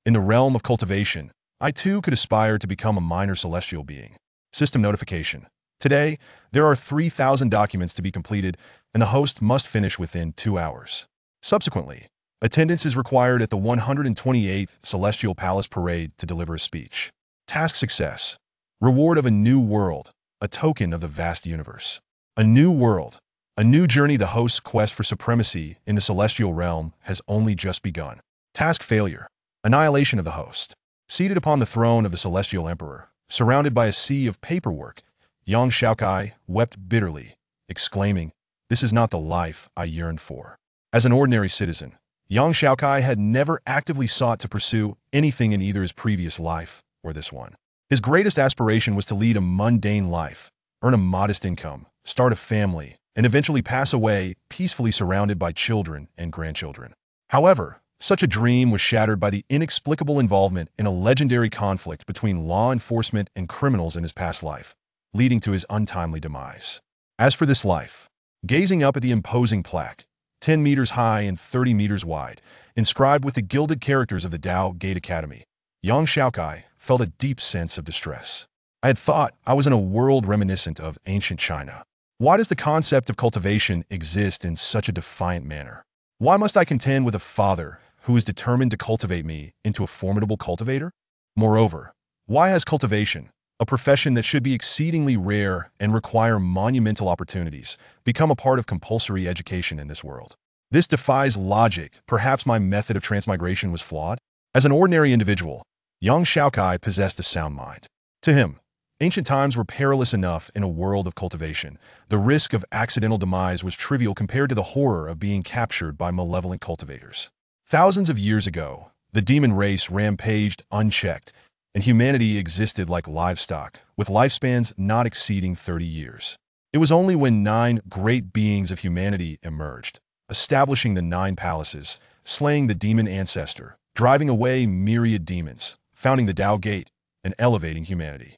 In the realm of cultivation, I too could aspire to become a minor celestial being. System notification. Today, there are 3,000 documents to be completed, and the host must finish within 2 hours. Subsequently, attendance is required at the 128th Celestial Palace Parade to deliver a speech. Task success. Reward of a new world, a token of the vast universe. A new world, a new journey. The host's quest for supremacy in the celestial realm has only just begun. Task failure. Annihilation of the host. Seated upon the throne of the celestial emperor, surrounded by a sea of paperwork, young Xiaokai wept bitterly, exclaiming, "This is not the life I yearned for." As an ordinary citizen, young Xiaokai had never actively sought to pursue anything in either his previous life or this one. His greatest aspiration was to lead a mundane life, earn a modest income, start a family, and eventually pass away peacefully surrounded by children and grandchildren. However, such a dream was shattered by the inexplicable involvement in a legendary conflict between law enforcement and criminals in his past life, leading to his untimely demise. As for this life, gazing up at the imposing plaque, 10 meters high and 30 meters wide, inscribed with the gilded characters of the Tao Gate Academy, young Xiaokai felt a deep sense of distress. I had thought I was in a world reminiscent of ancient China. Why does the concept of cultivation exist in such a defiant manner? Why must I contend with a father who is determined to cultivate me into a formidable cultivator? Moreover, why has cultivation, a profession that should be exceedingly rare and require monumental opportunities, become a part of compulsory education in this world? This defies logic. Perhaps my method of transmigration was flawed? As an ordinary individual, young Xiaokai possessed a sound mind. To him, ancient times were perilous enough in a world of cultivation. The risk of accidental demise was trivial compared to the horror of being captured by malevolent cultivators. Thousands of years ago, the demon race rampaged unchecked, and humanity existed like livestock, with lifespans not exceeding 30 years. It was only when 9 great beings of humanity emerged, establishing the 9 palaces, slaying the demon ancestor, driving away myriad demons, founding the Tao Gate, and elevating humanity.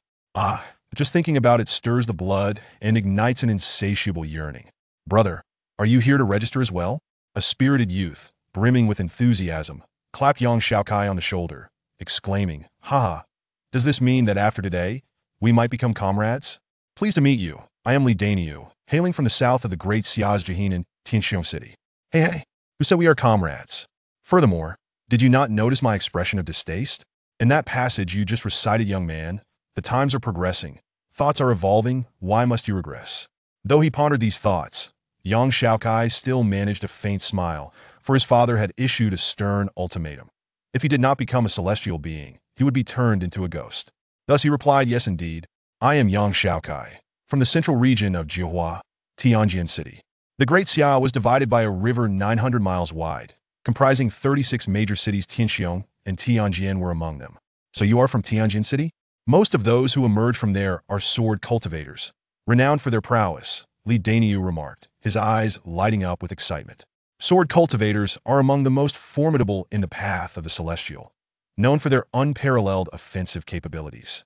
Just thinking about it stirs the blood and ignites an insatiable yearning. Brother, are you here to register as well? A spirited youth, brimming with enthusiasm, clapped young Xiaokai on the shoulder, exclaiming, "Haha, does this mean that after today, we might become comrades? Pleased to meet you. I am Li Daniu, hailing from the south of the great Xiaojihin in Tianxiong City." Hey, who said we are comrades? Furthermore, did you not notice my expression of distaste? In that passage you just recited, young man, the times are progressing, thoughts are evolving, why must you regress? Though he pondered these thoughts, young Xiaokai still managed a faint smile, for his father had issued a stern ultimatum. If he did not become a celestial being, he would be turned into a ghost. Thus he replied, "Yes, indeed, I am young Xiaokai, from the central region of Jihua, Tianjin City." The Great Xia was divided by a river 900 miles wide, comprising 36 major cities. Tianxiong and Tianjin were among them. So you are from Tianjin City? Most of those who emerge from there are sword cultivators, renowned for their prowess, Li Daniu remarked, his eyes lighting up with excitement. Sword cultivators are among the most formidable in the path of the celestial, known for their unparalleled offensive capabilities.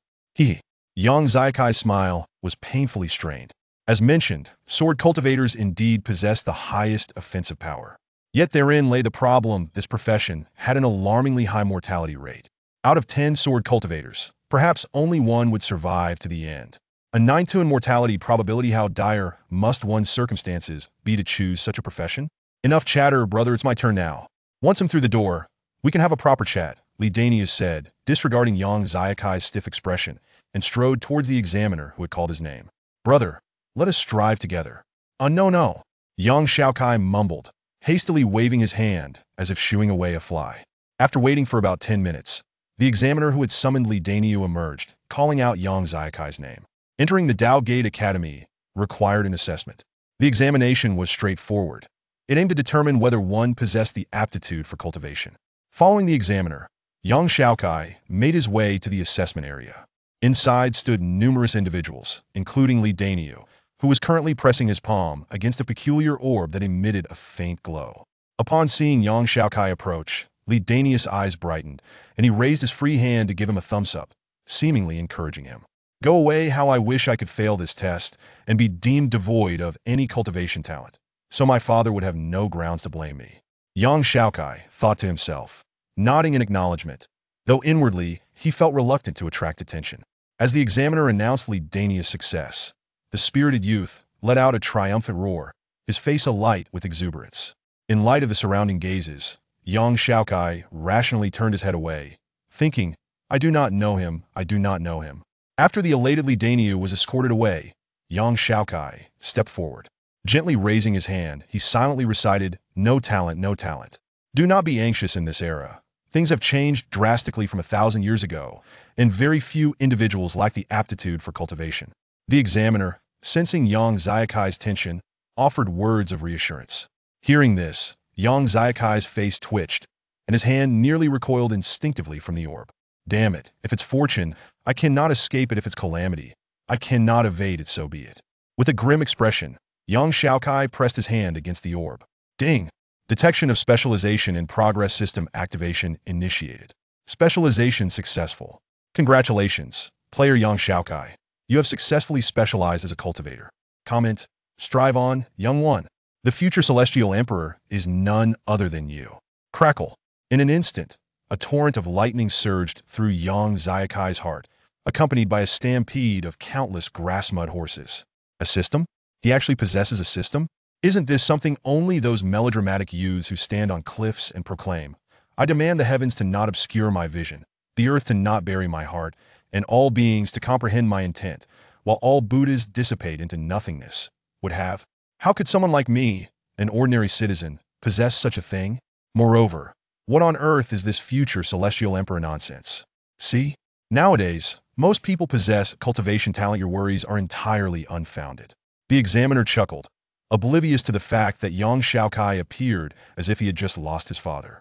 Young Xiaokai's smile was painfully strained. As mentioned, sword cultivators indeed possess the highest offensive power. Yet therein lay the problem: this profession had an alarmingly high mortality rate. Out of 10 sword cultivators, perhaps only one would survive to the end. A 9 to immortality probability. How dire must one's circumstances be to choose such a profession? Enough chatter, brother, it's my turn now. Once I'm through the door, we can have a proper chat, Li Daniu said, disregarding young Xiaokai's stiff expression, and strode towards the examiner who had called his name. Brother, let us strive together. No. Young Xiaokai mumbled, hastily waving his hand as if shooing away a fly. After waiting for about 10 minutes, the examiner who had summoned Li Daniu emerged, calling out young Xiaokai's name. Entering the Tao Gate Academy required an assessment. The examination was straightforward. It aimed to determine whether one possessed the aptitude for cultivation. Following the examiner, young Xiaokai made his way to the assessment area. Inside stood numerous individuals, including Li Daniu, who was currently pressing his palm against a peculiar orb that emitted a faint glow. Upon seeing young Xiaokai approach, Li Daniu's eyes brightened, and he raised his free hand to give him a thumbs up, seemingly encouraging him. Go away, how I wish I could fail this test and be deemed devoid of any cultivation talent, so my father would have no grounds to blame me. Young Xiaokai thought to himself, nodding in acknowledgement. though inwardly he felt reluctant to attract attention. As the examiner announced Li Dania's success, the spirited youth let out a triumphant roar, his face alight with exuberance. In light of the surrounding gazes, young Xiaokai rationally turned his head away, thinking, I do not know him, I do not know him. After the elated Li Daniu was escorted away, young Xiaokai stepped forward. Gently raising his hand, he silently recited, no talent, no talent. Do not be anxious in this era. Things have changed drastically from 1,000 years ago, and very few individuals lack the aptitude for cultivation. The examiner, sensing young Xiaokai's tension, offered words of reassurance. Hearing this, young Xiaokai's face twitched, and his hand nearly recoiled instinctively from the orb. Damn it, if it's fortune, I cannot escape it. If it's calamity, I cannot evade it, so be it. With a grim expression, young Xiaokai pressed his hand against the orb. Ding! Detection of specialization in progress system activation initiated. Specialization successful. Congratulations, player young Xiaokai. You have successfully specialized as a cultivator. Comment, strive on, young one. The future celestial emperor is none other than you. Crackle. In an instant, a torrent of lightning surged through young Xiaokai's heart, accompanied by a stampede of countless grass-mud horses. A system? He actually possesses a system? Isn't this something only those melodramatic youths who stand on cliffs and proclaim, I demand the heavens to not obscure my vision, the earth to not bury my heart, and all beings to comprehend my intent, while all Buddhas dissipate into nothingness, would have? How could someone like me, an ordinary citizen, possess such a thing? Moreover, what on earth is this future celestial emperor nonsense? See? Nowadays, most people possess cultivation talent. Your worries are entirely unfounded. The examiner chuckled, oblivious to the fact that young Xiaokai appeared as if he had just lost his father.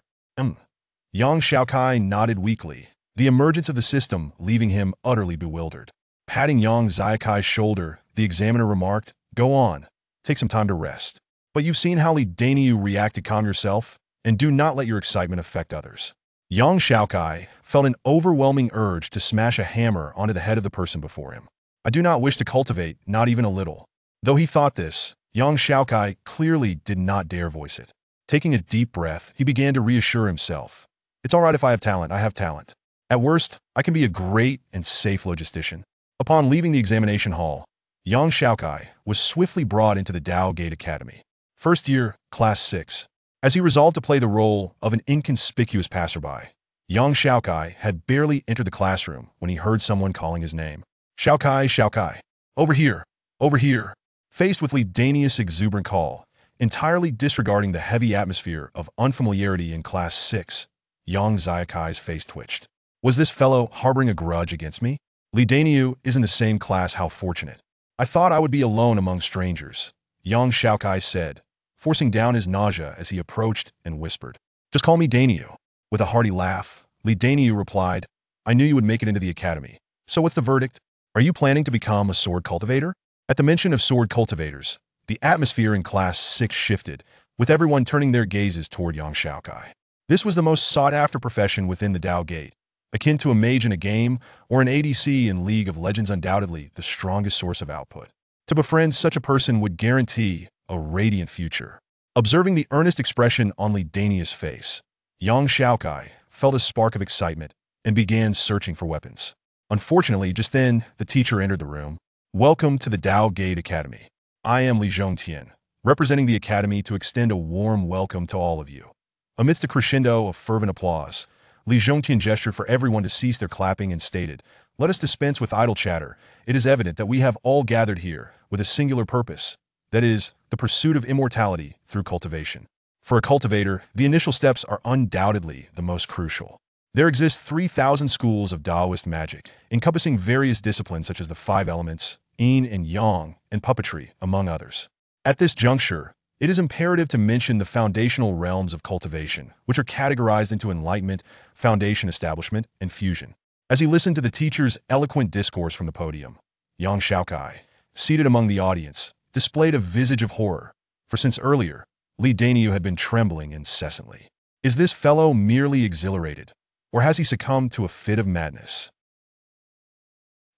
Young Xiaokai nodded weakly, the emergence of the system leaving him utterly bewildered. Patting young Xiaokai's shoulder, the examiner remarked, Go on, take some time to rest. But you've seen how Li Daniu reacted. Calm yourself, and do not let your excitement affect others. Young Xiaokai felt an overwhelming urge to smash a hammer onto the head of the person before him. I do not wish to cultivate, not even a little. Though he thought this, young Xiaokai clearly did not dare voice it. Taking a deep breath, he began to reassure himself. It's all right if I have talent, I have talent. At worst, I can be a great and safe logistician. Upon leaving the examination hall, young Xiaokai was swiftly brought into the Dao Gate Academy. First year, Class 6. As he resolved to play the role of an inconspicuous passerby, young Xiaokai had barely entered the classroom when he heard someone calling his name. Xiaokai, Xiaokai. Over here, over here. Faced with Li Dania's exuberant call, entirely disregarding the heavy atmosphere of unfamiliarity in Class 6, young Xiaokai's face twitched. Was this fellow harboring a grudge against me? Li Daniu is in the same class. How fortunate. I thought I would be alone among strangers, young Xiaokai said, forcing down his nausea as he approached and whispered. Just call me Daniu. With a hearty laugh, Li Daniu replied, I knew you would make it into the academy. So what's the verdict? Are you planning to become a sword cultivator? At the mention of sword cultivators, the atmosphere in Class 6 shifted, with everyone turning their gazes toward young Xiaokai. This was the most sought-after profession within the Dao Gate, akin to a mage in a game or an ADC in League of Legends, undoubtedly the strongest source of output. To befriend such a person would guarantee a radiant future. Observing the earnest expression on Li Dania's face, young Xiaokai felt a spark of excitement and began searching for weapons. Unfortunately, just then, the teacher entered the room. Welcome to the Dao Gate Academy. I am Li Zhongtian, representing the Academy to extend a warm welcome to all of you. Amidst a crescendo of fervent applause, Li Zhongtian gestured for everyone to cease their clapping and stated, Let us dispense with idle chatter. It is evident that we have all gathered here with a singular purpose, that is, the pursuit of immortality through cultivation. For a cultivator, the initial steps are undoubtedly the most crucial. There exist 3,000 schools of Taoist magic, encompassing various disciplines such as the 5 elements, yin and yang, and puppetry, among others. At this juncture, it is imperative to mention the foundational realms of cultivation, which are categorized into enlightenment, foundation establishment, and fusion. As he listened to the teacher's eloquent discourse from the podium, young Xiaokai, seated among the audience, displayed a visage of horror, for since earlier, Li Daniu had been trembling incessantly. Is this fellow merely exhilarated, or has he succumbed to a fit of madness?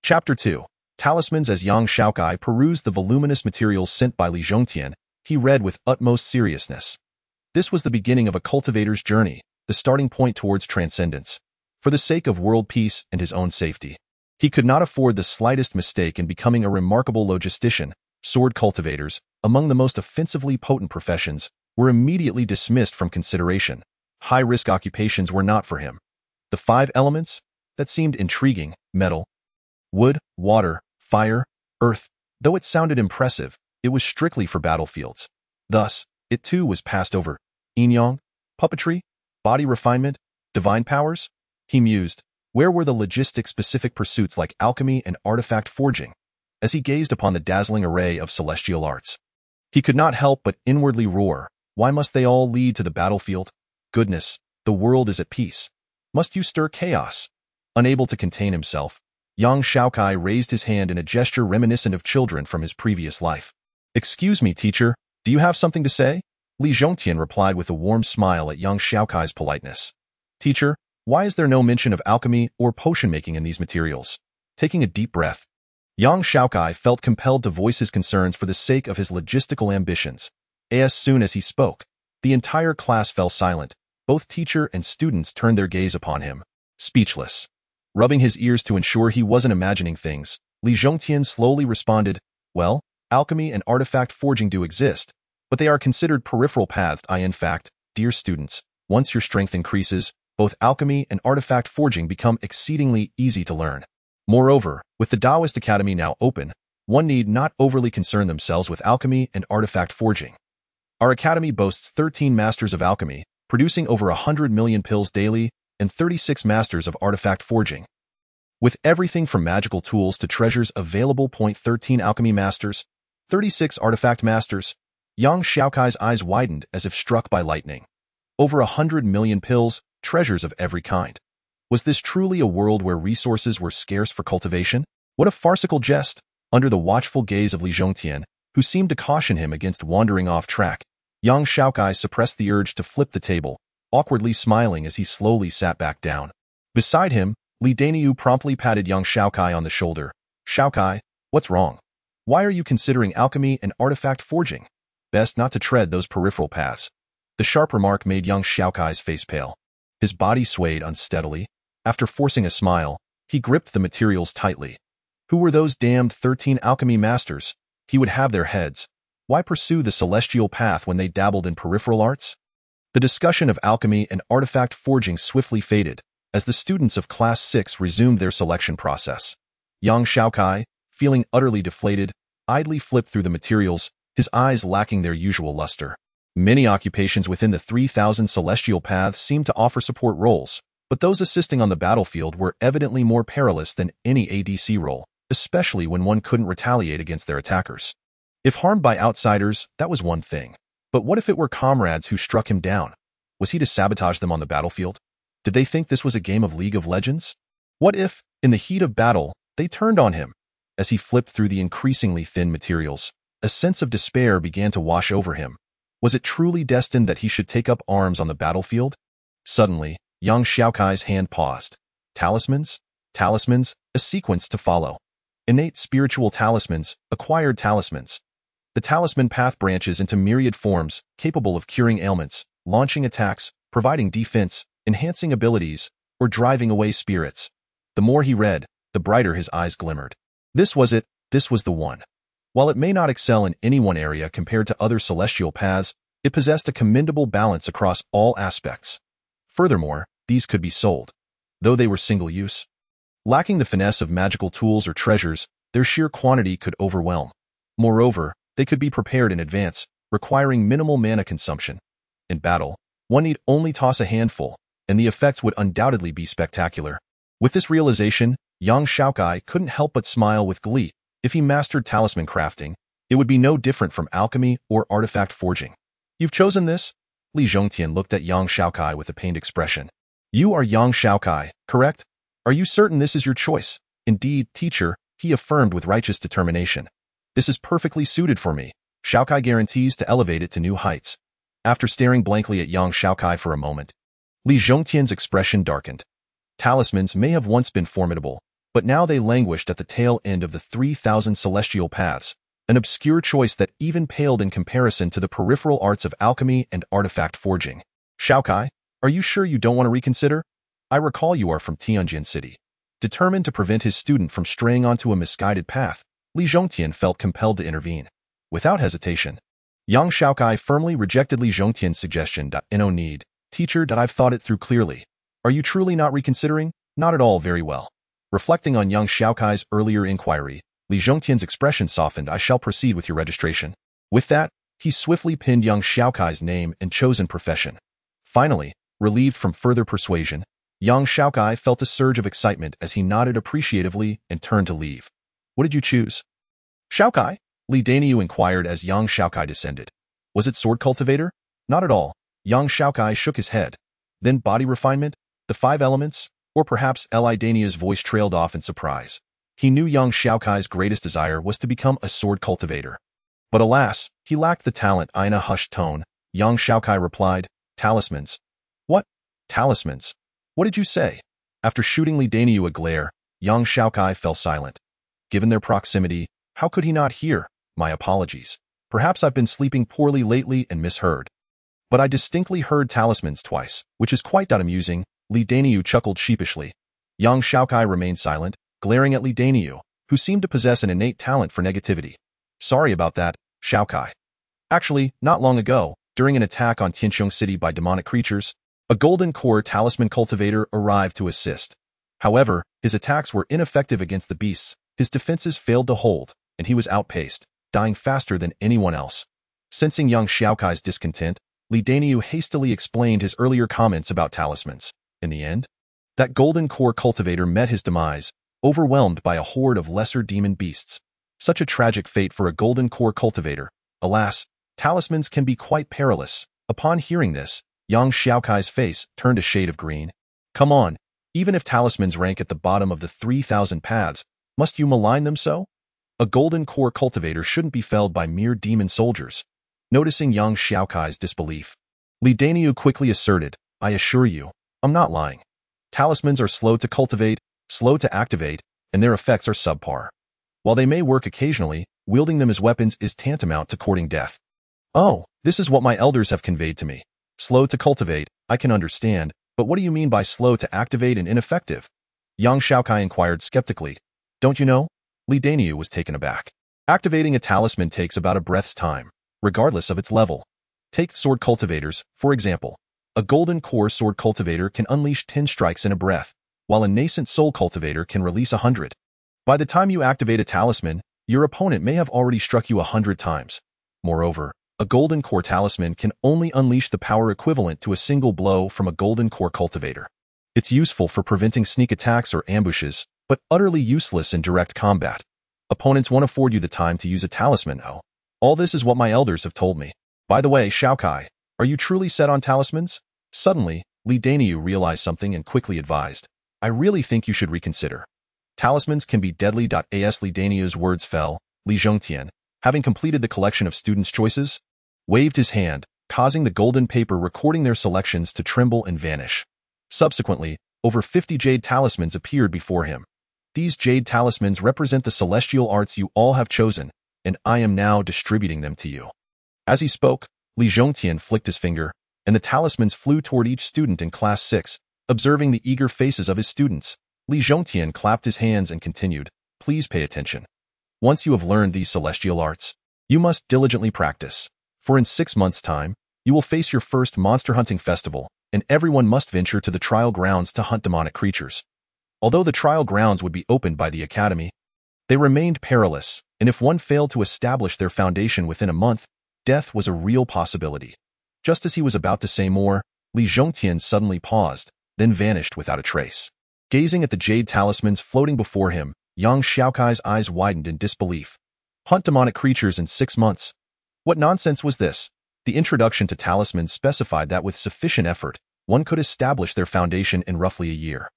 Chapter 2. Talismans. As young Xiaokai perused the voluminous materials sent by Li Zhongtian, he read with utmost seriousness. This was the beginning of a cultivator's journey, the starting point towards transcendence. for the sake of world peace and his own safety. He could not afford the slightest mistake in becoming a remarkable logistician. Sword cultivators, among the most offensively potent professions, were immediately dismissed from consideration. High-risk occupations were not for him. The 5 elements? That seemed intriguing: metal, wood, water, fire, earth. Though it sounded impressive, it was strictly for battlefields. Thus, it too was passed over. Yin-yang, puppetry, body refinement, divine powers? He mused. Where were the logistic-specific pursuits like alchemy and artifact forging? As he gazed upon the dazzling array of celestial arts, he could not help but inwardly roar. Why must they all lead to the battlefield? Goodness, the world is at peace. Must you stir chaos? Unable to contain himself, young Xiaokai raised his hand in a gesture reminiscent of children from his previous life. Excuse me, teacher, do you have something to say? Li Zhongtian replied with a warm smile at young Xiaokai's politeness. Teacher, why is there no mention of alchemy or potion-making in these materials? Taking a deep breath, young Xiaokai felt compelled to voice his concerns for the sake of his logistical ambitions. As soon as he spoke, the entire class fell silent. Both teacher and students turned their gaze upon him, speechless. Rubbing his ears to ensure he wasn't imagining things, Li Zhongtian slowly responded, well, alchemy and artifact forging do exist, but they are considered peripheral paths. In fact, dear students, once your strength increases, both alchemy and artifact forging become exceedingly easy to learn. Moreover, with the Taoist Academy now open, one need not overly concern themselves with alchemy and artifact forging. Our academy boasts 13 masters of alchemy, producing over 100 million pills daily, and 36 masters of artifact forging. With everything from magical tools to treasures available. 13 alchemy masters, 36 artifact masters. Young Xiaokai's eyes widened as if struck by lightning. Over 100 million pills, treasures of every kind. Was this truly a world where resources were scarce for cultivation? What a farcical jest! Under the watchful gaze of Li Zhongtian, who seemed to caution him against wandering off track, young Xiaokai suppressed the urge to flip the table, awkwardly smiling as he slowly sat back down. Beside him, Li Daniu promptly patted young Xiaokai on the shoulder. Xiaokai, what's wrong? Why are you considering alchemy and artifact forging? Best not to tread those peripheral paths. The sharp remark made young Xiaokai's face pale. His body swayed unsteadily. After forcing a smile, he gripped the materials tightly. Who were those damned 13 alchemy masters? He would have their heads. Why pursue the celestial path when they dabbled in peripheral arts? The discussion of alchemy and artifact forging swiftly faded as the students of Class 6 resumed their selection process. Young Xiaokai, feeling utterly deflated, idly flipped through the materials, his eyes lacking their usual luster. Many occupations within the 3,000 celestial paths seemed to offer support roles, but those assisting on the battlefield were evidently more perilous than any ADC role, especially when one couldn't retaliate against their attackers. If harmed by outsiders, that was one thing. But what if it were comrades who struck him down? Was he to sabotage them on the battlefield? Did they think this was a game of League of Legends? What if, in the heat of battle, they turned on him? As he flipped through the increasingly thin materials, a sense of despair began to wash over him. Was it truly destined that he should take up arms on the battlefield? Suddenly, young Xiaokai's hand paused. Talismans? Talismans, a sequence to follow. Innate spiritual talismans, acquired talismans. The talisman path branches into myriad forms, capable of curing ailments, launching attacks, providing defense, enhancing abilities, or driving away spirits. The more he read, the brighter his eyes glimmered. This was it, this was the one. While it may not excel in any one area compared to other celestial paths, it possessed a commendable balance across all aspects. Furthermore, these could be sold, though they were single-use. Lacking the finesse of magical tools or treasures, their sheer quantity could overwhelm. Moreover, they could be prepared in advance, requiring minimal mana consumption. In battle, one need only toss a handful, and the effects would undoubtedly be spectacular. With this realization, young Xiaokai couldn't help but smile with glee. If he mastered talisman crafting, it would be no different from alchemy or artifact forging. You've chosen this? Li Zhongtian looked at young Xiaokai with a pained expression. You are young Xiaokai, correct? Are you certain this is your choice? Indeed, teacher, he affirmed with righteous determination. This is perfectly suited for me. Xiaokai guarantees to elevate it to new heights. After staring blankly at young Xiaokai for a moment, Li Zhongtian's expression darkened. Talismans may have once been formidable, but now they languished at the tail end of the 3,000 celestial paths, an obscure choice that even paled in comparison to the peripheral arts of alchemy and artifact forging. Xiaokai, are you sure you don't want to reconsider? I recall you are from Tianjin City. Determined to prevent his student from straying onto a misguided path, Li Zhongtian felt compelled to intervene. Without hesitation, young Xiaokai firmly rejected Li Zhongtian's suggestion. No need, teacher. I've thought it through clearly. Are you truly not reconsidering? Not at all. Very well. Reflecting on young Xiaokai's earlier inquiry, Li Zhongtian's expression softened. I shall proceed with your registration. With that, he swiftly pinned young Xiaokai's name and chosen profession. Finally, relieved from further persuasion, young Xiaokai felt a surge of excitement as he nodded appreciatively and turned to leave. What did you choose? Xiaokai? Li Daniu inquired as young Xiaokai descended. Was it sword cultivator? Not at all. Young Xiaokai shook his head. Then body refinement? The 5 elements? Or perhaps Li Daniu's voice trailed off in surprise. He knew young Xiaokai's greatest desire was to become a sword cultivator. But alas, he lacked the talent. In a hushed tone, young Xiaokai replied, talismans. What? Talismans? What did you say? After shooting Li Daniu a glare, young Xiaokai fell silent. Given their proximity, how could he not hear? My apologies. Perhaps I've been sleeping poorly lately and misheard. But I distinctly heard talismans twice, which is quite amusing. Li Daniu chuckled sheepishly. Young Xiaokai remained silent, glaring at Li Daniu, who seemed to possess an innate talent for negativity. Sorry about that, Xiaokai. Actually, not long ago, during an attack on Tianjin City by demonic creatures, a golden core talisman cultivator arrived to assist. However, his attacks were ineffective against the beasts, his defenses failed to hold, and he was outpaced, dying faster than anyone else. Sensing young Xiaokai's discontent, Li Daniu hastily explained his earlier comments about talismans. In the end, that golden core cultivator met his demise, overwhelmed by a horde of lesser demon beasts. Such a tragic fate for a golden core cultivator. Alas, talismans can be quite perilous. Upon hearing this, young Xiaokai's face turned a shade of green. Come on, even if talismans rank at the bottom of the 3,000 paths, must you malign them so? A golden core cultivator shouldn't be felled by mere demon soldiers. Noticing young Xiaokai's disbelief, Li Daniu quickly asserted, I assure you, I'm not lying. Talismans are slow to cultivate, slow to activate, and their effects are subpar. While they may work occasionally, wielding them as weapons is tantamount to courting death. Oh, this is what my elders have conveyed to me. Slow to cultivate, I can understand, but what do you mean by slow to activate and ineffective? Young Xiaokai inquired skeptically. Don't you know? Li Daniu was taken aback. Activating a talisman takes about a breath's time, regardless of its level. Take sword cultivators, for example. A golden core sword cultivator can unleash 10 strikes in a breath, while a nascent soul cultivator can release 100. By the time you activate a talisman, your opponent may have already struck you 100 times. Moreover, a golden core talisman can only unleash the power equivalent to a single blow from a golden core cultivator. It's useful for preventing sneak attacks or ambushes, but utterly useless in direct combat. Opponents won't afford you the time to use a talisman. Oh, all this is what my elders have told me. By the way, Xiaokai, are you truly set on talismans? Suddenly, Li Daniu realized something and quickly advised. I really think you should reconsider. Talismans can be deadly. As Li Daniu's words fell, Li Zhongtian, having completed the collection of students' choices, waved his hand, causing the golden paper recording their selections to tremble and vanish. Subsequently, over 50 jade talismans appeared before him. These jade talismans represent the celestial arts you all have chosen, and I am now distributing them to you. As he spoke, Li Zhongtian flicked his finger, and the talismans flew toward each student in Class 6. Observing the eager faces of his students, Li Zhongtian clapped his hands and continued, Please pay attention. Once you have learned these celestial arts, you must diligently practice, for in 6 months' time, you will face your first monster hunting festival, and everyone must venture to the trial grounds to hunt demonic creatures. Although the trial grounds would be opened by the academy, they remained perilous, and if one failed to establish their foundation within a month, death was a real possibility. Just as he was about to say more, Li Zhongtian suddenly paused, then vanished without a trace. Gazing at the jade talismans floating before him, young Xiaokai's eyes widened in disbelief. Hunt demonic creatures in 6 months. What nonsense was this? The introduction to talismans specified that with sufficient effort, one could establish their foundation in roughly a year.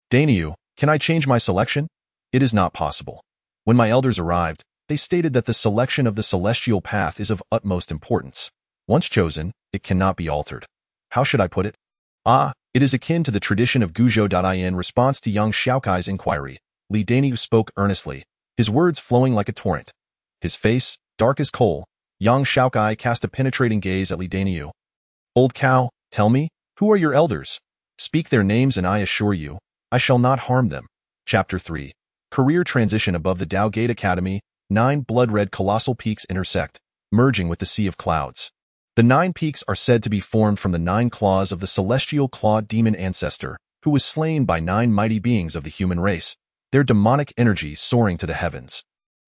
Daniu, can I change my selection? It is not possible. When my elders arrived, they stated that the selection of the celestial path is of utmost importance. Once chosen, it cannot be altered. How should I put it? It is akin to the tradition of Guzhou. In response to young Xiaokai's inquiry, Li Daniu spoke earnestly, his words flowing like a torrent. His face, dark as coal, young Xiaokai cast a penetrating gaze at Li Daniu. Old cow, tell me, who are your elders? Speak their names and I assure you, I shall not harm them. Chapter 3. Career Transition. Above the Tao Gate Academy, 9 blood-red colossal peaks intersect, merging with the sea of clouds. The 9 peaks are said to be formed from the 9 claws of the celestial clawed demon ancestor, who was slain by 9 mighty beings of the human race, their demonic energy soaring to the heavens,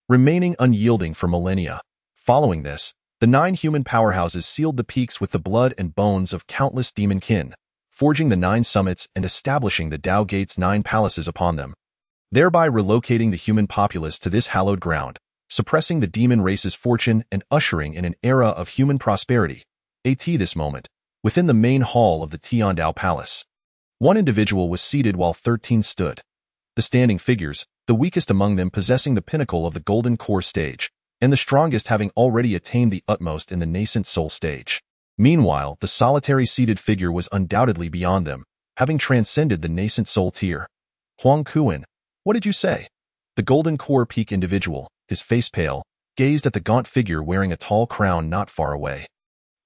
remaining unyielding for millennia. Following this, the 9 human powerhouses sealed the peaks with the blood and bones of countless demon kin, forging the 9 summits and establishing the Tao Gate's 9 palaces upon them, thereby relocating the human populace to this hallowed ground, suppressing the demon race's fortune and ushering in an era of human prosperity. This moment, within the main hall of the Tiandao Palace, one individual was seated while 13 stood. The standing figures, the weakest among them possessing the pinnacle of the golden core stage, and the strongest having already attained the utmost in the nascent soul stage. Meanwhile, the solitary seated figure was undoubtedly beyond them, having transcended the nascent soul tier. Huang Kuan, what did you say? The golden core peak individual, his face pale, gazed at the gaunt figure wearing a tall crown not far away.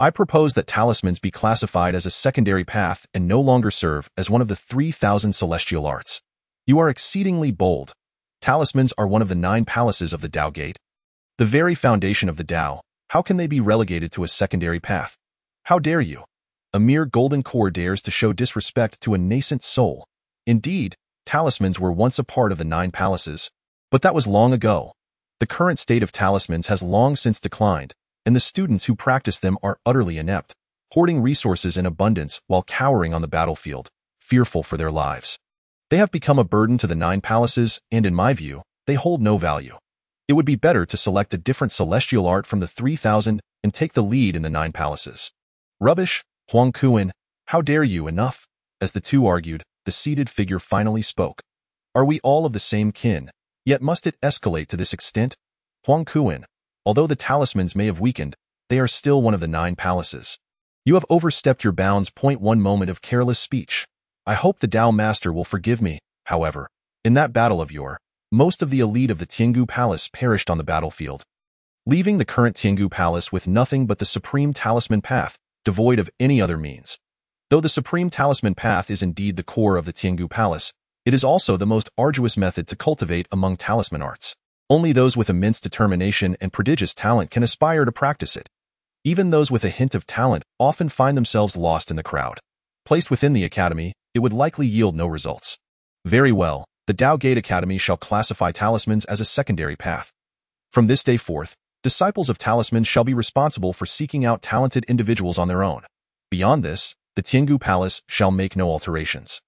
I propose that talismans be classified as a secondary path and no longer serve as one of the 3,000 celestial arts. You are exceedingly bold. Talismans are one of the 9 palaces of the Tao Gate. The very foundation of the Tao. How can they be relegated to a secondary path? How dare you? A mere golden core dares to show disrespect to a nascent soul. Indeed, talismans were once a part of the 9 palaces, but that was long ago. The current state of talismans has long since declined, and the students who practice them are utterly inept, hoarding resources in abundance while cowering on the battlefield, fearful for their lives. They have become a burden to the 9 palaces, and in my view, they hold no value. It would be better to select a different celestial art from the 3,000 and take the lead in the 9 palaces. Rubbish, Huang Kuan, how dare you? Enough. As the two argued, the seated figure finally spoke. Are we all of the same kin? Yet must it escalate to this extent? Huang Kuan, although the talismans may have weakened, they are still one of the 9 palaces. You have overstepped your bounds. One moment of careless speech. I hope the Tao Master will forgive me. However, in that battle of yore, most of the elite of the Tiangu Palace perished on the battlefield, leaving the current Tiangu Palace with nothing but the Supreme Talisman Path, devoid of any other means. Though the Supreme Talisman Path is indeed the core of the Tiangu Palace, it is also the most arduous method to cultivate among talisman arts. Only those with immense determination and prodigious talent can aspire to practice it. Even those with a hint of talent often find themselves lost in the crowd. Placed within the academy, it would likely yield no results. Very well, the Tao Gate Academy shall classify talismans as a secondary path. From this day forth, disciples of talismans shall be responsible for seeking out talented individuals on their own. Beyond this, the Tiangu Palace shall make no alterations.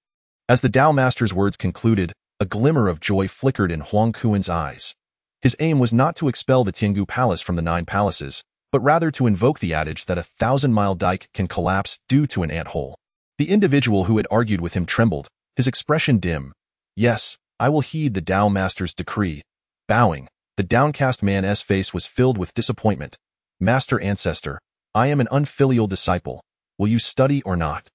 As the Tao Master's words concluded, a glimmer of joy flickered in Huang Kuan's eyes. His aim was not to expel the Tiangu Palace from the 9 palaces, but rather to invoke the adage that a 1,000-mile dike can collapse due to an ant-hole. The individual who had argued with him trembled, his expression dim. Yes, I will heed the Tao Master's decree. Bowing, the downcast man's face was filled with disappointment. Master Ancestor, I am an unfilial disciple. Will you study or not?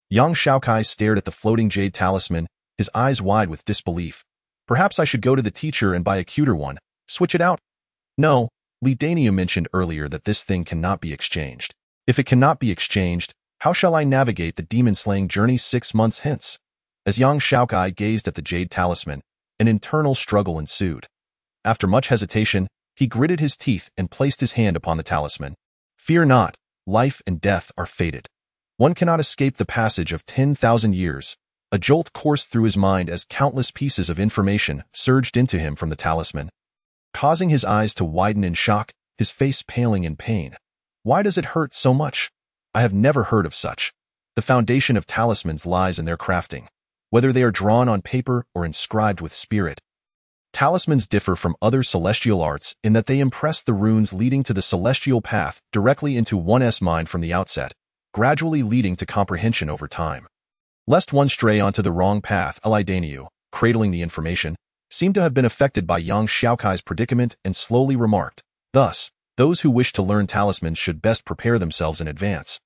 Young Xiaokai stared at the floating jade talisman, his eyes wide with disbelief. Perhaps I should go to the teacher and buy a cuter one. Switch it out? No, Li Daniu mentioned earlier that this thing cannot be exchanged. If it cannot be exchanged, how shall I navigate the demon-slaying journey 6 months hence? As Yang Xiaokai gazed at the jade talisman, an internal struggle ensued. After much hesitation, he gritted his teeth and placed his hand upon the talisman. Fear not, life and death are fated. One cannot escape the passage of 10,000 years. A jolt coursed through his mind as countless pieces of information surged into him from the talisman, causing his eyes to widen in shock, his face paling in pain. Why does it hurt so much? I have never heard of such. The foundation of talismans lies in their crafting, whether they are drawn on paper or inscribed with spirit. Talismans differ from other celestial arts in that they impress the runes leading to the celestial path directly into one's mind from the outset, gradually leading to comprehension over time. Lest one stray onto the wrong path, Li Daniu, cradling the information, seemed to have been affected by Yang Xiaokai's predicament and slowly remarked, thus, those who wish to learn talismans should best prepare themselves in advance.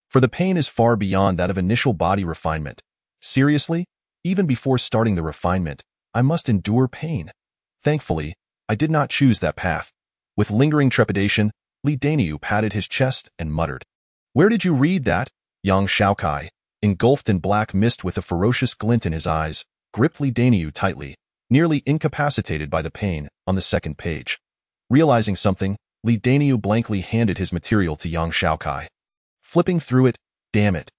For the pain is far beyond that of initial body refinement. Seriously, even before starting the refinement, I must endure pain. Thankfully, I did not choose that path. With lingering trepidation, Li Daniu patted his chest and muttered, Where did you read that, Yang Xiaokai? engulfed in black mist with a ferocious glint in his eyes, gripped Li Daniu tightly, nearly incapacitated by the pain, on the second page. Realizing something, Li Daniu blankly handed his material to young Xiaokai. Flipping through it, damn it.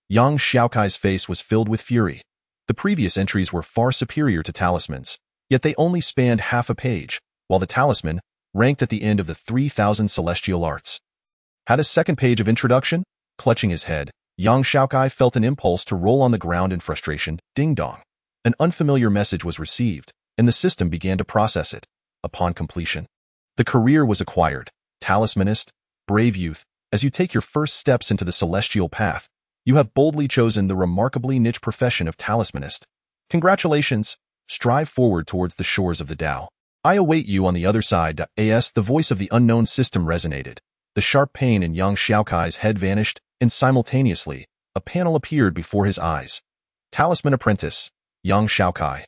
Young Xiaokai's face was filled with fury. The previous entries were far superior to talismans, yet they only spanned half a page, while the talisman, ranked at the end of the 3,000 celestial arts, had a second page of introduction. Clutching his head, young Xiaokai felt an impulse to roll on the ground in frustration. Ding dong. An unfamiliar message was received, and the system began to process it. Upon completion, the career was acquired. Talismanist, brave youth, as you take your first steps into the celestial path, you have boldly chosen the remarkably niche profession of talismanist. Congratulations. Strive forward towards the shores of the Tao. I await you on the other side. As the voice of the unknown system resonated, the sharp pain in young Xiaokai's head vanished, and simultaneously, a panel appeared before his eyes. Talisman Apprentice, young Xiaokai.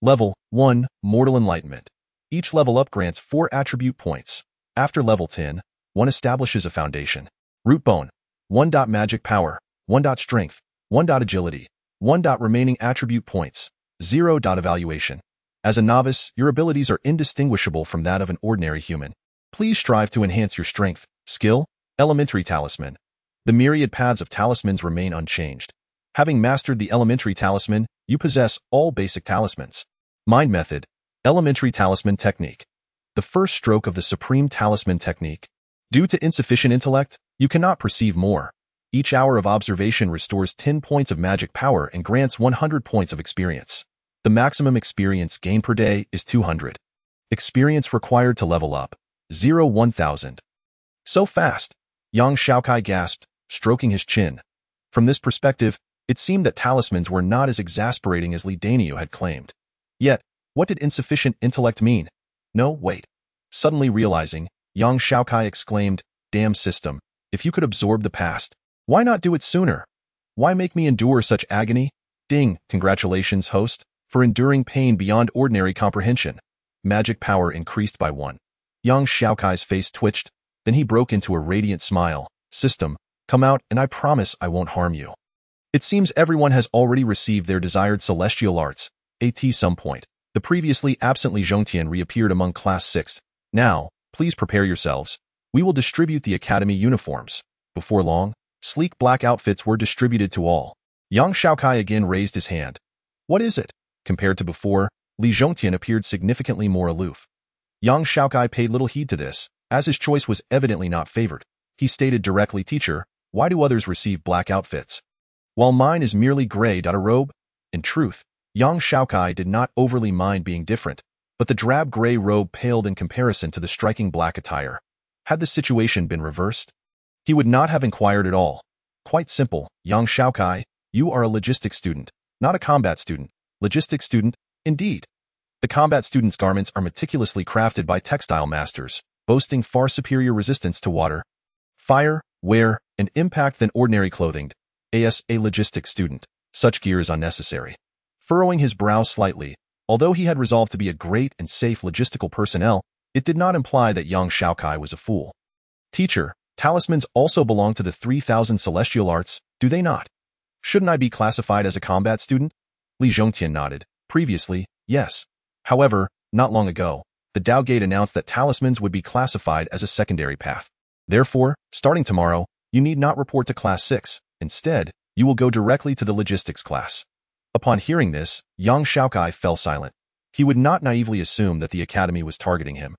Level 1, Mortal Enlightenment. Each level up grants 4 attribute points. After level 10, one establishes a foundation. Root Bone, 1. Magic Power, 1. Strength, 1. Agility, 1. Remaining attribute points, 0. Evaluation. As a novice, your abilities are indistinguishable from that of an ordinary human. Please strive to enhance your strength, skill, elementary talisman. The myriad paths of talismans remain unchanged. Having mastered the elementary talisman, you possess all basic talismans. Mind Method, Elementary Talisman Technique. The first stroke of the Supreme Talisman Technique. Due to insufficient intellect, you cannot perceive more. Each hour of observation restores 10 points of magic power and grants 100 points of experience. The maximum experience gain per day is 200. Experience required to level up, 1,000. So fast, young Xiaokai gasped, stroking his chin. From this perspective, it seemed that talismans were not as exasperating as Li Daniu had claimed. Yet, what did insufficient intellect mean? No, wait. Suddenly realizing, young Xiaokai exclaimed, damn system, if you could absorb the past, why not do it sooner? Why make me endure such agony? Ding, congratulations, host, for enduring pain beyond ordinary comprehension. Magic power increased by 1. Young Xiaokai's face twitched, then he broke into a radiant smile. System, come out and I promise I won't harm you. It seems everyone has already received their desired celestial arts. At some point, the previously absent Li Zhongtian reappeared among Class 6. Now, please prepare yourselves. We will distribute the academy uniforms. Before long, sleek black outfits were distributed to all. Young Xiaokai again raised his hand. What is it? Compared to before, Li Zhongtian appeared significantly more aloof. Young Xiaokai paid little heed to this, as his choice was evidently not favored. He stated directly, teacher, why do others receive black outfits, while mine is merely gray? A robe? In truth, young Xiaokai did not overly mind being different, but the drab gray robe paled in comparison to the striking black attire. Had the situation been reversed, he would not have inquired at all. Quite simple, young Xiaokai, you are a logistics student, not a combat student. Logistics student, indeed. The combat student's garments are meticulously crafted by textile masters, boasting far superior resistance to water, fire, wear, and impact than ordinary clothing. As a logistics student, such gear is unnecessary. Furrowing his brow slightly, although he had resolved to be a great and safe logistical personnel, it did not imply that young Xiaokai was a fool. Teacher, talismans also belong to the 3,000 celestial arts, do they not? Shouldn't I be classified as a combat student? Li Zhongtian nodded. Previously, yes. However, not long ago, the Tao Gate announced that talismans would be classified as a secondary path. Therefore, starting tomorrow, you need not report to Class 6. Instead, you will go directly to the logistics class. Upon hearing this, young Xiaokai fell silent. He would not naively assume that the academy was targeting him.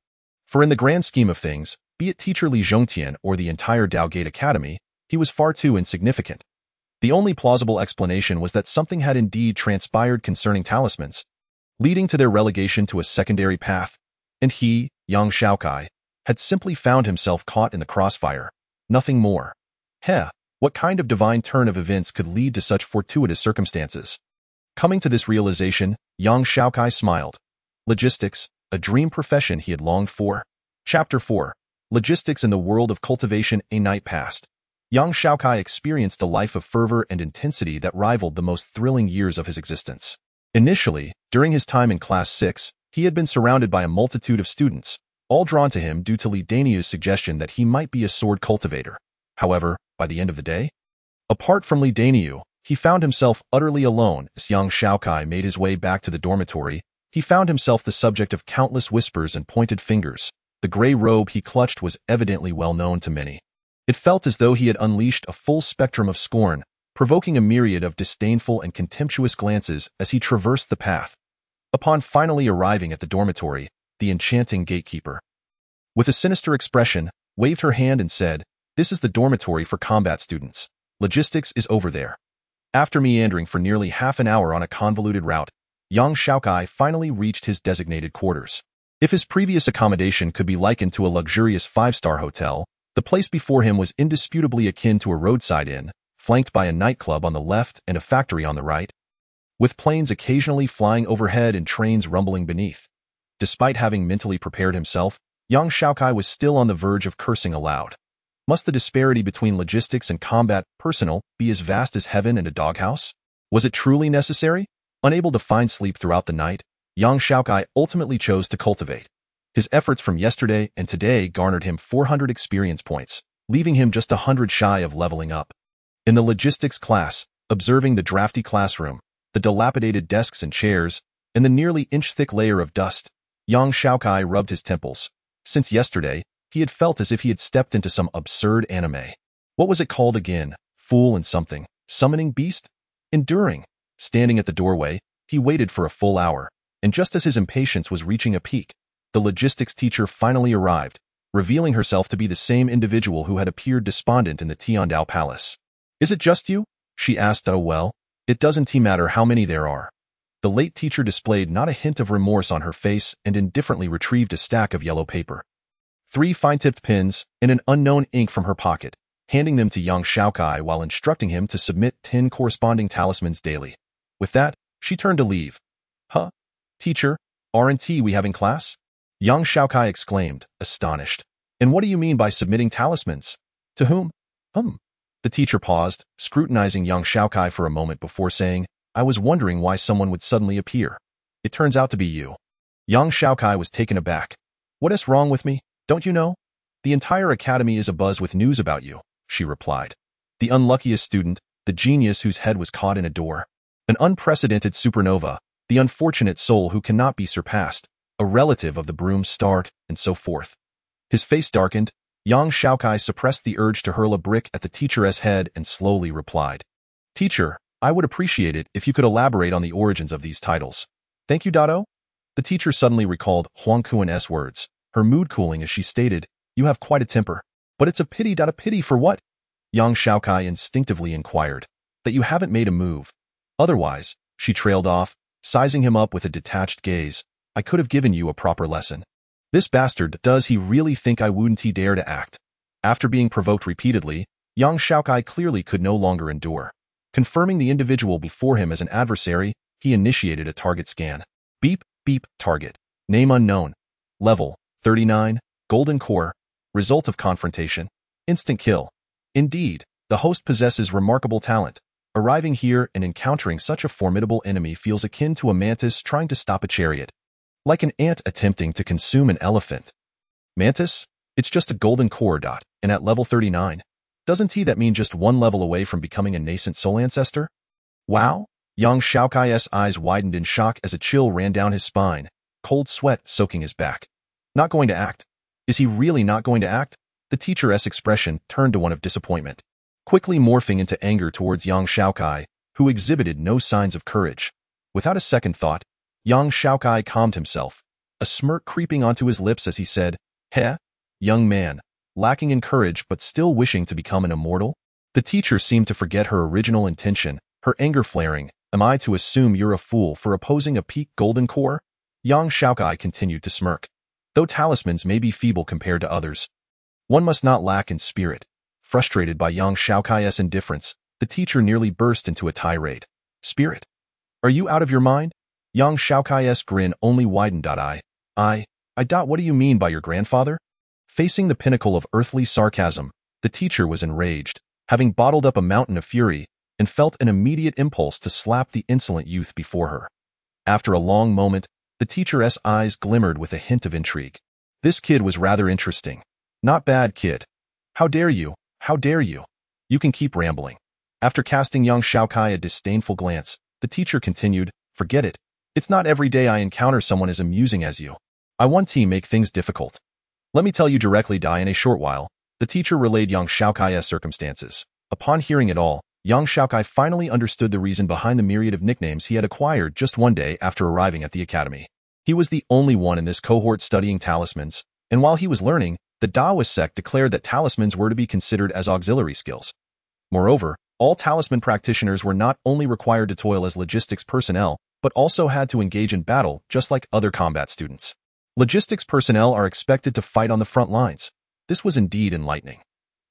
For in the grand scheme of things, be it teacher Li Zhongtian or the entire Tao Gate Academy, he was far too insignificant. The only plausible explanation was that something had indeed transpired concerning talismans, leading to their relegation to a secondary path, and he, young Xiaokai, had simply found himself caught in the crossfire. Nothing more. What kind of divine turn of events could lead to such fortuitous circumstances? Coming to this realization, young Xiaokai smiled. Logistics, a dream profession he had longed for. Chapter 4. Logistics in the World of Cultivation. A night passed. Young Xiaokai experienced a life of fervor and intensity that rivaled the most thrilling years of his existence. Initially, during his time in Class 6, he had been surrounded by a multitude of students, all drawn to him due to Li Daniu's suggestion that he might be a sword cultivator. However, by the end of the day, apart from Li Daniu, He found himself utterly alone as young Xiaokai made his way back to the dormitory. He found himself the subject of countless whispers and pointed fingers. The gray robe he clutched was evidently well known to many. It felt as though he had unleashed a full spectrum of scorn, provoking a myriad of disdainful and contemptuous glances as he traversed the path. Upon finally arriving at the dormitory, the enchanting gatekeeper, with a sinister expression, waved her hand and said, "This is the dormitory for combat students. Logistics is over there." After meandering for nearly half an hour on a convoluted route, young Xiaokai finally reached his designated quarters. If his previous accommodation could be likened to a luxurious five-star hotel, the place before him was indisputably akin to a roadside inn, flanked by a nightclub on the left and a factory on the right, with planes occasionally flying overhead and trains rumbling beneath. Despite having mentally prepared himself, young Xiaokai was still on the verge of cursing aloud. Must the disparity between logistics and combat personnel be as vast as heaven and a doghouse? Was it truly necessary? Unable to find sleep throughout the night, young Xiaokai ultimately chose to cultivate. His efforts from yesterday and today garnered him 400 experience points, leaving him just 100 shy of leveling up. In the logistics class, observing the drafty classroom, the dilapidated desks and chairs, and the nearly inch-thick layer of dust, young Xiaokai rubbed his temples. Since yesterday, he had felt as if he had stepped into some absurd anime. What was it called again? Fool and something. Summoning beast? Enduring. Standing at the doorway, he waited for a full hour, and just as his impatience was reaching a peak, the logistics teacher finally arrived, revealing herself to be the same individual who had appeared despondent in the Tiandao Palace. "Is it just you?" she asked. "Oh well, it doesn't matter how many there are." The late teacher displayed not a hint of remorse on her face and indifferently retrieved a stack of yellow paper, 3 fine-tipped pens, and an unknown ink from her pocket, handing them to young Xiaokai while instructing him to submit 10 corresponding talismans daily. With that, she turned to leave. "Huh? Teacher, aren't we having class?" Young Xiaokai exclaimed, astonished. "And what do you mean by submitting talismans? To whom?" The teacher paused, scrutinizing young Xiaokai for a moment before saying, "I was wondering why someone would suddenly appear. It turns out to be you." Young Xiaokai was taken aback. "What is wrong with me? Don't you know? The entire academy is abuzz with news about you," she replied. "The unluckiest student, the genius whose head was caught in a door, an unprecedented supernova, the unfortunate soul who cannot be surpassed, a relative of the broom star, and so forth." His face darkened. Young Xiaokai suppressed the urge to hurl a brick at the teacher's head and slowly replied, "Teacher, I would appreciate it if you could elaborate on the origins of these titles." "Thank you, Dado." The teacher suddenly recalled Huang Kuan's words, her mood cooling as she stated, "You have quite a temper. But it's a pity, a pity for what?" Young Xiaokai instinctively inquired, "That you haven't made a move. Otherwise," she trailed off, sizing him up with a detached gaze, "I could have given you a proper lesson. This bastard, does he really think I wouldn't dare to act?" After being provoked repeatedly, young Xiaokai clearly could no longer endure. Confirming the individual before him as an adversary, he initiated a target scan. Beep, beep, target. Name unknown. Level, 39, golden core. Result of confrontation, instant kill. Indeed, the host possesses remarkable talent. Arriving here and encountering such a formidable enemy feels akin to a mantis trying to stop a chariot. Like an ant attempting to consume an elephant. Mantis? It's just a golden core dot, and at level 39. Doesn't that mean just one level away from becoming a nascent soul ancestor? Wow? Young Xiaokai's eyes widened in shock as a chill ran down his spine, cold sweat soaking his back. Not going to act? Is he really not going to act? The teacher's expression turned to one of disappointment, quickly morphing into anger towards young Xiaokai, who exhibited no signs of courage. Without a second thought, young Xiaokai calmed himself, a smirk creeping onto his lips as he said, "Heh? Young man, lacking in courage but still wishing to become an immortal?" The teacher seemed to forget her original intention, her anger flaring. "Am I to assume you're a fool for opposing a peak golden core?" Young Xiaokai continued to smirk. Though talismans may be feeble compared to others, one must not lack in spirit. Frustrated by young Xiaokai's indifference, the teacher nearly burst into a tirade. "Spirit? Are you out of your mind?" Young Xiaokai's grin only widened. What do you mean by your grandfather?" Facing the pinnacle of earthly sarcasm, the teacher was enraged, having bottled up a mountain of fury, and felt an immediate impulse to slap the insolent youth before her. After a long moment, the teacher's eyes glimmered with a hint of intrigue. This kid was rather interesting. Not bad, kid. How dare you? How dare you? You can keep rambling. After casting young Xiaokai a disdainful glance, the teacher continued, "Forget it. It's not every day I encounter someone as amusing as you. I want to make things difficult. Let me tell you directly, die in a short while." The teacher relayed young Xiaokai's circumstances. Upon hearing it all, young Xiaokai finally understood the reason behind the myriad of nicknames he had acquired just one day after arriving at the academy. He was the only one in this cohort studying talismans, and while he was learning, the Taoist sect declared that talismans were to be considered as auxiliary skills. Moreover, all talisman practitioners were not only required to toil as logistics personnel, but also had to engage in battle just like other combat students. Logistics personnel are expected to fight on the front lines. This was indeed enlightening.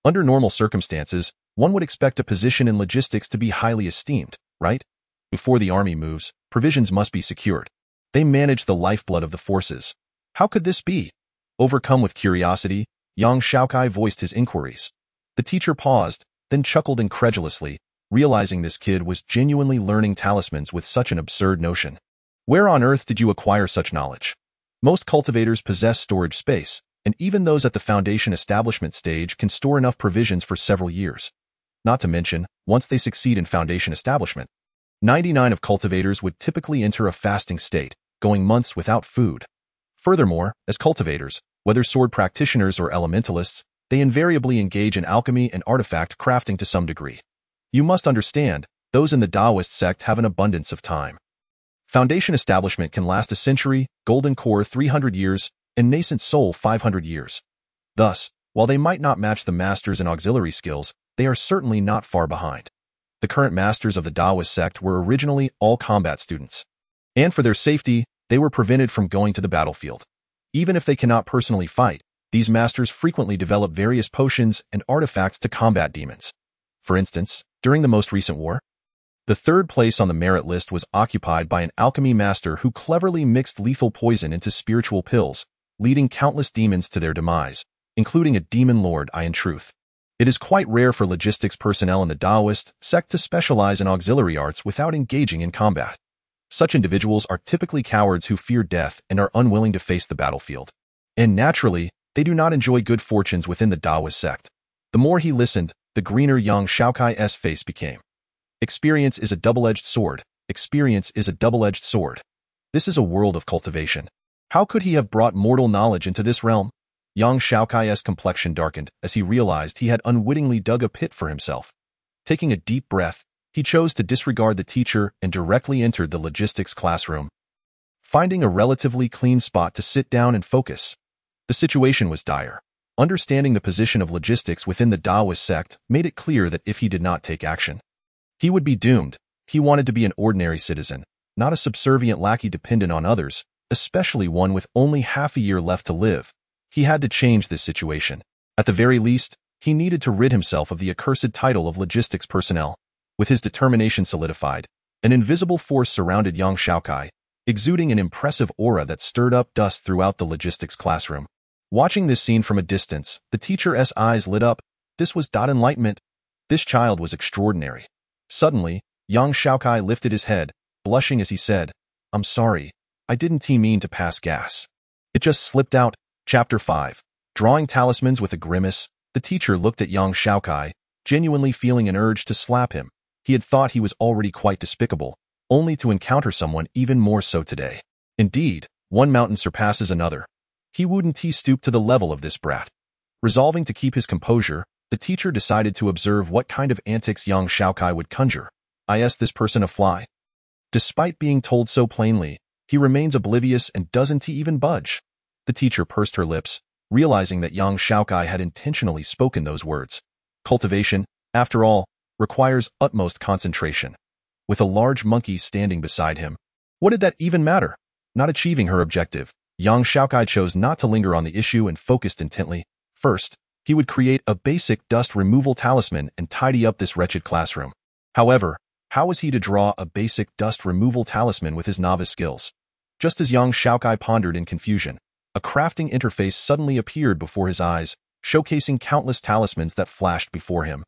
Under normal circumstances, one would expect a position in logistics to be highly esteemed, right? Before the army moves, provisions must be secured. They manage the lifeblood of the forces. How could this be? Overcome with curiosity, young Xiaokai voiced his inquiries. The teacher paused, then chuckled incredulously, realizing this kid was genuinely learning talismans with such an absurd notion. "Where on earth did you acquire such knowledge?" Most cultivators possess storage space, and even those at the foundation establishment stage can store enough provisions for several years. Not to mention, once they succeed in foundation establishment, 99% of cultivators would typically enter a fasting state, going months without food. Furthermore, as cultivators, whether sword practitioners or elementalists, they invariably engage in alchemy and artifact crafting to some degree. You must understand, those in the Taoist sect have an abundance of time. Foundation establishment can last a century, golden core 300 years, and nascent soul 500 years. Thus, while they might not match the masters in auxiliary skills, they are certainly not far behind. The current masters of the Taoist sect were originally all combat students. And for their safety, they were prevented from going to the battlefield. Even if they cannot personally fight, these masters frequently develop various potions and artifacts to combat demons. For instance, during the most recent war, the third place on the merit list was occupied by an alchemy master who cleverly mixed lethal poison into spiritual pills, leading countless demons to their demise, including a demon lord. In truth, it is quite rare for logistics personnel in the Taoist sect to specialize in auxiliary arts without engaging in combat. Such individuals are typically cowards who fear death and are unwilling to face the battlefield. And naturally, they do not enjoy good fortunes within the Taoist sect. The more he listened, the greener young Xiaokai's face became. Experience is a double-edged sword. Experience is a double-edged sword. This is a world of cultivation. How could he have brought mortal knowledge into this realm? Young Xiaokai's complexion darkened as he realized he had unwittingly dug a pit for himself. Taking a deep breath, he chose to disregard the teacher and directly entered the logistics classroom. Finding a relatively clean spot to sit down and focus. The situation was dire. Understanding the position of logistics within the Taoist sect made it clear that if he did not take action, he would be doomed. He wanted to be an ordinary citizen, not a subservient lackey dependent on others, especially one with only half a year left to live. He had to change this situation. At the very least, he needed to rid himself of the accursed title of logistics personnel. With his determination solidified, an invisible force surrounded young Xiaokai, exuding an impressive aura that stirred up dust throughout the logistics classroom. Watching this scene from a distance, the teacher's eyes lit up. This was enlightenment. This child was extraordinary. Suddenly, young Xiaokai lifted his head, blushing as he said, "I'm sorry, I didn't mean to pass gas. It just slipped out." Chapter 5. Drawing talismans with a grimace, the teacher looked at young Xiaokai, genuinely feeling an urge to slap him. He had thought he was already quite despicable, only to encounter someone even more so today. Indeed, one mountain surpasses another. He wouldn't stoop to the level of this brat. Resolving to keep his composure, the teacher decided to observe what kind of antics young Xiaokai would conjure. Is this person a fly? Despite being told so plainly, he remains oblivious and doesn't even budge. The teacher pursed her lips, realizing that young Xiaokai had intentionally spoken those words. Cultivation, after all, requires utmost concentration. With a large monkey standing beside him, what did that even matter? Not achieving her objective, young Xiaokai chose not to linger on the issue and focused intently. First, he would create a basic dust removal talisman and tidy up this wretched classroom. However, how was he to draw a basic dust removal talisman with his novice skills? Just as young Xiaokai pondered in confusion, a crafting interface suddenly appeared before his eyes, showcasing countless talismans that flashed before him.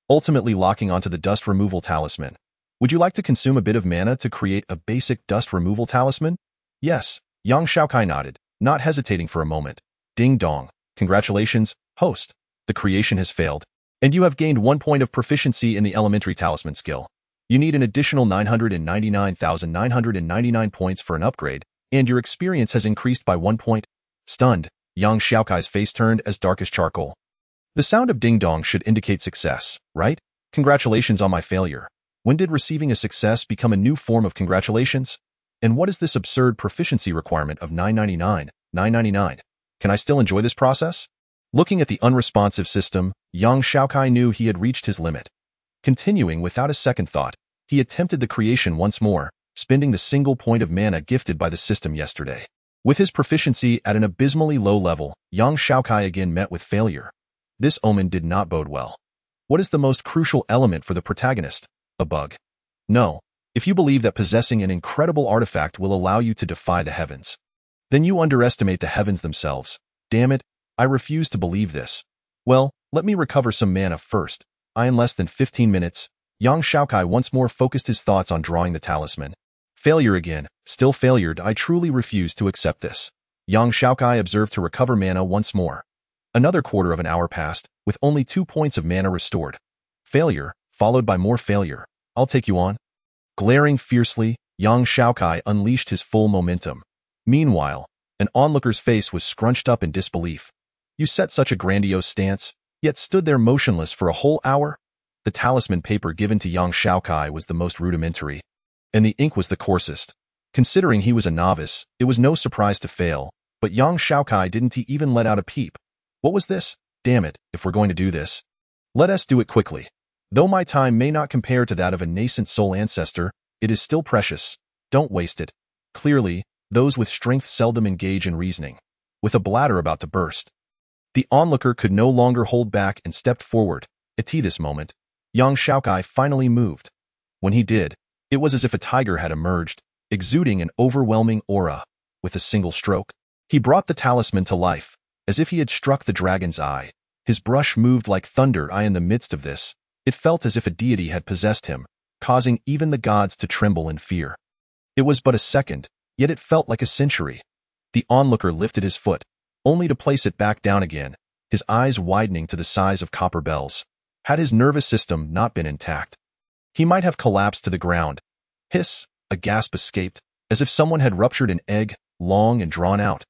Ultimately locking onto the dust removal talisman. Would you like to consume a bit of mana to create a basic dust removal talisman? Yes, young Xiaokai nodded, not hesitating for a moment. Ding dong. Congratulations, host. The creation has failed. And you have gained 1 point of proficiency in the elementary talisman skill. You need an additional 999,999 points for an upgrade, and your experience has increased by 1 point. Stunned, young Xiaokai's face turned as dark as charcoal. The sound of ding-dong should indicate success, right? Congratulations on my failure. When did receiving a success become a new form of congratulations? And what is this absurd proficiency requirement of 999? Can I still enjoy this process? Looking at the unresponsive system, young Xiaokai knew he had reached his limit. Continuing without a second thought, he attempted the creation once more, spending the single point of mana gifted by the system yesterday. With his proficiency at an abysmally low level, young Xiaokai again met with failure. This omen did not bode well. What is the most crucial element for the protagonist? A bug. No. If you believe that possessing an incredible artifact will allow you to defy the heavens, then you underestimate the heavens themselves. Damn it, I refuse to believe this. Well, let me recover some mana first. In less than 15 minutes, young Xiaokai once more focused his thoughts on drawing the talisman. Failure again, still failure. I truly refuse to accept this. Young Xiaokai observed to recover mana once more. Another quarter of an hour passed, with only 2 points of mana restored. Failure, followed by more failure. I'll take you on. Glaring fiercely, young Xiaokai unleashed his full momentum. Meanwhile, an onlooker's face was scrunched up in disbelief. You set such a grandiose stance, yet stood there motionless for a whole hour? The talisman paper given to young Xiaokai was the most rudimentary, and the ink was the coarsest. Considering he was a novice, it was no surprise to fail, but young Xiaokai didn't even let out a peep. What was this? Damn it, if we're going to do this, let us do it quickly. Though my time may not compare to that of a nascent soul ancestor, it is still precious. Don't waste it. Clearly, those with strength seldom engage in reasoning. With a bladder about to burst, the onlooker could no longer hold back and stepped forward. At this moment, young Xiaokai finally moved. When he did, it was as if a tiger had emerged, exuding an overwhelming aura. With a single stroke, he brought the talisman to life, as if he had struck the dragon's eye. His brush moved like thunder. In the midst of this, it felt as if a deity had possessed him, causing even the gods to tremble in fear. It was but a second, yet it felt like a century. The onlooker lifted his foot, only to place it back down again, his eyes widening to the size of copper bells. Had his nervous system not been intact, he might have collapsed to the ground. Hiss, a gasp escaped, as if someone had ruptured an egg, long and drawn out.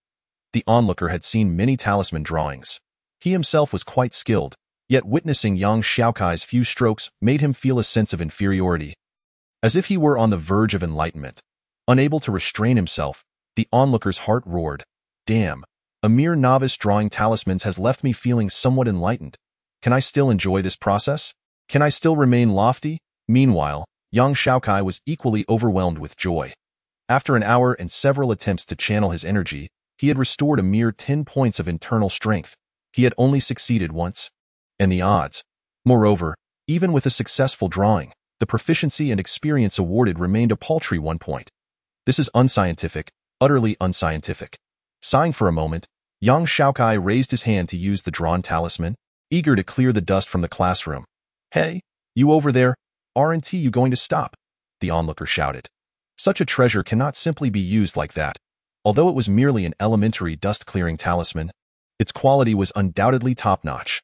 The onlooker had seen many talisman drawings. He himself was quite skilled, yet witnessing young Xiaokai's few strokes made him feel a sense of inferiority. As if he were on the verge of enlightenment. Unable to restrain himself, the onlooker's heart roared. Damn, a mere novice drawing talismans has left me feeling somewhat enlightened. Can I still enjoy this process? Can I still remain lofty? Meanwhile, young Xiaokai was equally overwhelmed with joy. After an hour and several attempts to channel his energy, he had restored a mere 10 points of internal strength. He had only succeeded once. And the odds. Moreover, even with a successful drawing, the proficiency and experience awarded remained a paltry 1 point. This is unscientific, utterly unscientific. Sighing for a moment, young Xiaokai raised his hand to use the drawn talisman, eager to clear the dust from the classroom. Hey, you over there, aren't you going to stop? The onlooker shouted. Such a treasure cannot simply be used like that. Although it was merely an elementary dust-clearing talisman, its quality was undoubtedly top-notch.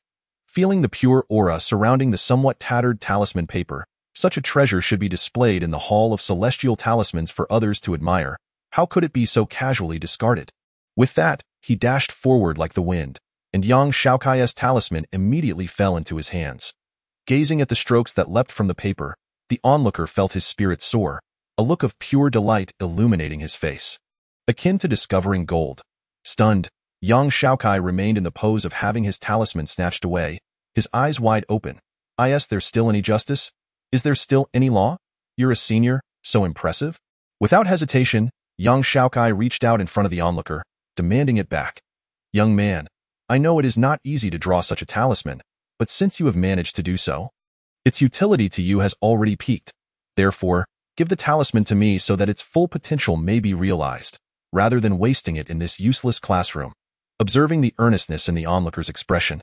Feeling the pure aura surrounding the somewhat tattered talisman paper, such a treasure should be displayed in the Hall of Celestial Talismans for others to admire. How could it be so casually discarded? With that, he dashed forward like the wind, and young Xiaokai's talisman immediately fell into his hands. Gazing at the strokes that leapt from the paper, the onlooker felt his spirit soar, a look of pure delight illuminating his face, akin to discovering gold. Stunned, young Xiaokai remained in the pose of having his talisman snatched away, his eyes wide open. Is there still any justice? Is there still any law? You're a senior, so impressive? Without hesitation, young Xiaokai reached out in front of the onlooker, demanding it back. Young man, I know it is not easy to draw such a talisman, but since you have managed to do so, its utility to you has already peaked. Therefore, give the talisman to me so that its full potential may be realized, rather than wasting it in this useless classroom. Observing the earnestness in the onlooker's expression,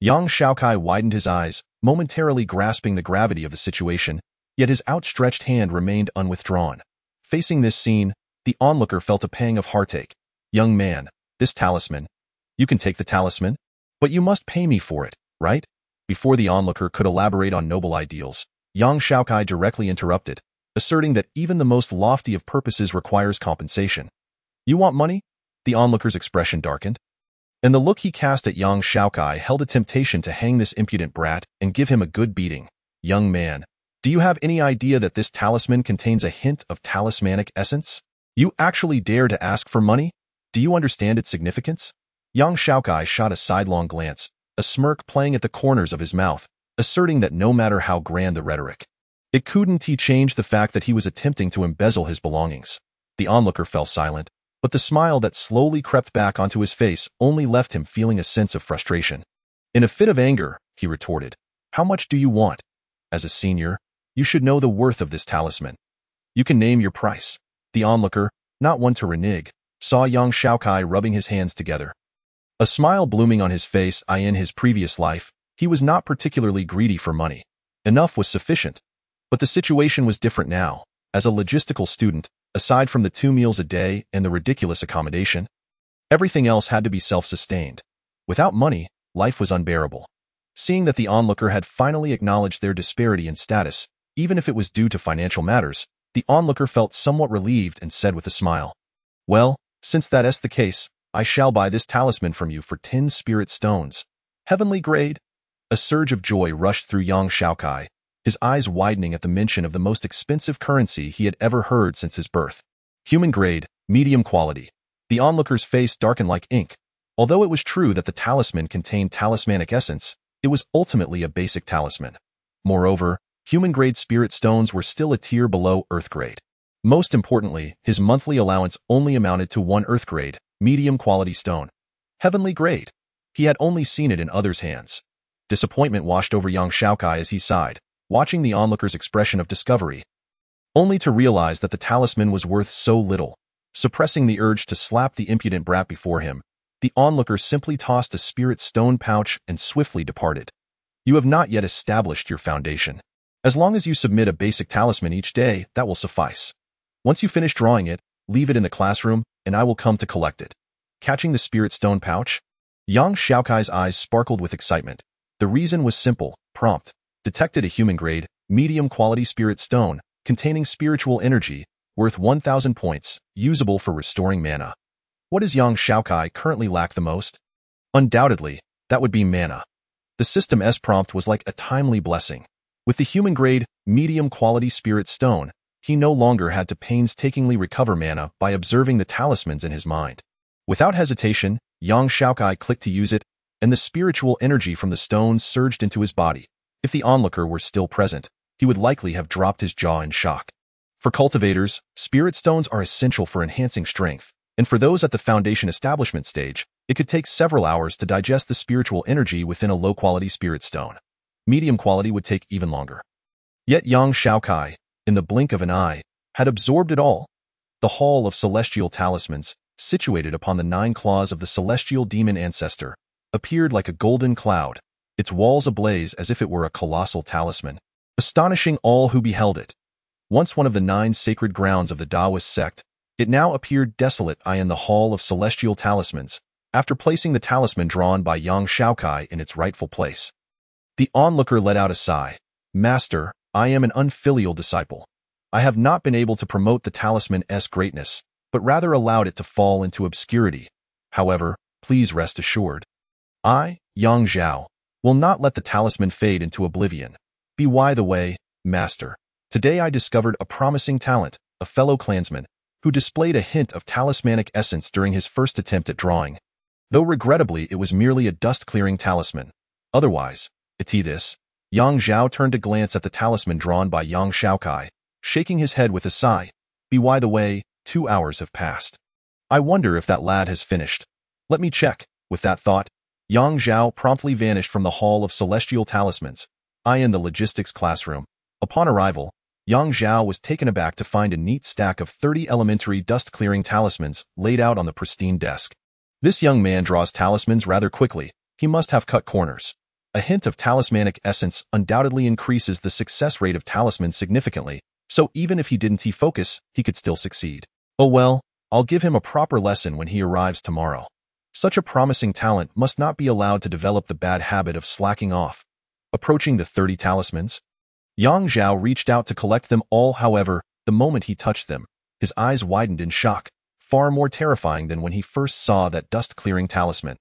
young Xiaokai widened his eyes, momentarily grasping the gravity of the situation, yet his outstretched hand remained unwithdrawn. Facing this scene, the onlooker felt a pang of heartache. Young man, this talisman. You can take the talisman, but you must pay me for it, right? Before the onlooker could elaborate on noble ideals, Yang Xiaokai directly interrupted, asserting that even the most lofty of purposes requires compensation. You want money? The onlooker's expression darkened, and the look he cast at Yang Xiaokai held a temptation to hang this impudent brat and give him a good beating. Young man, do you have any idea that this talisman contains a hint of talismanic essence? You actually dare to ask for money? Do you understand its significance? Yang Xiaokai shot a sidelong glance, a smirk playing at the corners of his mouth, asserting that no matter how grand the rhetoric, it couldn't change the fact that he was attempting to embezzle his belongings. The onlooker fell silent, but the smile that slowly crept back onto his face only left him feeling a sense of frustration. In a fit of anger, he retorted, "How much do you want? As a senior, you should know the worth of this talisman. You can name your price." The onlooker, not one to renege, saw Yang Xiaokai rubbing his hands together, a smile blooming on his face. In his previous life, he was not particularly greedy for money. Enough was sufficient. But the situation was different now. As a logistical student, aside from the 2 meals a day and the ridiculous accommodation, everything else had to be self-sustained. Without money, life was unbearable. Seeing that the onlooker had finally acknowledged their disparity in status, even if it was due to financial matters, the onlooker felt somewhat relieved and said with a smile, "Well, since that is the case, I shall buy this talisman from you for 10 spirit stones. Heavenly grade." A surge of joy rushed through Yang Xiaokai, his eyes widening at the mention of the most expensive currency he had ever heard since his birth. Human grade, medium quality. The onlooker's face darkened like ink. Although it was true that the talisman contained talismanic essence, it was ultimately a basic talisman. Moreover, human-grade spirit stones were still a tier below Earth-grade. Most importantly, his monthly allowance only amounted to 1 Earth-grade, medium-quality stone. Heavenly grade. He had only seen it in others' hands. Disappointment washed over Yang Xiaokai as he sighed, watching the onlooker's expression of discovery, only to realize that the talisman was worth so little. Suppressing the urge to slap the impudent brat before him, the onlooker simply tossed a spirit stone pouch and swiftly departed. You have not yet established your foundation. As long as you submit a basic talisman each day, that will suffice. Once you finish drawing it, leave it in the classroom, and I will come to collect it. Catching the spirit stone pouch? Yang Xiaokai's eyes sparkled with excitement. The reason was simple, prompt. Detected a human-grade, medium-quality spirit stone, containing spiritual energy, worth 1,000 points, usable for restoring mana. What does Yang Xiaokai currently lack the most? Undoubtedly, that would be mana. The system's prompt was like a timely blessing. With the human-grade, medium-quality spirit stone, he no longer had to painstakingly recover mana by observing the talismans in his mind. Without hesitation, Yang Xiaokai clicked to use it, and the spiritual energy from the stone surged into his body. If the onlooker were still present, he would likely have dropped his jaw in shock. For cultivators, spirit stones are essential for enhancing strength, and for those at the foundation establishment stage, it could take several hours to digest the spiritual energy within a low-quality spirit stone. Medium quality would take even longer. Yet Yang Xiaokai, in the blink of an eye, had absorbed it all. The Hall of Celestial Talismans, situated upon the 9 claws of the celestial demon ancestor, appeared like a golden cloud, its walls ablaze as if it were a colossal talisman, astonishing all who beheld it. Once one of the 9 sacred grounds of the Taoist sect, it now appeared desolate in the Hall of Celestial Talismans, after placing the talisman drawn by Yang Xiaokai in its rightful place. The onlooker let out a sigh. "Master, I am an unfilial disciple. I have not been able to promote the talisman's greatness, but rather allowed it to fall into obscurity. However, please rest assured, I, Yang Zhao, will not let the talisman fade into oblivion. By the way, Master, today I discovered a promising talent, a fellow clansman, who displayed a hint of talismanic essence during his first attempt at drawing. Though regrettably it was merely a dust-clearing talisman. Otherwise, this." Yang Zhao turned to glance at the talisman drawn by Yang Xiaokai, shaking his head with a sigh. By the way, 2 hours have passed. I wonder if that lad has finished. Let me check." With that thought, Yang Zhao promptly vanished from the Hall of Celestial Talismans, in the logistics classroom. Upon arrival, Yang Zhao was taken aback to find a neat stack of 30 elementary dust-clearing talismans laid out on the pristine desk. This young man draws talismans rather quickly. He must have cut corners. A hint of talismanic essence undoubtedly increases the success rate of talismans significantly, so even if he didn't focus, he could still succeed. Oh well, I'll give him a proper lesson when he arrives tomorrow. Such a promising talent must not be allowed to develop the bad habit of slacking off. approaching the 30 talismans. Yang Zhao reached out to collect them all. However, the moment he touched them, his eyes widened in shock, far more terrifying than when he first saw that dust-clearing talisman.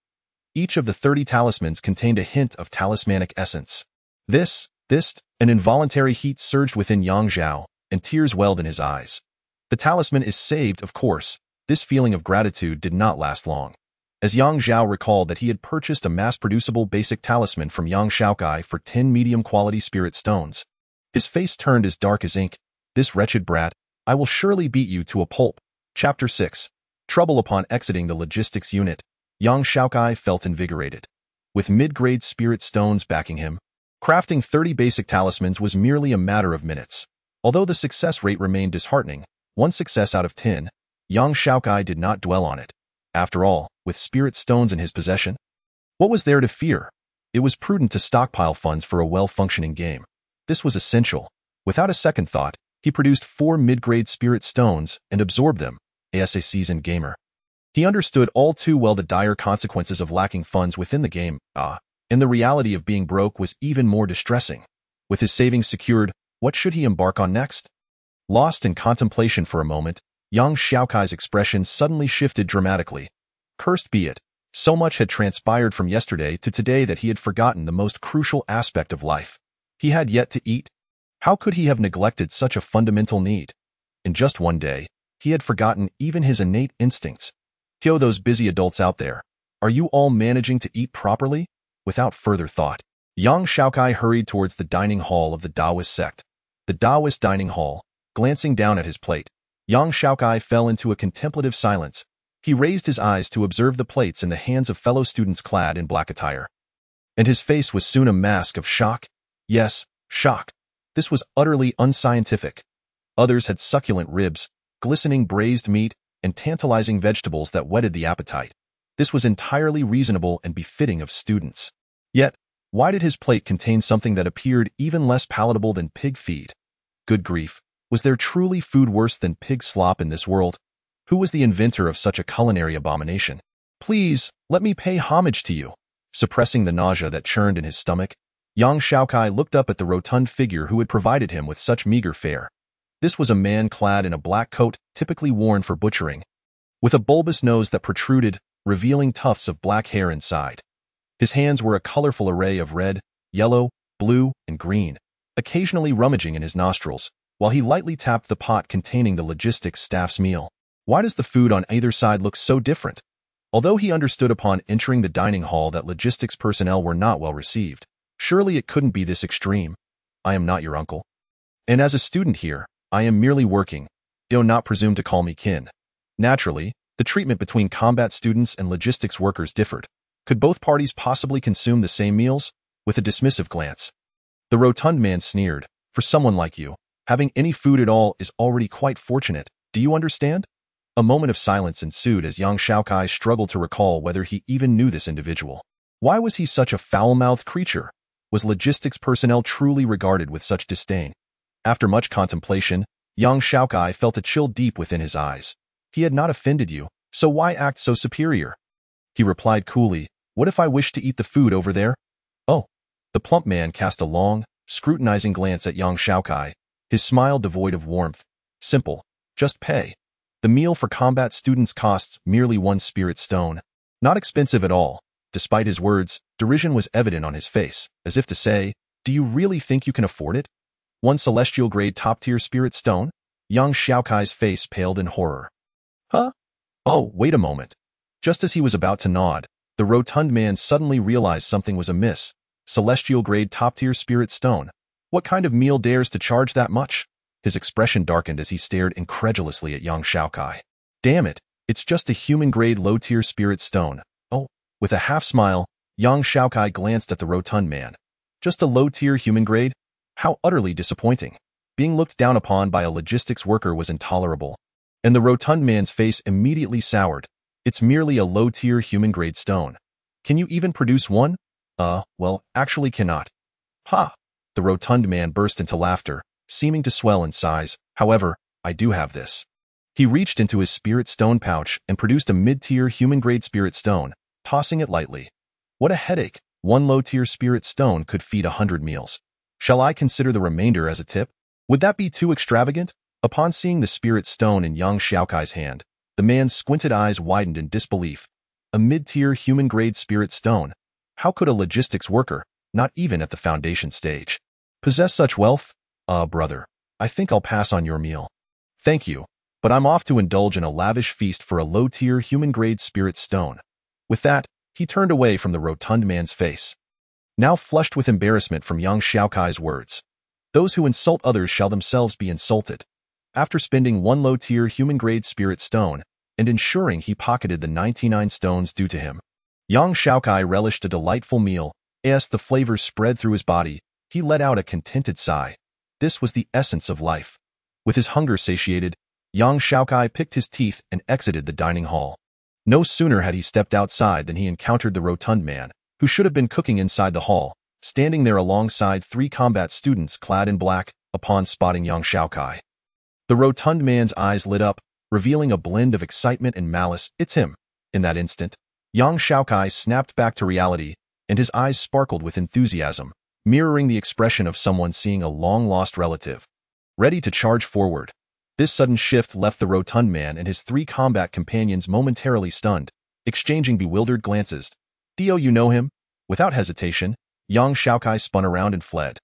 Each of the 30 talismans contained a hint of talismanic essence. An involuntary heat surged within Yang Zhao, and tears welled in his eyes. The talisman is saved, of course. This feeling of gratitude did not last long. As Yang Zhao recalled that he had purchased a mass-producible basic talisman from Xiaokai for 10 medium-quality spirit stones, his face turned as dark as ink. This wretched brat, I will surely beat you to a pulp. Chapter 6. Trouble. Upon exiting the logistics unit, Xiaokai felt invigorated. With mid-grade spirit stones backing him, crafting 30 basic talismans was merely a matter of minutes. Although the success rate remained disheartening, 1 success out of 10, Xiaokai did not dwell on it. After all, with spirit stones in his possession, what was there to fear? It was prudent to stockpile funds for a well-functioning game. This was essential. Without a second thought, he produced 4 mid-grade spirit stones and absorbed them, as a seasoned gamer. He understood all too well the dire consequences of lacking funds within the game, and the reality of being broke was even more distressing. With his savings secured, what should he embark on next? Lost in contemplation for a moment, Xiaokai's expression suddenly shifted dramatically. Cursed be it, so much had transpired from yesterday to today that he had forgotten the most crucial aspect of life. He had yet to eat. How could he have neglected such a fundamental need? In just one day, he had forgotten even his innate instincts. To those busy adults out there, are you all managing to eat properly? Without further thought, Xiaokai hurried towards the dining hall of the Taoist sect. The Taoist dining hall. Glancing down at his plate, Xiaokai fell into a contemplative silence. He raised his eyes to observe the plates in the hands of fellow students clad in black attire. And his face was soon a mask of shock. Yes, shock. This was utterly unscientific. Others had succulent ribs, glistening braised meat, and tantalizing vegetables that whetted the appetite. This was entirely reasonable and befitting of students. Yet, why did his plate contain something that appeared even less palatable than pig feed? Good grief, was there truly food worse than pig slop in this world? Who was the inventor of such a culinary abomination? Please, let me pay homage to you. Suppressing the nausea that churned in his stomach, Xiaokai looked up at the rotund figure who had provided him with such meager fare. This was a man clad in a black coat typically worn for butchering, with a bulbous nose that protruded, revealing tufts of black hair inside. His hands were a colorful array of red, yellow, blue, and green, occasionally rummaging in his nostrils, while he lightly tapped the pot containing the logistics staff's meal. Why does the food on either side look so different? Although he understood upon entering the dining hall that logistics personnel were not well received, surely it couldn't be this extreme. I am not your uncle. And as a student here, I am merely working. Do not presume to call me kin. Naturally, the treatment between combat students and logistics workers differed. Could both parties possibly consume the same meals? With a dismissive glance, the rotund man sneered. For someone like you, having any food at all is already quite fortunate. Do you understand? A moment of silence ensued as Xiaokai struggled to recall whether he even knew this individual. Why was he such a foul-mouthed creature? Was logistics personnel truly regarded with such disdain? After much contemplation, Xiaokai felt a chill deep within his eyes. He had not offended you, so why act so superior? He replied coolly, what if I wish to eat the food over there? Oh. The plump man cast a long, scrutinizing glance at Xiaokai, his smile devoid of warmth. Simple. Just pay. The meal for combat students costs merely 1 spirit stone. Not expensive at all. Despite his words, derision was evident on his face, as if to say, do you really think you can afford it? 1 celestial grade top-tier spirit stone? Xiaokai's face paled in horror. Huh? Oh, wait a moment. Just as he was about to nod, the rotund man suddenly realized something was amiss. Celestial grade top-tier spirit stone. What kind of meal dares to charge that much? His expression darkened as he stared incredulously at Xiaokai. Damn it, it's just a human-grade low-tier spirit stone. Oh, with a half-smile, Xiaokai glanced at the rotund man. Just a low-tier human-grade? How utterly disappointing. Being looked down upon by a logistics worker was intolerable. And the rotund man's face immediately soured. It's merely a low-tier human-grade stone. Can you even produce one? Well, actually cannot. Ha! The rotund man burst into laughter, seeming to swell in size. However, I do have this. He reached into his spirit stone pouch and produced a mid-tier human-grade spirit stone, tossing it lightly. What a headache! One low-tier spirit stone could feed 100 meals. Shall I consider the remainder as a tip? Would that be too extravagant? Upon seeing the spirit stone in young Xiaokai's hand, the man's squinted eyes widened in disbelief. A mid-tier human-grade spirit stone. How could a logistics worker, not even at the foundation stage, possess such wealth? Brother, I think I'll pass on your meal. Thank you, but I'm off to indulge in a lavish feast for a low-tier human-grade spirit stone. With that, he turned away from the rotund man's face, now flushed with embarrassment from young Xiaokai's words. Those who insult others shall themselves be insulted. After spending one low-tier human-grade spirit stone and ensuring he pocketed the 99 stones due to him, young Xiaokai relished a delightful meal. As the flavors spread through his body, he let out a contented sigh. This was the essence of life. With his hunger satiated, young Xiaokai picked his teeth and exited the dining hall. No sooner had he stepped outside than he encountered the rotund man, who should have been cooking inside the hall, standing there alongside 3 combat students clad in black. Upon spotting young Xiaokai, the rotund man's eyes lit up, revealing a blend of excitement and malice. It's him. In that instant, young Xiaokai snapped back to reality, and his eyes sparkled with enthusiasm, mirroring the expression of someone seeing a long-lost relative, ready to charge forward. This sudden shift left the rotund man and his 3 combat companions momentarily stunned, exchanging bewildered glances. "Do you know him?" Without hesitation, young Xiaokai spun around and fled.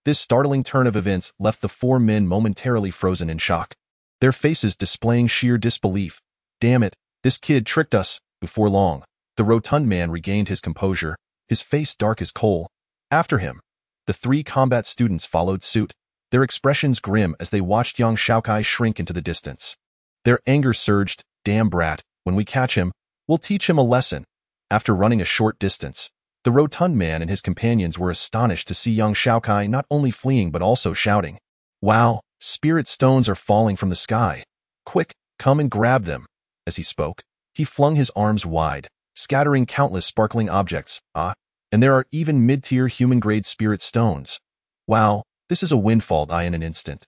This startling turn of events left the 4 men momentarily frozen in shock, their faces displaying sheer disbelief. "Damn it, this kid tricked us." Before long, the rotund man regained his composure, his face dark as coal. After him, the 3 combat students followed suit, their expressions grim as they watched young Xiaokai shrink into the distance. Their anger surged. "Damn brat, when we catch him, we'll teach him a lesson." After running a short distance, the rotund man and his companions were astonished to see young Xiaokai not only fleeing but also shouting, "Wow, spirit stones are falling from the sky. Quick, come and grab them." As he spoke, he flung his arms wide, scattering countless sparkling objects. And there are even mid-tier human-grade spirit stones. Wow, this is a windfall. In an instant,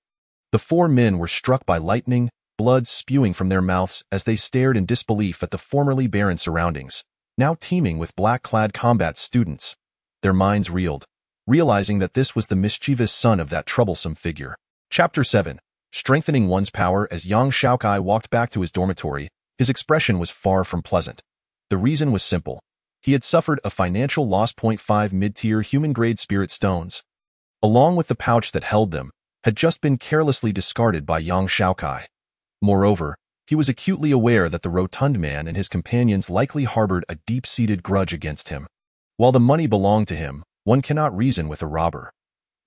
the 4 men were struck by lightning, blood spewing from their mouths as they stared in disbelief at the formerly barren surroundings, now teeming with black-clad combat students. Their minds reeled, realizing that this was the mischievous son of that troublesome figure. Chapter 7. Strengthening one's power. As young Xiaokai walked back to his dormitory, his expression was far from pleasant. The reason was simple. He had suffered a financial loss. 5 mid-tier human-grade spirit stones, along with the pouch that held them, had just been carelessly discarded by young Xiaokai. Moreover, he was acutely aware that the rotund man and his companions likely harbored a deep-seated grudge against him. While the money belonged to him, one cannot reason with a robber.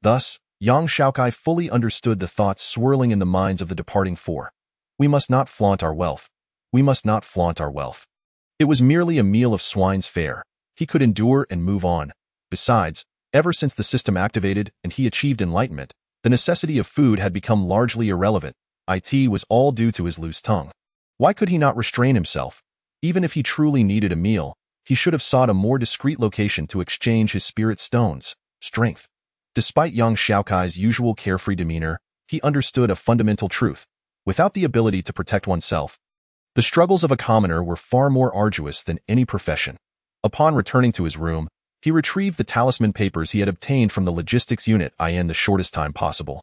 Thus, young Xiaokai fully understood the thoughts swirling in the minds of the departing 4. We must not flaunt our wealth. We must not flaunt our wealth. It was merely a meal of swine's fare. He could endure and move on. Besides, ever since the system activated and he achieved enlightenment, the necessity of food had become largely irrelevant. It was all due to his loose tongue. Why could he not restrain himself? Even if he truly needed a meal, he should have sought a more discreet location to exchange his spirit stones. Strength. Despite young Xiaokai's usual carefree demeanor, he understood a fundamental truth. Without the ability to protect oneself, the struggles of a commoner were far more arduous than any profession. Upon returning to his room, he retrieved the talisman papers he had obtained from the logistics unit in the shortest time possible.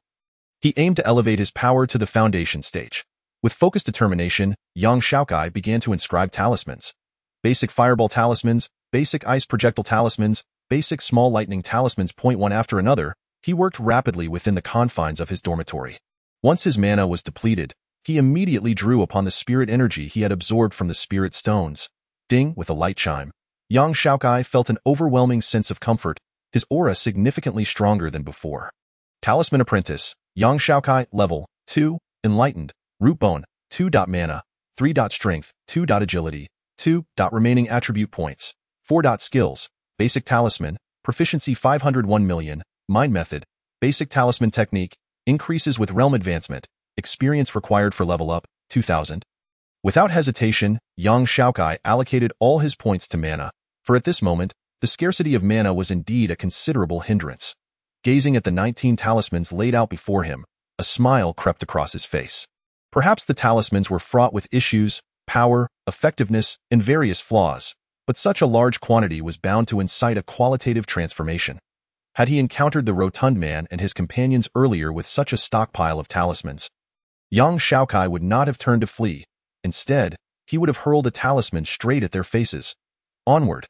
He aimed to elevate his power to the foundation stage. With focused determination, young Xiaokai began to inscribe talismans. Basic fireball talismans, basic ice projectile talismans, basic small lightning talismans. One after another, he worked rapidly within the confines of his dormitory. Once his mana was depleted, he immediately drew upon the spirit energy he had absorbed from the spirit stones. Ding, with a light chime, young Xiaokai felt an overwhelming sense of comfort, his aura significantly stronger than before. Talisman Apprentice, young Xiaokai, level 2, enlightened, root bone, 2. Mana, 3. Strength, 2. Agility, 2. Remaining attribute points, 4. Skills, basic talisman, proficiency 501 million, mind method, basic talisman technique, increases with realm advancement, experience required for level up, 2000. Without hesitation, young Xiaokai allocated all his points to mana, for at this moment, the scarcity of mana was indeed a considerable hindrance. Gazing at the 19 talismans laid out before him, a smile crept across his face. Perhaps the talismans were fraught with issues, power, effectiveness, and various flaws, but such a large quantity was bound to incite a qualitative transformation. Had he encountered the rotund man and his companions earlier with such a stockpile of talismans, young Xiaokai would not have turned to flee. Instead, he would have hurled a talisman straight at their faces. Onward.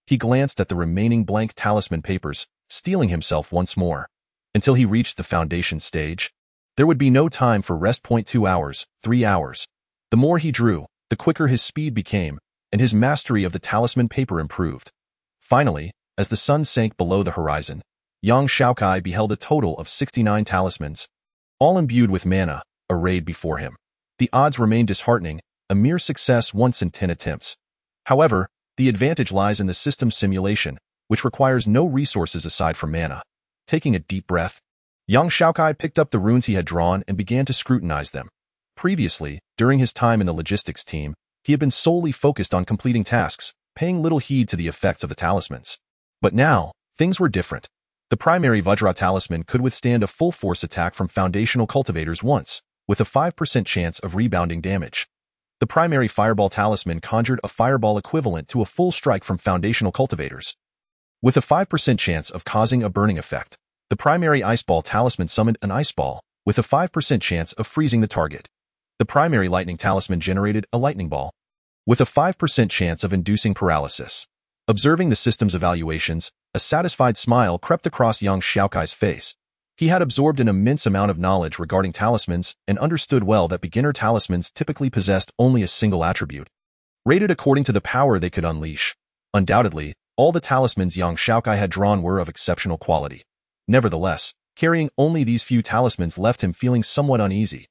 He glanced at the remaining blank talisman papers, steeling himself once more. Until he reached the foundation stage, there would be no time for rest. 2 hours, 3 hours. The more he drew, the quicker his speed became, and his mastery of the talisman paper improved. Finally, as the sun sank below the horizon, young Xiaokai beheld a total of 69 talismans, all imbued with mana, arrayed before him. The odds remained disheartening, a mere success once in 10 attempts. However, the advantage lies in the system's simulation, which requires no resources aside from mana. Taking a deep breath, young Xiaokai picked up the runes he had drawn and began to scrutinize them. Previously, during his time in the logistics team, he had been solely focused on completing tasks, paying little heed to the effects of the talismans. But now, things were different. The primary Vajra talisman could withstand a full-force attack from foundational cultivators once, with a 5% chance of rebounding damage. The primary fireball talisman conjured a fireball equivalent to a full strike from foundational cultivators, with a 5% chance of causing a burning effect. The primary ice ball talisman summoned an ice ball, with a 5% chance of freezing the target. The primary lightning talisman generated a lightning ball, with a 5% chance of inducing paralysis. Observing the system's evaluations, a satisfied smile crept across young Xiaokai's face. He had absorbed an immense amount of knowledge regarding talismans and understood well that beginner talismans typically possessed only a single attribute, rated according to the power they could unleash. Undoubtedly, all the talismans young Xiaokai had drawn were of exceptional quality. Nevertheless, carrying only these few talismans left him feeling somewhat uneasy.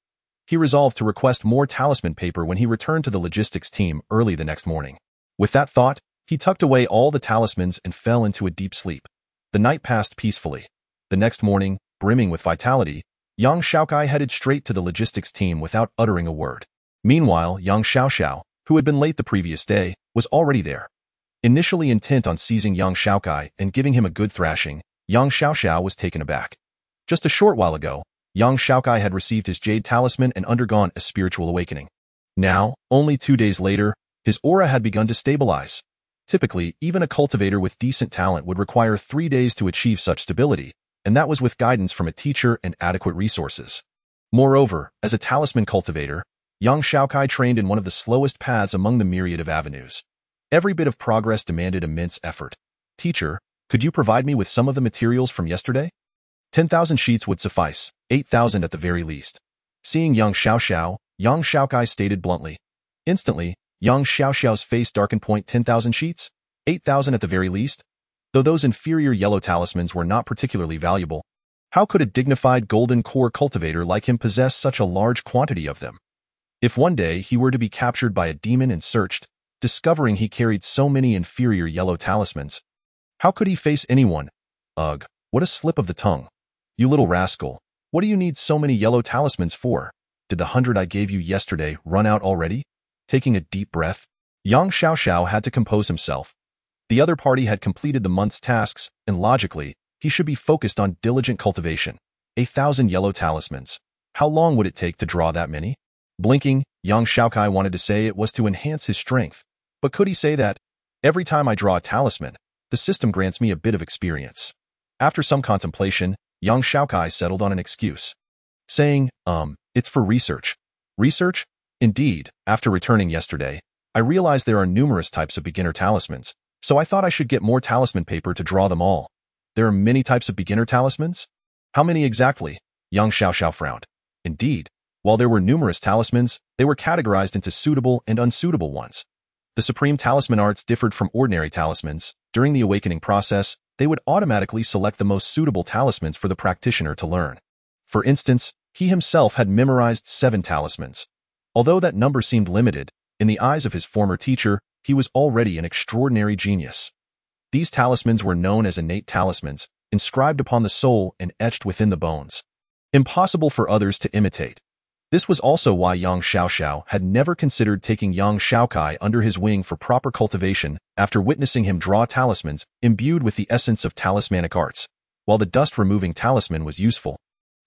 He resolved to request more talisman paper when he returned to the logistics team early the next morning. With that thought, he tucked away all the talismans and fell into a deep sleep. The night passed peacefully. The next morning, brimming with vitality, young Xiaokai headed straight to the logistics team without uttering a word. Meanwhile, young Xiaoxiao, who had been late the previous day, was already there. Initially intent on seizing young Xiaokai and giving him a good thrashing, young Xiaoxiao was taken aback. Just a short while ago, young Xiaokai had received his jade talisman and undergone a spiritual awakening. Now, only 2 days later, his aura had begun to stabilize. Typically, even a cultivator with decent talent would require 3 days to achieve such stability, and that was with guidance from a teacher and adequate resources. Moreover, as a talisman cultivator, young Xiaokai trained in one of the slowest paths among the myriad of avenues. Every bit of progress demanded immense effort. Teacher, could you provide me with some of the materials from yesterday? 10,000 sheets would suffice, 8,000 at the very least. Seeing young Xiaoxiao, young Xiaokai stated bluntly. Instantly, young Xiaoxiao's face darkened. 10,000 sheets? 8,000 at the very least? Though those inferior yellow talismans were not particularly valuable, how could a dignified golden core cultivator like him possess such a large quantity of them? If one day he were to be captured by a demon and searched, discovering he carried so many inferior yellow talismans, how could he face anyone? Ugh, what a slip of the tongue. You little rascal, what do you need so many yellow talismans for? Did the 100 I gave you yesterday run out already? Taking a deep breath, young Xiaoxiao had to compose himself. The other party had completed the month's tasks, and logically, he should be focused on diligent cultivation. 1,000 yellow talismans. How long would it take to draw that many? Blinking, young Xiaokai wanted to say it was to enhance his strength. But could he say that? Every time I draw a talisman, the system grants me a bit of experience. After some contemplation, young Xiaokai settled on an excuse, saying, it's for research. Research? Indeed, after returning yesterday, I realized there are numerous types of beginner talismans, so I thought I should get more talisman paper to draw them all. There are many types of beginner talismans? How many exactly? Young Xiaoxiao frowned. Indeed, while there were numerous talismans, they were categorized into suitable and unsuitable ones. The supreme talisman arts differed from ordinary talismans. During the awakening process, they would automatically select the most suitable talismans for the practitioner to learn. For instance, he himself had memorized 7 talismans. Although that number seemed limited, in the eyes of his former teacher, he was already an extraordinary genius. These talismans were known as innate talismans, inscribed upon the soul and etched within the bones. Impossible for others to imitate. This was also why young Xiaoxiao had never considered taking young Xiaokai under his wing for proper cultivation after witnessing him draw talismans imbued with the essence of talismanic arts. While the dust-removing talisman was useful,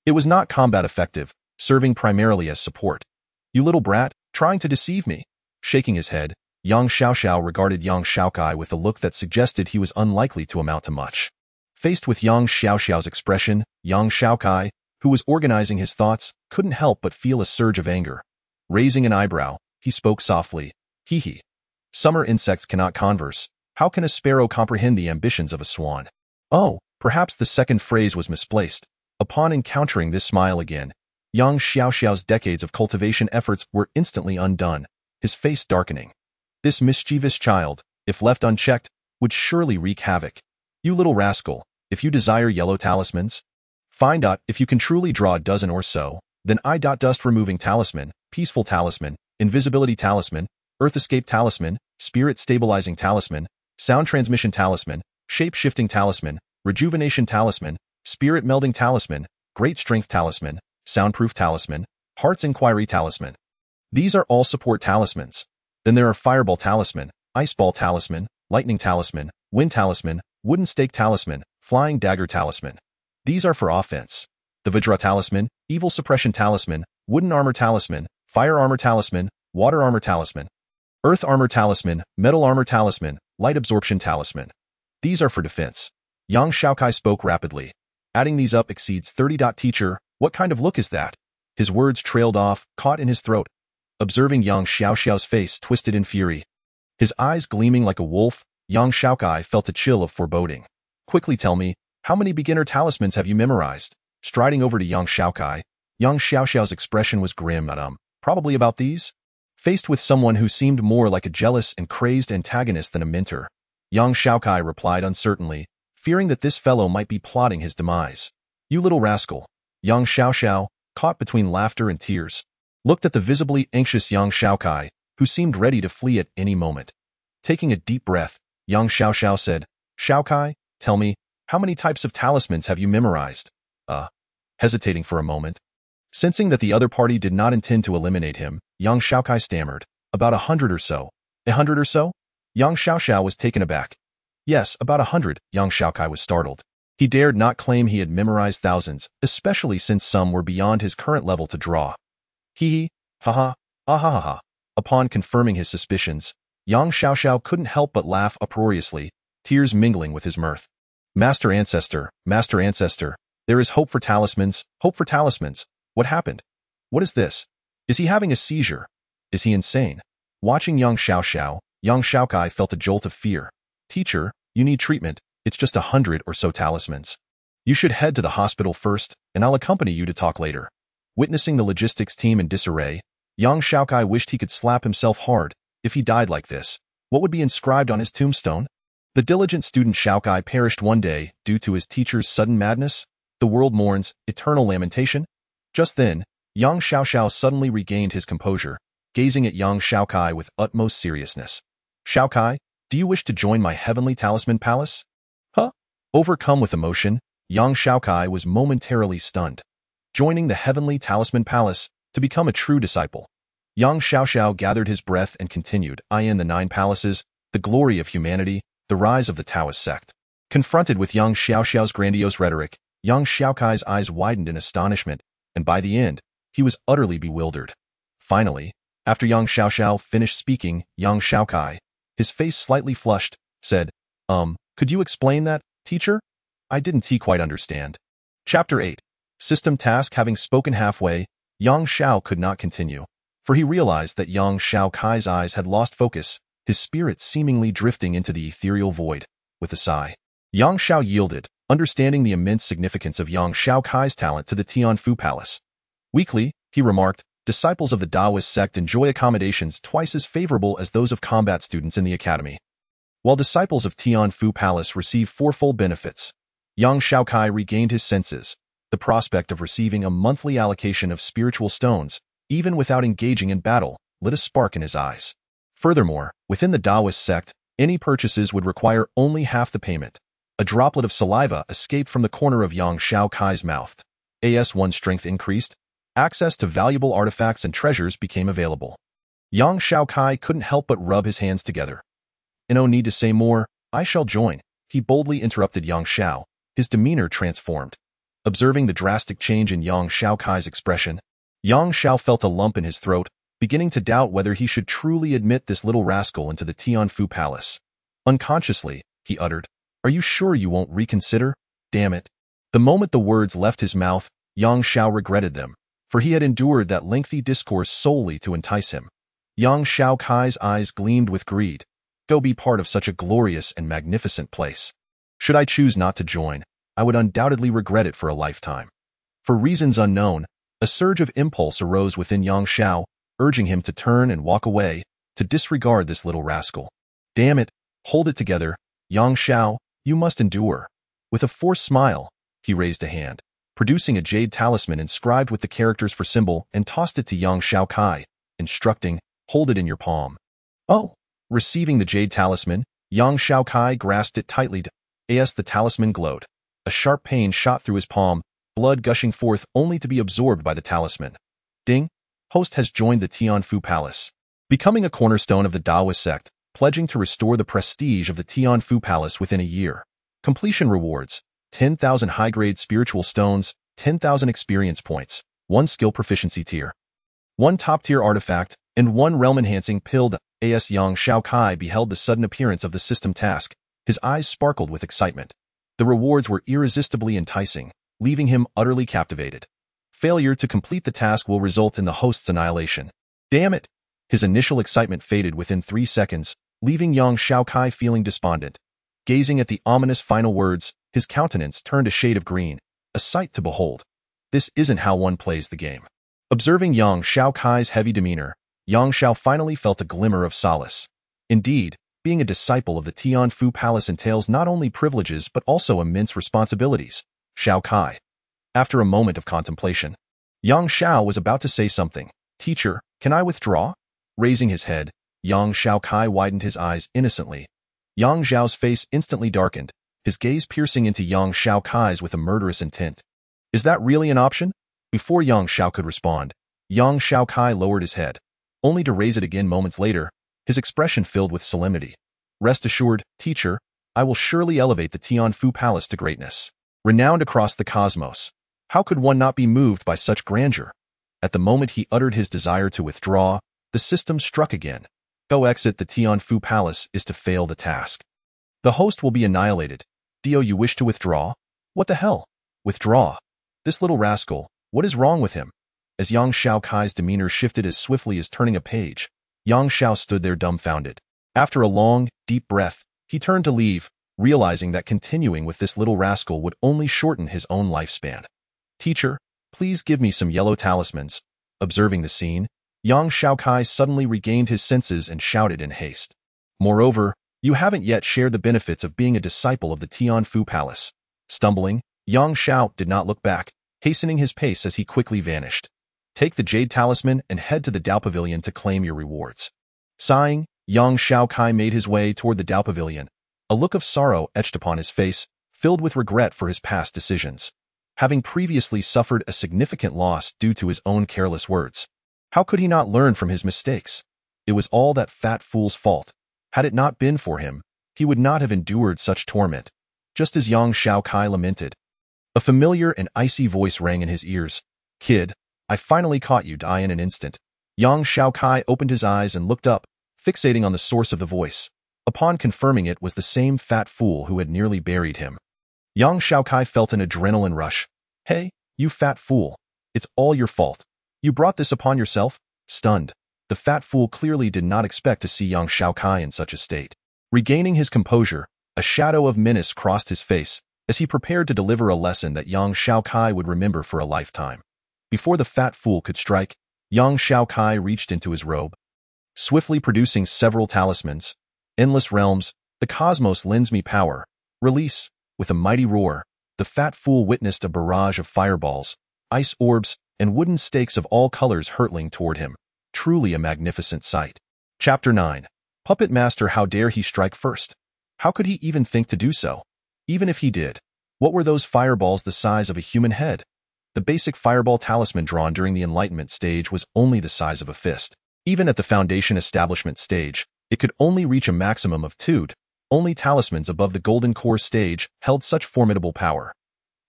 it was not combat effective, serving primarily as support. You little brat, trying to deceive me. Shaking his head, Yang Xiaoxiao regarded Yang Xiaokai with a look that suggested he was unlikely to amount to much. Faced with Yang Xiaoxiao's expression, Yang Xiaokai, who was organizing his thoughts, couldn't help but feel a surge of anger. Raising an eyebrow, he spoke softly. Hee hee. Summer insects cannot converse. How can a sparrow comprehend the ambitions of a swan? Oh, perhaps the second phrase was misplaced. Upon encountering this smile again, Yang Xiaoxiao's decades of cultivation efforts were instantly undone, his face darkening. This mischievous child, if left unchecked, would surely wreak havoc. You little rascal, if you desire yellow talismans, fine. If you can truly draw a dozen or so, then dust removing talisman, peaceful talisman, invisibility talisman, earth escape talisman, spirit stabilizing talisman, sound transmission talisman, shape shifting talisman, rejuvenation talisman, spirit melding talisman, great strength talisman, soundproof talisman, heart's inquiry talisman. These are all support talismans. Then there are fireball talisman, iceball talisman, lightning talisman, wind talisman, wooden stake talisman, flying dagger talisman. These are for offense. The Vajra talisman, evil suppression talisman, wooden armor talisman, fire armor talisman, water armor talisman, earth armor talisman, metal armor talisman, light absorption talisman. These are for defense. Yang Xiaokai spoke rapidly. Adding these up exceeds 30. Teacher, what kind of look is that? His words trailed off, caught in his throat. Observing Yang Xiaoxiao's face twisted in fury, his eyes gleaming like a wolf, Yang Xiaokai felt a chill of foreboding. Quickly tell me, how many beginner talismans have you memorized? Striding over to Yang Xiaokai, Yang Xiaoxiao's expression was grim. Probably about these? Faced with someone who seemed more like a jealous and crazed antagonist than a mentor, Yang Xiaokai replied uncertainly, fearing that this fellow might be plotting his demise. You little rascal. Yang Xiaoxiao, caught between laughter and tears, looked at the visibly anxious Yang Xiaokai, who seemed ready to flee at any moment. Taking a deep breath, Yang Xiaoxiao said, Xiaokai, tell me, how many types of talismans have you memorized? Hesitating for a moment. Sensing that the other party did not intend to eliminate him, Yang Xiaokai stammered, about 100 or so. 100 or so? Yang Xiaoxiao was taken aback. Yes, about 100, Yang Xiaokai was startled. He dared not claim he had memorized thousands, especially since some were beyond his current level to draw. Hee ha, ha. Upon confirming his suspicions, Yang Xiaoxiao couldn't help but laugh uproariously, tears mingling with his mirth. Master Ancestor, there is hope for talismans, hope for talismans. What happened? What is this? Is he having a seizure? Is he insane? Watching Yang Xiaoxiao, Yang Xiaokai felt a jolt of fear. Teacher, you need treatment. It's just 100 or so talismans. You should head to the hospital first, and I'll accompany you to talk later. Witnessing the logistics team in disarray, Yang Xiaokai wished he could slap himself hard. If he died like this, what would be inscribed on his tombstone? The diligent student Xiaokai perished one day due to his teacher's sudden madness. The world mourns, eternal lamentation. Just then, Yang Xiaoxiao suddenly regained his composure, gazing at Yang Xiaokai with utmost seriousness. Xiaokai, do you wish to join my heavenly talisman palace? Huh? Overcome with emotion, Yang Xiaokai was momentarily stunned. Joining the heavenly talisman palace to become a true disciple. Yang Xiaoxiao gathered his breath and continued, in the 9 palaces, the glory of humanity, the rise of the Taoist sect. Confronted with Yang Xiaoxiao's grandiose rhetoric, Yang Xiaokai's eyes widened in astonishment, and by the end, he was utterly bewildered. Finally, after Yang Xiaoxiao finished speaking, Yang Xiaokai, his face slightly flushed, said, could you explain that, teacher? I didn't quite understand. Chapter 8. System task. Having spoken halfway, Yang Xiao could not continue, for he realized that Yang Xiaokai's eyes had lost focus, his spirit seemingly drifting into the ethereal void. With a sigh, Yang Xiao yielded, understanding the immense significance of Yang Xiaokai's talent to the Tianfu Palace. Weakly, he remarked, disciples of the Taoist sect enjoy accommodations twice as favorable as those of combat students in the academy. While disciples of Tianfu Palace receive 4-fold benefits, Yang Xiaokai regained his senses. The prospect of receiving a monthly allocation of spiritual stones, even without engaging in battle, lit a spark in his eyes. Furthermore, within the Taoist sect, any purchases would require only half the payment. A droplet of saliva escaped from the corner of Yang Xiaokai's mouth. As one's strength increased, access to valuable artifacts and treasures became available. Yang Xiaokai couldn't help but rub his hands together. No need to say more, I shall join, he boldly interrupted Yang Xiao, his demeanor transformed. Observing the drastic change in Yang Xiaokai's expression, Yang Xiao felt a lump in his throat, beginning to doubt whether he should truly admit this little rascal into the Tianfu palace. Unconsciously, he uttered, "Are you sure you won't reconsider? Damn it." The moment the words left his mouth, Yang Xiao regretted them, for he had endured that lengthy discourse solely to entice him. Yang Xiaokai's eyes gleamed with greed. Go be part of such a glorious and magnificent place. Should I choose not to join, I would undoubtedly regret it for a lifetime. For reasons unknown, a surge of impulse arose within Yang Xiao, urging him to turn and walk away, to disregard this little rascal. Damn it, hold it together, Yang Xiao, you must endure. With a forced smile, he raised a hand, producing a jade talisman inscribed with the characters for symbol, and tossed it to Yang Xiaokai, instructing, hold it in your palm. Oh! Receiving the jade talisman, Yang Xiaokai grasped it tightly. As the talisman glowed, a sharp pain shot through his palm, blood gushing forth only to be absorbed by the talisman. Ding! Host has joined the Tianfu Palace, becoming a cornerstone of the Daoist sect, pledging to restore the prestige of the Tianfu Palace within a year. Completion rewards: 10,000 high-grade spiritual stones, 10,000 experience points, 1 skill proficiency tier, 1 top-tier artifact, and 1 realm-enhancing pill. As Yang Xiaokai beheld the sudden appearance of the system task, his eyes sparkled with excitement. The rewards were irresistibly enticing, leaving him utterly captivated. Failure to complete the task will result in the host's annihilation. Damn it! His initial excitement faded within 3 seconds, leaving Yang Xiaokai feeling despondent. Gazing at the ominous final words, his countenance turned a shade of green, a sight to behold. This isn't how one plays the game. Observing Yang Xiaokai's heavy demeanor, Yang Xiao finally felt a glimmer of solace. Indeed, being a disciple of the Tianfu Palace entails not only privileges but also immense responsibilities. Xiaokai. After a moment of contemplation, Yang Xiao was about to say something. Teacher, can I withdraw? Raising his head, Yang Xiaokai widened his eyes innocently. Yang Xiao's face instantly darkened, his gaze piercing into Yang Xiaokai's with a murderous intent. Is that really an option? Before Yang Xiao could respond, Yang Xiaokai lowered his head, only to raise it again moments later, his expression filled with solemnity. Rest assured, teacher, I will surely elevate the Tianfu Palace to greatness. Renowned across the cosmos, how could one not be moved by such grandeur? At the moment he uttered his desire to withdraw, the system struck again. Go exit the Tianfu Palace is to fail the task. The host will be annihilated. Do you wish to withdraw? What the hell? Withdraw? This little rascal, what is wrong with him? As Yang Xiaokai's demeanor shifted as swiftly as turning a page, Yang Xiao stood there dumbfounded. After a long, deep breath, he turned to leave, realizing that continuing with this little rascal would only shorten his own lifespan. Teacher, please give me some yellow talismans. Observing the scene, Yang Xiaokai suddenly regained his senses and shouted in haste. Moreover, you haven't yet shared the benefits of being a disciple of the Tianfu Palace. Stumbling, Yang Xiao did not look back, hastening his pace as he quickly vanished. Take the jade talisman and head to the Dao Pavilion to claim your rewards. Sighing, Yang Xiaokai made his way toward the Dao Pavilion, a look of sorrow etched upon his face, filled with regret for his past decisions. Having previously suffered a significant loss due to his own careless words, how could he not learn from his mistakes? It was all that fat fool's fault. Had it not been for him, he would not have endured such torment. Just as Yang Xiaokai lamented, a familiar and icy voice rang in his ears. Kid, I finally caught you. Die in an instant. Yang Xiaokai opened his eyes and looked up, fixating on the source of the voice. Upon confirming it was the same fat fool who had nearly buried him. Yang Xiaokai felt an adrenaline rush. Hey, you fat fool. It's all your fault. You brought this upon yourself? Stunned, the fat fool clearly did not expect to see Yang Xiaokai in such a state. Regaining his composure, a shadow of menace crossed his face as he prepared to deliver a lesson that Yang Xiaokai would remember for a lifetime. Before the fat fool could strike, Yang Xiaokai reached into his robe, swiftly producing several talismans. Endless realms, the cosmos lends me power. Release. With a mighty roar, the fat fool witnessed a barrage of fireballs, ice orbs, and wooden stakes of all colors hurtling toward him. Truly a magnificent sight. Chapter 9. Puppet Master. How dare he strike first? How could he even think to do so? Even if he did, what were those fireballs the size of a human head? The basic fireball talisman drawn during the Enlightenment stage was only the size of a fist. Even at the Foundation Establishment stage, it could only reach a maximum of 2. Only talismans above the Golden Core stage held such formidable power.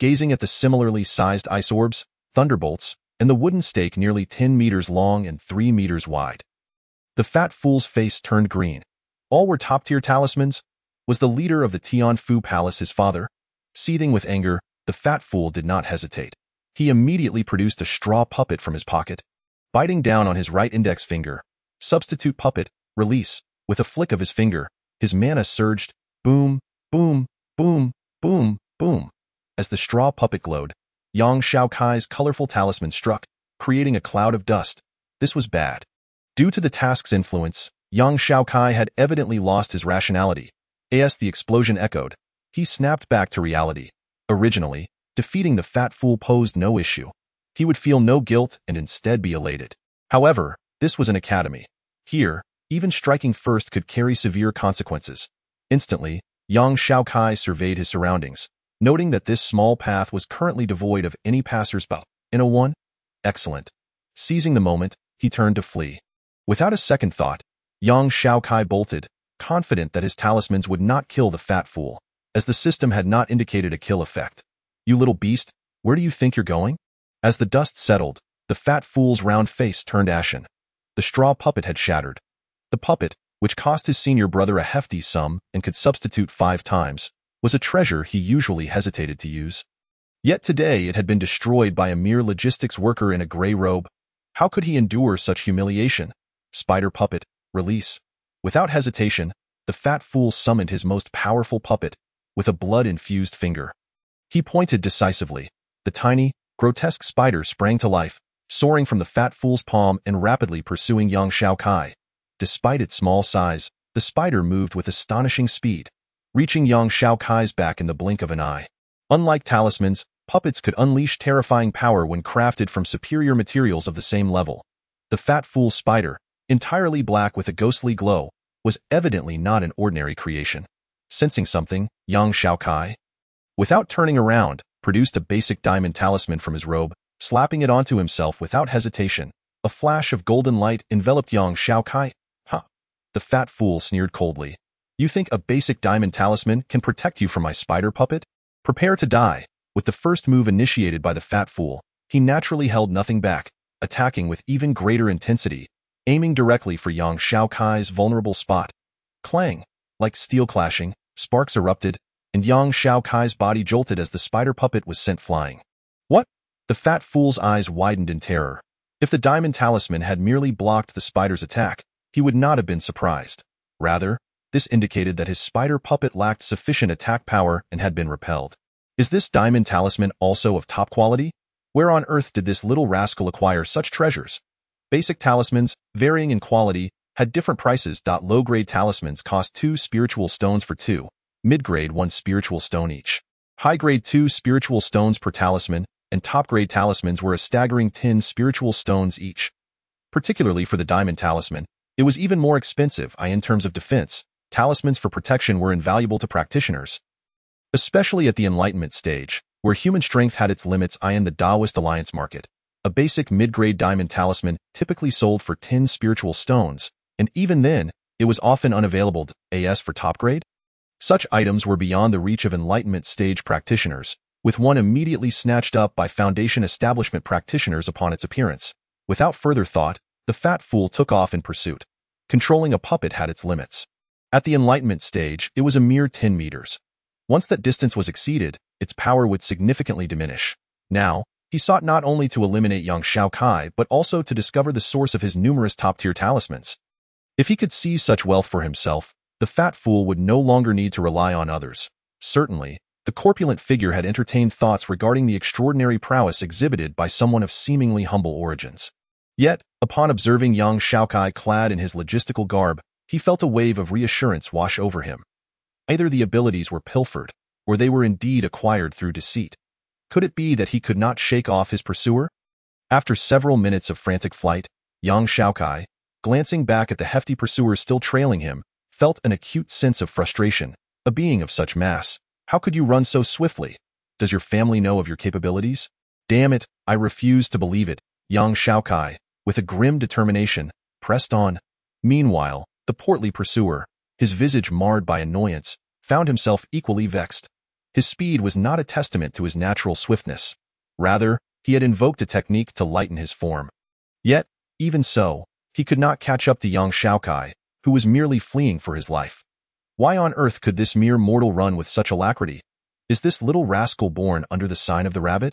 Gazing at the similarly sized ice orbs, thunderbolts, and the wooden stake nearly 10 meters long and 3 meters wide. The fat fool's face turned green. All were top-tier talismans? Was the leader of the Tianfu Palace his father? Seething with anger, the fat fool did not hesitate. He immediately produced a straw puppet from his pocket. Biting down on his right index finger, substitute puppet, release, with a flick of his finger, his mana surged, boom, boom, boom, boom, boom. As the straw puppet glowed, Yang Xiaokai's colorful talisman struck, creating a cloud of dust. This was bad. Due to the task's influence, Yang Xiaokai had evidently lost his rationality. As the explosion echoed, he snapped back to reality. Originally, defeating the fat fool posed no issue. He would feel no guilt and instead be elated. However, this was an academy. Here, even striking first could carry severe consequences. Instantly, Yang Xiaokai surveyed his surroundings, noting that this small path was currently devoid of any passers-by. In a one? Excellent. Seizing the moment, he turned to flee. Without a second thought, Yang Xiaokai bolted, confident that his talismans would not kill the fat fool, as the system had not indicated a kill effect. You little beast, where do you think you're going? As the dust settled, the fat fool's round face turned ashen. The straw puppet had shattered. The puppet, which cost his senior brother a hefty sum and could substitute 5 times, was a treasure he usually hesitated to use. Yet today it had been destroyed by a mere logistics worker in a gray robe. How could he endure such humiliation? Spider puppet, release. Without hesitation, the fat fool summoned his most powerful puppet, with a blood-infused finger. He pointed decisively. The tiny, grotesque spider sprang to life, soaring from the fat fool's palm and rapidly pursuing Yang Xiaokai. Despite its small size, the spider moved with astonishing speed, reaching Yang Xiaokai's back in the blink of an eye. Unlike talismans, puppets could unleash terrifying power when crafted from superior materials of the same level. The fat fool's spider, entirely black with a ghostly glow, was evidently not an ordinary creation. Sensing something, Yang Xiaokai, without turning around, produced a basic diamond talisman from his robe, slapping it onto himself without hesitation. A flash of golden light enveloped Yang Xiaokai. Huh. The fat fool sneered coldly. You think a basic diamond talisman can protect you from my spider puppet? Prepare to die. With the first move initiated by the fat fool, he naturally held nothing back, attacking with even greater intensity, aiming directly for Yang Xiaokai's vulnerable spot. Clang! Like steel clashing, sparks erupted, and Yang Xiaokai's body jolted as the spider puppet was sent flying. What? The fat fool's eyes widened in terror. If the diamond talisman had merely blocked the spider's attack, he would not have been surprised. Rather, this indicated that his spider puppet lacked sufficient attack power and had been repelled. Is this diamond talisman also of top quality? Where on earth did this little rascal acquire such treasures? Basic talismans, varying in quality, had different prices. Low-grade talismans cost 2 spiritual stones for 2, mid-grade 1 spiritual stone each. High-grade 2 spiritual stones per talisman, and top-grade talismans were a staggering 10 spiritual stones each. Particularly for the diamond talisman, it was even more expensive. In terms of defense, talismans for protection were invaluable to practitioners, especially at the Enlightenment stage, where human strength had its limits. In the Taoist Alliance market, a basic mid-grade diamond talisman typically sold for 10 spiritual stones, and even then, it was often unavailable. As for top-grade, such items were beyond the reach of Enlightenment stage practitioners, with one immediately snatched up by Foundation establishment practitioners upon its appearance. Without further thought, the fat fool took off in pursuit. Controlling a puppet had its limits. At the Enlightenment stage, it was a mere 10 meters. Once that distance was exceeded, its power would significantly diminish. Now, he sought not only to eliminate Yang Xiaokai but also to discover the source of his numerous top-tier talismans. If he could seize such wealth for himself, the fat fool would no longer need to rely on others. Certainly, the corpulent figure had entertained thoughts regarding the extraordinary prowess exhibited by someone of seemingly humble origins. Yet, upon observing Yang Xiaokai clad in his logistical garb, he felt a wave of reassurance wash over him. Either the abilities were pilfered, or they were indeed acquired through deceit. Could it be that he could not shake off his pursuer? After several minutes of frantic flight, Yang Xiaokai, glancing back at the hefty pursuer still trailing him, felt an acute sense of frustration. A being of such mass, how could you run so swiftly? Does your family know of your capabilities? Damn it, I refuse to believe it. Yang Xiaokai, with a grim determination, pressed on. Meanwhile, the portly pursuer, his visage marred by annoyance, found himself equally vexed. His speed was not a testament to his natural swiftness. Rather, He had invoked a technique to lighten his form. Yet, even so, he could not catch up to young Xiaokai, who was merely fleeing for his life. Why on earth could this mere mortal run with such alacrity? Is this little rascal born under the sign of the rabbit?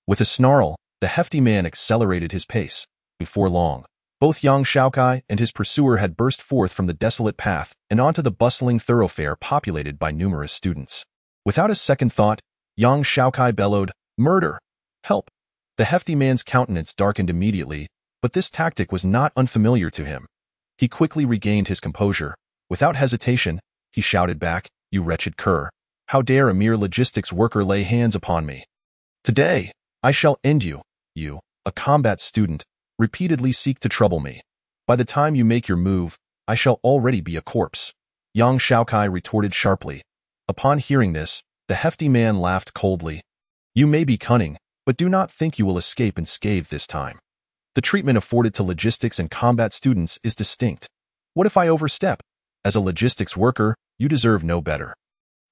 With a snarl, the hefty man accelerated his pace. Before long, both young Xiaokai and his pursuer had burst forth from the desolate path and onto the bustling thoroughfare populated by numerous students. Without a second thought, young Xiaokai bellowed, "Murder! Help!" The hefty man's countenance darkened immediately, but this tactic was not unfamiliar to him. He quickly regained his composure. Without hesitation, he shouted back, "You wretched cur! How dare a mere logistics worker lay hands upon me? Today, I shall end you, a combat student, repeatedly seek to trouble me. By the time you make your move, I shall already be a corpse." Young Xiaokai retorted sharply. Upon hearing this, the hefty man laughed coldly. "You may be cunning, but do not think you will escape unscathed this time. The treatment afforded to logistics and combat students is distinct. What if I overstep? As a logistics worker, you deserve no better.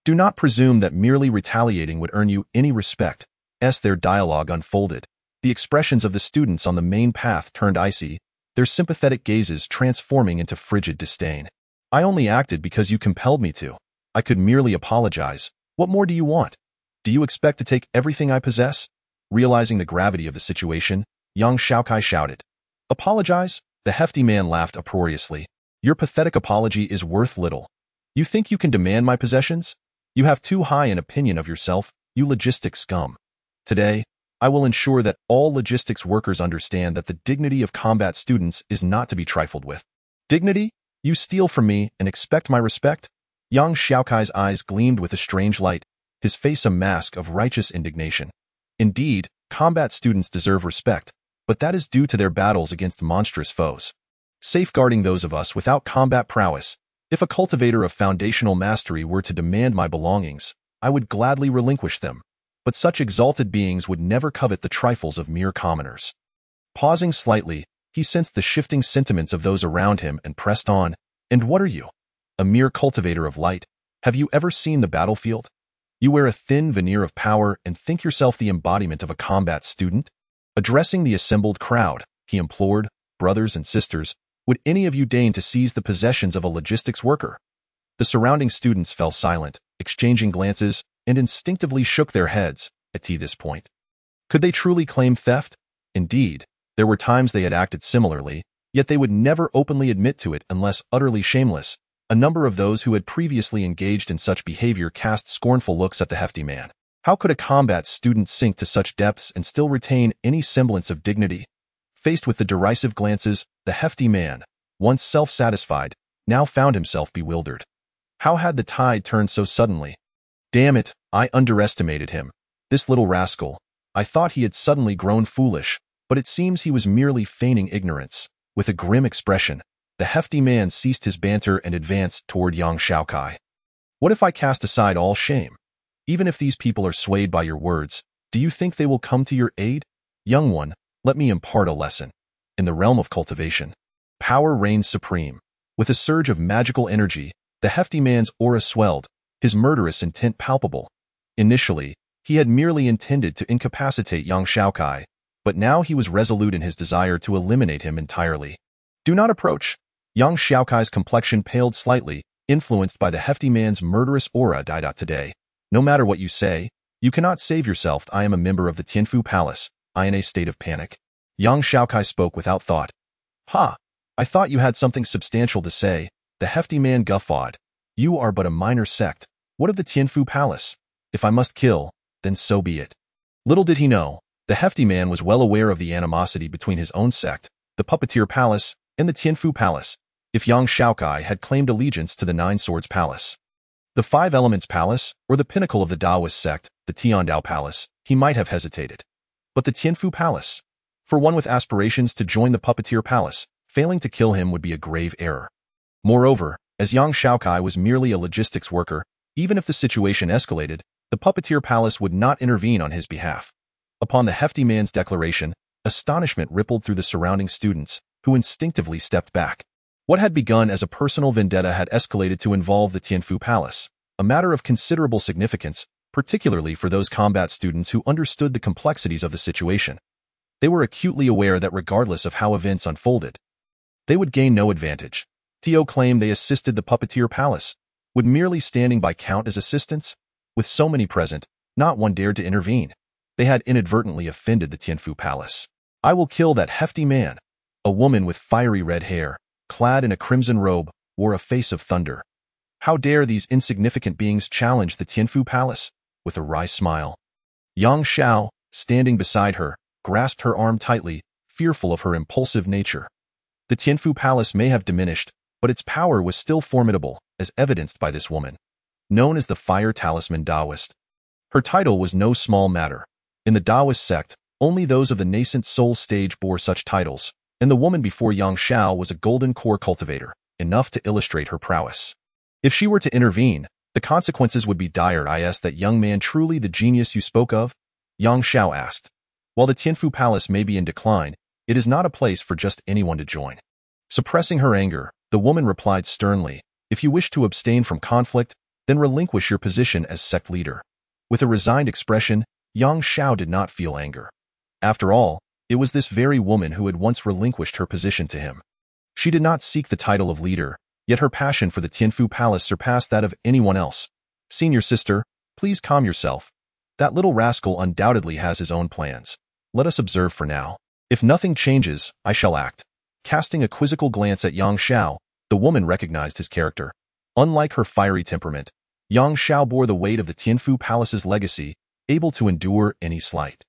Do not presume that merely retaliating would earn you any respect." As their dialogue unfolded, the expressions of the students on the main path turned icy, their sympathetic gazes transforming into frigid disdain. "I only acted because you compelled me to. I could merely apologize. What more do you want? Do you expect to take everything I possess?" Realizing the gravity of the situation, young Xiaokai shouted. "Apologize?" The hefty man laughed uproariously. "Your pathetic apology is worth little. You think you can demand my possessions? You have too high an opinion of yourself, you logistics scum. Today, I will ensure that all logistics workers understand that the dignity of combat students is not to be trifled with." "Dignity? You steal from me and expect my respect?" Young Xiaokai's eyes gleamed with a strange light, his face a mask of righteous indignation. "Indeed, combat students deserve respect, but that is due to their battles against monstrous foes. Safeguarding those of us without combat prowess, if a cultivator of foundational mastery were to demand my belongings, I would gladly relinquish them. But such exalted beings would never covet the trifles of mere commoners." Pausing slightly, he sensed the shifting sentiments of those around him and pressed on, "And what are you? A mere cultivator of light? Have you ever seen the battlefield? You wear a thin veneer of power and think yourself the embodiment of a combat student?" Addressing the assembled crowd, he implored, "Brothers and sisters, would any of you deign to seize the possessions of a logistics worker?" The surrounding students fell silent, exchanging glances, and instinctively shook their heads at this point. Could they truly claim theft? Indeed, there were times they had acted similarly, yet they would never openly admit to it unless utterly shameless. A number of those who had previously engaged in such behavior cast scornful looks at the hefty man. How could a combat student sink to such depths and still retain any semblance of dignity? Faced with the derisive glances, the hefty man, once self-satisfied, now found himself bewildered. How had the tide turned so suddenly? "Damn it, I underestimated him. This little rascal. I thought he had suddenly grown foolish, but it seems he was merely feigning ignorance." With a grim expression, the hefty man ceased his banter and advanced toward young Xiaokai. "What if I cast aside all shame? Even if these people are swayed by your words, do you think they will come to your aid? Young one, let me impart a lesson. In the realm of cultivation, power reigns supreme." With a surge of magical energy, the hefty man's aura swelled, his murderous intent palpable. Initially, he had merely intended to incapacitate young Xiaokai, but now he was resolute in his desire to eliminate him entirely. "Do not approach." Young Xiaokai's complexion paled slightly, influenced by the hefty man's murderous aura. "Today, no matter what you say, you cannot save yourself. I am a member of the Tianfu Palace. I am in a state of panic." Young Xiaokai spoke without thought. "Ha! I thought you had something substantial to say." The hefty man guffawed. "You are but a minor sect. What of the Tianfu Palace? If I must kill, then so be it." Little did he know, the hefty man was well aware of the animosity between his own sect, the Puppeteer Palace, and the Tianfu Palace. If young Xiaokai had claimed allegiance to the Nine Swords Palace, the Five Elements Palace, or the pinnacle of the Taoist sect, the Tiandao Palace, he might have hesitated. But the Tianfu Palace? For one with aspirations to join the Puppeteer Palace, failing to kill him would be a grave error. Moreover, as young Xiaokai was merely a logistics worker, even if the situation escalated, the Puppeteer Palace would not intervene on his behalf. Upon the hefty man's declaration, astonishment rippled through the surrounding students, who instinctively stepped back. What had begun as a personal vendetta had escalated to involve the Tianfu Palace, a matter of considerable significance, particularly for those combat students who understood the complexities of the situation. They were acutely aware that regardless of how events unfolded, they would gain no advantage. Tio claimed they assisted the puppeteer palace. Would merely standing by count as assistance? With so many present, not one dared to intervene. They had inadvertently offended the Tianfu palace. I will kill that hefty man. A woman with fiery red hair, clad in a crimson robe, wore a face of thunder. How dare these insignificant beings challenge the Tianfu palace? With a wry smile. Yang Xiao, standing beside her, grasped her arm tightly, fearful of her impulsive nature. The Tianfu palace may have diminished, but its power was still formidable, as evidenced by this woman. Known as the Fire Talisman Taoist. Her title was no small matter. In the Taoist sect, only those of the nascent soul stage bore such titles, and the woman before Yang Xiao was a golden core cultivator, enough to illustrate her prowess. If she were to intervene, the consequences would be dire. Is that young man truly the genius you spoke of? Yang Xiao asked. While the Tianfu Palace may be in decline, it is not a place for just anyone to join. Suppressing her anger, the woman replied sternly, if you wish to abstain from conflict, then relinquish your position as sect leader. With a resigned expression, Yang Xiao did not feel anger. After all, it was this very woman who had once relinquished her position to him. She did not seek the title of leader, yet her passion for the Tianfu Palace surpassed that of anyone else. Senior sister, please calm yourself. That little rascal undoubtedly has his own plans. Let us observe for now. If nothing changes, I shall act. Casting a quizzical glance at Yang Xiao, the woman recognized his character. Unlike her fiery temperament, Yang Xiao bore the weight of the Tianfu Palace's legacy, able to endure any slight.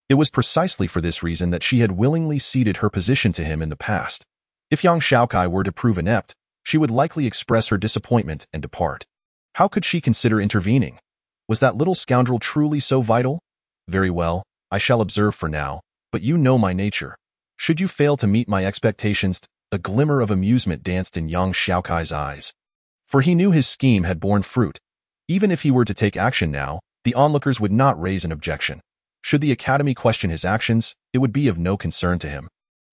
It was precisely for this reason that she had willingly ceded her position to him in the past. If young Xiaokai were to prove inept, she would likely express her disappointment and depart. How could she consider intervening? Was that little scoundrel truly so vital? Very well, I shall observe for now, but you know my nature. Should you fail to meet my expectations, a glimmer of amusement danced in young Xiaokai's eyes. For he knew his scheme had borne fruit. Even if he were to take action now, the onlookers would not raise an objection. Should the academy question his actions, it would be of no concern to him.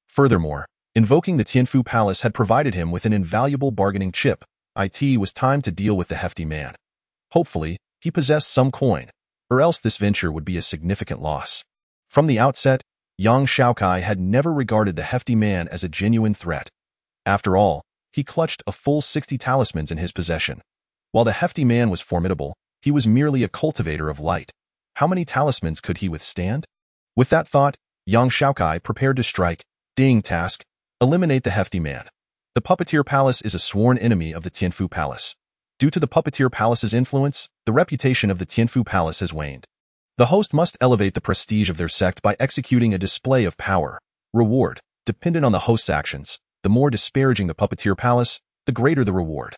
Furthermore, invoking the Tianfu Palace had provided him with an invaluable bargaining chip. It was time to deal with the hefty man. Hopefully, he possessed some coin, or else this venture would be a significant loss. From the outset, Yang Xiaokai had never regarded the hefty man as a genuine threat. After all, he clutched a full 60 talismans in his possession. While the hefty man was formidable, he was merely a cultivator of light. How many talismans could he withstand? With that thought, Yang Xiaokai prepared to strike. Ding task. Eliminate the hefty man. The Puppeteer Palace is a sworn enemy of the Tianfu Palace. Due to the Puppeteer Palace's influence, the reputation of the Tianfu Palace has waned. The host must elevate the prestige of their sect by executing a display of power. Reward, dependent on the host's actions. The more disparaging the Puppeteer Palace, the greater the reward.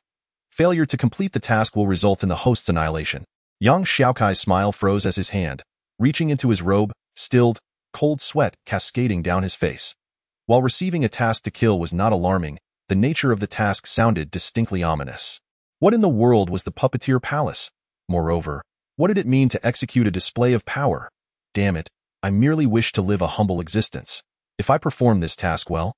Failure to complete the task will result in the host's annihilation. Yang Xiaokai's smile froze as his hand, reaching into his robe, stilled, cold sweat cascading down his face. While receiving a task to kill was not alarming, the nature of the task sounded distinctly ominous. What in the world was the Puppeteer Palace? Moreover, what did it mean to execute a display of power? Damn it, I merely wish to live a humble existence. If I perform this task well,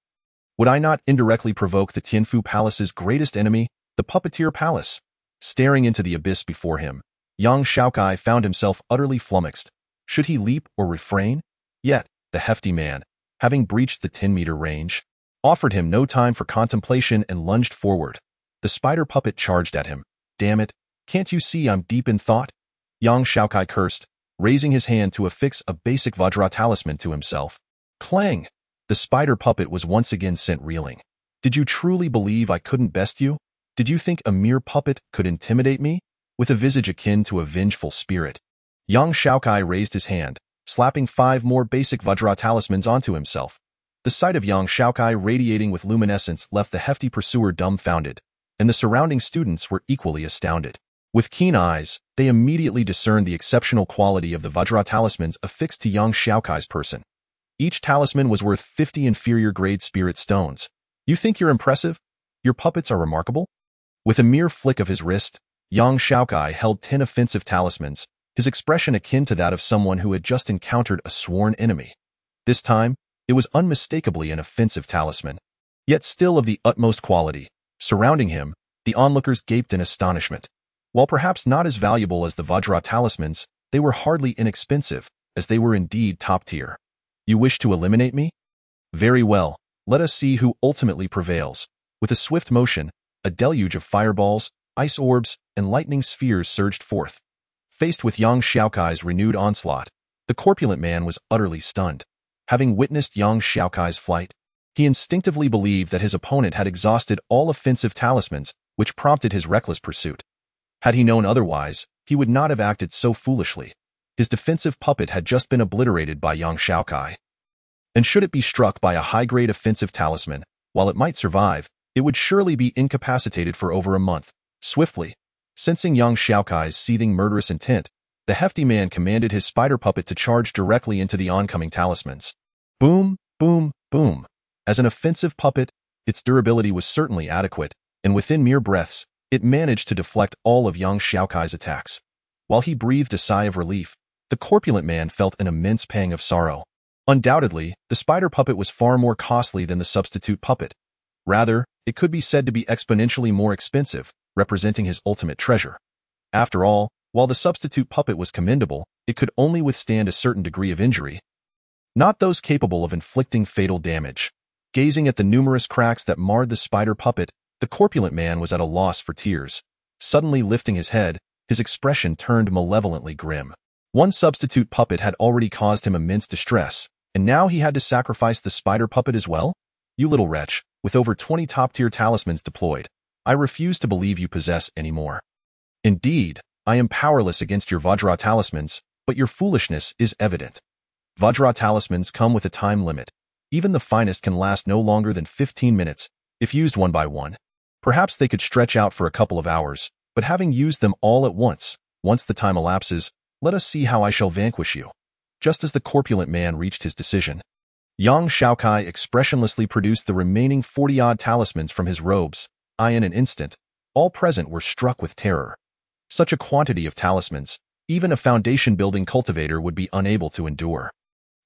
would I not indirectly provoke the Tianfu Palace's greatest enemy, the Puppeteer Palace? Staring into the abyss before him, Yang Xiaokai found himself utterly flummoxed. Should he leap or refrain? Yet, the hefty man, having breached the 10-meter range, offered him no time for contemplation and lunged forward. The spider puppet charged at him. Damn it, can't you see I'm deep in thought? Yang Xiaokai cursed, raising his hand to affix a basic Vajra talisman to himself. Clang! The spider puppet was once again sent reeling. Did you truly believe I couldn't best you? Did you think a mere puppet could intimidate me? With a visage akin to a vengeful spirit, Yang Xiaokai raised his hand, slapping 5 more basic Vajra talismans onto himself. The sight of Yang Xiaokai radiating with luminescence left the hefty pursuer dumbfounded, and the surrounding students were equally astounded. With keen eyes, they immediately discerned the exceptional quality of the Vajra talismans affixed to Yang Xiaokai's person. Each talisman was worth 50 inferior-grade spirit stones. You think you're impressive? Your puppets are remarkable? With a mere flick of his wrist, Yang Xiaokai held 10 offensive talismans, his expression akin to that of someone who had just encountered a sworn enemy. This time, it was unmistakably an offensive talisman, yet still of the utmost quality. Surrounding him, the onlookers gaped in astonishment. While perhaps not as valuable as the Vajra talismans, they were hardly inexpensive, as they were indeed top tier. You wish to eliminate me? Very well, let us see who ultimately prevails. With a swift motion, a deluge of fireballs, ice orbs, and lightning spheres surged forth. Faced with young Xiaokai's renewed onslaught, the corpulent man was utterly stunned. Having witnessed young Xiaokai's flight, he instinctively believed that his opponent had exhausted all offensive talismans, which prompted his reckless pursuit. Had he known otherwise, he would not have acted so foolishly. His defensive puppet had just been obliterated by young Xiaokai. And should it be struck by a high-grade offensive talisman, while it might survive, it would surely be incapacitated for over a month. Swiftly, sensing young Xiaokai's seething murderous intent, the hefty man commanded his spider puppet to charge directly into the oncoming talismans. Boom, boom, boom. As an offensive puppet, its durability was certainly adequate, and within mere breaths, it managed to deflect all of young Xiaokai's attacks. While he breathed a sigh of relief, the corpulent man felt an immense pang of sorrow. Undoubtedly, the spider puppet was far more costly than the substitute puppet. Rather, it could be said to be exponentially more expensive, representing his ultimate treasure. After all, while the substitute puppet was commendable, it could only withstand a certain degree of injury, not those capable of inflicting fatal damage. Gazing at the numerous cracks that marred the spider puppet, the corpulent man was at a loss for tears. Suddenly lifting his head, his expression turned malevolently grim. One substitute puppet had already caused him immense distress, and now he had to sacrifice the spider puppet as well? You little wretch, with over 20 top-tier talismans deployed, I refuse to believe you possess any more. Indeed, I am powerless against your Vajra talismans, but your foolishness is evident. Vajra talismans come with a time limit. Even the finest can last no longer than 15 minutes, if used one by one. Perhaps they could stretch out for a couple of hours, but having used them all at once the time elapses, let us see how I shall vanquish you. Just as the corpulent man reached his decision, young Xiaokai expressionlessly produced the remaining 40-odd talismans from his robes. In an instant, all present were struck with terror. Such a quantity of talismans, even a foundation-building cultivator would be unable to endure.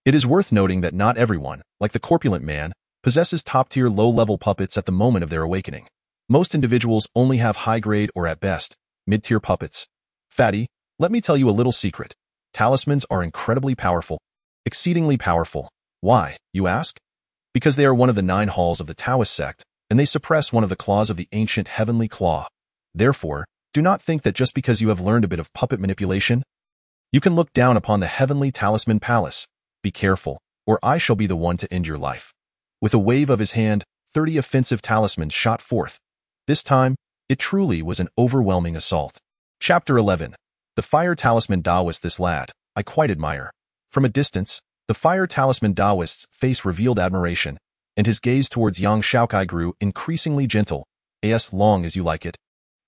It is worth noting that not everyone, like the corpulent man, possesses top-tier low-level puppets at the moment of their awakening. Most individuals only have high-grade or, at best, mid-tier puppets. Fatty, let me tell you a little secret. Talismans are incredibly powerful. Exceedingly powerful. Why, you ask? Because they are one of the 9 halls of the Taoist sect, and they suppress one of the claws of the ancient heavenly claw. Therefore, do not think that just because you have learned a bit of puppet manipulation, you can look down upon the heavenly talisman palace. Be careful, or I shall be the one to end your life. With a wave of his hand, 30 offensive talismans shot forth. This time, it truly was an overwhelming assault. Chapter 11. The Fire Talisman Taoist. This lad, I quite admire. From a distance, the Fire Talisman Taoist's face revealed admiration, and his gaze towards young Xiaokai grew increasingly gentle, as long as you like it.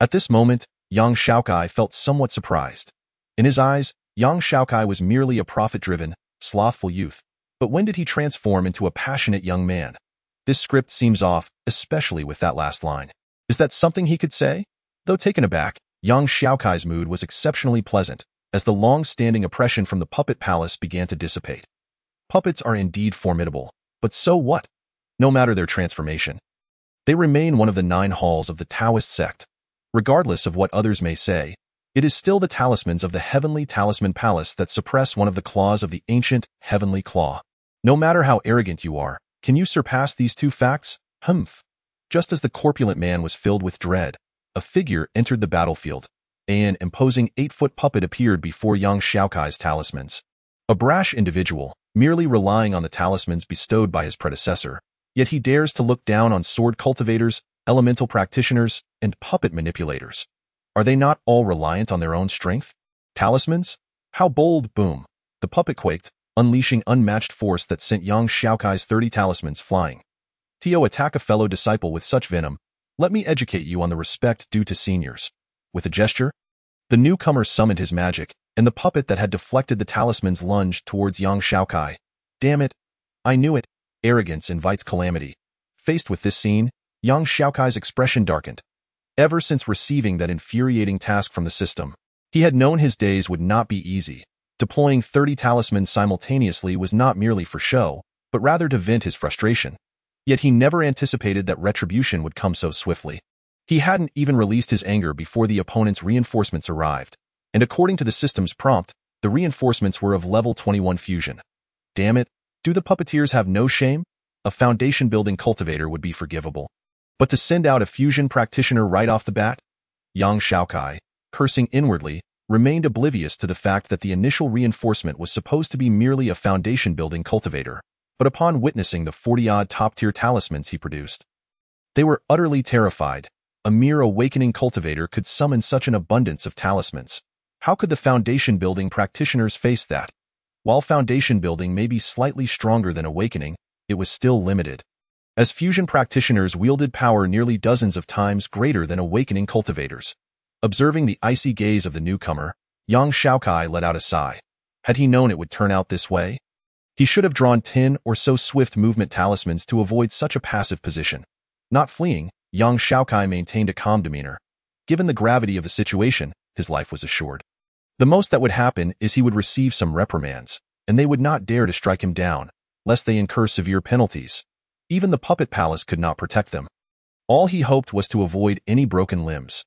At this moment, young Xiaokai felt somewhat surprised. In his eyes, young Xiaokai was merely a profit-driven, slothful youth. But when did he transform into a passionate young man? This script seems off, especially with that last line. Is that something he could say? Though taken aback, young Xiaokai's mood was exceptionally pleasant, as the long-standing oppression from the puppet palace began to dissipate. Puppets are indeed formidable, but so what? No matter their transformation, they remain one of the 9 halls of the Taoist sect. Regardless of what others may say, it is still the talismans of the heavenly talisman palace that suppress one of the claws of the ancient heavenly claw. No matter how arrogant you are, can you surpass these 2 facts? Humph. Just as the corpulent man was filled with dread, a figure entered the battlefield. An imposing 8-foot puppet appeared before young Xiaokai's talismans. A brash individual, merely relying on the talismans bestowed by his predecessor, yet he dares to look down on sword cultivators, elemental practitioners, and puppet manipulators. Are they not all reliant on their own strength? Talismans? How bold! Boom! The puppet quaked, unleashing unmatched force that sent young Xiaokai's 30 talismans flying. Tio, attack a fellow disciple with such venom. Let me educate you on the respect due to seniors. With a gesture, the newcomer summoned his magic, and the puppet that had deflected the talismans lunged towards young Xiaokai. Damn it! I knew it! Arrogance invites calamity. Faced with this scene, young Xiaokai's expression darkened. Ever since receiving that infuriating task from the system, he had known his days would not be easy. Deploying 30 talismans simultaneously was not merely for show, but rather to vent his frustration. Yet he never anticipated that retribution would come so swiftly. He hadn't even released his anger before the opponent's reinforcements arrived, and according to the system's prompt, the reinforcements were of level 21 fusion. Damn it, do the puppeteers have no shame? A foundation-building cultivator would be forgivable. But to send out a fusion practitioner right off the bat? Yang Xiaokai, cursing inwardly, remained oblivious to the fact that the initial reinforcement was supposed to be merely a foundation-building cultivator, but upon witnessing the 40-odd top-tier talismans he produced, they were utterly terrified. A mere awakening cultivator could summon such an abundance of talismans. How could the foundation-building practitioners face that? While foundation building may be slightly stronger than awakening, it was still limited, as fusion practitioners wielded power nearly dozens of times greater than awakening cultivators. Observing the icy gaze of the newcomer, Yang Xiaokai let out a sigh. Had he known it would turn out this way? He should have drawn 10 or so swift movement talismans to avoid such a passive position. Not fleeing, Yang Xiaokai maintained a calm demeanor. Given the gravity of the situation, his life was assured. The most that would happen is he would receive some reprimands, and they would not dare to strike him down, lest they incur severe penalties. Even the puppet palace could not protect them. All he hoped was to avoid any broken limbs.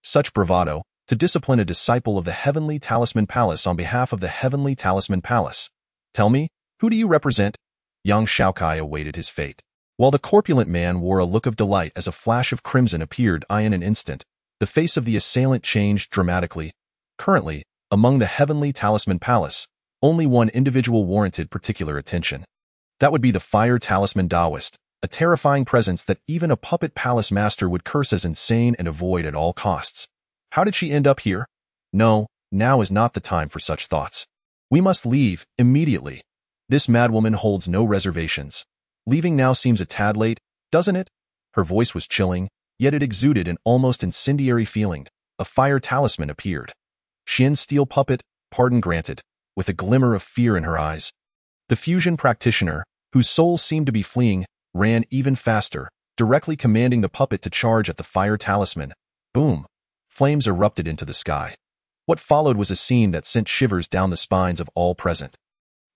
Such bravado, to discipline a disciple of the Heavenly Talisman Palace on behalf of the Heavenly Talisman Palace. Tell me, who do you represent? Yang Xiaokai awaited his fate. While the corpulent man wore a look of delight as a flash of crimson appeared in an instant, the face of the assailant changed dramatically. Currently, among the Heavenly Talisman Palace, only one individual warranted particular attention. That would be the Fire Talisman Taoist, a terrifying presence that even a puppet palace master would curse as insane and avoid at all costs. How did she end up here? No, now is not the time for such thoughts. We must leave, immediately. This madwoman holds no reservations. Leaving now seems a tad late, doesn't it? Her voice was chilling, yet it exuded an almost incendiary feeling. A fire talisman appeared. Xian's steel puppet, pardon granted, with a glimmer of fear in her eyes. The fusion practitioner, whose soul seemed to be fleeing, ran even faster, directly commanding the puppet to charge at the fire talisman. Boom! Flames erupted into the sky. What followed was a scene that sent shivers down the spines of all present.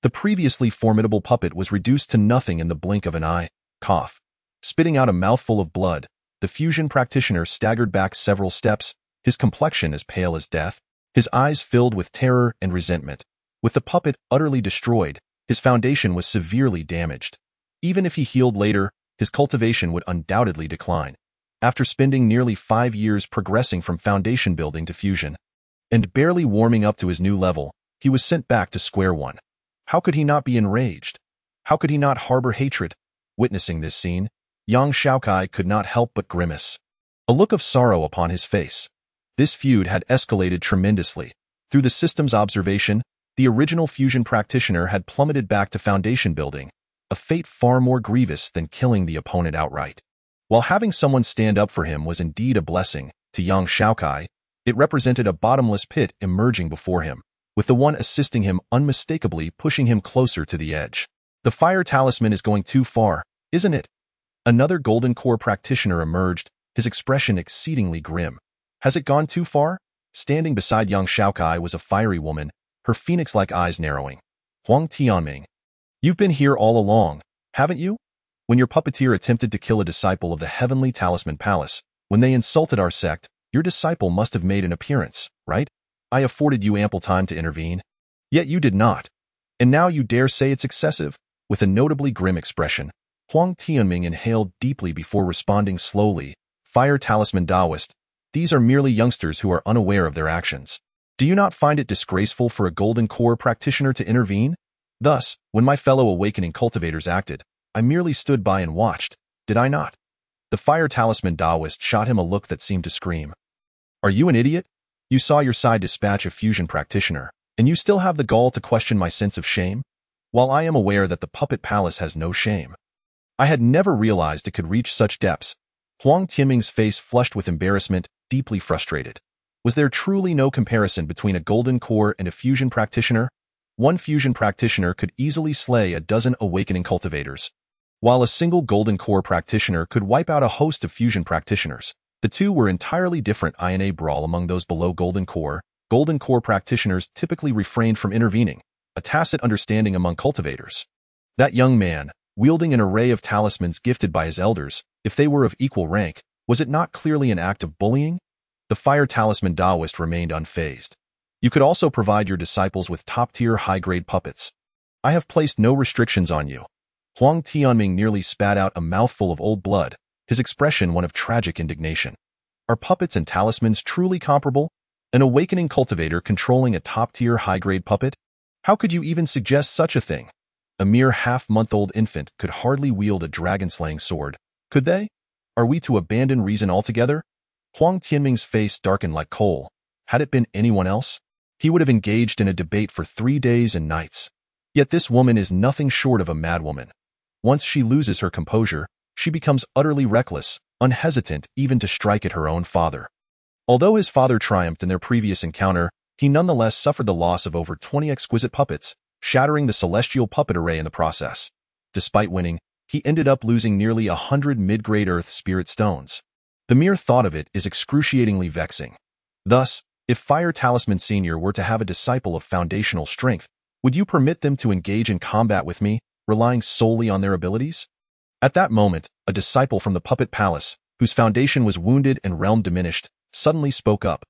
The previously formidable puppet was reduced to nothing in the blink of an eye. Cough. Spitting out a mouthful of blood, the fusion practitioner staggered back several steps, his complexion as pale as death, his eyes filled with terror and resentment. With the puppet utterly destroyed, his foundation was severely damaged. Even if he healed later, his cultivation would undoubtedly decline. After spending nearly 5 years progressing from foundation building to fusion, and barely warming up to his new level, he was sent back to square one. How could he not be enraged? How could he not harbor hatred? Witnessing this scene, Yang Xiaokai could not help but grimace. A look of sorrow upon his face. This feud had escalated tremendously. Through the system's observation, the original fusion practitioner had plummeted back to foundation building, a fate far more grievous than killing the opponent outright. While having someone stand up for him was indeed a blessing, to Yang Xiaokai, it represented a bottomless pit emerging before him, with the one assisting him unmistakably pushing him closer to the edge. The fire talisman is going too far, isn't it? Another golden core practitioner emerged, his expression exceedingly grim. Has it gone too far? Standing beside Yang Xiaokai was a fiery woman, her phoenix-like eyes narrowing. Huang Tianming. You've been here all along, haven't you? When your puppeteer attempted to kill a disciple of the Heavenly Talisman Palace, when they insulted our sect, your disciple must have made an appearance, right? I afforded you ample time to intervene. Yet you did not. And now you dare say it's excessive? With a notably grim expression, Huang Tianming inhaled deeply before responding slowly. Fire Talisman Taoist. These are merely youngsters who are unaware of their actions. Do you not find it disgraceful for a golden core practitioner to intervene? Thus, when my fellow awakening cultivators acted, I merely stood by and watched, did I not? The Fire Talisman Taoist shot him a look that seemed to scream. Are you an idiot? You saw your side dispatch a fusion practitioner, and you still have the gall to question my sense of shame? While I am aware that the puppet palace has no shame, I had never realized it could reach such depths. Huang Tianming's face flushed with embarrassment, deeply frustrated. Was there truly no comparison between a golden core and a fusion practitioner? One fusion practitioner could easily slay a dozen awakening cultivators, while a single golden core practitioner could wipe out a host of fusion practitioners. The two were entirely different. In a brawl among those below golden core practitioners typically refrained from intervening, a tacit understanding among cultivators. That young man, wielding an array of talismans gifted by his elders, if they were of equal rank, Was it not clearly an act of bullying? The fire talisman Taoist remained unfazed. You could also provide your disciples with top-tier high-grade puppets. I have placed no restrictions on you. Huang Tianming nearly spat out a mouthful of old blood, his expression one of tragic indignation. Are puppets and talismans truly comparable? An awakening cultivator controlling a top-tier high-grade puppet? How could you even suggest such a thing? A mere half-month-old infant could hardly wield a dragon-slaying sword, could they? Are we to abandon reason altogether? Huang Tianming's face darkened like coal. Had it been anyone else, he would have engaged in a debate for 3 days and nights. Yet this woman is nothing short of a madwoman. Once she loses her composure, she becomes utterly reckless, unhesitant even to strike at her own father. Although his father triumphed in their previous encounter, he nonetheless suffered the loss of over 20 exquisite puppets, shattering the celestial puppet array in the process. Despite winning, he ended up losing nearly 100 mid-grade earth spirit stones. The mere thought of it is excruciatingly vexing. Thus, if Fire Talisman Senior were to have a disciple of foundational strength, would you permit them to engage in combat with me, relying solely on their abilities? At that moment, a disciple from the Puppet Palace, whose foundation was wounded and realm diminished, suddenly spoke up.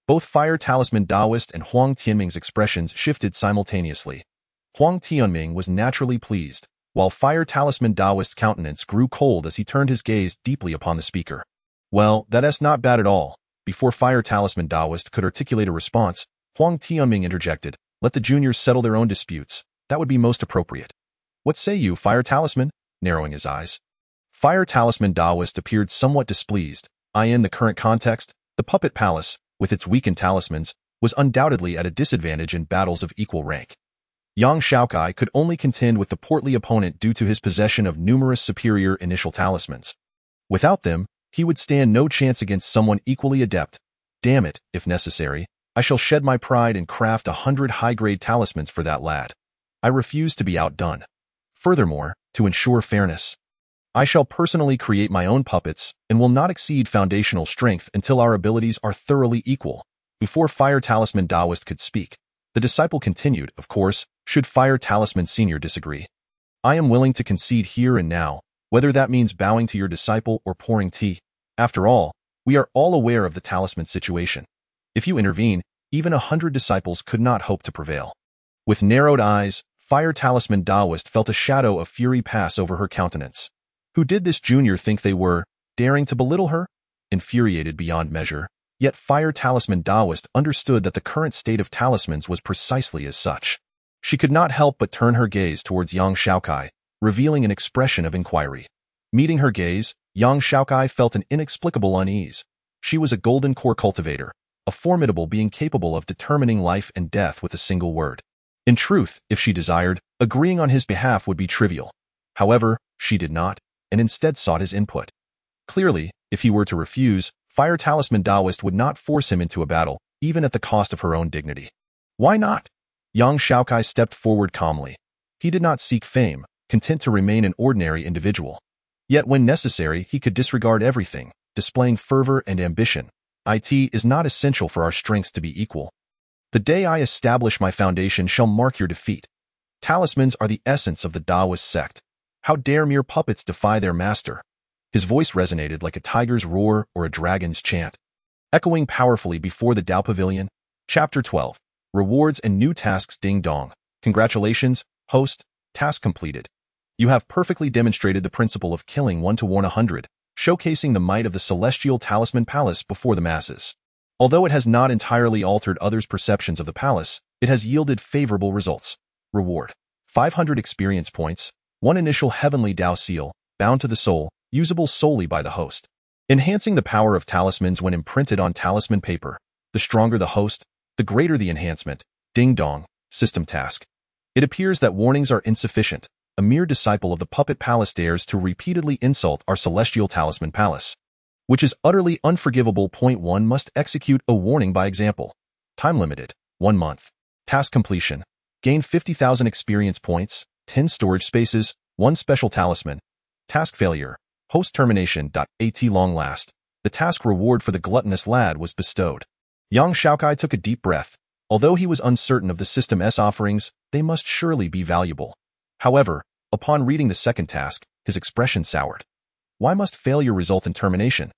Both Fire Talisman Taoist and Huang Tianming's expressions shifted simultaneously. Huang Tianming was naturally pleased, while Fire Talisman Taoist's countenance grew cold as he turned his gaze deeply upon the speaker. Well, that's not bad at all. Before Fire Talisman Taoist could articulate a response, Huang Tianming interjected, "Let the juniors settle their own disputes. That would be most appropriate." "What say you, Fire Talisman?" narrowing his eyes. Fire Talisman Taoist appeared somewhat displeased. In the current context, the Puppet Palace, with its weakened talismans, was undoubtedly at a disadvantage in battles of equal rank. Young Xiaokai could only contend with the portly opponent due to his possession of numerous superior initial talismans. Without them, he would stand no chance against someone equally adept. Damn it, if necessary, I shall shed my pride and craft 100 high-grade talismans for that lad. I refuse to be outdone. Furthermore, to ensure fairness, I shall personally create my own puppets and will not exceed foundational strength until our abilities are thoroughly equal. Before Fire Talisman Taoist could speak, the disciple continued, of course, should Fire Talisman Senior disagree. I am willing to concede here and now, whether that means bowing to your disciple or pouring tea. After all, we are all aware of the talisman situation. If you intervene, even 100 disciples could not hope to prevail. With narrowed eyes, Fire Talisman Taoist felt a shadow of fury pass over her countenance. Who did this junior think they were, daring to belittle her? Infuriated beyond measure, yet Fire Talisman Taoist understood that the current state of talismans was precisely as such. She could not help but turn her gaze towards Yang Xiaokai, revealing an expression of inquiry. Meeting her gaze, Yang Xiaokai felt an inexplicable unease. She was a golden core cultivator, a formidable being capable of determining life and death with a single word. In truth, if she desired, agreeing on his behalf would be trivial. However, she did not, and instead sought his input. Clearly, if he were to refuse, Fire Talisman Taoist would not force him into a battle, even at the cost of her own dignity. Why not? Yang Xiaokai stepped forward calmly. He did not seek fame, content to remain an ordinary individual. Yet when necessary, he could disregard everything, displaying fervor and ambition. It is not essential for our strengths to be equal. The day I establish my foundation shall mark your defeat. Talismans are the essence of the Taoist sect. How dare mere puppets defy their master? His voice resonated like a tiger's roar or a dragon's chant. Echoing powerfully before the Tao Pavilion. Chapter 12. Rewards and New Tasks. Ding dong. Congratulations, host. Task completed. You have perfectly demonstrated the principle of killing 1 to warn 100, showcasing the might of the Celestial Talisman Palace before the masses. Although it has not entirely altered others' perceptions of the palace, it has yielded favorable results. Reward: 500 experience points, 1 initial heavenly Tao seal, bound to the soul, usable solely by the host. Enhancing the power of talismans when imprinted on talisman paper. The stronger the host, the greater the enhancement. Ding dong. System task. It appears that warnings are insufficient. A mere disciple of the Puppet Palace dares to repeatedly insult our Celestial Talisman Palace, which is utterly unforgivable. Point 1 must execute a warning by example. Time limited, 1 month. Task completion. Gain 50,000 experience points, 10 storage spaces, 1 special talisman. Task failure. Host termination. At long last, the task reward for the gluttonous lad was bestowed. Yang Xiaokai took a deep breath. Although he was uncertain of the system's offerings, they must surely be valuable. However, upon reading the second task, his expression soured. Why must failure result in termination?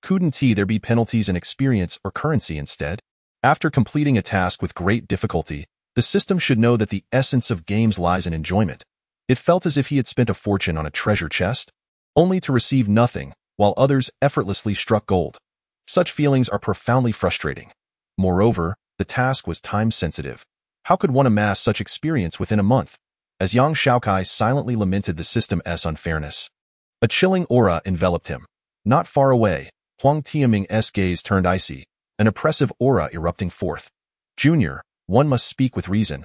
Couldn't there be penalties in experience or currency instead? After completing a task with great difficulty, the system should know that the essence of games lies in enjoyment. It felt as if he had spent a fortune on a treasure chest, only to receive nothing, while others effortlessly struck gold. Such feelings are profoundly frustrating. Moreover, the task was time-sensitive. How could one amass such experience within a month? As young Xiaokai silently lamented the system's unfairness, a chilling aura enveloped him. Not far away, Huang Tianming's gaze turned icy, an oppressive aura erupting forth. Junior, one must speak with reason.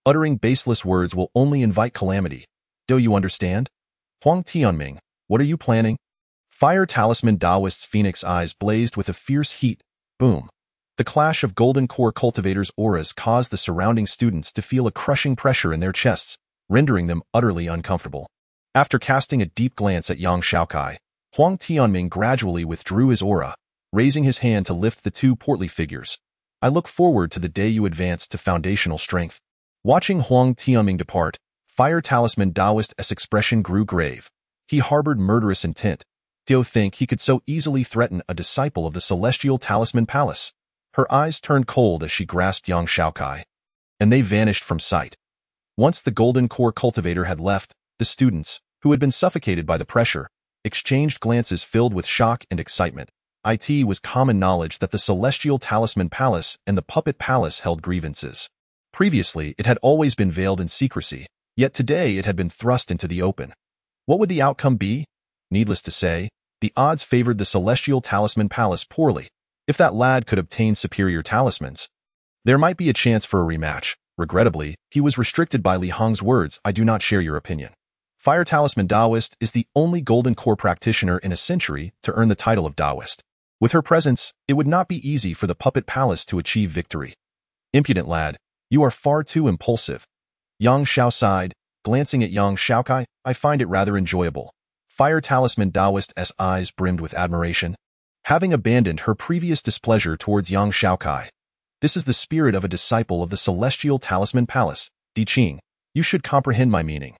Uttering baseless words will only invite calamity. Do you understand? Huang Tianming, what are you planning? Fire Talisman Taoist's phoenix eyes blazed with a fierce heat. Boom. The clash of golden core cultivators' auras caused the surrounding students to feel a crushing pressure in their chests, rendering them utterly uncomfortable. After casting a deep glance at Yang Xiaokai, Huang Tianming gradually withdrew his aura, raising his hand to lift the two portly figures. I look forward to the day you advance to foundational strength. Watching Huang Tianming depart, Fire Talisman Taoist's expression grew grave. He harbored murderous intent. Do you think he could so easily threaten a disciple of the Celestial Talisman Palace? Her eyes turned cold as she grasped Yang Xiaokai, and they vanished from sight. Once the golden core cultivator had left, the students, who had been suffocated by the pressure, exchanged glances filled with shock and excitement. It was common knowledge that the Celestial Talisman Palace and the Puppet Palace held grievances. Previously, it had always been veiled in secrecy, yet today it had been thrust into the open. What would the outcome be? Needless to say, the odds favored the Celestial Talisman Palace poorly. If that lad could obtain superior talismans, there might be a chance for a rematch. Regrettably, he was restricted by Li Hong's words, I do not share your opinion. Fire Talisman Taoist is the only golden core practitioner in a century to earn the title of Taoist. With her presence, it would not be easy for the Puppet Palace to achieve victory. Impudent lad, you are far too impulsive. Yang Xiao sighed, glancing at Yang Xiaokai, I find it rather enjoyable. Fire Talisman Taoist's eyes brimmed with admiration. Having abandoned her previous displeasure towards Yang Xiaokai, this is the spirit of a disciple of the Celestial Talisman Palace. Di Qing, you should comprehend my meaning.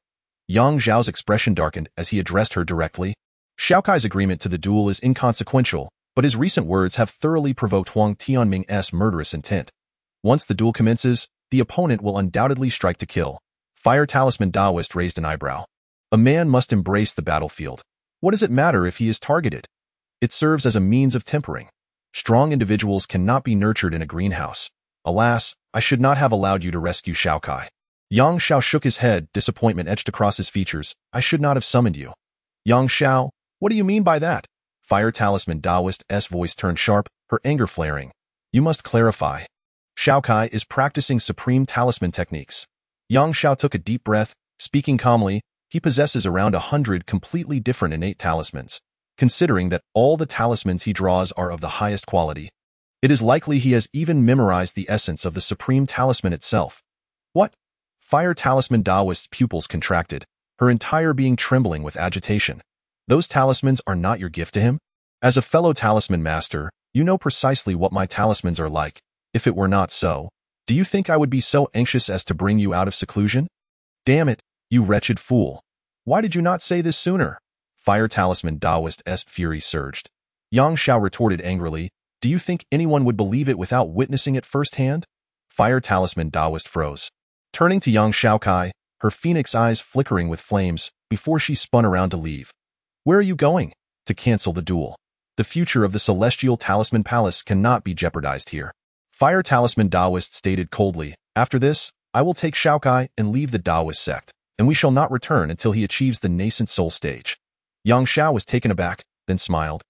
Yang Zhao's expression darkened as he addressed her directly. Xiaokai's agreement to the duel is inconsequential, but his recent words have thoroughly provoked Huang Tianming's murderous intent. Once the duel commences, the opponent will undoubtedly strike to kill. Fire Talisman Taoist raised an eyebrow. A man must embrace the battlefield. What does it matter if he is targeted? It serves as a means of tempering. Strong individuals cannot be nurtured in a greenhouse. Alas, I should not have allowed you to rescue Xiaokai. Yang Xiao shook his head, disappointment etched across his features. I should not have summoned you. Yang Xiao, what do you mean by that? Fire Talisman Taoist's voice turned sharp, her anger flaring. You must clarify. Xiaokai is practicing supreme talisman techniques. Yang Xiao took a deep breath, speaking calmly. He possesses around 100 completely different innate talismans. Considering that all the talismans he draws are of the highest quality, it is likely he has even memorized the essence of the supreme talisman itself. What? Fire Talisman Taoist's pupils contracted, her entire being trembling with agitation. Those talismans are not your gift to him? As a fellow talisman master, you know precisely what my talismans are like. If it were not so, do you think I would be so anxious as to bring you out of seclusion? Damn it, you wretched fool. Why did you not say this sooner? Fire Talisman Taoist's fury surged. Yang Xiao retorted angrily, do you think anyone would believe it without witnessing it firsthand? Fire Talisman Taoist froze. Turning to Yang Xiaokai, her phoenix eyes flickering with flames, before she spun around to leave. Where are you going? To cancel the duel. The future of the Celestial Talisman Palace cannot be jeopardized here. Fire Talisman Taoist stated coldly, after this, I will take Xiaokai and leave the Taoist sect, and we shall not return until he achieves the nascent soul stage. Yang Xiao was taken aback, then smiled.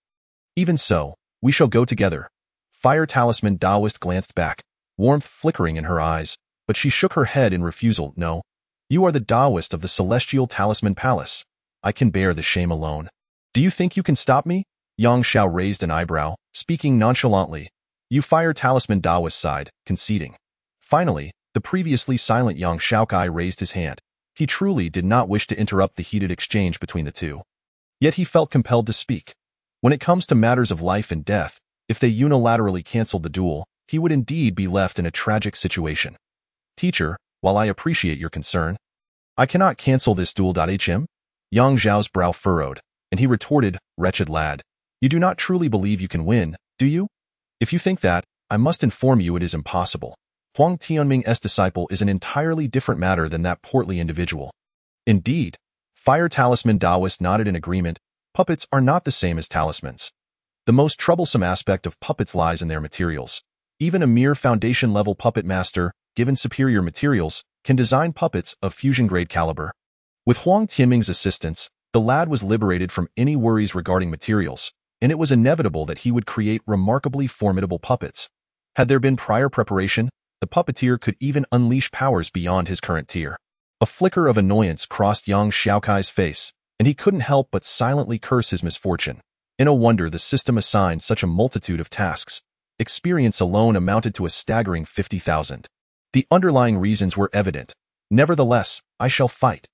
Even so, we shall go together. Fire Talisman Taoist glanced back, warmth flickering in her eyes, but she shook her head in refusal. No. You are the Taoist of the Celestial Talisman Palace. I can bear the shame alone. Do you think you can stop me? Yang Xiao raised an eyebrow, speaking nonchalantly. You Fire Talisman Taoist sighed, conceding. Finally, the previously silent Yang Xiaokai raised his hand. He truly did not wish to interrupt the heated exchange between the two. Yet he felt compelled to speak. When it comes to matters of life and death, if they unilaterally canceled the duel, he would indeed be left in a tragic situation. Teacher, while I appreciate your concern, I cannot cancel this duel. Yang Zhao's brow furrowed, and he retorted, wretched lad. You do not truly believe you can win, do you? If you think that, I must inform you it is impossible. Huang Tianming's disciple is an entirely different matter than that portly individual. Indeed, Fire Talisman Taoist nodded in agreement. Puppets are not the same as talismans. The most troublesome aspect of puppets lies in their materials. Even a mere foundation-level puppet master, given superior materials, can design puppets of fusion-grade caliber. With Huang Tianming's assistance, the lad was liberated from any worries regarding materials, and it was inevitable that he would create remarkably formidable puppets. Had there been prior preparation, the puppeteer could even unleash powers beyond his current tier. A flicker of annoyance crossed young Xiaokai's face, and he couldn't help but silently curse his misfortune. No wonder the system assigned such a multitude of tasks. Experience alone amounted to a staggering 50,000. The underlying reasons were evident. Nevertheless, I shall fight.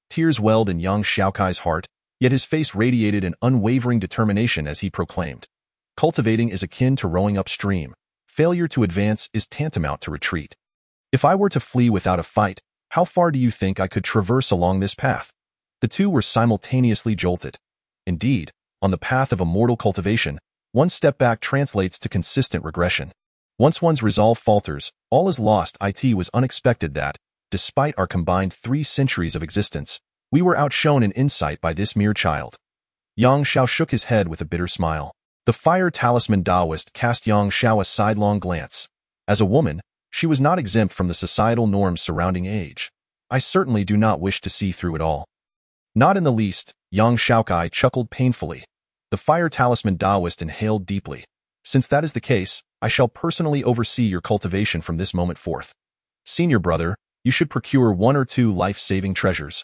Tears welled in young Xiaokai's heart, yet his face radiated an unwavering determination as he proclaimed. Cultivating is akin to rowing upstream. Failure to advance is tantamount to retreat. If I were to flee without a fight, how far do you think I could traverse along this path? The two were simultaneously jolted. Indeed, on the path of immortal cultivation, one step back translates to consistent regression. Once one's resolve falters, all is lost. It was unexpected that, despite our combined 3 centuries of existence, we were outshone in insight by this mere child. Yang Xiao shook his head with a bitter smile. The Fire Talisman Taoist cast Yang Xiao a sidelong glance. As a woman, she was not exempt from the societal norms surrounding age. I certainly do not wish to see through it all. Not in the least, young Xiaokai chuckled painfully. The Fire Talisman Taoist inhaled deeply. Since that is the case, I shall personally oversee your cultivation from this moment forth. Senior brother, you should procure 1 or 2 life-saving treasures.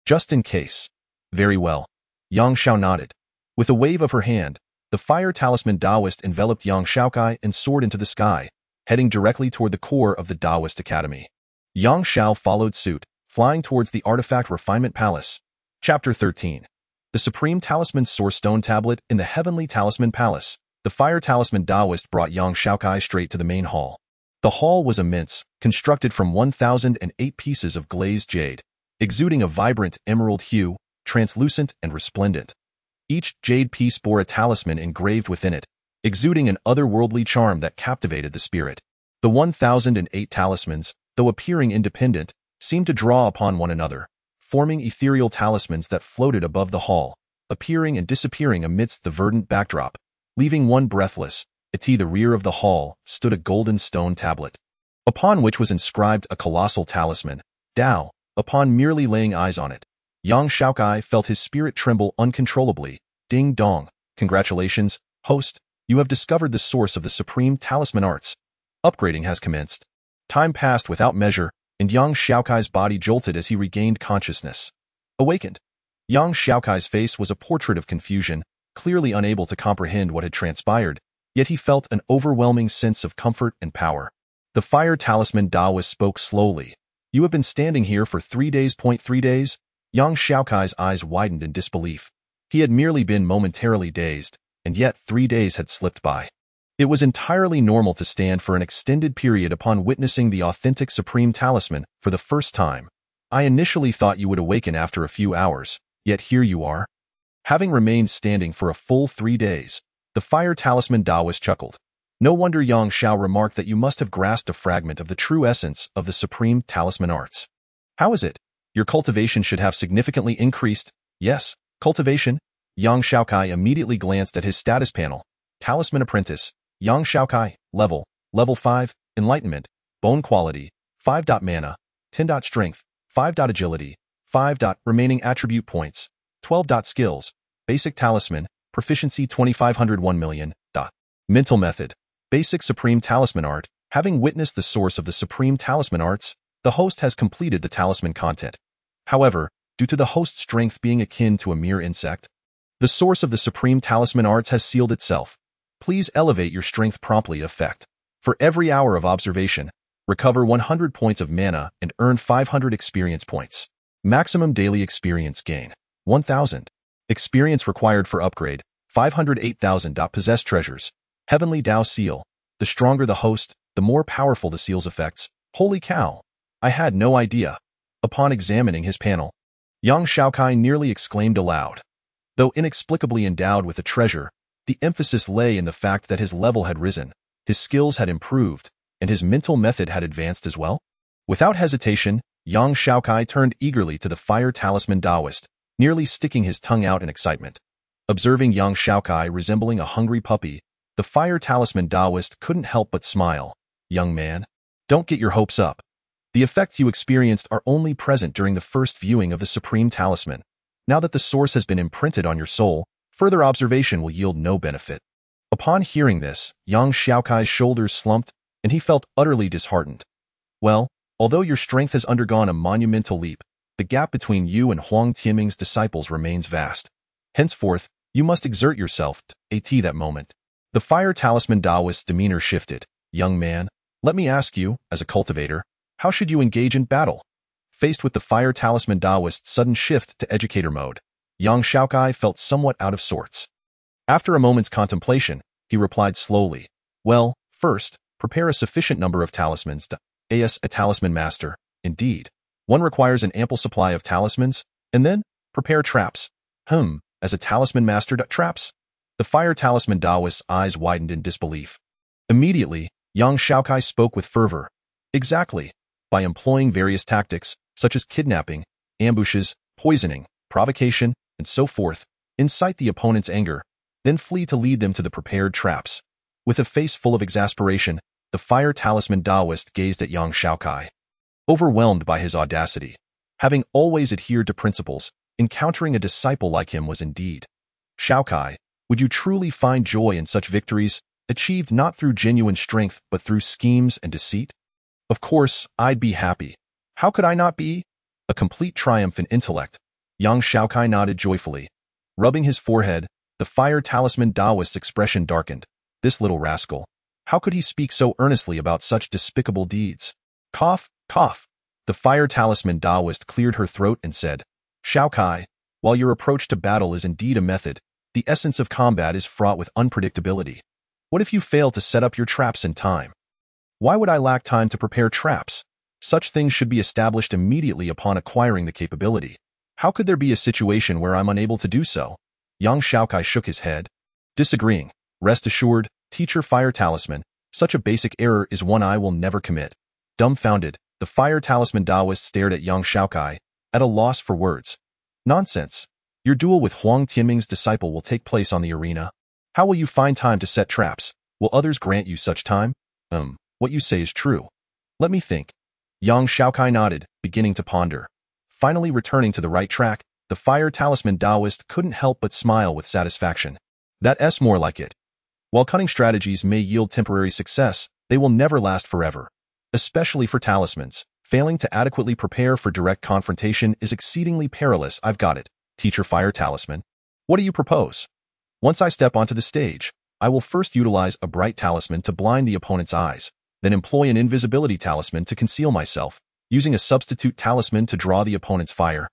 Just in case. Very well. Yang Xiao nodded. With a wave of her hand, the Fire Talisman Taoist enveloped Yang Xiaokai and soared into the sky, heading directly toward the core of the Taoist Academy. Yang Xiao followed suit, flying towards the Artifact Refinement Palace. Chapter 13. The Supreme Talisman Source Stone Tablet in the Heavenly Talisman Palace. The Fire Talisman Taoist brought Yang Xiaokai straight to the main hall. The hall was immense, constructed from 1,008 pieces of glazed jade, exuding a vibrant emerald hue, translucent and resplendent. Each jade piece bore a talisman engraved within it, exuding an otherworldly charm that captivated the spirit. The 1,008 talismans, though appearing independent, seemed to draw upon one another, forming ethereal talismans that floated above the hall, appearing and disappearing amidst the verdant backdrop, leaving one breathless. At the rear of the hall stood a golden stone tablet, upon which was inscribed a colossal talisman, Dao. Upon merely laying eyes on it, Yang Xiaokai felt his spirit tremble uncontrollably. Ding dong. Congratulations, host. You have discovered the source of the supreme talisman arts. Upgrading has commenced. Time passed without measure, and Yang Xiaokai's body jolted as he regained consciousness. Awakened. Yang Xiaokai's face was a portrait of confusion, clearly unable to comprehend what had transpired, yet he felt an overwhelming sense of comfort and power. The Fire Talisman Taoist spoke slowly. You have been standing here for 3 days. 3 days? Yang Xiaokai's eyes widened in disbelief. He had merely been momentarily dazed, and yet 3 days had slipped by. It was entirely normal to stand for an extended period upon witnessing the authentic Supreme Talisman for the first time. I initially thought you would awaken after a few hours, yet here you are. Having remained standing for a full 3 days, the Fire Talisman Taoist chuckled. No wonder Yang Xiao remarked that you must have grasped a fragment of the true essence of the Supreme Talisman arts. How is it? Your cultivation should have significantly increased. Yes, cultivation. Yang Xiaokai immediately glanced at his status panel. Talisman Apprentice. Yang Xiaokai. Level 5. Enlightenment. Bone Quality. 5. Mana. 10. Strength. 5. Agility. 5. Remaining Attribute Points. 12. Skills. Basic Talisman. Proficiency 2501 million. Mental Method. Basic Supreme Talisman Art. Having witnessed the source of the Supreme Talisman Arts, the host has completed the talisman content. However, due to the host's strength being akin to a mere insect, the source of the Supreme Talisman Arts has sealed itself. Please elevate your strength promptly. Effect. For every hour of observation, recover 100 points of mana and earn 500 experience points. Maximum daily experience gain. 1,000. Experience required for upgrade. 508,000. Possess treasures. Heavenly Dao Seal. The stronger the host, the more powerful the seal's effects. Holy cow! I had no idea. Upon examining his panel, Yang Xiaokai nearly exclaimed aloud. Though inexplicably endowed with a treasure, The emphasis lay in the fact that his level had risen, his skills had improved, and his mental method had advanced as well. Without hesitation, Yang Xiaokai turned eagerly to the fire talisman Taoist, nearly sticking his tongue out in excitement. Observing Yang Xiaokai resembling a hungry puppy, the fire talisman Taoist couldn't help but smile. Young man, don't get your hopes up. The effects you experienced are only present during the first viewing of the supreme talisman. Now that the source has been imprinted on your soul, further observation will yield no benefit. Upon hearing this, Yang Xiaokai's shoulders slumped, and he felt utterly disheartened. Well, although your strength has undergone a monumental leap, the gap between you and Huang Tianming's disciples remains vast. Henceforth, you must exert yourself at that moment. The fire talisman Taoist's demeanor shifted. Young man, let me ask you, as a cultivator, how should you engage in battle? Faced with the fire talisman Taoist's sudden shift to educator mode, Yang Xiaokai felt somewhat out of sorts. After a moment's contemplation, he replied slowly, well, first, prepare a sufficient number of talismans as a talisman master. Indeed, one requires an ample supply of talismans, and then, prepare traps. As a talisman master traps? The fire talisman Taoist's eyes widened in disbelief. Immediately, Yang Xiaokai spoke with fervor. Exactly. By employing various tactics, such as kidnapping, ambushes, poisoning, provocation, and so forth, incite the opponent's anger, then flee to lead them to the prepared traps. With a face full of exasperation, the fire talisman Taoist gazed at Yang Xiaokai. Overwhelmed by his audacity, having always adhered to principles, encountering a disciple like him was indeed. Xiaokai, would you truly find joy in such victories, achieved not through genuine strength but through schemes and deceit? Of course, I'd be happy. How could I not be? A complete triumph in intellect. Yang Xiaokai nodded joyfully. Rubbing his forehead, the fire talisman Taoist's expression darkened. This little rascal. How could he speak so earnestly about such despicable deeds? Cough, cough. The fire talisman Taoist cleared her throat and said, Xiaokai, while your approach to battle is indeed a method, the essence of combat is fraught with unpredictability. What if you fail to set up your traps in time? Why would I lack time to prepare traps? Such things should be established immediately upon acquiring the capability. How could there be a situation where I'm unable to do so? Yang Xiaokai shook his head. Disagreeing. Rest assured, teacher fire talisman, such a basic error is one I will never commit. Dumbfounded, the fire talisman Taoist stared at Yang Xiaokai, at a loss for words. Nonsense. Your duel with Huang Tianming's disciple will take place on the arena. How will you find time to set traps? Will others grant you such time? What you say is true. Let me think. Yang Xiaokai nodded, beginning to ponder. Finally returning to the right track, the fire talisman Taoist couldn't help but smile with satisfaction. That's more like it. While cunning strategies may yield temporary success, they will never last forever. Especially for talismans, failing to adequately prepare for direct confrontation is exceedingly perilous. I've got it, teacher fire talisman. What do you propose? Once I step onto the stage, I will first utilize a bright talisman to blind the opponent's eyes, then employ an invisibility talisman to conceal myself, using a substitute talisman to draw the opponent's fire,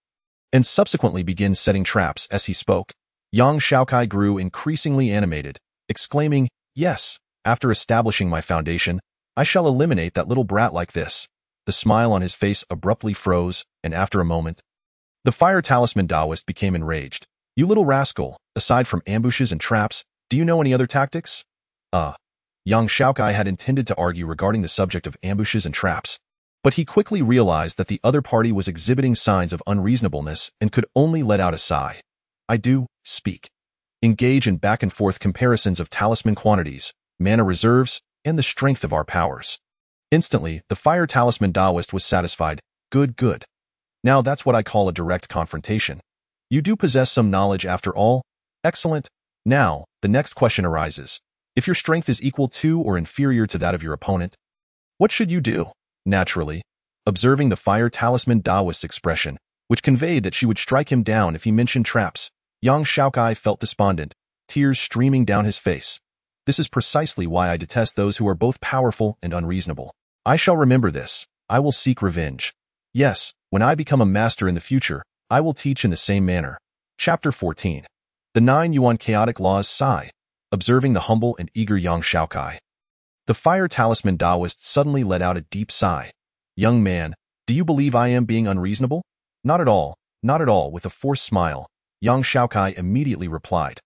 and subsequently begin setting traps. As he spoke, Yang Xiaokai grew increasingly animated, exclaiming, yes, after establishing my foundation, I shall eliminate that little brat like this. The smile on his face abruptly froze, and after a moment, the fire talisman Taoist became enraged. You little rascal, aside from ambushes and traps, do you know any other tactics? Yang Xiaokai had intended to argue regarding the subject of ambushes and traps, but he quickly realized that the other party was exhibiting signs of unreasonableness and could only let out a sigh. I do speak. Engage in back-and-forth comparisons of talisman quantities, mana reserves, and the strength of our powers. Instantly, the fire talisman Taoist was satisfied. Good. Now that's what I call a direct confrontation. You do possess some knowledge after all? Excellent. Now, the next question arises. If your strength is equal to or inferior to that of your opponent, what should you do? Naturally, observing the fire talisman Taoist's expression, which conveyed that she would strike him down if he mentioned traps, Yang Xiaokai felt despondent, tears streaming down his face. This is precisely why I detest those who are both powerful and unreasonable. I shall remember this. I will seek revenge. Yes, when I become a master in the future, I will teach in the same manner. Chapter 14. The 9 Yuan Chaotic Laws Sigh. Observing the humble and eager Yang Xiaokai, the fire talisman Taoist suddenly let out a deep sigh. Young man, do you believe I am being unreasonable? Not at all. With a forced smile, Yang Xiaokai immediately replied.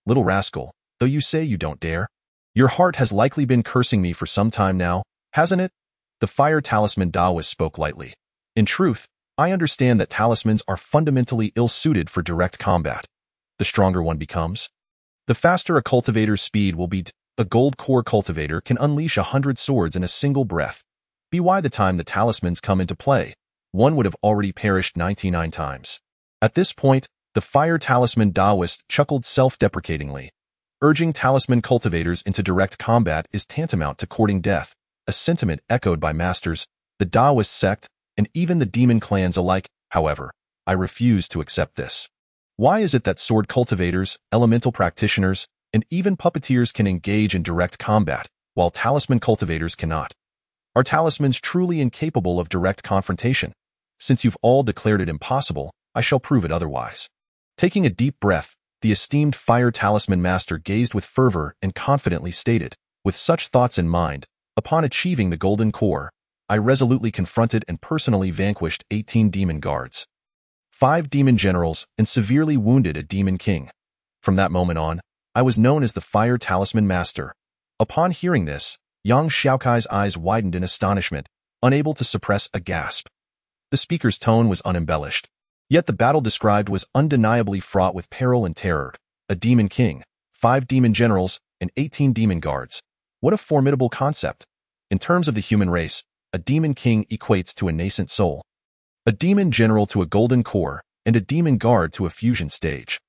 Little rascal, though you say you don't dare. Your heart has likely been cursing me for some time now, hasn't it? The fire talisman Taoist spoke lightly. In truth, I understand that talismans are fundamentally ill-suited for direct combat. The stronger one becomes, the faster a cultivator's speed will be. A gold core cultivator can unleash 100 swords in a single breath. By the time the talismans come into play, one would have already perished 99 times. At this point, the fire talisman Taoist chuckled self-deprecatingly. Urging talisman cultivators into direct combat is tantamount to courting death, a sentiment echoed by masters, the Taoist sect, and even the demon clans alike. However, I refuse to accept this. Why is it that sword cultivators, elemental practitioners, and even puppeteers can engage in direct combat, while talisman cultivators cannot? Are talismans truly incapable of direct confrontation? Since you've all declared it impossible, I shall prove it otherwise. Taking a deep breath, the esteemed fire talisman master gazed with fervor and confidently stated, with such thoughts in mind, upon achieving the golden core, I resolutely confronted and personally vanquished 18 demon guards, 5 demon generals, and severely wounded a demon king. From that moment on, I was known as the Fire Talisman Master. Upon hearing this, young Xiaokai's eyes widened in astonishment, unable to suppress a gasp. The speaker's tone was unembellished. Yet the battle described was undeniably fraught with peril and terror. A demon king, 5 demon generals, and 18 demon guards. What a formidable concept. In terms of the human race, a demon king equates to a nascent soul, a demon general to a golden core, and a demon guard to a fusion stage.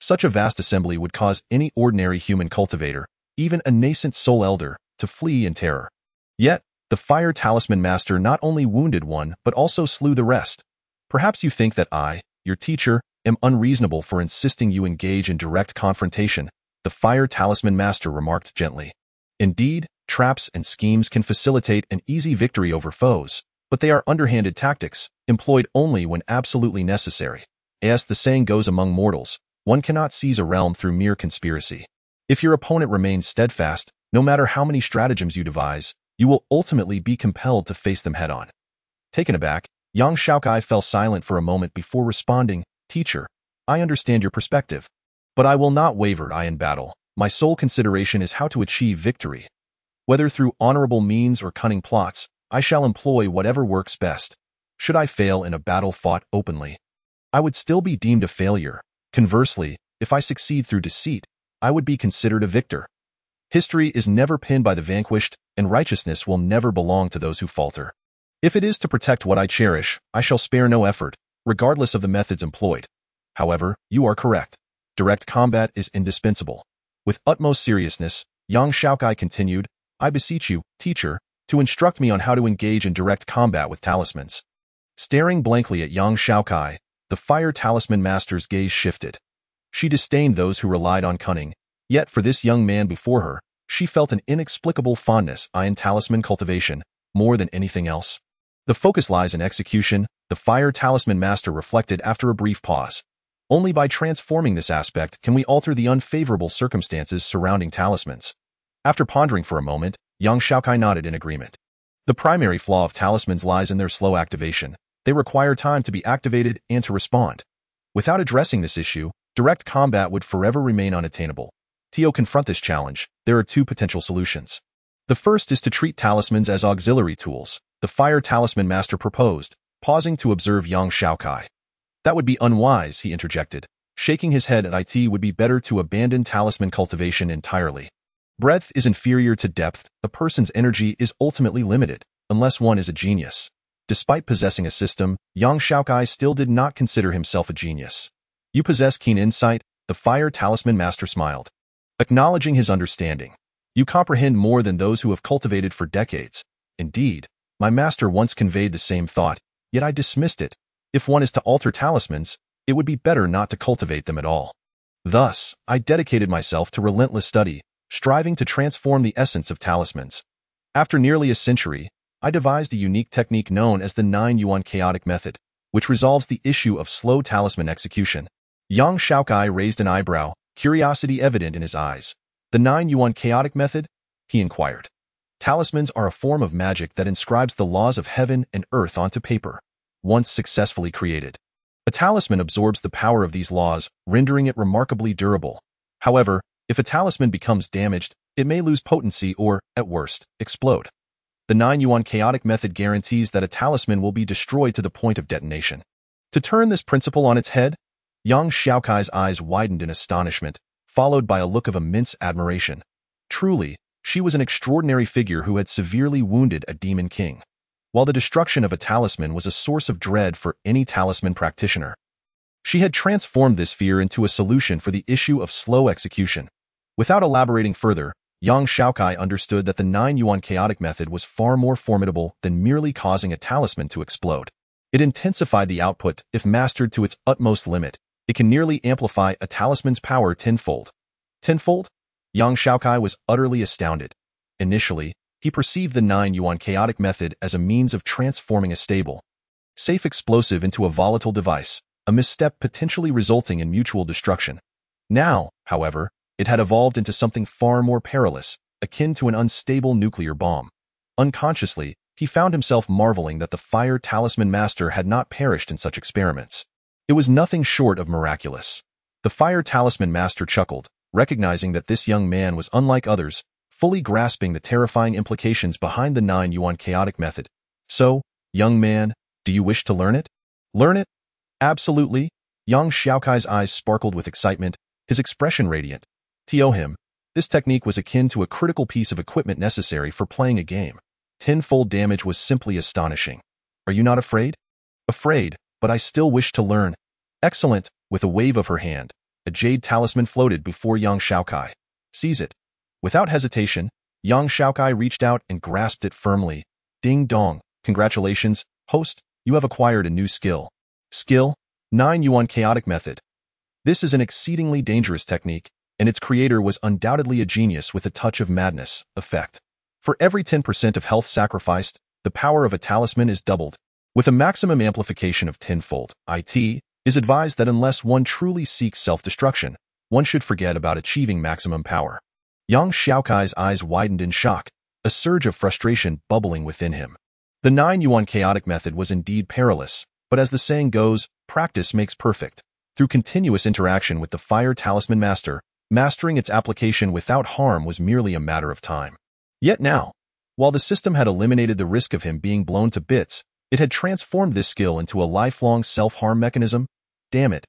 Such a vast assembly would cause any ordinary human cultivator, even a nascent soul elder, to flee in terror. Yet, the Fire Talisman Master not only wounded one but also slew the rest. Perhaps you think that I, your teacher, am unreasonable for insisting you engage in direct confrontation, the Fire Talisman Master remarked gently. Indeed, traps and schemes can facilitate an easy victory over foes, but they are underhanded tactics, employed only when absolutely necessary. As the saying goes among mortals, one cannot seize a realm through mere conspiracy. If your opponent remains steadfast, no matter how many stratagems you devise, you will ultimately be compelled to face them head-on. Taken aback, young Xiaokai fell silent for a moment before responding, Teacher, I understand your perspective, but I will not waver in battle. My sole consideration is how to achieve victory. Whether through honorable means or cunning plots, I shall employ whatever works best. Should I fail in a battle fought openly, I would still be deemed a failure. Conversely, if I succeed through deceit, I would be considered a victor. History is never pinned by the vanquished, and righteousness will never belong to those who falter. If it is to protect what I cherish, I shall spare no effort, regardless of the methods employed. However, you are correct. Direct combat is indispensable. With utmost seriousness, young Xiaokai continued, I beseech you, teacher, to instruct me on how to engage in direct combat with talismans. Staring blankly at young Xiaokai, the Fire Talisman Master's gaze shifted. She disdained those who relied on cunning, yet for this young man before her, she felt an inexplicable fondness in talisman cultivation, more than anything else. The focus lies in execution, the Fire Talisman Master reflected after a brief pause. Only by transforming this aspect can we alter the unfavorable circumstances surrounding talismans. After pondering for a moment, young Xiaokai nodded in agreement. The primary flaw of talismans lies in their slow activation. They require time to be activated and to respond. Without addressing this issue, direct combat would forever remain unattainable. To confront this challenge, there are 2 potential solutions. The first is to treat talismans as auxiliary tools, the Fire Talisman Master proposed, pausing to observe young Xiaokai. That would be unwise, he interjected. Shaking his head at it would be better to abandon talisman cultivation entirely. Breadth is inferior to depth. A person's energy is ultimately limited, unless one is a genius. Despite possessing a system, young Xiaokai still did not consider himself a genius. You possess keen insight, the Fire Talisman Master smiled, acknowledging his understanding. You comprehend more than those who have cultivated for decades. Indeed, my master once conveyed the same thought, yet I dismissed it. If one is to alter talismans, it would be better not to cultivate them at all. Thus, I dedicated myself to relentless study, striving to transform the essence of talismans. After nearly a century, I devised a unique technique known as the 9-yuan chaotic method, which resolves the issue of slow talisman execution. Young Xiaokai raised an eyebrow, curiosity evident in his eyes. The 9-yuan chaotic method? He inquired. Talismans are a form of magic that inscribes the laws of heaven and earth onto paper. Once successfully created, a talisman absorbs the power of these laws, rendering it remarkably durable. However, If a talisman becomes damaged, it may lose potency or, at worst, explode. The 9-yuan chaotic method guarantees that a talisman will be destroyed to the point of detonation. To turn this principle on its head, young Xiaokai's eyes widened in astonishment, followed by a look of immense admiration. Truly, she was an extraordinary figure who had severely wounded a demon king. While the destruction of a talisman was a source of dread for any talisman practitioner, she had transformed this fear into a solution for the issue of slow execution. Without elaborating further, Yang Xiaokai understood that the 9-yuan chaotic method was far more formidable than merely causing a talisman to explode. It intensified the output. If mastered to its utmost limit, it can nearly amplify a talisman's power tenfold. Tenfold? Yang Xiaokai was utterly astounded. Initially, he perceived the 9-yuan chaotic method as a means of transforming a stable, safe explosive into a volatile device, a misstep potentially resulting in mutual destruction. Now, however, it had evolved into something far more perilous, akin to an unstable nuclear bomb. Unconsciously, he found himself marveling that the fire talisman master had not perished in such experiments. It was nothing short of miraculous. The fire talisman master chuckled, recognizing that this young man was unlike others, fully grasping the terrifying implications behind the 9-yuan chaotic method. So, young man, do you wish to learn it? Learn it? Absolutely. Yang Xiaokai's eyes sparkled with excitement, his expression radiant. To him, this technique was akin to a critical piece of equipment necessary for playing a game. Tenfold damage was simply astonishing. Are you not afraid? Afraid, but I still wish to learn. Excellent. With a wave of her hand, a jade talisman floated before Yang Xiaokai. Seize it. Without hesitation, Yang Xiaokai reached out and grasped it firmly. Ding dong. Congratulations, host, you have acquired a new skill. Skill? 9-yuan chaotic method. This is an exceedingly dangerous technique, and its creator was undoubtedly a genius with a touch of madness effect. For every 10% of health sacrificed, the power of a talisman is doubled. With a maximum amplification of tenfold, it is advised that unless one truly seeks self-destruction, one should forget about achieving maximum power. Yang Xiaokai's eyes widened in shock, a surge of frustration bubbling within him. The 9-yuan chaotic method was indeed perilous, but as the saying goes, practice makes perfect. Through continuous interaction with the fire talisman master, mastering its application without harm was merely a matter of time. Yet now, while the system had eliminated the risk of him being blown to bits, it had transformed this skill into a lifelong self-harm mechanism. Damn it.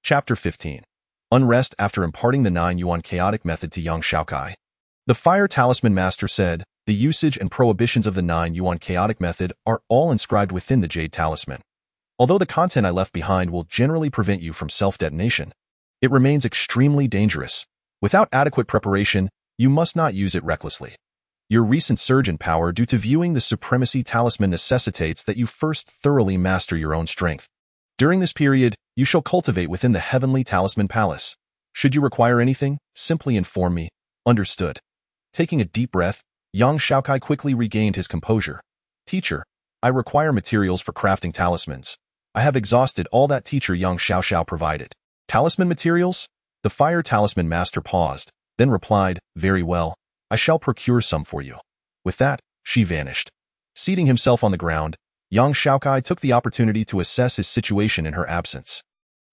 Chapter 15. Unrest after imparting the 9-yuan chaotic method to Yang Xiaokai. The fire talisman master said, the usage and prohibitions of the 9-yuan chaotic method are all inscribed within the jade talisman. Although the content I left behind will generally prevent you from self-detonation, it remains extremely dangerous. Without adequate preparation, you must not use it recklessly. Your recent surge in power due to viewing the supremacy talisman necessitates that you first thoroughly master your own strength. During this period, you shall cultivate within the heavenly talisman palace. Should you require anything, simply inform me. Understood. Taking a deep breath, Yang Xiaokai quickly regained his composure. Teacher, I require materials for crafting talismans. I have exhausted all that teacher Yang Xiaoxiao provided. Talisman materials? The fire talisman master paused, then replied, very well, I shall procure some for you. With that, she vanished. Seating himself on the ground, Yang Xiaokai took the opportunity to assess his situation in her absence.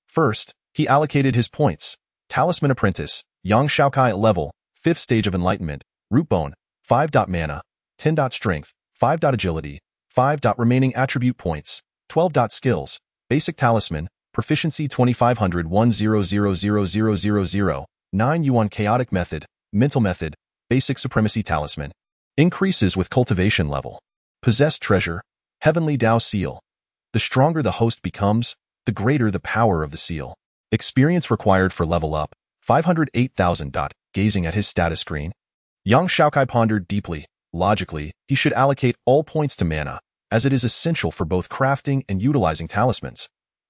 First, he allocated his points. Talisman Apprentice, Yang Xiaokai level, 5th stage of enlightenment, root bone, 5. Mana, 10. Strength, 5. Agility, 5. Remaining attribute points, 12. Skills, basic talisman, proficiency 2500 10000000, 9-yuan chaotic method, mental method, basic supremacy talisman. Increases with cultivation level. Possessed treasure, heavenly Dao seal. The stronger the host becomes, the greater the power of the seal. Experience required for level up, 508,000. Gazing at his status screen, Yang Xiaokai pondered deeply. Logically, he should allocate all points to mana, as it is essential for both crafting and utilizing talismans.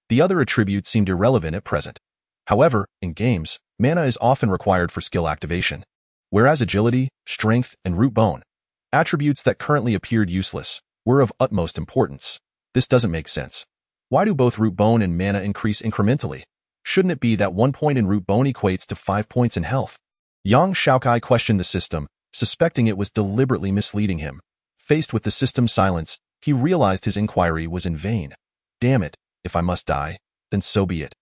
The other attributes seemed irrelevant at present. However, in games, mana is often required for skill activation, whereas agility, strength, and root bone, attributes that currently appeared useless, were of utmost importance. This doesn't make sense. Why do both root bone and mana increase incrementally? Shouldn't it be that 1 point in root bone equates to 5 points in health? Yang Xiaokai questioned the system, suspecting it was deliberately misleading him. Faced with the system's silence, he realized his inquiry was in vain. Damn it, if I must die, then so be it.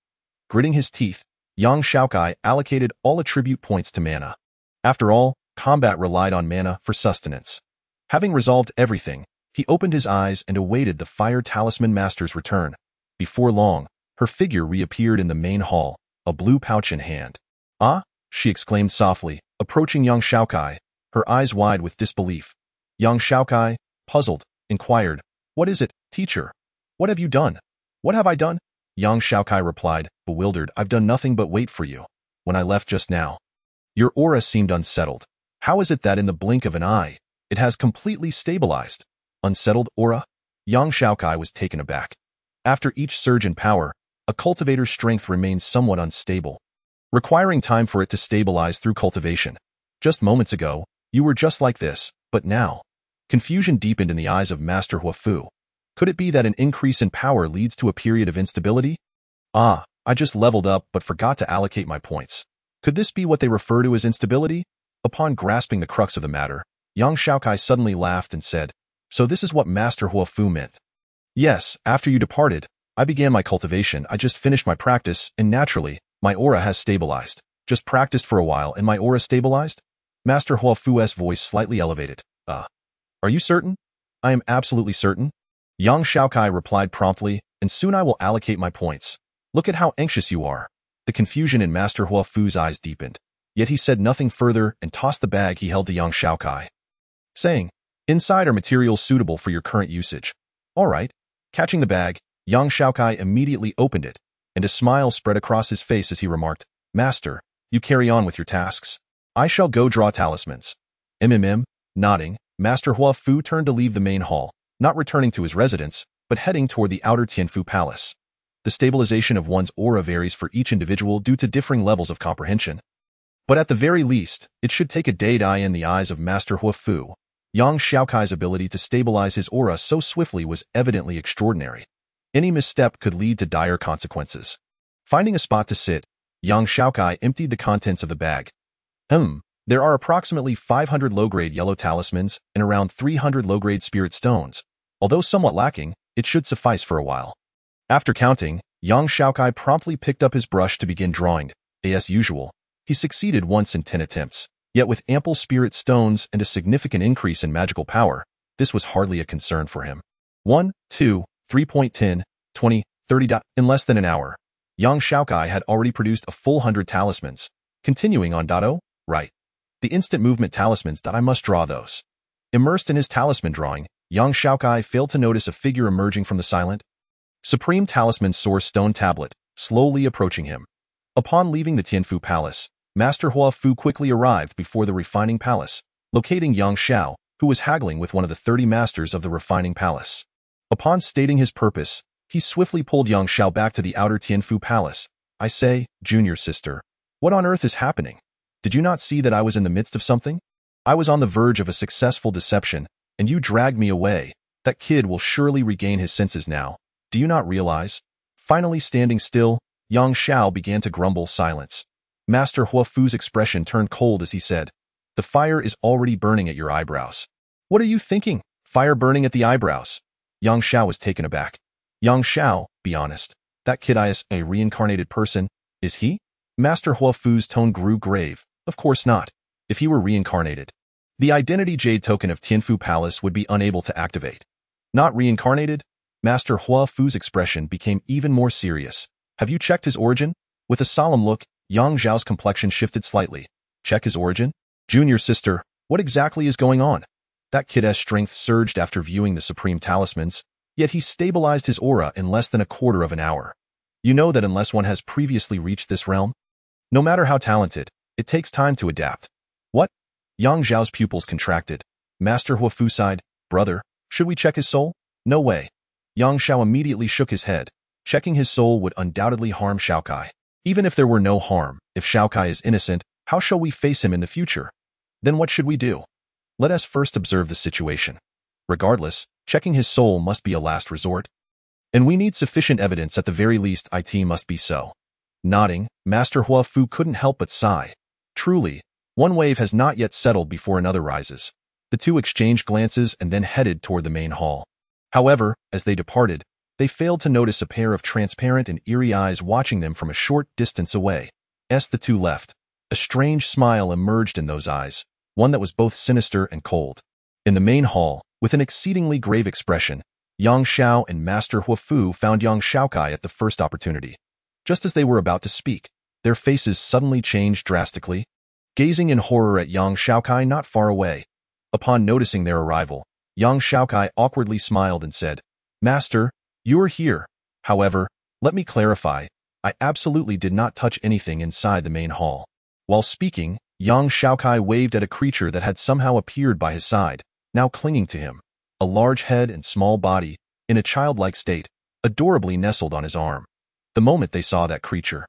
Gritting his teeth, Yang Xiaokai allocated all attribute points to mana. After all, combat relied on mana for sustenance. Having resolved everything, he opened his eyes and awaited the Fire Talisman Master's return. Before long, her figure reappeared in the main hall, a blue pouch in hand. "Ah?" she exclaimed softly, approaching Yang Xiaokai, her eyes wide with disbelief. Yang Xiaokai, puzzled, inquired, "What is it, teacher? What have you done?" "What have I done?" Yang Xiaokai replied, bewildered. "I've done nothing but wait for you. When I left just now, your aura seemed unsettled. How is it that in the blink of an eye, it has completely stabilized?" "Unsettled aura?" Yang Xiaokai was taken aback. After each surge in power, a cultivator's strength remains somewhat unstable, requiring time for it to stabilize through cultivation. Just moments ago, you were just like this, but now... Confusion deepened in the eyes of Master Huafu. Could it be that an increase in power leads to a period of instability? "Ah, I just leveled up but forgot to allocate my points. Could this be what they refer to as instability?" Upon grasping the crux of the matter, Yang Xiaokai suddenly laughed and said, "So this is what Master Huafu meant." "Yes, after you departed, I began my cultivation. I just finished my practice, and naturally, my aura has stabilized. Just practiced for a while and my aura stabilized?" Master Huafu's voice slightly elevated. Are you certain?" "I am absolutely certain," Yang Xiaokai replied promptly, "and soon I will allocate my points. Look at how anxious you are." The confusion in Master Huafu's eyes deepened, yet he said nothing further and tossed the bag he held to Yang Xiaokai, saying, "Inside are materials suitable for your current usage." "All right." Catching the bag, Yang Xiaokai immediately opened it, and a smile spread across his face as he remarked, "Master, you carry on with your tasks. I shall go draw talismans." Nodding, Master Huafu turned to leave the main hall, not returning to his residence, but heading toward the outer Tianfu Palace. The stabilization of one's aura varies for each individual due to differing levels of comprehension. But at the very least, it should take a day to eye in the eyes of Master Huafu. Yang Xiaokai's ability to stabilize his aura so swiftly was evidently extraordinary. Any misstep could lead to dire consequences. Finding a spot to sit, Yang Xiaokai emptied the contents of the bag. There are approximately 500 low-grade yellow talismans and around 300 low-grade spirit stones. Although somewhat lacking, it should suffice for a while. After counting, Yang Xiaokai promptly picked up his brush to begin drawing. As usual, he succeeded once in 10 attempts, yet with ample spirit stones and a significant increase in magical power, this was hardly a concern for him. 1, 2, 3.10, 20, 30. In less than an hour, Yang Xiaokai had already produced a full 100 talismans. Continuing on. Right. The instant movement talismans. I must draw those. Immersed in his talisman drawing, Yang Xiaokai failed to notice a figure emerging from the silent Supreme Talisman Source Stone Tablet, slowly approaching him. Upon leaving the Tianfu Palace, Master Huafu quickly arrived before the Refining Palace, locating Yang Xiao, who was haggling with one of the 30 masters of the Refining Palace. Upon stating his purpose, he swiftly pulled Yang Xiao back to the outer Tianfu Palace. "I say, junior sister, what on earth is happening? Did you not see that I was in the midst of something? I was on the verge of a successful deception, and you dragged me away. That kid will surely regain his senses now. Do you not realize?" Finally standing still, Yang Xiao began to grumble. Silence. Master Huafu's expression turned cold as he said, "The fire is already burning at your eyebrows." "What are you thinking? Fire burning at the eyebrows?" Yang Xiao was taken aback. "Yang Xiao, be honest. That kid is a reincarnated person, is he?" Master Huafu's tone grew grave. "Of course not. If he were reincarnated, the identity jade token of Tianfu Palace would be unable to activate. Not reincarnated?" Master Huafu's expression became even more serious. "Have you checked his origin?" With a solemn look, Yang Zhao's complexion shifted slightly. "Check his origin? Junior sister, what exactly is going on?" That kid's strength surged after viewing the supreme talismans, yet he stabilized his aura in less than a quarter of an hour. You know that unless one has previously reached this realm, no matter how talented, it takes time to adapt. "What?" Yang Zhao's pupils contracted. Master Huafu sighed. "Brother, should we check his soul?" "No way." Yang Xiao immediately shook his head. Checking his soul would undoubtedly harm Xiaokai. Even if there were no harm, if Xiaokai is innocent, how shall we face him in the future? Then what should we do? Let us first observe the situation. Regardless, checking his soul must be a last resort. And we need sufficient evidence. At the very least, it must be so. Nodding, Master Huafu couldn't help but sigh. Truly, one wave has not yet settled before another rises. The two exchanged glances and then headed toward the main hall. However, as they departed, they failed to notice a pair of transparent and eerie eyes watching them from a short distance away. As the two left, a strange smile emerged in those eyes, one that was both sinister and cold. In the main hall, with an exceedingly grave expression, Yang Xiao and Master Huafu found young Xiaokai at the first opportunity. Just as they were about to speak, their faces suddenly changed drastically, gazing in horror at young Xiaokai not far away. Upon noticing their arrival, young Xiaokai awkwardly smiled and said, "Master, you are here. However, let me clarify, I absolutely did not touch anything inside the main hall." While speaking, young Xiaokai waved at a creature that had somehow appeared by his side, now clinging to him. A large head and small body, in a childlike state, adorably nestled on his arm. The moment they saw that creature,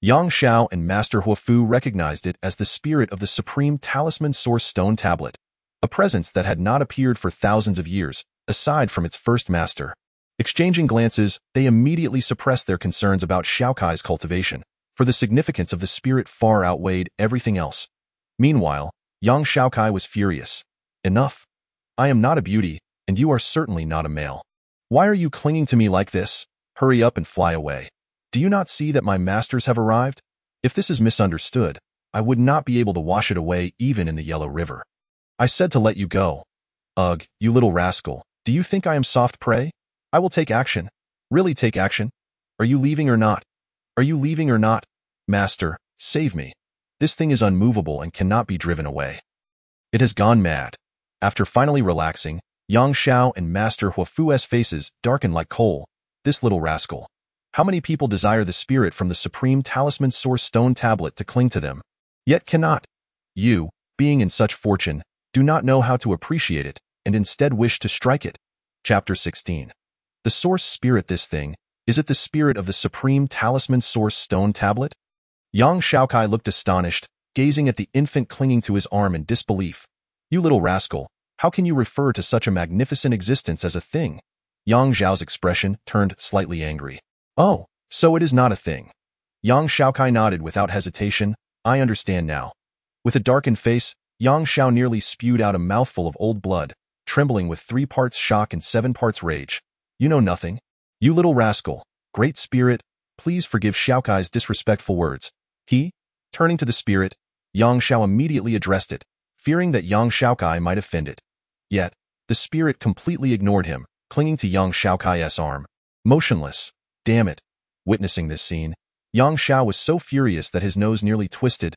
Yang Xiao and Master Huafu recognized it as the spirit of the supreme talisman source stone tablet, a presence that had not appeared for thousands of years, aside from its first master. Exchanging glances, they immediately suppressed their concerns about Xiaokai's cultivation, for the significance of the spirit far outweighed everything else. Meanwhile, young Xiaokai was furious. "Enough. I am not a beauty, and you are certainly not a male. Why are you clinging to me like this? Hurry up and fly away. Do you not see that my masters have arrived? If this is misunderstood, I would not be able to wash it away even in the Yellow River. I said to let you go. Ugh, you little rascal, do you think I am soft prey? I will take action. Really take action. Are you leaving or not? Are you leaving or not? Master, save me. This thing is unmovable and cannot be driven away. It has gone mad." After finally relaxing, Yang Xiao and Master Huafu's faces darkened like coal. This little rascal. How many people desire the spirit from the supreme talisman source stone tablet to cling to them, yet cannot? You, being in such fortune, do not know how to appreciate it, and instead wish to strike it. Chapter 16. The source spirit. This thing, is it the spirit of the supreme talisman source stone tablet? Yang Xiaokai looked astonished, gazing at the infant clinging to his arm in disbelief. "You little rascal, how can you refer to such a magnificent existence as a thing?" Yang Zhao's expression turned slightly angry. "Oh, so it is not a thing." Yang Xiaokai nodded without hesitation. "I understand now." With a darkened face, Yang Xiao nearly spewed out a mouthful of old blood, trembling with 3 parts shock and 7 parts rage. "You know nothing. You little rascal. Great spirit, please forgive Xiaokai's disrespectful words." Turning to the spirit, Yang Xiao immediately addressed it, fearing that Yang Xiaokai might offend it. Yet, the spirit completely ignored him, clinging to Yang Xiaokai's arm, motionless. Damn it. Witnessing this scene, Yang Xiao was so furious that his nose nearly twisted.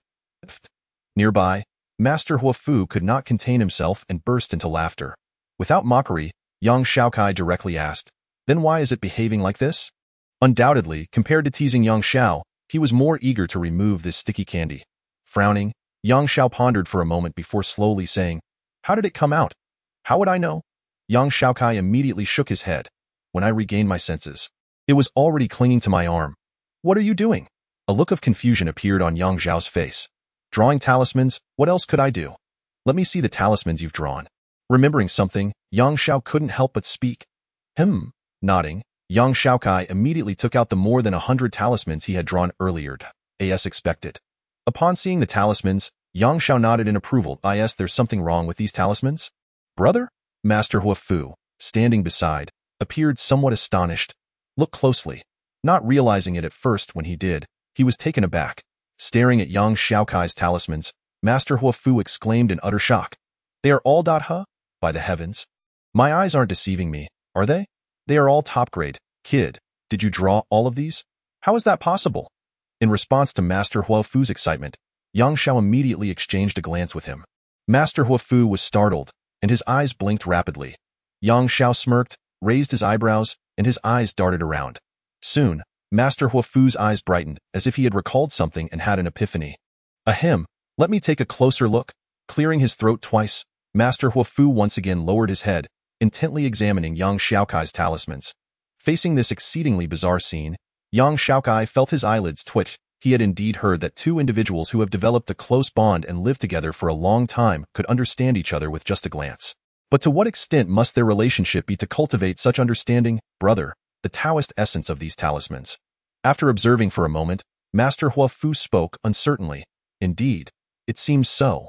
Nearby, Master Huafu could not contain himself and burst into laughter. Without mockery, Yang Xiaokai directly asked, "Then why is it behaving like this?" Undoubtedly, compared to teasing Yang Xiao, he was more eager to remove this sticky candy. Frowning, Yang Xiao pondered for a moment before slowly saying, "How did it come out? How would I know?" Yang Xiaokai immediately shook his head. "When I regained my senses, it was already clinging to my arm." "What are you doing?" A look of confusion appeared on Yang Zhao's face. "Drawing talismans, what else could I do?" "Let me see the talismans you've drawn." Remembering something, Yang Xiao couldn't help but speak. Nodding, Yang Xiaokai immediately took out the more than 100 talismans he had drawn earlier, as expected. Upon seeing the talismans, Yang Xiao nodded in approval. There's something wrong with these talismans? Brother? Master Huafu, standing beside, appeared somewhat astonished. Look closely. Not realizing it at first when he did, he was taken aback. Staring at Yang Xiaokai's talismans, Master Huafu exclaimed in utter shock. "They are all .huh? By the heavens. My eyes aren't deceiving me, are they? They are all top grade. Kid, did you draw all of these? How is that possible?" In response to Master Huafu's excitement, Yang Xiao immediately exchanged a glance with him. Master Huafu was startled, and his eyes blinked rapidly. Yang Xiao smirked, raised his eyebrows, and his eyes darted around. Soon, Master Huafu's eyes brightened, as if he had recalled something and had an epiphany. "Ahem, let me take a closer look." Clearing his throat twice, Master Huafu once again lowered his head, intently examining Yang Xiaokai's talismans. Facing this exceedingly bizarre scene, Yang Xiaokai felt his eyelids twitch. He had indeed heard that 2 individuals who have developed a close bond and lived together for a long time could understand each other with just a glance. But to what extent must their relationship be to cultivate such understanding? Brother, the Taoist essence of these talismans. After observing for a moment, Master Huafu spoke uncertainly. "Indeed, it seems so."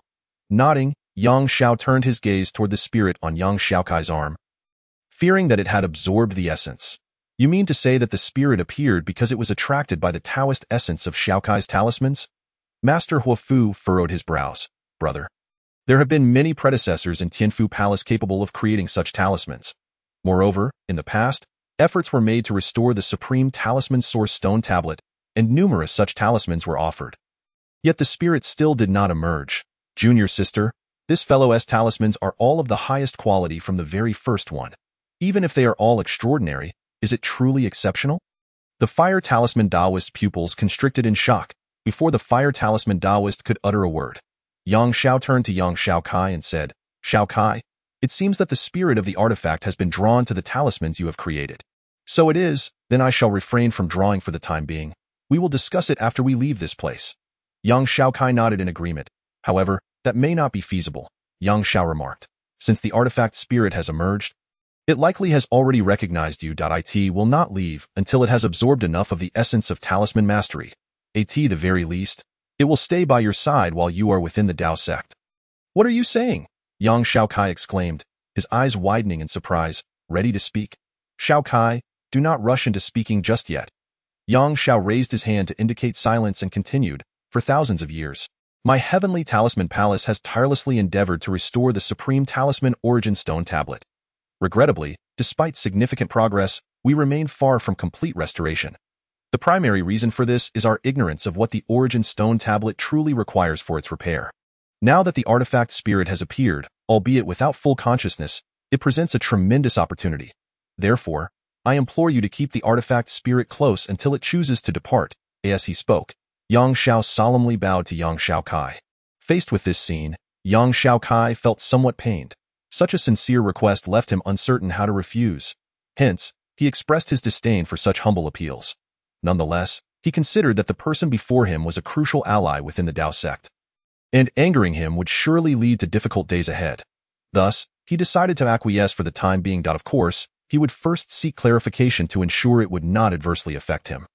Nodding, Yang Xiao turned his gaze toward the spirit on Yang Xiaokai's arm, fearing that it had absorbed the essence. "You mean to say that the spirit appeared because it was attracted by the Taoist essence of Xiaokai's talismans?" Master Huafu furrowed his brows. Brother, there have been many predecessors in Tianfu Palace capable of creating such talismans. Moreover, in the past, efforts were made to restore the supreme talisman source stone tablet, and numerous such talismans were offered. Yet the spirit still did not emerge. Junior sister, this fellow's talismans are all of the highest quality from the very first one. Even if they are all extraordinary, is it truly exceptional? The fire talisman Taoist pupils constricted in shock before the fire talisman Taoist could utter a word. Yang Xiao turned to young Xiaokai and said, Xiaokai, it seems that the spirit of the artifact has been drawn to the talismans you have created. So it is, then I shall refrain from drawing for the time being. We will discuss it after we leave this place. Young Xiaokai nodded in agreement. However, that may not be feasible, Yang Xiao remarked. Since the artifact spirit has emerged, it likely has already recognized you. It will not leave until it has absorbed enough of the essence of talisman mastery. At the very least, it will stay by your side while you are within the Dao sect. What are you saying? Yang Xiaokai exclaimed, his eyes widening in surprise, ready to speak. Xiaokai, do not rush into speaking just yet. Yang Xiao raised his hand to indicate silence and continued, for thousands of years, my heavenly talisman palace has tirelessly endeavored to restore the supreme talisman origin stone tablet. Regrettably, despite significant progress, we remain far from complete restoration. The primary reason for this is our ignorance of what the origin stone tablet truly requires for its repair. Now that the artifact spirit has appeared, albeit without full consciousness, it presents a tremendous opportunity. Therefore, I implore you to keep the artifact spirit close until it chooses to depart. As he spoke, Yang Xiao solemnly bowed to Yang Xiaokai. Faced with this scene, Yang Xiaokai felt somewhat pained. Such a sincere request left him uncertain how to refuse. Hence, he expressed his disdain for such humble appeals. Nonetheless, he considered that the person before him was a crucial ally within the Dao sect, and angering him would surely lead to difficult days ahead. Thus, he decided to acquiesce for the time being. Of course, he would first seek clarification to ensure it would not adversely affect him.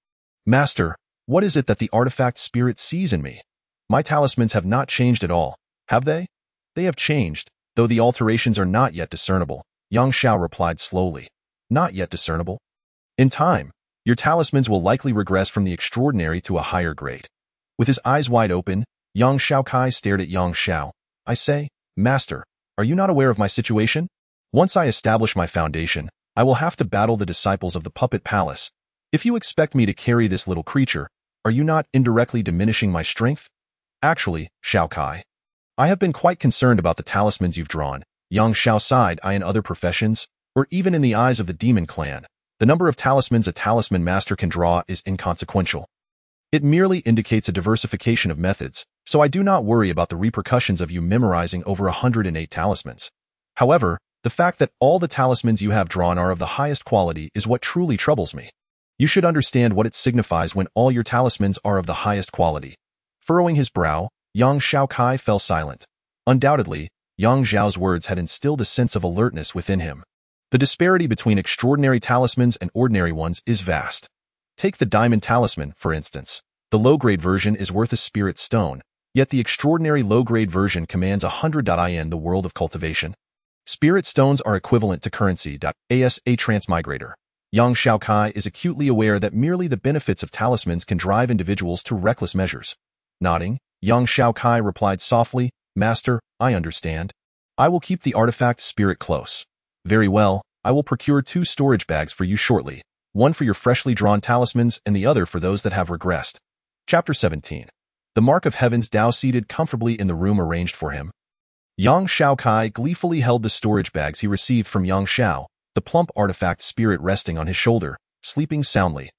Master, what is it that the artifact spirit sees in me? My talismans have not changed at all, have they? They have changed, though the alterations are not yet discernible, Yang Xiao replied slowly. Not yet discernible? In time, your talismans will likely regress from the extraordinary to a higher grade. With his eyes wide open, Yang Xiaokai stared at Yang Xiao. I say, Master, are you not aware of my situation? Once I establish my foundation, I will have to battle the disciples of the puppet palace. If you expect me to carry this little creature, are you not indirectly diminishing my strength? Actually, Xiaokai, I have been quite concerned about the talismans you've drawn. Yang Xiao sighed. In other professions, or even in the eyes of the demon clan, the number of talismans a talisman master can draw is inconsequential. It merely indicates a diversification of methods, so I do not worry about the repercussions of you memorizing over 108 talismans. However, the fact that all the talismans you have drawn are of the highest quality is what truly troubles me. You should understand what it signifies when all your talismans are of the highest quality. Furrowing his brow, Yang Xiaokai fell silent. Undoubtedly, Yang Xiao's words had instilled a sense of alertness within him. The disparity between extraordinary talismans and ordinary ones is vast. Take the diamond talisman, for instance. The low-grade version is worth a spirit stone, yet the extraordinary low-grade version commands 100 in the world of cultivation. Spirit stones are equivalent to currency. As a transmigrator, Yang Xiaokai is acutely aware that merely the benefits of talismans can drive individuals to reckless measures. Nodding, Yang Xiaokai replied softly, Master, I understand. I will keep the artifact spirit close. Very well, I will procure 2 storage bags for you shortly, one for your freshly drawn talismans and the other for those that have regressed. Chapter 17. The Mark of Heaven's Dao seated comfortably in the room arranged for him. Yang Xiaokai gleefully held the storage bags he received from Yang Xiao, the plump artifact spirit resting on his shoulder, sleeping soundly.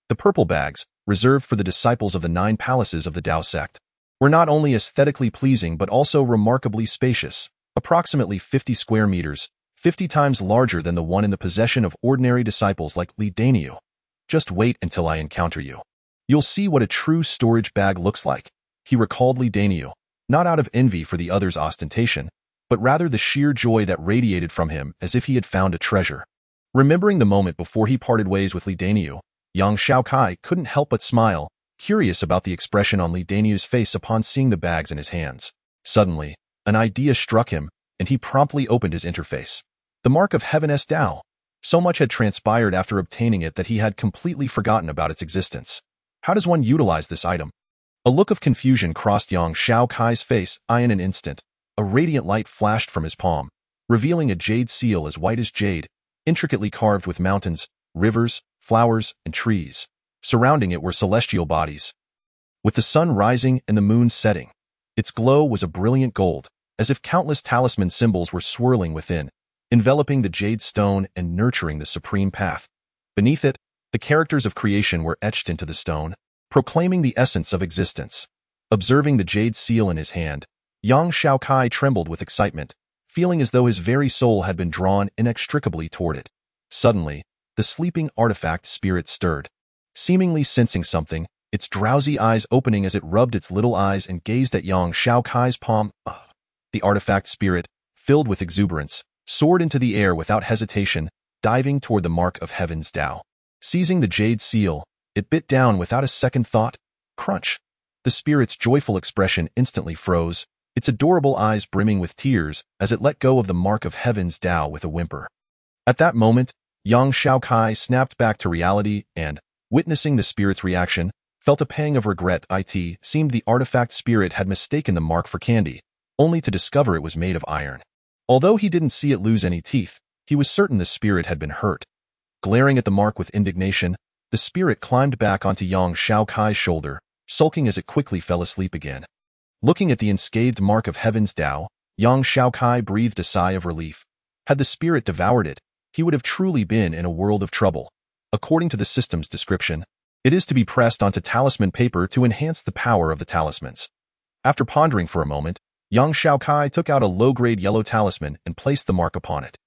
The purple bags, reserved for the disciples of the 9 palaces of the Dao sect, were not only aesthetically pleasing but also remarkably spacious, approximately 50 square meters, 50 times larger than the one in the possession of ordinary disciples like Li Daniu. Just wait until I encounter you. You'll see what a true storage bag looks like. He recalled Li Daniu, not out of envy for the other's ostentation, but rather the sheer joy that radiated from him as if he had found a treasure. Remembering the moment before he parted ways with Li Daniu, Yang Xiaokai couldn't help but smile, curious about the expression on Li Daniu's face upon seeing the bags in his hands. Suddenly, an idea struck him, and he promptly opened his interface. The Mark of Heaven's Dao. So much had transpired after obtaining it that he had completely forgotten about its existence. How does one utilize this item? A look of confusion crossed Yang Xiaokai's face. In an instant, a radiant light flashed from his palm, revealing a jade seal as white as jade, intricately carved with mountains, rivers, flowers, and trees. Surrounding it were celestial bodies. With the sun rising and the moon setting, its glow was a brilliant gold, as if countless talisman symbols were swirling within, enveloping the jade stone and nurturing the supreme path. Beneath it, the characters of creation were etched into the stone, proclaiming the essence of existence. Observing the jade seal in his hand, Yang Xiaokai trembled with excitement, feeling as though his very soul had been drawn inextricably toward it. Suddenly, the sleeping artifact spirit stirred. Seemingly sensing something, its drowsy eyes opening as it rubbed its little eyes and gazed at Yang Xiaokai's palm. The artifact spirit, filled with exuberance, soared into the air without hesitation, diving toward the mark of heaven's Tao. Seizing the jade seal, it bit down without a second thought. Crunch! The spirit's joyful expression instantly froze, its adorable eyes brimming with tears as it let go of the mark of heaven's Tao with a whimper. At that moment, Yang Xiaokai snapped back to reality and, witnessing the spirit's reaction, felt a pang of regret. It seemed the artifact spirit had mistaken the mark for candy, only to discover it was made of iron. Although he didn't see it lose any teeth, he was certain the spirit had been hurt. Glaring at the mark with indignation, the spirit climbed back onto Yang Xiaokai's shoulder, sulking as it quickly fell asleep again. Looking at the unscathed mark of heaven's Tao, Yang Xiaokai breathed a sigh of relief. Had the spirit devoured it, he would have truly been in a world of trouble. According to the system's description, it is to be pressed onto talisman paper to enhance the power of the talismans. After pondering for a moment, Yang Xiaokai took out a low-grade yellow talisman and placed the mark upon it.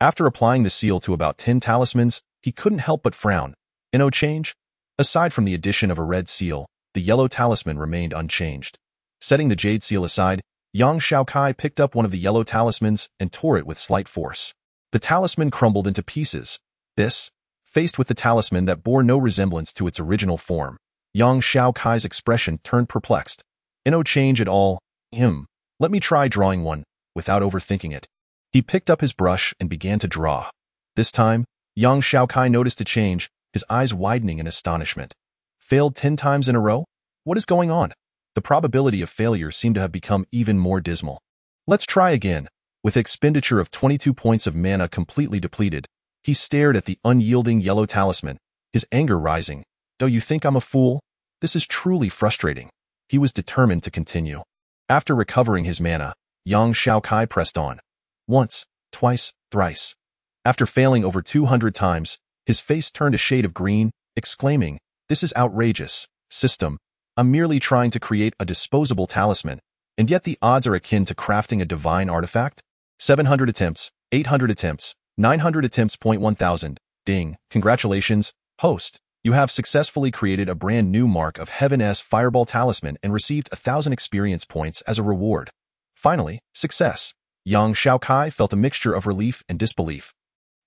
After applying the seal to about 10 talismans, he couldn't help but frown. No change? Aside from the addition of a red seal, the yellow talisman remained unchanged. Setting the jade seal aside, Yang Xiaokai picked up one of the yellow talismans and tore it with slight force. The talisman crumbled into pieces. Faced with the talisman that bore no resemblance to its original form, Yang Xiaokai's expression turned perplexed. No change at all. Let me try drawing one, without overthinking it. He picked up his brush and began to draw. This time, Yang Xiaokai noticed a change, his eyes widening in astonishment. Failed 10 times in a row? What is going on? The probability of failure seemed to have become even more dismal. Let's try again. With expenditure of 22 points of mana completely depleted, he stared at the unyielding yellow talisman, his anger rising. Do you think I'm a fool? This is truly frustrating. He was determined to continue. After recovering his mana, Yang Xiaokai pressed on. Once, twice, thrice. After failing over 200 times, his face turned a shade of green, exclaiming, "This is outrageous. System, I'm merely trying to create a disposable talisman, and yet the odds are akin to crafting a divine artifact? 700 attempts, 800 attempts, 900 attempts. 1000. Ding. Congratulations, host. You have successfully created a brand new mark of Heaven's Fireball Talisman and received 1,000 experience points as a reward. Finally, success." Yang Xiaokai felt a mixture of relief and disbelief.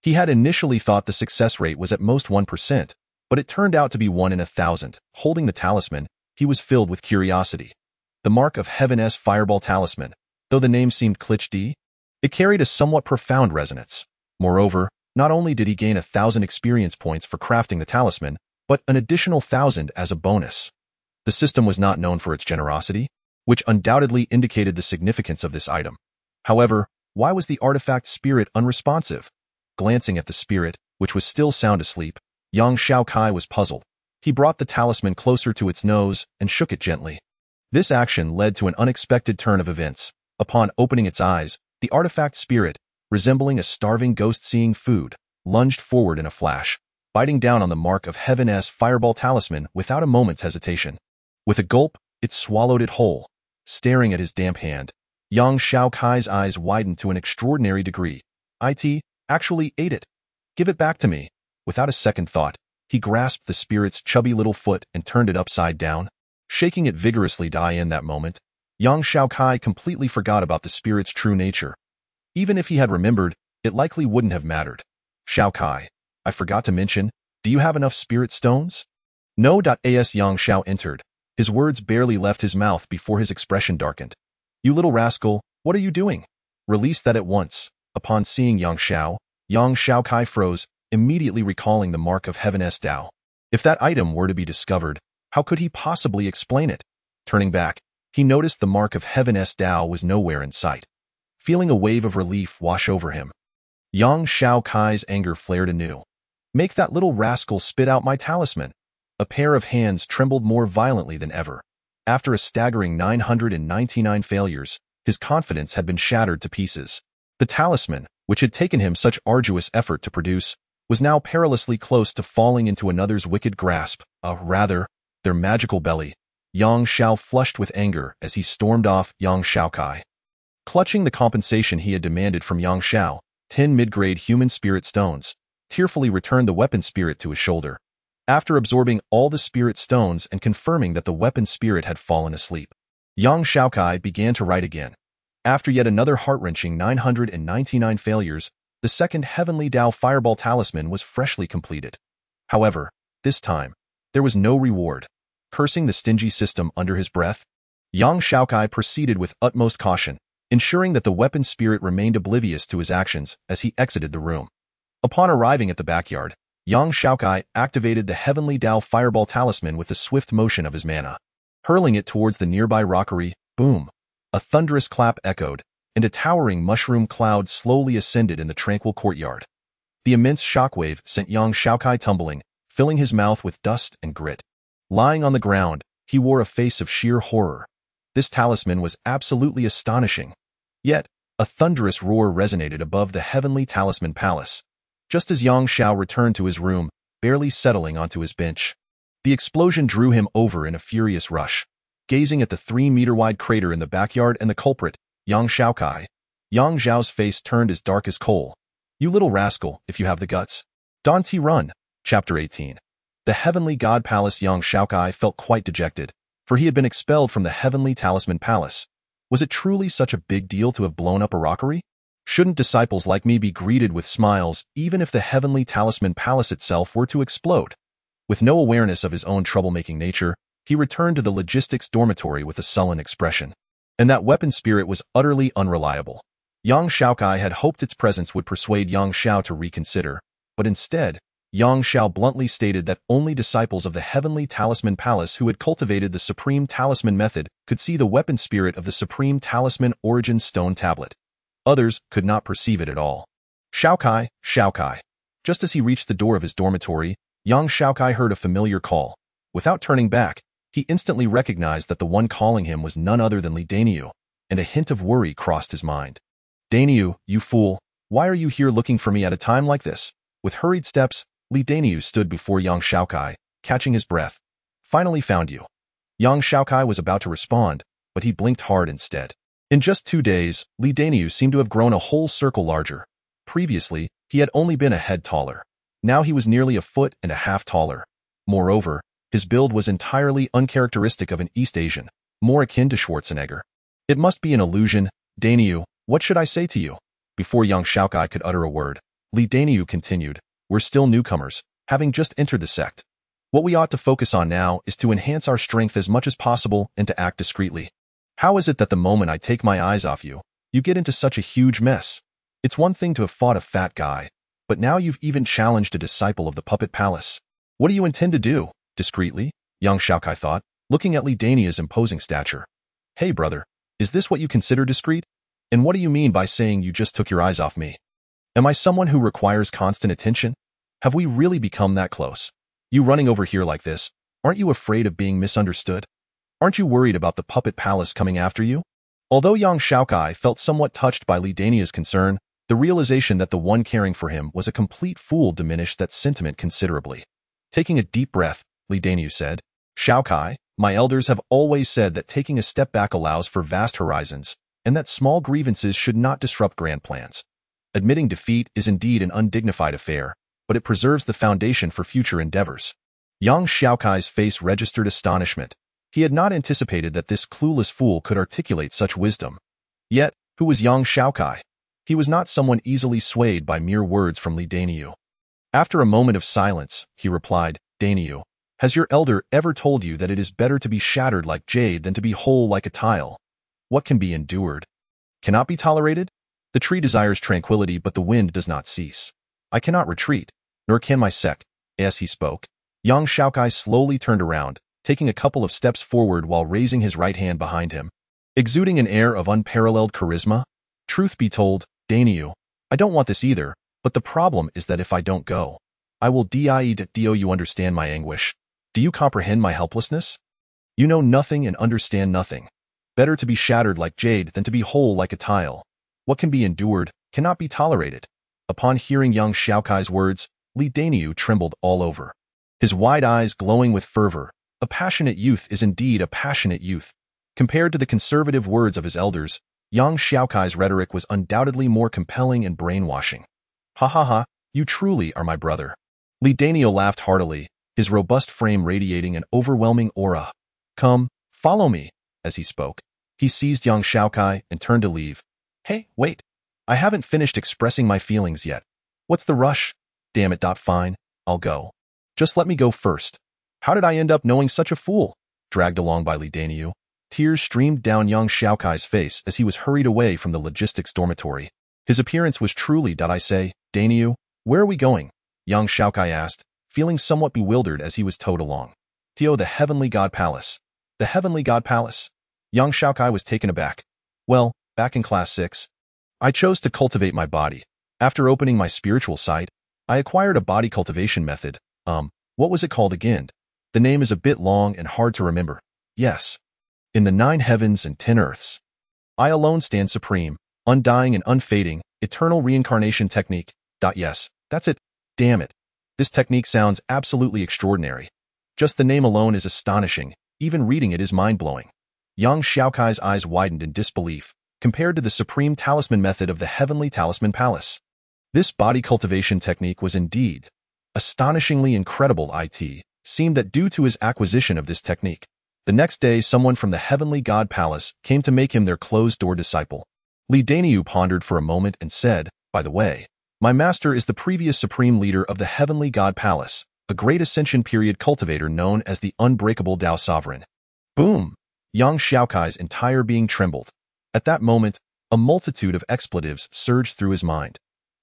He had initially thought the success rate was at most 1%, but it turned out to be 1 in 1,000. Holding the talisman, he was filled with curiosity. The mark of Heaven's Fireball Talisman, though the name seemed cliché, it carried a somewhat profound resonance. Moreover, not only did he gain 1,000 experience points for crafting the talisman, but an additional 1,000 as a bonus. The system was not known for its generosity, which undoubtedly indicated the significance of this item. However, why was the artifact spirit unresponsive? Glancing at the spirit, which was still sound asleep, Yang Xiaokai was puzzled. He brought the talisman closer to its nose and shook it gently. This action led to an unexpected turn of events. Upon opening its eyes, the artifact spirit, resembling a starving ghost seeing food, lunged forward in a flash, biting down on the mark of Heaven's Fireball Talisman without a moment's hesitation. With a gulp, it swallowed it whole. Staring at his damp hand, Yang Xiaokai's eyes widened to an extraordinary degree. "It actually ate it. Give it back to me." Without a second thought, he grasped the spirit's chubby little foot and turned it upside down. Shaking it vigorously in that moment, Yang Xiaokai completely forgot about the spirit's true nature. Even if he had remembered, it likely wouldn't have mattered. "Xiaokai, I forgot to mention, do you have enough spirit stones?" "No." As Yang Xiao entered, his words barely left his mouth before his expression darkened. "You little rascal, what are you doing? Release that at once." Upon seeing Yang Xiaokai froze, immediately recalling the mark of Heaven's Tao. If that item were to be discovered, how could he possibly explain it? Turning back, he noticed the mark of Heaven's Tao was nowhere in sight. Feeling a wave of relief wash over him, Xiaokai's anger flared anew. Make that little rascal spit out my talisman. A pair of hands trembled more violently than ever. After a staggering 999 failures, his confidence had been shattered to pieces. The talisman, which had taken him such arduous effort to produce, was now perilously close to falling into another's wicked grasp, rather, their magical belly. Yang Xiao flushed with anger as he stormed off Xiaokai. Clutching the compensation he had demanded from Yang Xiao, 10 mid-grade human spirit stones, tearfully returned the weapon spirit to his shoulder. After absorbing all the spirit stones and confirming that the weapon spirit had fallen asleep, Yang Xiaokai began to write again. After yet another heart-wrenching 999 failures, the second Heavenly Tao Fireball Talisman was freshly completed. However, this time, there was no reward. Cursing the stingy system under his breath, Yang Xiaokai proceeded with utmost caution, ensuring that the weapon spirit remained oblivious to his actions as he exited the room. Upon arriving at the backyard, Yang Xiaokai activated the Heavenly Tao Fireball Talisman with the swift motion of his mana. Hurling it towards the nearby rockery, boom! A thunderous clap echoed, and a towering mushroom cloud slowly ascended in the tranquil courtyard. The immense shockwave sent Yang Xiaokai tumbling, filling his mouth with dust and grit. Lying on the ground, he wore a face of sheer horror. This talisman was absolutely astonishing. Yet, a thunderous roar resonated above the Heavenly Talisman Palace. Just as Yang Xiao returned to his room, barely settling onto his bench, the explosion drew him over in a furious rush. Gazing at the 3-meter-wide crater in the backyard and the culprit, Yang Xiaokai, Yang Xiao's face turned as dark as coal. You little rascal, if you have the guts. Dante Run. Chapter 18. The Heavenly God Palace. Yang Xiaokai felt quite dejected, for he had been expelled from the Heavenly Talisman Palace. Was it truly such a big deal to have blown up a rockery? Shouldn't disciples like me be greeted with smiles even if the Heavenly Talisman Palace itself were to explode? With no awareness of his own troublemaking nature, he returned to the logistics dormitory with a sullen expression. And that weapon spirit was utterly unreliable. Yang Xiaokai had hoped its presence would persuade Yang Xiao to reconsider, but instead, Yang Xiao bluntly stated that only disciples of the Heavenly Talisman Palace who had cultivated the Supreme Talisman method could see the weapon spirit of the Supreme Talisman Origin Stone Tablet. Others could not perceive it at all. Xiaokai, Xiaokai. Just as he reached the door of his dormitory, Yang Xiaokai heard a familiar call. Without turning back, he instantly recognized that the one calling him was none other than Li Daniu, and a hint of worry crossed his mind. Daniu, you fool, why are you here looking for me at a time like this? With hurried steps, Li Daniu stood before Yang Xiaokai, catching his breath. Finally found you. Yang Xiaokai was about to respond, but he blinked hard instead. In just 2 days, Li Daniu seemed to have grown a whole circle larger. Previously, he had only been a head taller. Now he was nearly a foot and a half taller. Moreover, his build was entirely uncharacteristic of an East Asian, more akin to Schwarzenegger. It must be an illusion. Daniu, what should I say to you? Before Yang Xiaokai could utter a word, Li Daniu continued, we're still newcomers, having just entered the sect. What we ought to focus on now is to enhance our strength as much as possible and to act discreetly. How is it that the moment I take my eyes off you, you get into such a huge mess? It's one thing to have fought a fat guy, but now you've even challenged a disciple of the Puppet Palace. What do you intend to do? Discreetly? Yang Xiaokai thought, looking at Li Daniu's imposing stature. Hey brother, is this what you consider discreet? And what do you mean by saying you just took your eyes off me? Am I someone who requires constant attention? Have we really become that close? You running over here like this, aren't you afraid of being misunderstood? Aren't you worried about the Puppet Palace coming after you? Although Yang Xiaokai felt somewhat touched by Li Daniu's concern, the realization that the one caring for him was a complete fool diminished that sentiment considerably. Taking a deep breath, Li Daniu said, Xiaokai, my elders have always said that taking a step back allows for vast horizons, and that small grievances should not disrupt grand plans. Admitting defeat is indeed an undignified affair, but it preserves the foundation for future endeavors. Yang Xiaokai's face registered astonishment. He had not anticipated that this clueless fool could articulate such wisdom. Yet, who was Yang Xiaokai? He was not someone easily swayed by mere words from Li Daniu. After a moment of silence, he replied, Daniu, has your elder ever told you that it is better to be shattered like jade than to be whole like a tile? What can be endured cannot be tolerated? The tree desires tranquility, but the wind does not cease. I cannot retreat, nor can my sect. As he spoke, Yang Xiaokai slowly turned around, taking a couple of steps forward while raising his right hand behind him, exuding an air of unparalleled charisma. Truth be told, Dainyu, I don't want this either, but the problem is that if I don't go, I will die. Do you understand my anguish? Do you comprehend my helplessness? You know nothing and understand nothing. Better to be shattered like jade than to be whole like a tile. What can be endured cannot be tolerated. Upon hearing young Xiaokai's words, Li Dainyu trembled all over. His wide eyes glowing with fervor. A passionate youth is indeed a passionate youth. Compared to the conservative words of his elders, young Xiaokai's rhetoric was undoubtedly more compelling and brainwashing. Ha ha ha, you truly are my brother. Li Dainyu laughed heartily, his robust frame radiating an overwhelming aura. Come, follow me. As he spoke, he seized young Xiaokai and turned to leave. Hey, wait. I haven't finished expressing my feelings yet. What's the rush? Damn it. Fine, I'll go. Just let me go first. How did I end up knowing such a fool? Dragged along by Li Dainyu, tears streamed down young Xiaokai's face as he was hurried away from the logistics dormitory. His appearance was truly, I say, Dainyu, where are we going? Young Xiaokai asked, feeling somewhat bewildered as he was towed along. The Heavenly God Palace. The Heavenly God Palace? Young Xiaokai was taken aback. Well, back in class 6, I chose to cultivate my body. After opening my spiritual sight, I acquired a body cultivation method. What was it called again? The name is a bit long and hard to remember. Yes. In the 9 heavens and 10 earths, I alone stand supreme, undying and unfading, eternal reincarnation technique. Yes, that's it. Damn it. This technique sounds absolutely extraordinary. Just the name alone is astonishing. Even reading it is mind-blowing. Young Xiaokai's eyes widened in disbelief, compared to the supreme talisman method of the Heavenly Talisman Palace. This body cultivation technique was indeed astonishingly incredible. It seemed that due to his acquisition of this technique, the next day someone from the Heavenly God Palace came to make him their closed-door disciple. Li Dainyu pondered for a moment and said, by the way, my master is the previous supreme leader of the Heavenly God Palace, a great ascension period cultivator known as the Unbreakable Tao Sovereign. Boom! Young Xiaokai's entire being trembled. At that moment, a multitude of expletives surged through his mind.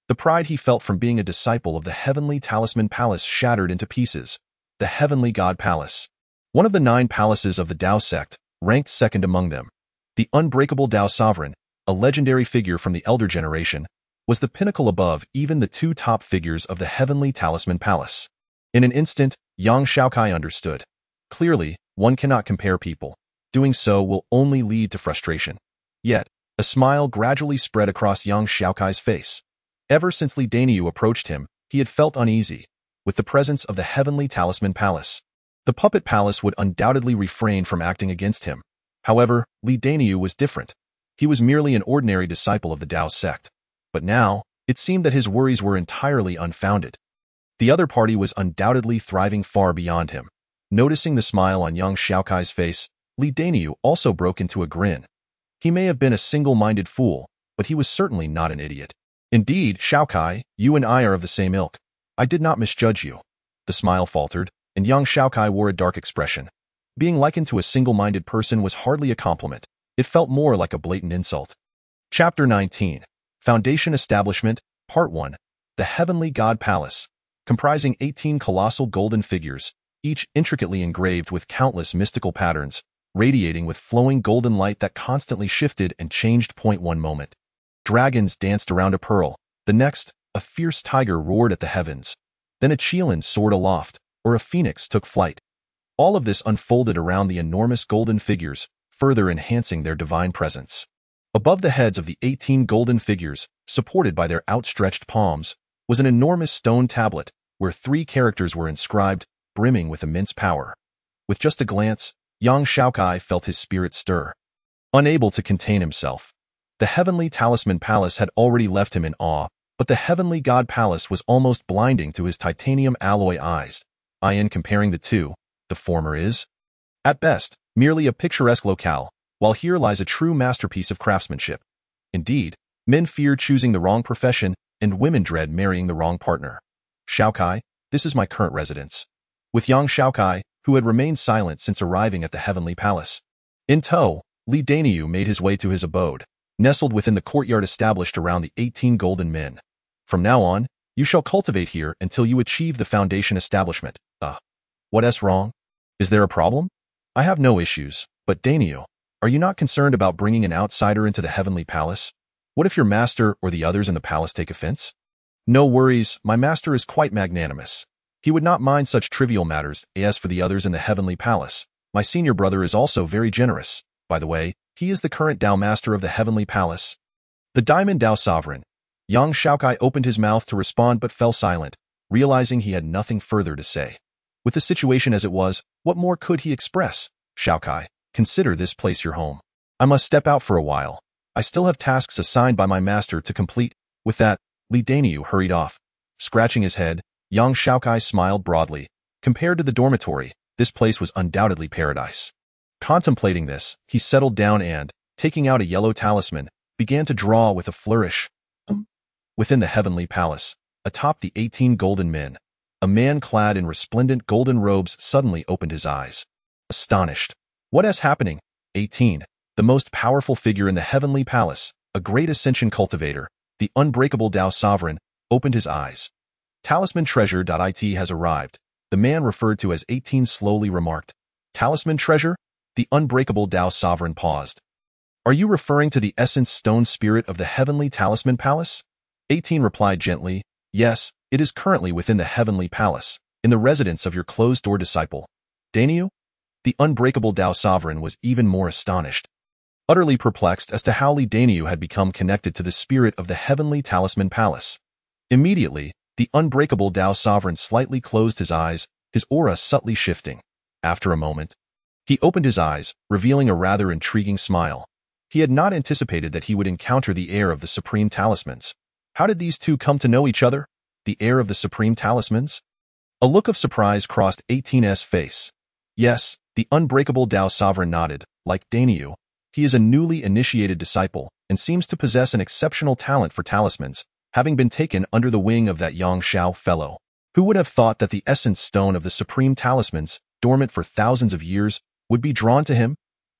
The pride he felt from being a disciple of the Heavenly Talisman Palace shattered into pieces. The Heavenly God Palace. One of the 9 palaces of the Tao sect, ranked second among them. The Unbreakable Tao Sovereign, a legendary figure from the elder generation, was the pinnacle above even the 2 top figures of the Heavenly Talisman Palace. In an instant, young Xiaokai understood. Clearly, one cannot compare people. Doing so will only lead to frustration. Yet, a smile gradually spread across young Xiaokai's face. Ever since Li Dainyu approached him, he had felt uneasy with the presence of the Heavenly Talisman Palace. The Puppet Palace would undoubtedly refrain from acting against him. However, Li Dainyu was different. He was merely an ordinary disciple of the Tao sect. But now, it seemed that his worries were entirely unfounded. The other party was undoubtedly thriving far beyond him. Noticing the smile on young Xiaokai's face, Li Dainyu also broke into a grin. He may have been a single-minded fool, but he was certainly not an idiot. Indeed, Xiaokai, you and I are of the same ilk. I did not misjudge you. The smile faltered, and young Xiaokai wore a dark expression. Being likened to a single-minded person was hardly a compliment. It felt more like a blatant insult. Chapter 19. Foundation Establishment, Part 1. The Heavenly God Palace, comprising 18 colossal golden figures, each intricately engraved with countless mystical patterns, radiating with flowing golden light that constantly shifted and changed. One moment, dragons danced around a pearl. The next, a fierce tiger roared at the heavens. Then a Qilin soared aloft, or a phoenix took flight. All of this unfolded around the enormous golden figures, further enhancing their divine presence. Above the heads of the 18 golden figures, supported by their outstretched palms, was an enormous stone tablet, where 3 characters were inscribed, brimming with immense power. With just a glance, young Xiaokai felt his spirit stir. Unable to contain himself, the Heavenly Talisman Palace had already left him in awe, but the Heavenly God Palace was almost blinding to his titanium alloy eyes. In comparing the two, the former is, at best, merely a picturesque locale, while here lies a true masterpiece of craftsmanship. Indeed, men fear choosing the wrong profession, and women dread marrying the wrong partner. Xiaokai, this is my current residence. With young Xiaokai, who had remained silent since arriving at the Heavenly Palace. In tow, Li Dainyu made his way to his abode, nestled within the courtyard established around the 18 golden men. From now on, you shall cultivate here until you achieve the foundation establishment. What's wrong? Is there a problem? I have no issues, but Dainio, are you not concerned about bringing an outsider into the heavenly palace? What if your master or the others in the palace take offense? No worries, my master is quite magnanimous. He would not mind such trivial matters. As for the others in the heavenly palace, my senior brother is also very generous. By the way, he is the current Dao master of the heavenly palace. The Diamond Dao Sovereign. Yang Xiaokai opened his mouth to respond but fell silent, realizing he had nothing further to say. With the situation as it was, what more could he express? Xiaokai, consider this place your home. I must step out for a while. I still have tasks assigned by my master to complete. With that, Li Dainyu hurried off. Scratching his head, Yang Xiaokai smiled broadly. Compared to the dormitory, this place was undoubtedly paradise. Contemplating this, he settled down and, taking out a yellow talisman, began to draw with a flourish. Within the heavenly palace, atop the 18 golden men, a man clad in resplendent golden robes suddenly opened his eyes. Astonished. What is happening? 18. The most powerful figure in the heavenly palace, a great ascension cultivator, the unbreakable Dao Sovereign, opened his eyes. Talisman treasure.it has arrived. The man referred to as 18 slowly remarked. Talisman treasure? The unbreakable Dao Sovereign paused. Are you referring to the essence stone spirit of the heavenly talisman palace? 18 replied gently, yes, it is currently within the heavenly palace, in the residence of your closed-door disciple. Dainyu? The unbreakable Dao Sovereign was even more astonished. Utterly perplexed as to how Li Dainyu had become connected to the spirit of the heavenly talisman palace. Immediately, the unbreakable Dao Sovereign slightly closed his eyes, his aura subtly shifting. After a moment, he opened his eyes, revealing a rather intriguing smile. He had not anticipated that he would encounter the heir of the supreme talismans. How did these two come to know each other? The heir of the supreme talismans? A look of surprise crossed 18's face. Yes, the unbreakable Dao Sovereign nodded. Like Dainyu, he is a newly initiated disciple and seems to possess an exceptional talent for talismans, having been taken under the wing of that Yang Xiao fellow. Who would have thought that the essence stone of the supreme talismans, dormant for thousands of years, would be drawn to him?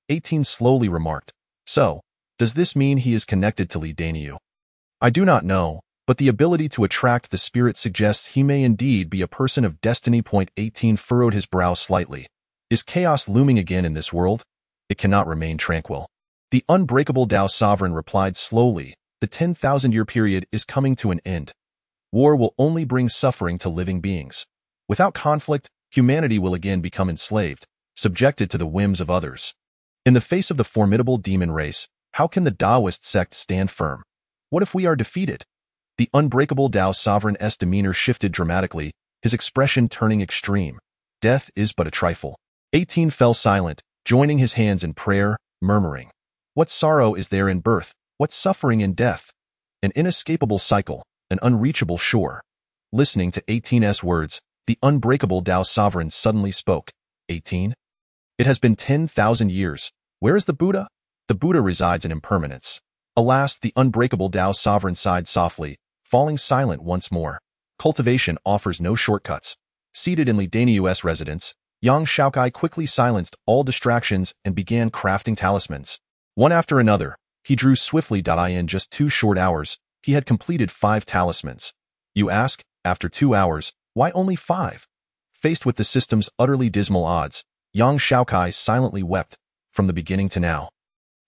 18 slowly remarked. So, does this mean he is connected to Li Dainyu? I do not know, but the ability to attract the spirit suggests he may indeed be a person of destiny. 18 furrowed his brow slightly. Is chaos looming again in this world? It cannot remain tranquil. The unbreakable Dao Sovereign replied slowly, the 10,000-year period is coming to an end. War will only bring suffering to living beings. Without conflict, humanity will again become enslaved, subjected to the whims of others. In the face of the formidable demon race, how can the Taoist sect stand firm? What if we are defeated? The unbreakable Dao Sovereign's demeanor shifted dramatically, his expression turning extreme. Death is but a trifle. 18 fell silent, joining his hands in prayer, murmuring. What sorrow is there in birth? What suffering in death? An inescapable cycle, an unreachable shore. Listening to 18's words, the unbreakable Dao Sovereign suddenly spoke. 18? It has been 10,000 years. Where is the Buddha? The Buddha resides in impermanence. Alas, the unbreakable Dao Sovereign sighed softly, falling silent once more. Cultivation offers no shortcuts. Seated in Li Dainyu's residence, Yang Xiaokai quickly silenced all distractions and began crafting talismans. One after another, he drew swiftly. In just 2 short hours, he had completed 5 talismans. You ask, after 2 hours, why only 5? Faced with the system's utterly dismal odds, Yang Xiaokai silently wept, from the beginning to now.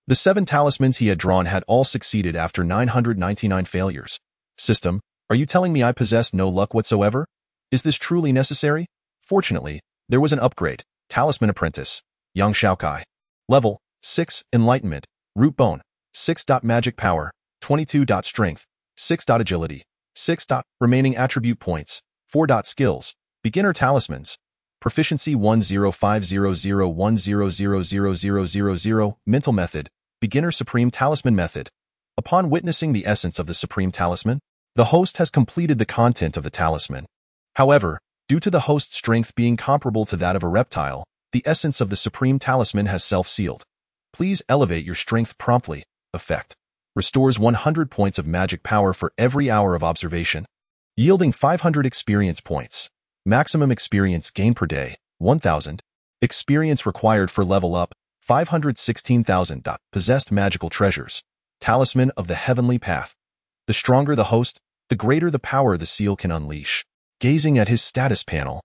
The 7 talismans he had drawn had all succeeded after 999 failures. System, are you telling me I possess no luck whatsoever? Is this truly necessary? Fortunately, there was an upgrade. Talisman Apprentice, Yang Xiaokai. Level, 6, Enlightenment, Root Bone, 6. Magic Power, 22. Strength, 6. Agility, 6. Remaining Attribute Points, 4. Skills, Beginner Talismans. Proficiency 105001000000. Mental Method, Beginner Supreme Talisman Method. Upon witnessing the essence of the Supreme Talisman, the host has completed the content of the talisman. However, due to the host's strength being comparable to that of a reptile, the essence of the Supreme Talisman has self-sealed. Please elevate your strength promptly. Effect. Restores 100 points of magic power for every hour of observation, yielding 500 experience points. Maximum experience gain per day, 1,000. Experience required for level up, 516,000. Possessed magical treasures. Talisman of the Heavenly Path. The stronger the host, the greater the power the seal can unleash. Gazing at his status panel,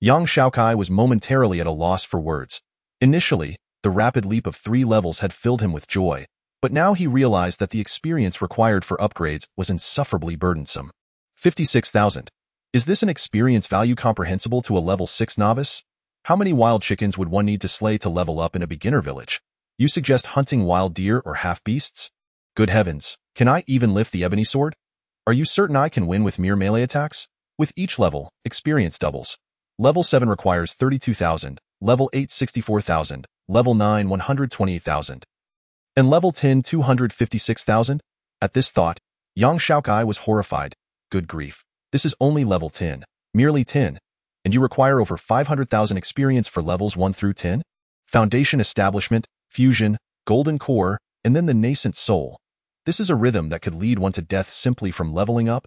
Yang Xiaokai was momentarily at a loss for words. Initially, the rapid leap of 3 levels had filled him with joy, but now he realized that the experience required for upgrades was insufferably burdensome. 56,000. Is this an experience value comprehensible to a level 6 novice? How many wild chickens would one need to slay to level up in a beginner village? You suggest hunting wild deer or half-beasts? Good heavens, can I even lift the ebony sword? Are you certain I can win with mere melee attacks? With each level, experience doubles. Level 7 requires 32,000, level 8 64,000, level 9 128,000, and level 10 256,000? At this thought, young Xiaokai was horrified. Good grief, this is only level 10, merely 10, and you require over 500,000 experience for levels 1 through 10? Foundation establishment, fusion, golden core, and then the nascent soul. This is a rhythm that could lead one to death simply from leveling up.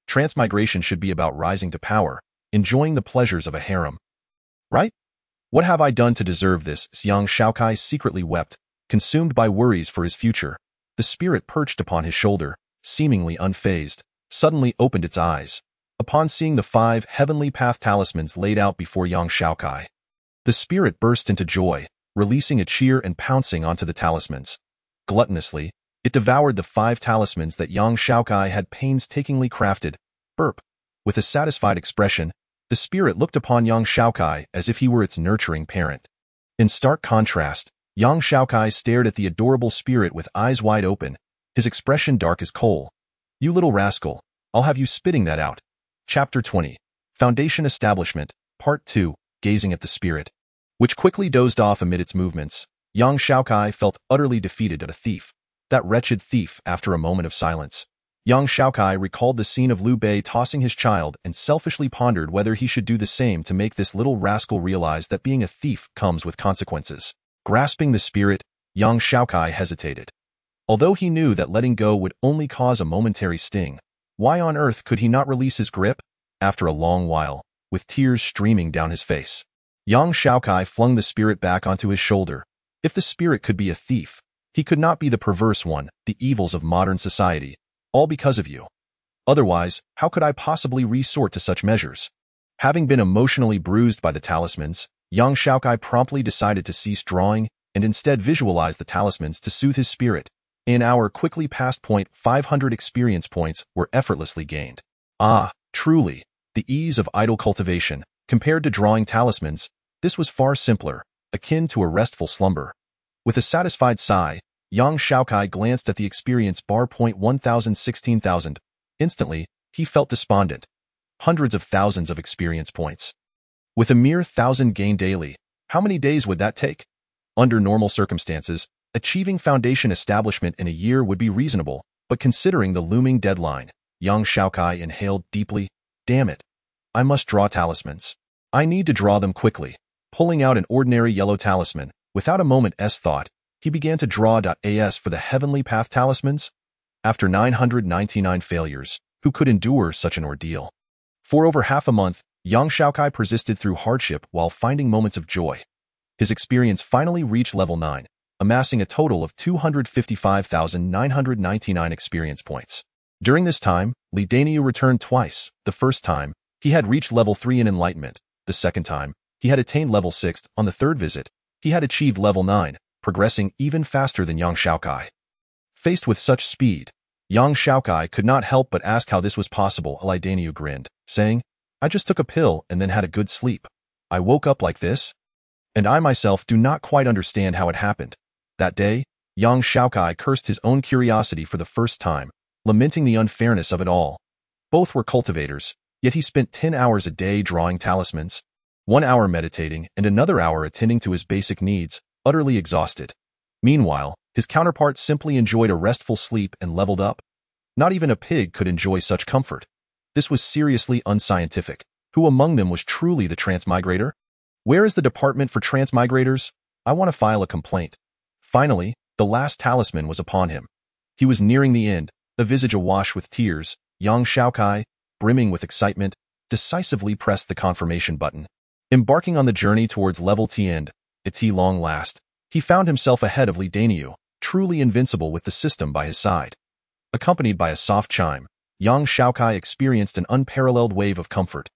Transmigration should be about rising to power, enjoying the pleasures of a harem. Right? What have I done to deserve this? Young Xiaokai secretly wept, consumed by worries for his future. The spirit perched upon his shoulder, seemingly unfazed, suddenly opened its eyes upon seeing the 5 heavenly path talismans laid out before young Xiaokai. The spirit burst into joy, releasing a cheer and pouncing onto the talismans. Gluttonously, it devoured the 5 talismans that young Xiaokai had painstakingly crafted. Burp. With a satisfied expression, the spirit looked upon young Xiaokai as if he were its nurturing parent. In stark contrast, young Xiaokai stared at the adorable spirit with eyes wide open, his expression dark as coal. You little rascal, I'll have you spitting that out. Chapter 20. Foundation Establishment, Part 2, Gazing at the Spirit, which quickly dozed off amid its movements. Young Xiaokai felt utterly defeated at a thief. That wretched thief, after a moment of silence. Young Xiaokai recalled the scene of Liu Bei tossing his child and selfishly pondered whether he should do the same to make this little rascal realize that being a thief comes with consequences. Grasping the spirit, young Xiaokai hesitated. Although he knew that letting go would only cause a momentary sting, why on earth could he not release his grip? After a long while, with tears streaming down his face, young Xiaokai flung the spirit back onto his shoulder. If the spirit could be a thief, he could not be the perverse one, the evils of modern society, all because of you. Otherwise, how could I possibly resort to such measures? Having been emotionally bruised by the talismans, young Xiaokai promptly decided to cease drawing and instead visualize the talismans to soothe his spirit. An hour quickly passed. 500 experience points were effortlessly gained. Ah, truly, the ease of idle cultivation. Compared to drawing talismans, this was far simpler, akin to a restful slumber. With a satisfied sigh, young Xiaokai glanced at the experience bar. 1,000 16,000. Instantly, he felt despondent. Hundreds of thousands of experience points. With a mere 1,000 gained daily, how many days would that take? Under normal circumstances, achieving foundation establishment in a year would be reasonable, but considering the looming deadline, young Xiaokai inhaled deeply. Damn it. I must draw talismans. I need to draw them quickly. Pulling out an ordinary yellow talisman, without a moment's thought, he began to draw as for the heavenly path talismans. After 999 failures, who could endure such an ordeal? For over half a month, young Xiaokai persisted through hardship while finding moments of joy. His experience finally reached level 9, amassing a total of 255,999 experience points. During this time, Li Daniu returned twice. The first time, he had reached level 3 in enlightenment. The second time, he had attained level 6. On the third visit, he had achieved level 9, progressing even faster than young Xiaokai. Faced with such speed, young Xiaokai could not help but ask how this was possible. Li Daniu grinned, saying, I just took a pill and then had a good sleep. I woke up like this? And I myself do not quite understand how it happened. That day, young Xiaokai cursed his own curiosity for the first time, lamenting the unfairness of it all. Both were cultivators, yet he spent 10 hours a day drawing talismans, 1 hour meditating, and another hour attending to his basic needs, utterly exhausted. Meanwhile, his counterpart simply enjoyed a restful sleep and leveled up. Not even a pig could enjoy such comfort. This was seriously unscientific. Who among them was truly the transmigrator? Where is the department for transmigrators? I want to file a complaint. Finally, the last talisman was upon him. He was nearing the end, the visage awash with tears. Young Xiaokai, brimming with excitement, decisively pressed the confirmation button. Embarking on the journey towards level 10, at long last, he found himself ahead of Li Daniu, truly invincible with the system by his side. Accompanied by a soft chime, young Xiaokai experienced an unparalleled wave of comfort.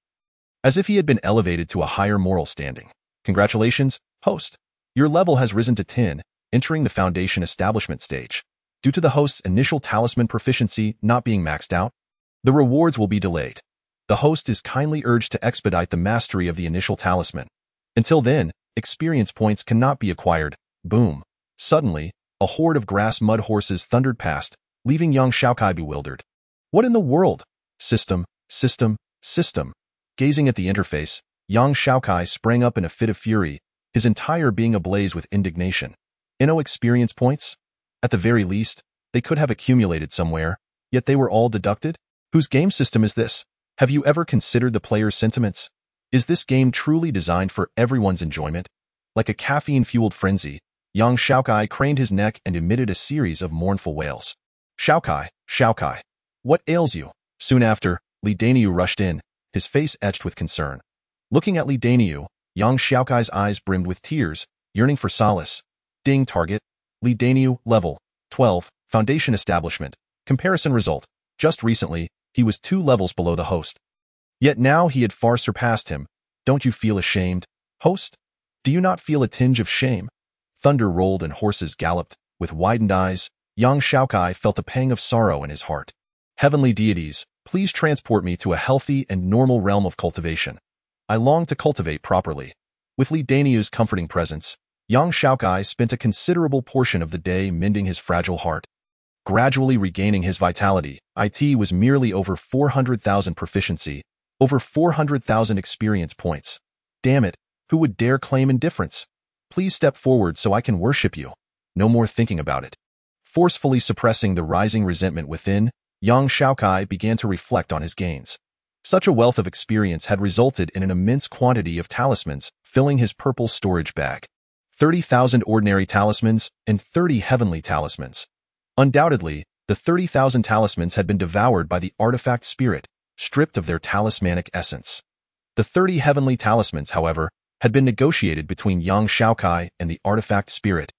As if he had been elevated to a higher moral standing. Congratulations, host. Your level has risen to 10, entering the foundation establishment stage. Due to the host's initial talisman proficiency not being maxed out, the rewards will be delayed. The host is kindly urged to expedite the mastery of the initial talisman. Until then, experience points cannot be acquired. Boom. Suddenly, a horde of grass mud horses thundered past, leaving young Xiaokai bewildered. What in the world? System. Gazing at the interface, young Xiaokai sprang up in a fit of fury, his entire being ablaze with indignation. No experience points? At the very least, they could have accumulated somewhere, yet they were all deducted? Whose game system is this? Have you ever considered the player's sentiments? Is this game truly designed for everyone's enjoyment? Like a caffeine-fueled frenzy, young Xiaokai craned his neck and emitted a series of mournful wails. Xiaokai, what ails you? Soon after, Li Daniu rushed in, his face etched with concern. Looking at Li Daniu, young Xiaokai's eyes brimmed with tears, yearning for solace. Ding target. Li Daniu, level 12, foundation establishment. Comparison result. Just recently, he was 2 levels below the host. Yet now he had far surpassed him. Don't you feel ashamed, host? Do you not feel a tinge of shame? Thunder rolled and horses galloped. With widened eyes, young Xiaokai felt a pang of sorrow in his heart. Heavenly deities, please transport me to a healthy and normal realm of cultivation. I long to cultivate properly. With Li Daniu's comforting presence, young Xiaokai spent a considerable portion of the day mending his fragile heart. Gradually regaining his vitality, it was merely over 400,000 proficiency, over 400,000 experience points. Damn it, who would dare claim indifference? Please step forward so I can worship you. No more thinking about it. Forcefully suppressing the rising resentment within, young Xiaokai began to reflect on his gains. Such a wealth of experience had resulted in an immense quantity of talismans filling his purple storage bag. 30,000 ordinary talismans and 30 heavenly talismans. Undoubtedly, the 30,000 talismans had been devoured by the artifact spirit, stripped of their talismanic essence. The 30 heavenly talismans, however, had been negotiated between young Xiaokai and the artifact spirit.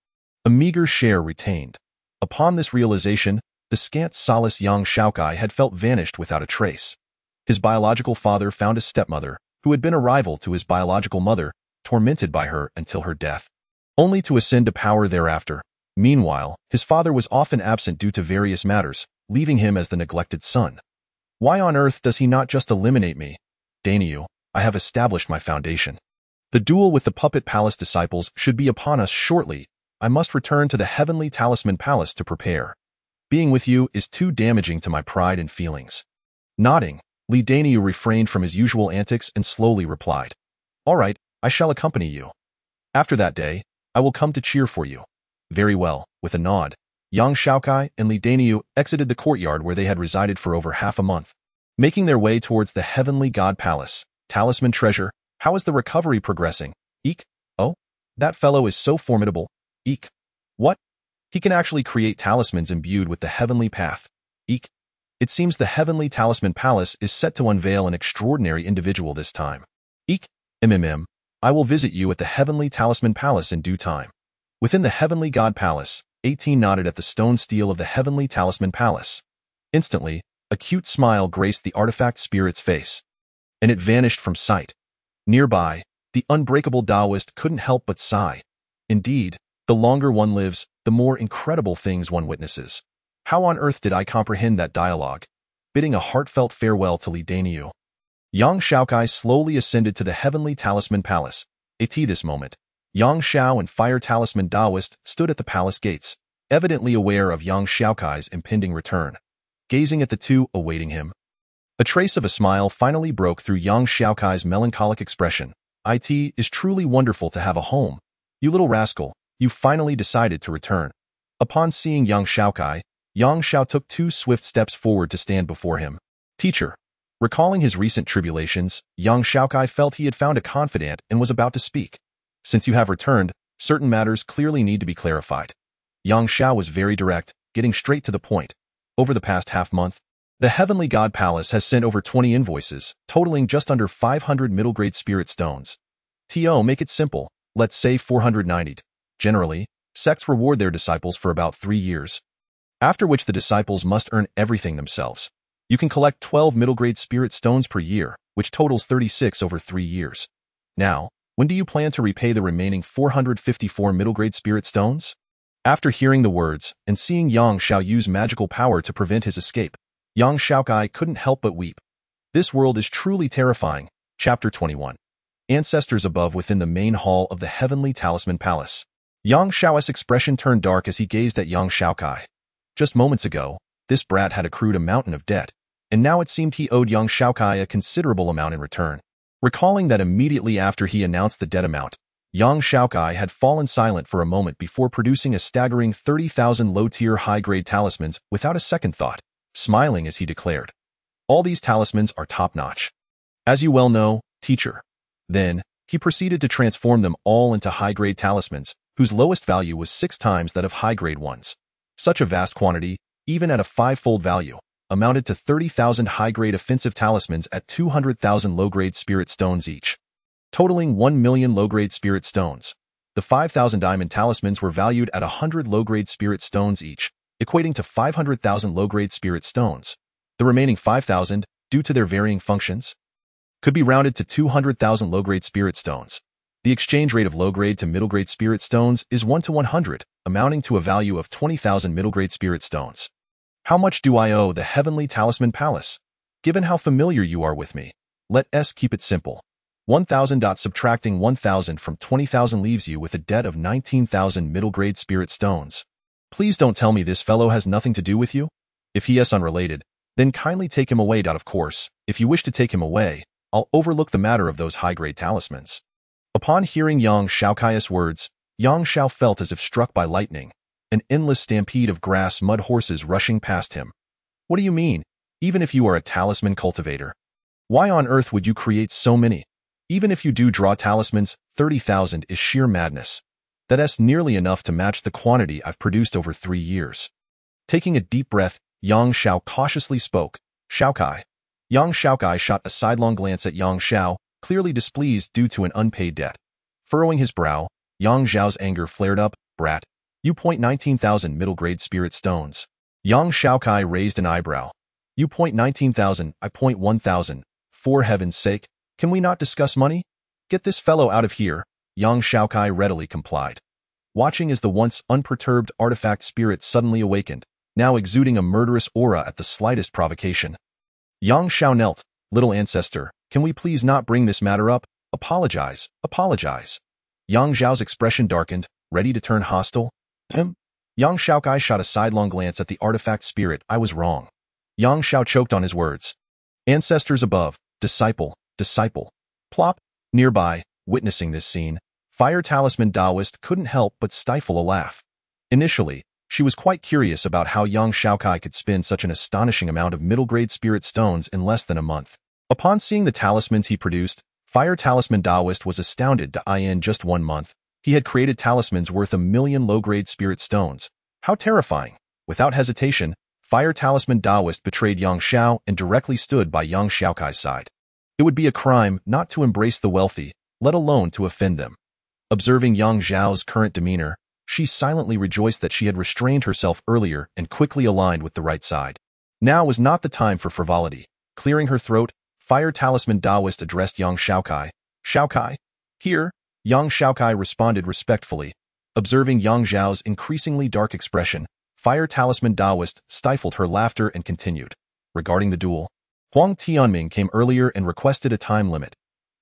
A meager share retained. Upon this realization, the scant solace young Xiaokai had felt vanished without a trace. His biological father found a stepmother, who had been a rival to his biological mother, tormented by her until her death, only to ascend to power thereafter. Meanwhile, his father was often absent due to various matters, leaving him as the neglected son. Why on earth does he not just eliminate me? Daniu, I have established my foundation. The duel with the Puppet Palace disciples should be upon us shortly. I must return to the Heavenly Talisman Palace to prepare. Being with you is too damaging to my pride and feelings. Nodding, Li Daniu refrained from his usual antics and slowly replied, All right, I shall accompany you. After that day, I will come to cheer for you. Very well. With a nod, young Xiaokai and Li Daniu exited the courtyard where they had resided for over half a month. Making their way towards the Heavenly God Palace. Talisman treasure, how is the recovery progressing? Eek? Oh, that fellow is so formidable. Eek. What? He can actually create talismans imbued with the heavenly path. Eek. It seems the Heavenly Talisman Palace is set to unveil an extraordinary individual this time. Eek. I will visit you at the Heavenly Talisman Palace in due time. Within the Heavenly God Palace, 18 nodded at the stone stele of the Heavenly Talisman Palace. Instantly, a cute smile graced the artifact spirit's face, and it vanished from sight. Nearby, the unbreakable Taoist couldn't help but sigh. Indeed, the longer one lives, the more incredible things one witnesses. How on earth did I comprehend that dialogue? Bidding a heartfelt farewell to Li Daniu, young Xiaokai slowly ascended to the Heavenly Talisman Palace. At this moment, Yang Xiao and Fire Talisman Taoist stood at the palace gates, evidently aware of young Xiaokai's impending return, gazing at the two awaiting him. A trace of a smile finally broke through young Xiaokai's melancholic expression. It is truly wonderful to have a home. You little rascal, you finally decided to return. Upon seeing young Xiaokai, Yang Xiao took 2 swift steps forward to stand before him. Teacher. Recalling his recent tribulations, young Xiaokai felt he had found a confidant and was about to speak. Since you have returned, certain matters clearly need to be clarified. Yang Xiao was very direct, getting straight to the point. Over the past half-month, the Heavenly God Palace has sent over 20 invoices, totaling just under 500 middle-grade spirit stones. Make it simple, let's say 490. Generally, sects reward their disciples for about 3 years, after which the disciples must earn everything themselves. You can collect 12 middle-grade spirit stones per year, which totals 36 over 3 years. Now, When do you plan to repay the remaining 454 middle-grade spirit stones? After hearing the words and seeing Yang Xiao use magical power to prevent his escape, Yang Xiaokai couldn't help but weep. This world is truly terrifying. Chapter 21. Ancestors above within the main hall of the Heavenly Talisman Palace. Yang Xiao's expression turned dark as he gazed at Yang Xiaokai. Just moments ago, this brat had accrued a mountain of debt, and now it seemed he owed Yang Xiaokai a considerable amount in return. Recalling that immediately after he announced the debt amount, Yang Xiaokai had fallen silent for a moment before producing a staggering 30,000 low-tier high-grade talismans without a second thought, smiling as he declared, "All these talismans are top-notch. As you well know, teacher." Then, he proceeded to transform them all into high-grade talismans, whose lowest value was 6 times that of high-grade ones. Such a vast quantity, even at a 5-fold value, amounted to 30,000 high-grade offensive talismans at 200,000 low-grade spirit stones each, totaling 1 million low-grade spirit stones. The 5,000 diamond talismans were valued at 100 low-grade spirit stones each, equating to 500,000 low-grade spirit stones. The remaining 5,000, due to their varying functions, could be rounded to 200,000 low-grade spirit stones. The exchange rate of low-grade to middle-grade spirit stones is 1 to 100, amounting to a value of 20,000 middle-grade spirit stones. How much do I owe the Heavenly Talisman Palace? Given how familiar you are with me, let's keep it simple. 1,000. Subtracting 1,000 from 20,000 leaves you with a debt of 19,000 middle-grade spirit stones. Please don't tell me this fellow has nothing to do with you. If he is unrelated, then kindly take him away. Of course, if you wish to take him away, I'll overlook the matter of those high-grade talismans. Upon hearing Yang Xiaokai's words, Yang Xiao felt as if struck by lightning, an endless stampede of grass mud horses rushing past him. What do you mean? Even if you are a talisman cultivator, why on earth would you create so many? Even if you do draw talismans, 30,000 is sheer madness. That's nearly enough to match the quantity I've produced over 3 years. Taking a deep breath, Yang Xiao cautiously spoke. Xiaokai. Yang Xiaokai shot a sidelong glance at Yang Xiao, clearly displeased due to an unpaid debt. Furrowing his brow, Yang Xiao's anger flared up. Brat, you point 19,000 middle-grade spirit stones. Yang Xiaokai raised an eyebrow. You point 19,000, I point 1,000. For heaven's sake, can we not discuss money? Get this fellow out of here. Yang Xiaokai readily complied. Watching as the once unperturbed artifact spirit suddenly awakened, now exuding a murderous aura at the slightest provocation. Yang Xiao knelt. Little ancestor, can we please not bring this matter up? Apologize, apologize. Yang Xiao's expression darkened, ready to turn hostile. Yang Xiaokai shot a sidelong glance at the artifact spirit. I was wrong. Yang Xiao choked on his words. Ancestors above, disciple, disciple. Plop. Nearby, witnessing this scene, Fire Talisman Taoist couldn't help but stifle a laugh. Initially, she was quite curious about how Yang Xiaokai could spend such an astonishing amount of middle-grade spirit stones in less than a month. Upon seeing the talismans he produced, Fire Talisman Taoist was astounded to in just 1 month. He had created talismans worth 1 million low-grade spirit stones. How terrifying! Without hesitation, Fire Talisman Taoist betrayed Yang Xiao and directly stood by Yang Xiaokai's side. It would be a crime not to embrace the wealthy, let alone to offend them. Observing Yang Xiao's current demeanor, she silently rejoiced that she had restrained herself earlier and quickly aligned with the right side. Now was not the time for frivolity. Clearing her throat, Fire Talisman Taoist addressed Yang Xiaokai. Xiaokai? Here? Yang Xiaokai responded respectfully. Observing Yang Xiao's increasingly dark expression, Fire Talisman Taoist stifled her laughter and continued. Regarding the duel, Huang Tianming came earlier and requested a time limit.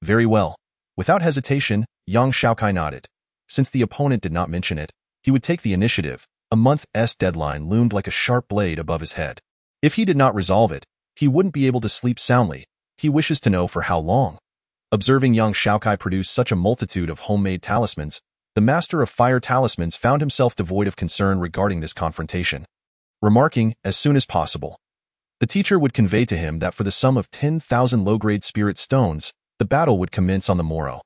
Very well. Without hesitation, Yang Xiaokai nodded. Since the opponent did not mention it, he would take the initiative. A month's deadline loomed like a sharp blade above his head. If he did not resolve it, he wouldn't be able to sleep soundly. He wishes to know for how long. Observing Yang Xiaokai produce such a multitude of homemade talismans, the master of fire talismans found himself devoid of concern regarding this confrontation. Remarking, as soon as possible, the teacher would convey to him that for the sum of 10,000 low-grade spirit stones, the battle would commence on the morrow.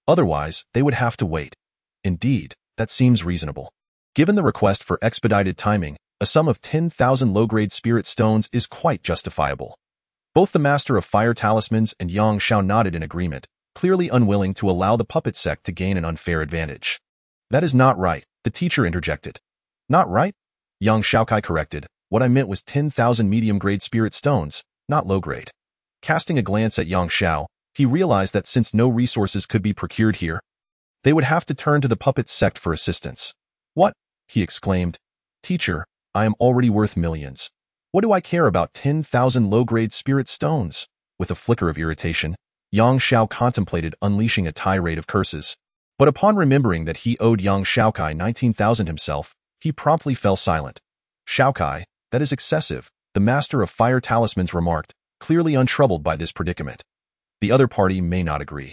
Otherwise, they would have to wait. Indeed, that seems reasonable. Given the request for expedited timing, a sum of 10,000 low-grade spirit stones is quite justifiable. Both the master of fire talismans and Yang Xiao nodded in agreement, clearly unwilling to allow the puppet sect to gain an unfair advantage. That is not right, the teacher interjected. Not right? Yang Xiaokai corrected. What I meant was 10,000 medium-grade spirit stones, not low-grade. Casting a glance at Yang Xiao, He realized that since no resources could be procured here, they would have to turn to the puppet sect for assistance. "What?" he exclaimed. "Teacher, I am already worth millions. What do I care about 10,000 low-grade spirit stones?" With a flicker of irritation, Yang Xiao contemplated unleashing a tirade of curses. But upon remembering that he owed Yang Xiaokai 19,000 himself, he promptly fell silent. "Xiaokai, that is excessive," the master of fire talismans remarked, clearly untroubled by this predicament. "The other party may not agree."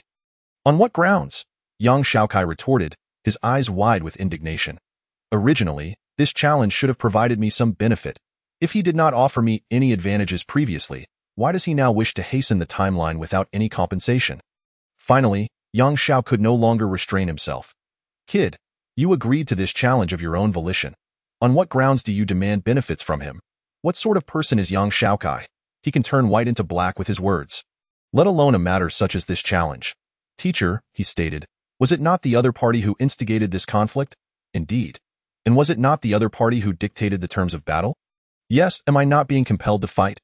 "On what grounds?" Yang Xiaokai retorted, his eyes wide with indignation. "Originally, this challenge should have provided me some benefit. If he did not offer me any advantages previously, why does he now wish to hasten the timeline without any compensation?" Finally, Yang Xiao could no longer restrain himself. "Kid, you agreed to this challenge of your own volition. On what grounds do you demand benefits from him? What sort of person is Yang Xiaokai? He can turn white into black with his words. Let alone a matter such as this challenge." "Teacher," he stated, "was it not the other party who instigated this conflict?" "Indeed. And was it not the other party who dictated the terms of battle?" "Yes, am I not being compelled to fight?"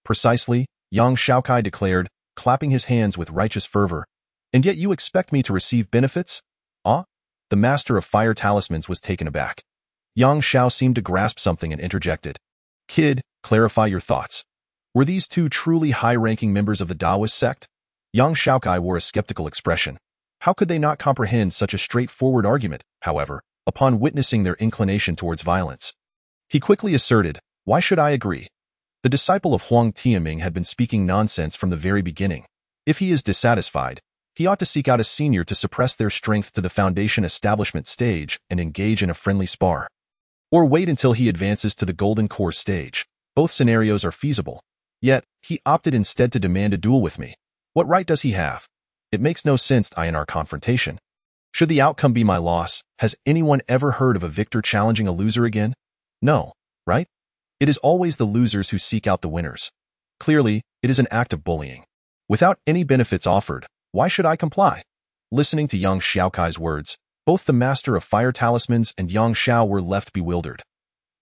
Precisely," Yang Xiaokai declared, clapping his hands with righteous fervor. "And yet you expect me to receive benefits?" "Ah?" The master of fire talismans was taken aback. Yang Xiao seemed to grasp something and interjected. "Kid, clarify your thoughts. Were these two truly high-ranking members of the Taoist sect?" Yang Xiaokai wore a skeptical expression. How could they not comprehend such a straightforward argument, however, upon witnessing their inclination towards violence? He quickly asserted, "Why should I agree? The disciple of Huang Tianming had been speaking nonsense from the very beginning. If he is dissatisfied, he ought to seek out a senior to suppress their strength to the foundation establishment stage and engage in a friendly spar. Or wait until he advances to the golden core stage. Both scenarios are feasible. Yet, he opted instead to demand a duel with me. What right does he have? It makes no sense in our confrontation. Should the outcome be my loss, has anyone ever heard of a victor challenging a loser again? No, right? It is always the losers who seek out the winners. Clearly, it is an act of bullying. Without any benefits offered, why should I comply?" Listening to Yang Xiaokai's words, both the master of fire talismans and Yang Xiao were left bewildered.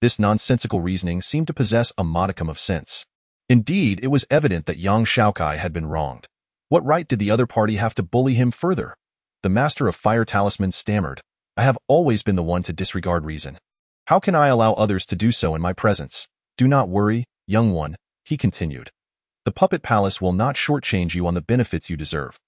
This nonsensical reasoning seemed to possess a modicum of sense. Indeed, it was evident that Yang Xiaokai had been wronged. What right did the other party have to bully him further? The master of fire talismans stammered, "I have always been the one to disregard reason. How can I allow others to do so in my presence? Do not worry, young one," he continued. "The puppet palace will not shortchange you on the benefits you deserve."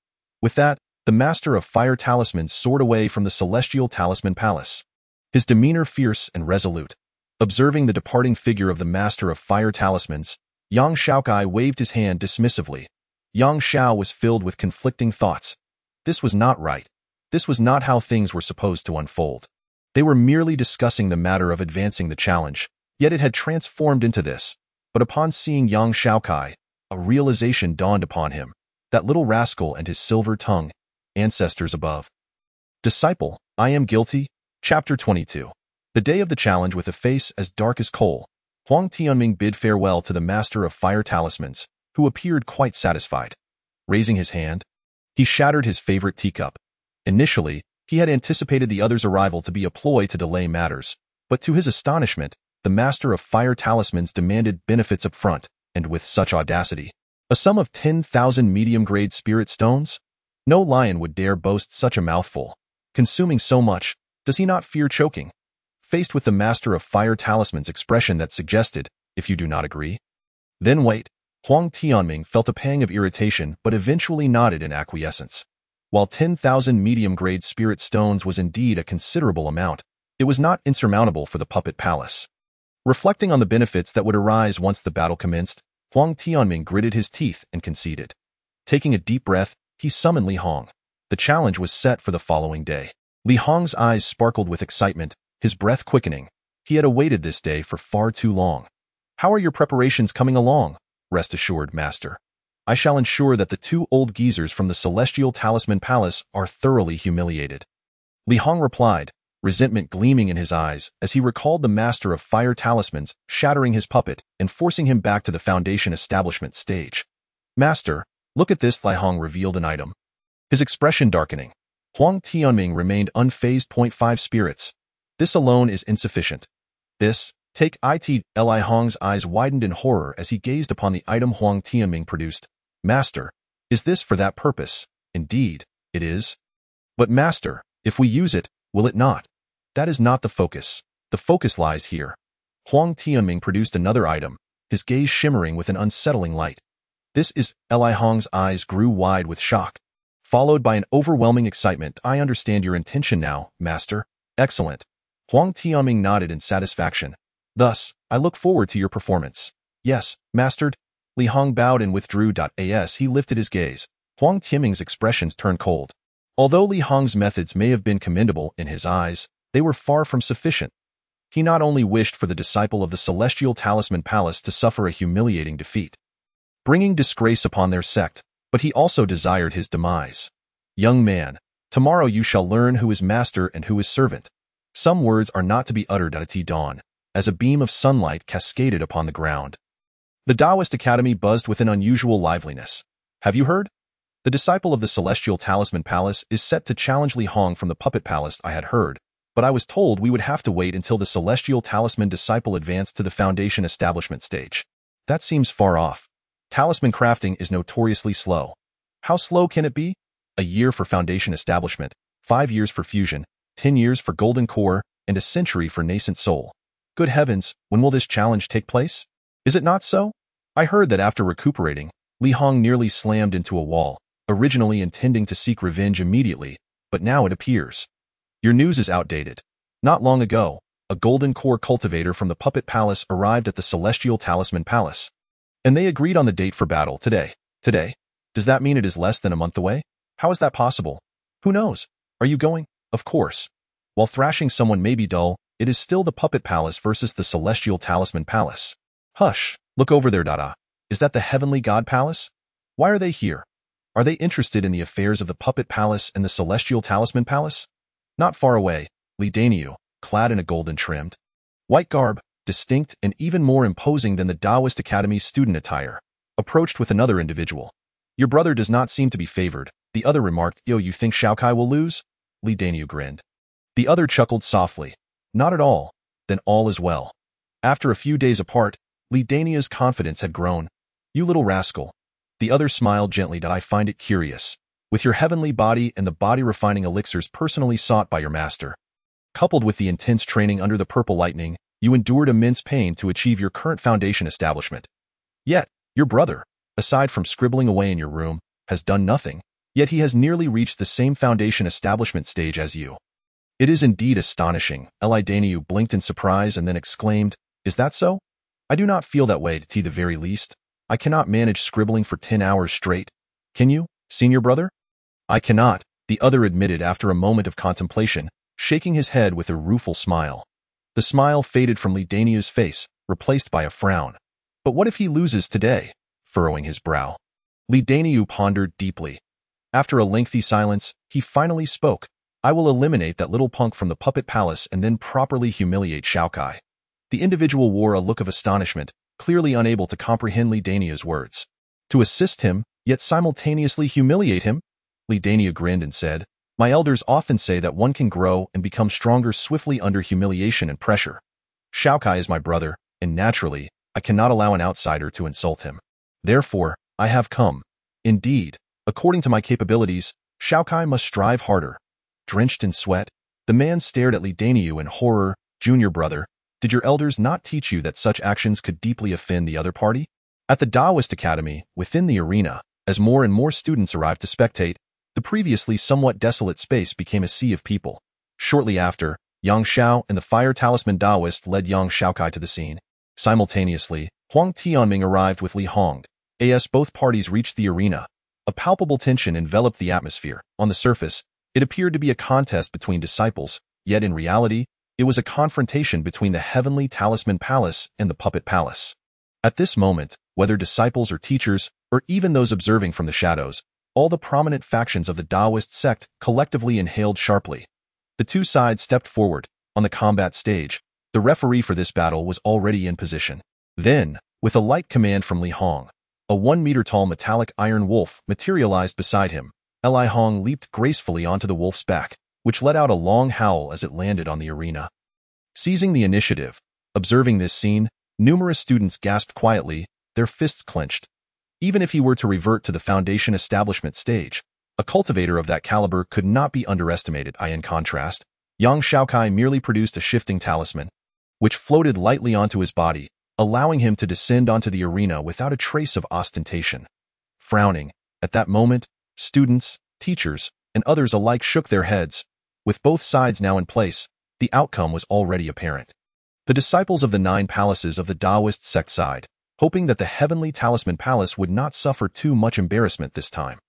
With that, the master of fire talismans soared away from the celestial talisman palace, his demeanor fierce and resolute. Observing the departing figure of the master of fire talismans, Yang Xiaokai waved his hand dismissively. Yang Xiao was filled with conflicting thoughts. This was not right. This was not how things were supposed to unfold. They were merely discussing the matter of advancing the challenge, yet it had transformed into this. But upon seeing Yang Xiaokai, a realization dawned upon him. That little rascal and his silver tongue, ancestors above. Disciple, I am guilty. Chapter 22. The day of the challenge with a face as dark as coal, Huang Tianming bid farewell to the master of fire talismans, who appeared quite satisfied. Raising his hand, he shattered his favorite teacup. Initially, he had anticipated the other's arrival to be a ploy to delay matters, but to his astonishment, the master of fire talismans demanded benefits up front, and with such audacity. A sum of 10,000 medium-grade spirit stones? No lion would dare boast such a mouthful. Consuming so much, does he not fear choking? Faced with the master of fire talisman's expression that suggested, "If you do not agree, then wait," Huang Tianming felt a pang of irritation but eventually nodded in acquiescence. While 10,000 medium-grade spirit stones was indeed a considerable amount, it was not insurmountable for the puppet palace. Reflecting on the benefits that would arise once the battle commenced, Huang Tianming gritted his teeth and conceded. Taking a deep breath, he summoned Li Hong. The challenge was set for the following day. Li Hong's eyes sparkled with excitement, his breath quickening. He had awaited this day for far too long. "How are your preparations coming along?" "Rest assured, master. I shall ensure that the two old geezers from the Celestial Talisman Palace are thoroughly humiliated." Li Hong replied, resentment gleaming in his eyes as he recalled the master of fire talismans shattering his puppet and forcing him back to the foundation establishment stage. "Master, look at this," Li Hong revealed an item. His expression darkening. Huang Tianming remained unfazed. 0.5 spirits. "This alone is insufficient." "This, take it." Li Hong's eyes widened in horror as he gazed upon the item Huang Tianming produced. "Master, Is this for that purpose? Indeed, it is. But master, if we use it, will it not? That is not the focus. The focus lies here. Huang Tianming produced another item, his gaze shimmering with an unsettling light. This is Li Hong's eyes grew wide with shock, followed by an overwhelming excitement. I understand your intention now, master. Excellent. Huang Tianming nodded in satisfaction. Thus, I look forward to your performance. Yes, mastered. Li Hong bowed and withdrew. As he lifted his gaze, Huang Tianming's expression turned cold. Although Li Hong's methods may have been commendable in his eyes, they were far from sufficient. He not only wished for the disciple of the Celestial Talisman Palace to suffer a humiliating defeat, bringing disgrace upon their sect, but he also desired his demise. Young man, tomorrow you shall learn who is master and who is servant. Some words are not to be uttered at dawn, as a beam of sunlight cascaded upon the ground. The Taoist Academy buzzed with an unusual liveliness. Have you heard? The disciple of the Celestial Talisman Palace is set to challenge Li Hong from the Puppet Palace. I had heard, but I was told we would have to wait until the Celestial Talisman disciple advanced to the Foundation establishment stage. That seems far off. Talisman crafting is notoriously slow. How slow can it be? A year for Foundation establishment, 5 years for fusion, 10 years for golden core, and a century for nascent soul. Good heavens, when will this challenge take place? Is it not so? I heard that after recuperating, Li Hong nearly slammed into a wall, originally intending to seek revenge immediately, but now it appears. Your news is outdated. Not long ago, a golden core cultivator from the Puppet Palace arrived at the Celestial Talisman Palace, and they agreed on the date for battle today. Today? Does that mean it is less than a month away? How is that possible? Who knows? Are you going? Of course. While thrashing someone may be dull, it is still the Puppet Palace versus the Celestial Talisman Palace. Hush, look over there, Dada. Is that the Heavenly God Palace? Why are they here? Are they interested in the affairs of the Puppet Palace and the Celestial Talisman Palace? Not far away, Li Daniu, clad in a golden trimmed white garb, distinct and even more imposing than the Taoist Academy's student attire, approached with another individual. Your brother does not seem to be favored, the other remarked. Yo, you think Xiaokai will lose? Li Daniu grinned. The other chuckled softly. Not at all. Then all is well. After a few days apart, Li Daniu's confidence had grown. You little rascal. The other smiled gently. I find it curious. With your heavenly body and the body-refining elixirs personally sought by your master, coupled with the intense training under the purple lightning, you endured immense pain to achieve your current foundation establishment. Yet, your brother, aside from scribbling away in your room, has done nothing, yet he has nearly reached the same foundation establishment stage as you. It is indeed astonishing. Li Daniu blinked in surprise and then exclaimed, Is that so? I do not feel that way, to the very least. I cannot manage scribbling for 10 hours straight. Can you, senior brother? I cannot, the other admitted after a moment of contemplation, shaking his head with a rueful smile. The smile faded from Li Daniu's face, replaced by a frown. But what if he loses today? Furrowing his brow. Li Daniu pondered deeply. After a lengthy silence, he finally spoke. I will eliminate that little punk from the Puppet Palace and then properly humiliate Xiaokai. The individual wore a look of astonishment, clearly unable to comprehend Li Daniu's words. To assist him, yet simultaneously humiliate him? Li Daniu grinned and said, My elders often say that one can grow and become stronger swiftly under humiliation and pressure. Xiaokai is my brother, and naturally, I cannot allow an outsider to insult him. Therefore, I have come. Indeed, according to my capabilities, Xiaokai must strive harder. Drenched in sweat, the man stared at Li Daniu in horror. Junior brother, did your elders not teach you that such actions could deeply offend the other party? At the Taoist Academy, within the arena, as more and more students arrived to spectate, the previously somewhat desolate space became a sea of people. Shortly after, Yang Xiao and the Fire Talisman Taoist led Yang Xiaokai to the scene. Simultaneously, Huang Tianming arrived with Li Hong. As both parties reached the arena, a palpable tension enveloped the atmosphere. On the surface, it appeared to be a contest between disciples, yet in reality, it was a confrontation between the Heavenly Talisman Palace and the Puppet Palace. At this moment, whether disciples or teachers, or even those observing from the shadows, all the prominent factions of the Taoist sect collectively inhaled sharply. The two sides stepped forward. On the combat stage, the referee for this battle was already in position. Then, with a light command from Li Hong, a 1-meter-tall metallic iron wolf materialized beside him. Li Hong leaped gracefully onto the wolf's back, which let out a long howl as it landed on the arena. Seizing the initiative, observing this scene, numerous students gasped quietly, their fists clenched. Even if he were to revert to the foundation establishment stage, a cultivator of that caliber could not be underestimated. In contrast, young Xiaokai merely produced a shifting talisman, which floated lightly onto his body, allowing him to descend onto the arena without a trace of ostentation. Frowning, at that moment, students, teachers, and others alike shook their heads. With both sides now in place, the outcome was already apparent. The disciples of the 9 palaces of the Taoist sect sighed, hoping that the Heavenly Talisman Palace would not suffer too much embarrassment this time.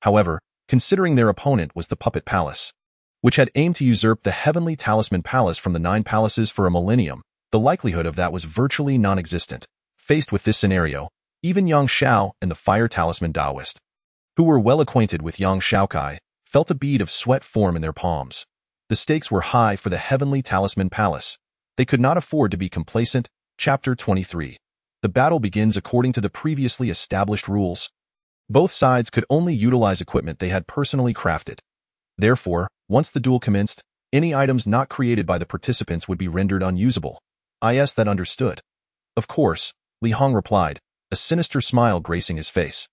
However, considering their opponent was the Puppet Palace, which had aimed to usurp the Heavenly Talisman Palace from the 9 palaces for a millennium, the likelihood of that was virtually non-existent. Faced with this scenario, even Yang Xiao and the Fire Talisman Taoist, who were well acquainted with Yang Xiaokai, felt a bead of sweat form in their palms. The stakes were high for the Heavenly Talisman Palace. They could not afford to be complacent. Chapter 23. The battle begins according to the previously established rules. Both sides could only utilize equipment they had personally crafted. Therefore, once the duel commenced, any items not created by the participants would be rendered unusable. That understood. Of course, Li Hong replied, a sinister smile gracing his face.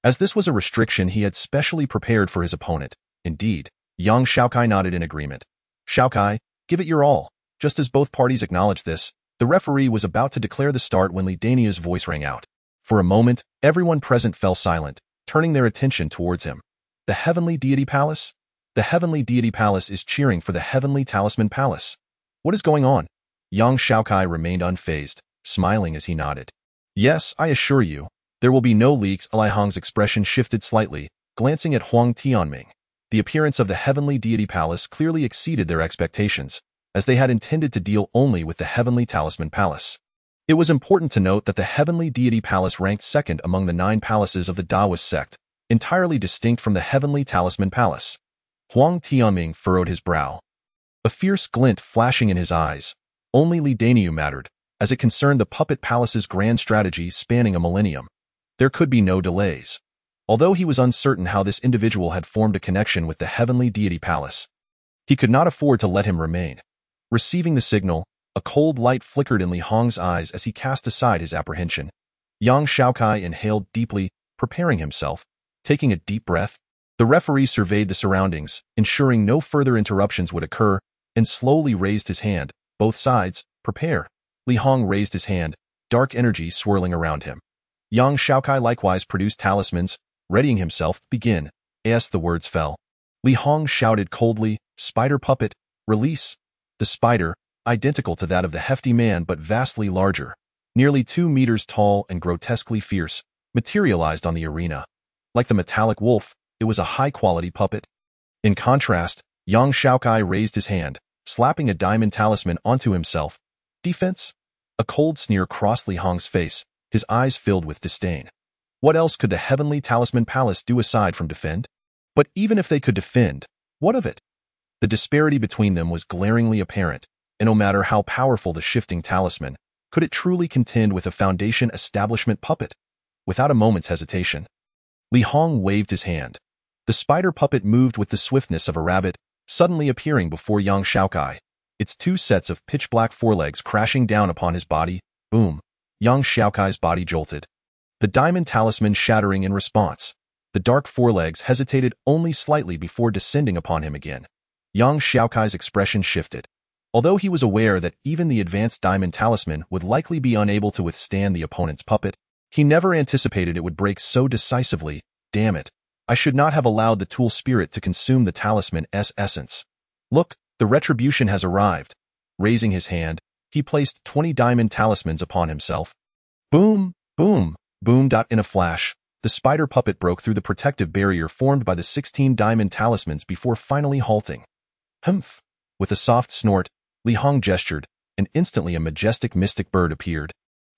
As this was a restriction he had specially prepared for his opponent. Indeed, Yang Xiaokai nodded in agreement. Xiaokai, give it your all. Just as both parties acknowledged this, the referee was about to declare the start when Li Dania's voice rang out. For a moment, everyone present fell silent, turning their attention towards him. The Heavenly Deity Palace? The Heavenly Deity Palace is cheering for the Heavenly Talisman Palace. What is going on? Yang Xiaokai remained unfazed, smiling as he nodded. Yes, I assure you, there will be no leaks. Li Hong's expression shifted slightly, glancing at Huang Tianming. The appearance of the Heavenly Deity Palace clearly exceeded their expectations, as they had intended to deal only with the Heavenly Talisman Palace. It was important to note that the Heavenly Deity Palace ranked second among the 9 palaces of the Taoist sect, entirely distinct from the Heavenly Talisman Palace. Huang Tianming furrowed his brow, a fierce glint flashing in his eyes. Only Li Daniu mattered, as it concerned the Puppet Palace's grand strategy spanning a millennium. There could be no delays. Although he was uncertain how this individual had formed a connection with the Heavenly Deity Palace, he could not afford to let him remain. Receiving the signal, a cold light flickered in Li Hong's eyes as he cast aside his apprehension. Yang Xiaokai inhaled deeply, preparing himself. Taking a deep breath, the referee surveyed the surroundings, ensuring no further interruptions would occur, and slowly raised his hand. Both sides, prepare. Li Hong raised his hand, dark energy swirling around him. Yang Xiaokai likewise produced talismans, readying himself. Begin. As the words fell, Li Hong shouted coldly, Spider Puppet, release. The spider, identical to that of the hefty man but vastly larger, nearly 2 meters tall and grotesquely fierce, materialized on the arena. Like the metallic wolf, it was a high-quality puppet. In contrast, Yang Xiaokai raised his hand, slapping a diamond talisman onto himself. Defense? A cold sneer crossed Li Hong's face, his eyes filled with disdain. What else could the Heavenly Talisman Palace do aside from defend? But even if they could defend, what of it? The disparity between them was glaringly apparent, and no matter how powerful the shifting talisman, could it truly contend with a foundation establishment puppet? Without a moment's hesitation, Li Hong waved his hand. The spider puppet moved with the swiftness of a rabbit, suddenly appearing before Yang Xiaokai, its 2 sets of pitch-black forelegs crashing down upon his body. Boom! Yang Xiaokai's body jolted, the diamond talisman shattering in response. The dark forelegs hesitated only slightly before descending upon him again. Yang Xiaokai's expression shifted. Although he was aware that even the advanced diamond talisman would likely be unable to withstand the opponent's puppet, he never anticipated it would break so decisively. Damn it. I should not have allowed the tool spirit to consume the talisman's essence. Look, the retribution has arrived. Raising his hand, he placed 20 diamond talismans upon himself. Boom, boom, boom. In a flash, the spider puppet broke through the protective barrier formed by the 16 diamond talismans before finally halting. Humph! With a soft snort, Li Hong gestured, and instantly a majestic mystic bird appeared.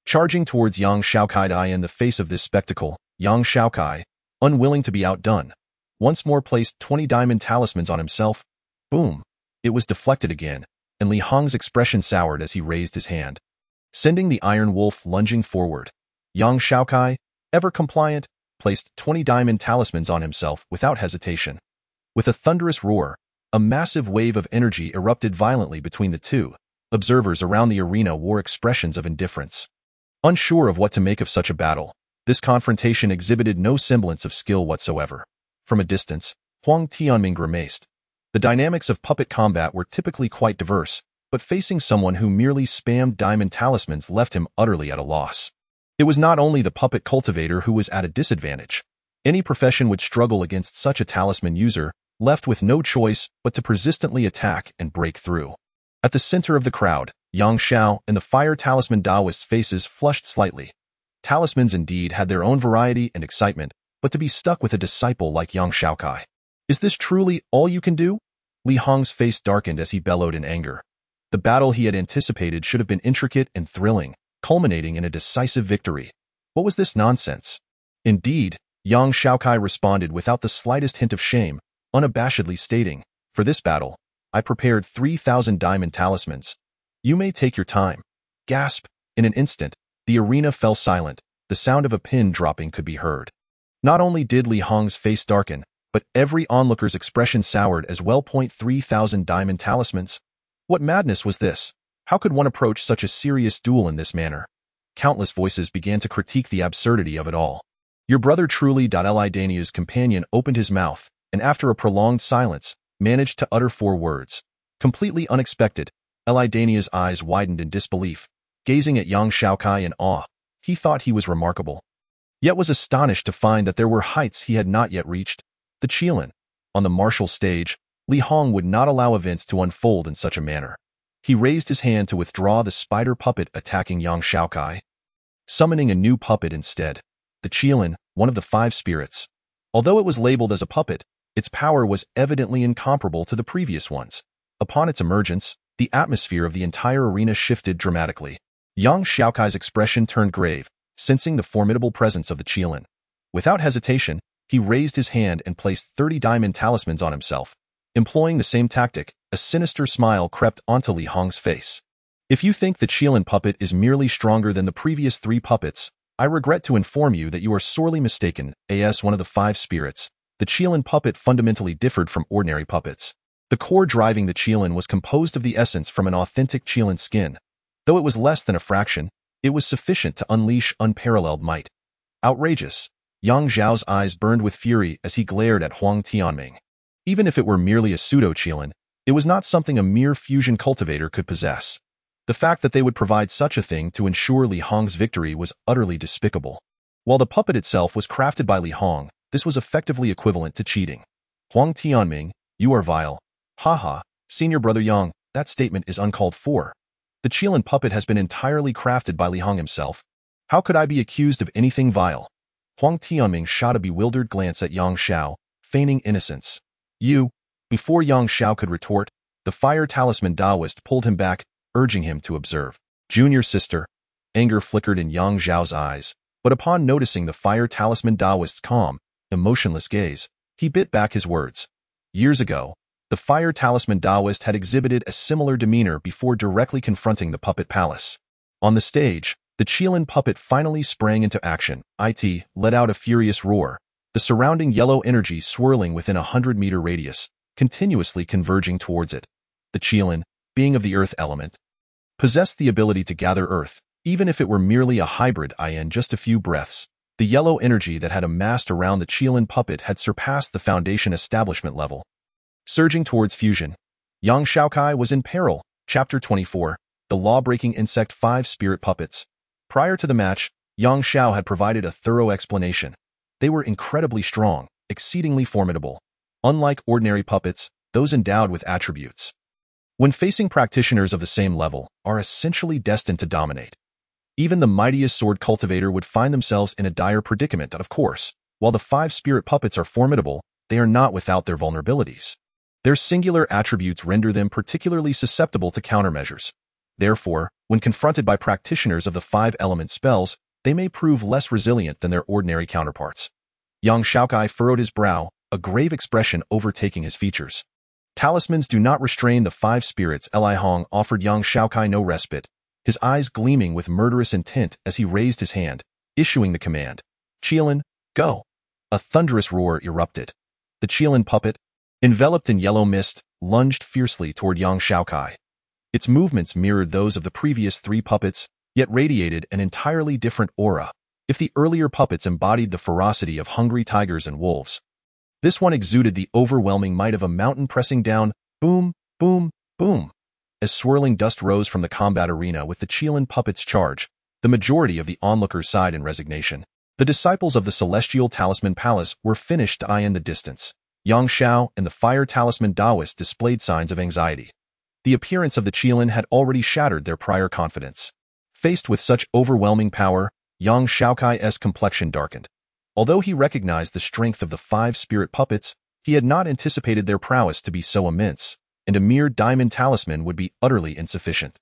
Charging towards Yang Xiaokai. In the face of this spectacle, Yang Xiaokai, unwilling to be outdone, once more placed 20 diamond talismans on himself. Boom! It was deflected again, and Li Hong's expression soured as he raised his hand, sending the iron wolf lunging forward. Yang Xiaokai, ever compliant, placed 20 diamond talismans on himself without hesitation. With a thunderous roar, a massive wave of energy erupted violently between the two. Observers around the arena wore expressions of indifference, unsure of what to make of such a battle. This confrontation exhibited no semblance of skill whatsoever. From a distance, Huang Tianming grimaced. The dynamics of puppet combat were typically quite diverse, but facing someone who merely spammed diamond talismans left him utterly at a loss. It was not only the puppet cultivator who was at a disadvantage. Any profession would struggle against such a talisman user, left with no choice but to persistently attack and break through. At the center of the crowd, Yang Xiao and the fire talisman Taoist's faces flushed slightly. Talismans indeed had their own variety and excitement, but to be stuck with a disciple like Yang Xiaokai. Is this truly all you can do? Li Hong's face darkened as he bellowed in anger. The battle he had anticipated should have been intricate and thrilling, culminating in a decisive victory. What was this nonsense? Indeed, Yang Xiaokai responded without the slightest hint of shame, unabashedly stating, "For this battle, I prepared 3,000 diamond talismans. You may take your time." Gasp! In an instant, the arena fell silent. The sound of a pin dropping could be heard. Not only did Li Hong's face darken, but every onlooker's expression soured as well. 3,000 diamond talismans? What madness was this? How could one approach such a serious duel in this manner? Countless voices began to critique the absurdity of it all. Your brother truly. Elidania's companion opened his mouth, and after a prolonged silence, managed to utter 4 words. Completely unexpected, Elidania's eyes widened in disbelief, gazing at Yang Xiaokai in awe. He thought he was remarkable, yet was astonished to find that there were heights he had not yet reached. The Qilin. On the martial stage, Li Hong would not allow events to unfold in such a manner. He raised his hand to withdraw the spider puppet attacking Yang Xiaokai, summoning a new puppet instead. The Qilin, one of the 5 spirits. Although it was labeled as a puppet, its power was evidently incomparable to the previous ones. Upon its emergence, the atmosphere of the entire arena shifted dramatically. Yang Xiaokai's expression turned grave, sensing the formidable presence of the Qilin. Without hesitation, he raised his hand and placed 30 diamond talismans on himself. Employing the same tactic, a sinister smile crept onto Li Hong's face. If you think the Qilin puppet is merely stronger than the previous 3 puppets, I regret to inform you that you are sorely mistaken. As one of the 5 spirits, the Qilin puppet fundamentally differed from ordinary puppets. The core driving the Qilin was composed of the essence from an authentic Qilin skin. Though it was less than a fraction, it was sufficient to unleash unparalleled might. Outrageous! Yang Zhao's eyes burned with fury as he glared at Huang Tianming. Even if it were merely a pseudo-Qilin, it was not something a mere fusion cultivator could possess. The fact that they would provide such a thing to ensure Li Hong's victory was utterly despicable. While the puppet itself was crafted by Li Hong, this was effectively equivalent to cheating. Huang Tianming, you are vile. Haha, senior brother Yang, that statement is uncalled for. The Qilin puppet has been entirely crafted by Li Hong himself. How could I be accused of anything vile? Huang Tianming shot a bewildered glance at Yang Xiao, feigning innocence. You. Before Yang Xiao could retort, the fire talisman Taoist pulled him back, urging him to observe. Junior sister. Anger flickered in Yang Zhao's eyes, but upon noticing the fire talisman Taoist's calm, emotionless gaze, he bit back his words. Years ago, the fire talisman Taoist had exhibited a similar demeanor before directly confronting the puppet palace. On the stage, the Qilin puppet finally sprang into action. It let out a furious roar, the surrounding yellow energy swirling within a 100-meter radius, continuously converging towards it. The Qilin, being of the earth element, possessed the ability to gather earth, even if it were merely a hybrid in just a few breaths. The yellow energy that had amassed around the Qilin puppet had surpassed the foundation establishment level. Surging towards fusion, Yang Xiaokai was in peril. Chapter 24, The Law-Breaking Insect 5 Spirit Puppets. Prior to the match, Yang Xiao had provided a thorough explanation. They were incredibly strong, exceedingly formidable. Unlike ordinary puppets, those endowed with attributes, when facing practitioners of the same level, are essentially destined to dominate. Even the mightiest sword cultivator would find themselves in a dire predicament. Of course, while the 5 spirit puppets are formidable, they are not without their vulnerabilities. Their singular attributes render them particularly susceptible to countermeasures. Therefore, when confronted by practitioners of the 5-element spells, they may prove less resilient than their ordinary counterparts. Yang Xiaokai furrowed his brow, a grave expression overtaking his features. Talismans do not restrain the 5 spirits. Li Hong offered Yang Xiaokai no respite, his eyes gleaming with murderous intent as he raised his hand, issuing the command. Qilin, go! A thunderous roar erupted. The Qilin puppet, enveloped in yellow mist, lunged fiercely toward Yang Xiaokai. Its movements mirrored those of the previous 3 puppets, yet radiated an entirely different aura. If the earlier puppets embodied the ferocity of hungry tigers and wolves, this one exuded the overwhelming might of a mountain pressing down, boom, boom, boom. As swirling dust rose from the combat arena with the Qilin puppet's charge, the majority of the onlookers sighed in resignation. The disciples of the Celestial Talisman Palace were finished to eye in the distance. Yang Xiao and the Fire Talisman Taoist displayed signs of anxiety. The appearance of the Qilin had already shattered their prior confidence. Faced with such overwhelming power, Yang Xiaokai's complexion darkened. Although he recognized the strength of the 5 spirit puppets, he had not anticipated their prowess to be so immense, and a mere diamond talisman would be utterly insufficient.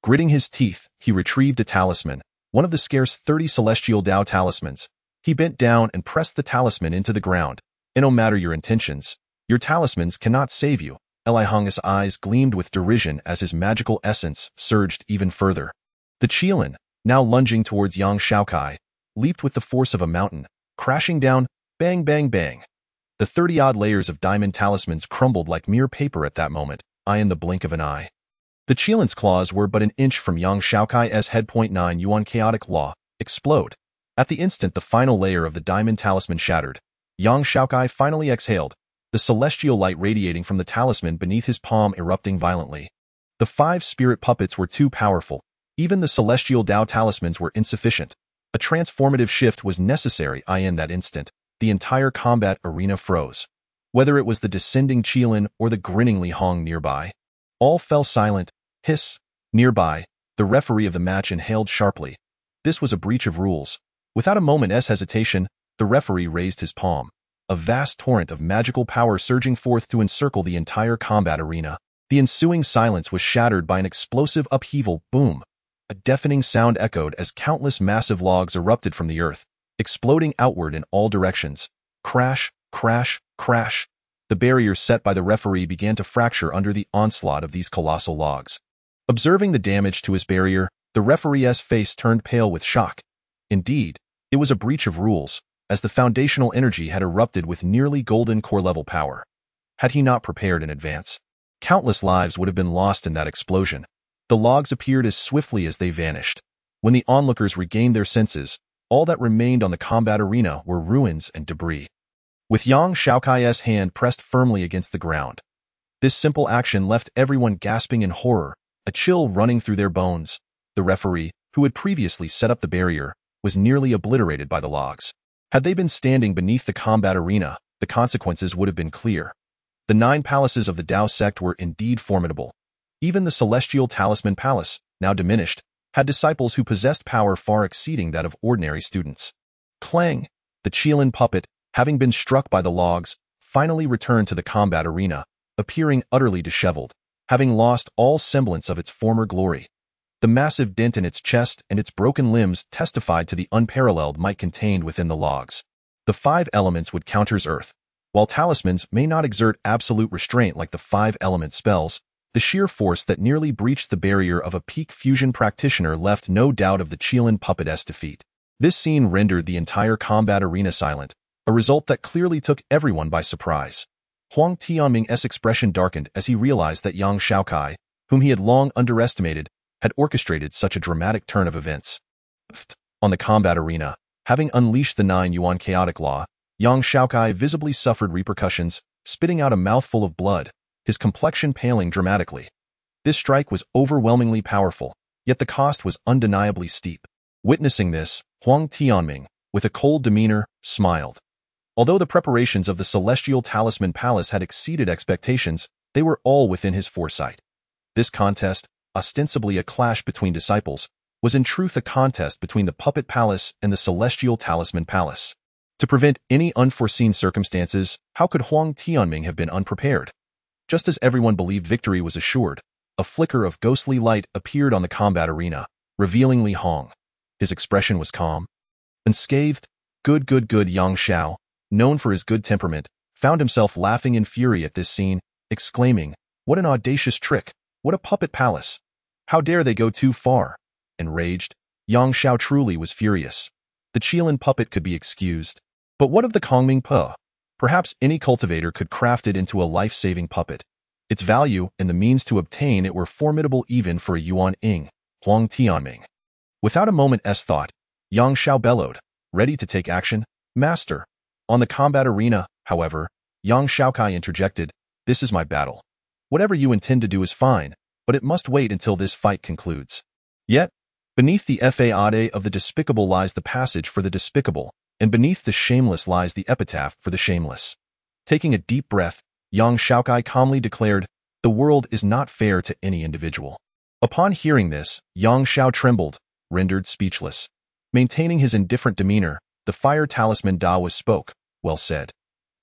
Gritting his teeth, he retrieved a talisman, one of the scarce 30 celestial Tao talismans. He bent down and pressed the talisman into the ground. And no matter your intentions, your talismans cannot save you. Li Hong's eyes gleamed with derision as his magical essence surged even further. The Qilin, now lunging towards Yang Xiaokai, leaped with the force of a mountain, crashing down, bang, bang, bang. The 30-odd layers of diamond talismans crumbled like mere paper at that moment, in the blink of an eye. The Qilin's claws were but an inch from Yang Xiaokai's head. 9 Yuan chaotic law, explode. At the instant the final layer of the diamond talisman shattered, Yang Xiaokai finally exhaled, the celestial light radiating from the talisman beneath his palm erupting violently. The 5 spirit puppets were too powerful. Even the celestial Tao talismans were insufficient. A transformative shift was necessary. In that instant, the entire combat arena froze. Whether it was the descending Qilin or the grinning Li Hong nearby, all fell silent. Hiss. Nearby, the referee of the match inhaled sharply. This was a breach of rules. Without a moment's hesitation, the referee raised his palm. A vast torrent of magical power surging forth to encircle the entire combat arena. The ensuing silence was shattered by an explosive upheaval. Boom. A deafening sound echoed as countless massive logs erupted from the earth, exploding outward in all directions. Crash, crash, crash. The barrier set by the referee began to fracture under the onslaught of these colossal logs. Observing the damage to his barrier, the referee's face turned pale with shock. Indeed, it was a breach of rules, as the foundational energy had erupted with nearly golden core-level power. Had he not prepared in advance, countless lives would have been lost in that explosion. The logs appeared as swiftly as they vanished. When the onlookers regained their senses, all that remained on the combat arena were ruins and debris. With Yang Xiaokai's hand pressed firmly against the ground, this simple action left everyone gasping in horror, a chill running through their bones. The referee, who had previously set up the barrier, was nearly obliterated by the logs. Had they been standing beneath the combat arena, the consequences would have been clear. The 9 palaces of the Tao sect were indeed formidable. Even the Celestial Talisman Palace, now diminished, had disciples who possessed power far exceeding that of ordinary students. Clang! The Qilin puppet, having been struck by the logs, finally returned to the combat arena, appearing utterly disheveled, having lost all semblance of its former glory. The massive dent in its chest and its broken limbs testified to the unparalleled might contained within the logs. The 5 elements would counter earth. While talismans may not exert absolute restraint like the 5-element spells, the sheer force that nearly breached the barrier of a peak fusion practitioner left no doubt of the Qilin puppet's defeat. This scene rendered the entire combat arena silent, a result that clearly took everyone by surprise. Huang Tianming's expression darkened as he realized that Yang Xiaokai, whom he had long underestimated, had orchestrated such a dramatic turn of events. On the combat arena, having unleashed the 9 Yuan chaotic law, Yang Xiaokai visibly suffered repercussions, spitting out a mouthful of blood, his complexion paling dramatically. This strike was overwhelmingly powerful, yet the cost was undeniably steep. Witnessing this, Huang Tianming, with a cold demeanor, smiled. Although the preparations of the Celestial Talisman Palace had exceeded expectations, they were all within his foresight. This contest, ostensibly a clash between disciples, was in truth a contest between the Puppet Palace and the Celestial Talisman Palace. To prevent any unforeseen circumstances, how could Huang Tianming have been unprepared? Just as everyone believed victory was assured, a flicker of ghostly light appeared on the combat arena, revealing Li Hong. His expression was calm. Unscathed, good Yang Xiao, known for his good temperament, found himself laughing in fury at this scene, exclaiming, "What an audacious trick! What a puppet palace! How dare they go too far?" Enraged, Yang Xiao truly was furious. The Qilin puppet could be excused. But what of the Kongming Pe? Perhaps any cultivator could craft it into a life-saving puppet. Its value and the means to obtain it were formidable even for a Yuan Ing, Huang Tianming. Without a moment's thought, Yang Xiao bellowed, ready to take action. Master. On the combat arena, however, young Xiaokai interjected, "This is my battle. Whatever you intend to do is fine, but it must wait until this fight concludes." Yet, beneath the facade of the despicable lies the passage for the despicable, and beneath the shameless lies the epitaph for the shameless. Taking a deep breath, young Xiaokai calmly declared, "The world is not fair to any individual." Upon hearing this, Yang Xiao trembled, rendered speechless. Maintaining his indifferent demeanor, the fire talisman Daoist spoke, "Well said.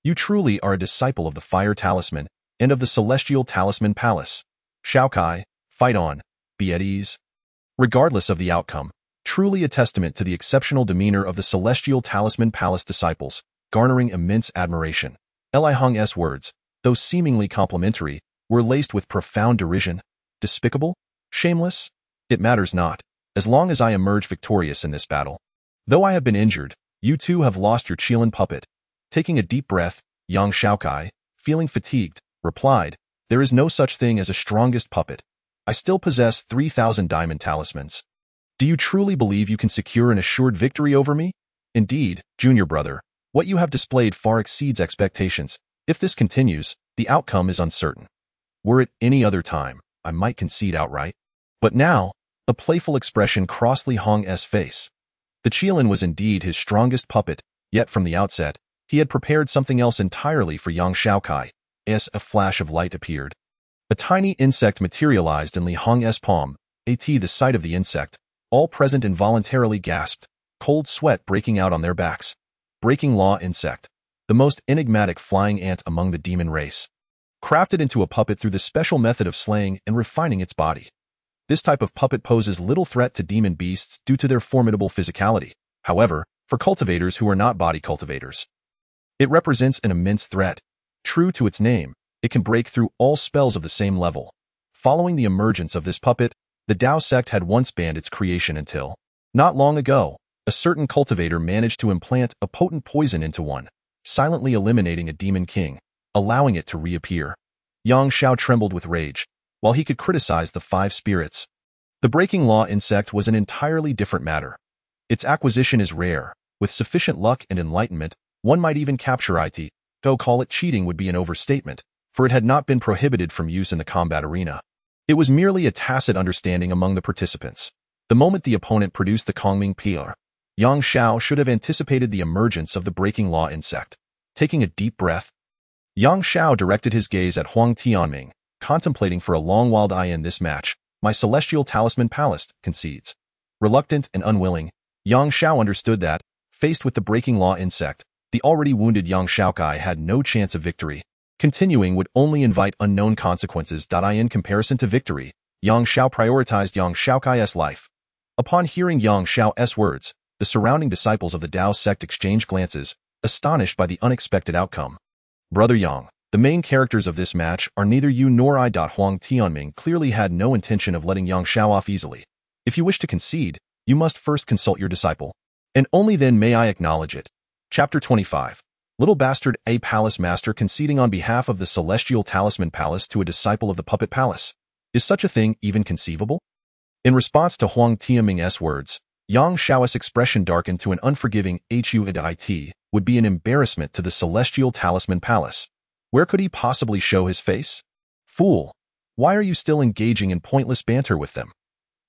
You truly are a disciple of the fire talisman and of the celestial talisman palace. Xiaokai, fight on, be at ease." Regardless of the outcome, truly a testament to the exceptional demeanor of the celestial talisman palace disciples, garnering immense admiration. Li Hong's words, though seemingly complimentary, were laced with profound derision. Despicable? Shameless? It matters not, as long as I emerge victorious in this battle. Though I have been injured, you too have lost your Qilin puppet. Taking a deep breath, young Xiaokai, feeling fatigued, replied, "There is no such thing as a strongest puppet. I still possess 3,000 diamond talismans. Do you truly believe you can secure an assured victory over me? Indeed, junior brother, what you have displayed far exceeds expectations. If this continues, the outcome is uncertain. Were it any other time, I might concede outright. But now," a playful expression crossed Li Hong's face. The Qilin was indeed his strongest puppet, yet from the outset, he had prepared something else entirely for young Xiaokai. As a flash of light appeared, a tiny insect materialized in Li Hong's palm. The sight of the insect, all present involuntarily gasped, cold sweat breaking out on their backs. Breaking law insect, the most enigmatic flying ant among the demon race. Crafted into a puppet through the special method of slaying and refining its body. This type of puppet poses little threat to demon beasts due to their formidable physicality. However, for cultivators who are not body cultivators, it represents an immense threat. True to its name, it can break through all spells of the same level. Following the emergence of this puppet, the Dao sect had once banned its creation until, not long ago, a certain cultivator managed to implant a potent poison into one, silently eliminating a demon king, allowing it to reappear. Yang Xiao trembled with rage, while he could criticize the 5 spirits. The breaking law insect was an entirely different matter. Its acquisition is rare. With sufficient luck and enlightenment, one might even capture it, though call it cheating would be an overstatement, for it had not been prohibited from use in the combat arena. It was merely a tacit understanding among the participants. The moment the opponent produced the Kongming PR, Yang Xiao should have anticipated the emergence of the breaking law insect. Taking a deep breath, Yang Xiao directed his gaze at Huang Tianming, contemplating for a long while. "I in this match, my celestial talisman palace concedes." Reluctant and unwilling, Yang Xiao understood that, faced with the breaking law insect, the already wounded young Xiaokai had no chance of victory. Continuing would only invite unknown consequences. In comparison to victory, Yang Xiao prioritized young Xiaokai's life. Upon hearing Yang Xiao's words, the surrounding disciples of the Dao sect exchanged glances, astonished by the unexpected outcome. "Brother Yang, the main characters of this match are neither you nor I." Huang Tianming clearly had no intention of letting Yang Xiao off easily. "If you wish to concede, you must first consult your disciple, and only then may I acknowledge it." Chapter 25. Little Bastard. A palace master conceding on behalf of the Celestial Talisman Palace to a disciple of the Puppet Palace. Is such a thing even conceivable? In response to Huang Tianming's words, Yang Xiao's expression darkened to an unforgiving "It would be an embarrassment to the Celestial Talisman Palace. Where could he possibly show his face? Fool! Why are you still engaging in pointless banter with them?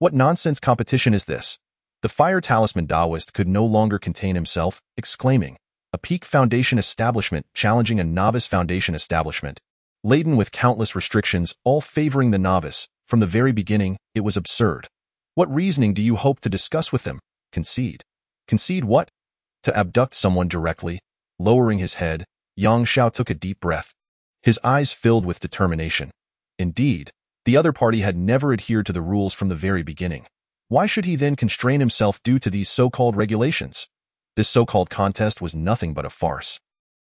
What nonsense competition is this? The fire talisman Daoist could no longer contain himself, exclaiming, "A peak foundation establishment challenging a novice foundation establishment, laden with countless restrictions, all favoring the novice. From the very beginning, it was absurd. What reasoning do you hope to discuss with them? Concede. Concede what? To abduct someone directly." Lowering his head, Yang Xiao took a deep breath. His eyes filled with determination. Indeed, the other party had never adhered to the rules from the very beginning. Why should he then constrain himself due to these so-called regulations? This so-called contest was nothing but a farce,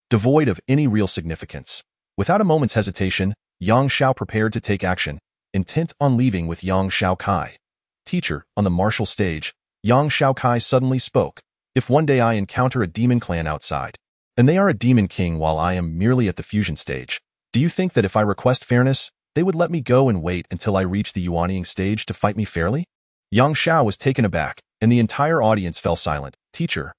devoid of any real significance. Without a moment's hesitation, Yang Xiao prepared to take action, intent on leaving with Yang Xiaokai. "Teacher," on the martial stage, Yang Xiaokai suddenly spoke. "If one day I encounter a demon clan outside, and they are a demon king while I am merely at the fusion stage, do you think that if I request fairness, they would let me go and wait until I reach the Yuanying stage to fight me fairly?" Yang Xiao was taken aback, and the entire audience fell silent. "Teacher,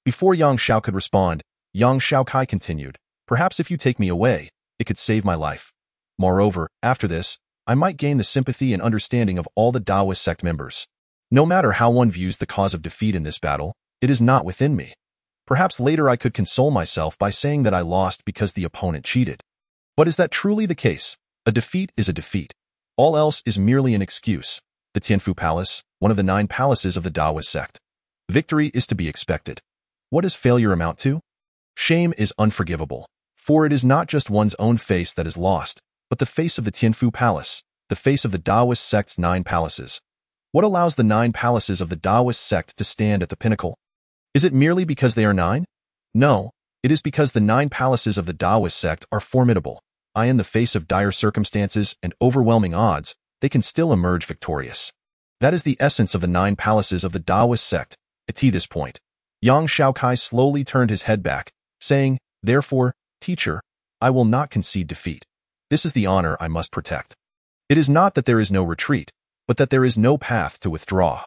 Before Yang Xiao could respond, Yang Xiaokai continued, "Perhaps if you take me away, it could save my life. Moreover, after this, I might gain the sympathy and understanding of all the Taoist sect members. No matter how one views the cause of defeat in this battle, it is not within me. Perhaps later I could console myself by saying that I lost because the opponent cheated. But is that truly the case? A defeat is a defeat. All else is merely an excuse. The Tianfu Palace, one of the 9 palaces of the Taoist sect. Victory is to be expected. What does failure amount to? Shame is unforgivable, for it is not just one's own face that is lost, but the face of the Tianfu Palace, the face of the Taoist sect's 9 palaces. What allows the 9 palaces of the Taoist sect to stand at the pinnacle? Is it merely because they are 9? No, it is because the 9 palaces of the Taoist sect are formidable. In the face of dire circumstances and overwhelming odds, they can still emerge victorious. That is the essence of the 9 palaces of the Taoist sect. At this point, Yang Xiaokai slowly turned his head back, saying, "Therefore, teacher, I will not concede defeat. This is the honor I must protect. It is not that there is no retreat, but that there is no path to withdraw."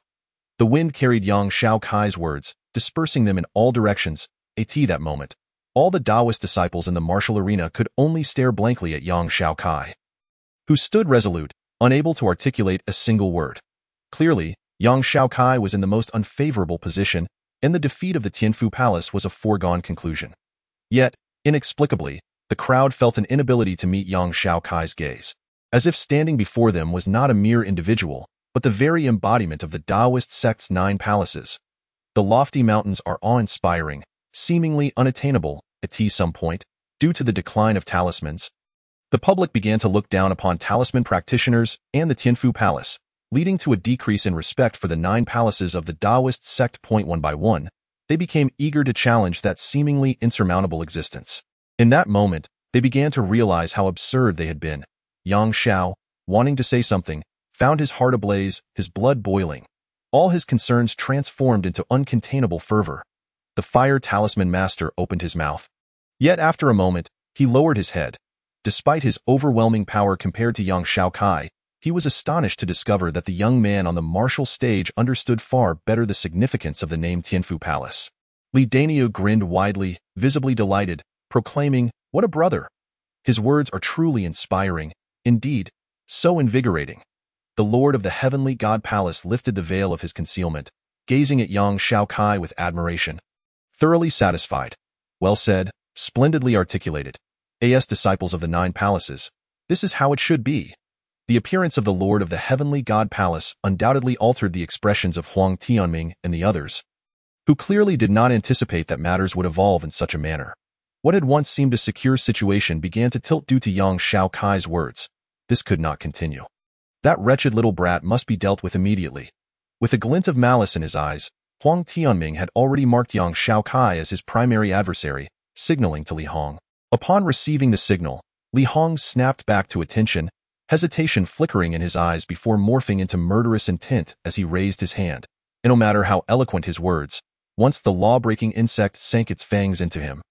The wind carried Yang Xiaokai's words, dispersing them in all directions. At that moment, all the Taoist disciples in the martial arena could only stare blankly at Yang Xiaokai, who stood resolute, unable to articulate a single word. Clearly, Yang Xiaokai was in the most unfavorable position, and the defeat of the Tianfu Palace was a foregone conclusion. Yet, inexplicably, the crowd felt an inability to meet Yang Xiaokai's gaze, as if standing before them was not a mere individual, but the very embodiment of the Taoist sect's 9 palaces. The lofty mountains are awe-inspiring, seemingly unattainable at some point, due to the decline of talismans. The public began to look down upon talisman practitioners and the Tianfu Palace, leading to a decrease in respect for the 9 palaces of the Taoist sect. One by one, they became eager to challenge that seemingly insurmountable existence. In that moment, they began to realize how absurd they had been. Yang Xiao, wanting to say something, found his heart ablaze, his blood boiling. All his concerns transformed into uncontainable fervor. The fire talisman master opened his mouth. Yet after a moment, he lowered his head. Despite his overwhelming power compared to Yang Xiaokai, he was astonished to discover that the young man on the martial stage understood far better the significance of the name Tianfu Palace. Li Daniu grinned widely, visibly delighted, proclaiming, "What a brother!" His words are truly inspiring, indeed, so invigorating. The Lord of the Heavenly God Palace lifted the veil of his concealment, gazing at Yang Xiaokai with admiration. Thoroughly satisfied. Well said, splendidly articulated. As disciples of the 9 palaces, this is how it should be. The appearance of the Lord of the Heavenly God Palace undoubtedly altered the expressions of Huang Tianming and the others, who clearly did not anticipate that matters would evolve in such a manner. What had once seemed a secure situation began to tilt due to Yang Xiaokai's words. This could not continue. That wretched little brat must be dealt with immediately. With a glint of malice in his eyes, Huang Tianming had already marked Yang Xiaokai as his primary adversary, signaling to Li Hong. Upon receiving the signal, Li Hong snapped back to attention, hesitation flickering in his eyes before morphing into murderous intent as he raised his hand. And no matter how eloquent his words, once the law-breaking insect sank its fangs into him,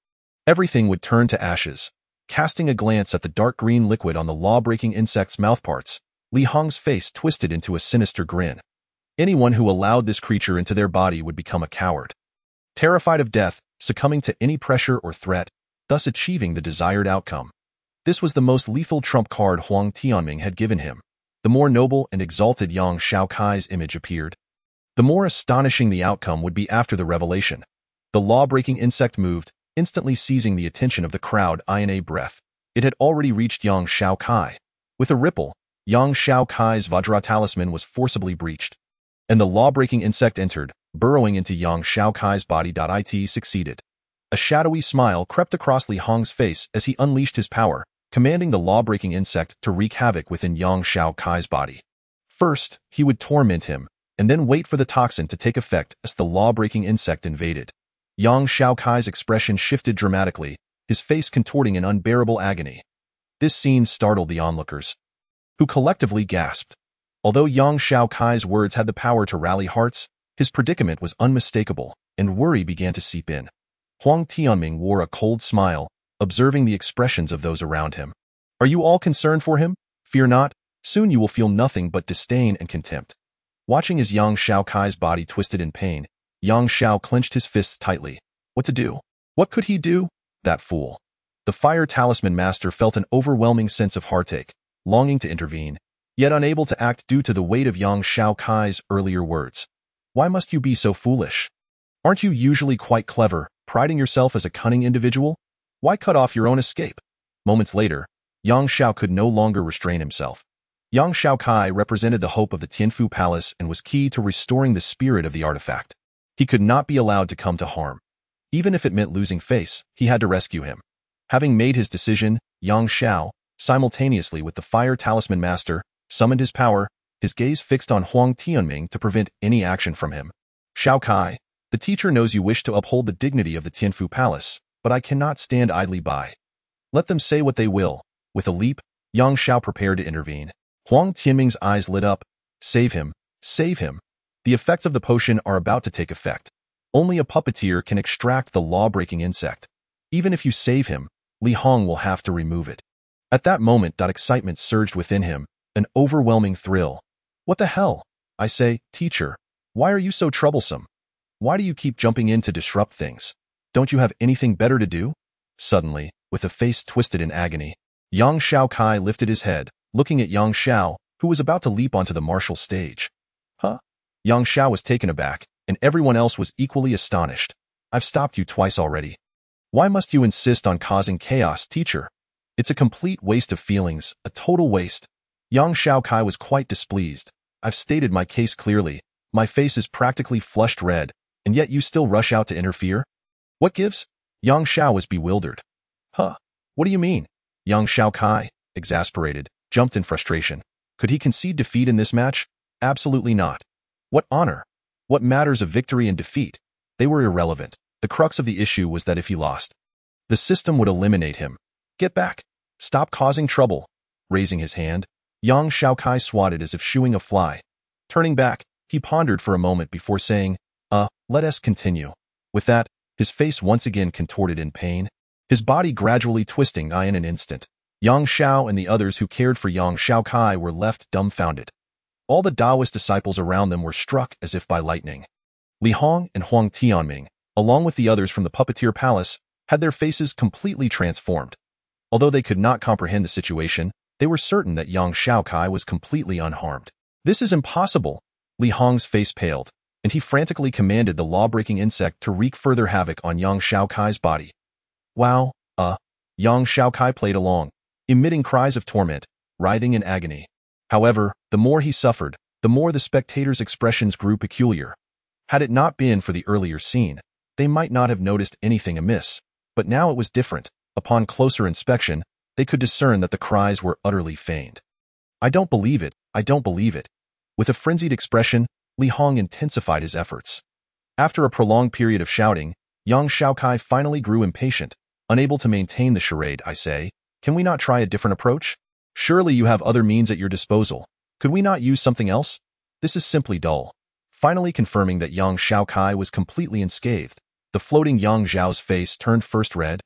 everything would turn to ashes. Casting a glance at the dark green liquid on the law-breaking insect's mouthparts, Li Hong's face twisted into a sinister grin. Anyone who allowed this creature into their body would become a coward, terrified of death, succumbing to any pressure or threat, thus achieving the desired outcome. This was the most lethal trump card Huang Tianming had given him. The more noble and exalted Yang Xiaokai's image appeared, the more astonishing the outcome would be after the revelation. The law-breaking insect moved, instantly seizing the attention of the crowd in a breath. It had already reached Yang Xiaokai. With a ripple, Yang Xiaokai's Vajra talisman was forcibly breached, and the law-breaking insect entered, burrowing into Yang Xiaokai's body. It succeeded. A shadowy smile crept across Li Hong's face as he unleashed his power, commanding the law-breaking insect to wreak havoc within Yang Xiaokai's body. First, he would torment him, and then wait for the toxin to take effect as the law-breaking insect invaded. Yang Xiaokai's expression shifted dramatically, his face contorting in unbearable agony. This scene startled the onlookers, who collectively gasped. Although Yang Xiaokai's words had the power to rally hearts, his predicament was unmistakable, and worry began to seep in. Huang Tianming wore a cold smile, observing the expressions of those around him. "Are you all concerned for him? Fear not, soon you will feel nothing but disdain and contempt." Watching as Yang Xiaokai's body twisted in pain, Yang Xiao clenched his fists tightly, What to do? What could he do? That fool. The fire talisman master felt an overwhelming sense of heartache, longing to intervene, yet unable to act due to the weight of young Xiaokai's earlier words. Why must you be so foolish? Aren't you usually quite clever, priding yourself as a cunning individual? Why cut off your own escape? Moments later, Yang Xiao could no longer restrain himself. Yang Xiaokai represented the hope of the Tianfu Palace and was key to restoring the spirit of the artifact. He could not be allowed to come to harm. Even if it meant losing face, he had to rescue him. Having made his decision, Yang Xiao, simultaneously with the fire talisman master, summoned his power, his gaze fixed on Huang Tianming to prevent any action from him. Xiaokai, the teacher knows you wish to uphold the dignity of the Tianfu Palace, but I cannot stand idly by. Let them say what they will. With a leap, Yang Xiao prepared to intervene. Huang Tianming's eyes lit up. Save him. Save him. The effects of the potion are about to take effect. Only a puppeteer can extract the law-breaking insect. Even if you save him, Li Hong will have to remove it. At that moment, excitement surged within him, an overwhelming thrill. What the hell? I say, teacher, why are you so troublesome? Why do you keep jumping in to disrupt things? Don't you have anything better to do? Suddenly, with a face twisted in agony, Yang Xiaokai lifted his head, looking at Yang Xiao, who was about to leap onto the martial stage. Huh? Yang Xiao was taken aback, and everyone else was equally astonished. I've stopped you twice already. Why must you insist on causing chaos, teacher? It's a complete waste of feelings, a total waste. Yang Xiaokai was quite displeased. I've stated my case clearly. My face is practically flushed red, and yet you still rush out to interfere? What gives? Yang Xiao was bewildered. Huh? What do you mean? Yang Xiaokai, exasperated, jumped in frustration. Could he concede defeat in this match? Absolutely not. What honor? What matters of victory and defeat? They were irrelevant. The crux of the issue was that if he lost, the system would eliminate him. Get back. Stop causing trouble. Raising his hand, Yang Xiaokai swatted as if shooing a fly. Turning back, he pondered for a moment before saying, let us continue. With that, his face once again contorted in pain, his body gradually twisting in an instant. Yang Xiao and the others who cared for Yang Xiaokai were left dumbfounded. All the Taoist disciples around them were struck as if by lightning. Li Hong and Huang Tianming, along with the others from the Puppeteer Palace, had their faces completely transformed. Although they could not comprehend the situation, they were certain that Yang Xiaokai was completely unharmed. This is impossible. Li Hong's face paled, and he frantically commanded the law-breaking insect to wreak further havoc on Yang Xiaokai's body. Wow, Yang Xiaokai played along, emitting cries of torment, writhing in agony. However, the more he suffered, the more the spectators' expressions grew peculiar. Had it not been for the earlier scene, they might not have noticed anything amiss, but now it was different. Upon closer inspection, they could discern that the cries were utterly feigned. I don't believe it, I don't believe it. With a frenzied expression, Li Hong intensified his efforts. After a prolonged period of shouting, Yang Xiaokai finally grew impatient, unable to maintain the charade. I say, can we not try a different approach? Surely you have other means at your disposal. Could we not use something else? This is simply dull. Finally confirming that Yang Xiaokai was completely unscathed, the floating Yang Zhao's face turned first red,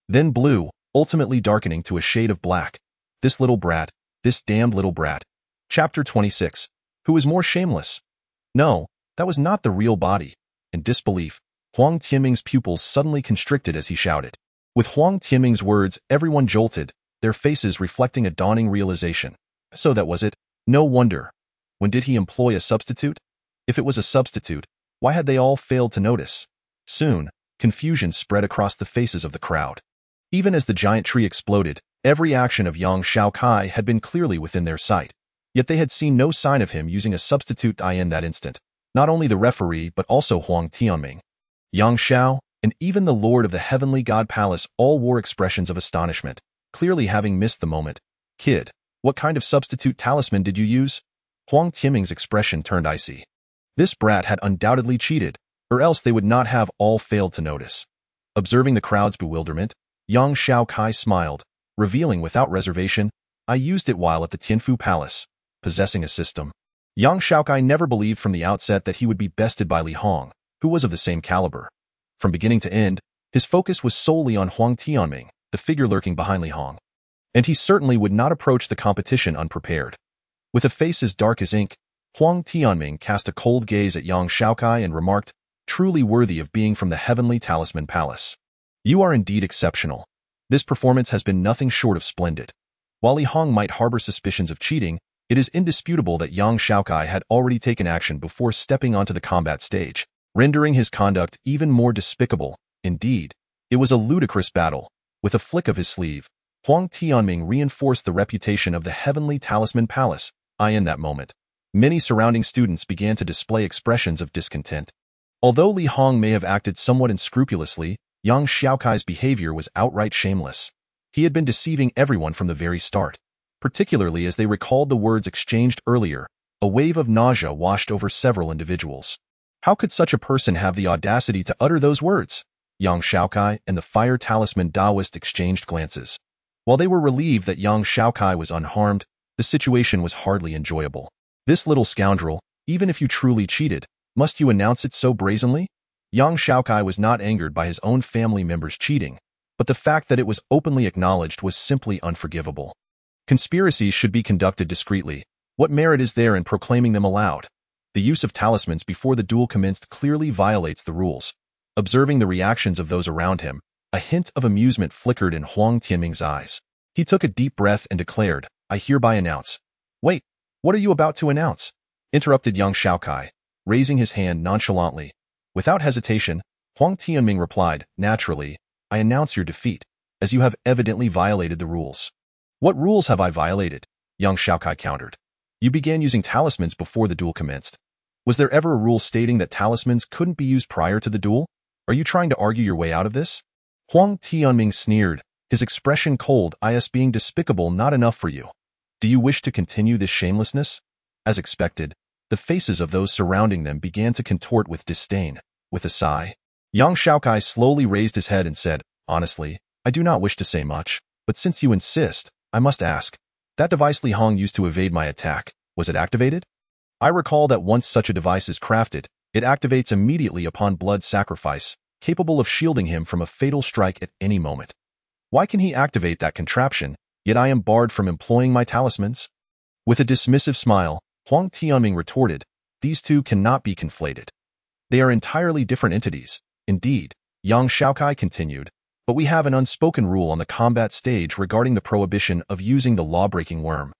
then blue, ultimately darkening to a shade of black. This little brat, this damned little brat. Chapter 26. Who is more shameless? No, that was not the real body. In disbelief, Huang Tianming's pupils suddenly constricted as he shouted. With Huang Tianming's words, everyone jolted, their faces reflecting a dawning realization. So that was it? No wonder. When did he employ a substitute? If it was a substitute, why had they all failed to notice? Soon, confusion spread across the faces of the crowd. Even as the giant tree exploded, every action of Yang Xiaokai had been clearly within their sight. Yet they had seen no sign of him using a substitute in that instant. Not only the referee, but also Huang Tianming, Yang Xiao, and even the Lord of the Heavenly God Palace all wore expressions of astonishment, clearly having missed the moment. Kid, what kind of substitute talisman did you use? Huang Tianming's expression turned icy. This brat had undoubtedly cheated, or else they would not have all failed to notice. Observing the crowd's bewilderment, Yang Xiaokai smiled, revealing without reservation, I used it while at the Tianfu Palace, possessing a system. Yang Xiaokai never believed from the outset that he would be bested by Li Hong, who was of the same caliber. From beginning to end, his focus was solely on Huang Tianming, the figure lurking behind Li Hong. And he certainly would not approach the competition unprepared. With a face as dark as ink, Huang Tianming cast a cold gaze at Yang Xiaokai and remarked, truly worthy of being from the heavenly talisman palace. You are indeed exceptional. This performance has been nothing short of splendid. While Li Hong might harbor suspicions of cheating, it is indisputable that young Xiaokai had already taken action before stepping onto the combat stage, rendering his conduct even more despicable. Indeed, it was a ludicrous battle. With a flick of his sleeve, Huang Tianming reinforced the reputation of the heavenly talisman palace. In that moment, many surrounding students began to display expressions of discontent. Although Li Hong may have acted somewhat unscrupulously, young Xiaokai's behavior was outright shameless. He had been deceiving everyone from the very start, particularly as they recalled the words exchanged earlier. A wave of nausea washed over several individuals. How could such a person have the audacity to utter those words? Yang Xiaokai and the fire talisman Taoist exchanged glances. While they were relieved that Yang Xiaokai was unharmed, the situation was hardly enjoyable. This little scoundrel, even if you truly cheated, must you announce it so brazenly? Yang Xiaokai was not angered by his own family members cheating, but the fact that it was openly acknowledged was simply unforgivable. Conspiracies should be conducted discreetly. What merit is there in proclaiming them aloud? The use of talismans before the duel commenced clearly violates the rules. Observing the reactions of those around him, a hint of amusement flickered in Huang Tianming's eyes. He took a deep breath and declared, "I hereby announce." "Wait, what are you about to announce?" interrupted young Xiaokai, raising his hand nonchalantly. Without hesitation, Huang Tianming replied, "Naturally, I announce your defeat, as you have evidently violated the rules." "What rules have I violated?" young Xiaokai countered. "You began using talismans before the duel commenced. Was there ever a rule stating that talismans couldn't be used prior to the duel? Are you trying to argue your way out of this?" Huang Tianming sneered, his expression cold. "Is being despicable not enough for you? Do you wish to continue this shamelessness?" As expected, the faces of those surrounding them began to contort with disdain. With a sigh, young Xiaokai slowly raised his head and said, "Honestly, I do not wish to say much, but since you insist, I must ask. That device Li Hong used to evade my attack, was it activated?" "I recall that once such a device is crafted, it activates immediately upon blood sacrifice, capable of shielding him from a fatal strike at any moment. Why can he activate that contraption, yet I am barred from employing my talismans?" With a dismissive smile, Huang Tianming retorted, "These two cannot be conflated. They are entirely different entities." "Indeed," Yang Xiaokai continued, "but we have an unspoken rule on the combat stage regarding the prohibition of using the law-breaking worm.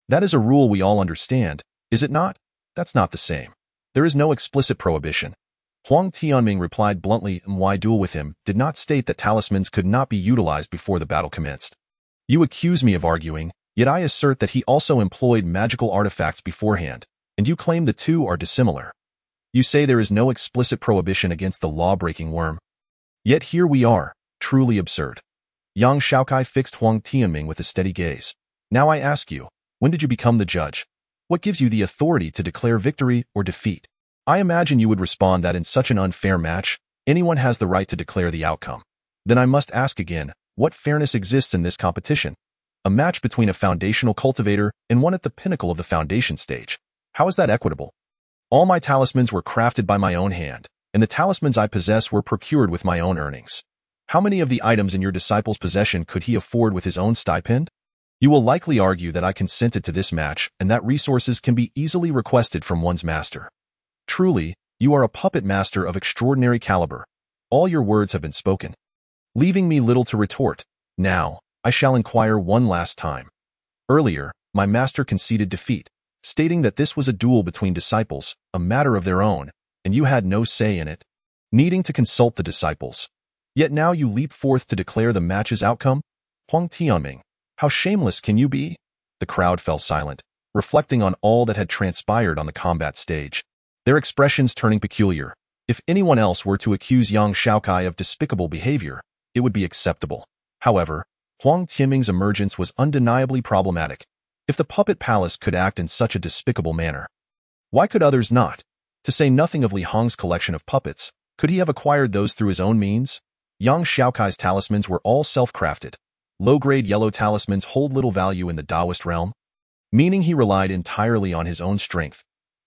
That is a rule we all understand, is it not?" "That's not the same. There is no explicit prohibition." Huang Tianming replied bluntly, and "Why duel with him?" did not state that talismans could not be utilized before the battle commenced. "You accuse me of arguing, yet I assert that he also employed magical artifacts beforehand, and you claim the two are dissimilar. You say there is no explicit prohibition against the law-breaking worm. Yet here we are, truly absurd." Yang Xiaokai fixed Huang Tianming with a steady gaze. "Now I ask you, when did you become the judge? What gives you the authority to declare victory or defeat?" I imagine you would respond that in such an unfair match, anyone has the right to declare the outcome. Then I must ask again, what fairness exists in this competition? A match between a foundational cultivator and one at the pinnacle of the foundation stage. How is that equitable? All my talismans were crafted by my own hand, and the talismans I possess were procured with my own earnings. How many of the items in your disciple's possession could he afford with his own stipend? You will likely argue that I consented to this match and that resources can be easily requested from one's master. Truly, you are a puppet master of extraordinary caliber. All your words have been spoken, leaving me little to retort. Now, I shall inquire one last time. Earlier, my master conceded defeat, stating that this was a duel between disciples, a matter of their own, and you had no say in it, needing to consult the disciples. Yet now you leap forth to declare the match's outcome? Huang Tianming, how shameless can you be? The crowd fell silent, reflecting on all that had transpired on the combat stage, their expressions turning peculiar. If anyone else were to accuse Yang Xiaokai of despicable behavior, it would be acceptable. However, Huang Tianming's emergence was undeniably problematic. If the puppet palace could act in such a despicable manner, why could others not? To say nothing of Li Hong's collection of puppets, could he have acquired those through his own means? Yang Xiaokai's talismans were all self-crafted. Low-grade yellow talismans hold little value in the Taoist realm, meaning he relied entirely on his own strength.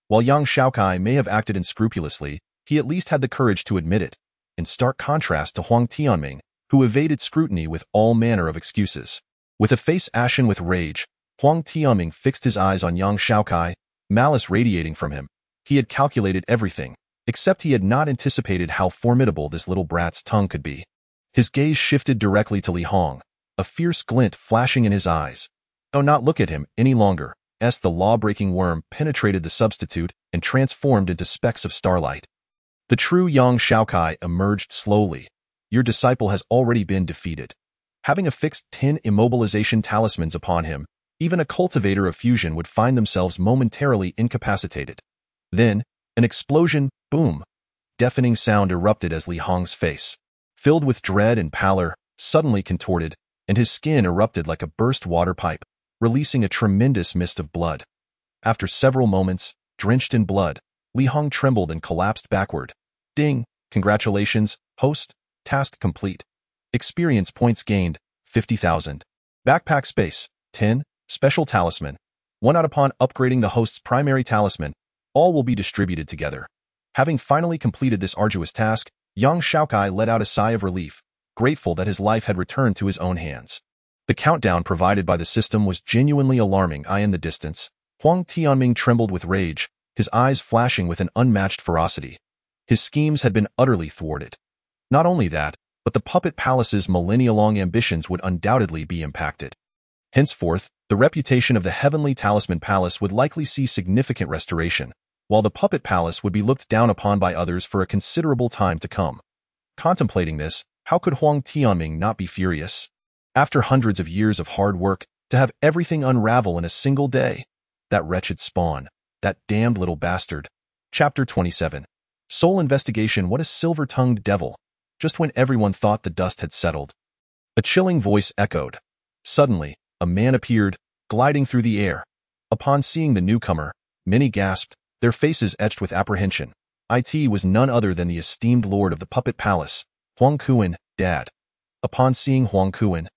While Yang Xiaokai may have acted unscrupulously, he at least had the courage to admit it, in stark contrast to Huang Tianming, who evaded scrutiny with all manner of excuses. With a face ashen with rage, Huang Tianming fixed his eyes on Yang Xiaokai, malice radiating from him. He had calculated everything. except he had not anticipated how formidable this little brat's tongue could be. His gaze shifted directly to Li Hong, a fierce glint flashing in his eyes. "Oh, not look at him any longer," as the law-breaking worm penetrated the substitute and transformed into specks of starlight. The true young Xiaokai emerged slowly. "Your disciple has already been defeated." Having affixed 10 immobilization talismans upon him, even a cultivator of fusion would find themselves momentarily incapacitated. Then, an explosion, boom. Deafening sound erupted as Li Hong's face, filled with dread and pallor, suddenly contorted, and his skin erupted like a burst water pipe, releasing a tremendous mist of blood. After several moments, drenched in blood, Li Hong trembled and collapsed backward. "Ding! Congratulations, host. Task complete. Experience points gained, 50,000. Backpack space, 10. Special talisman. 1 out upon upgrading the host's primary talisman. All will be distributed together." Having finally completed this arduous task, young Xiaokai let out a sigh of relief, grateful that his life had returned to his own hands. The countdown provided by the system was genuinely alarming. In the distance, Huang Tianming trembled with rage, his eyes flashing with an unmatched ferocity. His schemes had been utterly thwarted. Not only that, but the puppet palace's millennia-long ambitions would undoubtedly be impacted. Henceforth, the reputation of the Heavenly Talisman Palace would likely see significant restoration, while the puppet palace would be looked down upon by others for a considerable time to come. Contemplating this, how could Huang Tianming not be furious? After hundreds of years of hard work, to have everything unravel in a single day. That wretched spawn. That damned little bastard. Chapter 27. Soul Investigation. What a silver-tongued devil. Just when everyone thought the dust had settled, a chilling voice echoed. Suddenly, a man appeared, gliding through the air. Upon seeing the newcomer, many gasped, their faces etched with apprehension. It was none other than the esteemed lord of the puppet palace, Huang Kuan, Dad. Upon seeing Huang Kuan,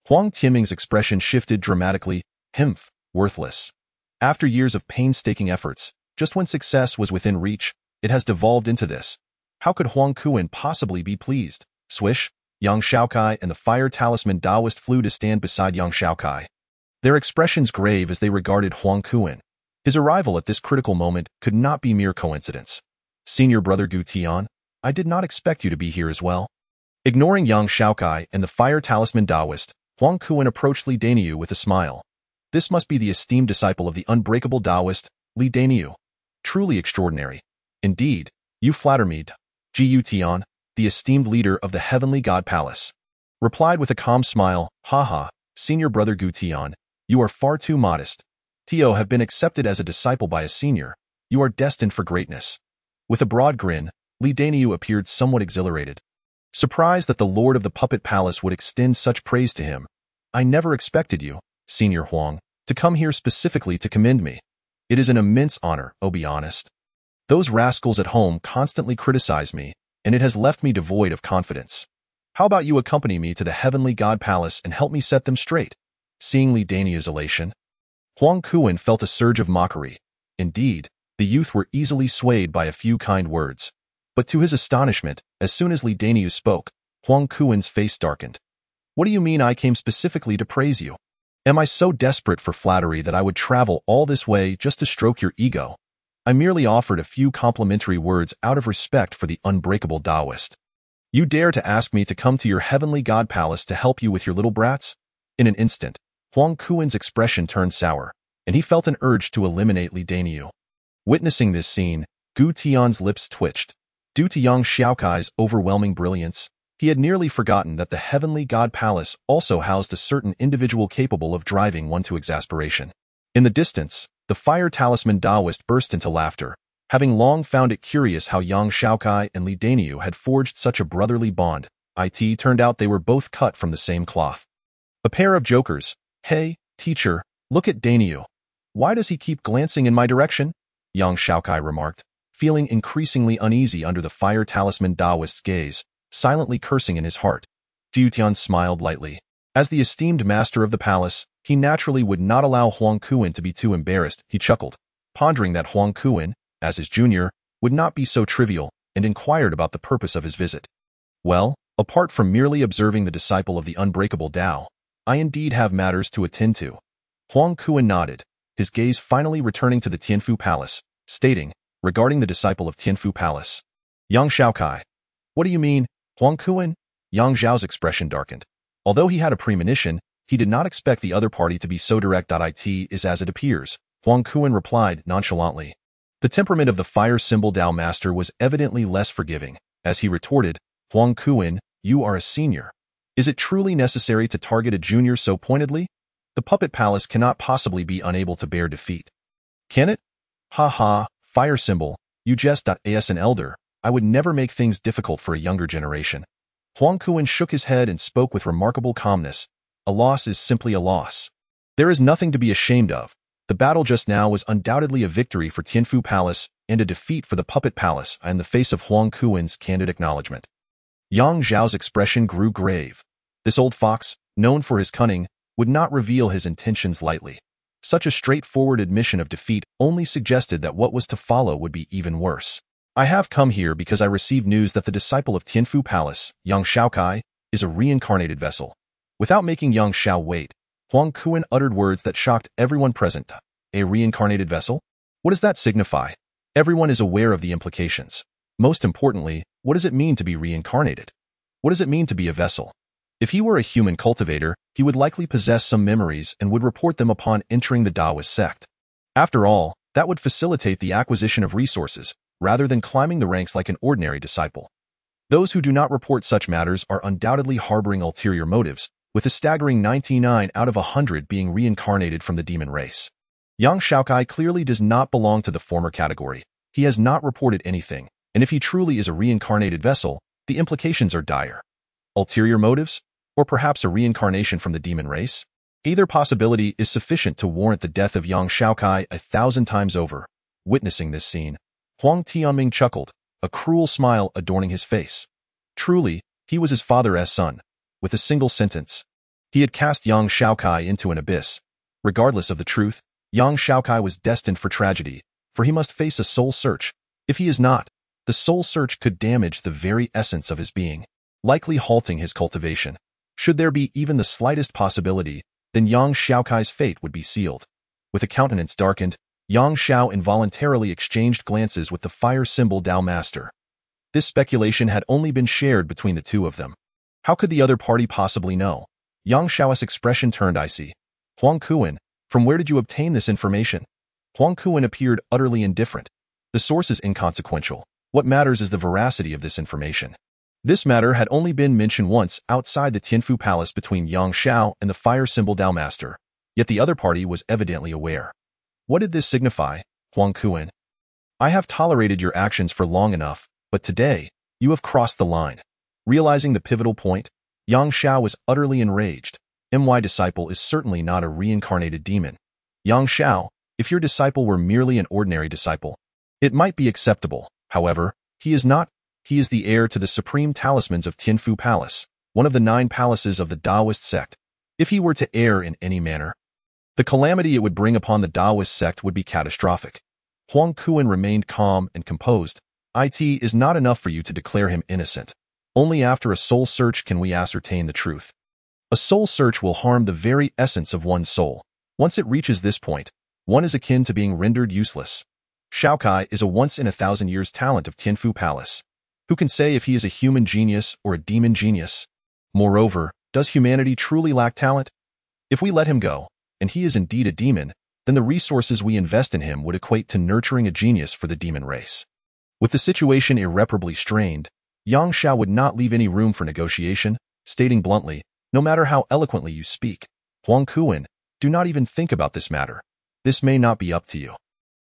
Huang Tianming's expression shifted dramatically. "Himph, worthless." After years of painstaking efforts, just when success was within reach, it has devolved into this. How could Huang Kuan possibly be pleased? Swish, young Xiaokai and the fire talisman Taoist flew to stand beside young Xiaokai, their expressions grave as they regarded Huang Kuan. His arrival at this critical moment could not be mere coincidence. "Senior brother Gu Tian, I did not expect you to be here as well." Ignoring young Xiaokai and the fire talisman Taoist, Huang Kuan approached Li Daniu with a smile. "This must be the esteemed disciple of the unbreakable Taoist, Li Daniu. Truly extraordinary. Indeed, you flatter me. Gu Tian, the esteemed leader of the Heavenly God Palace, replied with a calm smile. "Haha, senior brother Gu Tian, you are far too modest. Tio have been accepted as a disciple by a senior. You are destined for greatness." With a broad grin, Li Daniu appeared somewhat exhilarated, surprised that the lord of the puppet palace would extend such praise to him. "I never expected you, Senior Huang, to come here specifically to commend me. It is an immense honor, be honest. Those rascals at home constantly criticize me, and it has left me devoid of confidence. How about you accompany me to the Heavenly God Palace and help me set them straight?" Seeing Li Daniu's elation, Huang Kuan felt a surge of mockery. Indeed, the youth were easily swayed by a few kind words. But to his astonishment, as soon as Li Daniu spoke, Huang Kuan's face darkened. "What do you mean I came specifically to praise you? Am I so desperate for flattery that I would travel all this way just to stroke your ego? I merely offered a few complimentary words out of respect for the unbreakable Taoist. You dare to ask me to come to your Heavenly God Palace to help you with your little brats?" In an instant, Huang Kuan's expression turned sour, and he felt an urge to eliminate Li Daniu. Witnessing this scene, Gu Tian's lips twitched. Due to young Xiaokai's overwhelming brilliance, he had nearly forgotten that the Heavenly God Palace also housed a certain individual capable of driving one to exasperation. In the distance, the fire talisman Taoist burst into laughter, having long found it curious how young Xiaokai and Li Daniu had forged such a brotherly bond. It turned out they were both cut from the same cloth. A pair of jokers. "Hey, teacher, look at Daniu. Why does he keep glancing in my direction?" young Xiaokai remarked, feeling increasingly uneasy under the fire talisman Taoist's gaze, silently cursing in his heart. Jiutian smiled lightly. As the esteemed master of the palace, he naturally would not allow Huang Kuan to be too embarrassed. He chuckled, pondering that Huang Kuan, as his junior, would not be so trivial, and inquired about the purpose of his visit. "Well, apart from merely observing the disciple of the unbreakable Tao, I indeed have matters to attend to." Huang Kuan nodded, his gaze finally returning to the Tianfu Palace, stating, regarding the disciple of Tianfu Palace. Yang Xiaokai. What do you mean, Huang Kuan? Yang Zhao's expression darkened. Although he had a premonition, he did not expect the other party to be so direct. It is as it appears, Huang Kuan replied nonchalantly. The temperament of the fire symbol Tao master was evidently less forgiving, as he retorted, Huang Kuan, you are a senior. Is it truly necessary to target a junior so pointedly? The puppet palace cannot possibly be unable to bear defeat. Can it? Ha ha, fire symbol, you jest. As an elder, I would never make things difficult for a younger generation. Huang Kuan shook his head and spoke with remarkable calmness. A loss is simply a loss. There is nothing to be ashamed of. The battle just now was undoubtedly a victory for Tianfu Palace and a defeat for the puppet palace in the face of Huang Kuan's candid acknowledgement. Yang Zhao's expression grew grave. This old fox, known for his cunning, would not reveal his intentions lightly. Such a straightforward admission of defeat only suggested that what was to follow would be even worse. I have come here because I received news that the disciple of Tianfu Palace, Yang Xiaokai, is a reincarnated vessel. Without making Yang Xiao wait, Huang Kuan uttered words that shocked everyone present. A reincarnated vessel? What does that signify? Everyone is aware of the implications. Most importantly, what does it mean to be reincarnated? What does it mean to be a vessel? If he were a human cultivator, he would likely possess some memories and would report them upon entering the Taoist sect. After all, that would facilitate the acquisition of resources, rather than climbing the ranks like an ordinary disciple. Those who do not report such matters are undoubtedly harboring ulterior motives, with a staggering 99 out of 100 being reincarnated from the demon race. Yang Xiaokai clearly does not belong to the former category. He has not reported anything, and if he truly is a reincarnated vessel, the implications are dire. Ulterior motives? Or perhaps a reincarnation from the demon race? Either possibility is sufficient to warrant the death of Yang Xiaokai 1,000 times over. Witnessing this scene, Huang Tianming chuckled, a cruel smile adorning his face. Truly, he was his father's son. With a single sentence, he had cast Yang Xiaokai into an abyss. Regardless of the truth, Yang Xiaokai was destined for tragedy, for he must face a soul search. If he is not, the soul search could damage the very essence of his being, likely halting his cultivation. Should there be even the slightest possibility, then Yang Xiaokai's fate would be sealed. With a countenance darkened, Yang Xiao involuntarily exchanged glances with the fire symbol Tao master. This speculation had only been shared between the two of them. How could the other party possibly know? Yang Xiao's expression turned icy. Huang Kuan, from where did you obtain this information? Huang Kuan appeared utterly indifferent. The source is inconsequential. What matters is the veracity of this information. This matter had only been mentioned once outside the Tianfu Palace between Yang Xiao and the fire symbol Tao master, yet the other party was evidently aware. What did this signify, Huang Kuan? I have tolerated your actions for long enough, but today, you have crossed the line. Realizing the pivotal point, Yang Xiao was utterly enraged. My disciple is certainly not a reincarnated demon. Yang Xiao, if your disciple were merely an ordinary disciple, it might be acceptable. However, he is not. He is the heir to the supreme talismans of Tianfu Palace, one of the 9 palaces of the Taoist sect. If he were to err in any manner, the calamity it would bring upon the Taoist sect would be catastrophic. Huang Kuan remained calm and composed. It is not enough for you to declare him innocent. Only after a soul search can we ascertain the truth. A soul search will harm the very essence of one's soul. Once it reaches this point, one is akin to being rendered useless. Xiaokai is a once-in-a-thousand-years talent of Tianfu Palace. Who can say if he is a human genius or a demon genius? Moreover, does humanity truly lack talent? If we let him go, and he is indeed a demon, then the resources we invest in him would equate to nurturing a genius for the demon race. With the situation irreparably strained, Yang Xiao would not leave any room for negotiation, stating bluntly, no matter how eloquently you speak, Huang Kuan, do not even think about this matter. This may not be up to you.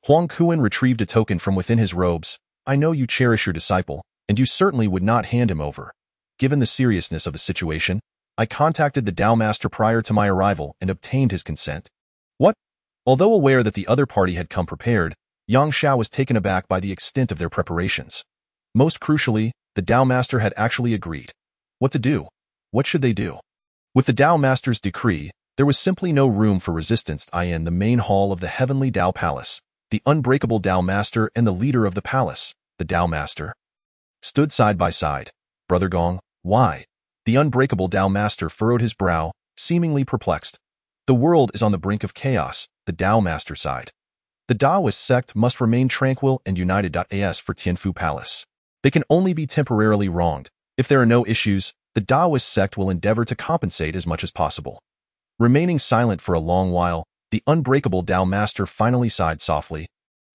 Huang Kuan retrieved a token from within his robes. I know you cherish your disciple, and you certainly would not hand him over. Given the seriousness of the situation, I contacted the Tao master prior to my arrival and obtained his consent. What? Although aware that the other party had come prepared, Yang Xiao was taken aback by the extent of their preparations. Most crucially, the Tao master had actually agreed. What to do? What should they do? With the Tao master's decree, there was simply no room for resistance in the main hall of the heavenly Tao palace. The unbreakable Tao master and the leader of the palace, the Tao master, stood side by side. Brother Gong, why? The unbreakable Tao master furrowed his brow, seemingly perplexed. The world is on the brink of chaos, the Tao master sighed. The Taoist sect must remain tranquil and united. As for Tianfu Palace, they can only be temporarily wronged. If there are no issues, the Taoist sect will endeavor to compensate as much as possible. Remaining silent for a long while, the unbreakable Tao master finally sighed softly.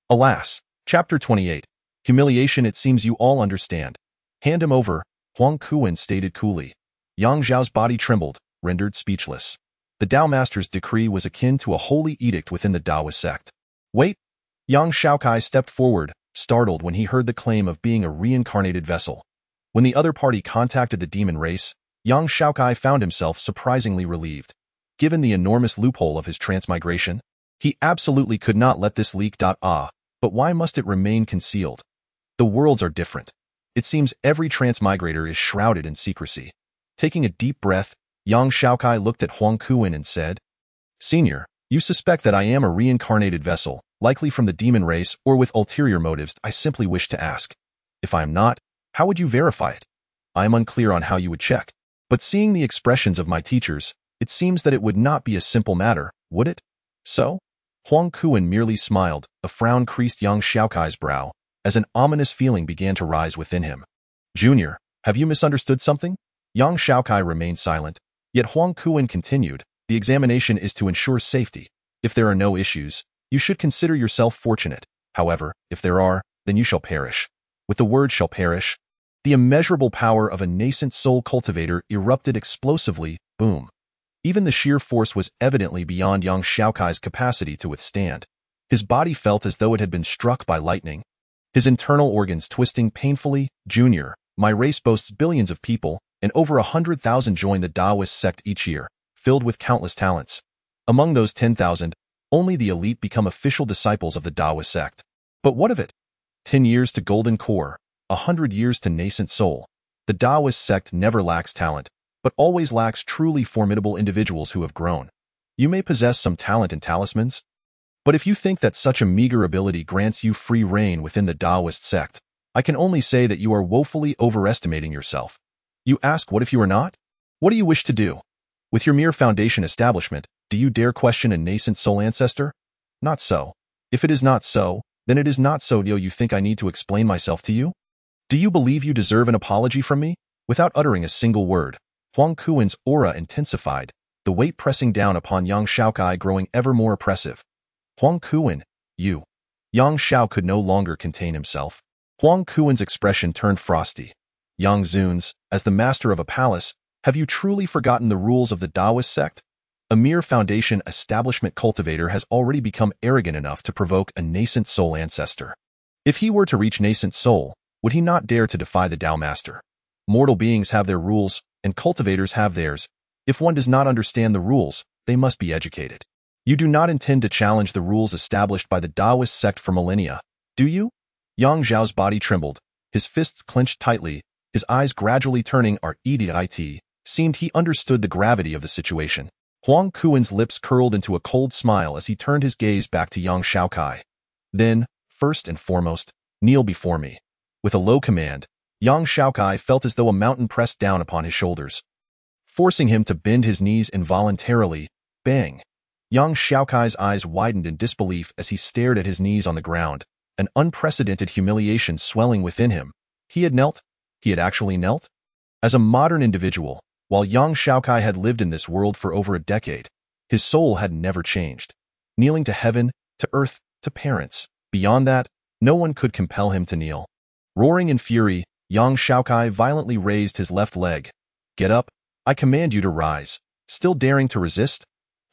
Alas! Chapter 28. Humiliation. It seems you all understand. Hand him over, Huang Kuan stated coolly. Yang Zhao's body trembled, rendered speechless. The Tao master's decree was akin to a holy edict within the Taoist sect. Wait! Yang Xiaokai stepped forward, startled when he heard the claim of being a reincarnated vessel. When the other party contacted the demon race, Yang Xiaokai found himself surprisingly relieved. Given the enormous loophole of his transmigration, he absolutely could not let this leak. But why must it remain concealed? The worlds are different. It seems every transmigrator is shrouded in secrecy. Taking a deep breath, Yang Xiaokai looked at Huang Kuan and said, Senior, you suspect that I am a reincarnated vessel, likely from the demon race or with ulterior motives. I simply wish to ask. If I am not, how would you verify it? I am unclear on how you would check. But seeing the expressions of my teachers, it seems that it would not be a simple matter, would it? So? Huang Kuan merely smiled. A frown creased Yang Xiaokai's brow, as an ominous feeling began to rise within him. Junior, have you misunderstood something? Yang Xiaokai remained silent, yet Huang Kuan continued, the examination is to ensure safety. If there are no issues, you should consider yourself fortunate. However, if there are, then you shall perish. With the word shall perish, the immeasurable power of a nascent soul cultivator erupted explosively, boom. Even the sheer force was evidently beyond Yang Xiaokai's capacity to withstand. His body felt as though it had been struck by lightning. His internal organs twisting painfully. Junior, my race boasts billions of people, and over 100,000 join the Taoist sect each year, filled with countless talents. Among those 10,000, only the elite become official disciples of the Taoist sect. But what of it? 10 years to golden core, 100 years to nascent soul. The Taoist sect never lacks talent, but always lacks truly formidable individuals who have grown. You may possess some talent and talismans, but if you think that such a meager ability grants you free reign within the Taoist sect, I can only say that you are woefully overestimating yourself. You ask, what if you are not? What do you wish to do? With your mere foundation establishment, do you dare question a nascent soul ancestor? Not so. If it is not so, then it is not so. Do you think I need to explain myself to you? Do you believe you deserve an apology from me? Without uttering a single word, Huang Kuan's aura intensified, the weight pressing down upon Yang Xiaokai growing ever more oppressive. Huang Kuan, you. Yang Xiao could no longer contain himself. Huang Kuan's expression turned frosty. Yang Zuns, as the master of a palace, have you truly forgotten the rules of the Taoist sect? A mere foundation establishment cultivator has already become arrogant enough to provoke a nascent soul ancestor. If he were to reach nascent soul, would he not dare to defy the Tao master? Mortal beings have their rules, and cultivators have theirs. If one does not understand the rules, they must be educated. You do not intend to challenge the rules established by the Taoist sect for millennia, do you? Yang Zhao's body trembled, his fists clenched tightly, his eyes gradually turning red. Seemed he understood the gravity of the situation. Huang Kuan's lips curled into a cold smile as he turned his gaze back to Yang Xiaokai. Then, first and foremost, kneel before me. With a low command, Yang Xiaokai felt as though a mountain pressed down upon his shoulders, forcing him to bend his knees involuntarily. Bang! Yang Xiaokai's eyes widened in disbelief as he stared at his knees on the ground, an unprecedented humiliation swelling within him. He had knelt? He had actually knelt? As a modern individual, while Yang Xiaokai had lived in this world for over a decade, his soul had never changed. Kneeling to heaven, to earth, to parents. Beyond that, no one could compel him to kneel. Roaring in fury, Yang Xiaokai violently raised his left leg. Get up, I command you to rise. Still daring to resist?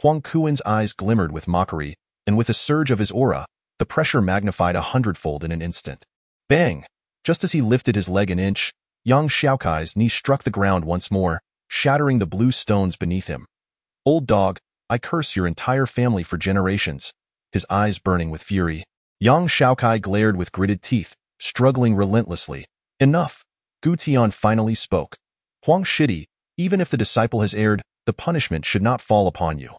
Huang Kuan's eyes glimmered with mockery, and with a surge of his aura, the pressure magnified 100-fold in an instant. Bang! Just as he lifted his leg an inch, Yang Xiaokai's knee struck the ground once more, shattering the blue stones beneath him. Old dog, I curse your entire family for generations. His eyes burning with fury, Yang Xiaokai glared with gritted teeth, struggling relentlessly. Enough! Gu Tian finally spoke. Huang Shidi, even if the disciple has erred, the punishment should not fall upon you.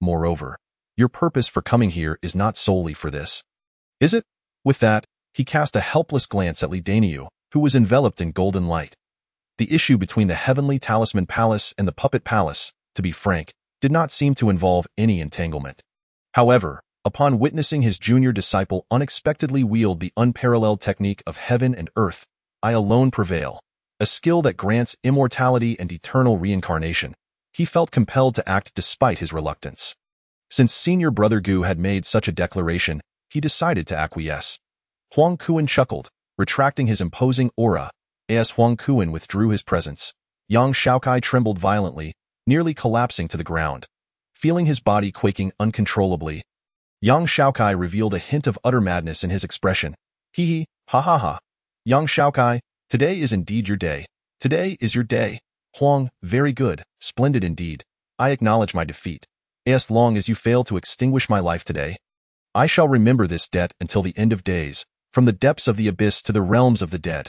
Moreover, your purpose for coming here is not solely for this. Is it? With that, he cast a helpless glance at Li Daniu, who was enveloped in golden light. The issue between the heavenly talisman palace and the puppet palace, to be frank, did not seem to involve any entanglement. However, Upon witnessing his junior disciple unexpectedly wield the unparalleled technique of heaven and earth, I alone prevail, a skill that grants immortality and eternal reincarnation, he felt compelled to act despite his reluctance. Since senior brother Gu had made such a declaration, he decided to acquiesce. Huang Kuan chuckled, retracting his imposing aura. As Huang Kuan withdrew his presence, young Xiaokai trembled violently, nearly collapsing to the ground. Feeling his body quaking uncontrollably, young Xiaokai revealed a hint of utter madness in his expression. Hee hee, ha ha ha. Young Xiaokai, today is indeed your day. Today is your day. Huang, very good, splendid indeed. I acknowledge my defeat. As long as you fail to extinguish my life today, I shall remember this debt until the end of days, from the depths of the abyss to the realms of the dead.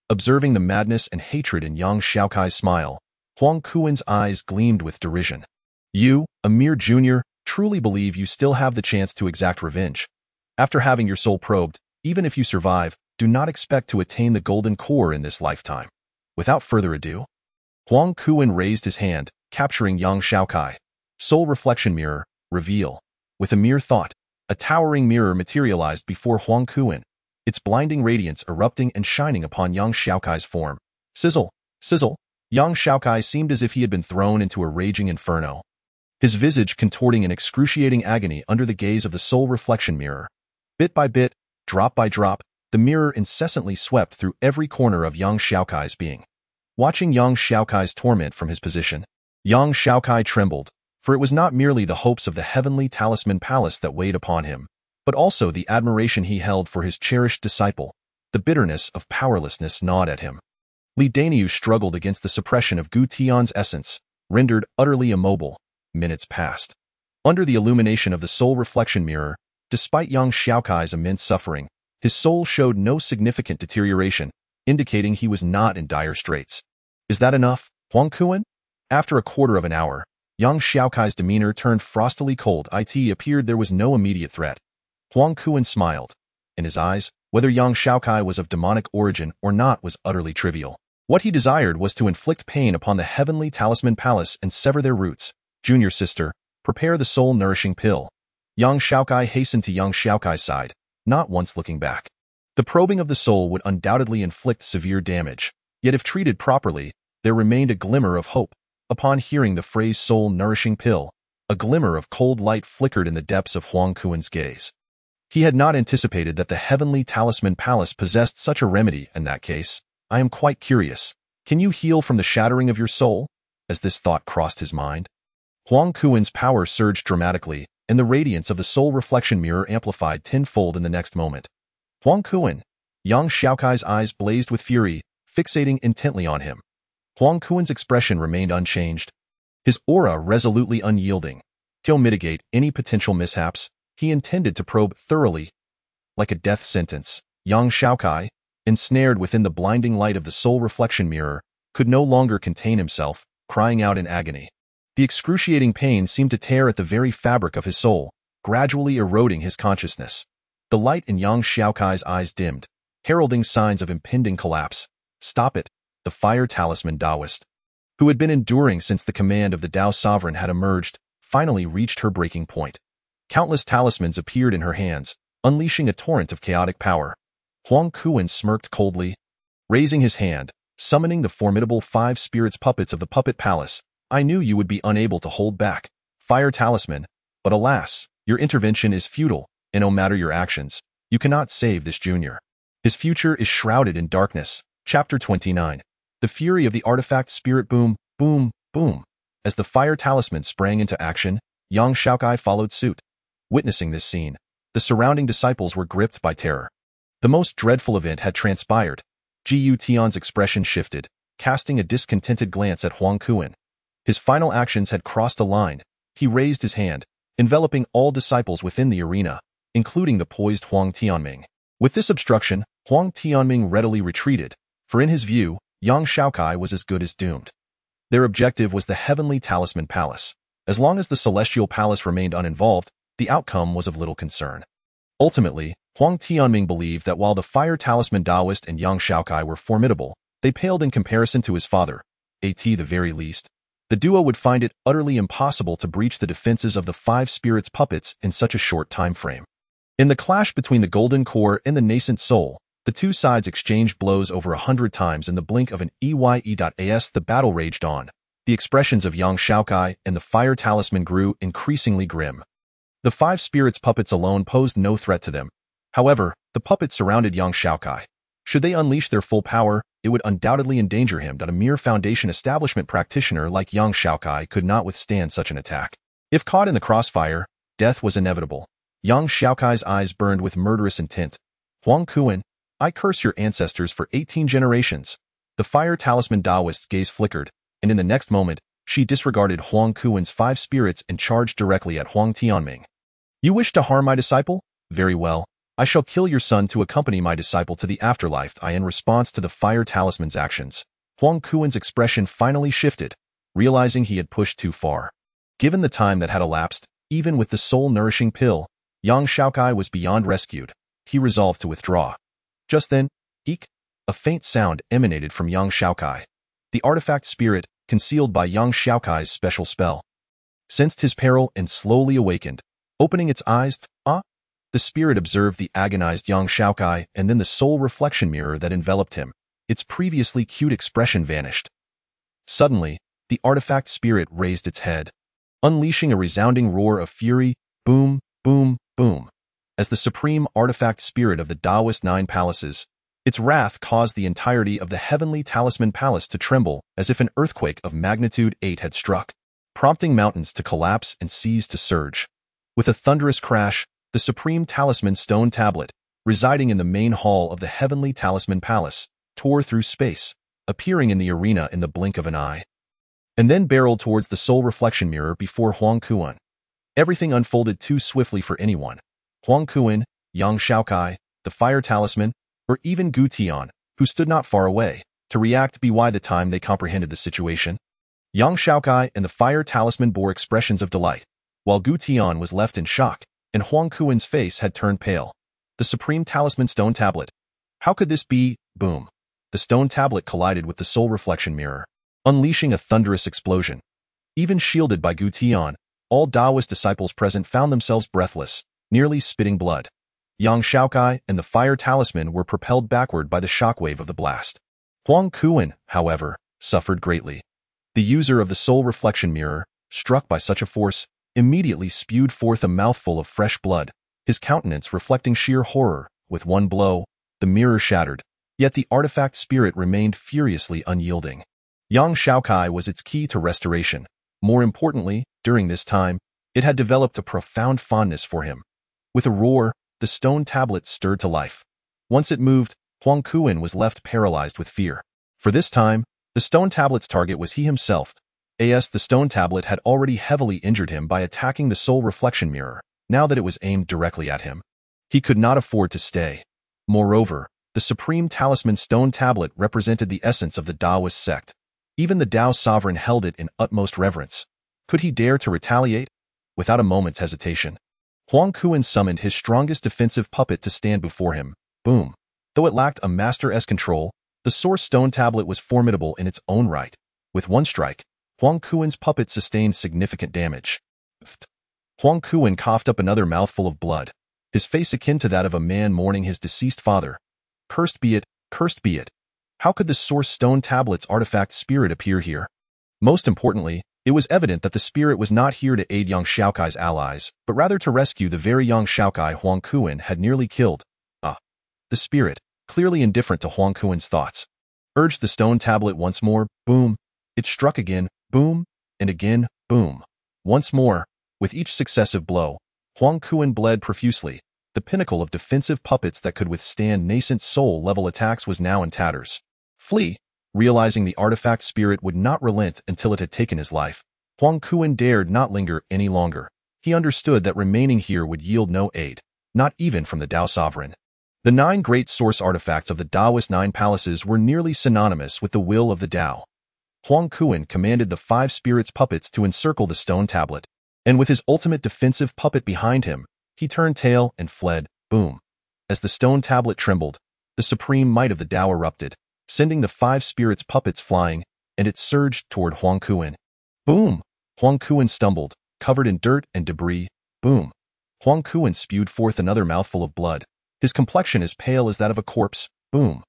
Observing the madness and hatred in young Xiaokai's smile, Huang Kuan's eyes gleamed with derision. You, a mere junior, truly believe you still have the chance to exact revenge. After having your soul probed, even if you survive, do not expect to attain the golden core in this lifetime. Without further ado, Huang Kuan raised his hand, capturing young Xiaokai. Soul reflection mirror, reveal. With a mere thought, a towering mirror materialized before Huang Kuan, its blinding radiance erupting and shining upon young Xiaokai's form. Sizzle, sizzle. Young Xiaokai seemed as if he had been thrown into a raging inferno, his visage contorting in excruciating agony under the gaze of the soul reflection mirror. Bit by bit, drop by drop, the mirror incessantly swept through every corner of young Xiaokai's being. Watching young Xiaokai's torment from his position, young Xiaokai trembled, for it was not merely the hopes of the heavenly talisman palace that weighed upon him, but also the admiration he held for his cherished disciple. The bitterness of powerlessness gnawed at him. Li Daniu struggled against the suppression of Gu Tian's essence, rendered utterly immobile. Minutes passed. Under the illumination of the soul reflection mirror, despite young Xiaokai's immense suffering, his soul showed no significant deterioration, indicating he was not in dire straits. Is that enough, Huang Kuan? After a quarter of an hour, young Xiaokai's demeanor turned frostily cold. It appeared there was no immediate threat. Huang Kuan smiled. In his eyes, whether young Xiaokai was of demonic origin or not was utterly trivial. What he desired was to inflict pain upon the heavenly talisman palace and sever their roots. Junior sister, prepare the soul-nourishing pill. Young Xiaokai hastened to young Xiaokai's side, not once looking back. The probing of the soul would undoubtedly inflict severe damage, yet if treated properly, there remained a glimmer of hope. Upon hearing the phrase soul-nourishing pill, a glimmer of cold light flickered in the depths of Huang Kuan's gaze. He had not anticipated that the heavenly talisman palace possessed such a remedy. In that case, I am quite curious. Can you heal from the shattering of your soul? As this thought crossed his mind, Huang Kuan's power surged dramatically, and the radiance of the soul reflection mirror amplified tenfold in the next moment. Huang Kuan! Young Xiaokai's eyes blazed with fury, fixating intently on him. Huang Kuan's expression remained unchanged, his aura resolutely unyielding. To mitigate any potential mishaps, he intended to probe thoroughly. Like a death sentence, young Xiaokai, ensnared within the blinding light of the soul reflection mirror, could no longer contain himself, crying out in agony. The excruciating pain seemed to tear at the very fabric of his soul, gradually eroding his consciousness. The light in young Xiaokai's eyes dimmed, heralding signs of impending collapse. Stop it, the fire talisman Taoist, who had been enduring since the command of the Tao sovereign had emerged, finally reached her breaking point. Countless talismans appeared in her hands, unleashing a torrent of chaotic power. Huang Kuan smirked coldly, raising his hand, summoning the formidable 5 spirits puppets of the puppet palace. I knew you would be unable to hold back, fire talisman, but alas, your intervention is futile, and no matter your actions, you cannot save this junior. His future is shrouded in darkness. Chapter 29. The fury of the artifact spirit boom, boom, boom. As the fire talisman sprang into action, young Xiaokai followed suit. Witnessing this scene, the surrounding disciples were gripped by terror. The most dreadful event had transpired. Gu Tian's expression shifted, casting a discontented glance at Huang Kuan. His final actions had crossed a line. He raised his hand, enveloping all disciples within the arena, including the poised Huang Tianming. With this obstruction, Huang Tianming readily retreated, for in his view, young Xiaokai was as good as doomed. Their objective was the heavenly talisman palace. As long as the celestial palace remained uninvolved, the outcome was of little concern. Ultimately, Huang Tianming believed that while the fire talisman Taoist and young Xiaokai were formidable, they paled in comparison to his father, at the very least. The duo would find it utterly impossible to breach the defenses of the five spirits puppets in such a short time frame. In the clash between the golden core and the nascent soul, the two sides exchanged blows over 100 times in the blink of an eye.as. The battle raged on. The expressions of young Xiaokai and the fire talisman grew increasingly grim. The five spirits puppets alone posed no threat to them. However, the puppets surrounded young Xiaokai. Should they unleash their full power, it would undoubtedly endanger him. That a mere foundation establishment practitioner like young Xiaokai could not withstand such an attack. If caught in the crossfire, death was inevitable. Young Xiaokai's eyes burned with murderous intent. Huang Kuan, I curse your ancestors for 18 generations. The fire talisman Taoist's gaze flickered, and in the next moment, she disregarded Huang Kuan's five spirits and charged directly at Huang Tianming. You wish to harm my disciple? Very well. I shall kill your son to accompany my disciple to the afterlife. In response to the fire talisman's actions, Huang Kuan's expression finally shifted, realizing he had pushed too far. Given the time that had elapsed, even with the soul-nourishing pill, young Xiaokai was beyond rescued. He resolved to withdraw. Just then, eek, a faint sound emanated from young Xiaokai. The artifact spirit, concealed by young Xiaokai's special spell, sensed his peril and slowly awakened. Opening its eyes, the spirit observed the agonized young Xiaokai and then the soul reflection mirror that enveloped him. Its previously cute expression vanished. Suddenly, the artifact spirit raised its head, unleashing a resounding roar of fury, boom, boom, boom. As the supreme artifact spirit of the Taoist Nine Palaces, its wrath caused the entirety of the heavenly talisman palace to tremble as if an earthquake of magnitude 8 had struck, prompting mountains to collapse and seas to surge. With a thunderous crash, the supreme talisman stone tablet, residing in the main hall of the heavenly talisman palace, tore through space, appearing in the arena in the blink of an eye, and then barreled towards the soul reflection mirror before Huang Kuan. Everything unfolded too swiftly for anyone. Huang Kuan, young Xiaokai, the fire talisman, or even Gu Tian, who stood not far away, to react by the time they comprehended the situation. Young Xiaokai and the fire talisman bore expressions of delight, while Gu Tian was left in shock, and Huang Kuan's face had turned pale. The supreme talisman stone tablet. How could this be? Boom. The stone tablet collided with the soul reflection mirror, unleashing a thunderous explosion. Even shielded by Gu Tian, all Taoist disciples present found themselves breathless, nearly spitting blood. Young Xiaokai and the fire talisman were propelled backward by the shockwave of the blast. Huang Kuan, however, suffered greatly. The user of the soul reflection mirror, struck by such a force, immediately spewed forth a mouthful of fresh blood, his countenance reflecting sheer horror. With one blow, the mirror shattered, yet the artifact spirit remained furiously unyielding. Young Xiaokai was its key to restoration. More importantly, during this time, it had developed a profound fondness for him. With a roar, the stone tablet stirred to life. Once it moved, Huang Kuan was left paralyzed with fear. For this time, the stone tablet's target was he himself. The stone tablet had already heavily injured him by attacking the soul reflection mirror. Now that it was aimed directly at him, he could not afford to stay. Moreover, the supreme talisman stone tablet represented the essence of the Taoist sect. Even the Tao sovereign held it in utmost reverence. Could he dare to retaliate? Without a moment's hesitation, Huang Kuan summoned his strongest defensive puppet to stand before him. Boom. Though it lacked a master's control, the source stone tablet was formidable in its own right. With one strike, Huang Kuan's puppet sustained significant damage. Huang Kuan coughed up another mouthful of blood, his face akin to that of a man mourning his deceased father. Cursed be it, cursed be it. How could the source stone tablet's artifact spirit appear here? Most importantly, it was evident that the spirit was not here to aid young Xiaokai's allies, but rather to rescue the very young Xiaokai Huang Kuan had nearly killed. The spirit, clearly indifferent to Huang Kuan's thoughts, urged the stone tablet once more. Boom. It struck again, boom, and again, boom. Once more, with each successive blow, Huang Kuan bled profusely. The pinnacle of defensive puppets that could withstand nascent soul-level attacks was now in tatters. Flee! Realizing the artifact spirit would not relent until it had taken his life, Huang Kuan dared not linger any longer. He understood that remaining here would yield no aid, not even from the Tao sovereign. The 9 great source artifacts of the Taoist 9 palaces were nearly synonymous with the will of the Tao. Huang Kuan commanded the 5 spirits puppets to encircle the stone tablet, and with his ultimate defensive puppet behind him, he turned tail and fled. Boom. As the stone tablet trembled, the supreme might of the Tao erupted, sending the 5 spirits puppets flying, and it surged toward Huang Kuan. Boom! Huang Kuan stumbled, covered in dirt and debris. Boom! Huang Kuan spewed forth another mouthful of blood. His complexion as pale as that of a corpse. Boom!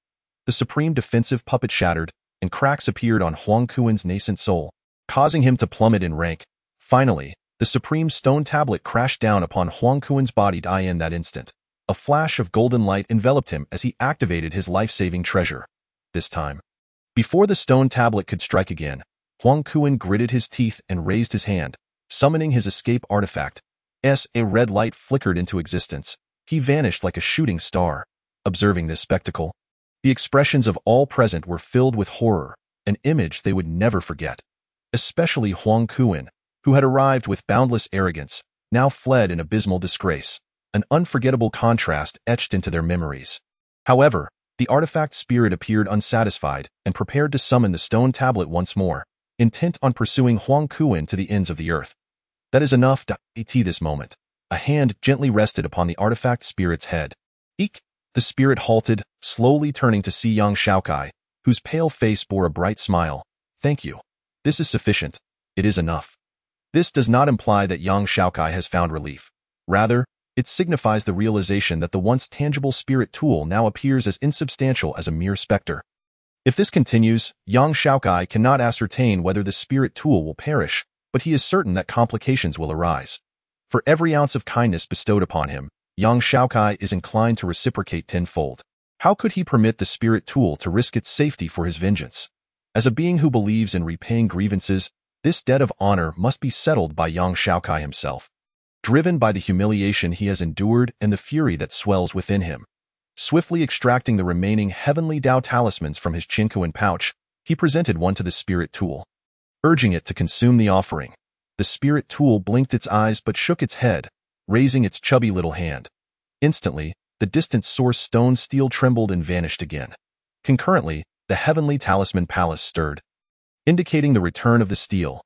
The supreme defensive puppet shattered, and cracks appeared on Huang Kuan's nascent soul, causing him to plummet in rank. Finally, the supreme stone tablet crashed down upon Huang Kuan's body. In that instant, a flash of golden light enveloped him as he activated his life-saving treasure. This time, before the stone tablet could strike again, Huang Kuan gritted his teeth and raised his hand, summoning his escape artifact. As a red light flickered into existence, he vanished like a shooting star. Observing this spectacle, the expressions of all present were filled with horror, an image they would never forget. Especially Huang Kuan, who had arrived with boundless arrogance, now fled in abysmal disgrace, an unforgettable contrast etched into their memories. However, the artifact spirit appeared unsatisfied and prepared to summon the stone tablet once more, intent on pursuing Huang Kuan to the ends of the earth. That is enough. At this moment, a hand gently rested upon the artifact spirit's head. Eek! The spirit halted, slowly turning to see young Xiaokai, whose pale face bore a bright smile. Thank you. This is sufficient. It is enough. This does not imply that young Xiaokai has found relief. Rather, it signifies the realization that the once tangible spirit tool now appears as insubstantial as a mere specter. If this continues, young Xiaokai cannot ascertain whether the spirit tool will perish, but he is certain that complications will arise. For every ounce of kindness bestowed upon him, young Xiaokai is inclined to reciprocate tenfold. How could he permit the spirit tool to risk its safety for his vengeance? As a being who believes in repaying grievances, this debt of honor must be settled by young Xiaokai himself. Driven by the humiliation he has endured and the fury that swells within him, swiftly extracting the remaining heavenly Dao talismans from his Qinkuan pouch, he presented one to the spirit tool, urging it to consume the offering. The spirit tool blinked its eyes but shook its head, raising its chubby little hand. Instantly, the distant source stone steel trembled and vanished again. Concurrently, the heavenly talisman palace stirred, indicating the return of the steel.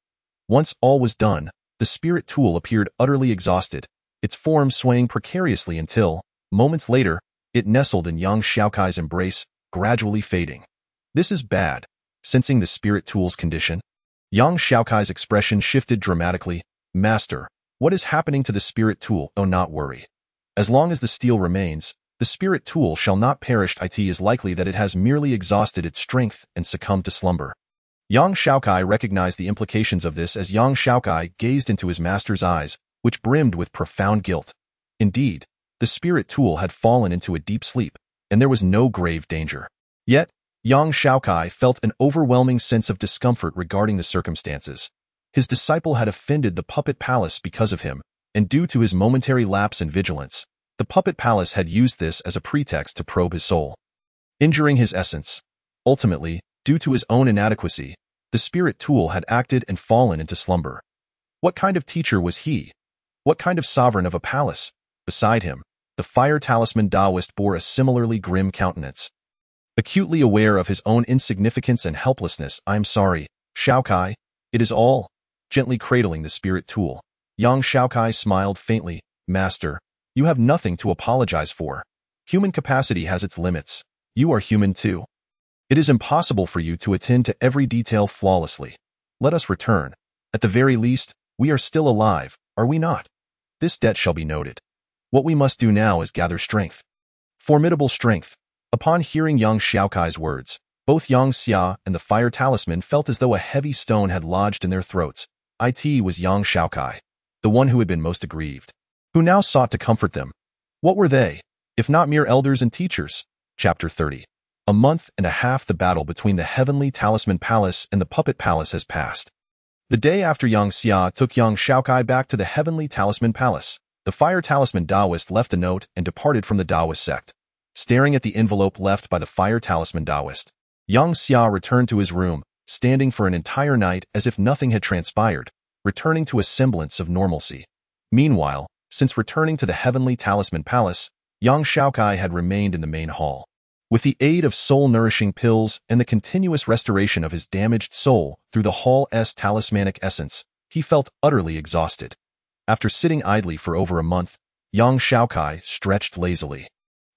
Once all was done, the spirit tool appeared utterly exhausted, its form swaying precariously until, moments later, it nestled in young Xiaokai's embrace, gradually fading. This is bad. Sensing the spirit tool's condition, young Xiaokai's expression shifted dramatically. Master, what is happening to the spirit tool? Oh, not worry. As long as the steel remains, the spirit tool shall not perish. It is likely that it has merely exhausted its strength and succumbed to slumber. Young Xiaokai recognized the implications of this as young Xiaokai gazed into his master's eyes, which brimmed with profound guilt. Indeed, the spirit tool had fallen into a deep sleep, and there was no grave danger. Yet, young Xiaokai felt an overwhelming sense of discomfort regarding the circumstances. His disciple had offended the puppet palace because of him, and due to his momentary lapse in vigilance, the puppet palace had used this as a pretext to probe his soul, injuring his essence. Ultimately, due to his own inadequacy, the spirit tool had acted and fallen into slumber. What kind of teacher was he? What kind of sovereign of a palace? Beside him, the fire talisman Taoist bore a similarly grim countenance. Acutely aware of his own insignificance and helplessness, I am sorry, Xiaokai, it is all. Gently cradling the spirit tool, young Xiaokai smiled faintly. Master, you have nothing to apologize for. Human capacity has its limits. You are human too. It is impossible for you to attend to every detail flawlessly. Let us return. At the very least, we are still alive, are we not? This debt shall be noted. What we must do now is gather strength. Formidable strength. Upon hearing young Xiaokai's words, both young Xia and the fire talisman felt as though a heavy stone had lodged in their throats. It was young Xiaokai, the one who had been most aggrieved, who now sought to comfort them. What were they, if not mere elders and teachers? Chapter 30. A month and a half the battle between the heavenly talisman palace and the puppet palace has passed. The day after young Xia took young Xiaokai back to the heavenly talisman palace, the fire talisman Taoist left a note and departed from the Taoist sect. Staring at the envelope left by the fire talisman Taoist, young Xia returned to his room, standing for an entire night as if nothing had transpired, returning to a semblance of normalcy. Meanwhile, since returning to the heavenly talisman palace, young Xiaokai had remained in the main hall. With the aid of soul-nourishing pills and the continuous restoration of his damaged soul through the hall's talismanic essence, he felt utterly exhausted. After sitting idly for over a month, young Xiaokai stretched lazily.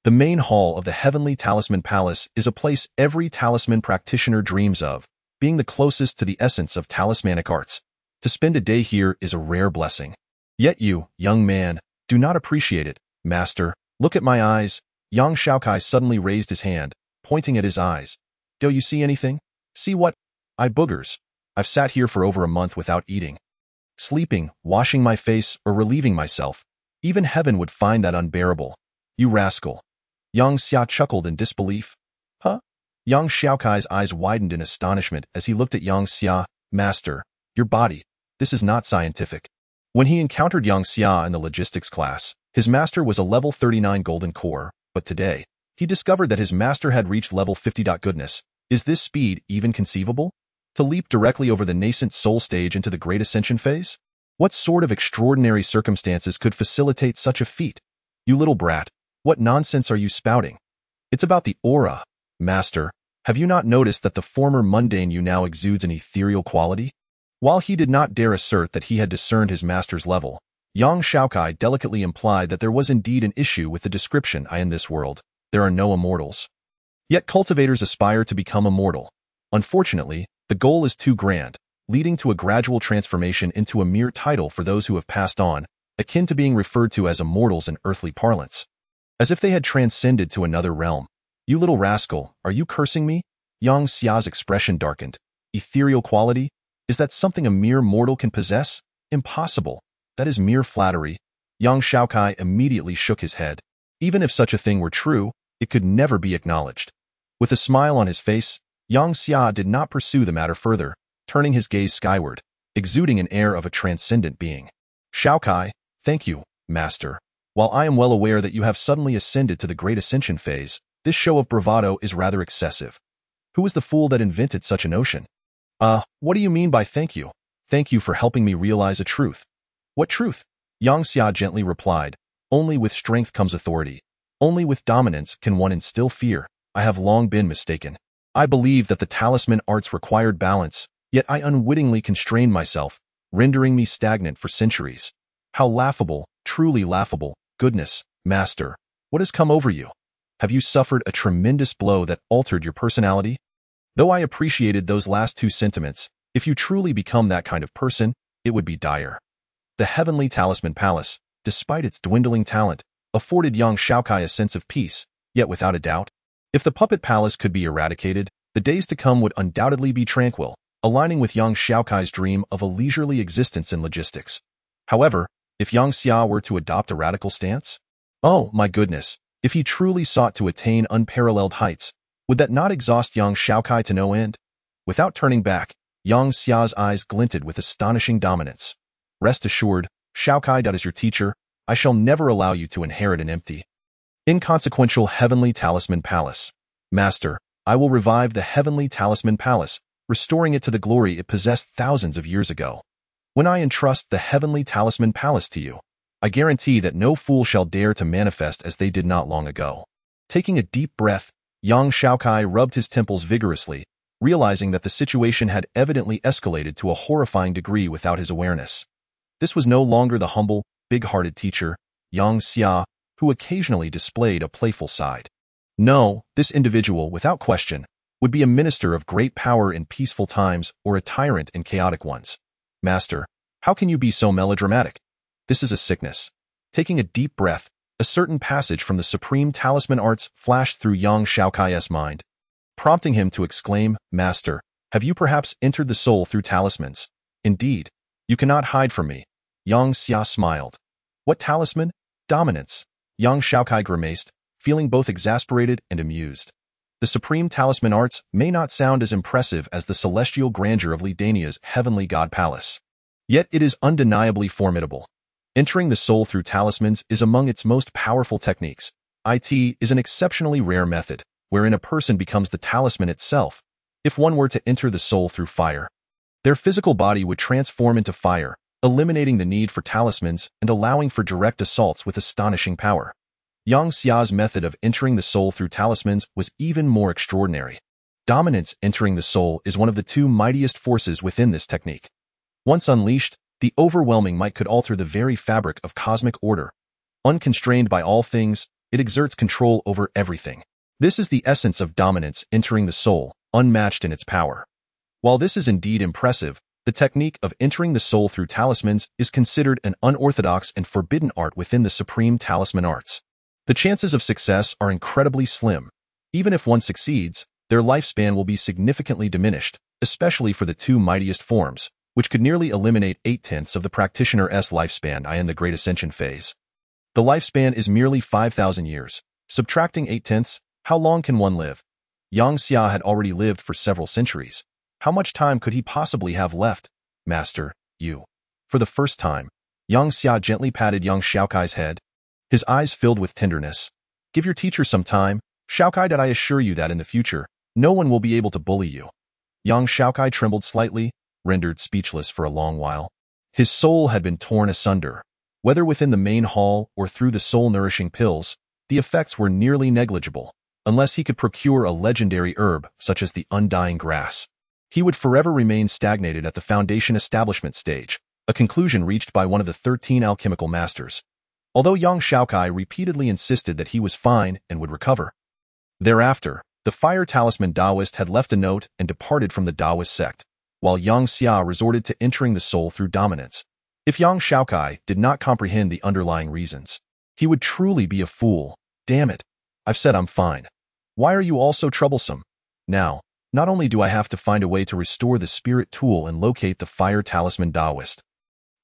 The main hall of the heavenly talisman palace is a place every talisman practitioner dreams of, being the closest to the essence of talismanic arts. To spend a day here is a rare blessing. Yet you, young man, do not appreciate it, master. Look at my eyes. Young Xiaokai suddenly raised his hand, pointing at his eyes. Do you see anything? See what? I boogers. I've sat here for over a month without eating, sleeping, washing my face, or relieving myself. Even heaven would find that unbearable. You rascal. Yang Xia chuckled in disbelief. Huh? Yang Xiaokai's eyes widened in astonishment as he looked at Yang Xia. Master, your body. This is not scientific. When he encountered Yang Xia in the logistics class, his master was a level 39 golden core, but today, he discovered that his master had reached level 50. Goodness, is this speed even conceivable? To leap directly over the nascent soul stage into the great ascension phase? What sort of extraordinary circumstances could facilitate such a feat? You little brat, what nonsense are you spouting? It's about the aura. Master, have you not noticed that the former mundane you now exudes an ethereal quality? While he did not dare assert that he had discerned his master's level, Yang Xiaokai delicately implied that there was indeed an issue with the description. In this world, there are no immortals. Yet cultivators aspire to become immortal. Unfortunately, the goal is too grand, leading to a gradual transformation into a mere title for those who have passed on, akin to being referred to as immortals in earthly parlance. As if they had transcended to another realm. You little rascal, are you cursing me? Yang Xia's expression darkened. Ethereal quality? Is that something a mere mortal can possess? Impossible. That is mere flattery. Yang Xiaokai immediately shook his head. Even if such a thing were true, it could never be acknowledged. With a smile on his face, Yang Xia did not pursue the matter further, turning his gaze skyward, exuding an air of a transcendent being. Xiaokai, thank you, master. While I am well aware that you have suddenly ascended to the great ascension phase, this show of bravado is rather excessive. Who was the fool that invented such a notion? What do you mean by thank you? Thank you for helping me realize a truth. What truth? Yang Xia gently replied. Only with strength comes authority. Only with dominance can one instill fear. I have long been mistaken. I believed that the talisman arts required balance, yet I unwittingly constrained myself, rendering me stagnant for centuries. How laughable, truly laughable. Goodness, master, what has come over you? Have you suffered a tremendous blow that altered your personality? Though I appreciated those last two sentiments, if you truly become that kind of person, it would be dire. The heavenly talisman palace, despite its dwindling talent, afforded young Xiaokai a sense of peace, yet without a doubt, if the puppet palace could be eradicated, the days to come would undoubtedly be tranquil, aligning with young Xiaokai's dream of a leisurely existence in logistics. However, if Yang Xia were to adopt a radical stance? Oh, my goodness, if he truly sought to attain unparalleled heights, would that not exhaust young Xiaokai to no end? Without turning back, Yang Xia's eyes glinted with astonishing dominance. Rest assured, Xiaokai, as your teacher, I shall never allow you to inherit an empty, inconsequential heavenly talisman palace. Master, I will revive the heavenly talisman palace, restoring it to the glory it possessed thousands of years ago. When I entrust the heavenly talisman palace to you, I guarantee that no fool shall dare to manifest as they did not long ago. Taking a deep breath, Yang Xiaokai rubbed his temples vigorously, realizing that the situation had evidently escalated to a horrifying degree without his awareness. This was no longer the humble, big-hearted teacher, Yang Xia, who occasionally displayed a playful side. No, this individual, without question, would be a minister of great power in peaceful times or a tyrant in chaotic ones. Master, how can you be so melodramatic? This is a sickness. Taking a deep breath, a certain passage from the supreme talisman arts flashed through Yang Xiaokai's mind, prompting him to exclaim, Master, have you perhaps entered the soul through talismans? Indeed, you cannot hide from me. Yang Xia smiled. What talisman? Dominance. Yang Xiaokai grimaced, feeling both exasperated and amused. The supreme talisman arts may not sound as impressive as the celestial grandeur of Lidania's heavenly god palace. Yet it is undeniably formidable. Entering the soul through talismans is among its most powerful techniques. It is an exceptionally rare method, wherein a person becomes the talisman itself. If one were to enter the soul through fire, their physical body would transform into fire, eliminating the need for talismans and allowing for direct assaults with astonishing power. Yang Xia's method of entering the soul through talismans was even more extraordinary. Dominance entering the soul is one of the two mightiest forces within this technique. Once unleashed, the overwhelming might could alter the very fabric of cosmic order. Unconstrained by all things, it exerts control over everything. This is the essence of dominance entering the soul, unmatched in its power. While this is indeed impressive, the The technique of entering the soul through talismans is considered an unorthodox and forbidden art within the supreme talisman arts. The chances of success are incredibly slim. Even if one succeeds, their lifespan will be significantly diminished, especially for the two mightiest forms, which could nearly eliminate 8/10 of the practitioner's lifespan in the Great Ascension phase. The lifespan is merely 5,000 years. Subtracting 8/10, how long can one live? Yang Xia had already lived for several centuries. How much time could he possibly have left? Master, you. For the first time, Yang Xia gently patted young Xiaokai's head. His eyes filled with tenderness. Give your teacher some time, Xiaokai, that I assure you that in the future, no one will be able to bully you. Young Xiaokai trembled slightly, rendered speechless for a long while. His soul had been torn asunder. Whether within the main hall or through the soul-nourishing pills, the effects were nearly negligible, unless he could procure a legendary herb such as the undying grass. He would forever remain stagnated at the foundation establishment stage, a conclusion reached by one of the 13 alchemical masters. Although Yang Xiaokai repeatedly insisted that he was fine and would recover. Thereafter, the fire talisman Taoist had left a note and departed from the Taoist sect, while Yang Xia resorted to entering the soul through dominance. If Yang Xiaokai did not comprehend the underlying reasons, he would truly be a fool. Damn it. I've said I'm fine. Why are you all so troublesome? Now, not only do I have to find a way to restore the spirit tool and locate the fire talisman Taoist,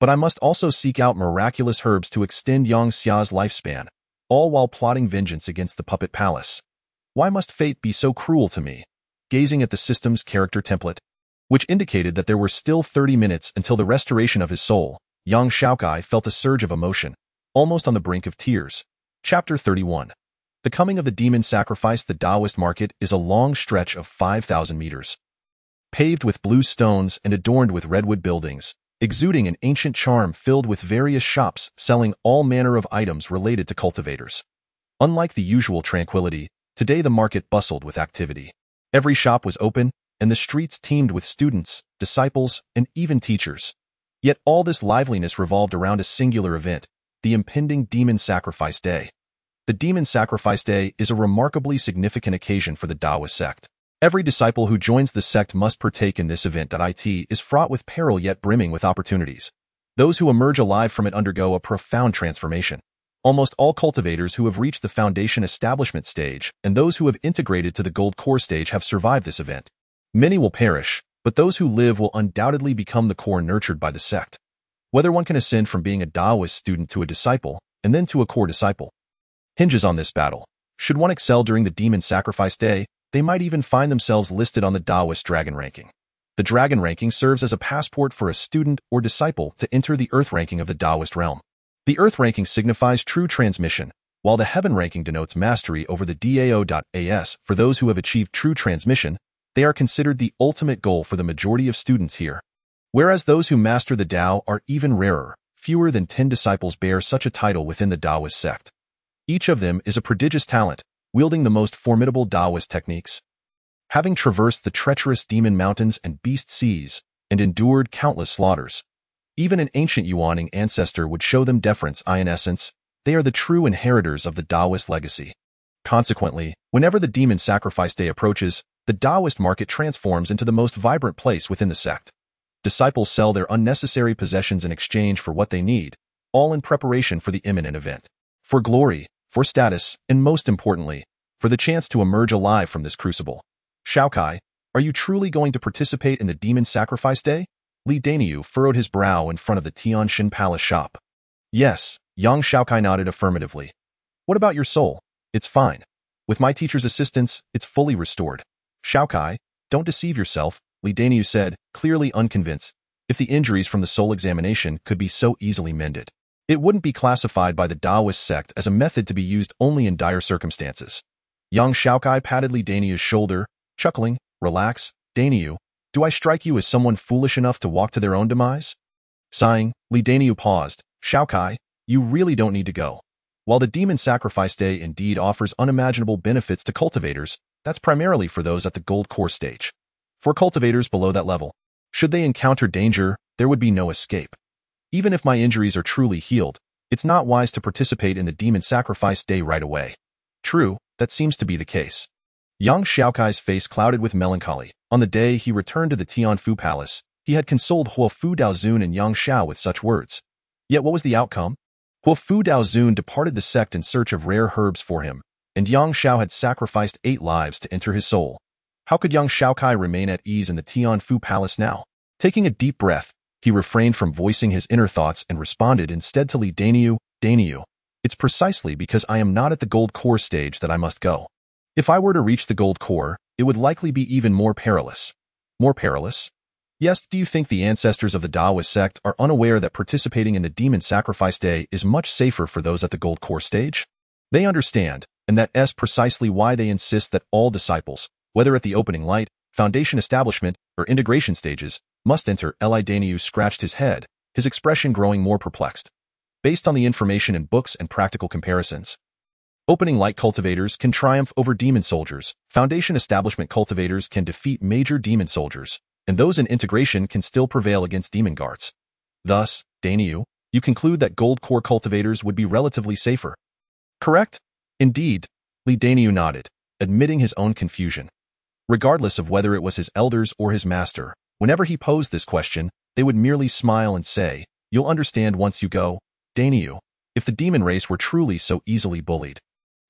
but I must also seek out miraculous herbs to extend Yang Xia's lifespan, all while plotting vengeance against the puppet palace. Why must fate be so cruel to me? Gazing at the system's character template, which indicated that there were still 30 minutes until the restoration of his soul, Yang Xiaokai felt a surge of emotion, almost on the brink of tears. Chapter 31. The coming of the demon sacrifice. The Taoist market is a long stretch of 5,000 meters. Paved with blue stones and adorned with redwood buildings, exuding an ancient charm filled with various shops selling all manner of items related to cultivators. Unlike the usual tranquility, today the market bustled with activity. Every shop was open, and the streets teemed with students, disciples, and even teachers. Yet all this liveliness revolved around a singular event, the impending Demon Sacrifice Day. The Demon Sacrifice Day is a remarkably significant occasion for the Taoist sect. Every disciple who joins the sect must partake in this event. It is fraught with peril yet brimming with opportunities. Those who emerge alive from it undergo a profound transformation. Almost all cultivators who have reached the foundation establishment stage and those who have integrated to the gold core stage have survived this event. Many will perish, but those who live will undoubtedly become the core nurtured by the sect. Whether one can ascend from being a Taoist student to a disciple, and then to a core disciple, hinges on this battle. Should one excel during the Demon Sacrifice Day, they might even find themselves listed on the Taoist Dragon ranking. The Dragon ranking serves as a passport for a student or disciple to enter the Earth ranking of the Taoist realm. The Earth ranking signifies true transmission, while the Heaven ranking denotes mastery over the DAO.AS. For those who have achieved true transmission, they are considered the ultimate goal for the majority of students here. Whereas those who master the Tao are even rarer, fewer than 10 disciples bear such a title within the Taoist sect. Each of them is a prodigious talent, wielding the most formidable Taoist techniques. Having traversed the treacherous demon mountains and beast seas, and endured countless slaughters, even an ancient Yuaning ancestor would show them deference. In essence, they are the true inheritors of the Taoist legacy. Consequently, whenever the Demon Sacrifice Day approaches, the Taoist market transforms into the most vibrant place within the sect. Disciples sell their unnecessary possessions in exchange for what they need, all in preparation for the imminent event. For glory, for status, and most importantly, for the chance to emerge alive from this crucible. Xiaokai, are you truly going to participate in the Demon Sacrifice Day? Li Daniu furrowed his brow in front of the Tianxin Palace shop. Yes, Yang Xiaokai nodded affirmatively. What about your soul? It's fine. With my teacher's assistance, it's fully restored. Xiaokai, don't deceive yourself, Li Daniu said, clearly unconvinced. If the injuries from the soul examination could be so easily mended, it wouldn't be classified by the Taoist sect as a method to be used only in dire circumstances. Yang Xiaokai patted Li Daniu's shoulder, chuckling. Relax, Daniu. Do I strike you as someone foolish enough to walk to their own demise? Sighing, Li Daniu paused. Xiaokai, you really don't need to go. While the Demon Sacrifice Day indeed offers unimaginable benefits to cultivators, that's primarily for those at the gold core stage. For cultivators below that level, should they encounter danger, there would be no escape. Even if my injuries are truly healed, it's not wise to participate in the Demon Sacrifice Day right away. True, that seems to be the case. Yang Xiaokai's face clouded with melancholy. On the day he returned to the Tianfu Palace, He had consoled Huofu Daozun and Yang Xiao with such words. Yet what was the outcome? Huofu Daozun departed the sect in search of rare herbs for him, and Yang Xiao had sacrificed 8 lives to enter his soul. How could young Xiaokai remain at ease in the Tianfu Palace now? Taking a deep breath, he refrained from voicing his inner thoughts and responded instead to Li Daniu, it's precisely because I am not at the gold core stage that I must go. If I were to reach the gold core, it would likely be even more perilous. More perilous? Yes, do you think the ancestors of the Daoist sect are unaware that participating in the Demon Sacrifice Day is much safer for those at the gold core stage? They understand, and that's precisely why they insist that all disciples, whether at the opening light, foundation establishment, or integration stages, must enter. Li Daniu scratched his head, his expression growing more perplexed. Based on the information in books and practical comparisons, opening light cultivators can triumph over demon soldiers, foundation establishment cultivators can defeat major demon soldiers, and those in integration can still prevail against demon guards. Thus, Daniu, you conclude that gold core cultivators would be relatively safer. Correct? Indeed, Li Daniu nodded, admitting his own confusion. Regardless of whether it was his elders or his master, whenever he posed this question, they would merely smile and say, "You'll understand once you go, Daniu." If the demon race were truly so easily bullied,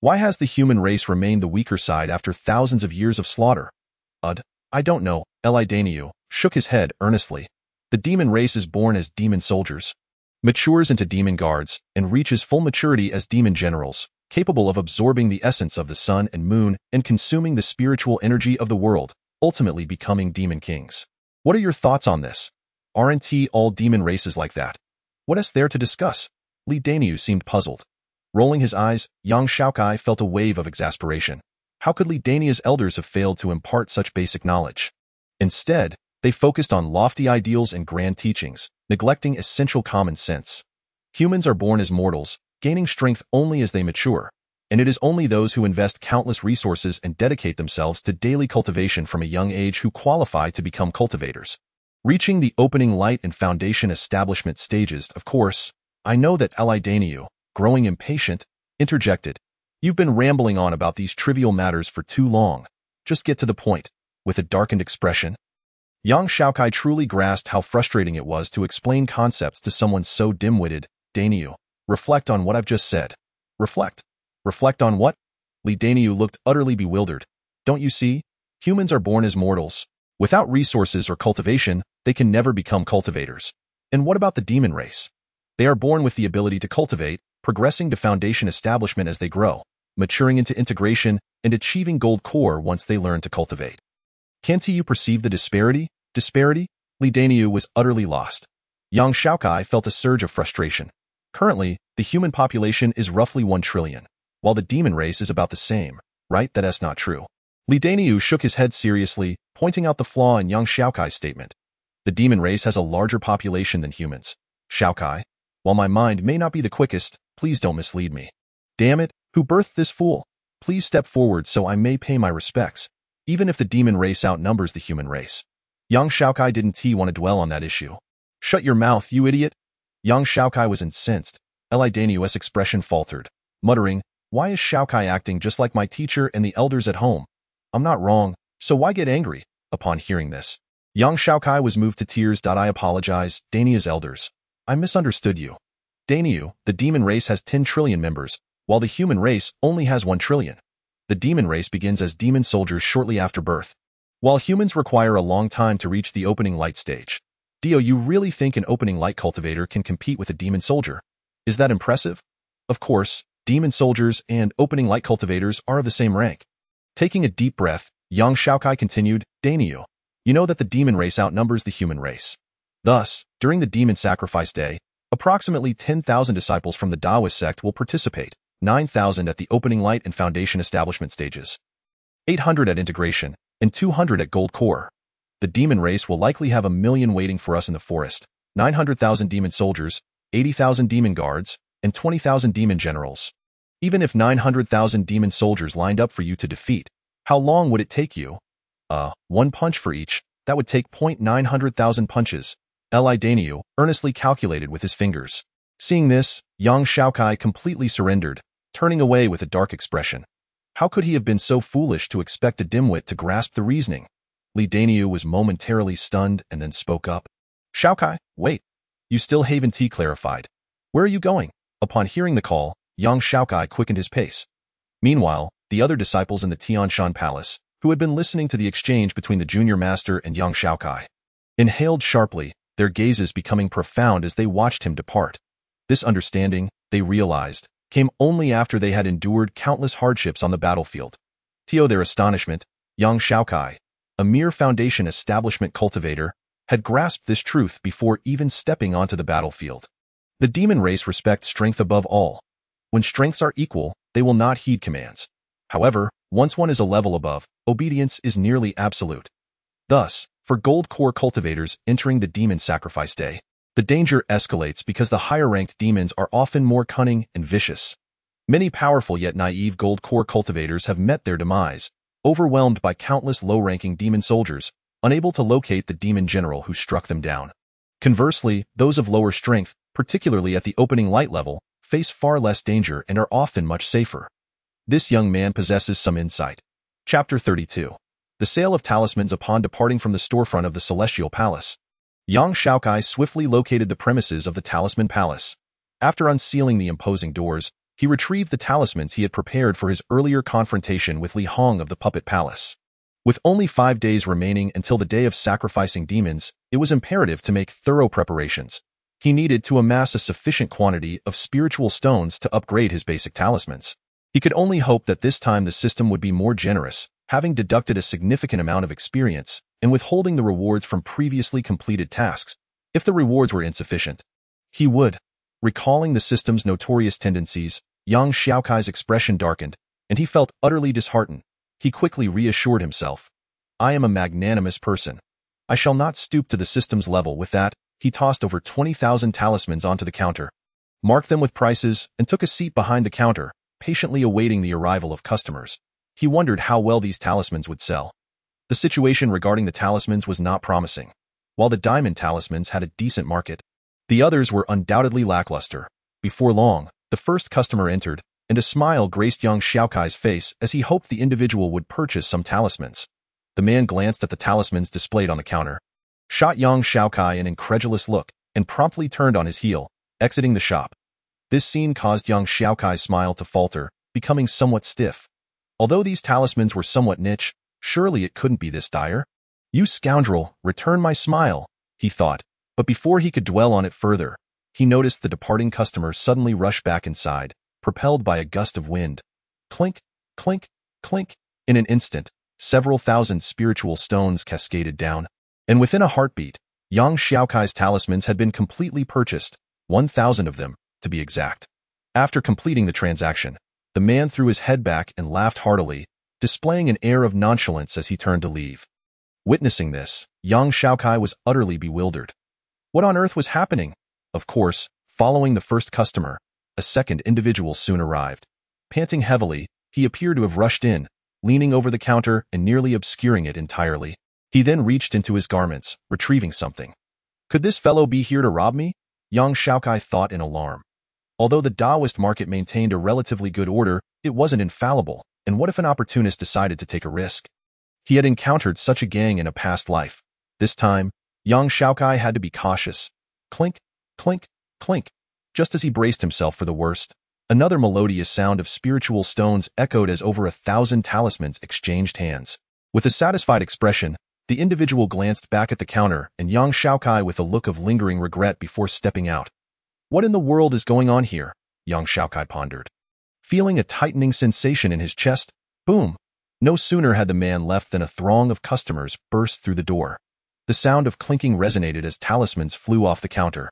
why has the human race remained the weaker side after thousands of years of slaughter? I don't know. Li Daniu shook his head earnestly. The demon race is born as demon soldiers, matures into demon guards, and reaches full maturity as demon generals, capable of absorbing the essence of the sun and moon and consuming the spiritual energy of the world, ultimately becoming demon kings. What are your thoughts on this? Aren't all demon races like that? What is there to discuss? Li Daniu seemed puzzled. Rolling his eyes, Yang Xiaokai felt a wave of exasperation. How could Li Daniu's elders have failed to impart such basic knowledge? Instead, they focused on lofty ideals and grand teachings, neglecting essential common sense. Humans are born as mortals, gaining strength only as they mature, and it is only those who invest countless resources and dedicate themselves to daily cultivation from a young age who qualify to become cultivators. Reaching the opening light and foundation establishment stages, of course. I know that. Li Daniu, growing impatient, interjected. You've been rambling on about these trivial matters for too long. Just get to the point. With a darkened expression, Yang Xiaokai truly grasped how frustrating it was to explain concepts to someone so dim-witted. Daniu, reflect on what I've just said. Reflect. Reflect on what? Li Daniu looked utterly bewildered. Don't you see? Humans are born as mortals. Without resources or cultivation, they can never become cultivators. And what about the demon race? They are born with the ability to cultivate, progressing to foundation establishment as they grow, maturing into integration, and achieving gold core once they learn to cultivate. Can't you perceive the disparity? Li Daniu was utterly lost. Yang Xiaokai felt a surge of frustration. Currently, the human population is roughly 1 trillion, while the demon race is about the same, right? That's not true. Li Daniu shook his head seriously, pointing out the flaw in Yang Xiaokai's statement. The demon race has a larger population than humans. Xiaokai, while my mind may not be the quickest, please don't mislead me. Damn it, who birthed this fool? Please step forward so I may pay my respects, even if the demon race outnumbers the human race. Yang Xiaokai didn't want to dwell on that issue. Shut your mouth, you idiot. Yang Xiaokai was incensed. Li Daniu's expression faltered, muttering, why is Xiaokai acting just like my teacher and the elders at home? I'm not wrong, so why get angry? Upon hearing this, Yang Xiaokai was moved to tears. I apologize, Daniu's elders. I misunderstood you. Daniu, the demon race has 10 trillion members, while the human race only has 1 trillion. The demon race begins as demon soldiers shortly after birth, while humans require a long time to reach the opening light stage. Dio, you really think an opening light cultivator can compete with a demon soldier? Is that impressive? Of course, demon soldiers and opening light cultivators are of the same rank. Taking a deep breath, Yang Xiaokai continued, Daniu, you know that the demon race outnumbers the human race. Thus, during the Demon Sacrifice Day, approximately 10,000 disciples from the Daoist sect will participate, 9,000 at the opening light and foundation establishment stages, 800 at integration, and 200 at gold core. The demon race will likely have 1 million waiting for us in the forest, 900,000 demon soldiers, 80,000 demon guards, and 20,000 demon generals. Even if 900,000 demon soldiers lined up for you to defeat, how long would it take you? 1 punch for each. That would take 900,000 punches. Li Daniu earnestly calculated with his fingers. Seeing this, Yang Xiaokai completely surrendered, turning away with a dark expression. How could he have been so foolish to expect a dimwit to grasp the reasoning? Li Daniu was momentarily stunned and then spoke up. Xiaokai, wait. You still haven't clarified. Where are you going? Upon hearing the call, young Xiaokai quickened his pace. Meanwhile, the other disciples in the Tianshan Palace, who had been listening to the exchange between the junior master and young Xiaokai, inhaled sharply, their gazes becoming profound as they watched him depart. This understanding, they realized, came only after they had endured countless hardships on the battlefield. To their astonishment, young Xiaokai, a mere foundation establishment cultivator, had grasped this truth before even stepping onto the battlefield. The demon race respects strength above all. When strengths are equal, they will not heed commands. However, once one is a level above, obedience is nearly absolute. Thus, for gold core cultivators entering the demon sacrifice day, the danger escalates because the higher-ranked demons are often more cunning and vicious. Many powerful yet naive gold core cultivators have met their demise, overwhelmed by countless low-ranking demon soldiers, unable to locate the demon general who struck them down. Conversely, those of lower strength, particularly at the opening light level, face far less danger and are often much safer. This young man possesses some insight. Chapter 32. The Sale of Talismans. Upon departing from the storefront of the Celestial Palace, young Xiaokai swiftly located the premises of the Talisman Palace. After unsealing the imposing doors, he retrieved the talismans he had prepared for his earlier confrontation with Li Hong of the Puppet Palace. With only 5 days remaining until the day of sacrificing demons, it was imperative to make thorough preparations. He needed to amass a sufficient quantity of spiritual stones to upgrade his basic talismans. He could only hope that this time the system would be more generous, having deducted a significant amount of experience and withholding the rewards from previously completed tasks. If the rewards were insufficient, he would. Recalling the system's notorious tendencies, young Xiaokai's expression darkened, and he felt utterly disheartened. He quickly reassured himself. I am a magnanimous person. I shall not stoop to the system's level. With that, he tossed over 20,000 talismans onto the counter, marked them with prices, and took a seat behind the counter, patiently awaiting the arrival of customers. He wondered how well these talismans would sell. The situation regarding the talismans was not promising. While the diamond talismans had a decent market, the others were undoubtedly lackluster. Before long, the first customer entered, and a smile graced young Xiaokai's face as he hoped the individual would purchase some talismans. The man glanced at the talismans displayed on the counter, shot young Xiaokai an incredulous look, and promptly turned on his heel, exiting the shop. This scene caused young Xiaokai's smile to falter, becoming somewhat stiff. Although these talismans were somewhat niche, surely it couldn't be this dire. You scoundrel, return my smile, he thought, but before he could dwell on it further, he noticed the departing customer suddenly rush back inside, propelled by a gust of wind. Clink, clink, clink. In an instant, several thousand spiritual stones cascaded down, and within a heartbeat, young Xiaokai's talismans had been completely purchased, 1,000 of them, to be exact. After completing the transaction, the man threw his head back and laughed heartily, displaying an air of nonchalance as he turned to leave. Witnessing this, young Xiaokai was utterly bewildered. What on earth was happening? Of course, following the first customer, a second individual soon arrived. Panting heavily, he appeared to have rushed in, leaning over the counter and nearly obscuring it entirely. He then reached into his garments, retrieving something. Could this fellow be here to rob me? Young Xiaokai thought in alarm. Although the Taoist market maintained a relatively good order, it wasn't infallible, and what if an opportunist decided to take a risk? He had encountered such a gang in a past life. This time, young Xiaokai had to be cautious. Clink, clink, clink. Just as he braced himself for the worst, another melodious sound of spiritual stones echoed as over 1,000 talismans exchanged hands. With a satisfied expression, the individual glanced back at the counter and young Xiaokai with a look of lingering regret before stepping out. What in the world is going on here? Young Xiaokai pondered. Feeling a tightening sensation in his chest, boom! No sooner had the man left than a throng of customers burst through the door. The sound of clinking resonated as talismans flew off the counter,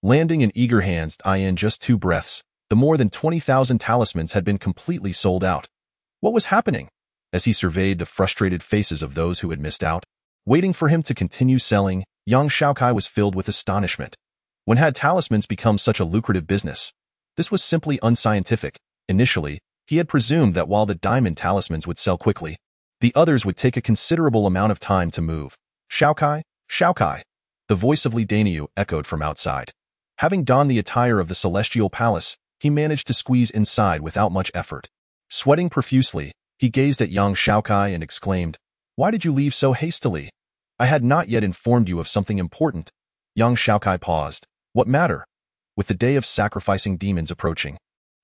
landing in eager hands. In just 2 breaths, the more than 20,000 talismans had been completely sold out. What was happening? As he surveyed the frustrated faces of those who had missed out, waiting for him to continue selling, young Xiaokai was filled with astonishment. When had talismans become such a lucrative business? This was simply unscientific. Initially, he had presumed that while the diamond talismans would sell quickly, the others would take a considerable amount of time to move. Xiaokai, Xiaokai. The voice of Li Daniu echoed from outside. Having donned the attire of the Celestial Palace, he managed to squeeze inside without much effort. Sweating profusely, he gazed at young Xiaokai and exclaimed, "Why did you leave so hastily?" I had not yet informed you of something important. Young Xiaokai paused. What matter? With the day of sacrificing demons approaching,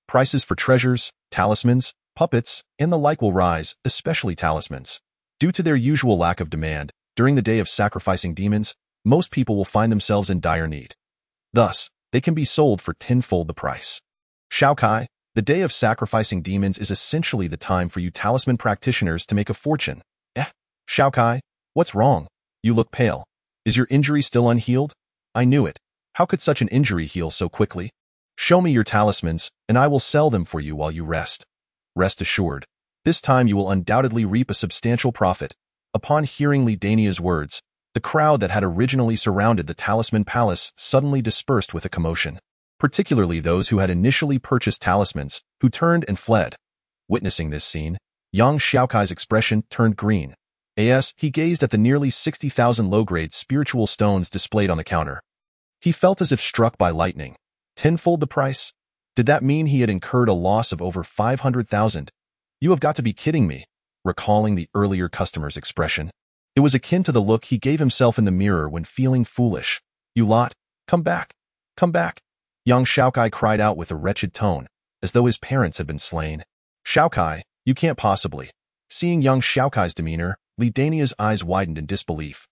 prices for treasures, talismans, puppets, and the like will rise, especially talismans. Due to their usual lack of demand, during the day of sacrificing demons, most people will find themselves in dire need. Thus, they can be sold for tenfold the price. Xiaokai, the day of sacrificing demons is essentially the time for you talisman practitioners to make a fortune. Xiaokai, what's wrong? You look pale. Is your injury still unhealed? I knew it. How could such an injury heal so quickly? Show me your talismans, and I will sell them for you while you rest. Rest assured. This time you will undoubtedly reap a substantial profit. Upon hearing Li Dania's words, the crowd that had originally surrounded the Talisman Palace suddenly dispersed with a commotion, particularly those who had initially purchased talismans, who turned and fled. Witnessing this scene, young Xiaokai's expression turned green. As he gazed at the nearly 60,000 low-grade spiritual stones displayed on the counter. He felt as if struck by lightning. Tenfold the price? Did that mean he had incurred a loss of over 500,000? You have got to be kidding me. Recalling the earlier customer's expression, it was akin to the look he gave himself in the mirror when feeling foolish. You lot, come back, come back. Young Xiaokai cried out with a wretched tone, as though his parents had been slain. Xiaokai, you can't possibly. Seeing young Xiaokai's demeanor, Li Dania's eyes widened in disbelief.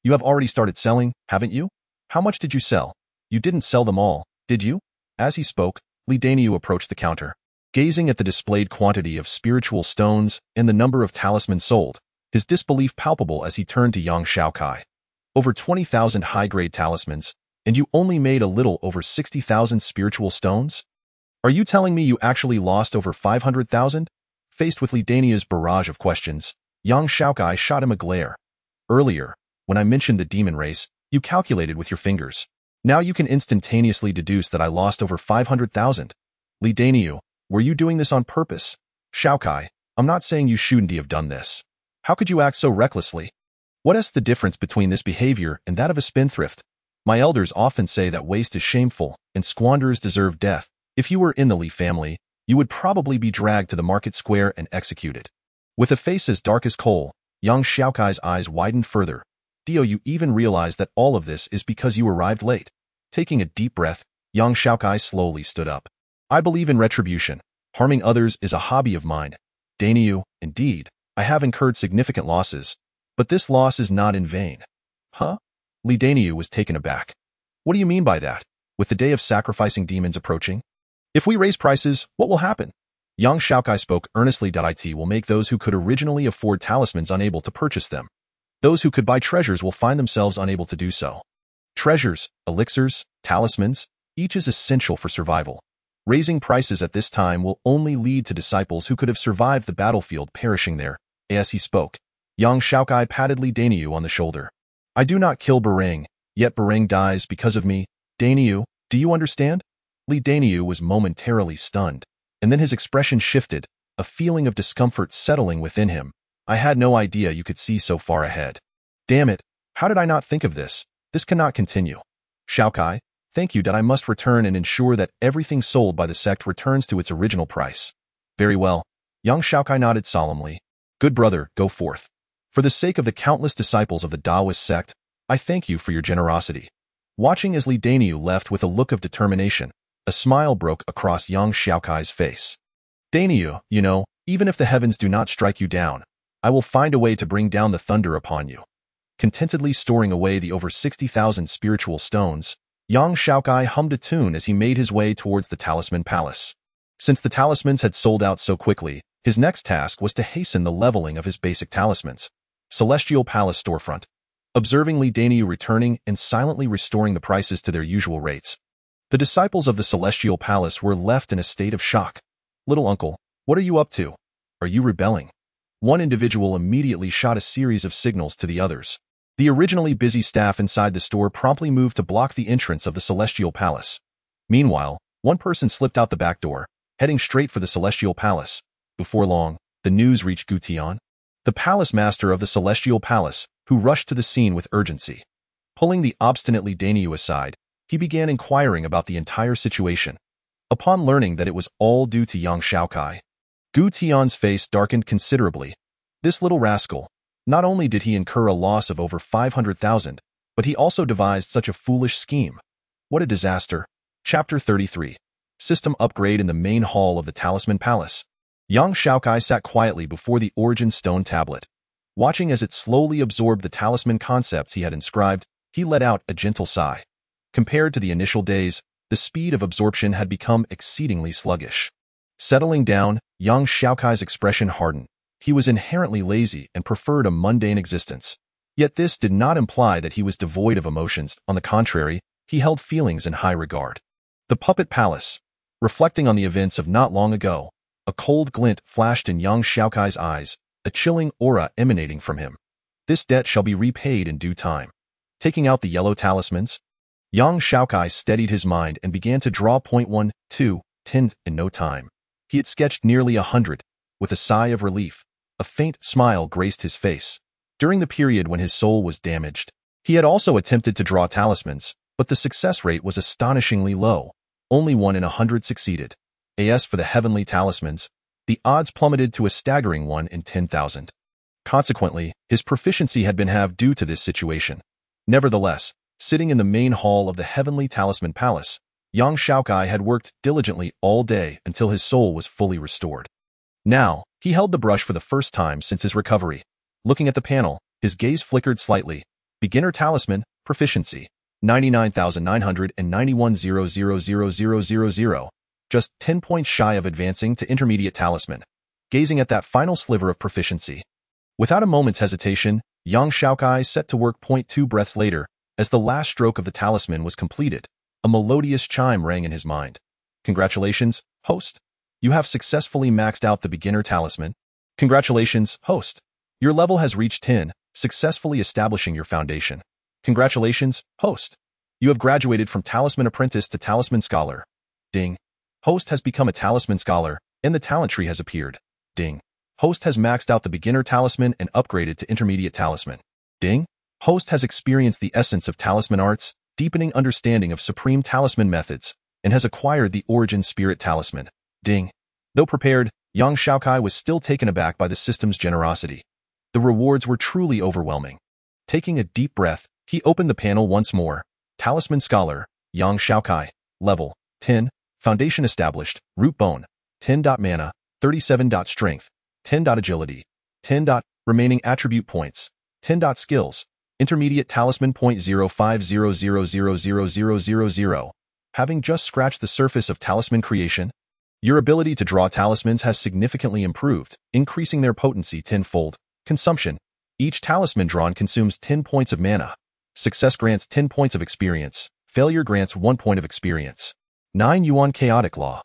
You have already started selling, haven't you? How much did you sell? You didn't sell them all, did you? As he spoke, Li Dania approached the counter. Gazing at the displayed quantity of spiritual stones and the number of talismans sold, his disbelief palpable as he turned to young Xiaokai. Over 20,000 high-grade talismans, and you only made a little over 60,000 spiritual stones? Are you telling me you actually lost over 500,000? Faced with Li Dania's barrage of questions, young Xiaokai shot him a glare. Earlier, when I mentioned the demon race, you calculated with your fingers. Now you can instantaneously deduce that I lost over 500,000. Li Dania, were you doing this on purpose? Xiaokai, I'm not saying you shouldn't have done this. How could you act so recklessly? What is the difference between this behavior and that of a spendthrift? My elders often say that waste is shameful and squanderers deserve death. If you were in the Li family, you would probably be dragged to the market square and executed. With a face as dark as coal, young Xiaokai's eyes widened further. Do you even realize that all of this is because you arrived late? Taking a deep breath, young Xiaokai slowly stood up. I believe in retribution. Harming others is a hobby of mine. Daniu, indeed, I have incurred significant losses, but this loss is not in vain. Huh? Li Daniu was taken aback. What do you mean by that? With the day of sacrificing demons approaching? If we raise prices, what will happen? Young Xiaokai spoke earnestly. It will make those who could originally afford talismans unable to purchase them. Those who could buy treasures will find themselves unable to do so. Treasures, elixirs, talismans, each is essential for survival. Raising prices at this time will only lead to disciples who could have survived the battlefield perishing there. As he spoke, young Xiaokai patted Li Daniu on the shoulder. I do not kill Barang, yet Barang dies because of me. Daniu, do you understand? Li Daniu was momentarily stunned, and then his expression shifted, a feeling of discomfort settling within him. I had no idea you could see so far ahead. Damn it, how did I not think of this? This cannot continue. Xiaokai, thank you that I must return and ensure that everything sold by the sect returns to its original price. Very well. Young Xiaokai nodded solemnly. Good brother, go forth. For the sake of the countless disciples of the Taoist sect, I thank you for your generosity. Watching as Li Daniu left with a look of determination, a smile broke across young Xiaokai's face. Daniu, you know, even if the heavens do not strike you down, I will find a way to bring down the thunder upon you. Contentedly storing away the over 60,000 spiritual stones, young Xiaokai hummed a tune as he made his way towards the Talisman Palace. Since the talismans had sold out so quickly, his next task was to hasten the leveling of his basic talismans. Celestial Palace storefront. Observing Li Daniu returning and silently restoring the prices to their usual rates, the disciples of the Celestial Palace were left in a state of shock. Little uncle, what are you up to? Are you rebelling? One individual immediately shot a series of signals to the others. The originally busy staff inside the store promptly moved to block the entrance of the Celestial Palace. Meanwhile, one person slipped out the back door, heading straight for the Celestial Palace. Before long, the news reached Gutian, the palace master of the Celestial Palace, who rushed to the scene with urgency. Pulling the obstinate Li Daniu aside, he began inquiring about the entire situation. Upon learning that it was all due to young Xiaokai, Gu Tian's face darkened considerably. This little rascal. Not only did he incur a loss of over 500,000, but he also devised such a foolish scheme. What a disaster. Chapter 33. System Upgrade in the Main Hall of the Talisman Palace. Young Xiaokai sat quietly before the origin stone tablet. Watching as it slowly absorbed the talisman concepts he had inscribed, he let out a gentle sigh. Compared to the initial days, the speed of absorption had become exceedingly sluggish. Settling down, young Xiaokai's expression hardened. He was inherently lazy and preferred a mundane existence. Yet this did not imply that he was devoid of emotions. On the contrary, he held feelings in high regard. The Puppet Palace. Reflecting on the events of not long ago, a cold glint flashed in young Xiaokai's eyes, a chilling aura emanating from him. This debt shall be repaid in due time. Taking out the yellow talismans, young Xiaokai steadied his mind and began to draw 1, 2, 10 in no time. He had sketched nearly 100. With a sigh of relief, a faint smile graced his face. During the period when his soul was damaged, he had also attempted to draw talismans, but the success rate was astonishingly low. Only 1 in 100 succeeded. As for the heavenly talismans, the odds plummeted to a staggering 1 in 10,000. Consequently, his proficiency had been halved due to this situation. Nevertheless, sitting in the main hall of the heavenly talisman palace, young Xiaokai had worked diligently all day until his soul was fully restored. Now, he held the brush for the first time since his recovery. Looking at the panel, his gaze flickered slightly. Beginner talisman, proficiency, 99,991,000,000, just 10 points shy of advancing to intermediate talisman. Gazing at that final sliver of proficiency, without a moment's hesitation, young Xiaokai set to work. 2 breaths later, as the last stroke of the talisman was completed, a melodious chime rang in his mind. Congratulations, host. You have successfully maxed out the beginner talisman. Congratulations, host. Your level has reached 10, successfully establishing your foundation. Congratulations, host. You have graduated from Talisman Apprentice to Talisman Scholar. Ding. Host has become a Talisman Scholar, and the talent tree has appeared. Ding. Host has maxed out the beginner talisman and upgraded to intermediate talisman. Ding. Host has experienced the essence of talisman arts, deepening understanding of supreme talisman methods, and has acquired the origin spirit talisman. Ding. Though prepared, young Xiaokai was still taken aback by the system's generosity. The rewards were truly overwhelming. Taking a deep breath, he opened the panel once more. Talisman Scholar, young Xiaokai, level 10, foundation established, root bone, 10. Mana, 37. Strength, 10. Agility, 10. Remaining attribute points, 10. Skills, intermediate talisman. 0.05000000. Having just scratched the surface of talisman creation, your ability to draw talismans has significantly improved, increasing their potency 10-fold. Consumption. Each talisman drawn consumes 10 points of mana. Success grants 10 points of experience. Failure grants 1 point of experience. 9 Yuan Chaotic Law.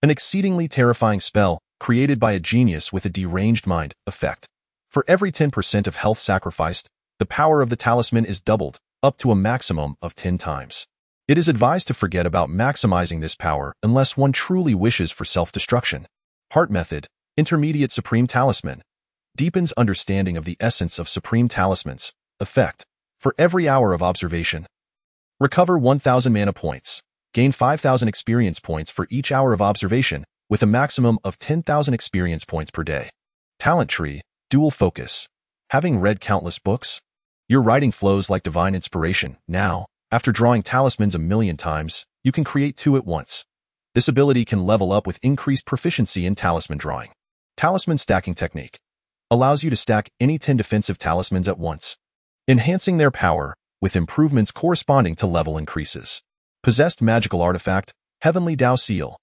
An exceedingly terrifying spell, created by a genius with a deranged mind. Effect. For every 10% of health sacrificed, the power of the talisman is doubled, up to a maximum of 10 times. It is advised to forget about maximizing this power unless one truly wishes for self-destruction. Heart Method. Intermediate Supreme Talisman. Deepens understanding of the essence of supreme talismans. Effect. For every hour of observation, recover 1,000 mana points. Gain 5,000 experience points for each hour of observation, with a maximum of 10,000 experience points per day. Talent Tree. Dual Focus. Having read countless books, your writing flows like divine inspiration. Now, after drawing talismans 1,000,000 times, you can create 2 at once. This ability can level up with increased proficiency in talisman drawing. Talisman Stacking Technique. Allows you to stack any 10 defensive talismans at once, enhancing their power, with improvements corresponding to level increases. Possessed Magical Artifact, Heavenly Dao Seal.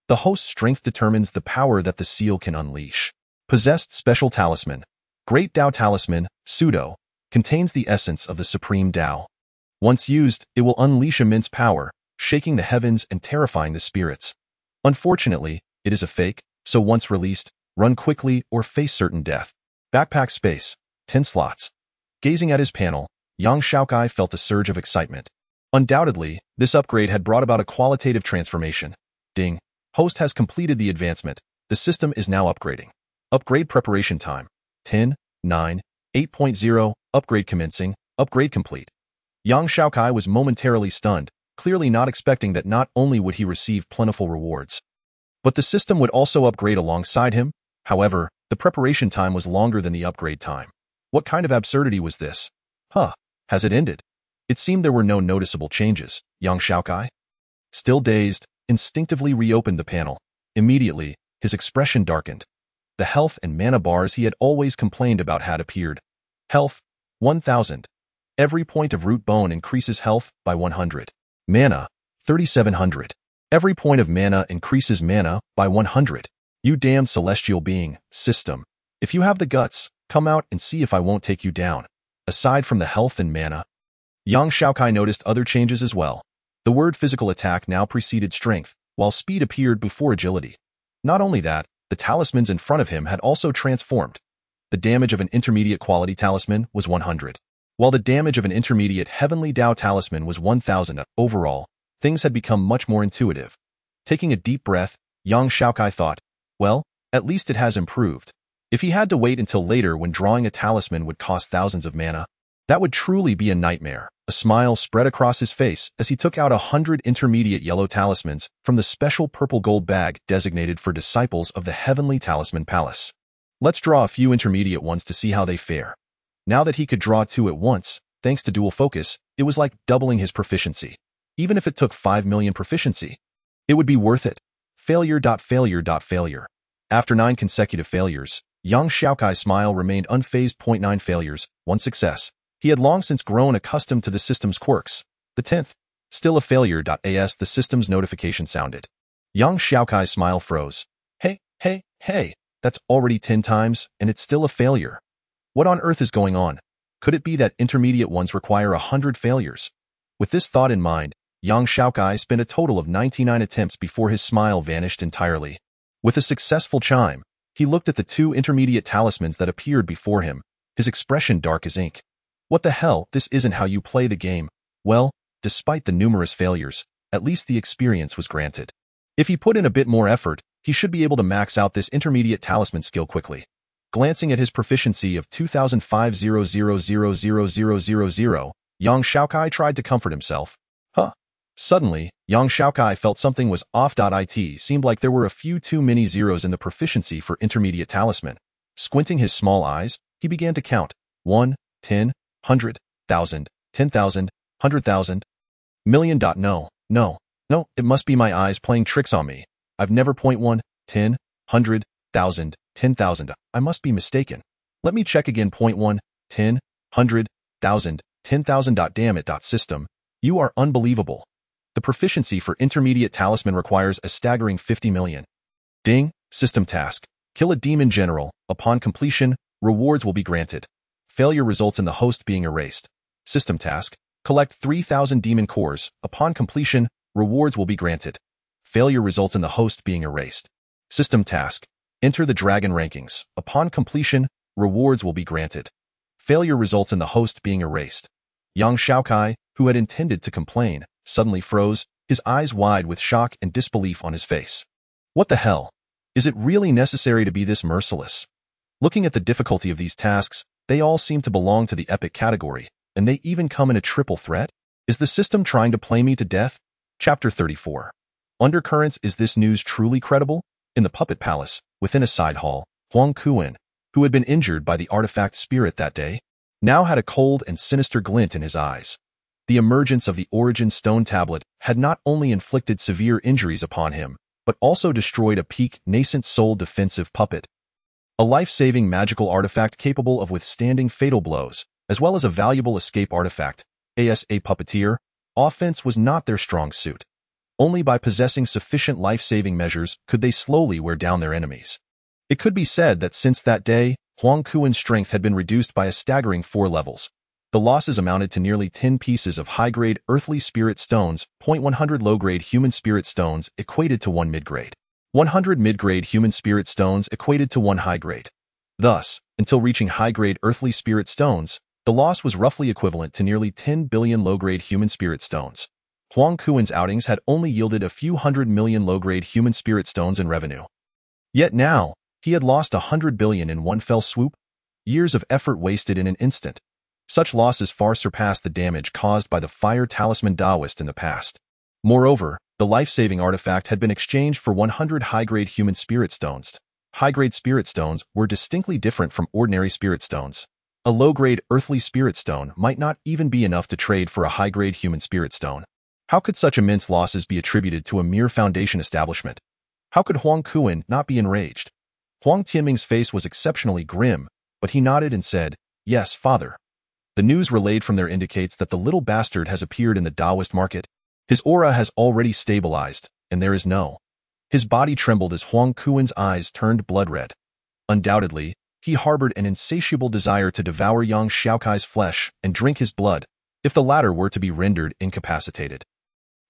The host's strength determines the power that the seal can unleash. Possessed Special Talisman, Great Dao Talisman, Pseudo, contains the essence of the Supreme Dao. Once used, it will unleash immense power, shaking the heavens and terrifying the spirits. Unfortunately, it is a fake, so once released, run quickly or face certain death. Backpack Space, 10 slots. Gazing at his panel, young Xiaokai felt a surge of excitement. Undoubtedly, this upgrade had brought about a qualitative transformation. Ding. Host has completed the advancement. The system is now upgrading. Upgrade preparation time. 10, 9, 8.0, upgrade commencing, upgrade complete. Young Xiaokai was momentarily stunned, clearly not expecting that not only would he receive plentiful rewards, but the system would also upgrade alongside him. However, the preparation time was longer than the upgrade time. What kind of absurdity was this? Huh, has it ended? It seemed there were no noticeable changes. Young Xiaokai, still dazed, instinctively reopened the panel. Immediately, his expression darkened. The health and mana bars he had always complained about had appeared. Health, 1000. Every point of root bone increases health by 100. Mana, 3700. Every point of mana increases mana by 100. You damned celestial being, system. If you have the guts, come out and see if I won't take you down. Aside from the health and mana, Yang Xiaokai noticed other changes as well. The word physical attack now preceded strength, while speed appeared before agility. Not only that, the talismans in front of him had also transformed. The damage of an intermediate quality talisman was 100, while the damage of an intermediate heavenly Dao talisman was 1000. Overall, things had become much more intuitive. Taking a deep breath, Yang Xiaokai thought, well, at least it has improved. If he had to wait until later when drawing a talisman would cost thousands of mana, that would truly be a nightmare. A smile spread across his face as he took out 100 intermediate yellow talismans from the special purple gold bag designated for disciples of the Heavenly Talisman Palace. Let's draw a few intermediate ones to see how they fare. Now that he could draw 2 at once, thanks to dual focus, it was like doubling his proficiency. Even if it took 5 million proficiency, it would be worth it. Failure. After 9 consecutive failures, Yang Xiaokai's smile remained unfazed. 9 failures, 1 success. He had long since grown accustomed to the system's quirks. The 10th, still a failure. As the system's notification sounded, Yang Xiaokai's smile froze. Hey, that's already 10 times, and it's still a failure. What on earth is going on? Could it be that intermediate ones require 100 failures? With this thought in mind, Yang Xiaokai spent a total of 99 attempts before his smile vanished entirely. With a successful chime, he looked at the 2 intermediate talismans that appeared before him, his expression dark as ink. What the hell, this isn't how you play the game. Well, despite the numerous failures, at least the experience was granted. If he put in a bit more effort, he should be able to max out this intermediate talisman skill quickly. Glancing at his proficiency of 2005,000,000, Yang Xiaokai tried to comfort himself. Suddenly, Yang Xiaokai felt something was off. It seemed like there were a few too many zeros in the proficiency for intermediate talisman. Squinting his small eyes, he began to count. 1, 10, 100, 1,000, 10,000, 100,000, million. No, it must be my eyes playing tricks on me. I've never 1, 10, 100, 1,000, 10,000. I must be mistaken. Let me check again. 1, 10, 100, 1,000, 10,000. Damn it. System, you are unbelievable. The proficiency for intermediate talisman requires a staggering 50 million. Ding, system task. Kill a demon general. Upon completion, rewards will be granted. Failure results in the host being erased. System task. Collect 3,000 demon cores. Upon completion, rewards will be granted. Failure results in the host being erased. System task. Enter the dragon rankings. Upon completion, rewards will be granted. Failure results in the host being erased. Yang Xiaokai, who had intended to complain, suddenly froze, his eyes wide with shock and disbelief on his face. What the hell? Is it really necessary to be this merciless? Looking at the difficulty of these tasks, they all seem to belong to the epic category, and they even come in a triple threat? Is the system trying to play me to death? Chapter 34. Undercurrents. Is this news truly credible? In the puppet palace, within a side hall, Huang Kuan, who had been injured by the artifact spirit that day, now had a cold and sinister glint in his eyes. The emergence of the origin stone tablet had not only inflicted severe injuries upon him, but also destroyed a peak nascent soul defensive puppet. A life-saving magical artifact capable of withstanding fatal blows, as well as a valuable escape artifact. As a puppeteer, offense was not their strong suit. Only by possessing sufficient life-saving measures could they slowly wear down their enemies. It could be said that since that day, Huang Kuan's strength had been reduced by a staggering 4 levels. The losses amounted to nearly 10 pieces of high-grade earthly spirit stones. 100 low-grade human spirit stones equated to 1 mid-grade. 100 mid-grade human spirit stones equated to 1 high-grade. Thus, until reaching high-grade earthly spirit stones, the loss was roughly equivalent to nearly 10 billion low-grade human spirit stones. Huang Kuan's outings had only yielded a few 100 million low-grade human spirit stones in revenue. Yet now, he had lost 100 billion in one fell swoop. Years of effort wasted in an instant. Such losses far surpassed the damage caused by the fire talisman Taoist in the past. Moreover, the life-saving artifact had been exchanged for 100 high-grade human spirit stones. High-grade spirit stones were distinctly different from ordinary spirit stones. A low-grade earthly spirit stone might not even be enough to trade for a high-grade human spirit stone. How could such immense losses be attributed to a mere foundation establishment? How could Huang Kuan not be enraged? Huang Tianming's face was exceptionally grim, but he nodded and said, "Yes, father. The news relayed from there indicates that the little bastard has appeared in the Taoist market. His aura has already stabilized, and there is no." His body trembled as Huang Kuan's eyes turned blood-red. Undoubtedly, he harbored an insatiable desire to devour young Xiaokai's flesh and drink his blood, if the latter were to be rendered incapacitated.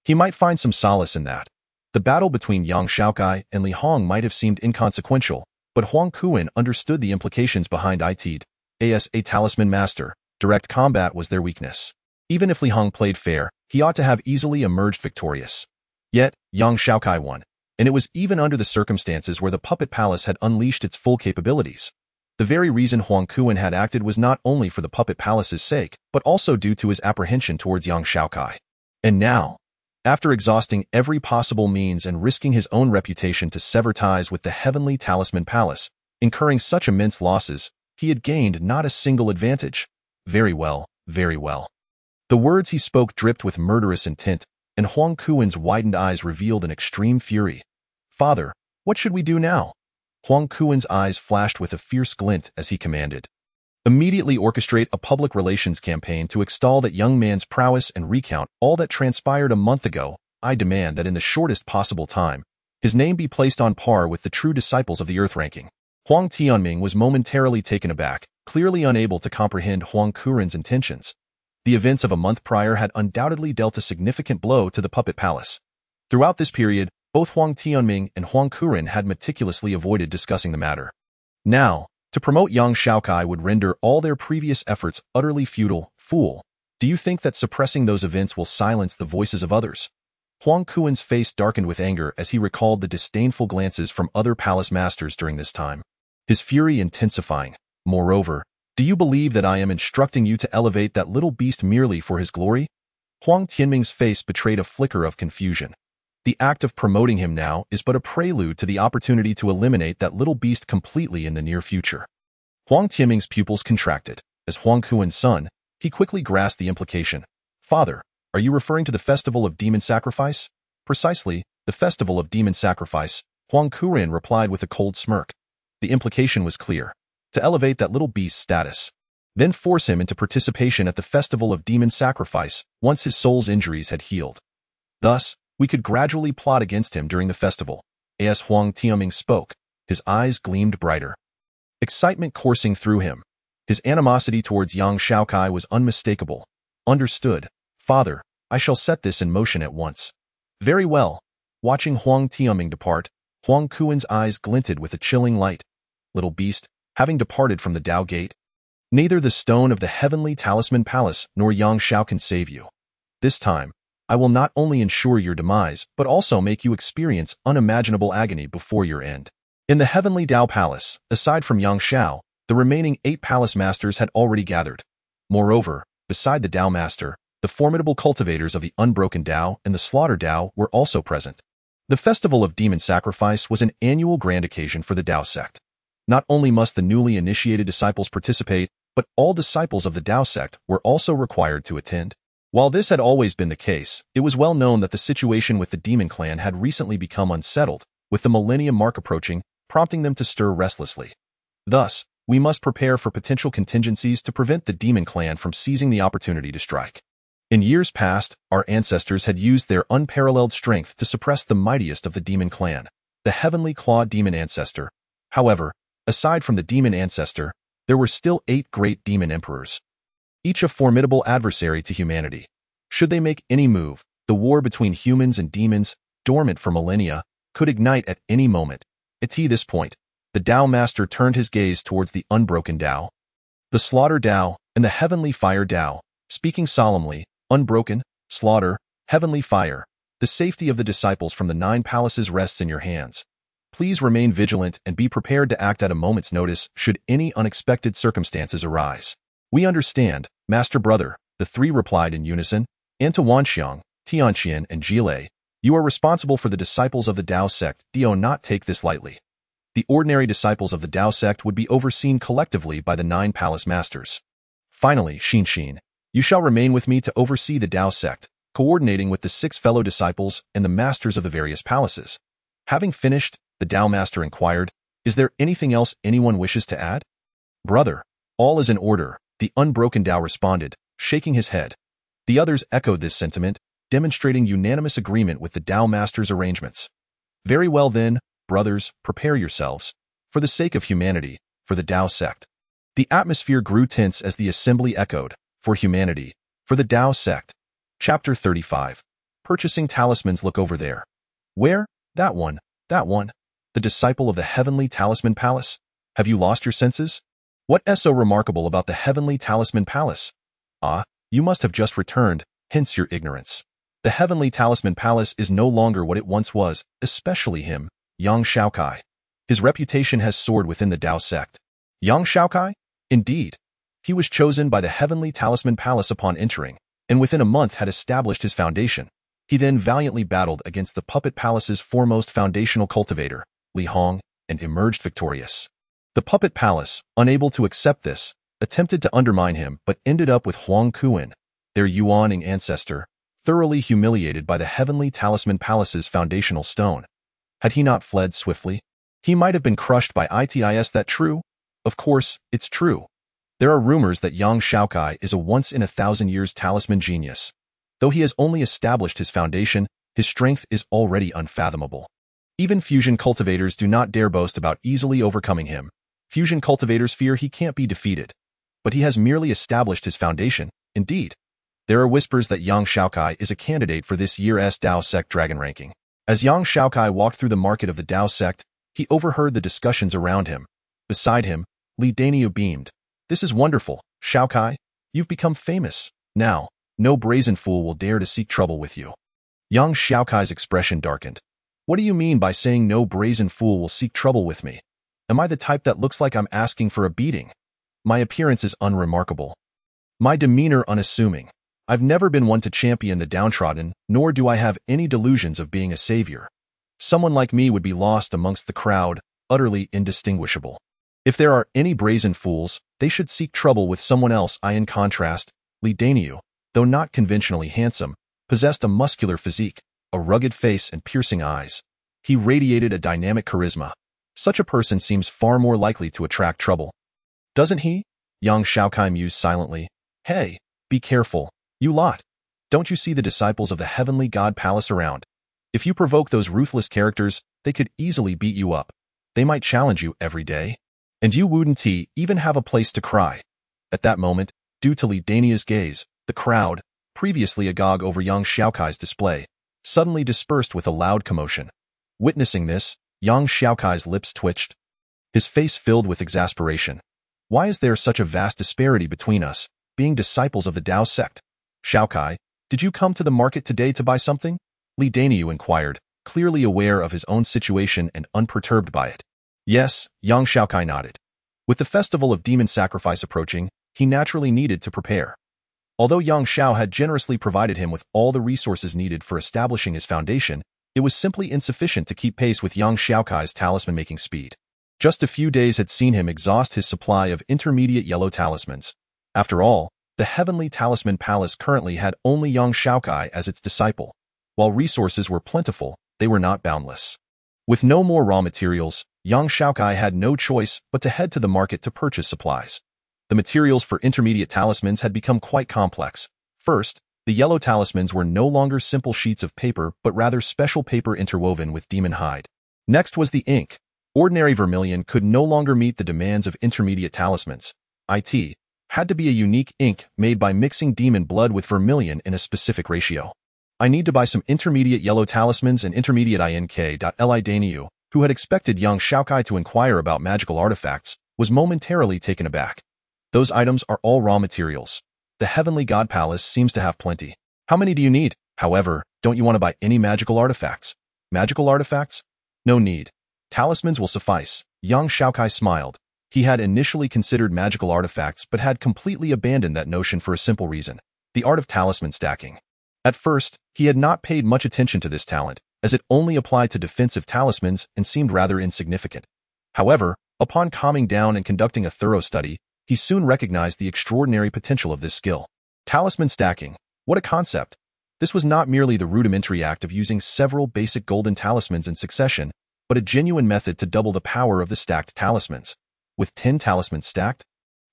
He might find some solace in that. The battle between Yang Xiaokai and Li Hong might have seemed inconsequential, but Huang Kuan understood the implications behind it. As a talisman master, direct combat was their weakness. Even if Li Hong played fair, he ought to have easily emerged victorious. Yet, Yang Xiaokai won, and it was even under the circumstances where the puppet palace had unleashed its full capabilities. The very reason Huang Kuan had acted was not only for the puppet palace's sake, but also due to his apprehension towards Yang Xiaokai. And now, after exhausting every possible means and risking his own reputation to sever ties with the heavenly talisman palace, incurring such immense losses, he had gained not a single advantage. Very well, very well. The words he spoke dripped with murderous intent, and Huang Kuan's widened eyes revealed an extreme fury. "Father, what should we do now?" Huang Kuan's eyes flashed with a fierce glint as he commanded. "Immediately orchestrate a public relations campaign to extol that young man's prowess and recount all that transpired a month ago. I demand that in the shortest possible time, his name be placed on par with the true disciples of the Earth ranking." Huang Tianming was momentarily taken aback, clearly unable to comprehend Huang Kuan's intentions. The events of a month prior had undoubtedly dealt a significant blow to the puppet palace. Throughout this period, both Huang Tianming and Huang Kuan had meticulously avoided discussing the matter. Now, to promote Yang Xiaokai would render all their previous efforts utterly futile. "Fool, do you think that suppressing those events will silence the voices of others?" Huang Kuan's face darkened with anger as he recalled the disdainful glances from other palace masters during this time, his fury intensifying. "Moreover, do you believe that I am instructing you to elevate that little beast merely for his glory?" Huang Tianming's face betrayed a flicker of confusion. The act of promoting him now is but a prelude to the opportunity to eliminate that little beast completely in the near future. Huang Tianming's pupils contracted. As Huang Kuan's son, he quickly grasped the implication. "Father, are you referring to the festival of demon sacrifice?" "Precisely, the festival of demon sacrifice," Huang Kuan replied with a cold smirk. The implication was clear. To elevate that little beast's status, then force him into participation at the festival of demon sacrifice once his soul's injuries had healed. Thus, we could gradually plot against him during the festival. As Huang Tianming spoke, his eyes gleamed brighter, excitement coursing through him. His animosity towards Yang Xiaokai was unmistakable. "Understood, father. I shall set this in motion at once." "Very well." Watching Huang Tianming depart, Huang Kuan's eyes glinted with a chilling light. "Little beast, having departed from the Tao Gate, neither the stone of the heavenly talisman palace nor Yang Xiao can save you. This time, I will not only ensure your demise, but also make you experience unimaginable agony before your end." In the heavenly Tao Palace, aside from Yang Xiao, the remaining 8 palace masters had already gathered. Moreover, beside the Tao Master, the formidable cultivators of the unbroken Tao and the slaughter Tao were also present. The festival of demon sacrifice was an annual grand occasion for the Tao sect. Not only must the newly initiated disciples participate, but all disciples of the Tao sect were also required to attend. While this had always been the case, it was well known that the situation with the demon clan had recently become unsettled, with the millennium mark approaching, prompting them to stir restlessly. Thus, we must prepare for potential contingencies to prevent the demon clan from seizing the opportunity to strike. In years past, our ancestors had used their unparalleled strength to suppress the mightiest of the demon clan, the heavenly claw demon ancestor. However, aside from the demon ancestor, there were still 8 great demon emperors, each a formidable adversary to humanity. Should they make any move, the war between humans and demons, dormant for millennia, could ignite at any moment. At this point, the Tao Master turned his gaze towards the unbroken Tao, the slaughter Tao, and the heavenly fire Tao, speaking solemnly. "Unbroken, slaughter, heavenly fire, the safety of the disciples from the 9 palaces rests in your hands. Please remain vigilant and be prepared to act at a moment's notice should any unexpected circumstances arise." "We understand, Master Brother," the 3 replied in unison. "And to Wanxiang, Tianxian, and Jilei, you are responsible for the disciples of the Tao sect. Do not take this lightly." The ordinary disciples of the Tao sect would be overseen collectively by the 9 palace masters. Finally, Xin, you shall remain with me to oversee the Tao sect, coordinating with the 6 fellow disciples and the masters of the various palaces. Having finished, the Tao master inquired, is there anything else anyone wishes to add? Brother, all is in order, the unbroken Tao responded, shaking his head. The others echoed this sentiment, demonstrating unanimous agreement with the Tao master's arrangements. Very well then, brothers, prepare yourselves. For the sake of humanity, for the Tao sect. The atmosphere grew tense as the assembly echoed, for humanity, for the Tao sect. Chapter 35. Purchasing talismans. Look over there. Where? That one. The disciple of the Heavenly Talisman Palace? Have you lost your senses? What is so remarkable about the Heavenly Talisman Palace? Ah, you must have just returned, hence your ignorance. The Heavenly Talisman Palace is no longer what it once was, especially him, young Xiaokai. His reputation has soared within the Tao sect. Young Xiaokai? Indeed. He was chosen by the Heavenly Talisman Palace upon entering, and within a month had established his foundation. He then valiantly battled against the Puppet Palace's foremost foundational cultivator, Li Hong, and emerged victorious. The Puppet Palace, unable to accept this, attempted to undermine him but ended up with Huang Kuan, their Yuaning ancestor, thoroughly humiliated by the Heavenly Talisman Palace's foundational stone. Had he not fled swiftly, he might have been crushed by it. Is that true? Of course, it's true. There are rumors that Yang Xiaokai is a once-in-a-thousand-years talisman genius. Though he has only established his foundation, his strength is already unfathomable. Even fusion cultivators do not dare boast about easily overcoming him. Fusion cultivators fear he can't be defeated. But he has merely established his foundation, indeed. There are whispers that Yang Xiaokai is a candidate for this year's Tao sect dragon ranking. As Yang Xiaokai walked through the market of the Tao sect, he overheard the discussions around him. Beside him, Li Daniu beamed. This is wonderful, Xiaokai. You've become famous. Now, no brazen fool will dare to seek trouble with you. Young Xiaokai's expression darkened. What do you mean by saying no brazen fool will seek trouble with me? Am I the type that looks like I'm asking for a beating? My appearance is unremarkable. My demeanor unassuming. I've never been one to champion the downtrodden, nor do I have any delusions of being a savior. Someone like me would be lost amongst the crowd, utterly indistinguishable. If there are any brazen fools, they should seek trouble with someone else. In contrast, Li Daniu, though not conventionally handsome, possessed a muscular physique, a rugged face and piercing eyes. He radiated a dynamic charisma. Such a person seems far more likely to attract trouble. Doesn't he? Yang Xiaokai mused silently. Hey, be careful, you lot. Don't you see the disciples of the Heavenly God Palace around? If you provoke those ruthless characters, they could easily beat you up. They might challenge you every day. And you wouldn't even have a place to cry. At that moment, due to Li Daniu's gaze, the crowd, previously agog over Yang Xiaokai's display, suddenly dispersed with a loud commotion. Witnessing this, Yang Xiaokai's lips twitched. His face filled with exasperation. Why is there such a vast disparity between us, being disciples of the Tao sect? Xiaokai, did you come to the market today to buy something? Li Daniu inquired, clearly aware of his own situation and unperturbed by it. Yes, Yang Xiaokai nodded. With the festival of demon sacrifice approaching, he naturally needed to prepare. Although Yang Xiao had generously provided him with all the resources needed for establishing his foundation, it was simply insufficient to keep pace with Yang Xiaokai's talisman-making speed. Just a few days had seen him exhaust his supply of intermediate yellow talismans. After all, the Heavenly Talisman Palace currently had only Yang Xiaokai as its disciple. While resources were plentiful, they were not boundless. With no more raw materials, Yang Xiaokai had no choice but to head to the market to purchase supplies. The materials for intermediate talismans had become quite complex. First, the yellow talismans were no longer simple sheets of paper but rather special paper interwoven with demon hide. Next was the ink. Ordinary vermilion could no longer meet the demands of intermediate talismans. It had to be a unique ink made by mixing demon blood with vermilion in a specific ratio. I need to buy some intermediate yellow talismans and intermediate ink. Li Daniu, who had expected Yang Xiaokai to inquire about magical artifacts, was momentarily taken aback. Those items are all raw materials. The Heavenly God Palace seems to have plenty. How many do you need? However, don't you want to buy any magical artifacts? Magical artifacts? No need. Talismans will suffice. Yang Xiaokai smiled. He had initially considered magical artifacts but had completely abandoned that notion for a simple reason: the art of talisman stacking. At first, he had not paid much attention to this talent, as it only applied to defensive talismans and seemed rather insignificant. However, upon calming down and conducting a thorough study, he soon recognized the extraordinary potential of this skill. Talisman stacking. What a concept! This was not merely the rudimentary act of using several basic golden talismans in succession, but a genuine method to double the power of the stacked talismans. With 10 talismans stacked,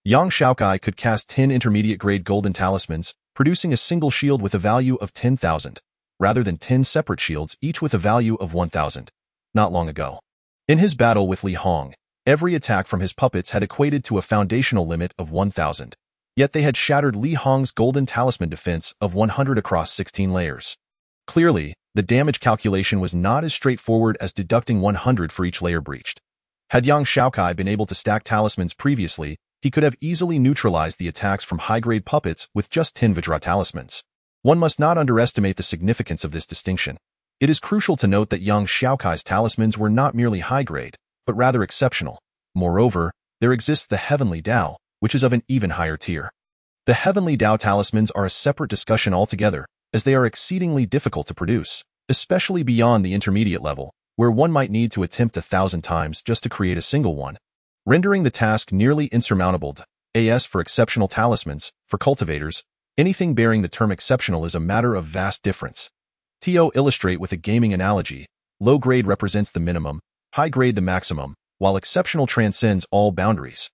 Xiaokai could cast 10 intermediate-grade golden talismans, producing a single shield with a value of 10,000, rather than 10 separate shields, each with a value of 1,000. Not long ago, in his battle with Li Hong, every attack from his puppets had equated to a foundational limit of 1,000. Yet they had shattered Li Hong's golden talisman defense of 100 across 16 layers. Clearly, the damage calculation was not as straightforward as deducting 100 for each layer breached. Had Xiaokai been able to stack talismans previously, he could have easily neutralized the attacks from high-grade puppets with just 10 Vajra talismans. One must not underestimate the significance of this distinction. It is crucial to note that Xiaokai's talismans were not merely high-grade, but rather exceptional. Moreover, there exists the Heavenly Dao, which is of an even higher tier. The Heavenly Dao talismans are a separate discussion altogether, as they are exceedingly difficult to produce, especially beyond the intermediate level, where one might need to attempt 1,000 times just to create a single one, rendering the task nearly insurmountable. As for exceptional talismans, for cultivators, anything bearing the term exceptional is a matter of vast difference. To illustrate with a gaming analogy, low grade represents the minimum, high grade the maximum, while exceptional transcends all boundaries.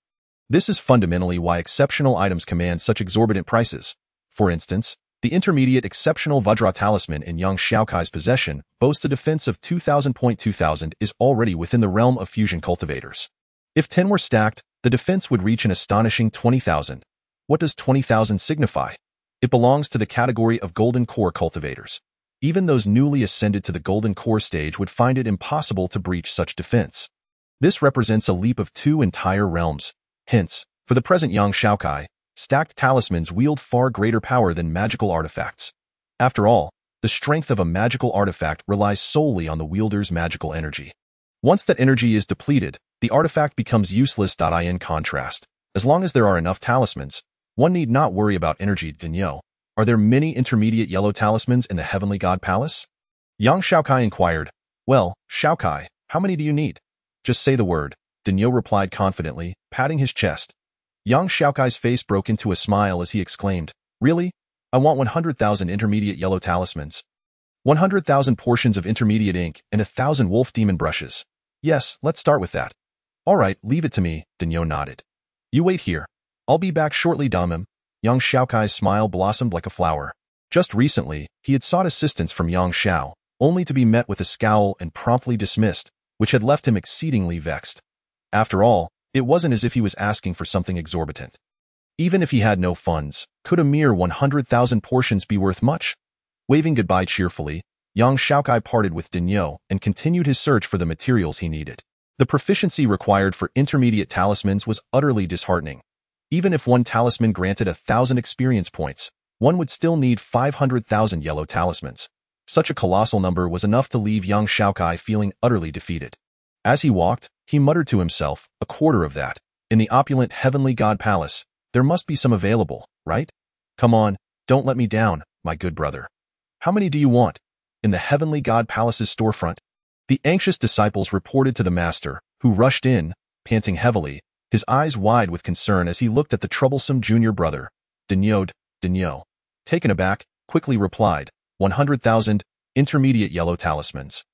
This is fundamentally why exceptional items command such exorbitant prices. For instance, the intermediate exceptional Vajra talisman in Xiaokai's possession boasts a defense of 2,000 is already within the realm of fusion cultivators. If 10 were stacked, the defense would reach an astonishing 20,000. What does 20,000 signify? It belongs to the category of golden core cultivators. Even those newly ascended to the golden core stage would find it impossible to breach such defense. This represents a leap of 2 entire realms. Hence, for the present Xiaokai, stacked talismans wield far greater power than magical artifacts. After all, the strength of a magical artifact relies solely on the wielder's magical energy. Once that energy is depleted, the artifact becomes useless. In contrast, as long as there are enough talismans, one need not worry about energy. Dinyo, are there many intermediate yellow talismans in the Heavenly God Palace? Xiaokai inquired. Well, Xiaokai, how many do you need? Just say the word, Dinyo replied confidently, patting his chest. Xiaokai's face broke into a smile as he exclaimed, Really? I want 100,000 intermediate yellow talismans. 100,000 portions of intermediate ink and 1,000 wolf demon brushes. Yes, let's start with that. All right, leave it to me, Dinyo nodded. You wait here. I'll be back shortly, Damim. Xiaokai's smile blossomed like a flower. Just recently, he had sought assistance from Xiao, only to be met with a scowl and promptly dismissed, which had left him exceedingly vexed. After all, it wasn't as if he was asking for something exorbitant. Even if he had no funds, could a mere 100,000 portions be worth much? Waving goodbye cheerfully, Xiaokai parted with Dinyo and continued his search for the materials he needed. The proficiency required for intermediate talismans was utterly disheartening. Even if one talisman granted 1,000 experience points, one would still need 500,000 yellow talismans. Such a colossal number was enough to leave Xiaokai feeling utterly defeated. As he walked, he muttered to himself, a quarter of that. In the opulent Heavenly God Palace, there must be some available, right? Come on, don't let me down, my good brother. How many do you want? In the Heavenly God Palace's storefront, the anxious disciples reported to the master, who rushed in, panting heavily, his eyes wide with concern as he looked at the troublesome junior brother. Dinyo, taken aback, quickly replied, 100,000 intermediate yellow talismans.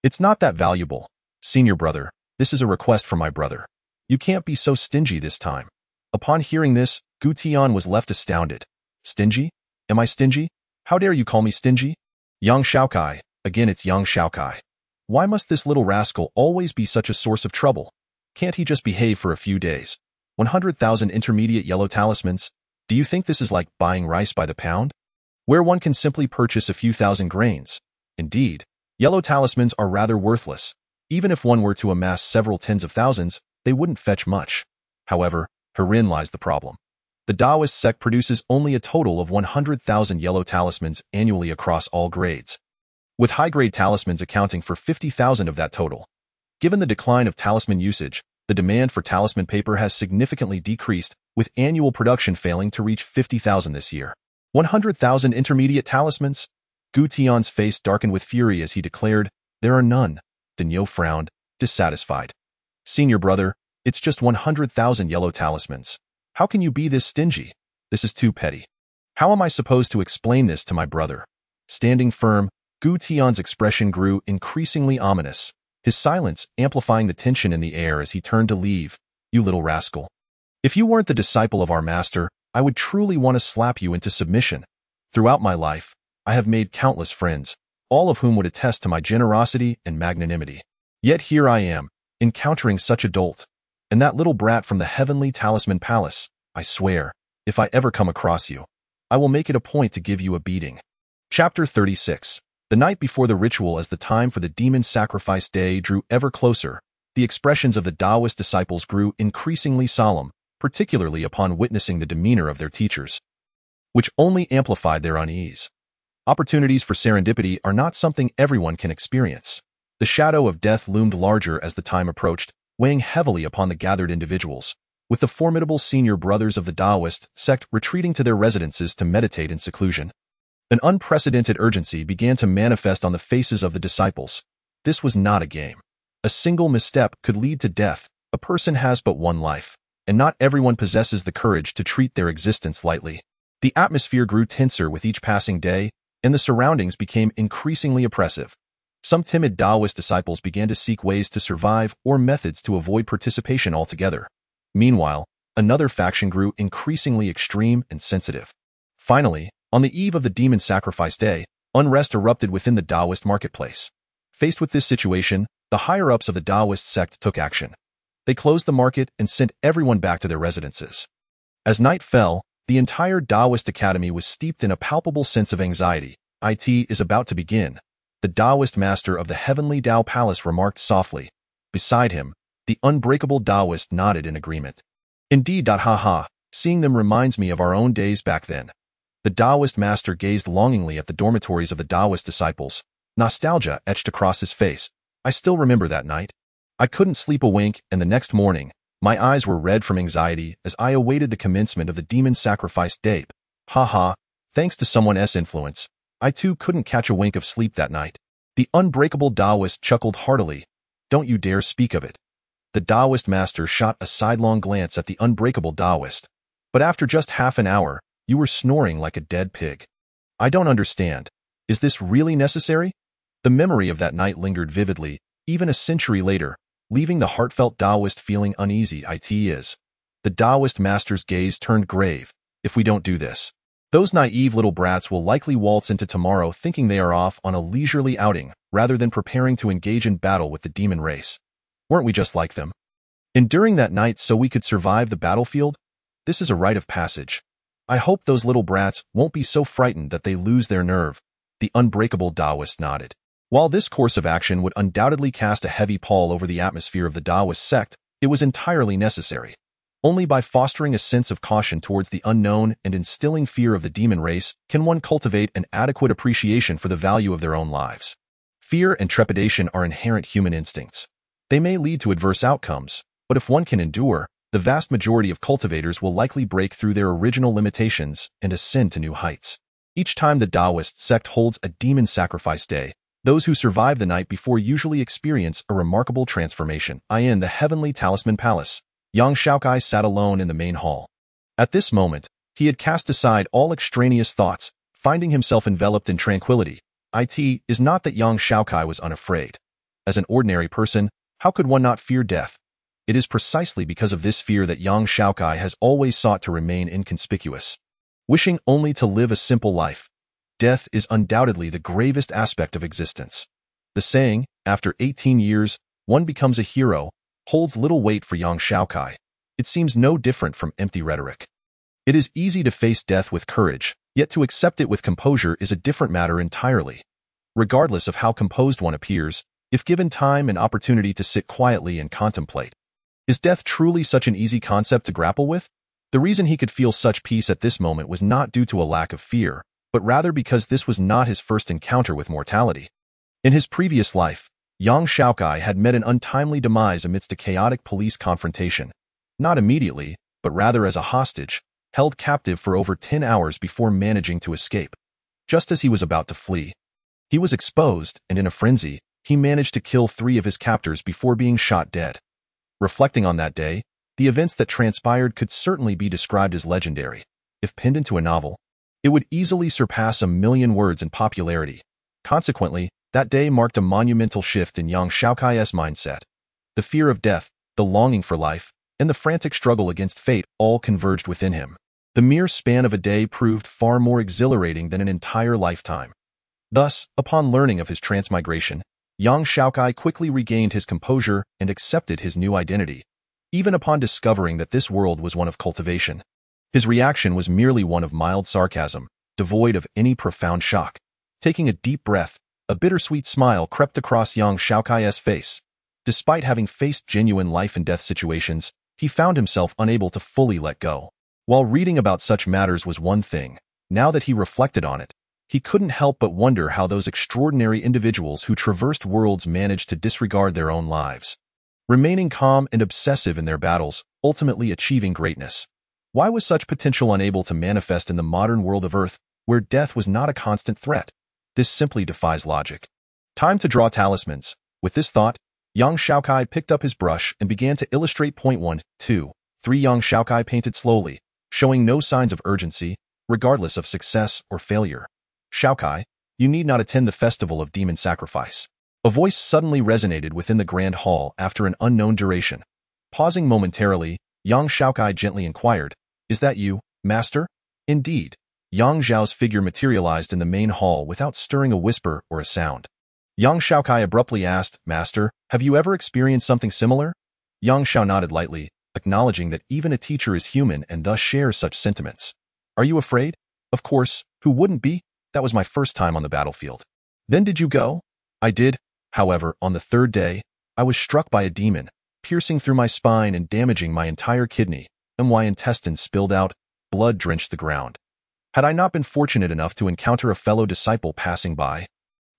It's not that valuable. Senior brother, this is a request from my brother. You can't be so stingy this time. Upon hearing this, Gutian was left astounded. Stingy? Am I stingy? How dare you call me stingy? Xiaokai, again it's Xiaokai. Why must this little rascal always be such a source of trouble? Can't he just behave for a few days? 100,000 intermediate yellow talismans? Do you think this is like buying rice by the pound, where one can simply purchase a few thousand grains? Indeed, yellow talismans are rather worthless. Even if one were to amass several tens of thousands, they wouldn't fetch much. However, herein lies the problem. The Taoist sect produces only a total of 100,000 yellow talismans annually across all grades, with high-grade talismans accounting for 50,000 of that total. Given the decline of talisman usage, the demand for talisman paper has significantly decreased, with annual production failing to reach 50,000 this year. 100,000 intermediate talismans? Gutian's face darkened with fury as he declared, There are none. Dinyo frowned, dissatisfied. Senior brother, it's just 100,000 yellow talismans. How can you be this stingy? This is too petty. How am I supposed to explain this to my brother? Standing firm, Gu Tian's expression grew increasingly ominous, his silence amplifying the tension in the air as he turned to leave. You little rascal. If you weren't the disciple of our master, I would truly want to slap you into submission. Throughout my life, I have made countless friends, all of whom would attest to my generosity and magnanimity. Yet here I am, encountering such a dolt. And that little brat from the heavenly talisman palace. I swear, if I ever come across you, I will make it a point to give you a beating. Chapter 36. The night before the ritual, as the time for the demon sacrifice day drew ever closer, the expressions of the Taoist disciples grew increasingly solemn, particularly upon witnessing the demeanor of their teachers, which only amplified their unease. Opportunities for serendipity are not something everyone can experience. The shadow of death loomed larger as the time approached, weighing heavily upon the gathered individuals, with the formidable senior brothers of the Taoist sect retreating to their residences to meditate in seclusion. An unprecedented urgency began to manifest on the faces of the disciples. This was not a game. A single misstep could lead to death. A person has but one life, and not everyone possesses the courage to treat their existence lightly. The atmosphere grew tenser with each passing day, and the surroundings became increasingly oppressive. Some timid Taoist disciples began to seek ways to survive or methods to avoid participation altogether. Meanwhile, another faction grew increasingly extreme and sensitive. Finally, on the eve of the demon sacrifice day, unrest erupted within the Taoist marketplace. Faced with this situation, the higher-ups of the Taoist sect took action. They closed the market and sent everyone back to their residences. As night fell, the entire Taoist academy was steeped in a palpable sense of anxiety. It is about to begin. The Taoist master of the heavenly Tao palace remarked softly. Beside him, the unbreakable Taoist nodded in agreement. Indeed, haha, seeing them reminds me of our own days back then. The Taoist master gazed longingly at the dormitories of the Taoist disciples. Nostalgia etched across his face. I still remember that night. I couldn't sleep a wink, and the next morning, my eyes were red from anxiety as I awaited the commencement of the demon sacrifice day. Haha, thanks to someone's influence, I too couldn't catch a wink of sleep that night. The unbreakable Taoist chuckled heartily. Don't you dare speak of it. The Taoist master shot a sidelong glance at the unbreakable Taoist. But after just half an hour, you were snoring like a dead pig. I don't understand. Is this really necessary? The memory of that night lingered vividly, even a century later, leaving the heartfelt Taoist feeling uneasy. It is. The Taoist master's gaze turned grave. If we don't do this, those naive little brats will likely waltz into tomorrow thinking they are off on a leisurely outing, rather than preparing to engage in battle with the demon race. Weren't we just like them? Enduring that night so we could survive the battlefield? This is a rite of passage. I hope those little brats won't be so frightened that they lose their nerve. The unbreakable Taoist nodded. While this course of action would undoubtedly cast a heavy pall over the atmosphere of the Taoist sect, it was entirely necessary. Only by fostering a sense of caution towards the unknown and instilling fear of the demon race can one cultivate an adequate appreciation for the value of their own lives. Fear and trepidation are inherent human instincts. They may lead to adverse outcomes, but if one can endure, the vast majority of cultivators will likely break through their original limitations and ascend to new heights. Each time the Taoist sect holds a demon sacrifice day, those who survive the night before usually experience a remarkable transformation. In the heavenly talisman palace, young Xiaokai sat alone in the main hall. At this moment, he had cast aside all extraneous thoughts, finding himself enveloped in tranquility. It is not that young Xiaokai was unafraid. As an ordinary person, how could one not fear death? It is precisely because of this fear that young Xiaokai has always sought to remain inconspicuous, wishing only to live a simple life. Death is undoubtedly the gravest aspect of existence. The saying, after 18 years, one becomes a hero, holds little weight for young Xiaokai. It seems no different from empty rhetoric. It is easy to face death with courage, yet to accept it with composure is a different matter entirely. Regardless of how composed one appears, if given time and opportunity to sit quietly and contemplate, is death truly such an easy concept to grapple with? The reason he could feel such peace at this moment was not due to a lack of fear, but rather because this was not his first encounter with mortality. In his previous life, young Xiaokai had met an untimely demise amidst a chaotic police confrontation, not immediately, but rather as a hostage, held captive for over 10 hours before managing to escape. Just as he was about to flee, he was exposed, and in a frenzy, he managed to kill 3 of his captors before being shot dead. Reflecting on that day, the events that transpired could certainly be described as legendary. If pinned into a novel, it would easily surpass 1,000,000 words in popularity. Consequently, that day marked a monumental shift in young Xiaokai's mindset. The fear of death, the longing for life, and the frantic struggle against fate all converged within him. The mere span of a day proved far more exhilarating than an entire lifetime. Thus, upon learning of his transmigration, young Xiaokai quickly regained his composure and accepted his new identity. Even upon discovering that this world was one of cultivation, his reaction was merely one of mild sarcasm, devoid of any profound shock. Taking a deep breath, a bittersweet smile crept across young Xiaokai's face. Despite having faced genuine life-and-death situations, he found himself unable to fully let go. While reading about such matters was one thing, now that he reflected on it, he couldn't help but wonder how those extraordinary individuals who traversed worlds managed to disregard their own lives, remaining calm and obsessive in their battles, ultimately achieving greatness. Why was such potential unable to manifest in the modern world of Earth, where death was not a constant threat? This simply defies logic. Time to draw talismans. With this thought, young Xiaokai picked up his brush and began to illustrate. 1, 2, 3 Young Xiaokai painted slowly, showing no signs of urgency, regardless of success or failure. Xiaokai, you need not attend the festival of demon sacrifice. A voice suddenly resonated within the grand hall after an unknown duration. Pausing momentarily, young Xiaokai gently inquired, "Is that you, master?" Indeed. Yang Zhao's figure materialized in the main hall without stirring a whisper or a sound. Yang Xiaokai abruptly asked, "Master, have you ever experienced something similar?" Yang Xiao nodded lightly, acknowledging that even a teacher is human and thus shares such sentiments. "Are you afraid?" "Of course, who wouldn't be? That was my first time on the battlefield." "Then did you go?" "I did. However, on the third day, I was struck by a demon, piercing through my spine and damaging my entire kidney, and my intestines spilled out, blood drenched the ground. Had I not been fortunate enough to encounter a fellow disciple passing by,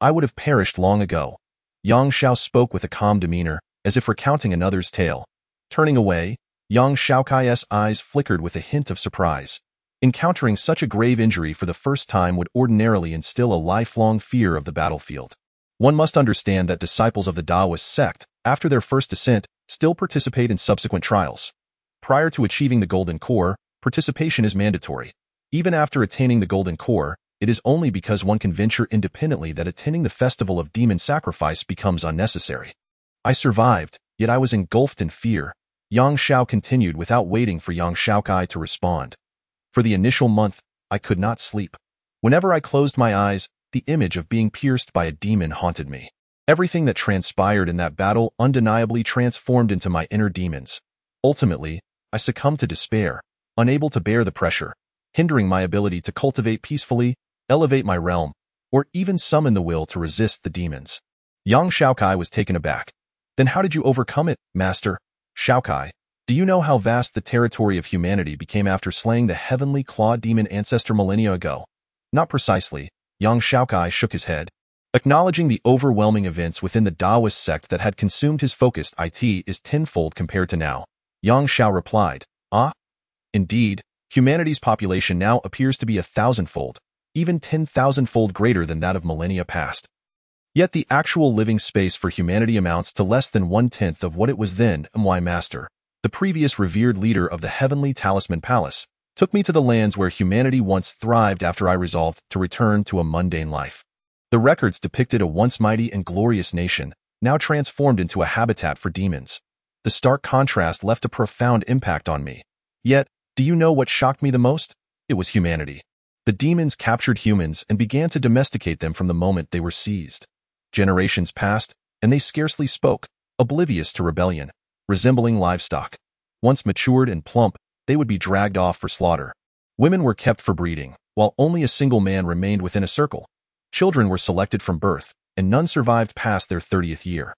I would have perished long ago." Yang Xiao spoke with a calm demeanor, as if recounting another's tale. Turning away, young Xiaokai's eyes flickered with a hint of surprise. Encountering such a grave injury for the first time would ordinarily instill a lifelong fear of the battlefield. One must understand that disciples of the Taoist sect, after their first descent, still participate in subsequent trials. Prior to achieving the Golden Core, participation is mandatory. Even after attaining the Golden Core, it is only because one can venture independently that attending the festival of demon sacrifice becomes unnecessary. "I survived, yet I was engulfed in fear," Yang Xiao continued without waiting for young Xiaokai to respond. "For the initial month, I could not sleep. Whenever I closed my eyes, the image of being pierced by a demon haunted me. Everything that transpired in that battle undeniably transformed into my inner demons. Ultimately, I succumbed to despair, unable to bear the pressure, hindering my ability to cultivate peacefully, elevate my realm, or even summon the will to resist the demons." Young Xiaokai was taken aback. "Then how did you overcome it, master?" "Xiaokai, do you know how vast the territory of humanity became after slaying the heavenly claw demon ancestor millennia ago?" "Not precisely." Young Xiaokai shook his head. Acknowledging the overwhelming events within the Taoist sect that had consumed his focus, it is tenfold compared to now. Yang Xiao replied, "Ah? Indeed, humanity's population now appears to be 1,000-fold, even 10,000-fold greater than that of millennia past. Yet the actual living space for humanity amounts to less than 1/10 of what it was then. My master, the previous revered leader of the Heavenly Talisman Palace, took me to the lands where humanity once thrived after I resolved to return to a mundane life. The records depicted a once mighty and glorious nation, now transformed into a habitat for demons. The stark contrast left a profound impact on me. Yet, do you know what shocked me the most? It was humanity. The demons captured humans and began to domesticate them from the moment they were seized. Generations passed, and they scarcely spoke, oblivious to rebellion, resembling livestock. Once matured and plump, they would be dragged off for slaughter. Women were kept for breeding, while only a single man remained within a circle. Children were selected from birth, and none survived past their 30th year.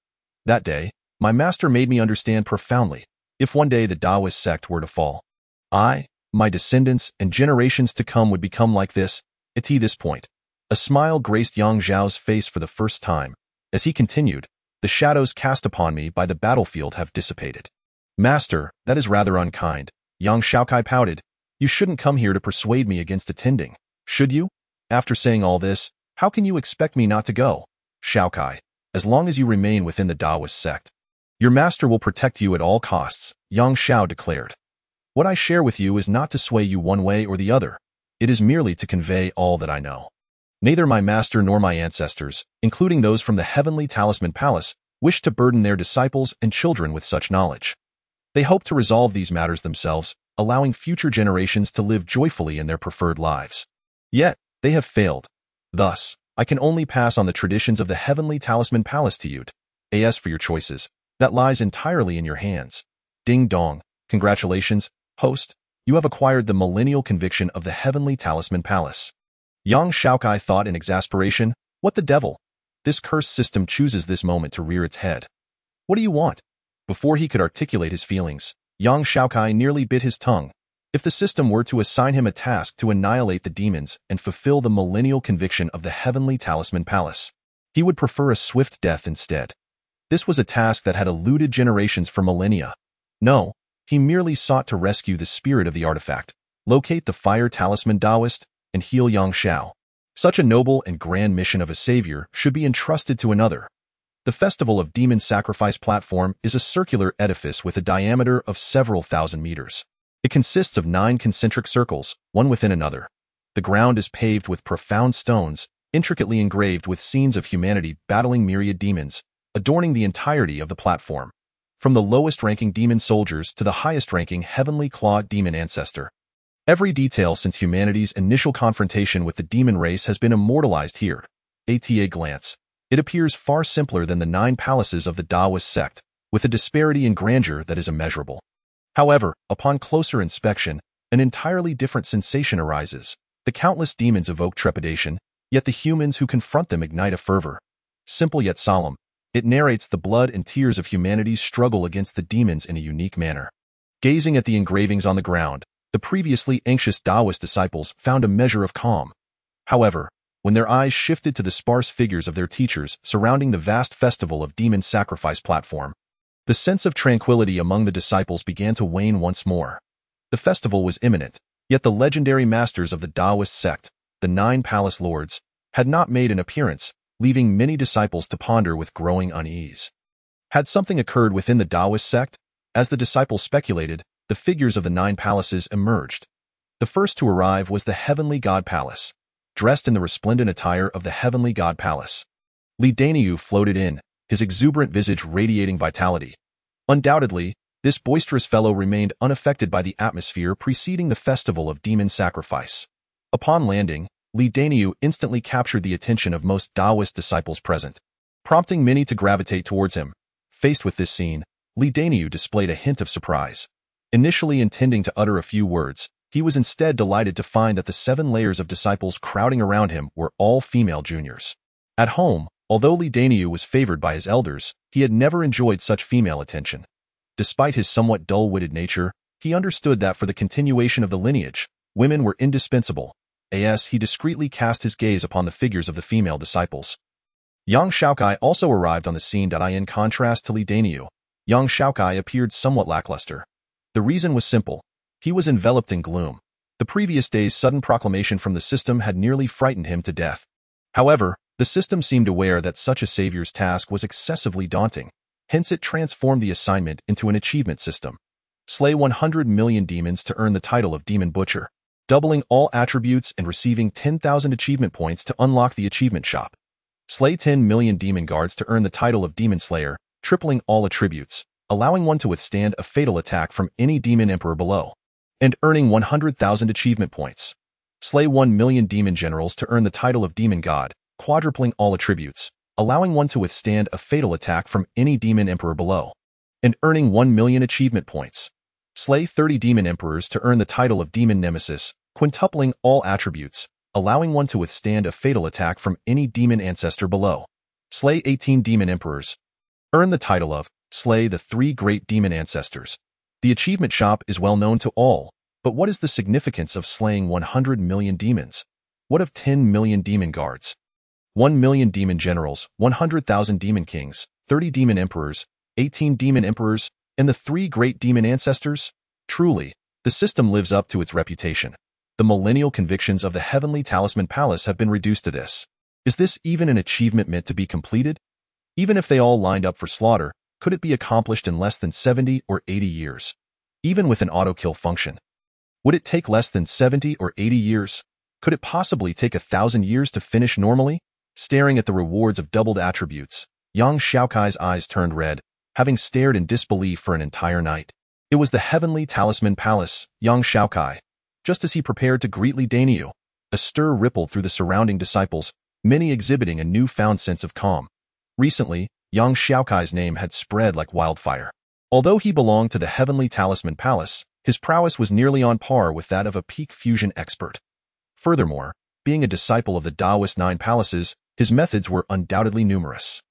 That day, my master made me understand profoundly, if one day the Taoist sect were to fall, I, my descendants, and generations to come would become like this. At this point, a smile graced Yang Zhao's face for the first time. As he continued, "The shadows cast upon me by the battlefield have dissipated." "Master, that is rather unkind." Yang Xiaokai pouted. "You shouldn't come here to persuade me against attending, should you? After saying all this, how can you expect me not to go?" "Xiaokai, as long as you remain within the Taoist sect, Your master will protect you at all costs, Yang Xiao declared. What I share with you is not to sway you one way or the other. It is merely to convey all that I know. Neither my master nor my ancestors, including those from the heavenly talisman palace, wish to burden their disciples and children with such knowledge. They hope to resolve these matters themselves, allowing future generations to live joyfully in their preferred lives. Yet, they have failed. Thus, I can only pass on the traditions of the heavenly talisman palace to you. As for your choices, that lies entirely in your hands. Ding dong, congratulations, host, you have acquired the millennial conviction of the heavenly talisman palace. Yang Xiaokai thought in exasperation, what the devil? This cursed system chooses this moment to rear its head. What do you want? Before he could articulate his feelings, Yang Xiaokai nearly bit his tongue. If the system were to assign him a task to annihilate the demons and fulfill the millennial conviction of the heavenly talisman palace, he would prefer a swift death instead. This was a task that had eluded generations for millennia. No, he merely sought to rescue the spirit of the artifact, locate the fire talisman Taoist, and heal Yang Xiao. Such a noble and grand mission of a savior should be entrusted to another. The Festival of Demon Sacrifice platform is a circular edifice with a diameter of several thousand meters. It consists of 9 concentric circles, one within another. The ground is paved with profound stones, intricately engraved with scenes of humanity battling myriad demons, adorning the entirety of the platform. From the lowest-ranking demon soldiers to the highest-ranking heavenly clawed demon ancestor. Every detail since humanity's initial confrontation with the demon race has been immortalized here. At a glance, it appears far simpler than the 9 palaces of the Taoist sect, with a disparity in grandeur that is immeasurable. However, upon closer inspection, an entirely different sensation arises. The countless demons evoke trepidation, yet the humans who confront them ignite a fervor. Simple yet solemn, it narrates the blood and tears of humanity's struggle against the demons in a unique manner. Gazing at the engravings on the ground, the previously anxious Taoist disciples found a measure of calm. However, when their eyes shifted to the sparse figures of their teachers surrounding the vast festival of demon sacrifice platform, the sense of tranquility among the disciples began to wane once more. The festival was imminent, yet the legendary masters of the Taoist sect, the 9 palace lords, had not made an appearance, leaving many disciples to ponder with growing unease. Had something occurred within the Taoist sect? As the disciples speculated, the figures of the 9 palaces emerged. The first to arrive was the heavenly god palace, dressed in the resplendent attire of the heavenly god palace. Li Daniu floated in, his exuberant visage radiating vitality. Undoubtedly, this boisterous fellow remained unaffected by the atmosphere preceding the festival of demon sacrifice. Upon landing, Li Daniu instantly captured the attention of most Taoist disciples present, prompting many to gravitate towards him. Faced with this scene, Li Daniu displayed a hint of surprise. Initially intending to utter a few words, he was instead delighted to find that the 7 layers of disciples crowding around him were all female juniors. At home, although Li Daniu was favored by his elders, he had never enjoyed such female attention. Despite his somewhat dull-witted nature, he understood that for the continuation of the lineage, women were indispensable. As he discreetly cast his gaze upon the figures of the female disciples. Yang Xiaokai also arrived on the scene. In contrast to Li Daniu, Yang Xiaokai appeared somewhat lackluster. The reason was simple. He was enveloped in gloom. The previous day's sudden proclamation from the system had nearly frightened him to death. However, the system seemed aware that such a savior's task was excessively daunting. Hence it transformed the assignment into an achievement system. Slay 100 million demons to earn the title of Demon Butcher, doubling all attributes and receiving 10,000 achievement points to unlock the achievement shop. Slay 10 million demon guards to earn the title of Demon Slayer, tripling all attributes, allowing one to withstand a fatal attack from any demon emperor below, and earning 100,000 achievement points. Slay 1 million demon generals to earn the title of Demon God, quadrupling all attributes, allowing one to withstand a fatal attack from any demon emperor below, and earning 1 million achievement points. Slay 30 demon emperors to earn the title of Demon Nemesis, quintupling all attributes, allowing one to withstand a fatal attack from any demon ancestor below. Slay 18 demon emperors. Earn the title of Slay the 3 great demon ancestors. The achievement shop is well known to all, but what is the significance of slaying 100 million demons? What of 10 million demon guards? 1 million demon generals, 100,000 demon kings, 30 demon emperors, 18 demon emperors, and the 3 great demon ancestors? Truly, the system lives up to its reputation. The millennial convictions of the heavenly talisman palace have been reduced to this. Is this even an achievement meant to be completed? Even if they all lined up for slaughter, Could it be accomplished in less than 70 or 80 years? Even with an auto-kill function. Would it take less than 70 or 80 years? Could it possibly take 1,000 years to finish normally? Staring at the rewards of doubled attributes, young Xiaokai's eyes turned red, having stared in disbelief for an entire night. It was the heavenly talisman palace, young Xiaokai. Just as he prepared to greet Li Daniu, a stir rippled through the surrounding disciples, many exhibiting a newfound sense of calm. Recently, young Xiaokai's name had spread like wildfire. Although he belonged to the heavenly talisman palace, his prowess was nearly on par with that of a peak fusion expert. Furthermore, being a disciple of the Taoist Nine Palaces, his methods were undoubtedly numerous.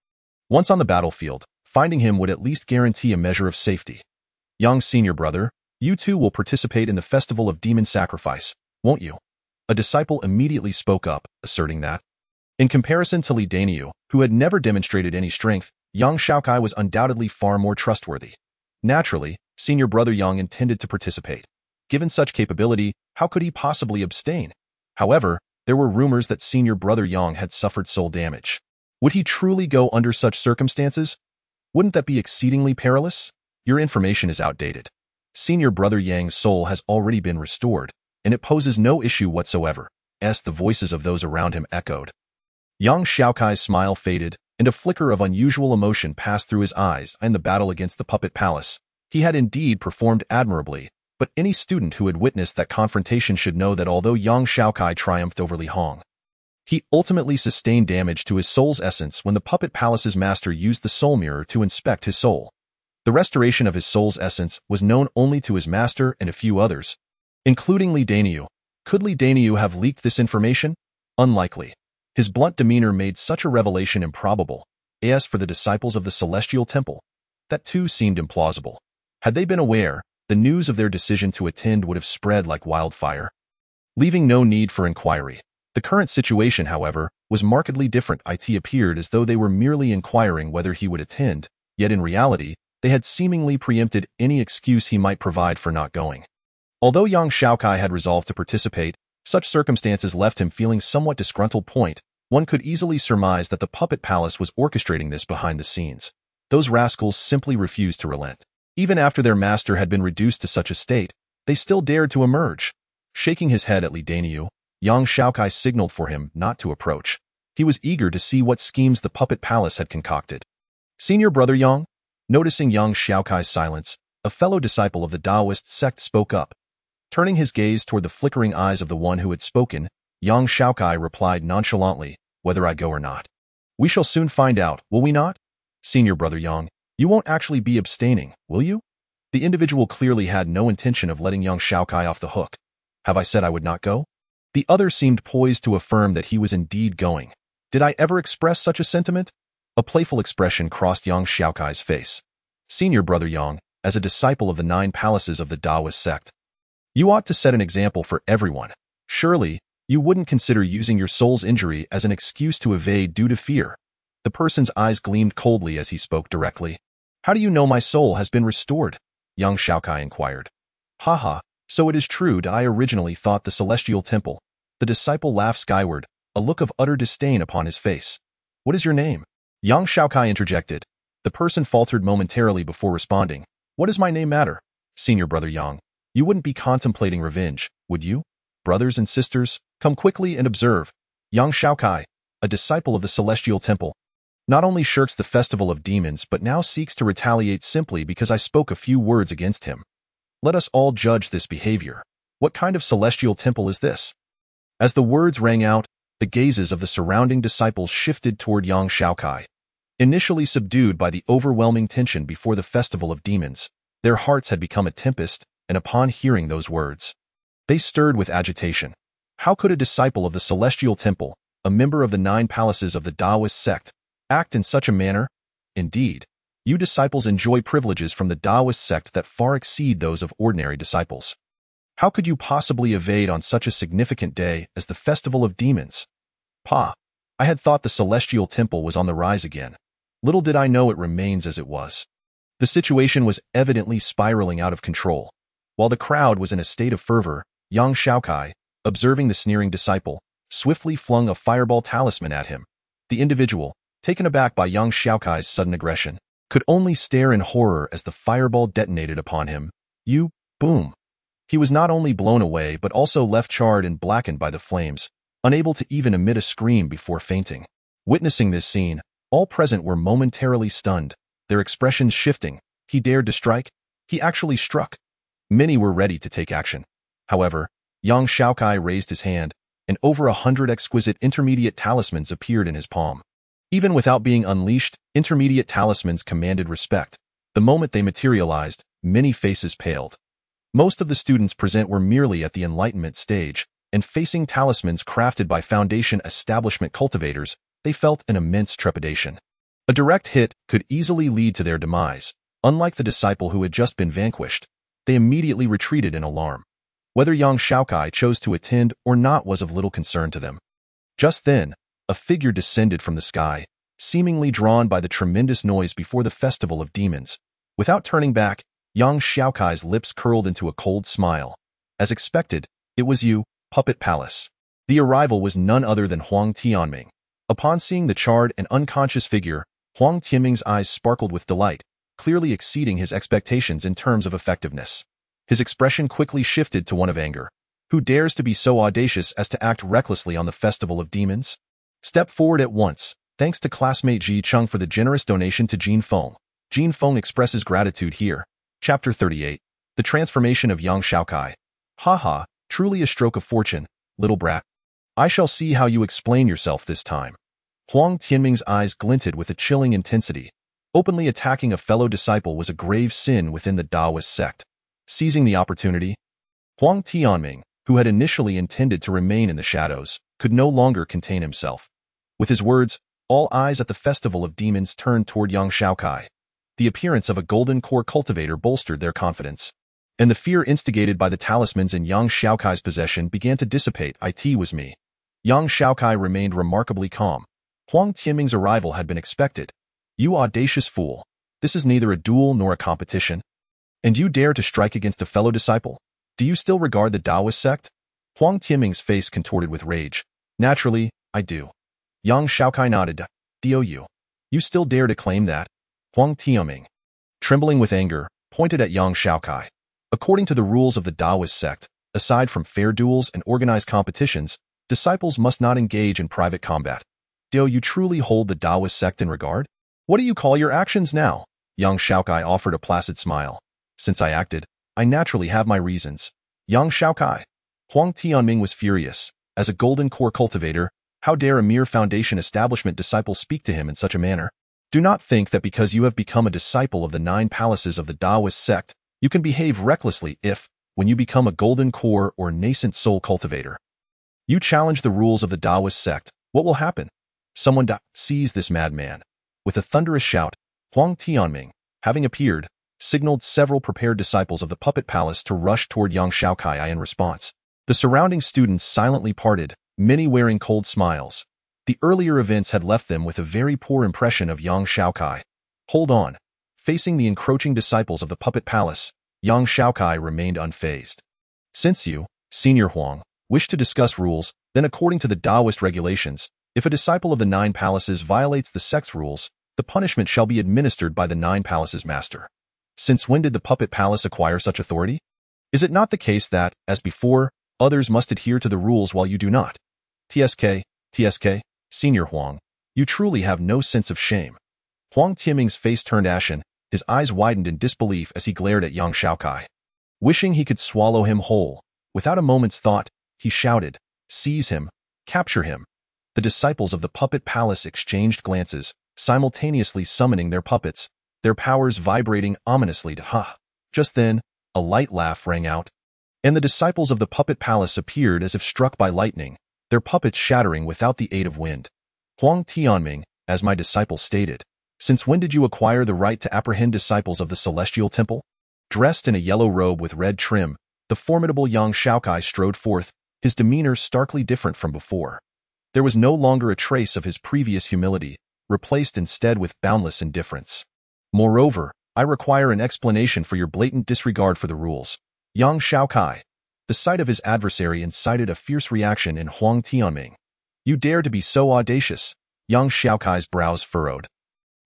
Once on the battlefield, finding him would at least guarantee a measure of safety. Young senior brother, you too will participate in the festival of demon sacrifice, won't you? A disciple immediately spoke up, asserting that. In comparison to Li Daniu, who had never demonstrated any strength, young Xiaokai was undoubtedly far more trustworthy. Naturally, senior brother Yang intended to participate. Given such capability, how could he possibly abstain? However, there were rumors that senior brother Yang had suffered soul damage. Would he truly go under such circumstances? Wouldn't that be exceedingly perilous? Your information is outdated. Senior brother Yang's soul has already been restored, and it poses no issue whatsoever, as the voices of those around him echoed. Young Xiaokai's smile faded, and a flicker of unusual emotion passed through his eyes in the battle against the puppet palace. He had indeed performed admirably, but any student who had witnessed that confrontation should know that although young Xiaokai triumphed over Li Hong, he ultimately sustained damage to his soul's essence when the puppet palace's master used the soul mirror to inspect his soul. The restoration of his soul's essence was known only to his master and a few others, including Li Daniu. Could Li Daniu have leaked this information? Unlikely. His blunt demeanor made such a revelation improbable. As for the disciples of the Celestial Temple, that too seemed implausible. Had they been aware, the news of their decision to attend would have spread like wildfire, leaving no need for inquiry. The current situation, however, was markedly different. It appeared as though they were merely inquiring whether he would attend, yet in reality, they had seemingly preempted any excuse he might provide for not going. Although young Xiaokai had resolved to participate, such circumstances left him feeling somewhat disgruntled. One could easily surmise that the puppet palace was orchestrating this behind the scenes. Those rascals simply refused to relent. Even after their master had been reduced to such a state, they still dared to emerge. Shaking his head at Li Daniu, young Xiaokai signaled for him not to approach. He was eager to see what schemes the puppet palace had concocted. Senior brother Yang? Noticing young Xiaokai's silence, a fellow disciple of the Taoist sect spoke up. Turning his gaze toward the flickering eyes of the one who had spoken, young Xiaokai replied nonchalantly, "Whether I go or not. We shall soon find out, will we not? Senior brother Yang, you won't actually be abstaining, will you?" The individual clearly had no intention of letting young Xiaokai off the hook. "Have I said I would not go?" The other seemed poised to affirm that he was indeed going. "Did I ever express such a sentiment?" A playful expression crossed young Xiaokai's face. "Senior brother Yang, as a disciple of the Nine Palaces of the Taoist sect, you ought to set an example for everyone. Surely, you wouldn't consider using your soul's injury as an excuse to evade due to fear." The person's eyes gleamed coldly as he spoke directly. "How do you know my soul has been restored?" young Xiaokai inquired. "Haha, so it is true that I originally thought the Celestial Temple." The disciple laughed skyward, a look of utter disdain upon his face. "What is your name?" young Xiaokai interjected. The person faltered momentarily before responding. "What does my name matter? Senior brother Yang, you wouldn't be contemplating revenge, would you? Brothers and sisters, come quickly and observe. Young Xiaokai, a disciple of the Celestial Temple, not only shirks the festival of demons but now seeks to retaliate simply because I spoke a few words against him. Let us all judge this behavior. What kind of celestial temple is this?" As the words rang out, the gazes of the surrounding disciples shifted toward young Xiaokai. Initially subdued by the overwhelming tension before the festival of demons, their hearts had become a tempest, and upon hearing those words, they stirred with agitation. How could a disciple of the Celestial Temple, a member of the Nine Palaces of the Taoist sect, act in such a manner? Indeed, you disciples enjoy privileges from the Taoist sect that far exceed those of ordinary disciples. How could you possibly evade on such a significant day as the Festival of Demons? I had thought the Celestial Temple was on the rise again. Little did I know it remains as it was. The situation was evidently spiraling out of control. While the crowd was in a state of fervor, young Xiaokai, observing the sneering disciple, swiftly flung a fireball talisman at him. The individual, taken aback by young Xiaokai's sudden aggression, could only stare in horror as the fireball detonated upon him. Boom. He was not only blown away but also left charred and blackened by the flames, unable to even emit a scream before fainting. Witnessing this scene, all present were momentarily stunned, their expressions shifting. He dared to strike? He actually struck. Many were ready to take action. However, young Xiaokai raised his hand, and over 100 exquisite intermediate talismans appeared in his palm. Even without being unleashed, intermediate talismans commanded respect. The moment they materialized, many faces paled. Most of the students present were merely at the enlightenment stage, and facing talismans crafted by Foundation establishment cultivators, they felt an immense trepidation. A direct hit could easily lead to their demise. Unlike the disciple who had just been vanquished, they immediately retreated in alarm. Whether young Xiaokai chose to attend or not was of little concern to them. Just then, a figure descended from the sky, seemingly drawn by the tremendous noise before the festival of demons. Without turning back, young Xiaokai's lips curled into a cold smile. As expected, it was you, Puppet Palace. The arrival was none other than Huang Tianming. Upon seeing the charred and unconscious figure, Huang Tianming's eyes sparkled with delight, clearly exceeding his expectations in terms of effectiveness. His expression quickly shifted to one of anger. Who dares to be so audacious as to act recklessly on the festival of demons? Step forward at once. Thanks to classmate Ji Chung for the generous donation to Jin Feng. Jin Feng expresses gratitude here. Chapter 38. The Transformation of Young Xiaokai. Haha, truly a stroke of fortune, little brat. I shall see how you explain yourself this time. Huang Tianming's eyes glinted with a chilling intensity. Openly attacking a fellow disciple was a grave sin within the Taoist sect. Seizing the opportunity, Huang Tianming, who had initially intended to remain in the shadows, could no longer contain himself. With his words, all eyes at the festival of demons turned toward young Xiaokai. The appearance of a golden core cultivator bolstered their confidence, and the fear instigated by the talismans in young Xiaokai's possession began to dissipate. It was me. Young Xiaokai remained remarkably calm. Huang Tianming's arrival had been expected. You audacious fool. This is neither a duel nor a competition. And you dare to strike against a fellow disciple? Do you still regard the Taoist sect? Huang Tianming's face contorted with rage. Naturally, I do. Young Xiaokai nodded. You still dare to claim that? Huang Tianming, trembling with anger, pointed at young Xiaokai. According to the rules of the Taoist sect, aside from fair duels and organized competitions, disciples must not engage in private combat. Do you truly hold the Taoist sect in regard? What do you call your actions now? Young Xiaokai offered a placid smile. Since I acted, I naturally have my reasons. Young Xiaokai. Huang Tianming was furious. As a golden core cultivator, how dare a mere Foundation establishment disciple speak to him in such a manner? Do not think that because you have become a disciple of the 9 palaces of the Taoist sect, you can behave recklessly if, when you become a golden core or nascent soul cultivator, you challenge the rules of the Taoist sect. What will happen? Someone seize this madman. With a thunderous shout, Huang Tianming, having appeared, signaled several prepared disciples of the Puppet Palace to rush toward young Xiaokai in response. The surrounding students silently parted, many wearing cold smiles. The earlier events had left them with a very poor impression of young Xiaokai. Hold on. Facing the encroaching disciples of the Puppet Palace, young Xiaokai remained unfazed. Since you, Senior Huang, wish to discuss rules, then according to the Taoist regulations, if a disciple of the 9 palaces violates the sect's rules, the punishment shall be administered by the 9 palaces master. Since when did the Puppet Palace acquire such authority? Is it not the case that, as before, others must adhere to the rules while you do not? TSK, Senior Huang, you truly have no sense of shame. Huang Tianming's face turned ashen, his eyes widened in disbelief as he glared at young Xiaokai. Wishing he could swallow him whole, without a moment's thought, he shouted, seize him, capture him. The disciples of the Puppet Palace exchanged glances, simultaneously summoning their puppets, their powers vibrating ominously to ha. Just then, a light laugh rang out, and the disciples of the Puppet Palace appeared as if struck by lightning, their puppets shattering without the aid of wind. Huang Tianming, as my disciple stated, since when did you acquire the right to apprehend disciples of the Celestial Temple? Dressed in a yellow robe with red trim, the formidable young Xiaokai strode forth, his demeanor starkly different from before. There was no longer a trace of his previous humility, replaced instead with boundless indifference. Moreover, I require an explanation for your blatant disregard for the rules. Young Xiaokai. The sight of his adversary incited a fierce reaction in Huang Tianming. You dare to be so audacious? Young Xiaokai's brows furrowed.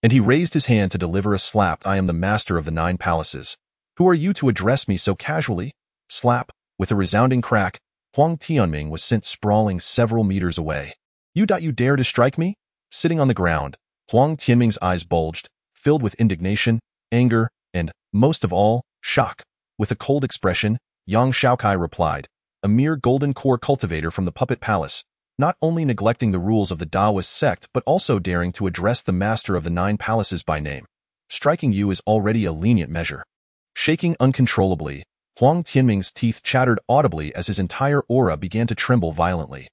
And he raised his hand to deliver a slap. "I am the master of the 9 palaces. Who are you to address me so casually?" Slap. With a resounding crack, Huang Tianming was sent sprawling several meters away. You dare to strike me?" Sitting on the ground, Huang Tianming's eyes bulged, filled with indignation, anger, and, most of all, shock. With a cold expression, young Xiaokai replied, "A mere golden core cultivator from the puppet palace, not only neglecting the rules of the Taoist sect but also daring to address the master of the 9 palaces by name. Striking you is already a lenient measure." Shaking uncontrollably, Huang Tianming's teeth chattered audibly as his entire aura began to tremble violently.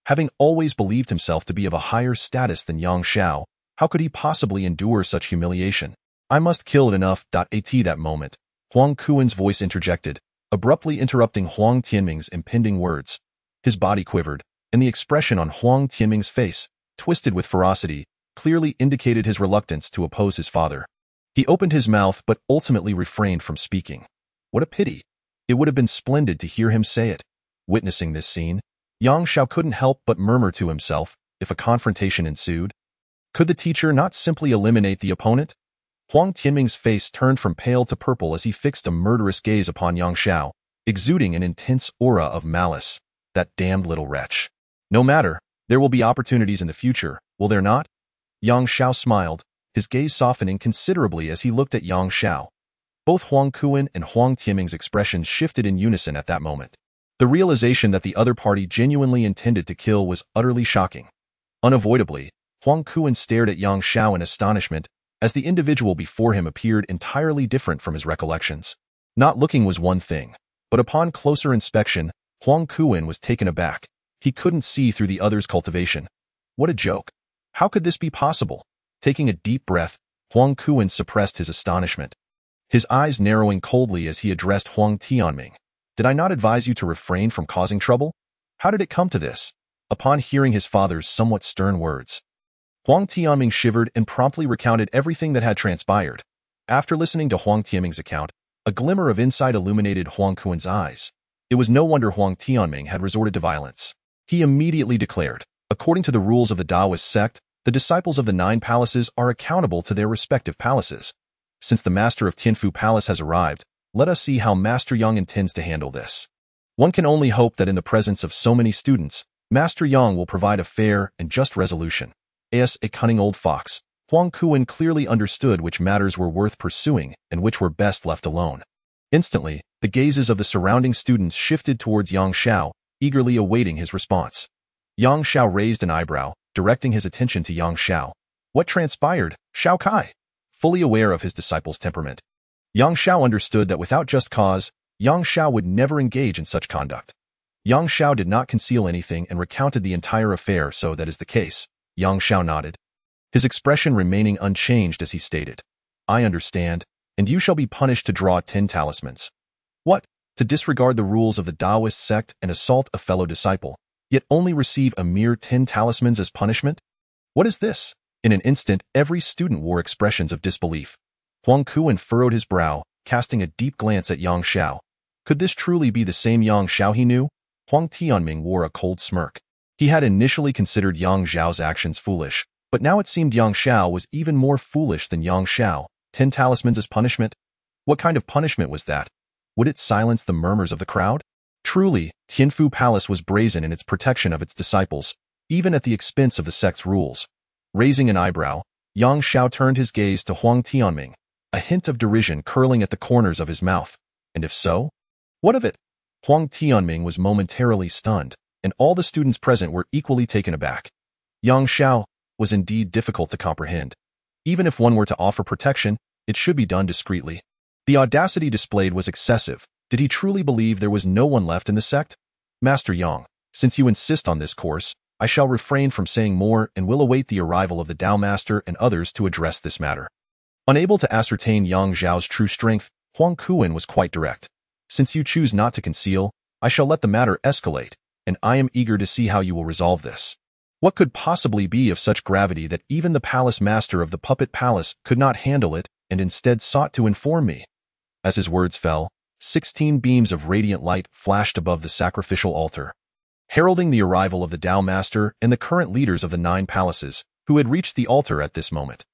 Having always believed himself to be of a higher status than Yang Xiao, how could he possibly endure such humiliation? "I must kill it enough." At that moment, Huang Kuan's voice interjected, abruptly interrupting Huang Tianming's impending words. His body quivered, and the expression on Huang Tianming's face, twisted with ferocity, clearly indicated his reluctance to oppose his father. He opened his mouth but ultimately refrained from speaking. What a pity! It would have been splendid to hear him say it. Witnessing this scene, Yang Xiao couldn't help but murmur to himself, if a confrontation ensued, could the teacher not simply eliminate the opponent? Huang Tianming's face turned from pale to purple as he fixed a murderous gaze upon Yang Xiao, exuding an intense aura of malice. That damned little wretch. "No matter, there will be opportunities in the future, will there not?" Yang Xiao smiled, his gaze softening considerably as he looked at Yang Xiao. Both Huang Kuan and Huang Tianming's expressions shifted in unison at that moment. The realization that the other party genuinely intended to kill was utterly shocking. Unavoidably, Huang Kuan stared at Yang Xiao in astonishment, as the individual before him appeared entirely different from his recollections. Not looking was one thing, but upon closer inspection, Huang Kuan was taken aback. He couldn't see through the other's cultivation. What a joke! How could this be possible? Taking a deep breath, Huang Kuan suppressed his astonishment, his eyes narrowing coldly as he addressed Huang Tianming. "Did I not advise you to refrain from causing trouble? How did it come to this?" Upon hearing his father's somewhat stern words, Huang Tianming shivered and promptly recounted everything that had transpired. After listening to Huang Tianming's account, a glimmer of insight illuminated Huang Kuan's eyes. It was no wonder Huang Tianming had resorted to violence. He immediately declared, "According to the rules of the Taoist sect, the disciples of the 9 palaces are accountable to their respective palaces. Since the master of Tianfu Palace has arrived, let us see how Master Yang intends to handle this. One can only hope that in the presence of so many students, Master Yang will provide a fair and just resolution." As a cunning old fox, Huang Kuan clearly understood which matters were worth pursuing and which were best left alone. Instantly, the gazes of the surrounding students shifted towards Yang Xiao, eagerly awaiting his response. Yang Xiao raised an eyebrow, directing his attention to Yang Xiao. What transpired, Xiaokai? Fully aware of his disciple's temperament, Yang Xiao understood that without just cause, Yang Xiao would never engage in such conduct. Yang Xiao did not conceal anything and recounted the entire affair. "So that is the case." Yang Xiao nodded, his expression remaining unchanged as he stated, "I understand, and you shall be punished to draw 10 talismans. What? To disregard the rules of the Taoist sect and assault a fellow disciple, yet only receive a mere 10 talismans as punishment? What is this?" In an instant, every student wore expressions of disbelief. Huang Kuan furrowed his brow, casting a deep glance at Yang Xiao. Could this truly be the same Yang Xiao he knew? Huang Tianming wore a cold smirk. He had initially considered Yang Xiao's actions foolish, but now it seemed Yang Xiao was even more foolish than Yang Xiao. 10 talismans as punishment? What kind of punishment was that? Would it silence the murmurs of the crowd? Truly, Tianfu Palace was brazen in its protection of its disciples, even at the expense of the sect's rules. Raising an eyebrow, Yang Xiao turned his gaze to Huang Tianming, a hint of derision curling at the corners of his mouth. And if so, what of it? Huang Tianming was momentarily stunned, and all the students present were equally taken aback. Yang Xiao was indeed difficult to comprehend. Even if one were to offer protection, it should be done discreetly. The audacity displayed was excessive. Did he truly believe there was no one left in the sect? "Master Yang, since you insist on this course, I shall refrain from saying more and will await the arrival of the Tao Master and others to address this matter." Unable to ascertain Yang Xiao's true strength, Huang Kuan was quite direct. "Since you choose not to conceal, I shall let the matter escalate, and I am eager to see how you will resolve this. What could possibly be of such gravity that even the palace master of the puppet palace could not handle it and instead sought to inform me?" As his words fell, 16 beams of radiant light flashed above the sacrificial altar, heralding the arrival of the Tao Master and the current leaders of the 9 palaces, who had reached the altar at this moment.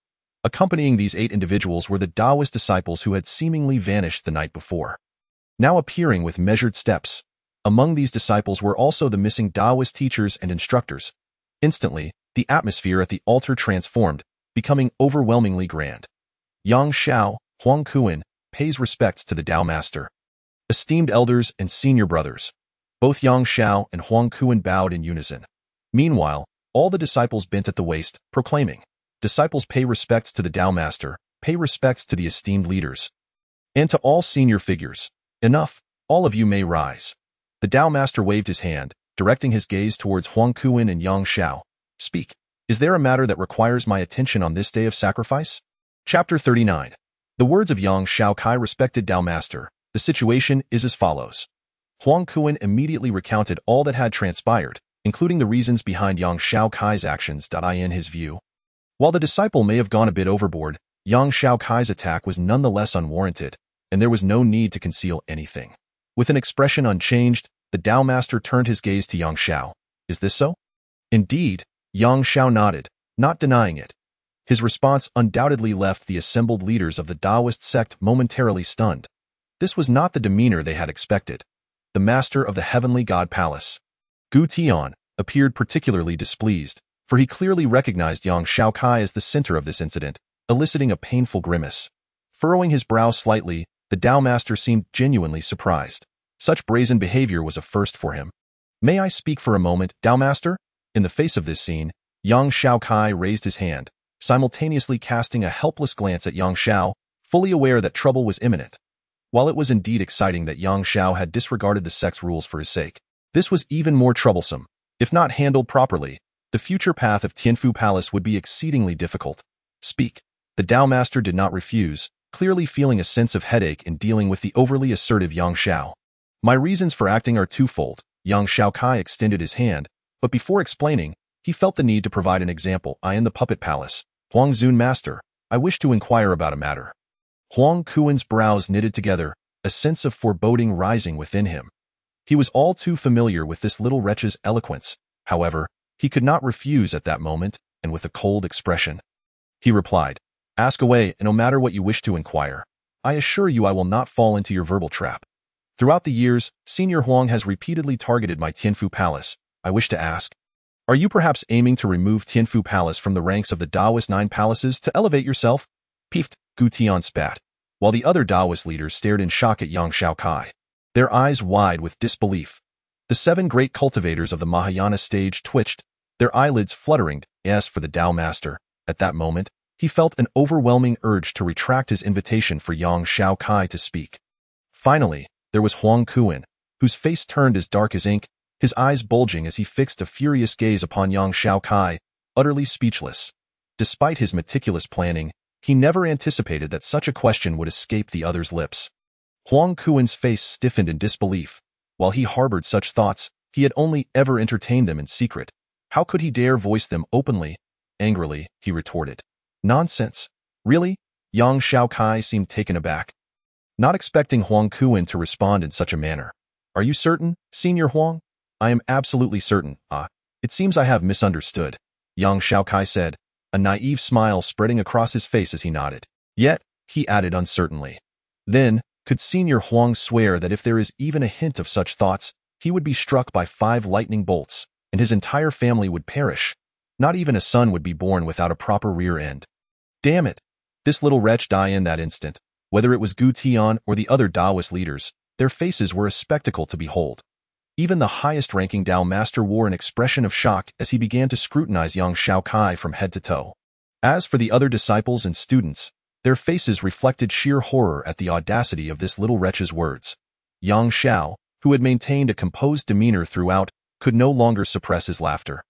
Accompanying these 8 individuals were the Taoist disciples who had seemingly vanished the night before, now appearing with measured steps. Among these disciples were also the missing Taoist teachers and instructors. Instantly, the atmosphere at the altar transformed, becoming overwhelmingly grand. Yang Xiao, Huang Kuan, pays respects to the Tao Master. Esteemed elders and senior brothers. Both Yang Xiao and Huang Kuan bowed in unison. Meanwhile, all the disciples bent at the waist, proclaiming, "Disciples pay respects to the Tao Master, pay respects to the esteemed leaders." And to all senior figures, "Enough, all of you may rise." The Tao Master waved his hand, directing his gaze towards Huang Kuan and Yang Xiao. "Speak. Is there a matter that requires my attention on this day of sacrifice?" Chapter 39. The words of Yang Xiaokai respected Tao Master. The situation is as follows. Huang Kuan immediately recounted all that had transpired, including the reasons behind Yang Xiaokai's actions. In his view, while the disciple may have gone a bit overboard, Yang Xiaokai's attack was nonetheless unwarranted, and there was no need to conceal anything. With an expression unchanged, the Tao Master turned his gaze to Yang Xiao. "Is this so?" "Indeed," Yang Xiao nodded, not denying it. His response undoubtedly left the assembled leaders of the Taoist sect momentarily stunned. This was not the demeanor they had expected. The master of the heavenly god palace, Gu Tian, appeared particularly displeased, for he clearly recognized Yang Xiaokai as the center of this incident, eliciting a painful grimace. Furrowing his brow slightly, the Tao Master seemed genuinely surprised. Such brazen behavior was a first for him. "May I speak for a moment, Tao Master?" In the face of this scene, Yang Xiaokai raised his hand, simultaneously casting a helpless glance at Yang Xiao, fully aware that trouble was imminent. While it was indeed exciting that Yang Xiao had disregarded the sect's rules for his sake, this was even more troublesome. If not handled properly, the future path of Tianfu Palace would be exceedingly difficult. "Speak." The Tao Master did not refuse, clearly feeling a sense of headache in dealing with the overly assertive Yang Xiao. "My reasons for acting are twofold." Yang Xiaokai extended his hand, but before explaining, he felt the need to provide an example. "I in the puppet palace. Huang Zun Master, I wish to inquire about a matter." Huang Kuan's brows knitted together, a sense of foreboding rising within him. He was all too familiar with this little wretch's eloquence. However, he could not refuse at that moment, and with a cold expression, he replied, "Ask away, and no matter what you wish to inquire, I assure you I will not fall into your verbal trap. Throughout the years, Senior Huang has repeatedly targeted my Tianfu Palace. I wish to ask, are you perhaps aiming to remove Tianfu Palace from the ranks of the Taoist 9 palaces to elevate yourself?" Peeved, Gu Tian spat, while the other Taoist leaders stared in shock at Yang Xiaokai, their eyes wide with disbelief. The 7 great cultivators of the Mahayana stage twitched, their eyelids fluttering. As for the Tao Master, at that moment, he felt an overwhelming urge to retract his invitation for Yang Xiaokai to speak. Finally, there was Huang Kuan, whose face turned as dark as ink, his eyes bulging as he fixed a furious gaze upon Yang Xiaokai, utterly speechless. Despite his meticulous planning, he never anticipated that such a question would escape the other's lips. Huang Kuan's face stiffened in disbelief. While he harbored such thoughts, he had only ever entertained them in secret. How could he dare voice them openly? Angrily, he retorted, "Nonsense. Really?" Yang Xiaokai seemed taken aback, not expecting Huang Kuan to respond in such a manner. "Are you certain, Senior Huang?" "I am absolutely certain." "Ah, it seems I have misunderstood," Yang Xiaokai said, a naive smile spreading across his face as he nodded. "Yet," he added uncertainly, "then, could Senior Huang swear that if there is even a hint of such thoughts, he would be struck by 5 lightning bolts, and his entire family would perish? Not even a son would be born without a proper rear end. Damn it! This little wretch died in that instant. Whether it was Gu Tian or the other Taoist leaders, their faces were a spectacle to behold. Even the highest-ranking Tao Master wore an expression of shock as he began to scrutinize Yang Xiaokai from head to toe. As for the other disciples and students, their faces reflected sheer horror at the audacity of this little wretch's words. Yang Xiao, who had maintained a composed demeanor throughout, could no longer suppress his laughter.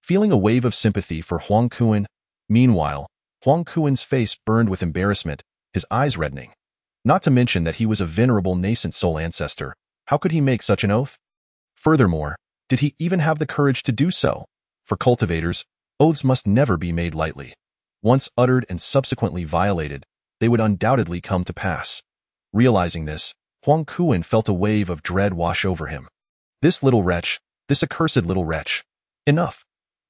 Feeling a wave of sympathy for Huang Kuan, meanwhile, Huang Kuan's face burned with embarrassment, his eyes reddening. Not to mention that he was a venerable nascent soul ancestor. How could he make such an oath? Furthermore, did he even have the courage to do so? For cultivators, oaths must never be made lightly. Once uttered and subsequently violated, they would undoubtedly come to pass. Realizing this, Huang Kuan felt a wave of dread wash over him. This little wretch, this accursed little wretch. Enough.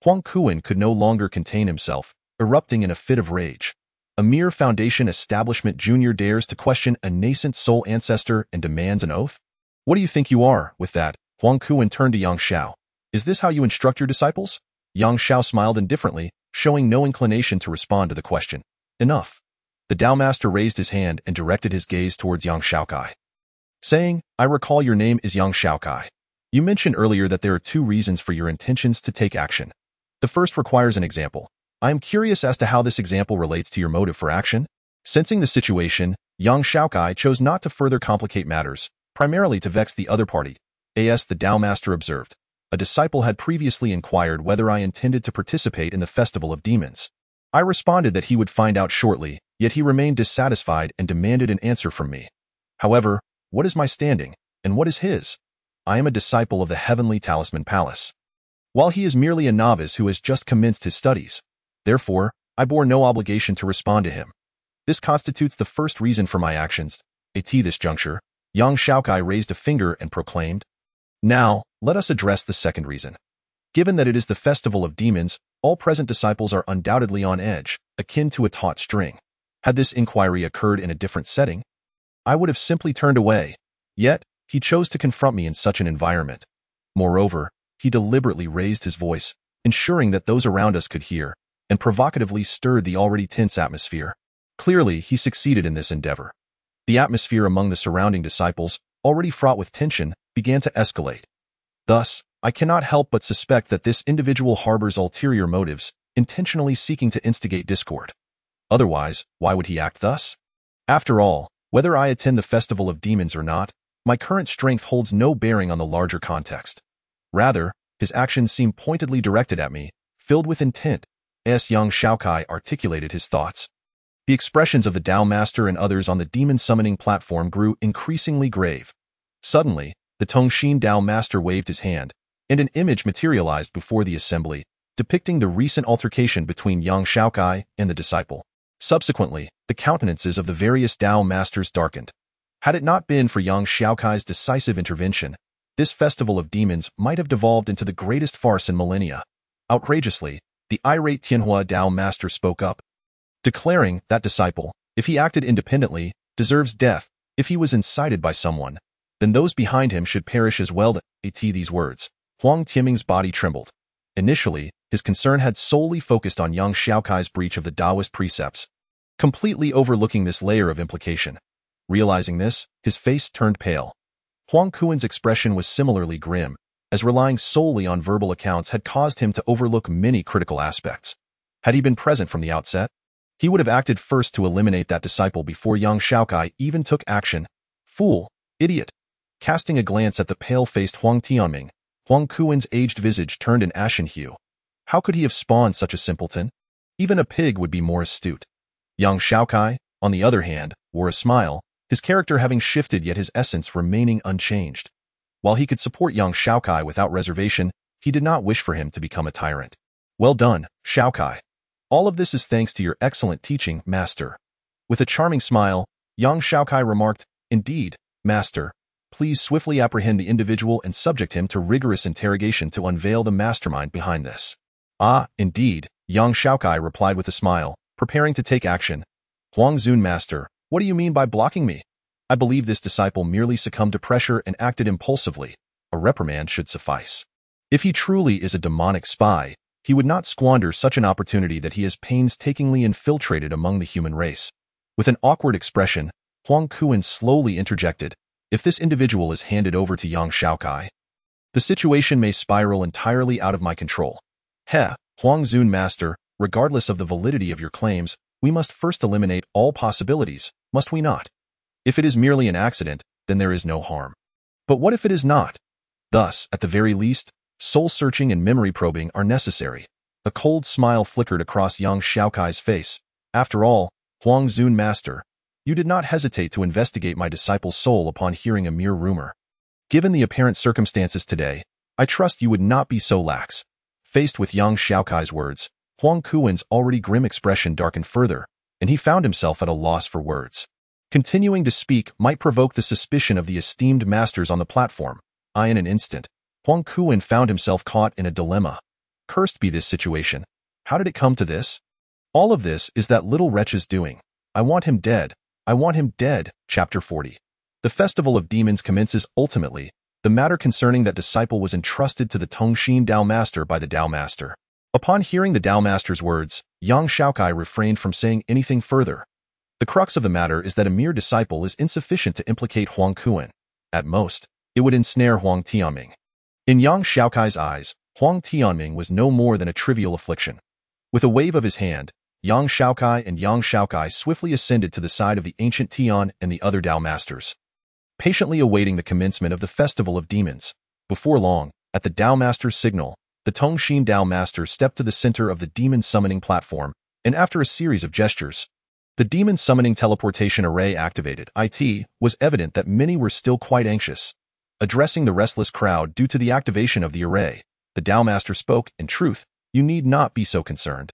Huang Kuan could no longer contain himself, erupting in a fit of rage. A mere foundation establishment junior dares to question a nascent soul ancestor and demands an oath? What do you think you are? With that, Huang Kuan turned to Yang Xiao. Is this how you instruct your disciples? Yang Xiao smiled indifferently, showing no inclination to respond to the question. Enough. The Tao Master raised his hand and directed his gaze towards Yang Xiaokai, saying, I recall your name is Yang Xiaokai. You mentioned earlier that there are two reasons for your intentions to take action. The first requires an example. I am curious as to how this example relates to your motive for action. Sensing the situation, Yang Xiaokai chose not to further complicate matters, primarily to vex the other party. As the Tao Master observed, a disciple had previously inquired whether I intended to participate in the Festival of Demons. I responded that he would find out shortly, yet he remained dissatisfied and demanded an answer from me. However, what is my standing, and what is his? I am a disciple of the Heavenly Talisman Palace, while he is merely a novice who has just commenced his studies. Therefore, I bore no obligation to respond to him. This constitutes the first reason for my actions. At this juncture, Yang Xiaokai raised a finger and proclaimed, Now, let us address the second reason. Given that it is the Festival of Demons, all present disciples are undoubtedly on edge, akin to a taut string. Had this inquiry occurred in a different setting, I would have simply turned away. Yet, he chose to confront me in such an environment. Moreover, he deliberately raised his voice, ensuring that those around us could hear, and provocatively stirred the already tense atmosphere. Clearly, he succeeded in this endeavor. The atmosphere among the surrounding disciples, already fraught with tension, began to escalate. Thus, I cannot help but suspect that this individual harbors ulterior motives, intentionally seeking to instigate discord. Otherwise, why would he act thus? After all, whether I attend the Festival of Demons or not, my current strength holds no bearing on the larger context. Rather, his actions seem pointedly directed at me, filled with intent. As Yang Xiaokai articulated his thoughts, the expressions of the Tao Master and others on the demon summoning platform grew increasingly grave. Suddenly, the Tongshin Tao Master waved his hand, and an image materialized before the assembly, depicting the recent altercation between Yang Xiaokai and the disciple. Subsequently, the countenances of the various Tao Masters darkened. Had it not been for Yang Xiaokai's decisive intervention, this Festival of Demons might have devolved into the greatest farce in millennia. Outrageously, the irate Tianhua Tao Master spoke up, declaring that disciple, if he acted independently, deserves death. If he was incited by someone, then those behind him should perish as well. At these words, Huang Tianming's body trembled. Initially, his concern had solely focused on Yang Xiaokai's breach of the Taoist precepts, completely overlooking this layer of implication. Realizing this, his face turned pale. Huang Kuan's expression was similarly grim, as relying solely on verbal accounts had caused him to overlook many critical aspects. Had he been present from the outset, he would have acted first to eliminate that disciple before Yang Xiaokai even took action. Fool! Idiot! Casting a glance at the pale-faced Huang Tianming, Huang Kuan's aged visage turned an ashen hue. How could he have spawned such a simpleton? Even a pig would be more astute. Yang Xiaokai, on the other hand, wore a smile, his character having shifted yet his essence remaining unchanged. While he could support Yang Xiaokai without reservation, he did not wish for him to become a tyrant. Well done, Xiaokai. All of this is thanks to your excellent teaching, Master. With a charming smile, Yang Xiaokai remarked, Indeed, Master. Please swiftly apprehend the individual and subject him to rigorous interrogation to unveil the mastermind behind this. Ah, indeed, Yang Xiaokai replied with a smile, preparing to take action. Huang Zun Master, what do you mean by blocking me? I believe this disciple merely succumbed to pressure and acted impulsively. A reprimand should suffice. If he truly is a demonic spy, he would not squander such an opportunity that he has painstakingly infiltrated among the human race. With an awkward expression, Huang Kuan slowly interjected, If this individual is handed over to Yang Xiaokai, the situation may spiral entirely out of my control. Huang Zun Master, regardless of the validity of your claims, we must first eliminate all possibilities, must we not? If it is merely an accident, then there is no harm. But what if it is not? Thus, at the very least, soul-searching and memory probing are necessary. A cold smile flickered across Yang Xiaokai's face. After all, Huang Zun Master, you did not hesitate to investigate my disciple's soul upon hearing a mere rumor. Given the apparent circumstances today, I trust you would not be so lax. Faced with Yang Xiaokai's words, Huang Kuan's already grim expression darkened further, and he found himself at a loss for words. Continuing to speak might provoke the suspicion of the esteemed masters on the platform. In an instant, Huang Kuan found himself caught in a dilemma. Cursed be this situation. How did it come to this? All of this is that little wretch's doing. I want him dead. I want him dead. Chapter 40. The festival of demons commences ultimately. The matter concerning that disciple was entrusted to the Tongxin Dao Master by the Dao Master. Upon hearing the Dao Master's words, Yang Xiaokai refrained from saying anything further. The crux of the matter is that a mere disciple is insufficient to implicate Huang Kuan. At most, it would ensnare Huang Tianming. In Yang Xiaokai's eyes, Huang Tianming was no more than a trivial affliction. With a wave of his hand, Yang Xiaokai swiftly ascended to the side of the ancient Tian and the other Dao Masters, patiently awaiting the commencement of the festival of demons. Before long, at the Dao Master's signal, the Tongxin Dao Master stepped to the center of the demon summoning platform, and after a series of gestures, the demon summoning teleportation array activated. It was evident that many were still quite anxious. Addressing the restless crowd due to the activation of the array, the Dao Master spoke, "In truth, you need not be so concerned.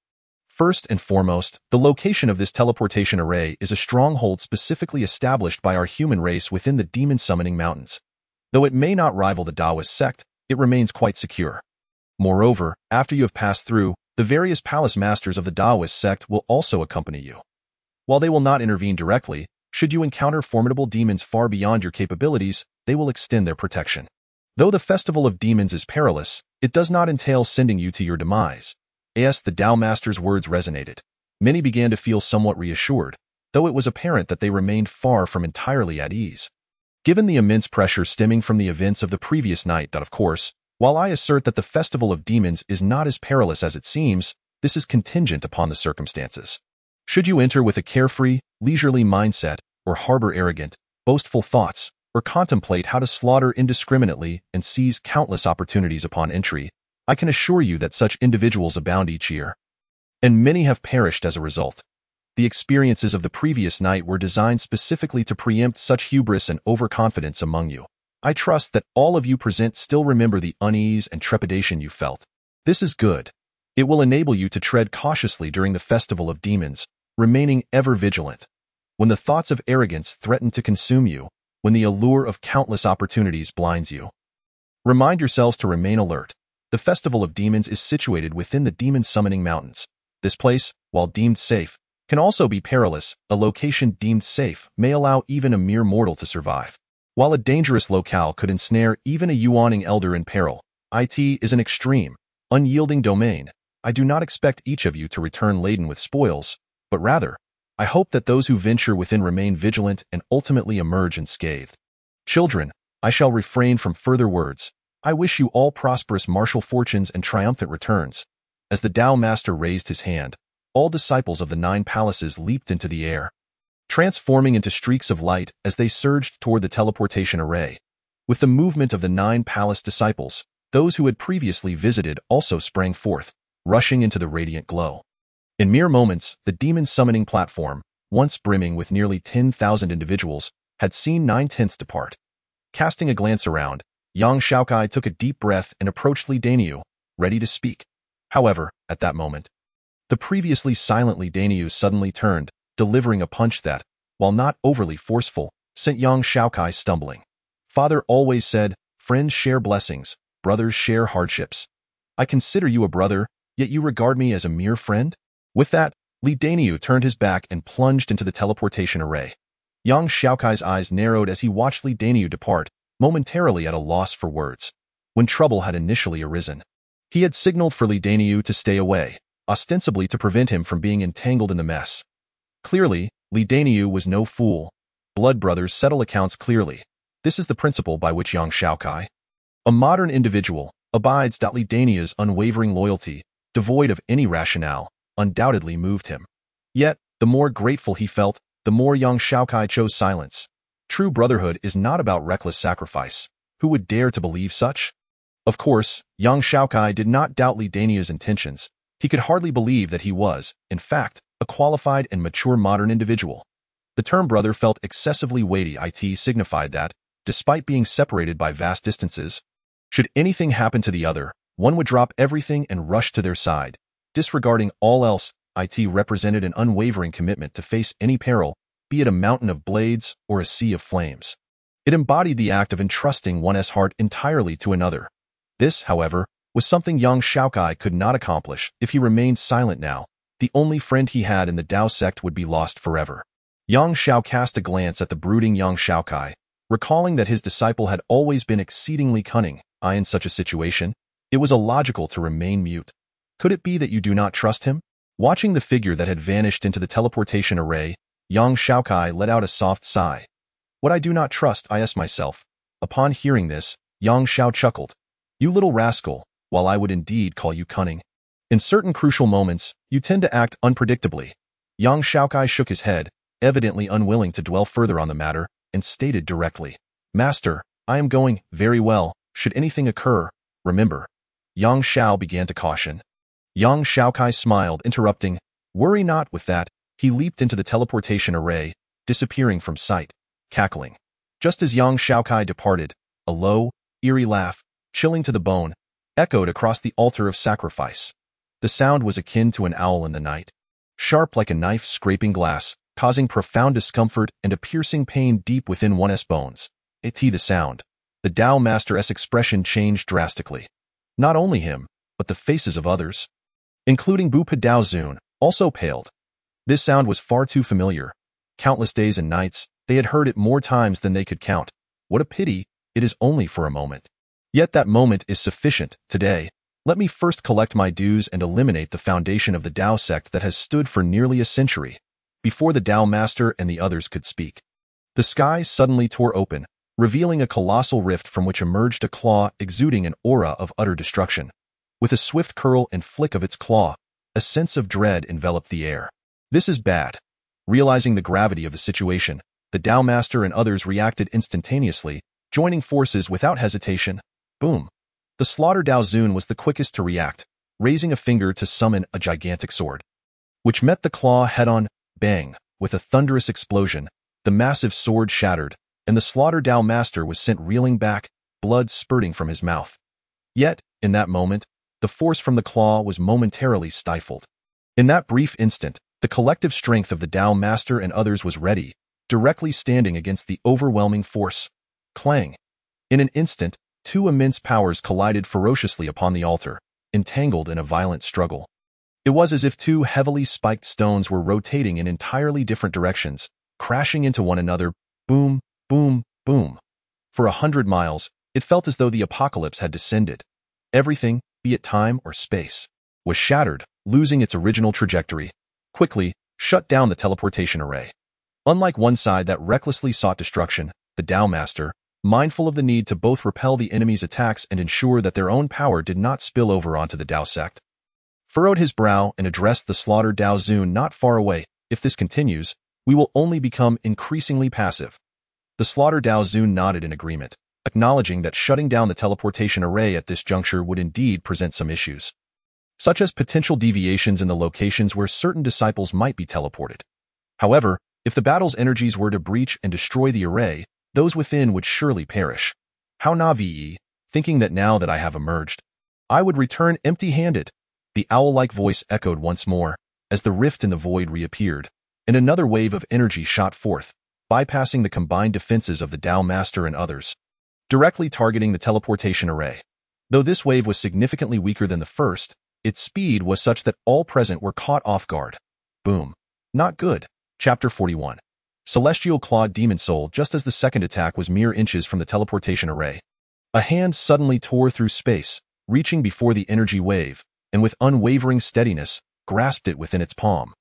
First and foremost, the location of this teleportation array is a stronghold specifically established by our human race within the demon summoning mountains. Though it may not rival the Taoist sect, it remains quite secure. Moreover, after you have passed through, the various palace masters of the Taoist sect will also accompany you. While they will not intervene directly, should you encounter formidable demons far beyond your capabilities, they will extend their protection. Though the festival of demons is perilous, it does not entail sending you to your demise." As the Dao Master's words resonated, many began to feel somewhat reassured, though it was apparent that they remained far from entirely at ease. Given the immense pressure stemming from the events of the previous night, of course, while I assert that the festival of demons is not as perilous as it seems, this is contingent upon the circumstances. Should you enter with a carefree, leisurely mindset, or harbor arrogant, boastful thoughts, or contemplate how to slaughter indiscriminately and seize countless opportunities upon entry, I can assure you that such individuals abound each year, and many have perished as a result. The experiences of the previous night were designed specifically to preempt such hubris and overconfidence among you. I trust that all of you present still remember the unease and trepidation you felt. This is good. It will enable you to tread cautiously during the festival of demons, remaining ever vigilant. When the thoughts of arrogance threaten to consume you, when the allure of countless opportunities blinds you, remind yourselves to remain alert. The festival of demons is situated within the demon summoning mountains. This place, while deemed safe, can also be perilous. A location deemed safe may allow even a mere mortal to survive, while a dangerous locale could ensnare even a Yuaning elder in peril. It is an extreme, unyielding domain. I do not expect each of you to return laden with spoils, but rather, I hope that those who venture within remain vigilant and ultimately emerge unscathed. Children, I shall refrain from further words. I wish you all prosperous martial fortunes and triumphant returns." As the Dao Master raised his hand, all disciples of the 9 palaces leaped into the air, transforming into streaks of light as they surged toward the teleportation array. With the movement of the 9 palace disciples, those who had previously visited also sprang forth, rushing into the radiant glow. In mere moments, the demon summoning platform, once brimming with nearly 10,000 individuals, had seen 9/10 depart. Casting a glance around, Yang Xiaokai took a deep breath and approached Li Daniu, ready to speak. However, at that moment, the previously silent Li Daniu suddenly turned, delivering a punch that, while not overly forceful, sent Yang Xiaokai stumbling. "Father always said, friends share blessings, brothers share hardships. I consider you a brother, yet you regard me as a mere friend?" With that, Li Daniu turned his back and plunged into the teleportation array. Yang Xiaokai's eyes narrowed as he watched Li Daniu depart, momentarily at a loss for words. When trouble had initially arisen, he had signaled for Li Daniu to stay away, ostensibly to prevent him from being entangled in the mess. Clearly, Li Daniu was no fool. Blood brothers settle accounts clearly. This is the principle by which Yang Xiaokai, a modern individual, abides. Li Daniu's unwavering loyalty, devoid of any rationale, undoubtedly moved him. Yet, the more grateful he felt, the more Yang Xiaokai chose silence. True brotherhood is not about reckless sacrifice. Who would dare to believe such? Of course, Yang Xiaokai did not doubt Li Daniu's intentions. He could hardly believe that he was, in fact, a qualified and mature modern individual. The term brother felt excessively weighty. It signified that, despite being separated by vast distances, should anything happen to the other, one would drop everything and rush to their side. Disregarding all else, it represented an unwavering commitment to face any peril, be it a mountain of blades or a sea of flames. It embodied the act of entrusting one's heart entirely to another. This, however, was something Yang Xiaokai could not accomplish if he remained silent now. the only friend he had in the Tao sect would be lost forever. Yang Xiao cast a glance at the brooding young Xiaokai, recalling that his disciple had always been exceedingly cunning. In such a situation, it was illogical to remain mute. Could it be that you do not trust him? Watching the figure that had vanished into the teleportation array, Yang Xiaokai let out a soft sigh. What I do not trust, I asked myself. Upon hearing this, Yang Xiao chuckled. You little rascal, while I would indeed call you cunning. In certain crucial moments, you tend to act unpredictably. Yang Xiaokai shook his head, evidently unwilling to dwell further on the matter, and stated directly, Master, I am going very well. Should anything occur, remember. Yang Xiao began to caution. Yang Xiaokai smiled, interrupting, Worry not with that. He leaped into the teleportation array, disappearing from sight, cackling. Just as Yang Xiaokai departed, a low, eerie laugh, chilling to the bone, echoed across the altar of sacrifice. The sound was akin to an owl in the night, sharp like a knife scraping glass, causing profound discomfort and a piercing pain deep within one's bones. The sound. The Tao Master's expression changed drastically. Not only him, but the faces of others, including Bupa Daozun, also paled. This sound was far too familiar. Countless days and nights, they had heard it more times than they could count. What a pity, it is only for a moment. Yet that moment is sufficient. Today, let me first collect my dues and eliminate the foundation of the Tao sect that has stood for nearly a century, before the Tao Master and the others could speak. The sky suddenly tore open, revealing a colossal rift from which emerged a claw exuding an aura of utter destruction. With a swift curl and flick of its claw, a sense of dread enveloped the air. This is bad. Realizing the gravity of the situation, the Tao Master and others reacted instantaneously, joining forces without hesitation. Boom. The Slaughter Daozun was the quickest to react, raising a finger to summon a gigantic sword, which met the claw head-on. Bang! With a thunderous explosion, the massive sword shattered, and the Slaughter Tao Master was sent reeling back, blood spurting from his mouth. Yet, in that moment, the force from the claw was momentarily stifled. In that brief instant, the collective strength of the Tao Master and others was ready, directly standing against the overwhelming force. Clang! In an instant, two immense powers collided ferociously upon the altar, entangled in a violent struggle. It was as if two heavily spiked stones were rotating in entirely different directions, crashing into one another. Boom, boom, boom. For 100 miles, it felt as though the apocalypse had descended. Everything, be it time or space, was shattered, losing its original trajectory. Quickly, shut down the teleportation array. Unlike one side that recklessly sought destruction, the Tao Master, mindful of the need to both repel the enemy's attacks and ensure that their own power did not spill over onto the Tao sect, furrowed his brow and addressed the Slaughter Daozun not far away. If this continues, we will only become increasingly passive. The Slaughter Daozun nodded in agreement, acknowledging that shutting down the teleportation array at this juncture would indeed present some issues, such as potential deviations in the locations where certain disciples might be teleported. However, if the battle's energies were to breach and destroy the array, those within would surely perish. How naive, thinking that now that I have emerged, I would return empty-handed. The owl-like voice echoed once more, as the rift in the void reappeared, and another wave of energy shot forth, bypassing the combined defenses of the Tao Master and others, directly targeting the teleportation array. Though this wave was significantly weaker than the first, its speed was such that all present were caught off guard. Boom. Not good. Chapter 41. Celestial Clawed Demon Soul. Just as the second attack was mere inches from the teleportation array, a hand suddenly tore through space, reaching before the energy wave, and with unwavering steadiness, grasped it within its palm.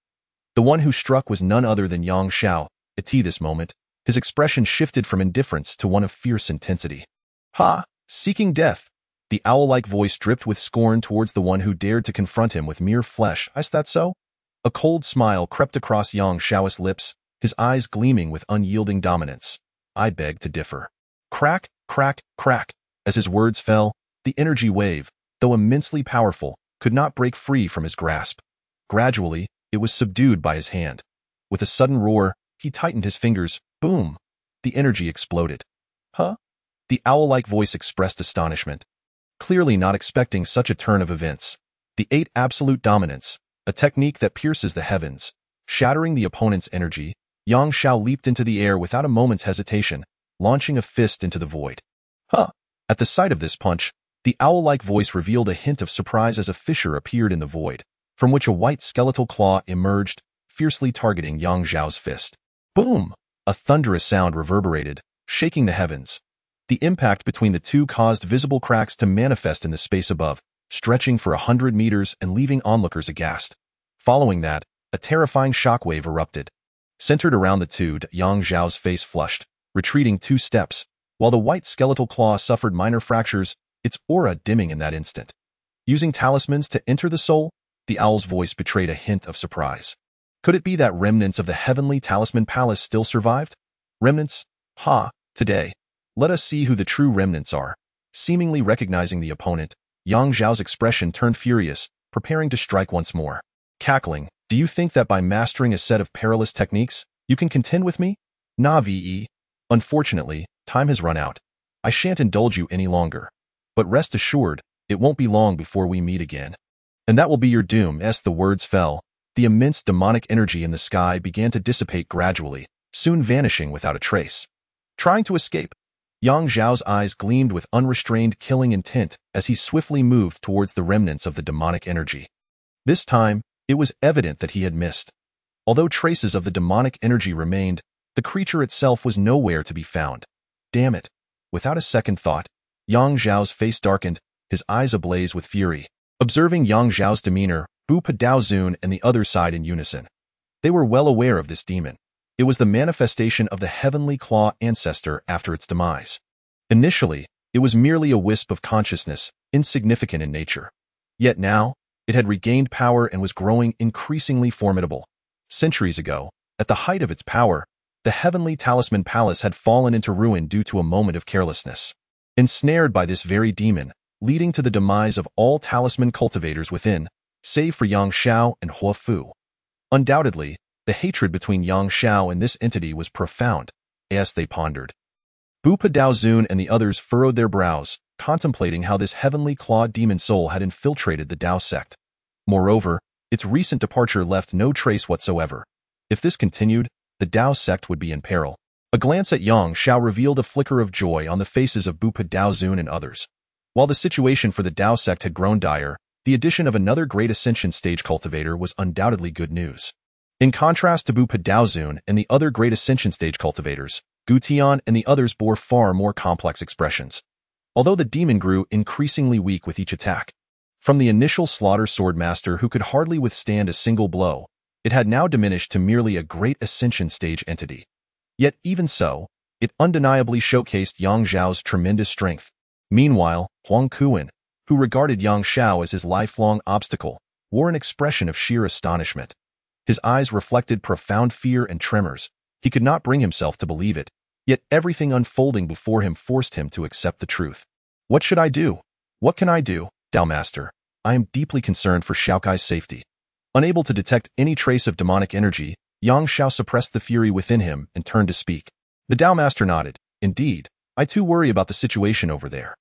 The one who struck was none other than Yang Xiao. At this moment, his expression shifted from indifference to one of fierce intensity. Ha! Seeking death! The owl-like voice dripped with scorn towards the one who dared to confront him with mere flesh. Is that so? A cold smile crept across Yang Xiao's lips, his eyes gleaming with unyielding dominance. I beg to differ. Crack, crack, crack. As his words fell, the energy wave, though immensely powerful, could not break free from his grasp. Gradually, it was subdued by his hand. With a sudden roar, he tightened his fingers. Boom! The energy exploded. Huh? The owl-like voice expressed astonishment, clearly not expecting such a turn of events. The 8 Absolute Dominance, a technique that pierces the heavens, shattering the opponent's energy. Yang Xiao leaped into the air without a moment's hesitation, launching a fist into the void. Huh! At the sight of this punch, the owl-like voice revealed a hint of surprise as a fissure appeared in the void, from which a white skeletal claw emerged, fiercely targeting Yang Zhao's fist. Boom! A thunderous sound reverberated, shaking the heavens. The impact between the two caused visible cracks to manifest in the space above, stretching for 100 meters and leaving onlookers aghast. Following that, a terrifying shockwave erupted. Centered around the two, Yang Zhao's face flushed, retreating 2 steps, while the white skeletal claw suffered minor fractures, its aura dimming in that instant. Using talismans to enter the soul, the owl's voice betrayed a hint of surprise. Could it be that remnants of the heavenly talisman palace still survived? Remnants? Today. Let us see who the true remnants are. Seemingly recognizing the opponent, Yang Zhao's expression turned furious, preparing to strike once more. Cackling, do you think that by mastering a set of perilous techniques, you can contend with me? Nah, VE. Unfortunately, time has run out. I shan't indulge you any longer. But rest assured, it won't be long before we meet again. And that will be your doom. As the words fell, the immense demonic energy in the sky began to dissipate gradually, soon vanishing without a trace. Trying to escape, Yang Zhao's eyes gleamed with unrestrained killing intent as he swiftly moved towards the remnants of the demonic energy. This time, it was evident that he had missed. Although traces of the demonic energy remained, the creature itself was nowhere to be found. Damn it! Without a second thought, Yang Zhao's face darkened, his eyes ablaze with fury. Observing Yang Zhao's demeanor, Bu Padaozun and the others sighed in unison. They were well aware of this demon. It was the manifestation of the heavenly claw ancestor after its demise. Initially, it was merely a wisp of consciousness, insignificant in nature. Yet now, it had regained power and was growing increasingly formidable. Centuries ago, at the height of its power, the heavenly talisman palace had fallen into ruin due to a moment of carelessness. Ensnared by this very demon, leading to the demise of all talisman cultivators within, save for Yang Xiao and Hua Fu. Undoubtedly, the hatred between Yang Xiao and this entity was profound, as they pondered. Bu Padaozun and the others furrowed their brows, contemplating how this heavenly clawed demon soul had infiltrated the Dao sect. Moreover, its recent departure left no trace whatsoever. If this continued, the Dao sect would be in peril. A glance at Yang Xiao revealed a flicker of joy on the faces of Bu Padaozun and others. While the situation for the Dao sect had grown dire, the addition of another great ascension stage cultivator was undoubtedly good news. In contrast to Bu Padaozun and the other great ascension stage cultivators, Gu Tian and the others bore far more complex expressions. Although the demon grew increasingly weak with each attack, from the initial slaughter swordmaster who could hardly withstand a single blow, it had now diminished to merely a great ascension stage entity. Yet even so, it undeniably showcased Yang Zhao's tremendous strength. Meanwhile, Huang Kuan, who regarded Yang Xiao as his lifelong obstacle, wore an expression of sheer astonishment. His eyes reflected profound fear and tremors. He could not bring himself to believe it, yet everything unfolding before him forced him to accept the truth. What should I do? What can I do, Dao Master? I am deeply concerned for Xiaokai's safety. Unable to detect any trace of demonic energy, Yang Xiao suppressed the fury within him and turned to speak. The Dao Master nodded. Indeed, I too worry about the situation over there.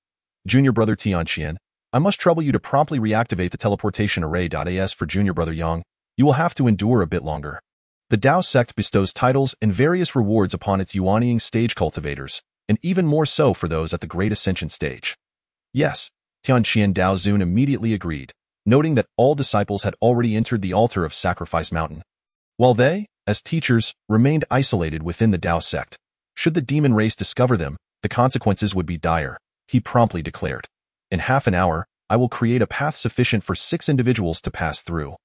Junior Brother Tianqian, I must trouble you to promptly reactivate the teleportation array. As for Junior Brother Yang, you will have to endure a bit longer. The Dao sect bestows titles and various rewards upon its Yuanying stage cultivators, and even more so for those at the Great Ascension stage. Yes, Tianqian Daozun immediately agreed, noting that all disciples had already entered the altar of Sacrifice Mountain, while they, as teachers, remained isolated within the Dao sect. Should the demon race discover them, the consequences would be dire, he promptly declared. In half an hour, I will create a path sufficient for 6 individuals to pass through.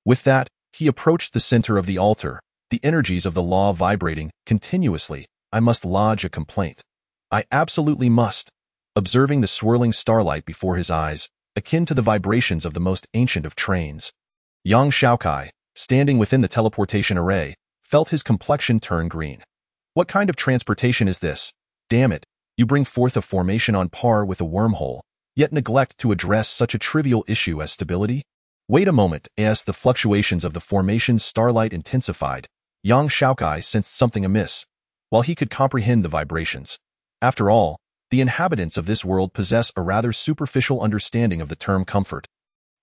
With that, he approached the center of the altar, the energies of the law vibrating continuously. I must lodge a complaint. I absolutely must. Observing the swirling starlight before his eyes, akin to the vibrations of the most ancient of trains, Yang Xiaokai, standing within the teleportation array, felt his complexion turn green. What kind of transportation is this? Damn it, you bring forth a formation on par with a wormhole, yet neglect to address such a trivial issue as stability? Wait a moment. As the fluctuations of the formation's starlight intensified, Yang Xiaokai sensed something amiss. While he could comprehend the vibrations, after all, the inhabitants of this world possess a rather superficial understanding of the term comfort,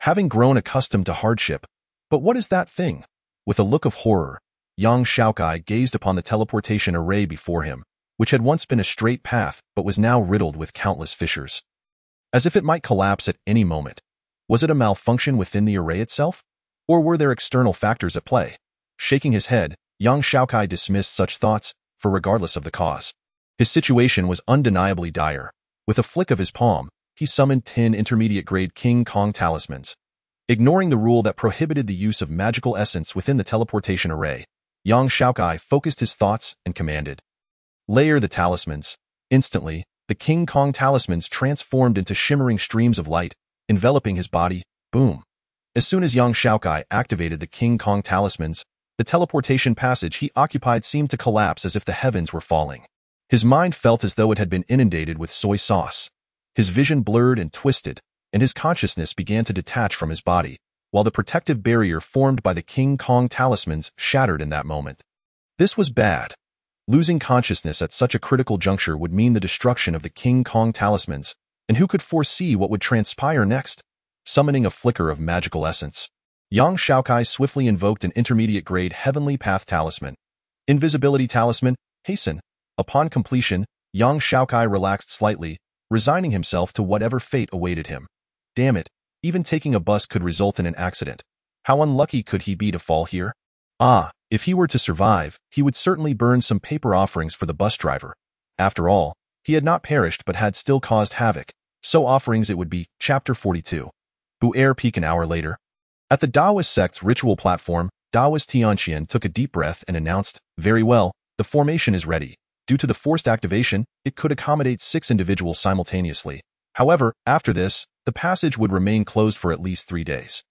having grown accustomed to hardship. But what is that thing? With a look of horror, Yang Xiaokai gazed upon the teleportation array before him, which had once been a straight path but was now riddled with countless fissures, as if it might collapse at any moment. Was it a malfunction within the array itself? Or were there external factors at play? Shaking his head, young Xiaokai dismissed such thoughts, for regardless of the cause. His situation was undeniably dire. With a flick of his palm, he summoned 10 intermediate-grade King Kong talismans. Ignoring the rule that prohibited the use of magical essence within the teleportation array, Yang Xiaokai focused his thoughts and commanded, "Layer the talismans." Instantly, the King Kong talismans transformed into shimmering streams of light, enveloping his body. Boom. As soon as Yang Xiaokai activated the King Kong talismans, the teleportation passage he occupied seemed to collapse as if the heavens were falling. His mind felt as though it had been inundated with soy sauce. His vision blurred and twisted, and his consciousness began to detach from his body, while the protective barrier formed by the King Kong talismans shattered in that moment. This was bad. Losing consciousness at such a critical juncture would mean the destruction of the King Kong talismans, and who could foresee what would transpire next? Summoning a flicker of magical essence, Yang Xiaokai swiftly invoked an intermediate-grade Heavenly Path talisman. Invisibility talisman, hasten. Upon completion, Yang Xiaokai relaxed slightly, resigning himself to whatever fate awaited him. Damn it, even taking a bus could result in an accident. How unlucky could he be to fall here? If he were to survive, he would certainly burn some paper offerings for the bus driver. After all, he had not perished but had still caused havoc, so offerings it would be. Chapter 42. Bu-Air Peak. An hour later. At the Taoist sect's ritual platform, Taoist Tianqian took a deep breath and announced, "Very well, the formation is ready." Due to the forced activation, it could accommodate 6 individuals simultaneously. However, after this, the passage would remain closed for at least 3 days.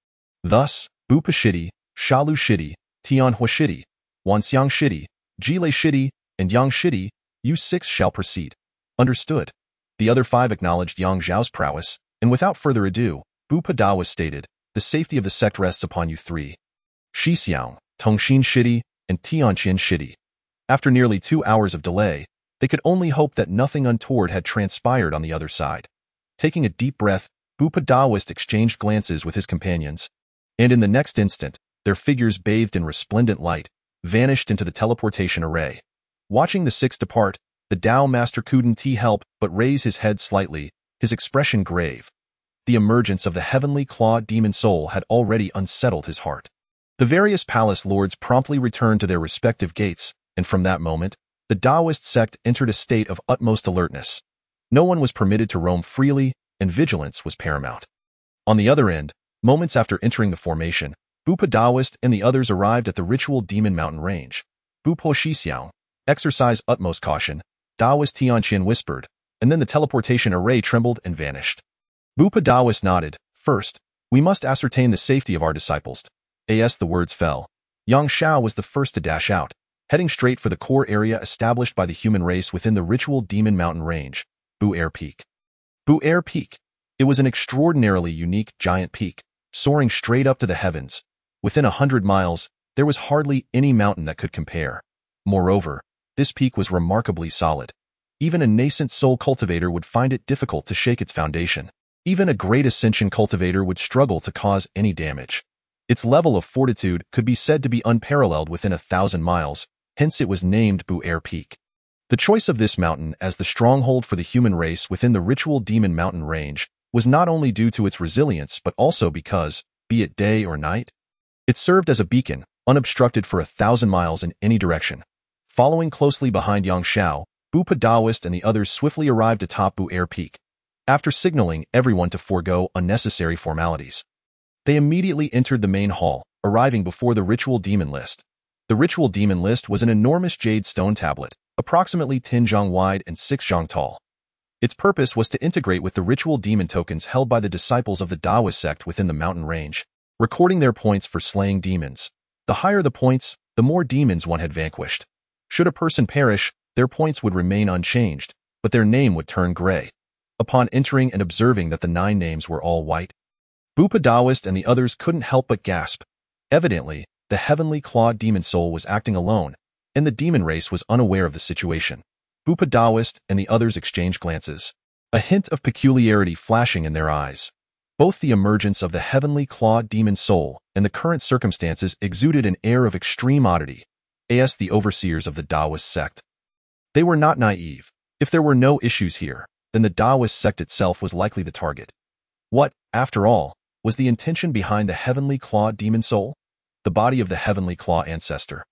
Thus, Bu-Pa Shidi, Shalu Shidi, Tianhua Shidi, Wanxiang Shidi, Jile Shidi, and Yang Shidi, you 6 shall proceed. Understood. The other 5 acknowledged Yang Zhao's prowess, and without further ado, Bu-Pa Taoist stated, "The safety of the sect rests upon you 3. Shixiang, Tongxin Shidi, and Tianqian Shidi." After nearly 2 hours of delay, they could only hope that nothing untoward had transpired on the other side. Taking a deep breath, Bu-Pa Taoist exchanged glances with his companions, and in the next instant, their figures bathed in resplendent light, vanished into the teleportation array. Watching the 6 depart, the Tao Master couldn't help but raise his head slightly, his expression grave. The emergence of the heavenly clawed demon soul had already unsettled his heart. The various palace lords promptly returned to their respective gates, and from that moment, the Taoist sect entered a state of utmost alertness. No one was permitted to roam freely, and vigilance was paramount. On the other end, moments after entering the formation, Bu-Pa Taoist and the others arrived at the ritual demon mountain range. Bu-Po Shixiang, exercise utmost caution, Taoist Tianqian whispered, and then the teleportation array trembled and vanished. Bu-Pa Taoist nodded. "First, we must ascertain the safety of our disciples." As the words fell, Yang Xiao was the first to dash out, heading straight for the core area established by the human race within the ritual demon mountain range, Bu-Air Peak. Bu-Air Peak. It was an extraordinarily unique giant peak, soaring straight up to the heavens. Within 100 miles, there was hardly any mountain that could compare. Moreover, this peak was remarkably solid. Even a nascent soul cultivator would find it difficult to shake its foundation. Even a great ascension cultivator would struggle to cause any damage. Its level of fortitude could be said to be unparalleled within 1,000 miles, hence it was named Bu-Air Peak. The choice of this mountain as the stronghold for the human race within the ritual demon mountain range was not only due to its resilience but also because, be it day or night, it served as a beacon, unobstructed for 1,000 miles in any direction. Following closely behind Yang Xiao, Bu-Pa Taoist and the others swiftly arrived atop Bu-Air Peak. After signaling everyone to forego unnecessary formalities, they immediately entered the main hall, arriving before the ritual demon list. The ritual demon list was an enormous jade stone tablet, approximately 10 zhang wide and 6 zhang tall. Its purpose was to integrate with the ritual demon tokens held by the disciples of the Taoist sect within the mountain range, recording their points for slaying demons. The higher the points, the more demons one had vanquished. Should a person perish, their points would remain unchanged, but their name would turn gray. Upon entering and observing that the 9 names were all white, Bu-Pa Taoist and the others couldn't help but gasp. Evidently, the heavenly clawed demon soul was acting alone, and the demon race was unaware of the situation. Bu-Pa Taoist and the others exchanged glances, a hint of peculiarity flashing in their eyes. Both the emergence of the heavenly clawed demon soul and the current circumstances exuded an air of extreme oddity. As the overseers of the Taoist sect, they were not naive. If there were no issues here, then the Taoist sect itself was likely the target. What, after all, was the intention behind the Heavenly Claw demon soul? The body of the Heavenly Claw ancestor,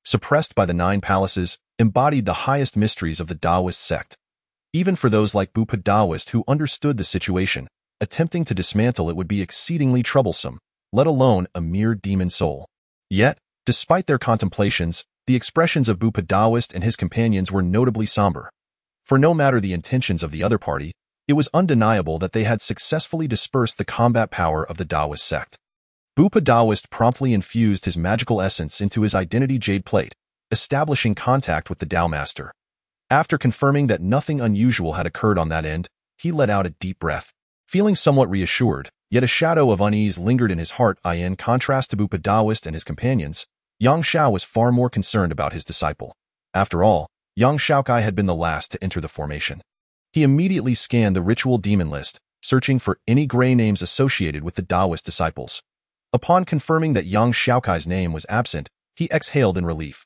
suppressed by the 9 palaces, embodied the highest mysteries of the Taoist sect. Even for those like Bupa Taoist who understood the situation, attempting to dismantle it would be exceedingly troublesome, let alone a mere demon soul. Yet, despite their contemplations, the expressions of Bupa Taoist and his companions were notably somber. For no matter the intentions of the other party, it was undeniable that they had successfully dispersed the combat power of the Taoist sect. Bupa Taoist promptly infused his magical essence into his identity jade plate, establishing contact with the Tao Master. After confirming that nothing unusual had occurred on that end, he let out a deep breath. Feeling somewhat reassured, yet a shadow of unease lingered in his heart. In contrast to Bupa Taoist and his companions, Yang Xiao was far more concerned about his disciple. After all, young Xiaokai had been the last to enter the formation. He immediately scanned the ritual demon list, searching for any gray names associated with the Taoist disciples. Upon confirming that Yang Xiaokai's name was absent, he exhaled in relief.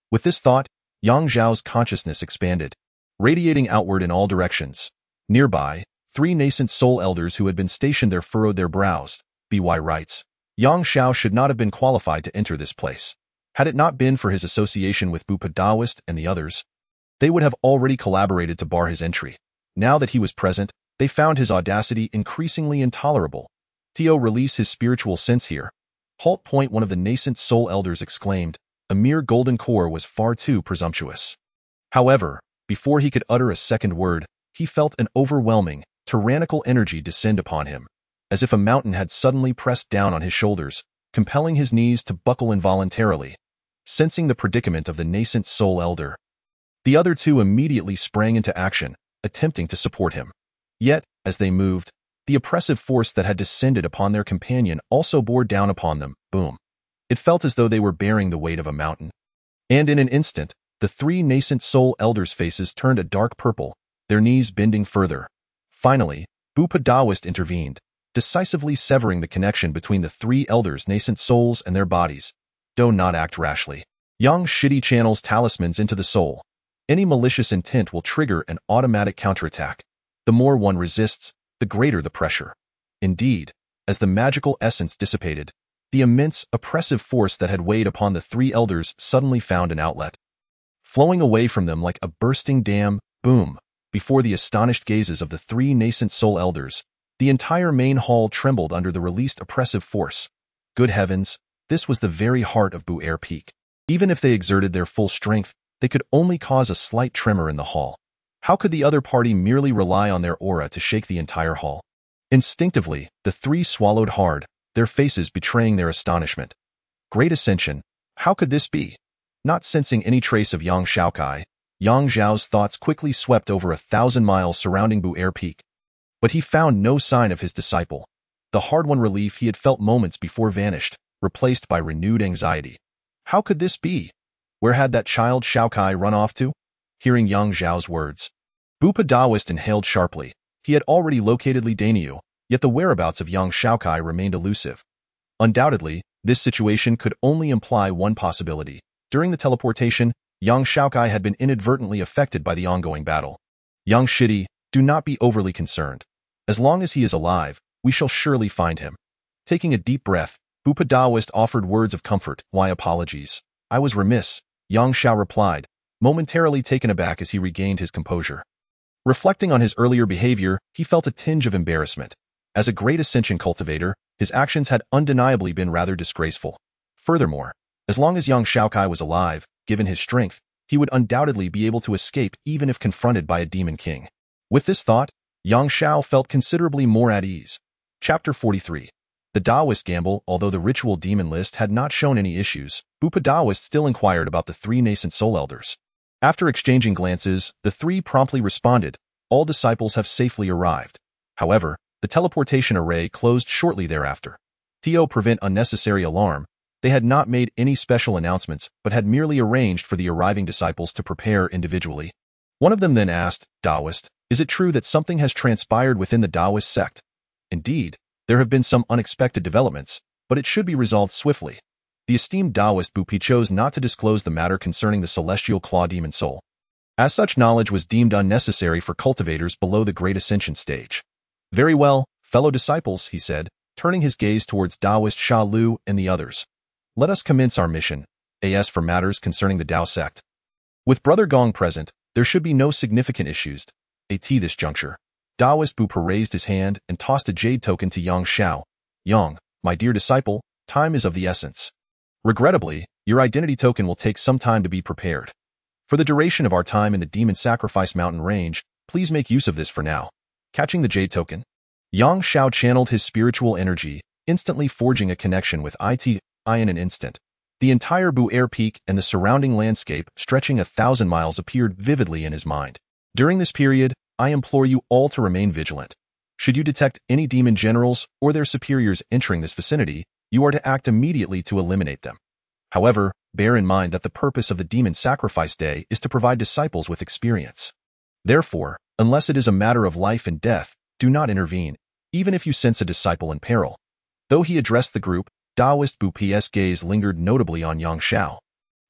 With this thought, Yang Zhao's consciousness expanded, radiating outward in all directions. Nearby, 3 nascent soul elders who had been stationed there furrowed their brows. BY writes, Yang Xiao should not have been qualified to enter this place. Had it not been for his association with Bupa Taoist and the others, they would have already collaborated to bar his entry. Now that he was present, they found his audacity increasingly intolerable. Tio, release his spiritual sense here. Halt. One of the nascent soul elders exclaimed. A mere golden core was far too presumptuous. However, before he could utter a second word, he felt an overwhelming, tyrannical energy descend upon him, as if a mountain had suddenly pressed down on his shoulders, compelling his knees to buckle involuntarily. Sensing the predicament of the nascent soul elder, the other 2 immediately sprang into action, attempting to support him. Yet, as they moved, the oppressive force that had descended upon their companion also bore down upon them. Boom. It felt as though they were bearing the weight of a mountain. And in an instant, the 3 nascent soul elders' faces turned a dark purple, their knees bending further. Finally, Bupa Taoist intervened, decisively severing the connection between the 3 elders' nascent souls and their bodies. Do not act rashly. Yang Shidi channels talismans into the soul. Any malicious intent will trigger an automatic counterattack. The more one resists, the greater the pressure. Indeed, as the magical essence dissipated, the immense, oppressive force that had weighed upon the 3 elders suddenly found an outlet. Flowing away from them like a bursting dam, boom, before the astonished gazes of the 3 nascent soul elders, the entire main hall trembled under the released oppressive force. Good heavens, this was the very heart of Bu-Air Peak. Even if they exerted their full strength, they could only cause a slight tremor in the hall. How could the other party merely rely on their aura to shake the entire hall? Instinctively, the 3 swallowed hard, their faces betraying their astonishment. Great Ascension, how could this be? Not sensing any trace of Yang Xiaokai, Yang Zhao's thoughts quickly swept over 1,000 miles surrounding Bu-Air Peak. But he found no sign of his disciple. The hard-won relief he had felt moments before vanished, replaced by renewed anxiety. How could this be? Where had that child Xiaokai run off to? Hearing Yang Zhao's words, Bupa Taoist inhaled sharply. He had already located Li Daniu, yet the whereabouts of Yang Xiaokai remained elusive. Undoubtedly, this situation could only imply one possibility. During the teleportation, Yang Xiaokai had been inadvertently affected by the ongoing battle. Yang Shidi, do not be overly concerned. As long as he is alive, we shall surely find him. Taking a deep breath, Bupa Taoist offered words of comfort. Why apologies? I was remiss, Yang Xiao replied, momentarily taken aback as he regained his composure. Reflecting on his earlier behavior, he felt a tinge of embarrassment. As a great ascension cultivator, his actions had undeniably been rather disgraceful. Furthermore, as long as Yang Xiaokai was alive, given his strength, he would undoubtedly be able to escape even if confronted by a demon king. With this thought, Yang Xiao felt considerably more at ease. Chapter 43. The Taoist gamble. Although the ritual demon list had not shown any issues, Bupa Taoist still inquired about the 3 nascent soul elders. After exchanging glances, the 3 promptly responded, all disciples have safely arrived. However, the teleportation array closed shortly thereafter. To prevent unnecessary alarm, they had not made any special announcements but had merely arranged for the arriving disciples to prepare individually. One of them then asked, Taoist, is it true that something has transpired within the Taoist sect? Indeed, there have been some unexpected developments, but it should be resolved swiftly. The esteemed Taoist Bupi chose not to disclose the matter concerning the celestial claw demon soul, as such knowledge was deemed unnecessary for cultivators below the Great Ascension stage. Very well, fellow disciples, he said, turning his gaze towards Taoist Sha Lu and the others. Let us commence our mission, as for matters concerning the Tao sect. With Brother Gong present, there should be no significant issues. At this juncture, Taoist Bupa raised his hand and tossed a jade token to Yang Xiao. Yang, my dear disciple, time is of the essence. Regrettably, your identity token will take some time to be prepared. For the duration of our time in the Demon Sacrifice Mountain range, please make use of this for now. Catching the jade token, Yang Xiao channeled his spiritual energy, instantly forging a connection with it in an instant. The entire Bu Air Peak and the surrounding landscape stretching 1,000 miles appeared vividly in his mind. During this period, I implore you all to remain vigilant. Should you detect any demon generals or their superiors entering this vicinity, you are to act immediately to eliminate them. However, bear in mind that the purpose of the Demon Sacrifice Day is to provide disciples with experience. Therefore, unless it is a matter of life and death, do not intervene, even if you sense a disciple in peril. Though he addressed the group, Taoist Bu P's gaze lingered notably on Yang Xiao,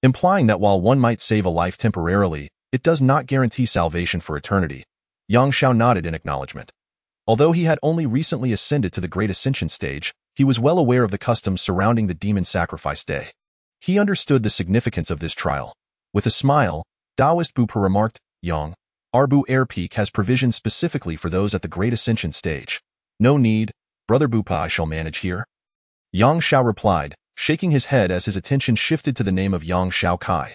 implying that while one might save a life temporarily, it does not guarantee salvation for eternity. Yang Xiao nodded in acknowledgement. Although he had only recently ascended to the Great Ascension stage, he was well aware of the customs surrounding the Demon Sacrifice Day. He understood the significance of this trial. With a smile, Taoist Bupa remarked, Yang, our Bu Air Peak has provisions specifically for those at the Great Ascension stage. No need, Brother Bupa, I shall manage here. Yang Xiao replied, shaking his head as his attention shifted to the name of Yang Xiaokai.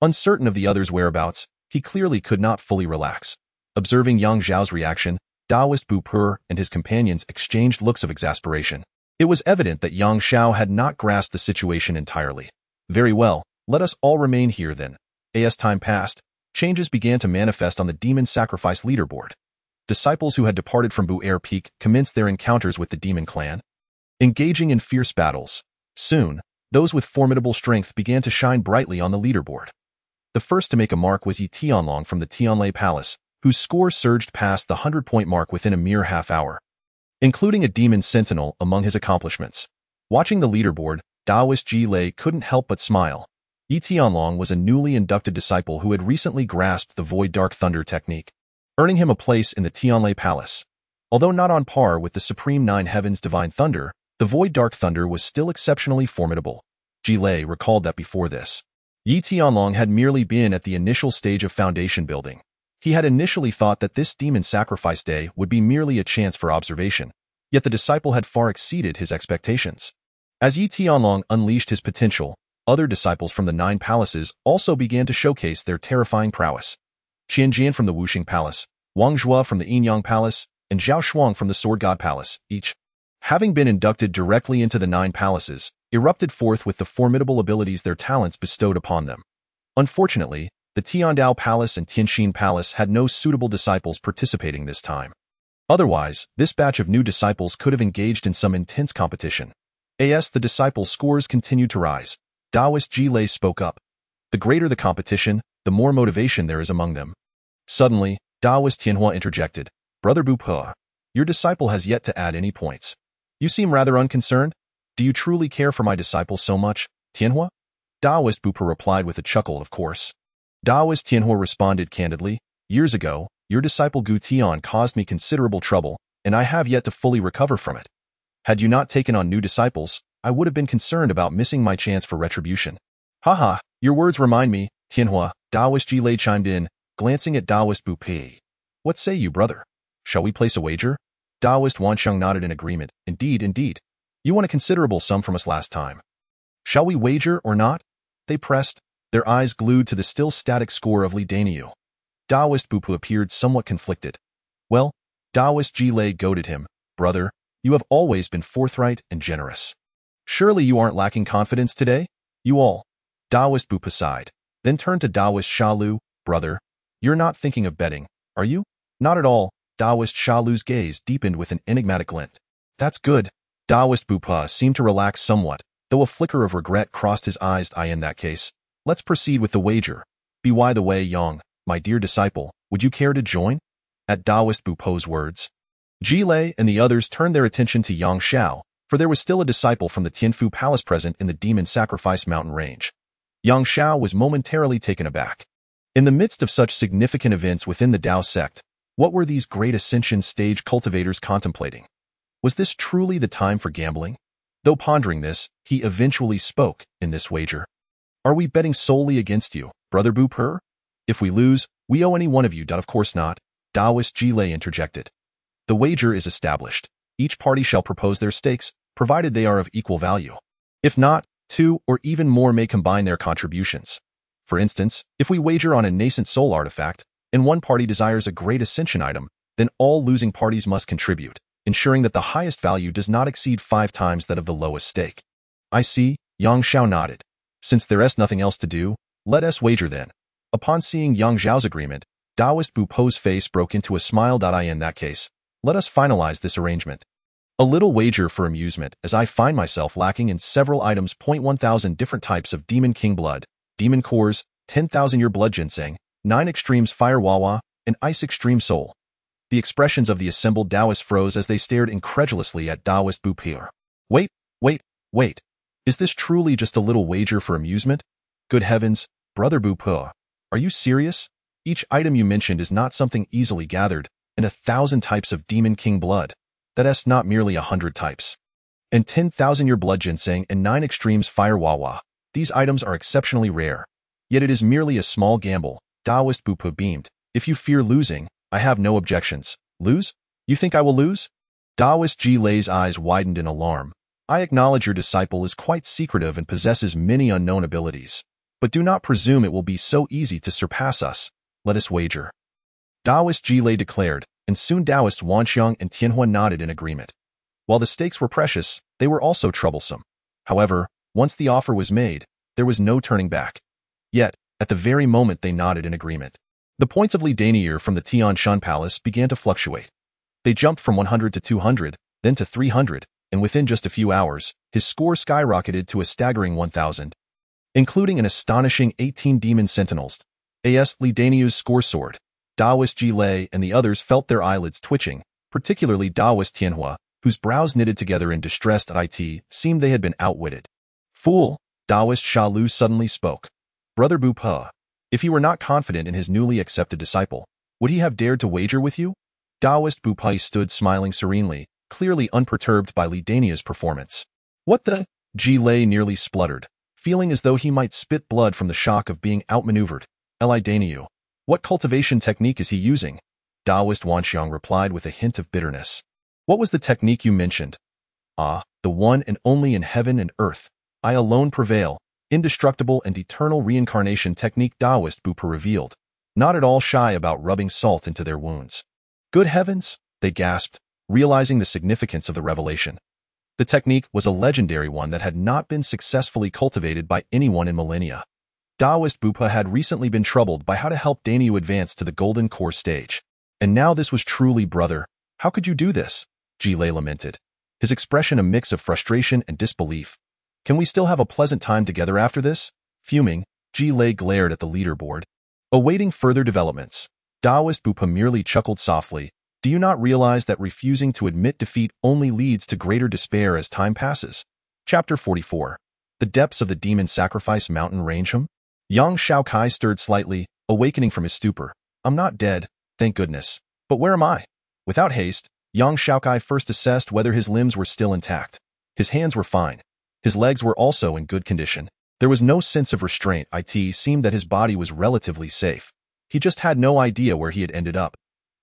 Uncertain of the other's whereabouts, he clearly could not fully relax. Observing Yang Xiao's reaction, Taoist Bupa and his companions exchanged looks of exasperation. It was evident that Yang Xiao had not grasped the situation entirely. Very well, let us all remain here then. As time passed, changes began to manifest on the Demon Sacrifice leaderboard. Disciples who had departed from Bu Air Peak commenced their encounters with the Demon Clan, engaging in fierce battles. Soon, those with formidable strength began to shine brightly on the leaderboard. The first to make a mark was Yi Tianlong from the Tianlai Palace, whose score surged past the 100-point mark within a mere half hour, including a demon sentinel among his accomplishments. Watching the leaderboard, Taoist Ji Lei couldn't help but smile. Yi Tianlong was a newly inducted disciple who had recently grasped the Void Dark Thunder technique, earning him a place in the Tianlai Palace. Although not on par with the Supreme Nine Heavens Divine Thunder, the Void Dark Thunder was still exceptionally formidable. Ji Lei recalled that before this, Yi Tianlong had merely been at the initial stage of foundation building. He had initially thought that this Demon Sacrifice Day would be merely a chance for observation, yet the disciple had far exceeded his expectations. As Yi Tianlong unleashed his potential, other disciples from the Nine Palaces also began to showcase their terrifying prowess. Qian Jian from the Wuxing Palace, Wang Zhua from the Yinyang Palace, and Zhao Shuang from the Sword God Palace, each, having been inducted directly into the Nine Palaces, erupted forth with the formidable abilities their talents bestowed upon them. Unfortunately, the Tiandao Palace and Tianxin Palace had no suitable disciples participating this time. Otherwise, this batch of new disciples could have engaged in some intense competition. As the disciple scores continued to rise, Taoist Ji Lei spoke up. The greater the competition, the more motivation there is among them. Suddenly, Taoist Tianhua interjected, Brother Bupa, your disciple has yet to add any points. You seem rather unconcerned. Do you truly care for my disciple so much, Tianhua? Taoist Bupa replied with a chuckle, of course. Taoist Tianhua responded candidly, years ago, your disciple Gu Tian caused me considerable trouble, and I have yet to fully recover from it. Had you not taken on new disciples, I would have been concerned about missing my chance for retribution. Haha, your words remind me, Tianhua, Taoist Ji Lei chimed in, glancing at Taoist Bupa. What say you, brother? Shall we place a wager? Taoist Wansheng nodded in agreement. Indeed, indeed. You won a considerable sum from us last time. Shall we wager or not? They pressed, their eyes glued to the still static score of Li Daniu. Taoist Bupa appeared somewhat conflicted. Well, Taoist Ji Lei goaded him. Brother, you have always been forthright and generous. Surely you aren't lacking confidence today? You all. Taoist Bupa sighed, then turned to Taoist Sha Lu. Brother, you're not thinking of betting, are you? Not at all. Taoist Sha Lu's gaze deepened with an enigmatic glint. That's good. Taoist Bupa seemed to relax somewhat, though a flicker of regret crossed his eyes. In that case, let's proceed with the wager. By the way, Yang, my dear disciple, would you care to join? At Taoist Bupa's words, Ji Lei and the others turned their attention to Yang Xiao, for there was still a disciple from the Tianfu Palace present in the Demon Sacrifice Mountain range. Yang Xiao was momentarily taken aback. In the midst of such significant events within the Tao sect, what were these great ascension stage cultivators contemplating? Was this truly the time for gambling? Though pondering this, he eventually spoke in this wager. Are we betting solely against you, Brother Bu Per? If we lose, we owe any one of you. Of course not, Taoist Jilei interjected. The wager is established. Each party shall propose their stakes, provided they are of equal value. If not, two or even more may combine their contributions. For instance, if we wager on a nascent soul artifact, and one party desires a great ascension item, then all losing parties must contribute, ensuring that the highest value does not exceed 5 times that of the lowest stake. I see, Yang Xiao nodded. Since there is nothing else to do, let us wager then. Upon seeing Yang Xiao's agreement, Taoist Bu Po's face broke into a smile. In that case, let us finalize this arrangement. A little wager for amusement, as I find myself lacking in several items. 1,000 different types of Demon King blood, Demon cores, 10,000 year blood ginseng, 9 extremes fire Wawa, and ice extreme soul. The expressions of the assembled Taoists froze as they stared incredulously at Taoist Bu Per. Wait. Is this truly just a little wager for amusement? Good heavens, Brother Bu Per, are you serious? Each item you mentioned is not something easily gathered, and 1,000 types of Demon King blood. That's not merely 100 types. And 10,000 year blood ginseng and 9 extremes fire Wawa. These items are exceptionally rare. Yet it is merely a small gamble. Taoist Bu Per beamed. If you fear losing, I have no objections. Lose? You think I will lose? Taoist Jilei's eyes widened in alarm. I acknowledge your disciple is quite secretive and possesses many unknown abilities. But do not presume it will be so easy to surpass us. Let us wager. Taoist Jilei declared, and soon Taoists Wanxiang and Tianhua nodded in agreement. While the stakes were precious, they were also troublesome. However, once the offer was made, there was no turning back. Yet, at the very moment they nodded in agreement, the points of Li Danier from the Tian Shan Palace began to fluctuate. They jumped from 100 to 200, then to 300, and within just a few hours, his score skyrocketed to a staggering 1,000. Including an astonishing 18 demon sentinels. As Li Danier's score soared, Taoist Jilei and the others felt their eyelids twitching, particularly Taoist Tianhua, whose brows knitted together in distress at it seemed they had been outwitted. Fool, Taoist Sha Lu suddenly spoke. Brother Bu Per, if he were not confident in his newly accepted disciple, would he have dared to wager with you? Taoist Bu Per stood smiling serenely, clearly unperturbed by Li Danier's performance. What the? Jilei nearly spluttered, feeling as though he might spit blood from the shock of being outmaneuvered. Li Danier, what cultivation technique is he using? Taoist Wanxiang replied with a hint of bitterness. What was the technique you mentioned? Ah, the one and only in heaven and earth. I alone prevail. Indestructible and eternal reincarnation technique, Taoist Bu Per revealed, not at all shy about rubbing salt into their wounds. Good heavens, they gasped, realizing the significance of the revelation. The technique was a legendary one that had not been successfully cultivated by anyone in millennia. Taoist Bu Per had recently been troubled by how to help Daniel advance to the golden core stage. And now this was truly brother. How could you do this? Jilei lamented, his expression a mix of frustration and disbelief. Can we still have a pleasant time together after this? Fuming, Jilei glared at the leaderboard. Awaiting further developments, Taoist Bu Per merely chuckled softly. Do you not realize that refusing to admit defeat only leads to greater despair as time passes? Chapter 44. The depths of the demon sacrifice mountain range him? Young Xiaokai stirred slightly, awakening from his stupor. I'm not dead, thank goodness. But where am I? Without haste, Yang Xiaokai first assessed whether his limbs were still intact. His hands were fine. His legs were also in good condition. There was no sense of restraint. It seemed that his body was relatively safe. He just had no idea where he had ended up.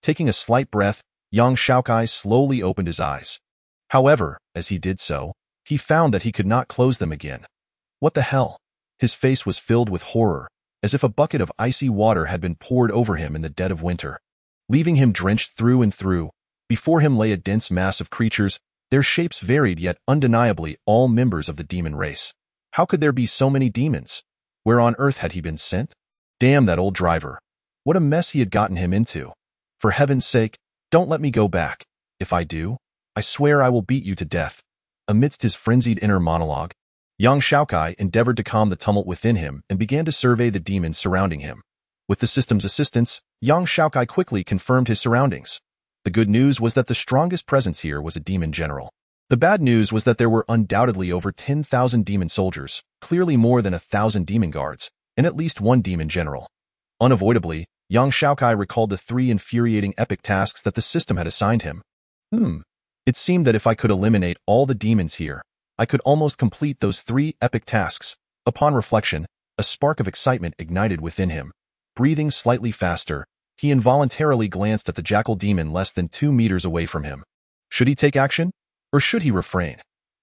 Taking a slight breath, Yang Xiaokai slowly opened his eyes. However, as he did so, he found that he could not close them again. What the hell? His face was filled with horror, as if a bucket of icy water had been poured over him in the dead of winter, leaving him drenched through and through. Before him lay a dense mass of creatures, their shapes varied yet undeniably all members of the demon race. How could there be so many demons? Where on earth had he been sent? Damn that old driver. What a mess he had gotten him into. For heaven's sake, don't let me go back. If I do, I swear I will beat you to death. Amidst his frenzied inner monologue, Yang Xiaokai endeavored to calm the tumult within him and began to survey the demons surrounding him. With the system's assistance, Yang Xiaokai quickly confirmed his surroundings. The good news was that the strongest presence here was a demon general. The bad news was that there were undoubtedly over 10,000 demon soldiers, clearly more than 1,000 demon guards, and at least one demon general. Unavoidably, Yang Xiaokai recalled the 3 infuriating epic tasks that the system had assigned him. It seemed that if I could eliminate all the demons here, I could almost complete those 3 epic tasks. Upon reflection, a spark of excitement ignited within him. Breathing slightly faster, he involuntarily glanced at the jackal demon less than 2 meters away from him. Should he take action? Or should he refrain?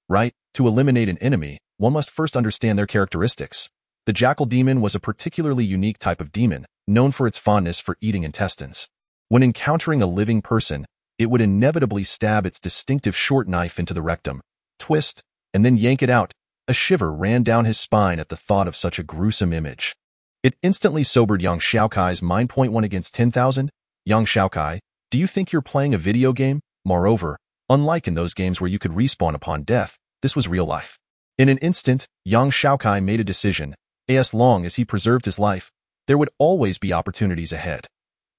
Right, to eliminate an enemy, one must first understand their characteristics. The jackal demon was a particularly unique type of demon, known for its fondness for eating intestines. When encountering a living person, it would inevitably stab its distinctive short knife into the rectum, twist, and then yank it out. A shiver ran down his spine at the thought of such a gruesome image. It instantly sobered young Xiaokai's mind. 1 against 10,000? Young Xiaokai, do you think you're playing a video game? Moreover, unlike in those games where you could respawn upon death, this was real life. In an instant, young Xiaokai made a decision. As long as he preserved his life, there would always be opportunities ahead.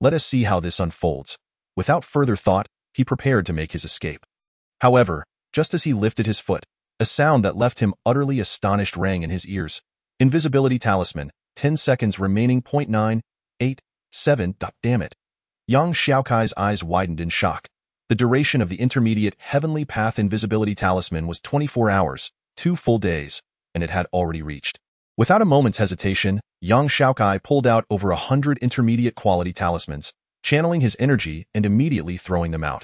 Let us see how this unfolds. Without further thought, he prepared to make his escape. However, just as he lifted his foot, a sound that left him utterly astonished rang in his ears. Invisibility talisman, 10 seconds remaining. 9, 8, 7. Damn it. Young Xiaokai's eyes widened in shock. The duration of the intermediate heavenly path invisibility talisman was 24 hours, 2 full days, and it had already reached. Without a moment's hesitation, young Xiaokai pulled out over 100 intermediate quality talismans, channeling his energy and immediately throwing them out.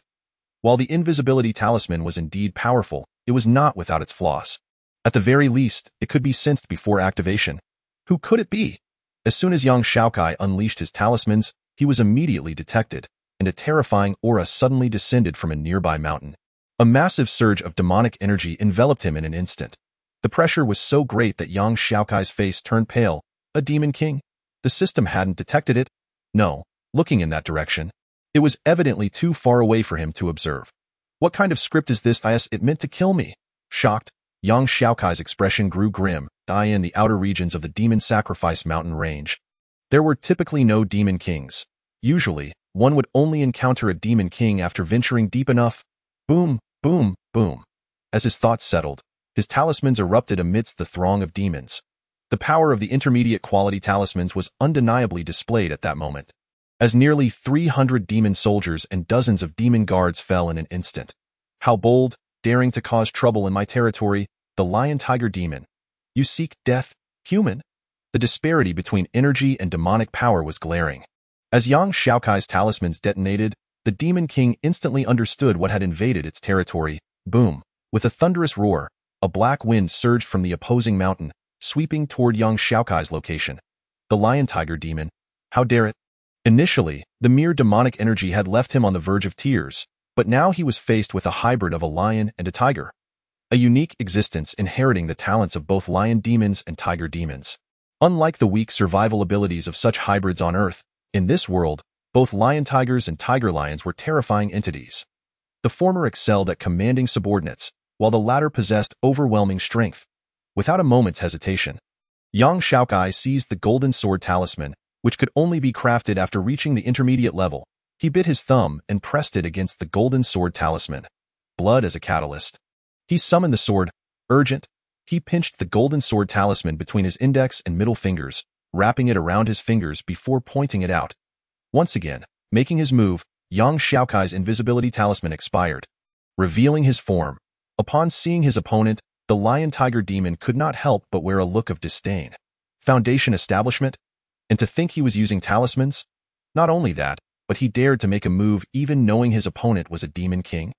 While the invisibility talisman was indeed powerful, it was not without its flaws. At the very least, it could be sensed before activation. Who could it be? As soon as young Xiaokai unleashed his talismans, he was immediately detected, and a terrifying aura suddenly descended from a nearby mountain. A massive surge of demonic energy enveloped him in an instant. The pressure was so great that young Xiaokai's face turned pale. A demon king? The system hadn't detected it? No, looking in that direction. It was evidently too far away for him to observe. What kind of script is this? It meant to kill me. Shocked, young Xiaokai's expression grew grim. In the outer regions of the demon sacrifice mountain range, there were typically no demon kings. Usually, one would only encounter a demon king after venturing deep enough. Boom, boom, boom. As his thoughts settled, his talismans erupted amidst the throng of demons. The power of the intermediate quality talismans was undeniably displayed at that moment, as nearly 300 demon soldiers and dozens of demon guards fell in an instant. How bold, daring to cause trouble in my territory, the lion-tiger demon. You seek death, human? The disparity between energy and demonic power was glaring. As young Xiaokai's talismans detonated, the demon king instantly understood what had invaded its territory. Boom! With a thunderous roar, a black wind surged from the opposing mountain, sweeping toward young Xiaokai's location. The lion-tiger demon. How dare it? Initially, the mere demonic energy had left him on the verge of tears, but now he was faced with a hybrid of a lion and a tiger. A unique existence inheriting the talents of both lion demons and tiger demons. Unlike the weak survival abilities of such hybrids on Earth, in this world, both lion tigers and tiger lions were terrifying entities. The former excelled at commanding subordinates, while the latter possessed overwhelming strength. Without a moment's hesitation, young Xiaokai seized the golden sword talisman, which could only be crafted after reaching the intermediate level. He bit his thumb and pressed it against the golden sword talisman. Blood as a catalyst. He summoned the sword. Urgent. He pinched the golden sword talisman between his index and middle fingers, wrapping it around his fingers before pointing it out. Once again, making his move, young Xiaokai's invisibility talisman expired, revealing his form. Upon seeing his opponent, the lion-tiger demon could not help but wear a look of disdain. Foundation establishment? And to think he was using talismans? Not only that, but he dared to make a move even knowing his opponent was a demon king.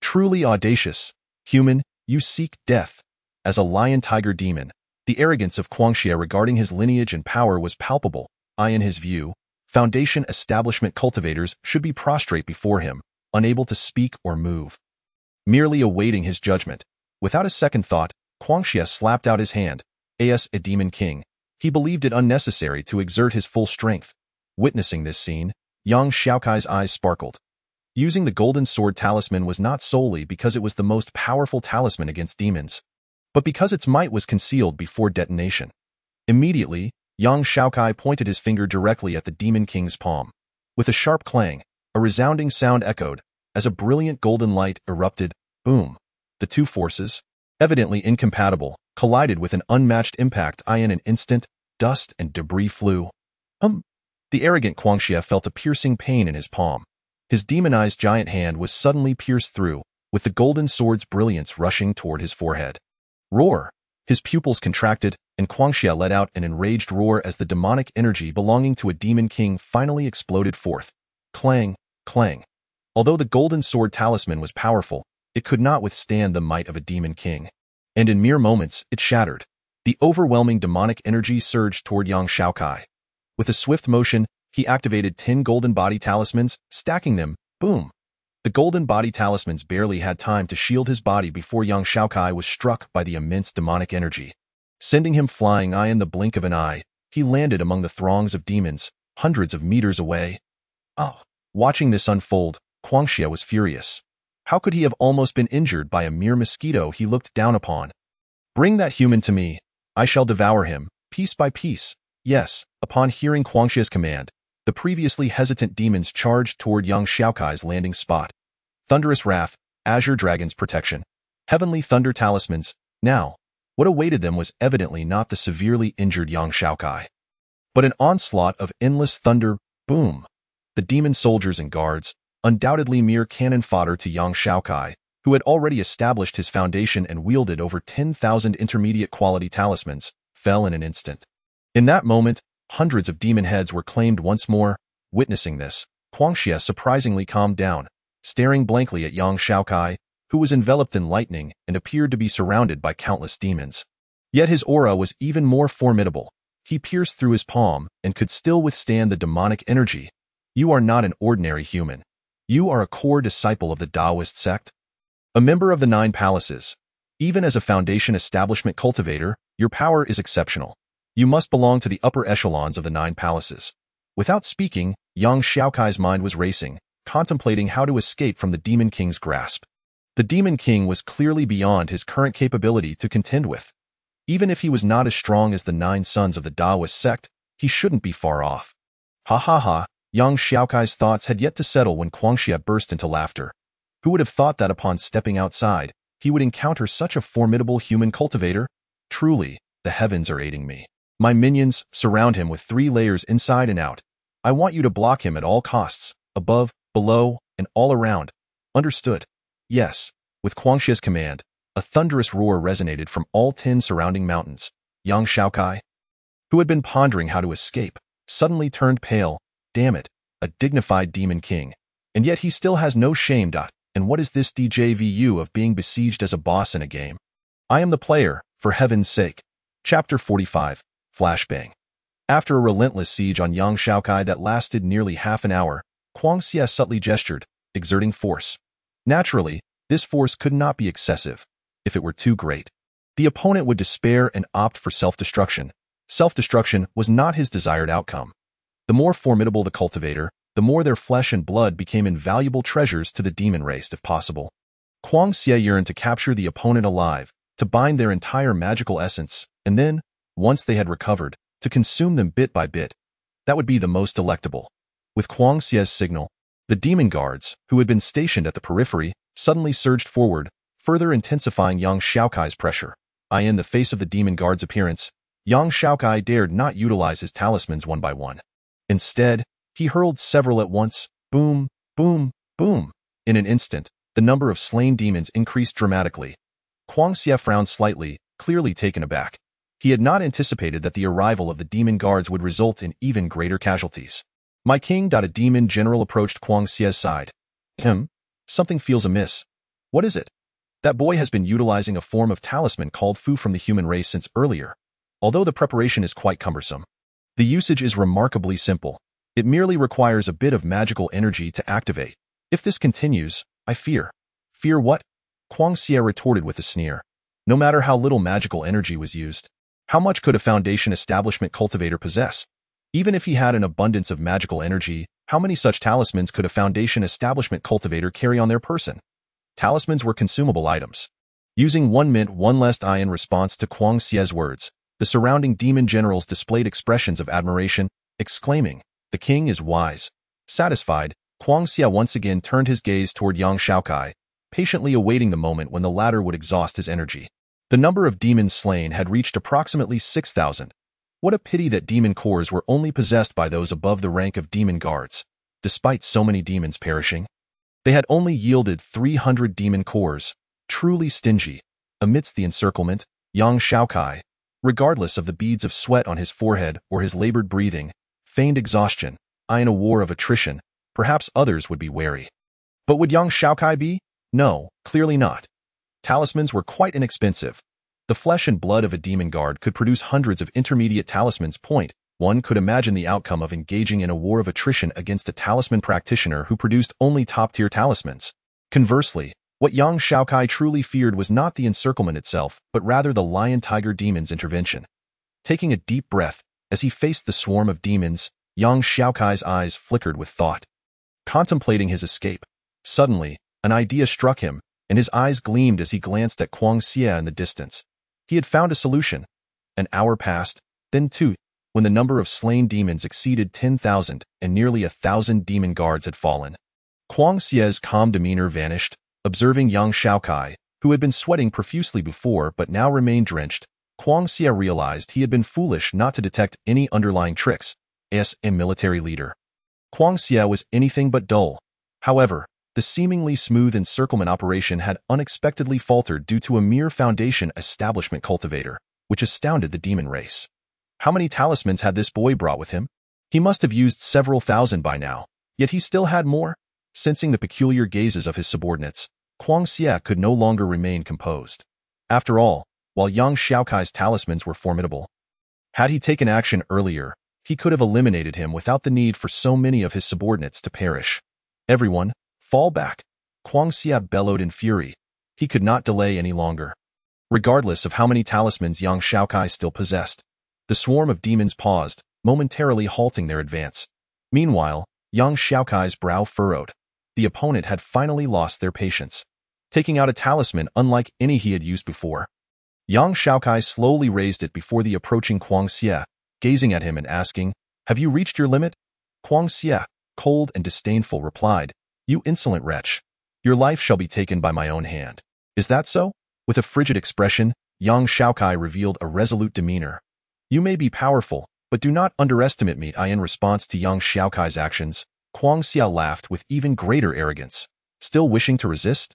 Truly audacious. Human, you seek death. As a lion-tiger demon, the arrogance of Guangxia regarding his lineage and power was palpable. In his view, Foundation establishment cultivators should be prostrate before him, unable to speak or move, merely awaiting his judgment. Without a second thought, Guangxia slapped out his hand. As a demon king, he believed it unnecessary to exert his full strength. Witnessing this scene, young Xiaokai's eyes sparkled. Using the golden sword talisman was not solely because it was the most powerful talisman against demons, but because its might was concealed before detonation. Immediately, young Xiaokai pointed his finger directly at the demon king's palm. With a sharp clang, a resounding sound echoed, as a brilliant golden light erupted. Boom! The two forces, evidently incompatible, collided with an unmatched impact. In an instant, dust and debris flew. The arrogant Guangxia felt a piercing pain in his palm. His demonized giant hand was suddenly pierced through, with the golden sword's brilliance rushing toward his forehead. Roar! His pupils contracted, and Guangxia let out an enraged roar as the demonic energy belonging to a demon king finally exploded forth. Clang! Clang! Although the golden sword talisman was powerful, it could not withstand the might of a demon king. And in mere moments, it shattered. The overwhelming demonic energy surged toward young Xiaokai. With a swift motion, he activated 10 golden body talismans, stacking them. Boom! The golden body talismans barely had time to shield his body before young Xiaokai was struck by the immense demonic energy. Sending him flying in the blink of an eye, he landed among the throngs of demons, hundreds of meters away. Oh! Watching this unfold, Guangxia was furious. How could he have almost been injured by a mere mosquito he looked down upon? Bring that human to me. I shall devour him, piece by piece. Yes, upon hearing Guangxia's command, the previously hesitant demons charged toward young Xiaokai's landing spot. Thunderous wrath, azure dragon's protection, heavenly thunder talismans. Now, what awaited them was evidently not the severely injured young Xiaokai, but an onslaught of endless thunder. Boom! The demon soldiers and guards, undoubtedly mere cannon fodder to young Xiaokai, who had already established his foundation and wielded over 10,000 intermediate quality talismans, fell in an instant. In that moment, hundreds of demon heads were claimed once more. Witnessing this, Guangxia surprisingly calmed down, staring blankly at young Xiaokai, who was enveloped in lightning and appeared to be surrounded by countless demons. Yet his aura was even more formidable. He pierced through his palm and could still withstand the demonic energy. You are not an ordinary human. You are a core disciple of the Taoist sect, a member of the 9 palaces. Even as a foundation establishment cultivator, your power is exceptional. You must belong to the upper echelons of the 9 palaces. Without speaking, young Xiaokai's mind was racing, contemplating how to escape from the Demon King's grasp. The Demon King was clearly beyond his current capability to contend with. Even if he was not as strong as the 9 sons of the Taoist sect, he shouldn't be far off. Ha ha ha! Young Xiaokai's thoughts had yet to settle when Guangxia burst into laughter. Who would have thought that upon stepping outside, he would encounter such a formidable human cultivator? Truly, the heavens are aiding me. My minions surround him with 3 layers inside and out. I want you to block him at all costs, above, below, and all around. Understood? Yes. With Guangxia's command, a thunderous roar resonated from all 10 surrounding mountains. Young Xiaokai, who had been pondering how to escape, suddenly turned pale. Damn it, a dignified demon king. And yet he still has no shame. And what is this DJVU of being besieged as a boss in a game? I am the player, for heaven's sake. Chapter 45, Flashbang. After a relentless siege on young Xiaokai that lasted nearly half an hour, Guangxia subtly gestured, exerting force. Naturally, this force could not be excessive. If it were too great, the opponent would despair and opt for self-destruction. Self-destruction was not his desired outcome. The more formidable the cultivator, the more their flesh and blood became invaluable treasures to the demon race if possible. Guangxia yearned to capture the opponent alive, to bind their entire magical essence, and then, once they had recovered, to consume them bit by bit. That would be the most delectable. With Guangxia's signal, the demon guards, who had been stationed at the periphery, suddenly surged forward, further intensifying young Xiaokai's pressure. In the face of the demon guard's appearance, young Xiaokai dared not utilize his talismans one by one. Instead, he hurled several at once. Boom, boom, boom. In an instant, the number of slain demons increased dramatically. Guangxia frowned slightly, clearly taken aback. He had not anticipated that the arrival of the demon guards would result in even greater casualties. My king. A demon general approached Guangxia's side. Something feels amiss. What is it? That boy has been utilizing a form of talisman called Fu from the human race since earlier. Although the preparation is quite cumbersome, the usage is remarkably simple. It merely requires a bit of magical energy to activate. If this continues, I fear. Fear what? Guangxia retorted with a sneer. No matter how little magical energy was used, how much could a foundation establishment cultivator possess? Even if he had an abundance of magical energy, how many such talismans could a foundation establishment cultivator carry on their person? Talismans were consumable items. Using 1 mint 1 less in response to Guangxia's words, the surrounding demon generals displayed expressions of admiration, exclaiming, "The king is wise." Satisfied, Guangxia once again turned his gaze toward young Xiaokai, patiently awaiting the moment when the latter would exhaust his energy. The number of demons slain had reached approximately 6,000. What a pity that demon cores were only possessed by those above the rank of demon guards. Despite so many demons perishing, They had only yielded 300 demon cores, truly stingy. Amidst the encirclement, young Xiaokai, regardless of the beads of sweat on his forehead or his labored breathing, feigned exhaustion, eyeing a war of attrition. Perhaps others would be wary. But would young Xiaokai be? No, clearly not. Talismans were quite inexpensive. The flesh and blood of a demon guard could produce hundreds of intermediate talismans. One could imagine the outcome of engaging in a war of attrition against a talisman practitioner who produced only top-tier talismans. Conversely, what young Xiaokai truly feared was not the encirclement itself, but rather the lion-tiger demon's intervention. Taking a deep breath, as he faced the swarm of demons, young Xiaokai's eyes flickered with thought. Contemplating his escape, suddenly, an idea struck him, and his eyes gleamed as he glanced at Kuang Xie in the distance. He had found a solution. An hour passed, then two, when the number of slain demons exceeded 10,000 and nearly 1,000 demon guards had fallen. Kuang Xie's calm demeanor vanished, observing young Xiaokai, who had been sweating profusely before but now remained drenched. Kuang Xie realized he had been foolish not to detect any underlying tricks. As a military leader, Kuang Xie was anything but dull. However, the seemingly smooth encirclement operation had unexpectedly faltered due to a mere foundation establishment cultivator, which astounded the demon race. How many talismans had this boy brought with him? He must have used several thousand by now, yet he still had more. Sensing the peculiar gazes of his subordinates, Kuang Xie could no longer remain composed. After all, while young Xiaokai's talismans were formidable, had he taken action earlier, he could have eliminated him without the need for so many of his subordinates to perish. Everyone, fall back! Kuang Xie bellowed in fury. He could not delay any longer. Regardless of how many talismans young Xiaokai still possessed, the swarm of demons paused, momentarily halting their advance. Meanwhile, young Xiaokai's brow furrowed. The opponent had finally lost their patience, taking out a talisman unlike any he had used before. Young Xiaokai slowly raised it before the approaching Kuang Xie, gazing at him and asking, "Have you reached your limit?" Kuang Xie, cold and disdainful, replied, "You insolent wretch. Your life shall be taken by my own hand." "Is that so?" With a frigid expression, young Xiaokai revealed a resolute demeanor. "You may be powerful, but do not underestimate me." In response to young Xiaokai's actions, Kuang Xie laughed with even greater arrogance. "Still wishing to resist?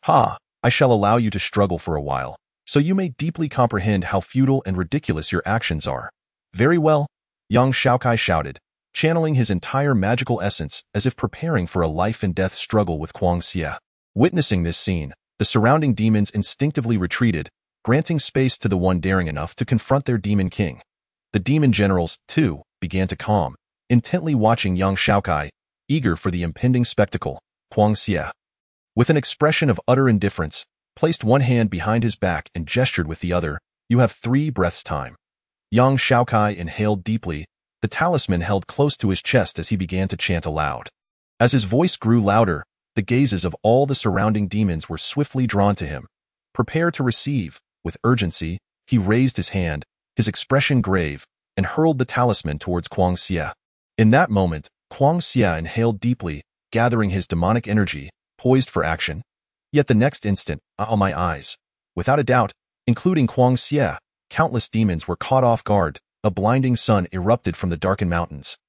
Ha! I shall allow you to struggle for a while, so you may deeply comprehend how futile and ridiculous your actions are." "Very well," young Xiaokai shouted, channeling his entire magical essence as if preparing for a life-and-death struggle with Kuang Xie. Witnessing this scene, the surrounding demons instinctively retreated, granting space to the one daring enough to confront their demon king. The demon generals, too, began to calm, intently watching young Xiaokai, eager for the impending spectacle. Kuang Xie, with an expression of utter indifference, placed one hand behind his back and gestured with the other. "You have 3 breaths' time." Young Xiaokai inhaled deeply, the talisman held close to his chest as he began to chant aloud. As his voice grew louder, the gazes of all the surrounding demons were swiftly drawn to him. Prepare to receive. With urgency, he raised his hand, his expression grave, and hurled the talisman towards Kuang Xie. In that moment, Kuang Xie inhaled deeply, gathering his demonic energy, poised for action. Yet the next instant, my eyes. Without a doubt, including Kuang Xie, countless demons were caught off guard. A blinding sun erupted from the darkened mountains.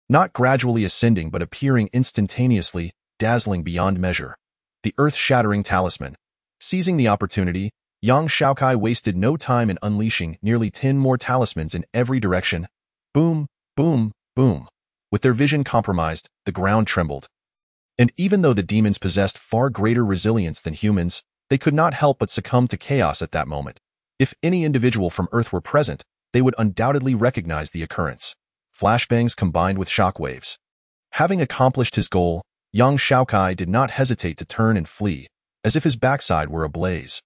Not gradually ascending but appearing instantaneously, dazzling beyond measure. The earth-shattering talisman. Seizing the opportunity, young Xiaokai wasted no time in unleashing nearly 10 more talismans in every direction. Boom, boom, boom. With their vision compromised, the ground trembled. And even though the demons possessed far greater resilience than humans, they could not help but succumb to chaos at that moment. If any individual from Earth were present, they would undoubtedly recognize the occurrence. Flashbangs combined with shockwaves. Having accomplished his goal, young Xiaokai did not hesitate to turn and flee, as if his backside were ablaze.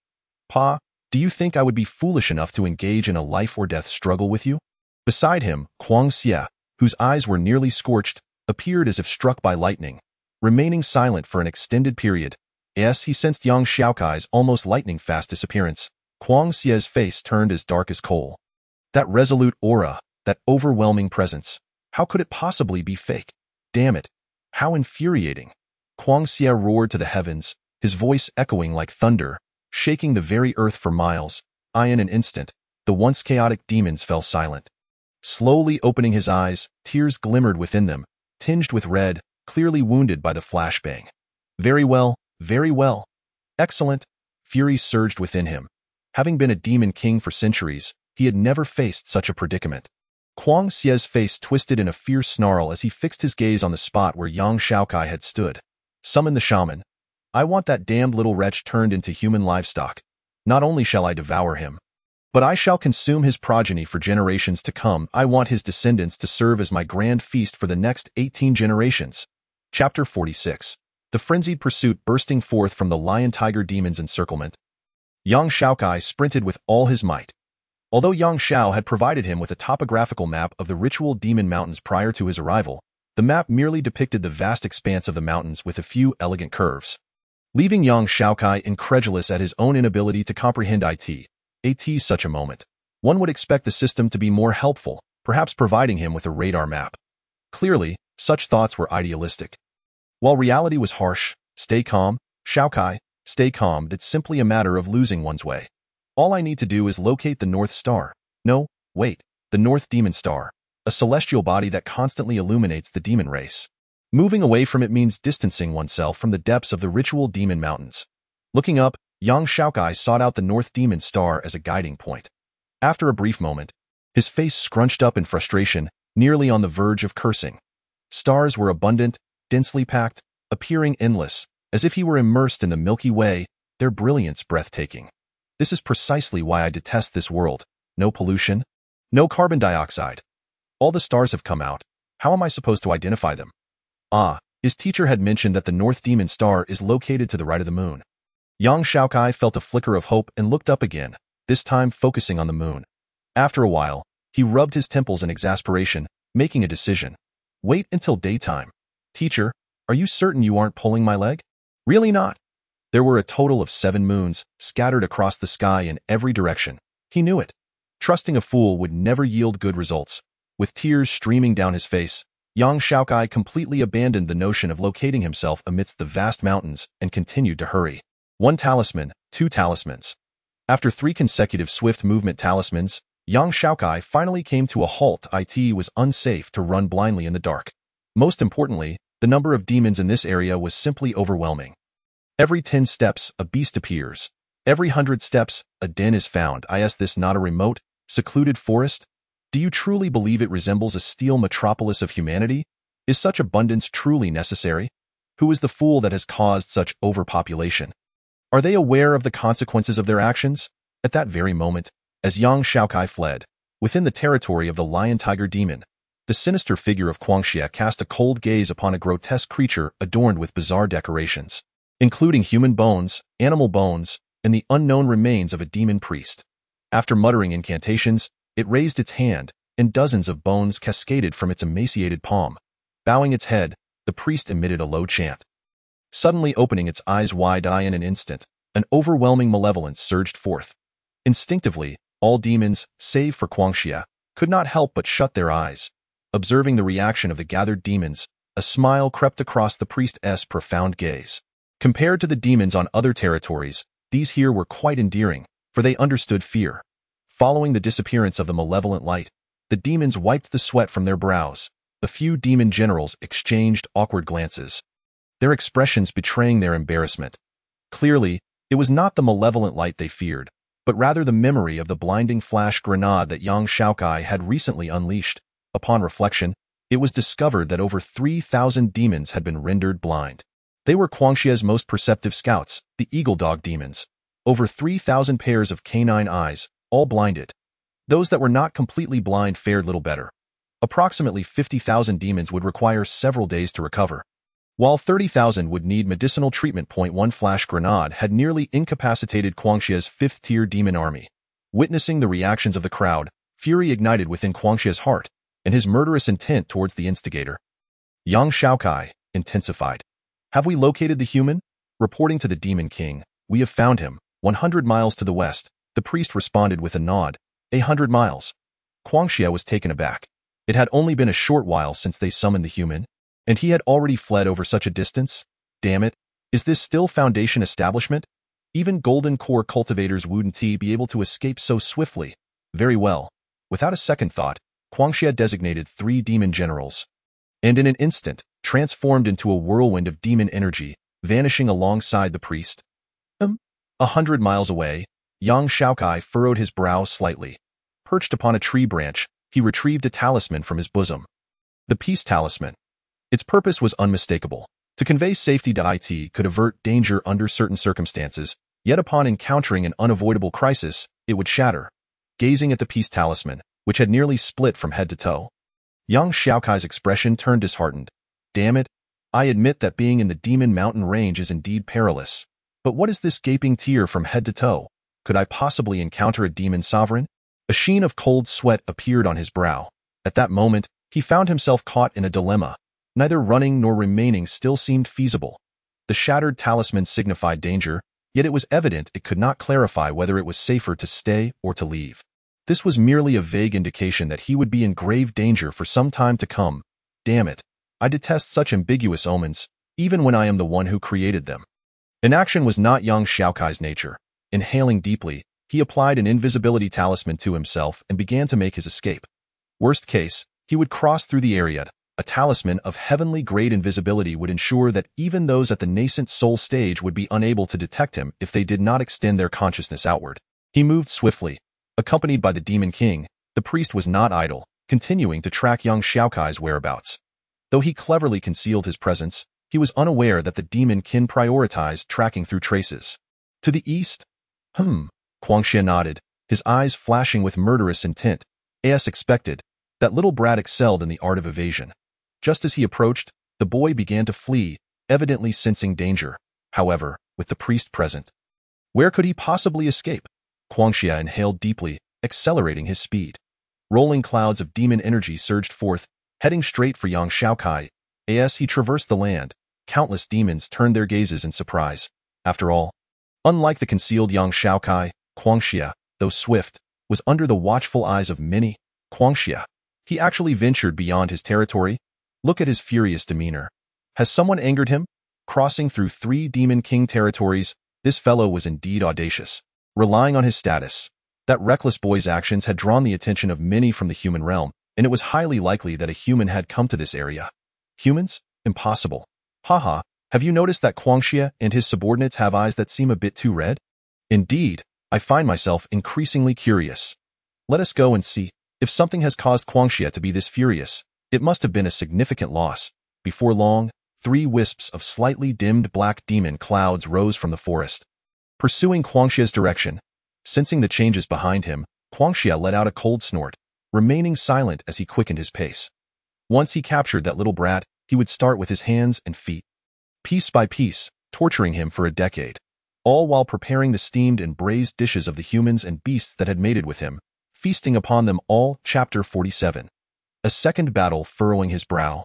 "Pa, do you think I would be foolish enough to engage in a life-or-death struggle with you?" Beside him, Kuang Xie, whose eyes were nearly scorched, appeared as if struck by lightning, remaining silent for an extended period. As he sensed young Xiaokai's almost lightning-fast disappearance, Kuang Xie's face turned as dark as coal. That resolute aura, that overwhelming presence, how could it possibly be fake? Damn it! How infuriating! Kuang Xie roared to the heavens, his voice echoing like thunder, shaking the very earth for miles. In an instant, the once chaotic demons fell silent. Slowly opening his eyes, tears glimmered within them, tinged with red, clearly wounded by the flashbang. Very well, very well. Excellent. Fury surged within him. Having been a demon king for centuries, he had never faced such a predicament. Kuang Xie's face twisted in a fierce snarl as he fixed his gaze on the spot where Yang Xiaokai had stood. Summon the shaman. I want that damned little wretch turned into human livestock. Not only shall I devour him, but I shall consume his progeny for generations to come. I want his descendants to serve as my grand feast for the next 18 generations. Chapter 46. The frenzied pursuit bursting forth from the lion-tiger demon's encirclement. Yang Xiaokai sprinted with all his might. Although Yang Xiao had provided him with a topographical map of the ritual demon mountains prior to his arrival, the map merely depicted the vast expanse of the mountains with a few elegant curves, leaving Yang Xiaokai incredulous at his own inability to comprehend it. At such a moment, one would expect the system to be more helpful, perhaps providing him with a radar map. Clearly, such thoughts were idealistic. While reality was harsh, stay calm, Xiaokai, stay calm. It's simply a matter of losing one's way. All I need to do is locate the North Star. No, wait, the North Demon Star, a celestial body that constantly illuminates the demon race. Moving away from it means distancing oneself from the depths of the ritual demon mountains. Looking up, Yang Xiaokai sought out the North Demon Star as a guiding point. After a brief moment, his face scrunched up in frustration, nearly on the verge of cursing. Stars were abundant, densely packed, appearing endless, as if he were immersed in the Milky Way, their brilliance breathtaking. This is precisely why I detest this world. No pollution, no carbon dioxide. All the stars have come out. How am I supposed to identify them? His teacher had mentioned that the North Demon Star is located to the right of the moon. Yang Xiaokai felt a flicker of hope and looked up again, this time focusing on the moon. After a while, he rubbed his temples in exasperation, making a decision. Wait until daytime. Teacher, are you certain you aren't pulling my leg? Really not. There were a total of 7 moons, scattered across the sky in every direction. He knew it. Trusting a fool would never yield good results. With tears streaming down his face, Yang Xiaokai completely abandoned the notion of locating himself amidst the vast mountains and continued to hurry. 1 talisman, 2 talismans. After 3 consecutive swift movement talismans, Yang Xiaokai finally came to a halt. It was unsafe to run blindly in the dark. Most importantly, the number of demons in this area was simply overwhelming. Every 10 steps, a beast appears. Every 100 steps, a den is found. Is this not a remote, secluded forest? Do you truly believe it resembles a steel metropolis of humanity? Is such abundance truly necessary? Who is the fool that has caused such overpopulation? Are they aware of the consequences of their actions? At that very moment, as Yang Xiaokai fled, within the territory of the lion-tiger demon, the sinister figure of Kuang Xie cast a cold gaze upon a grotesque creature adorned with bizarre decorations, including human bones, animal bones, and the unknown remains of a demon priest. After muttering incantations, it raised its hand, and dozens of bones cascaded from its emaciated palm. Bowing its head, the priest emitted a low chant. Suddenly opening its eyes wide in an instant, an overwhelming malevolence surged forth. Instinctively, all demons, save for Kuang Xie, could not help but shut their eyes. Observing the reaction of the gathered demons, a smile crept across the priest's profound gaze. Compared to the demons on other territories, these here were quite endearing, for they understood fear. Following the disappearance of the malevolent light, the demons wiped the sweat from their brows. A few demon generals exchanged awkward glances, their expressions betraying their embarrassment. Clearly, it was not the malevolent light they feared, but rather the memory of the blinding flash grenade that Yang Xiaokai had recently unleashed. Upon reflection, it was discovered that over 3,000 demons had been rendered blind. They were Kuang Xie's most perceptive scouts, the eagle dog demons. Over 3,000 pairs of canine eyes, all blinded. Those that were not completely blind fared little better. Approximately 50,000 demons would require several days to recover, while 30,000 would need medicinal treatment. 1 flash grenade had nearly incapacitated Kuang Xie's 5th-tier demon army. Witnessing the reactions of the crowd, fury ignited within Kuang Xie's heart, and his murderous intent towards the instigator, Yang Xiaokai, intensified. Have we located the human? Reporting to the Demon King, we have found him, 100 miles to the west. The priest responded with a nod. 100 miles. Kuang Xie was taken aback. It had only been a short while since they summoned the human, and he had already fled over such a distance? Damn it, is this still Foundation establishment? Even Golden Core cultivators wouldn't be able to escape so swiftly. Very well. Without a second thought, Kuang Xie designated 3 demon generals, and in an instant, transformed into a whirlwind of demon energy, vanishing alongside the priest. 100 miles away, young Xiaokai furrowed his brow slightly. Perched upon a tree branch, he retrieved a talisman from his bosom. The peace talisman. Its purpose was unmistakable. To convey safety. It could avert danger under certain circumstances, yet upon encountering an unavoidable crisis, it would shatter. Gazing at the peace talisman, which had nearly split from head to toe, young Xiaokai's expression turned disheartened. Damn it, I admit that being in the Demon Mountain range is indeed perilous. But what is this gaping tear from head to toe? Could I possibly encounter a demon sovereign? A sheen of cold sweat appeared on his brow. At that moment, he found himself caught in a dilemma. Neither running nor remaining still seemed feasible. The shattered talisman signified danger, yet it was evident it could not clarify whether it was safer to stay or to leave. This was merely a vague indication that he would be in grave danger for some time to come. Damn it, I detest such ambiguous omens, even when I am the one who created them. Inaction was not young Xiaokai's nature. Inhaling deeply, he applied an invisibility talisman to himself and began to make his escape. Worst case, he would cross through the area. A talisman of heavenly-grade invisibility would ensure that even those at the nascent soul stage would be unable to detect him if they did not extend their consciousness outward. He moved swiftly. Accompanied by the Demon King, the priest was not idle, continuing to track young Xiaokai's whereabouts. Though he cleverly concealed his presence, he was unaware that the Demon King prioritized tracking through traces. To the east? Guangxia nodded, his eyes flashing with murderous intent. As expected, that little brat excelled in the art of evasion. Just as he approached, the boy began to flee, evidently sensing danger. However, with the priest present, where could he possibly escape? Guangxia inhaled deeply, accelerating his speed. Rolling clouds of demon energy surged forth, heading straight for young Xiaokai. As he traversed the land, countless demons turned their gazes in surprise. After all, unlike the concealed young Xiaokai, Guangxia, though swift, was under the watchful eyes of many. Guangxia. He actually ventured beyond his territory. Look at his furious demeanor. Has someone angered him? Crossing through 3 Demon King territories, this fellow was indeed audacious. Relying on his status, that reckless boy's actions had drawn the attention of many from the human realm, and it was highly likely that a human had come to this area. Humans? Impossible. Haha, have you noticed that Guangxia and his subordinates have eyes that seem a bit too red? Indeed, I find myself increasingly curious. Let us go and see. If something has caused Guangxia to be this furious, it must have been a significant loss. Before long, 3 wisps of slightly dimmed black demon clouds rose from the forest, pursuing Guangxia's direction. Sensing the changes behind him, Guangxia let out a cold snort, remaining silent as he quickened his pace. Once he captured that little brat, he would start with his hands and feet, piece by piece, torturing him for a decade, all while preparing the steamed and braised dishes of the humans and beasts that had mated with him, feasting upon them all. Chapter 47. A second battle furrowing his brow.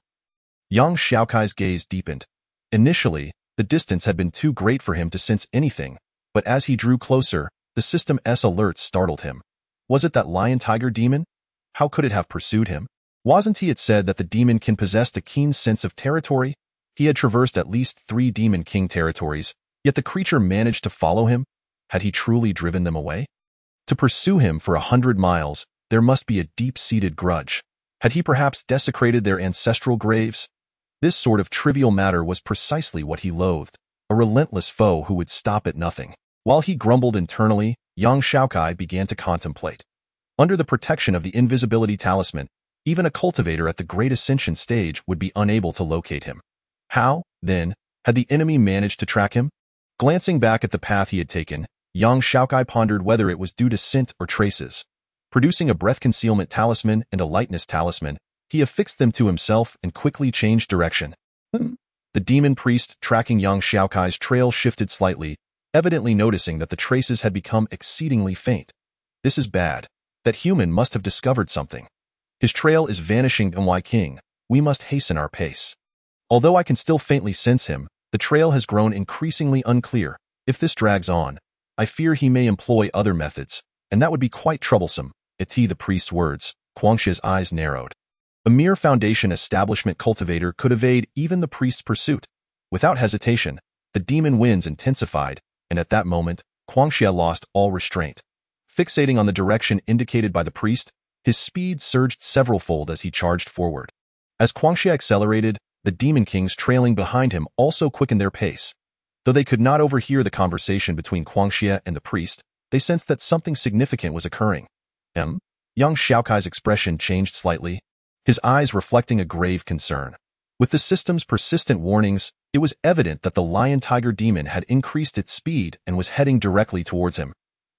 Young Xiaokai's gaze deepened. Initially, the distance had been too great for him to sense anything, but as he drew closer, the system's alerts startled him. Was it that lion-tiger demon? How could it have pursued him? Wasn't he it said that the Demon King possessed a keen sense of territory? He had traversed at least 3 Demon King territories, yet the creature managed to follow him. Had he truly driven them away? To pursue him for 100 miles, there must be a deep-seated grudge. Had he perhaps desecrated their ancestral graves? This sort of trivial matter was precisely what he loathed, a relentless foe who would stop at nothing. While he grumbled internally, young Xiaokai began to contemplate. Under the protection of the invisibility talisman, even a cultivator at the Great Ascension stage would be unable to locate him. How, then, had the enemy managed to track him? Glancing back at the path he had taken, young Xiaokai pondered whether it was due to scent or traces. Producing a breath concealment talisman and a lightness talisman, he affixed them to himself and quickly changed direction. The demon priest tracking young Xiaokai's trail shifted slightly, evidently noticing that the traces had become exceedingly faint. This is bad. That human must have discovered something. His trail is vanishing. King, we must hasten our pace. Although I can still faintly sense him, the trail has grown increasingly unclear. If this drags on, I fear he may employ other methods, and that would be quite troublesome. The priest's words, Guangxia's eyes narrowed. A mere foundation establishment cultivator could evade even the priest's pursuit. Without hesitation, the demon winds intensified, and at that moment, Guangxia lost all restraint. Fixating on the direction indicated by the priest, his speed surged several-fold as he charged forward. As Guangxia accelerated, the Demon Kings trailing behind him also quickened their pace. Though they could not overhear the conversation between Guangxia and the priest, they sensed that something significant was occurring. Young Xiaokai's expression changed slightly, his eyes reflecting a grave concern. With the system's persistent warnings, it was evident that the lion-tiger demon had increased its speed and was heading directly towards him.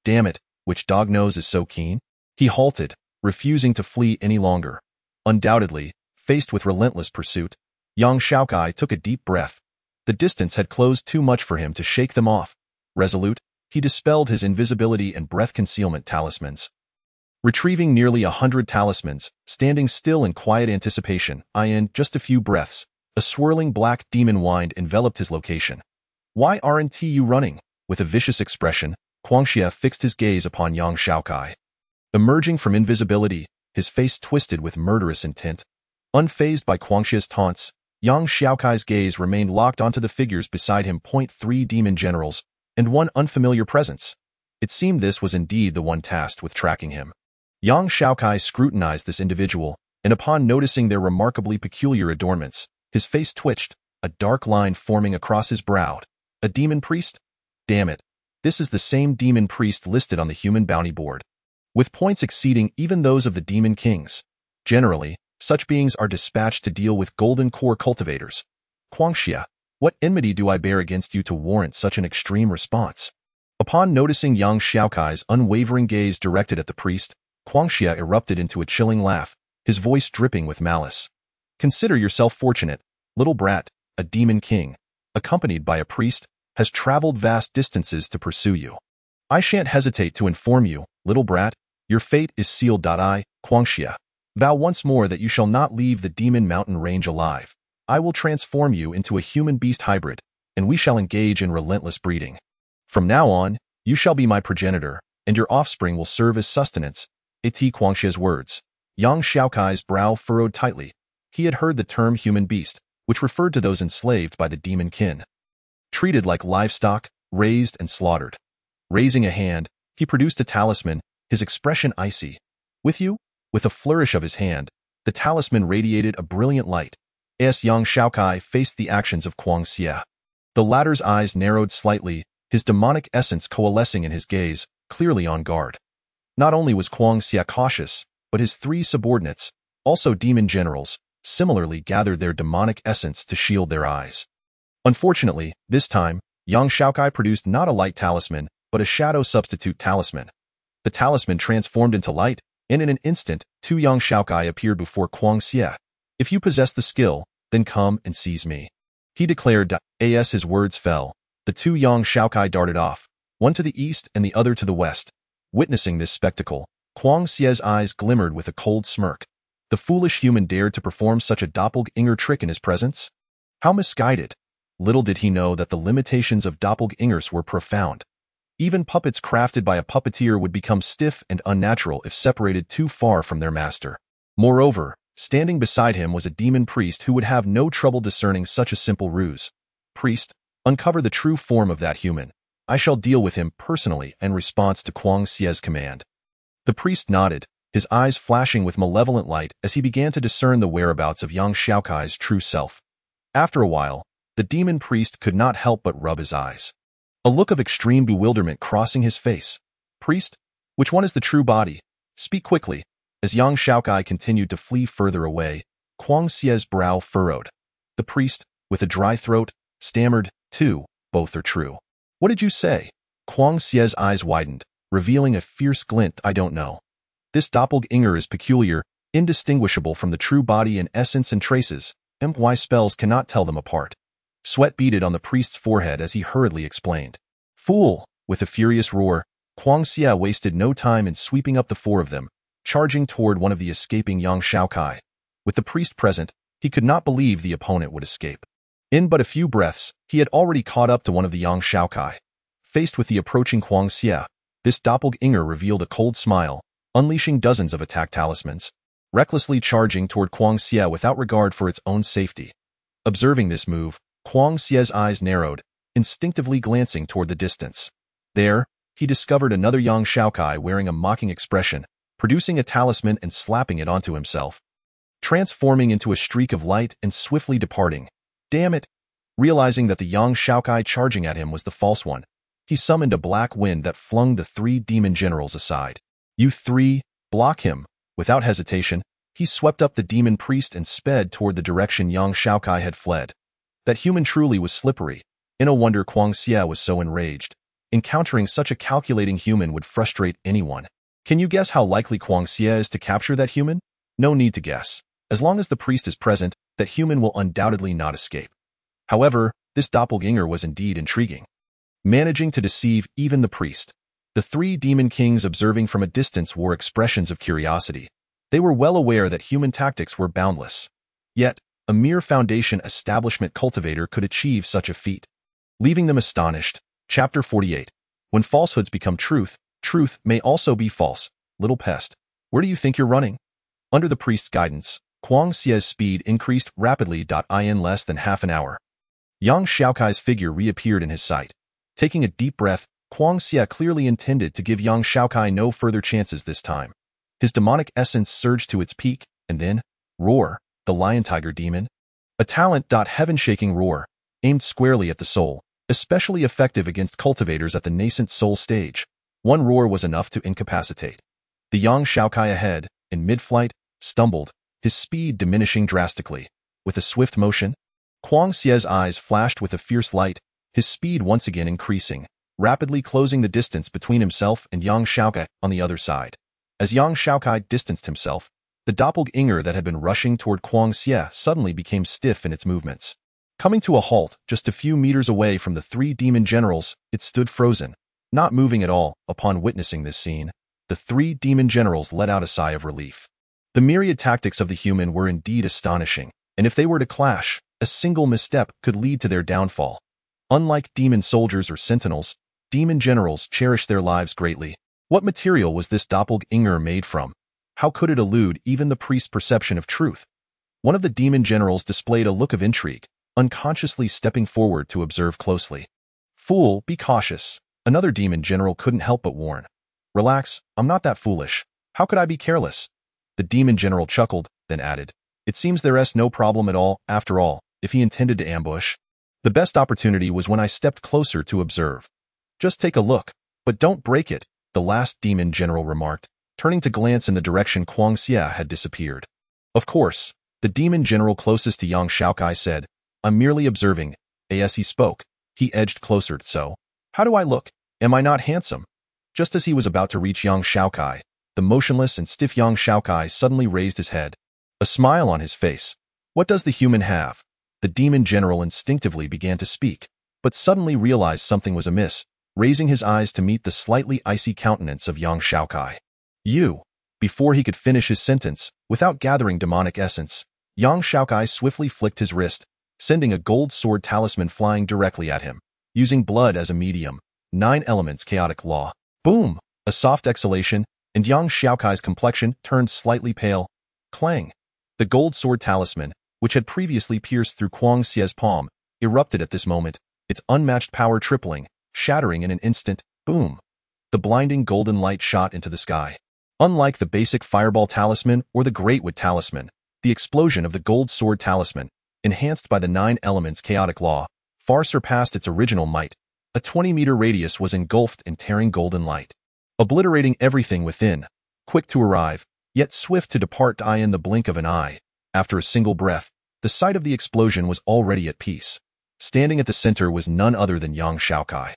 Damn it, which dog nose is so keen? He halted, refusing to flee any longer. Undoubtedly, faced with relentless pursuit, young Xiaokai took a deep breath. The distance had closed too much for him to shake them off. Resolute, he dispelled his invisibility and breath concealment talismans. Retrieving nearly 100 talismans, standing still in quiet anticipation, in just a few breaths, a swirling black demon wind enveloped his location. Why aren't you running? With a vicious expression, Guangxia fixed his gaze upon young Xiaokai. Emerging from invisibility, his face twisted with murderous intent. Unfazed by Guangxia's taunts, young Xiaokai's gaze remained locked onto the figures beside him. 3 demon generals, and one unfamiliar presence. It seemed this was indeed the one tasked with tracking him. Young Xiaokai scrutinized this individual, and upon noticing their remarkably peculiar adornments, his face twitched, a dark line forming across his brow. A demon priest? Damn it. This is the same demon priest listed on the human bounty board, with points exceeding even those of the demon kings. Generally, such beings are dispatched to deal with golden core cultivators. Guangxia, what enmity do I bear against you to warrant such an extreme response? Upon noticing young Xiaokai's unwavering gaze directed at the priest, Guangxia erupted into a chilling laugh, his voice dripping with malice. Consider yourself fortunate, little brat. A demon king, accompanied by a priest, has traveled vast distances to pursue you. I shan't hesitate to inform you, little brat, your fate is sealed. Guangxia, vow once more that you shall not leave the demon mountain range alive. I will transform you into a human-beast hybrid, and we shall engage in relentless breeding. From now on, you shall be my progenitor, and your offspring will serve as sustenance. Guangxia's words. Yang Xiaokai's brow furrowed tightly. He had heard the term human beast, which referred to those enslaved by the demon kin, treated like livestock, raised and slaughtered. Raising a hand, he produced a talisman, his expression icy. With you? With a flourish of his hand, the talisman radiated a brilliant light. As young Xiaokai faced the actions of Guangxia, the latter's eyes narrowed slightly, his demonic essence coalescing in his gaze, clearly on guard. Not only was Guangxia cautious, but his 3 subordinates, also demon generals, similarly gathered their demonic essence to shield their eyes. Unfortunately, this time, young Xiaokai produced not a light talisman, but a shadow substitute talisman. The talisman transformed into light, and in an instant, 2 young Xiaokai appeared before Guangxia. If you possess the skill, then come and seize me, he declared. As his words fell, the 2 young Xiaokai darted off, one to the east and the other to the west. Witnessing this spectacle, Guangxia's eyes glimmered with a cold smirk. The foolish human dared to perform such a doppelganger trick in his presence? How misguided! Little did he know that the limitations of doppelgangers were profound. Even puppets crafted by a puppeteer would become stiff and unnatural if separated too far from their master. Moreover, standing beside him was a demon priest who would have no trouble discerning such a simple ruse. Priest, uncover the true form of that human. I shall deal with him personally in response to Guangxia's command. The priest nodded, his eyes flashing with malevolent light as he began to discern the whereabouts of young Xiaokai's true self. After a while, the demon priest could not help but rub his eyes, a look of extreme bewilderment crossing his face. Priest, which one is the true body? Speak quickly. As young Xiaokai continued to flee further away, Guangxia's brow furrowed. The priest, with a dry throat, stammered, "Two, both are true." What did you say? Guangxia's eyes widened, revealing a fierce glint. I don't know. This doppelganger is peculiar, indistinguishable from the true body in essence and traces. My spells cannot tell them apart. Sweat beaded on the priest's forehead as he hurriedly explained. Fool! With a furious roar, Guangxia wasted no time in sweeping up the 4 of them, charging toward one of the escaping young Xiaokai. With the priest present, he could not believe the opponent would escape. In but a few breaths, he had already caught up to one of the young Xiaokai. Faced with the approaching Guangxia, this doppelganger revealed a cold smile, unleashing dozens of attack talismans, recklessly charging toward Guangxia without regard for its own safety. Observing this move, Guangxia's eyes narrowed, instinctively glancing toward the distance. There, he discovered another young Xiaokai wearing a mocking expression, producing a talisman and slapping it onto himself, transforming into a streak of light and swiftly departing. Damn it! Realizing that the young Xiaokai charging at him was the false one, he summoned a black wind that flung the three demon generals aside. "You three, block him." Without hesitation, he swept up the demon priest and sped toward the direction young Xiaokai had fled. That human truly was slippery. No wonder Kuang Xie was so enraged. Encountering such a calculating human would frustrate anyone. Can you guess how likely Kuang Xie is to capture that human? No need to guess. As long as the priest is present, that human will undoubtedly not escape. However, this doppelganger was indeed intriguing. Managing to deceive even the priest. The three demon kings observing from a distance wore expressions of curiosity. They were well aware that human tactics were boundless. Yet, a mere foundation establishment cultivator could achieve such a feat. Leaving them astonished. Chapter 48. When falsehoods become truth, truth may also be false. Little pest, where do you think you're running? Under the priest's guidance, Kuang Xie's speed increased rapidly. In less than half an hour, young Xiaokai's figure reappeared in his sight. Taking a deep breath, Kuang Xie clearly intended to give young Xiaokai no further chances this time. His demonic essence surged to its peak, and then, roar, the lion-tiger demon. A heaven-shaking roar, aimed squarely at the soul, especially effective against cultivators at the nascent soul stage. One roar was enough to incapacitate. The young Xiaokai ahead, in mid-flight, stumbled, his speed diminishing drastically. With a swift motion, Kuang Xie's eyes flashed with a fierce light, his speed once again increasing, rapidly closing the distance between himself and young Xiaokai on the other side. As young Xiaokai distanced himself, the doppelganger that had been rushing toward Kuang Xie suddenly became stiff in its movements. Coming to a halt just a few meters away from the three demon generals, it stood frozen, not moving at all. Upon witnessing this scene, the three demon generals let out a sigh of relief. The myriad tactics of the human were indeed astonishing, and if they were to clash, a single misstep could lead to their downfall. Unlike demon soldiers or sentinels, demon generals cherish their lives greatly. What material was this doppelganger made from? How could it elude even the priest's perception of truth? One of the demon generals displayed a look of intrigue, unconsciously stepping forward to observe closely. "Fool, be cautious," another demon general couldn't help but warn. "Relax, I'm not that foolish. How could I be careless?" The demon general chuckled, then added, "It seems there's no problem at all, after all, if he intended to ambush. The best opportunity was when I stepped closer to observe. Just take a look, but don't break it," the last demon general remarked, turning to glance in the direction Kuang Xie had disappeared. "Of course," the demon general closest to young Xiaokai said, "I'm merely observing." As he spoke, he edged closer. "So, how do I look? Am I not handsome?" Just as he was about to reach young Xiaokai, the motionless and stiff young Xiaokai suddenly raised his head, a smile on his face. "What does the human have?" The demon general instinctively began to speak, but suddenly realized something was amiss, raising his eyes to meet the slightly icy countenance of young Xiaokai. "You." Before he could finish his sentence, without gathering demonic essence, young Xiaokai swiftly flicked his wrist, sending a gold sword talisman flying directly at him. Using blood as a medium, 9 elements chaotic law. Boom! A soft exhalation, and young Xiaokai's complexion turned slightly pale. Clang! The gold sword talisman, which had previously pierced through Kuang Xie's palm, erupted at this moment, its unmatched power tripling, shattering in an instant. Boom! The blinding golden light shot into the sky. Unlike the basic fireball talisman or the greatwood talisman, the explosion of the gold sword talisman, enhanced by the 9 elements chaotic law, far surpassed its original might. A 20-meter radius was engulfed in tearing golden light, obliterating everything within. Quick to arrive, yet swift to depart in the blink of an eye. After a single breath, the site of the explosion was already at peace. Standing at the center was none other than young Xiaokai.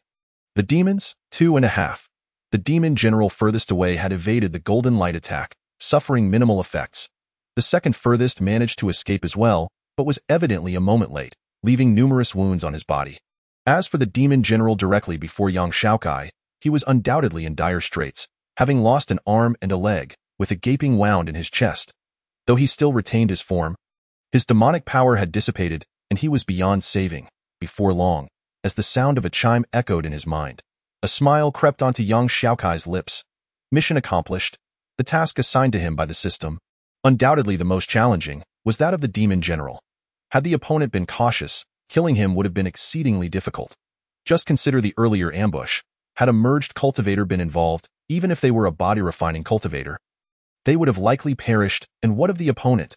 The demons, 2.5. The demon general furthest away had evaded the golden light attack, suffering minimal effects. The second furthest managed to escape as well, but was evidently a moment late, leaving numerous wounds on his body. As for the demon general directly before young Xiaokai, he was undoubtedly in dire straits, having lost an arm and a leg, with a gaping wound in his chest. Though he still retained his form, his demonic power had dissipated, and he was beyond saving. Before long, as the sound of a chime echoed in his mind, a smile crept onto young Xiaokai's lips. Mission accomplished. The task assigned to him by the system, undoubtedly the most challenging, was that of the demon general. Had the opponent been cautious, killing him would have been exceedingly difficult. Just consider the earlier ambush. Had a merged cultivator been involved, even if they were a body-refining cultivator, they would have likely perished. And what of the opponent?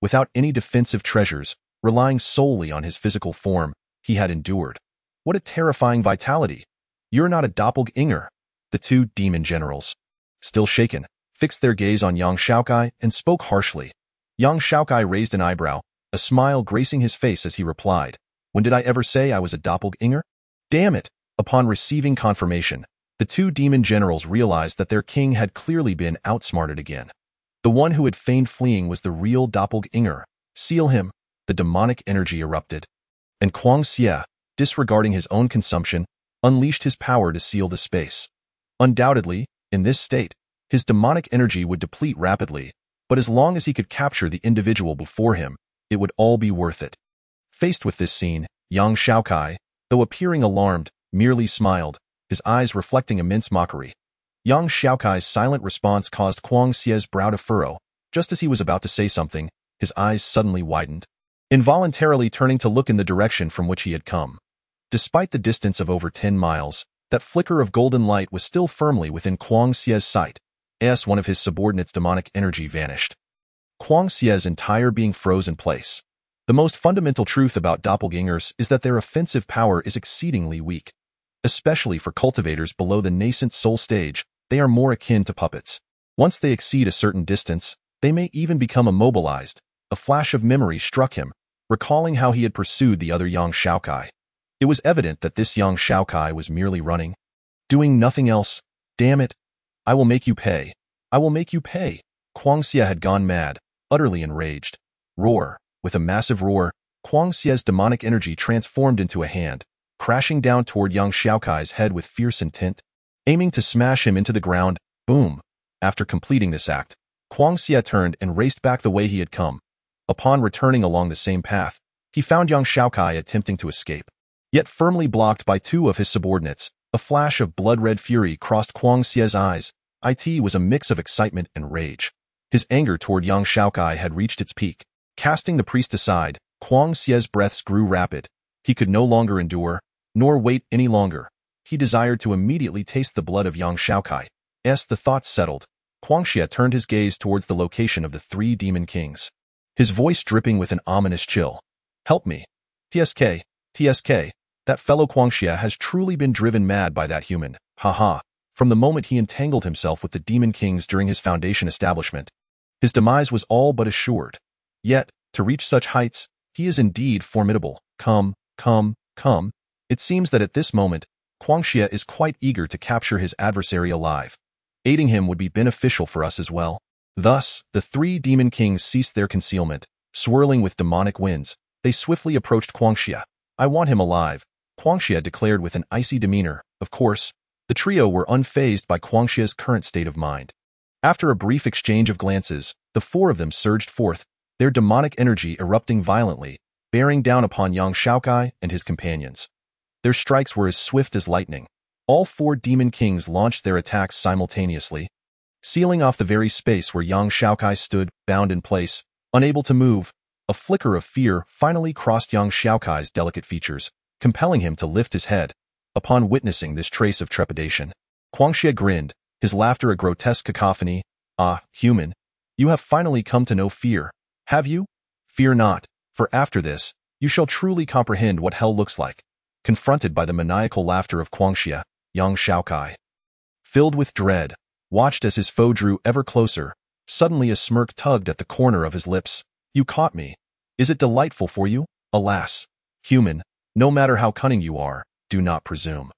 Without any defensive treasures, relying solely on his physical form, he had endured. What a terrifying vitality! You're not a doppelganger. The two demon generals, still shaken, fixed their gaze on Yang Xiaokai and spoke harshly. Yang Xiaokai raised an eyebrow, a smile gracing his face as he replied, "When did I ever say I was a doppelganger? Damn it!" Upon receiving confirmation, the two demon generals realized that their king had clearly been outsmarted again. The one who had feigned fleeing was the real doppelganger. Seal him! The demonic energy erupted. And Kuang Xie, disregarding his own consumption, unleashed his power to seal the space. Undoubtedly, in this state, his demonic energy would deplete rapidly, but as long as he could capture the individual before him, it would all be worth it. Faced with this scene, Yang Xiaokai, though appearing alarmed, merely smiled, his eyes reflecting immense mockery. Yang Xiaokai's silent response caused Kuang Xie's brow to furrow. Just as he was about to say something, his eyes suddenly widened, involuntarily turning to look in the direction from which he had come. Despite the distance of over 10 miles, that flicker of golden light was still firmly within Kuang Xie's sight, as one of his subordinates' demonic energy vanished. Kuang Xie's entire being froze in place. The most fundamental truth about doppelgangers is that their offensive power is exceedingly weak. Especially for cultivators below the nascent soul stage, they are more akin to puppets. Once they exceed a certain distance, they may even become immobilized. A flash of memory struck him, recalling how he had pursued the other Yang Xiaokai. It was evident that this Yang Xiaokai was merely running, doing nothing else. Damn it! I will make you pay. I will make you pay. Kuang Xie had gone mad, utterly enraged. Roar! With a massive roar, Kuang Xie's demonic energy transformed into a hand, crashing down toward Yang Xiaokai's head with fierce intent, aiming to smash him into the ground. Boom! After completing this act, Kuang Xie turned and raced back the way he had come. Upon returning along the same path, he found Yang Xiaokai attempting to escape, yet firmly blocked by two of his subordinates. A flash of blood-red fury crossed Kuang Xie's eyes. It was a mix of excitement and rage. His anger toward Yang Xiaokai had reached its peak. Casting the priest aside, Kuang Xie's breaths grew rapid. He could no longer endure, nor wait any longer. He desired to immediately taste the blood of Yang Xiaokai. As the thoughts settled, Kuang Xie turned his gaze towards the location of the three demon kings, his voice dripping with an ominous chill. "Help me. TSK, TSK, that fellow Kuang Xie has truly been driven mad by that human. Haha. From the moment he entangled himself with the demon kings during his foundation establishment, his demise was all but assured. Yet, to reach such heights, he is indeed formidable. Come, come, come." It seems that at this moment, Kuang Xie is quite eager to capture his adversary alive. Aiding him would be beneficial for us as well. Thus, the three demon kings ceased their concealment. Swirling with demonic winds, they swiftly approached Kuang Xie. "I want him alive," Kuang Xie declared with an icy demeanor. Of course, the trio were unfazed by Kuang Xie's current state of mind. After a brief exchange of glances, the four of them surged forth, their demonic energy erupting violently, bearing down upon Yang Xiaokai and his companions. Their strikes were as swift as lightning. All four demon kings launched their attacks simultaneously, sealing off the very space where Yang Xiaokai stood, bound in place, unable to move. A flicker of fear finally crossed Yang Xiaokai's delicate features, compelling him to lift his head. Upon witnessing this trace of trepidation, Kuang Xie grinned, his laughter a grotesque cacophony. "Ah, human, you have finally come to know fear, have you? Fear not, for after this, you shall truly comprehend what hell looks like." Confronted by the maniacal laughter of Kuang Xie, Yang Xiaokai, filled with dread, watched as his foe drew ever closer. Suddenly a smirk tugged at the corner of his lips. "You caught me. Is it delightful for you? Alas, human, no matter how cunning you are, do not presume."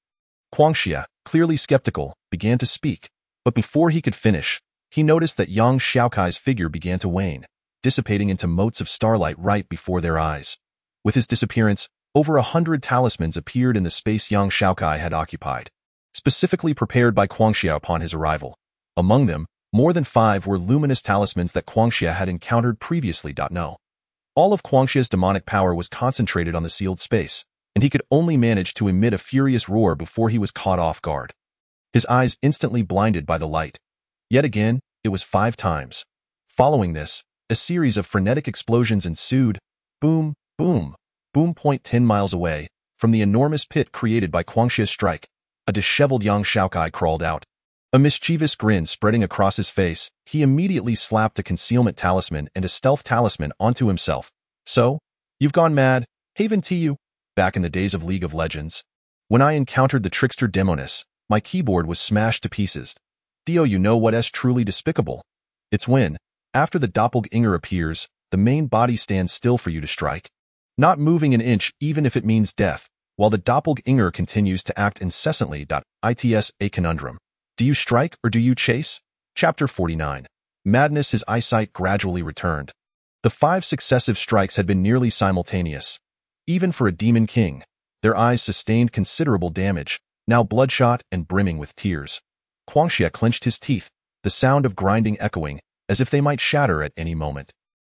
Kuang Xie, clearly skeptical, began to speak, but before he could finish, he noticed that Yang Xiaokai's figure began to wane, dissipating into motes of starlight right before their eyes. With his disappearance, over 100 talismans appeared in the space Yang Xiaokai had occupied, specifically prepared by Kuang Xie upon his arrival. Among them, more than 5 were luminous talismans that Kuang Xie had encountered previously. No. All of Kuang Xie's demonic power was concentrated on the sealed space, and he could only manage to emit a furious roar before he was caught off guard. His eyes instantly blinded by the light. Yet again, it was 5 times. Following this, a series of frenetic explosions ensued. Boom, boom, boom. 10 miles away, from the enormous pit created by Kuang Xie's strike, a disheveled Yang Xiaokai crawled out. A mischievous grin spreading across his face, he immediately slapped a concealment talisman and a stealth talisman onto himself. "So, you've gone mad, haven to you. back in the days of League of Legends. When I encountered the trickster Demonis, my keyboard was smashed to pieces. Dio, you know what is truly despicable? It's when, after the doppelganger appears, the main body stands still for you to strike, not moving an inch even if it means death, while the doppelganger continues to act incessantly. It's a conundrum. Do you strike or do you chase? Chapter 49. Madness. His eyesight gradually returned. The 5 successive strikes had been nearly simultaneous. Even for a demon king, their eyes sustained considerable damage, now bloodshot and brimming with tears. Guangxia clenched his teeth, the sound of grinding echoing, as if they might shatter at any moment.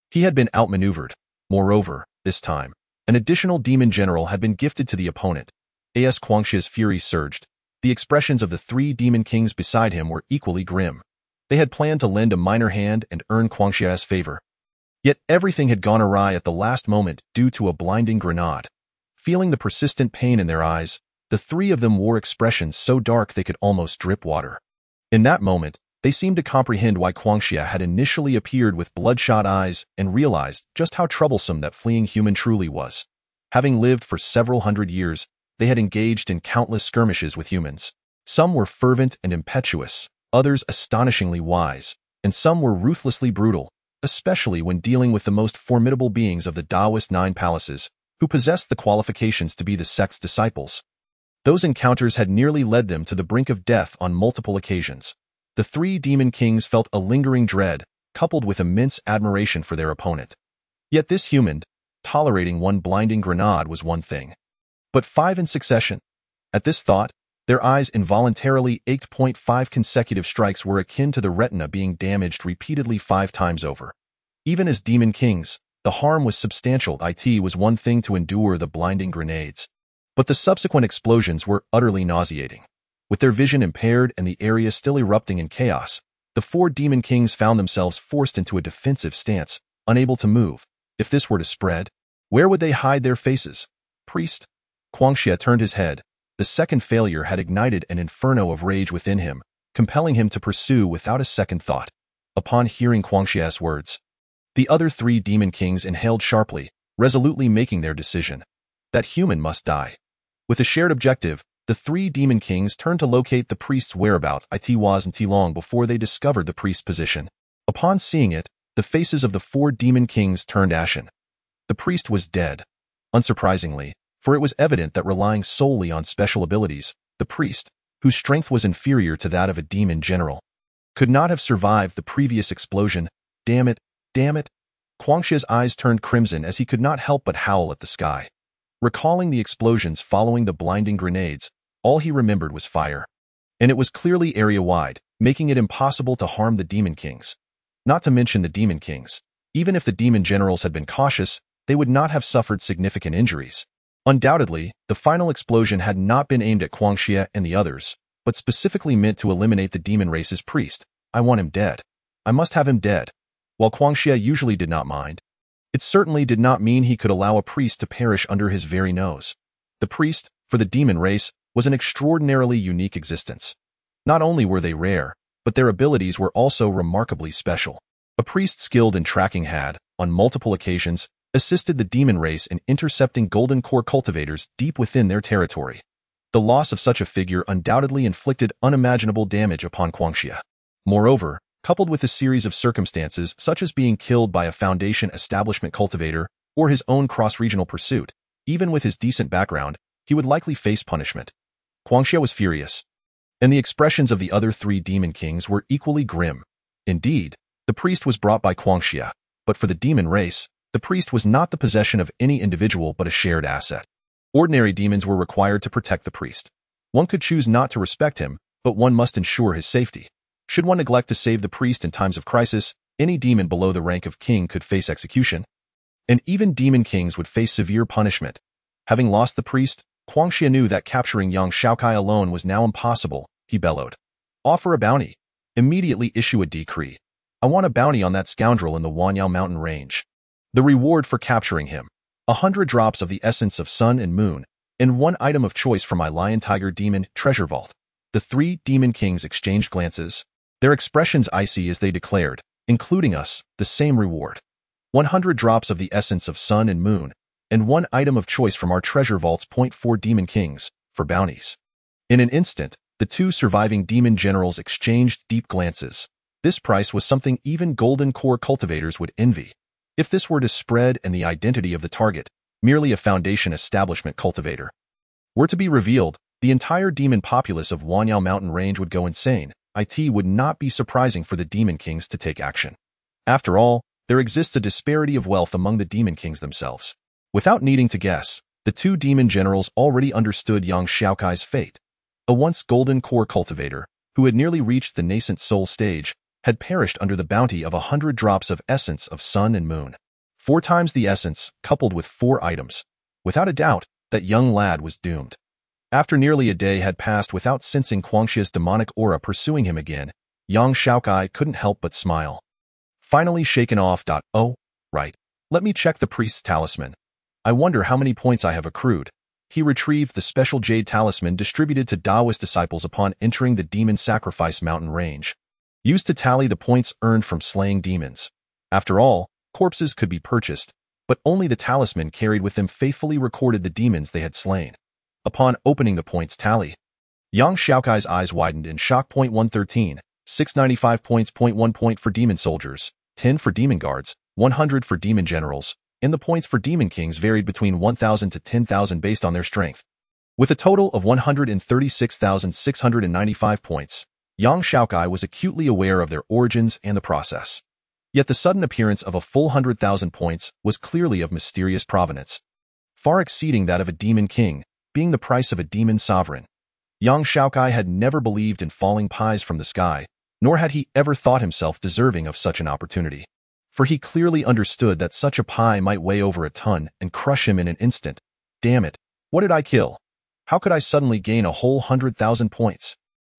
He had been outmaneuvered. Moreover, this time, an additional demon general had been gifted to the opponent. As Guangxia's fury surged, the expressions of the 3 demon kings beside him were equally grim. They had planned to lend a minor hand and earn Guangxia's favor. Yet everything had gone awry at the last moment due to a blinding grenade. Feeling the persistent pain in their eyes, the 3 of them wore expressions so dark they could almost drip water. In that moment, they seemed to comprehend why Guangxia had initially appeared with bloodshot eyes and realized just how troublesome that fleeing human truly was. Having lived for several hundred years, they had engaged in countless skirmishes with humans. Some were fervent and impetuous, others astonishingly wise, and some were ruthlessly brutal, especially when dealing with the most formidable beings of the Taoist 9 palaces, who possessed the qualifications to be the sect's disciples. Those encounters had nearly led them to the brink of death on multiple occasions. The 3 demon kings felt a lingering dread, coupled with immense admiration for their opponent. Yet this human, tolerating one blinding grenade was one thing. But 5 in succession. At this thought, their eyes involuntarily ached. 5 consecutive strikes were akin to the retina being damaged repeatedly 5 times over. Even as demon kings, the harm was substantial. It was one thing to endure the blinding grenades, but the subsequent explosions were utterly nauseating. With their vision impaired and the area still erupting in chaos, the 4 demon kings found themselves forced into a defensive stance, unable to move. If this were to spread, where would they hide their faces? Priest? Guangxia turned his head. The second failure had ignited an inferno of rage within him, compelling him to pursue without a second thought. Upon hearing Guangxia's words, the other 3 demon kings inhaled sharply, resolutely making their decision. That human must die. With a shared objective, the 3 demon kings turned to locate the priest's whereabouts. It wasn't long before they discovered the priest's position. Upon seeing it, the faces of the 4 demon kings turned ashen. The priest was dead. Unsurprisingly, for it was evident that relying solely on special abilities, the priest, whose strength was inferior to that of a demon general, could not have survived the previous explosion. Damn it, damn it. Guangxia's eyes turned crimson as he could not help but howl at the sky. Recalling the explosions following the blinding grenades, all he remembered was fire. And it was clearly area-wide, making it impossible to harm the demon kings. Not to mention the demon kings. Even if the demon generals had been cautious, they would not have suffered significant injuries. Undoubtedly, the final explosion had not been aimed at Guangxia and the others, but specifically meant to eliminate the demon race's priest. I want him dead. I must have him dead. While Guangxia usually did not mind, it certainly did not mean he could allow a priest to perish under his very nose. The priest, for the demon race, was an extraordinarily unique existence. Not only were they rare, but their abilities were also remarkably special. A priest skilled in tracking had, on multiple occasions, assisted the demon race in intercepting golden core cultivators deep within their territory. The loss of such a figure undoubtedly inflicted unimaginable damage upon Guangxia. Moreover, coupled with a series of circumstances such as being killed by a Foundation establishment cultivator or his own cross-regional pursuit, even with his decent background, he would likely face punishment. Guangxia was furious, and the expressions of the other 3 demon kings were equally grim. Indeed, the priest was brought by Guangxia, but for the demon race, the priest was not the possession of any individual but a shared asset. Ordinary demons were required to protect the priest. One could choose not to respect him, but one must ensure his safety. Should one neglect to save the priest in times of crisis, any demon below the rank of king could face execution. And even demon kings would face severe punishment. Having lost the priest, Guangxia knew that capturing young Xiaokai alone was now impossible. He bellowed. Offer a bounty. Immediately issue a decree. I want a bounty on that scoundrel in the Wanyao mountain range. The reward for capturing him, 100 drops of the essence of sun and moon, and 1 item of choice from my lion-tiger demon treasure vault. The 3 demon kings exchanged glances, their expressions icy as they declared, including us, the same reward. 100 drops of the essence of sun and moon, and 1 item of choice from our treasure vaults. 4 demon kings, for bounties. In an instant, the 2 surviving demon generals exchanged deep glances. This price was something even golden core cultivators would envy. If this were to spread and the identity of the target, merely a foundation establishment cultivator, were to be revealed, the entire demon populace of Wanyao mountain range would go insane. It would not be surprising for the demon kings to take action. After all, there exists a disparity of wealth among the demon kings themselves. Without needing to guess, the 2 demon generals already understood young Xiaokai's fate. A once golden core cultivator, who had nearly reached the nascent soul stage, had perished under the bounty of 100 drops of essence of sun and moon. 4 times the essence, coupled with 4 items. Without a doubt, that young lad was doomed. After nearly a day had passed without sensing Guangxia's demonic aura pursuing him again, young Xiaokai couldn't help but smile. Finally shaken off. Oh, right. Let me check the priest's talisman. I wonder how many points I have accrued. He retrieved the special jade talisman distributed to Taoist disciples upon entering the demon sacrifice mountain range, used to tally the points earned from slaying demons. After all, corpses could be purchased, but only the talisman carried with them faithfully recorded the demons they had slain. Upon opening the points tally, young Xiaokai's eyes widened in shock. 113, 695 points. 1 point for demon soldiers, 10 for demon guards, 100 for demon generals, and the points for demon kings varied between 1,000 to 10,000 based on their strength. With a total of 136,695 points, young Xiaokai was acutely aware of their origins and the process. Yet the sudden appearance of a full 100,000 points was clearly of mysterious provenance, far exceeding that of a demon king, being the price of a demon sovereign. Young Xiaokai had never believed in falling pies from the sky, nor had he ever thought himself deserving of such an opportunity. For he clearly understood that such a pie might weigh over a ton and crush him in an instant. Damn it, what did I kill? How could I suddenly gain a whole 100,000 points?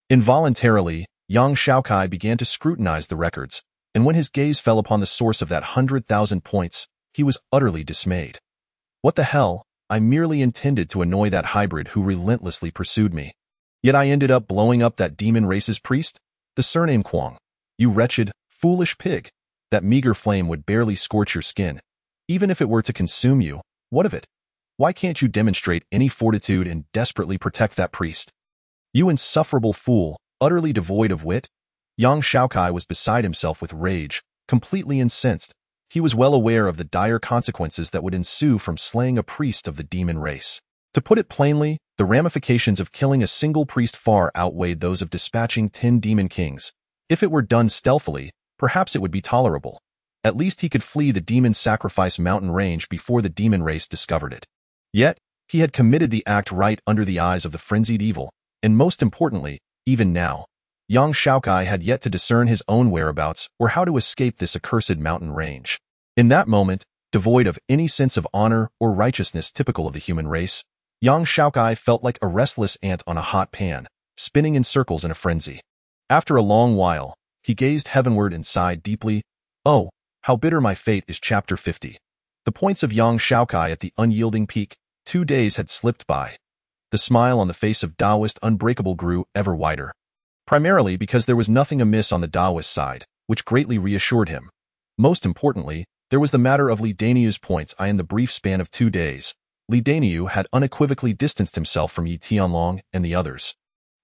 Involuntarily, young Xiaokai began to scrutinize the records, and when his gaze fell upon the source of that 100,000 points, he was utterly dismayed. What the hell? I merely intended to annoy that hybrid who relentlessly pursued me. Yet I ended up blowing up that demon race's priest? The surname Quang. You wretched, foolish pig. That meager flame would barely scorch your skin. Even if it were to consume you, what of it? Why can't you demonstrate any fortitude and desperately protect that priest? You insufferable fool, utterly devoid of wit? Young Xiaokai was beside himself with rage, completely incensed. He was well aware of the dire consequences that would ensue from slaying a priest of the demon race. To put it plainly, the ramifications of killing a single priest far outweighed those of dispatching 10 demon kings. If it were done stealthily, perhaps it would be tolerable. At least he could flee the demon sacrifice mountain range before the demon race discovered it. Yet, he had committed the act right under the eyes of the frenzied evil, and most importantly, even now, young Xiaokai had yet to discern his own whereabouts or how to escape this accursed mountain range. In that moment, devoid of any sense of honor or righteousness typical of the human race, young Xiaokai felt like a restless ant on a hot pan, spinning in circles in a frenzy. After a long while, he gazed heavenward and sighed deeply. Oh, how bitter my fate is. Chapter 50. The points of young Xiaokai at the unyielding peak. 2 days had slipped by. The smile on the face of Taoist Unbreakable grew ever wider. Primarily because there was nothing amiss on the Taoist side, which greatly reassured him. Most importantly, there was the matter of Li Daniu's points. In the brief span of 2 days, Li Daniu had unequivocally distanced himself from Yi Tianlong and the others.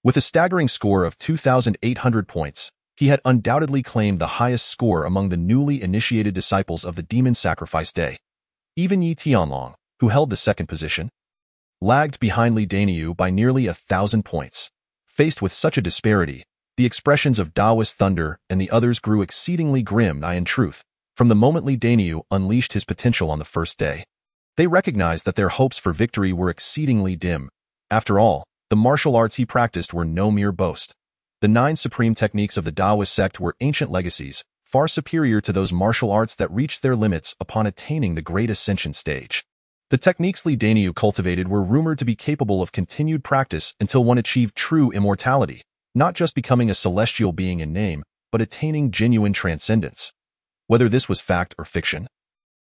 With a staggering score of 2,800 points, he had undoubtedly claimed the highest score among the newly initiated disciples of the Demon Sacrifice Day. Even Yi Tianlong, who held the second position, lagged behind Li Daniu by nearly 1,000 points. Faced with such a disparity, the expressions of Taoist Thunder and the others grew exceedingly grim. In truth, from the moment Li Daniu unleashed his potential on the first day, they recognized that their hopes for victory were exceedingly dim. After all, the martial arts he practiced were no mere boast. The 9 supreme techniques of the Taoist sect were ancient legacies, far superior to those martial arts that reached their limits upon attaining the Great Ascension stage. The techniques Li Daniu cultivated were rumored to be capable of continued practice until one achieved true immortality, not just becoming a celestial being in name, but attaining genuine transcendence. Whether this was fact or fiction,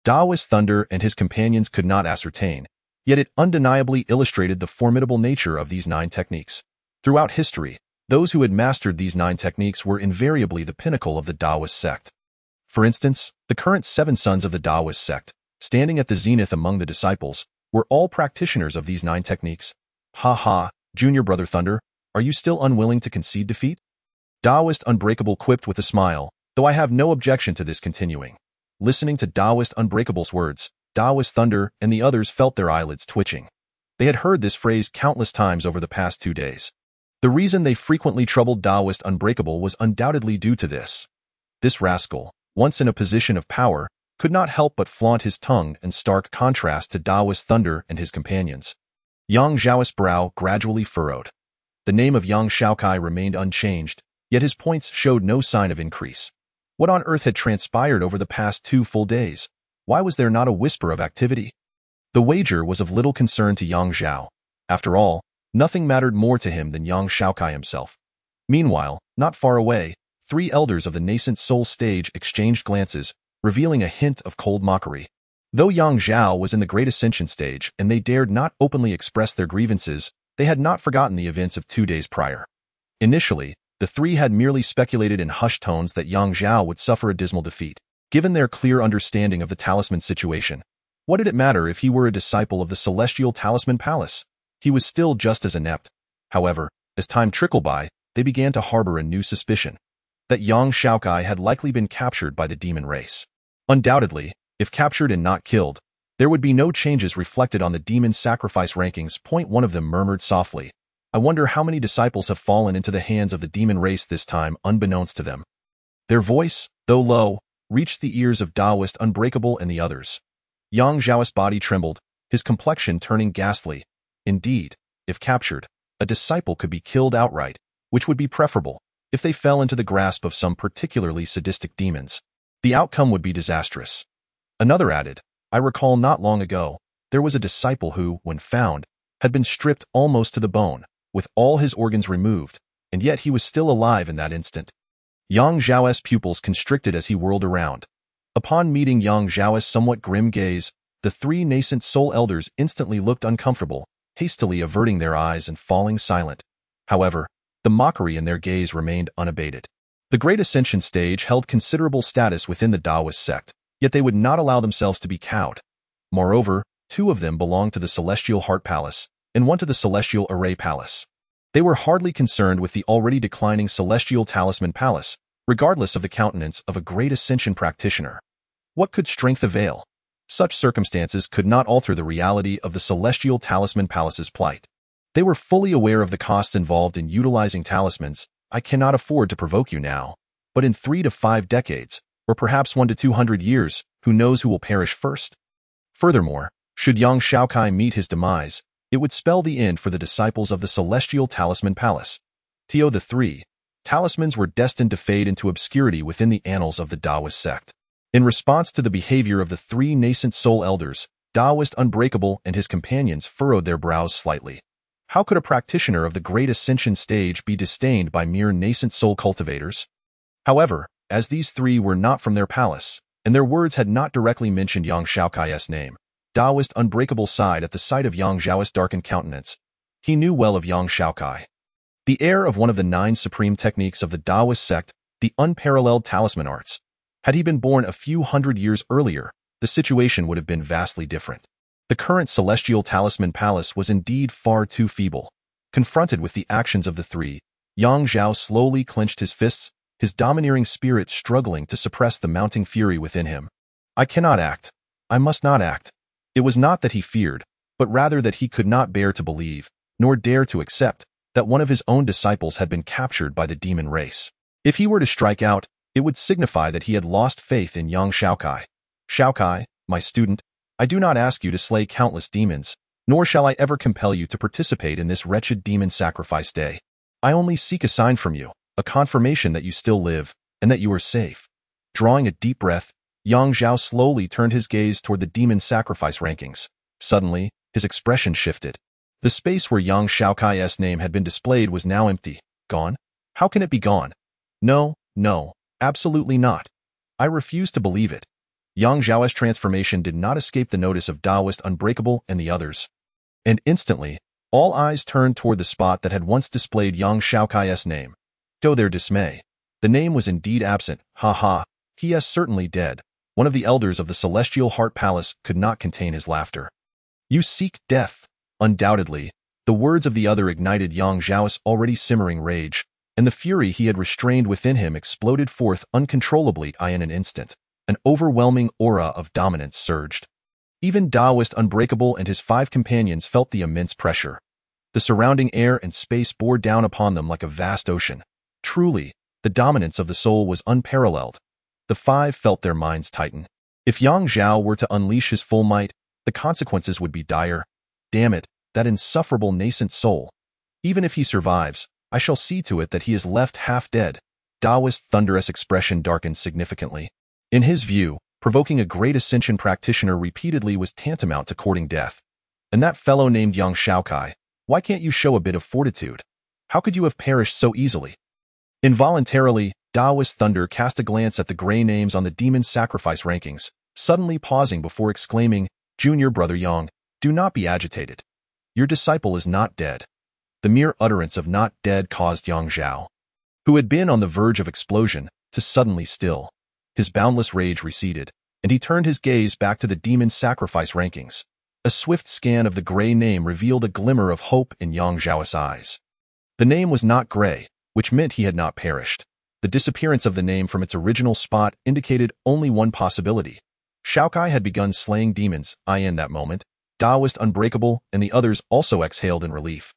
Taoist Thunder and his companions could not ascertain, yet it undeniably illustrated the formidable nature of these 9 techniques. Throughout history, those who had mastered these 9 techniques were invariably the pinnacle of the Taoist sect. For instance, the current 7 sons of the Taoist sect, standing at the zenith among the disciples, were all practitioners of these 9 techniques. Ha ha, Junior Brother Thunder, are you still unwilling to concede defeat? Taoist Unbreakable quipped with a smile, though I have no objection to this continuing. Listening to Taoist Unbreakable's words, Taoist Thunder and the others felt their eyelids twitching. They had heard this phrase countless times over the past 2 days. The reason they frequently troubled Taoist Unbreakable was undoubtedly due to this. This rascal, once in a position of power, could not help but flaunt his tongue in stark contrast to Taoist Thunder and his companions. Yang Zhao's brow gradually furrowed. The name of Yang Xiaokai remained unchanged, yet his points showed no sign of increase. What on earth had transpired over the past 2 full days? Why was there not a whisper of activity? The wager was of little concern to Yang Zhao. After all, nothing mattered more to him than Yang Xiaokai himself. Meanwhile, not far away, 3 elders of the nascent soul stage exchanged glances, revealing a hint of cold mockery. Though Yang Zhao was in the Great Ascension stage and they dared not openly express their grievances, they had not forgotten the events of 2 days prior. Initially, the 3 had merely speculated in hushed tones that Yang Zhao would suffer a dismal defeat. Given their clear understanding of the talisman situation, what did it matter if he were a disciple of the Celestial Talisman Palace? He was still just as inept. However, as time trickled by, they began to harbor a new suspicion, that Yang Xiaokai had likely been captured by the demon race. Undoubtedly, if captured and not killed, there would be no changes reflected on the demon sacrifice rankings. One of them murmured softly, I wonder how many disciples have fallen into the hands of the demon race this time unbeknownst to them. Their voice, though low, reached the ears of Taoist Unbreakable and the others. Yang Zhao's body trembled, his complexion turning ghastly. Indeed, if captured, a disciple could be killed outright, which would be preferable if they fell into the grasp of some particularly sadistic demons. The outcome would be disastrous. Another added, I recall not long ago, there was a disciple who, when found, had been stripped almost to the bone, with all his organs removed, and yet he was still alive in that instant. Yang Zhao's pupils constricted as he whirled around. Upon meeting Yang Zhao's somewhat grim gaze, the 3 nascent soul elders instantly looked uncomfortable, hastily averting their eyes and falling silent. However, the mockery in their gaze remained unabated. The Great Ascension stage held considerable status within the Taoist sect, yet they would not allow themselves to be cowed. Moreover, 2 of them belonged to the Celestial Heart Palace, and 1 to the Celestial Array Palace. They were hardly concerned with the already declining Celestial Talisman Palace, regardless of the countenance of a Great Ascension practitioner. What could strength avail? Such circumstances could not alter the reality of the Celestial Talisman Palace's plight. They were fully aware of the costs involved in utilizing talismans. I cannot afford to provoke you now, but in 3 to 5 decades, or perhaps 1 to 200 years, who knows who will perish first? Furthermore, should Yang Xiaokai meet his demise, it would spell the end for the disciples of the Celestial Talisman Palace. Tio the 3 talismans were destined to fade into obscurity within the annals of the Taoist sect. In response to the behavior of the 3 nascent soul elders, Taoist Unbreakable and his companions furrowed their brows slightly. How could a practitioner of the Great Ascension stage be disdained by mere nascent soul cultivators? However, as these 3 were not from their palace, and their words had not directly mentioned Yang Xiaokai's name, Taoist Unbreakable sighed at the sight of Yang Zhao's darkened countenance. He knew well of Yang Xiaokai. The heir of one of the 9 supreme techniques of the Taoist sect, the unparalleled talisman arts. Had he been born a few hundred years earlier, the situation would have been vastly different. The current Celestial Talisman Palace was indeed far too feeble. Confronted with the actions of the 3, Yang Zhao slowly clenched his fists, his domineering spirit struggling to suppress the mounting fury within him. I cannot act. I must not act. It was not that he feared, but rather that he could not bear to believe, nor dare to accept, that one of his own disciples had been captured by the demon race. If he were to strike out, it would signify that he had lost faith in Yang Xiaokai. Xiaokai, my student, I do not ask you to slay countless demons, nor shall I ever compel you to participate in this wretched demon sacrifice day. I only seek a sign from you, a confirmation that you still live, and that you are safe. Drawing a deep breath, Yang Zhao slowly turned his gaze toward the demon sacrifice rankings. Suddenly, his expression shifted. The space where Yang Xiaokai's name had been displayed was now empty. Gone? How can it be gone? No, absolutely not. I refuse to believe it. Yang Zhao's transformation did not escape the notice of Taoist Unbreakable and the others. And instantly, all eyes turned toward the spot that had once displayed Yang Xiaokai's name. To their dismay, the name was indeed absent. Ha ha, he is certainly dead. One of the elders of the Celestial Heart Palace could not contain his laughter. You seek death, undoubtedly. The words of the other ignited Yang Zhao's already simmering rage, and the fury he had restrained within him exploded forth uncontrollably in an instant. An overwhelming aura of dominance surged. Even Taoist Unbreakable and his 5 companions felt the immense pressure. The surrounding air and space bore down upon them like a vast ocean. Truly, the dominance of the soul was unparalleled. The 5 felt their minds tighten. If Yang Zhao were to unleash his full might, the consequences would be dire. Damn it, that insufferable nascent soul. Even if he survives, I shall see to it that he is left half dead. Taoist's thunderous expression darkened significantly. In his view, provoking a great ascension practitioner repeatedly was tantamount to courting death. And that fellow named young Xiaokai, why can't you show a bit of fortitude? How could you have perished so easily? Involuntarily, Taoist Thunder cast a glance at the gray names on the demon sacrifice rankings, suddenly pausing before exclaiming, Junior Brother Yang, do not be agitated. Your disciple is not dead. The mere utterance of not dead caused Yang Zhao, who had been on the verge of explosion, to suddenly still. His boundless rage receded, and he turned his gaze back to the demon sacrifice rankings. A swift scan of the gray name revealed a glimmer of hope in Yang Zhao's eyes. The name was not gray, which meant he had not perished. The disappearance of the name from its original spot indicated only one possibility. Xiaokai had begun slaying demons, in that moment. Taoist Unbreakable and the others also exhaled in relief,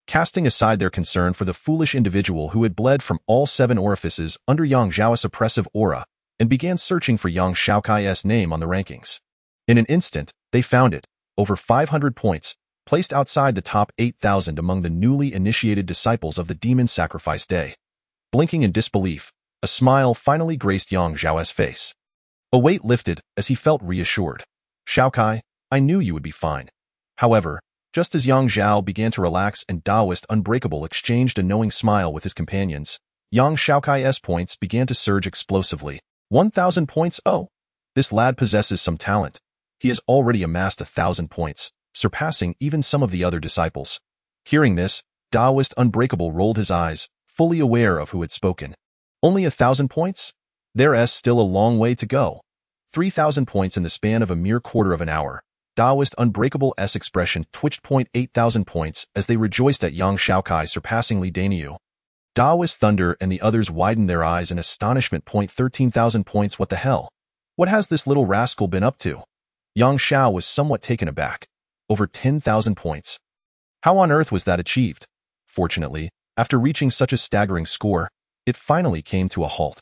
casting aside their concern for the foolish individual who had bled from all 7 orifices under Yang Zhao's oppressive aura, and began searching for Yang Xiaokai's name on the rankings. In an instant, they found it, over 500 points, placed outside the top 8,000 among the newly initiated disciples of the Demon Sacrifice Day. Blinking in disbelief, a smile finally graced Yang Zhao's face. A weight lifted as he felt reassured. Xiaokai, I knew you would be fine. However, just as Yang Zhao began to relax and Taoist Unbreakable exchanged a knowing smile with his companions, Yang Xiaokai's points began to surge explosively. 1,000 points? Oh, this lad possesses some talent. He has already amassed 1,000 points, surpassing even some of the other disciples. Hearing this, Taoist Unbreakable rolled his eyes, fully aware of who had spoken. Only 1,000 points? There's still a long way to go. 3,000 points in the span of a mere quarter of an hour. Taoist Unbreakable's expression twitched. 8,000 points as they rejoiced at Yang Xiaokai surpassing Li Daniu. Taoist Thunder and the others widened their eyes in astonishment. 13,000 points. What the hell? What has this little rascal been up to? Yang Xiao was somewhat taken aback. Over 10,000 points. How on earth was that achieved? Fortunately, after reaching such a staggering score, it finally came to a halt.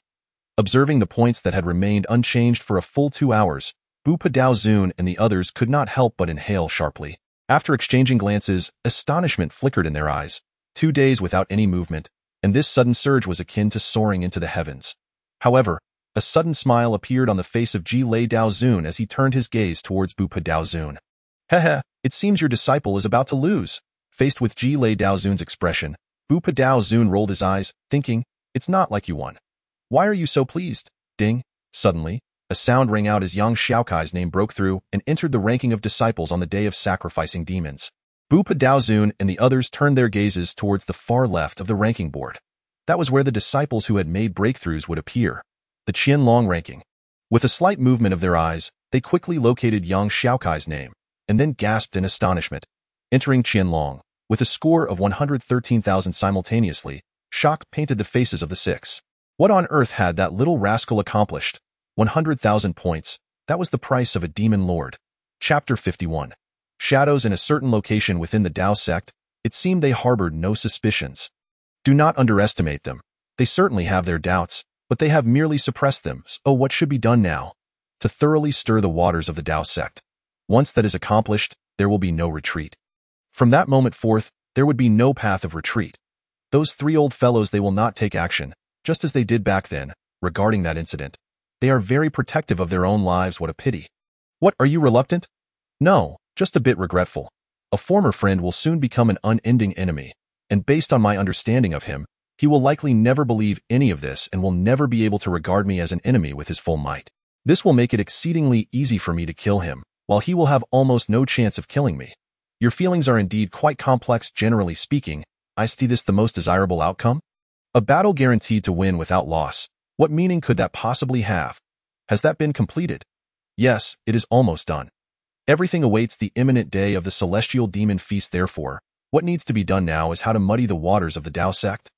Observing the points that had remained unchanged for a full 2 hours, Bu Padaozun and the others could not help but inhale sharply. After exchanging glances, astonishment flickered in their eyes. 2 days without any movement, and this sudden surge was akin to soaring into the heavens. However, a sudden smile appeared on the face of Ji Lei Daozun as he turned his gaze towards Bu Padaozun. Heh, it seems your disciple is about to lose. Faced with Ji Lei Daozun's expression, Bu Padaozun rolled his eyes, thinking, it's not like you won. Why are you so pleased? Ding. Suddenly, a sound rang out as Yang Xiaokai's name broke through and entered the ranking of disciples on the day of sacrificing demons. Bu Padaozun and the others turned their gazes towards the far left of the ranking board. That was where the disciples who had made breakthroughs would appear. The Qianlong ranking. With a slight movement of their eyes, they quickly located Yang Xiaokai's name, and then gasped in astonishment. Entering Qianlong, with a score of 113,000 simultaneously, shock painted the faces of the 6. What on earth had that little rascal accomplished? 100,000 points. That was the price of a demon lord. Chapter 51. Shadows in a certain location within the Tao sect, it seemed they harbored no suspicions. Do not underestimate them. They certainly have their doubts, but they have merely suppressed them. So what should be done now? To thoroughly stir the waters of the Tao sect. Once that is accomplished, there will be no retreat. From that moment forth, there would be no path of retreat. Those 3 old fellows, they will not take action, just as they did back then, regarding that incident. They are very protective of their own lives. What a pity. What, are you reluctant? No, just a bit regretful. A former friend will soon become an unending enemy, and based on my understanding of him, he will likely never believe any of this and will never be able to regard me as an enemy with his full might. This will make it exceedingly easy for me to kill him, while he will have almost no chance of killing me. Your feelings are indeed quite complex. Generally speaking, I see this the most desirable outcome. A battle guaranteed to win without loss. What meaning could that possibly have? Has that been completed? Yes, it is almost done. Everything awaits the imminent day of the celestial demon feast. Therefore, what needs to be done now is how to muddy the waters of the Tao sect.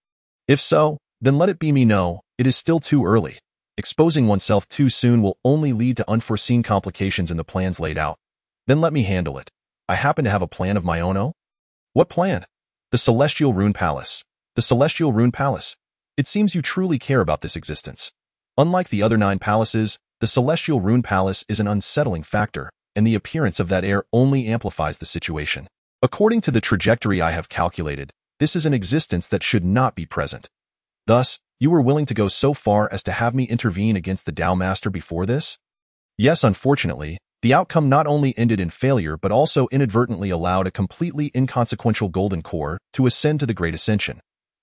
If so, then let it be me know, it is still too early. Exposing oneself too soon will only lead to unforeseen complications in the plans laid out. Then let me handle it. I happen to have a plan of my own. Oh? What plan? The Celestial Rune Palace. The Celestial Rune Palace. It seems you truly care about this existence. Unlike the other 9 palaces, the Celestial Rune Palace is an unsettling factor, and the appearance of that air only amplifies the situation. According to the trajectory I have calculated, this is an existence that should not be present. Thus, you were willing to go so far as to have me intervene against the Tao Master before this? Yes, unfortunately, the outcome not only ended in failure but also inadvertently allowed a completely inconsequential golden core to ascend to the Great Ascension.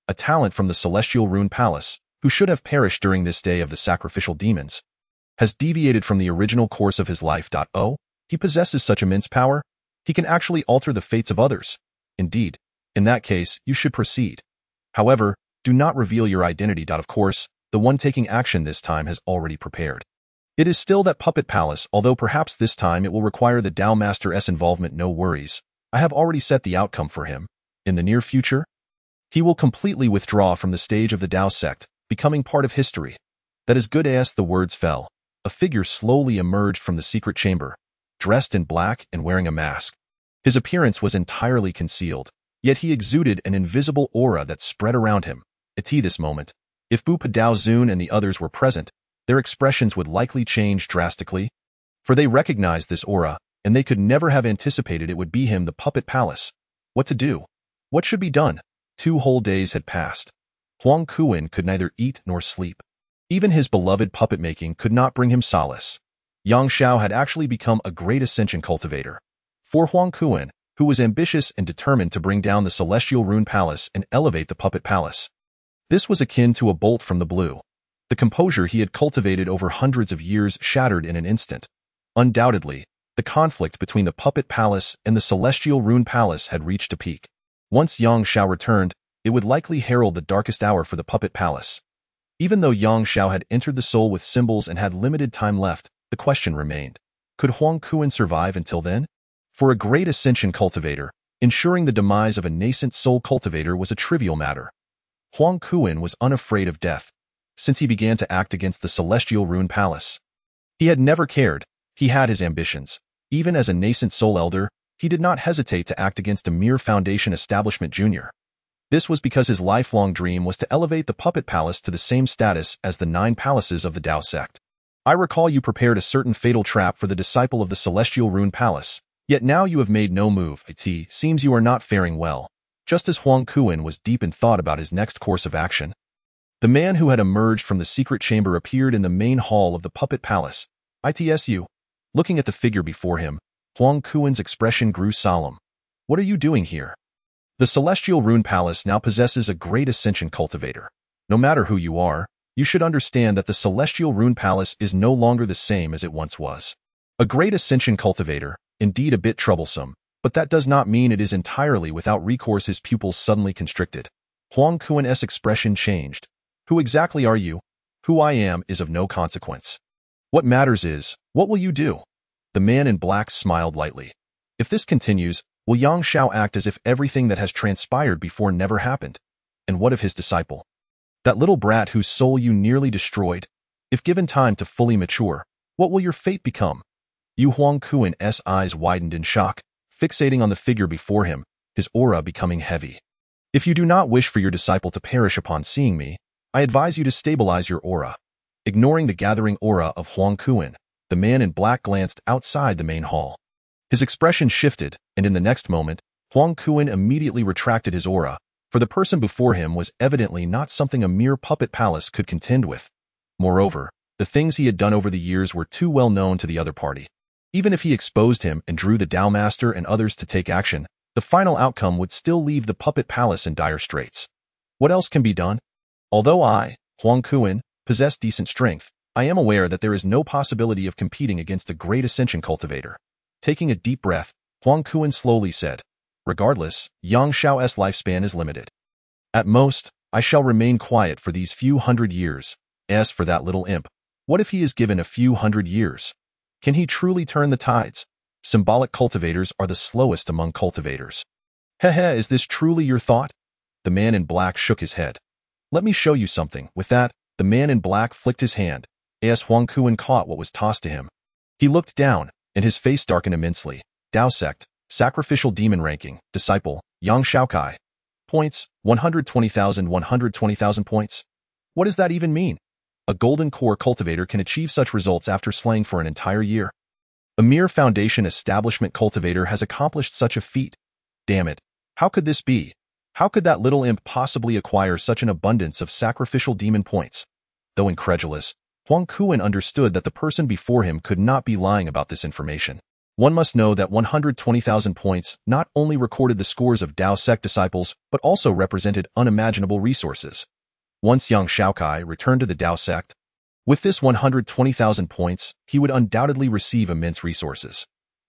A talent from the Celestial Rune Palace, who should have perished during this day of the sacrificial demons, has deviated from the original course of his life. Oh, he possesses such immense power? He can actually alter the fates of others. Indeed, in that case, you should proceed. However, do not reveal your identity. Of course, the one taking action this time has already prepared. It is still that puppet palace, although perhaps this time it will require the Tao Master's involvement. No worries, I have already set the outcome for him. In the near future, he will completely withdraw from the stage of the Tao sect, becoming part of history. That is good. As the words fell, a figure slowly emerged from the secret chamber, dressed in black and wearing a mask. His appearance was entirely concealed, yet he exuded an invisible aura that spread around him. At this moment, if Bu Padao Zun and the others were present, their expressions would likely change drastically, for they recognized this aura, and they could never have anticipated it would be him. The puppet palace. What to do? What should be done? 2 whole days had passed. Huang Kuan could neither eat nor sleep. Even his beloved puppet making could not bring him solace. Yang Xiao had actually become a great ascension cultivator. For Huang Kuan, who was ambitious and determined to bring down the Celestial Rune Palace and elevate the puppet palace, this was akin to a bolt from the blue. The composure he had cultivated over hundreds of years shattered in an instant. Undoubtedly, the conflict between the puppet palace and the Celestial Rune Palace had reached a peak. Once Yang Xiao returned, it would likely herald the darkest hour for the puppet palace. Even though Yang Xiao had entered the soul with symbols and had limited time left, the question remained. Could Huang Kuan survive until then? For a great ascension cultivator, ensuring the demise of a nascent soul cultivator was a trivial matter. Huang Kuan was unafraid of death, since he began to act against the Celestial Rune Palace. He had never cared. He had his ambitions. Even as a nascent soul elder, he did not hesitate to act against a mere foundation establishment junior. This was because his lifelong dream was to elevate the puppet palace to the same status as the 9 palaces of the Tao sect. I recall you prepared a certain fatal trap for the disciple of the Celestial Rune Palace, yet now you have made no move. It seems you are not faring well. Just as Huang Kuan was deep in thought about his next course of action, the man who had emerged from the secret chamber appeared in the main hall of the puppet palace. ITSU. Looking at the figure before him, Huang Kuan's expression grew solemn. What are you doing here? The Celestial Rune Palace now possesses a great ascension cultivator. No matter who you are, you should understand that the Celestial Rune Palace is no longer the same as it once was. A great ascension cultivator, indeed a bit troublesome, but that does not mean it is entirely without recourse. His pupils suddenly constricted. Huang Kuan's expression changed. Who exactly are you? Who I am is of no consequence. What matters is, what will you do? The man in black smiled lightly. If this continues, will Yang Xiao act as if everything that has transpired before never happened? And what of his disciple? That little brat whose soul you nearly destroyed? If given time to fully mature, what will your fate become? Huang Kuan's eyes widened in shock, fixating on the figure before him, his aura becoming heavy. If you do not wish for your disciple to perish upon seeing me, I advise you to stabilize your aura. Ignoring the gathering aura of Huang Kuan, the man in black glanced outside the main hall. His expression shifted, and in the next moment, Huang Kuan immediately retracted his aura, for the person before him was evidently not something a mere puppet palace could contend with. Moreover, the things he had done over the years were too well known to the other party. Even if he exposed him and drew the Tao Master and others to take action, the final outcome would still leave the puppet palace in dire straits. What else can be done? Although I, Huang Kuan, possess decent strength, I am aware that there is no possibility of competing against a great ascension cultivator. Taking a deep breath, Huang Kuan slowly said, regardless, Yang Xiao's lifespan is limited. At most, I shall remain quiet for these few hundred years. As for that little imp, What if he is given a few hundred years? Can he truly turn the tides? Symbolic cultivators are the slowest among cultivators. Heh, is this truly your thought? The man in black shook his head. Let me show you something. With that, the man in black flicked his hand. As Huang Kuan caught what was tossed to him. He looked down, and his face darkened immensely. Dao sect, sacrificial demon ranking, disciple, Yang Xiaokai. Points, 120,000 points. What does that even mean? A golden core cultivator can achieve such results after slaying for an entire year. A mere foundation establishment cultivator has accomplished such a feat. Damn it. How could this be? How could that little imp possibly acquire such an abundance of sacrificial demon points? Though incredulous, Huang Kuan understood that the person before him could not be lying about this information. One must know that 120,000 points not only recorded the scores of Dao sect disciples, but also represented unimaginable resources. Once young Xiaokai returned to the Dao sect, with this 120,000 points, he would undoubtedly receive immense resources.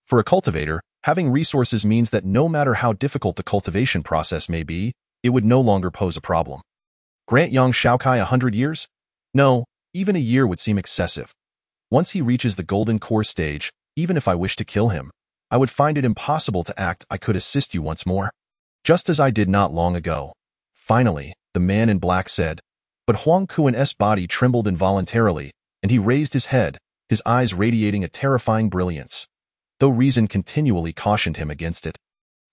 For a cultivator, having resources means that no matter how difficult the cultivation process may be, it would no longer pose a problem. Grant young Xiaokai 100 years? No, even a year would seem excessive. Once he reaches the golden core stage, even if I wish to kill him, I would find it impossible to act. I could assist you once more. Just as I did not long ago. Finally, the man in black said, but Huang Kuan's body trembled involuntarily, and he raised his head, his eyes radiating a terrifying brilliance, though reason continually cautioned him against it.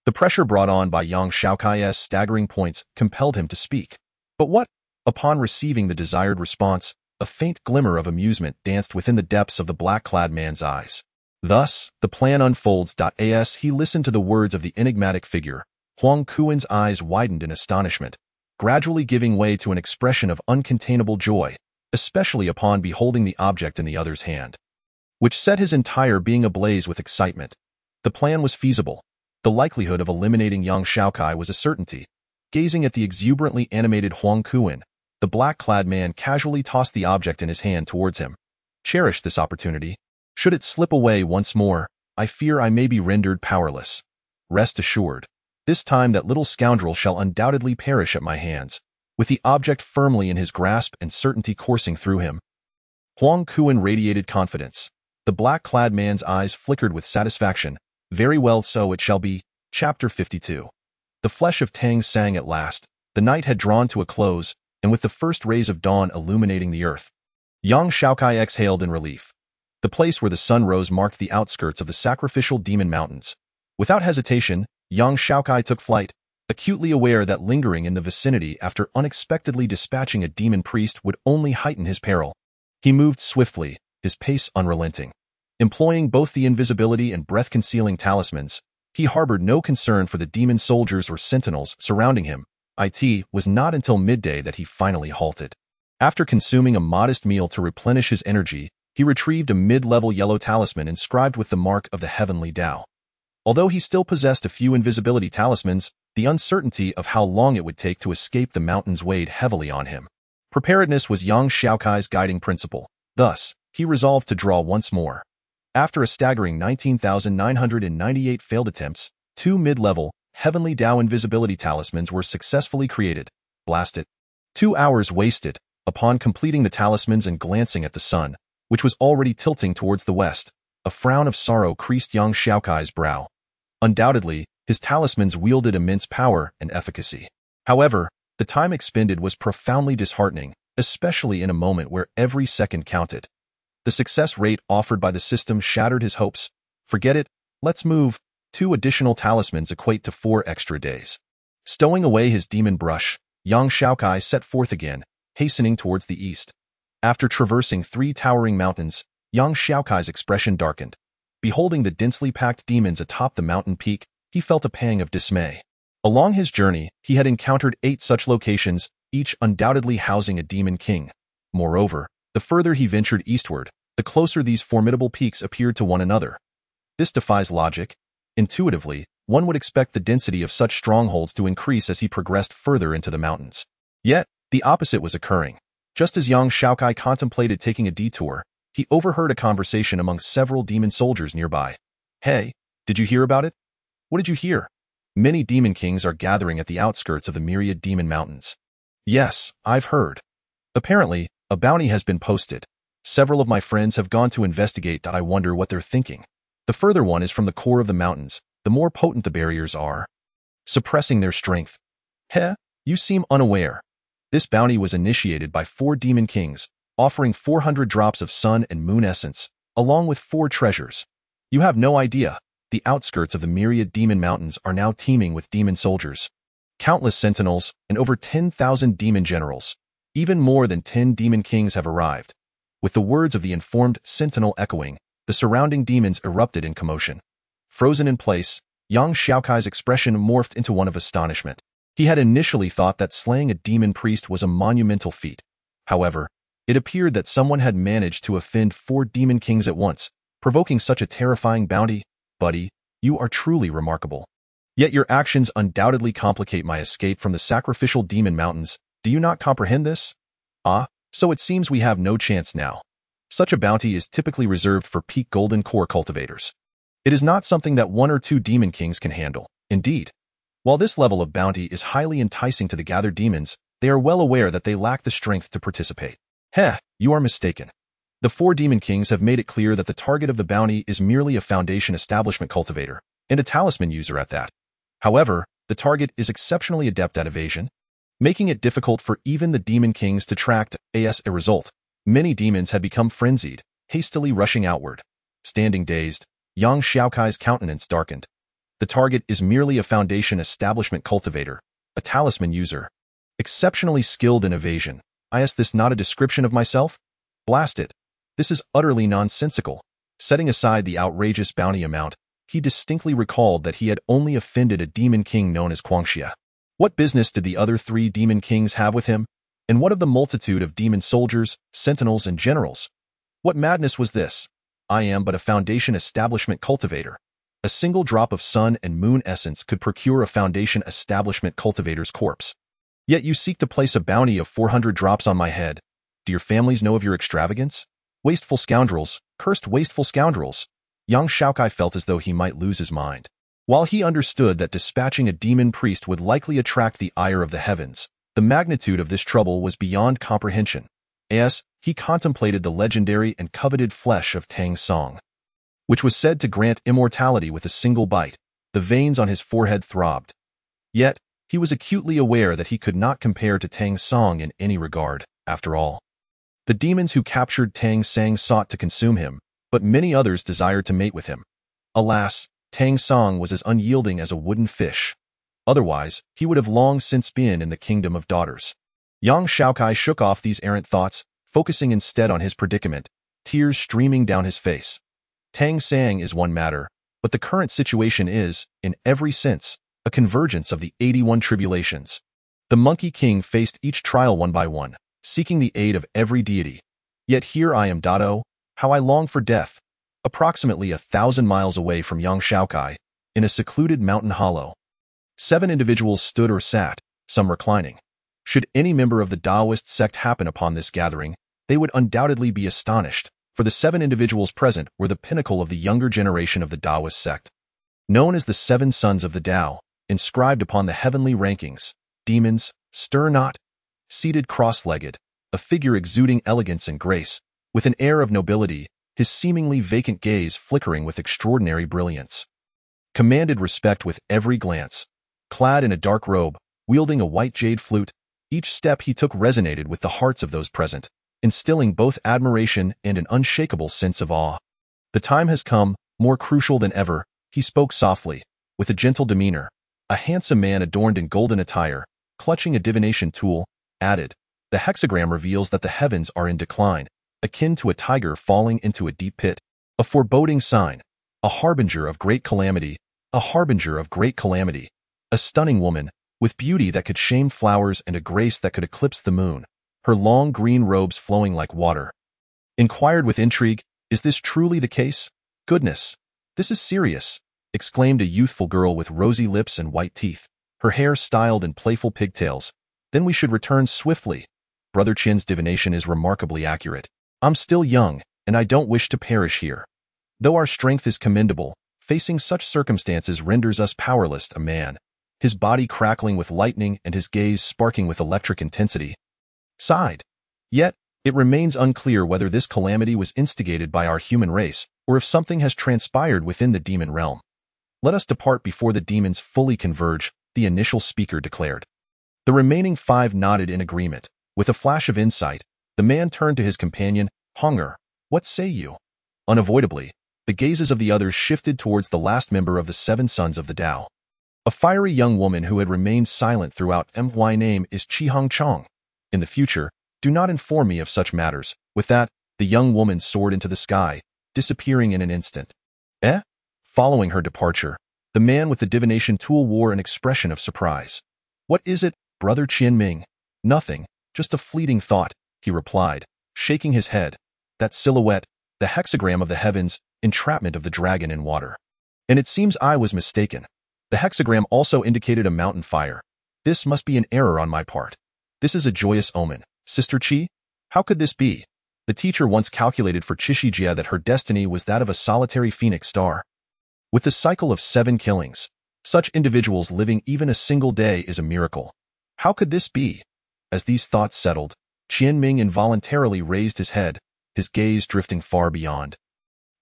The pressure brought on by Yang Xiaokai's staggering points compelled him to speak. But what? Upon receiving the desired response, a faint glimmer of amusement danced within the depths of the black-clad man's eyes. Thus, the plan unfolds. As he listened to the words of the enigmatic figure, Huang Kuan's eyes widened in astonishment, gradually giving way to an expression of uncontainable joy, especially upon beholding the object in the other's hand, which set his entire being ablaze with excitement. The plan was feasible. The likelihood of eliminating young Xiaokai was a certainty. Gazing at the exuberantly animated Huang Kuan, the black-clad man casually tossed the object in his hand towards him. Cherish this opportunity. Should it slip away once more, I fear I may be rendered powerless. Rest assured, this time that little scoundrel shall undoubtedly perish at my hands, with the object firmly in his grasp and certainty coursing through him. Huang Kuan radiated confidence. The black-clad man's eyes flickered with satisfaction. Very well, so it shall be. Chapter 52. The flesh of Tang sang at last. The night had drawn to a close, and with the first rays of dawn illuminating the earth, Yang Xiaokai exhaled in relief. The place where the sun rose marked the outskirts of the sacrificial demon mountains. Without hesitation, Yang Xiaokai took flight, acutely aware that lingering in the vicinity after unexpectedly dispatching a demon priest would only heighten his peril. He moved swiftly, his pace unrelenting. Employing both the invisibility and breath-concealing talismans, he harbored no concern for the demon soldiers or sentinels surrounding him. It was not until midday that he finally halted. After consuming a modest meal to replenish his energy, he retrieved a mid-level yellow talisman inscribed with the mark of the heavenly Tao. Although he still possessed a few invisibility talismans, the uncertainty of how long it would take to escape the mountains weighed heavily on him. Preparedness was Yang Xiaokai's guiding principle. Thus, he resolved to draw once more. After a staggering 19,998 failed attempts, 2 mid-level, heavenly Tao invisibility talismans were successfully created. Blast it. 2 hours wasted. Upon completing the talismans and glancing at the sun, which was already tilting towards the west, a frown of sorrow creased young Xiaokai's brow. Undoubtedly, his talismans wielded immense power and efficacy. However, the time expended was profoundly disheartening, especially in a moment where every second counted. The success rate offered by the system shattered his hopes. Forget it, let's move. 2 additional talismans equate to 4 extra days. Stowing away his demon brush, Yang Xiaokai set forth again, hastening towards the east. After traversing 3 towering mountains, Yang Xiaokai's expression darkened. Beholding the densely packed demons atop the mountain peak, he felt a pang of dismay. Along his journey, he had encountered 8 such locations, each undoubtedly housing a demon king. Moreover, the further he ventured eastward, the closer these formidable peaks appeared to one another. This defies logic. Intuitively, one would expect the density of such strongholds to increase as he progressed further into the mountains. Yet, the opposite was occurring. Just as Yang Xiaokai contemplated taking a detour, he overheard a conversation among several demon soldiers nearby. Hey, did you hear about it? What did you hear? Many demon kings are gathering at the outskirts of the myriad demon mountains. Yes, I've heard. Apparently, a bounty has been posted. Several of my friends have gone to investigate. I wonder what they're thinking. The further one is from the core of the mountains. The more potent the barriers are, suppressing their strength. Heh, you seem unaware. This bounty was initiated by 4 demon kings, offering 400 drops of sun and moon essence, along with 4 treasures. You have no idea. The outskirts of the myriad demon mountains are now teeming with demon soldiers. Countless sentinels and over 10,000 demon generals. Even more than 10 demon kings have arrived. With the words of the informed sentinel echoing, the surrounding demons erupted in commotion. Frozen in place, young Xiaokai's expression morphed into one of astonishment. He had initially thought that slaying a demon priest was a monumental feat. However, it appeared that someone had managed to offend 4 demon kings at once, provoking such a terrifying bounty. Buddy, you are truly remarkable. Yet your actions undoubtedly complicate my escape from the sacrificial demon mountains. Do you not comprehend this? Ah, so it seems we have no chance now. Such a bounty is typically reserved for peak golden core cultivators. It is not something that 1 or 2 demon kings can handle. Indeed, while this level of bounty is highly enticing to the gathered demons, they are well aware that they lack the strength to participate. Heh, you are mistaken. The 4 demon kings have made it clear that the target of the bounty is merely a foundation establishment cultivator, and a talisman user at that. However, the target is exceptionally adept at evasion, making it difficult for even the demon kings to track. As a result, many demons had become frenzied, hastily rushing outward. Standing dazed, young Xiaokai's countenance darkened. The target is merely a foundation establishment cultivator, a talisman user, exceptionally skilled in evasion. Is this not a description of myself? Blast it. This is utterly nonsensical. Setting aside the outrageous bounty amount, he distinctly recalled that he had only offended a demon king known as Guangxia. What business did the other 3 demon kings have with him? And what of the multitude of demon soldiers, sentinels, and generals? What madness was this? I am but a foundation establishment cultivator. A single drop of sun and moon essence could procure a foundation establishment cultivator's corpse. Yet you seek to place a bounty of 400 drops on my head. Do your families know of your extravagance? Wasteful scoundrels, cursed wasteful scoundrels. Young Xiaokai felt as though he might lose his mind. While he understood that dispatching a demon priest would likely attract the ire of the heavens, the magnitude of this trouble was beyond comprehension. As he contemplated the legendary and coveted flesh of Tang Song, which was said to grant immortality with a single bite, the veins on his forehead throbbed. Yet, he was acutely aware that he could not compare to Tang Song in any regard, after all. The demons who captured Tang Song sought to consume him, but many others desired to mate with him. Alas, Tang Song was as unyielding as a wooden fish. Otherwise, he would have long since been in the kingdom of daughters. Young Xiaokai shook off these errant thoughts, focusing instead on his predicament, tears streaming down his face. Tang Song is one matter, but the current situation is, in every sense, a convergence of the 81 tribulations. The Monkey King faced each trial one by one, seeking the aid of every deity. Yet here I am. How I long for death. Approximately 1,000 miles away from young Xiaokai, in a secluded mountain hollow. 7 individuals stood or sat, some reclining. Should any member of the Taoist sect happen upon this gathering, they would undoubtedly be astonished, for the 7 individuals present were the pinnacle of the younger generation of the Taoist sect. Known as the 7 Sons of the Tao, inscribed upon the heavenly rankings, demons, stir not. Seated cross-legged, a figure exuding elegance and grace, with an air of nobility, his seemingly vacant gaze flickering with extraordinary brilliance. Commanded respect with every glance. Clad in a dark robe, wielding a white jade flute, each step he took resonated with the hearts of those present, instilling both admiration and an unshakable sense of awe. The time has come, more crucial than ever, he spoke softly, with a gentle demeanor. A handsome man adorned in golden attire, clutching a divination tool, added, the hexagram reveals that the heavens are in decline, akin to a tiger falling into a deep pit, a foreboding sign, a harbinger of great calamity, a harbinger of great calamity. A stunning woman, with beauty that could shame flowers and a grace that could eclipse the moon, her long green robes flowing like water. Inquired with intrigue, is this truly the case? Goodness, this is serious, exclaimed a youthful girl with rosy lips and white teeth, her hair styled in playful pigtails. Then we should return swiftly. Brother Chin's divination is remarkably accurate. I'm still young, and I don't wish to perish here. Though our strength is commendable, facing such circumstances renders us powerless. A man, his body crackling with lightning and his gaze sparking with electric intensity, sighed. Yet, It remains unclear whether this calamity was instigated by our human race or if something has transpired within the demon realm. Let us depart before the demons fully converge, the initial speaker declared. The remaining 5 nodded in agreement. With a flash of insight, the man turned to his companion, Hunger, what say you? Unavoidably, the gazes of the others shifted towards the last member of the 7 sons of the Tao. A fiery young woman who had remained silent throughout. My name is Chi Hong Chong. In the future, do not inform me of such matters. With that, the young woman soared into the sky, disappearing in an instant. Following her departure, the man with the divination tool wore an expression of surprise. What is it, Brother Qianming? Nothing, just a fleeting thought, he replied, shaking his head. That silhouette, the hexagram of the heavens, entrapment of the dragon in water. And it seems I was mistaken. The hexagram also indicated a mountain fire. This must be an error on my part. This is a joyous omen. Sister Qi? How could this be? The teacher once calculated for Qixijia that her destiny was that of a solitary phoenix star. With the cycle of 7 killings, such individuals living even a single day is a miracle. How could this be? As these thoughts settled, Qianming involuntarily raised his head, his gaze drifting far beyond.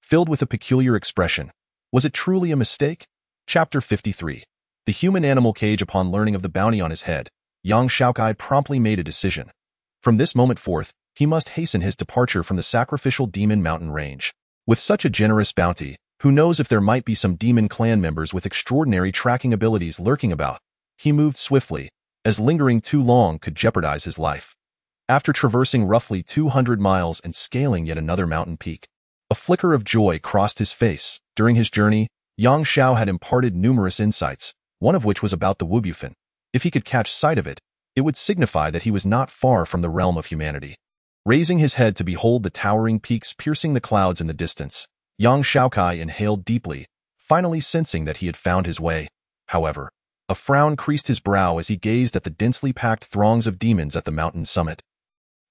Filled with a peculiar expression, was it truly a mistake? Chapter 53. The human-animal cage. Upon learning of the bounty on his head, young Xiaokai promptly made a decision. From this moment forth, he must hasten his departure from the sacrificial demon mountain range. With such a generous bounty, who knows if there might be some demon clan members with extraordinary tracking abilities lurking about? He moved swiftly, as lingering too long could jeopardize his life. After traversing roughly 200 miles and scaling yet another mountain peak, a flicker of joy crossed his face. During his journey, Yang Xiao had imparted numerous insights, one of which was about the Wubufan. If he could catch sight of it, it would signify that he was not far from the realm of humanity. Raising his head to behold the towering peaks piercing the clouds in the distance, Yang Xiaokai inhaled deeply, finally sensing that he had found his way. However, a frown creased his brow as he gazed at the densely packed throngs of demons at the mountain summit.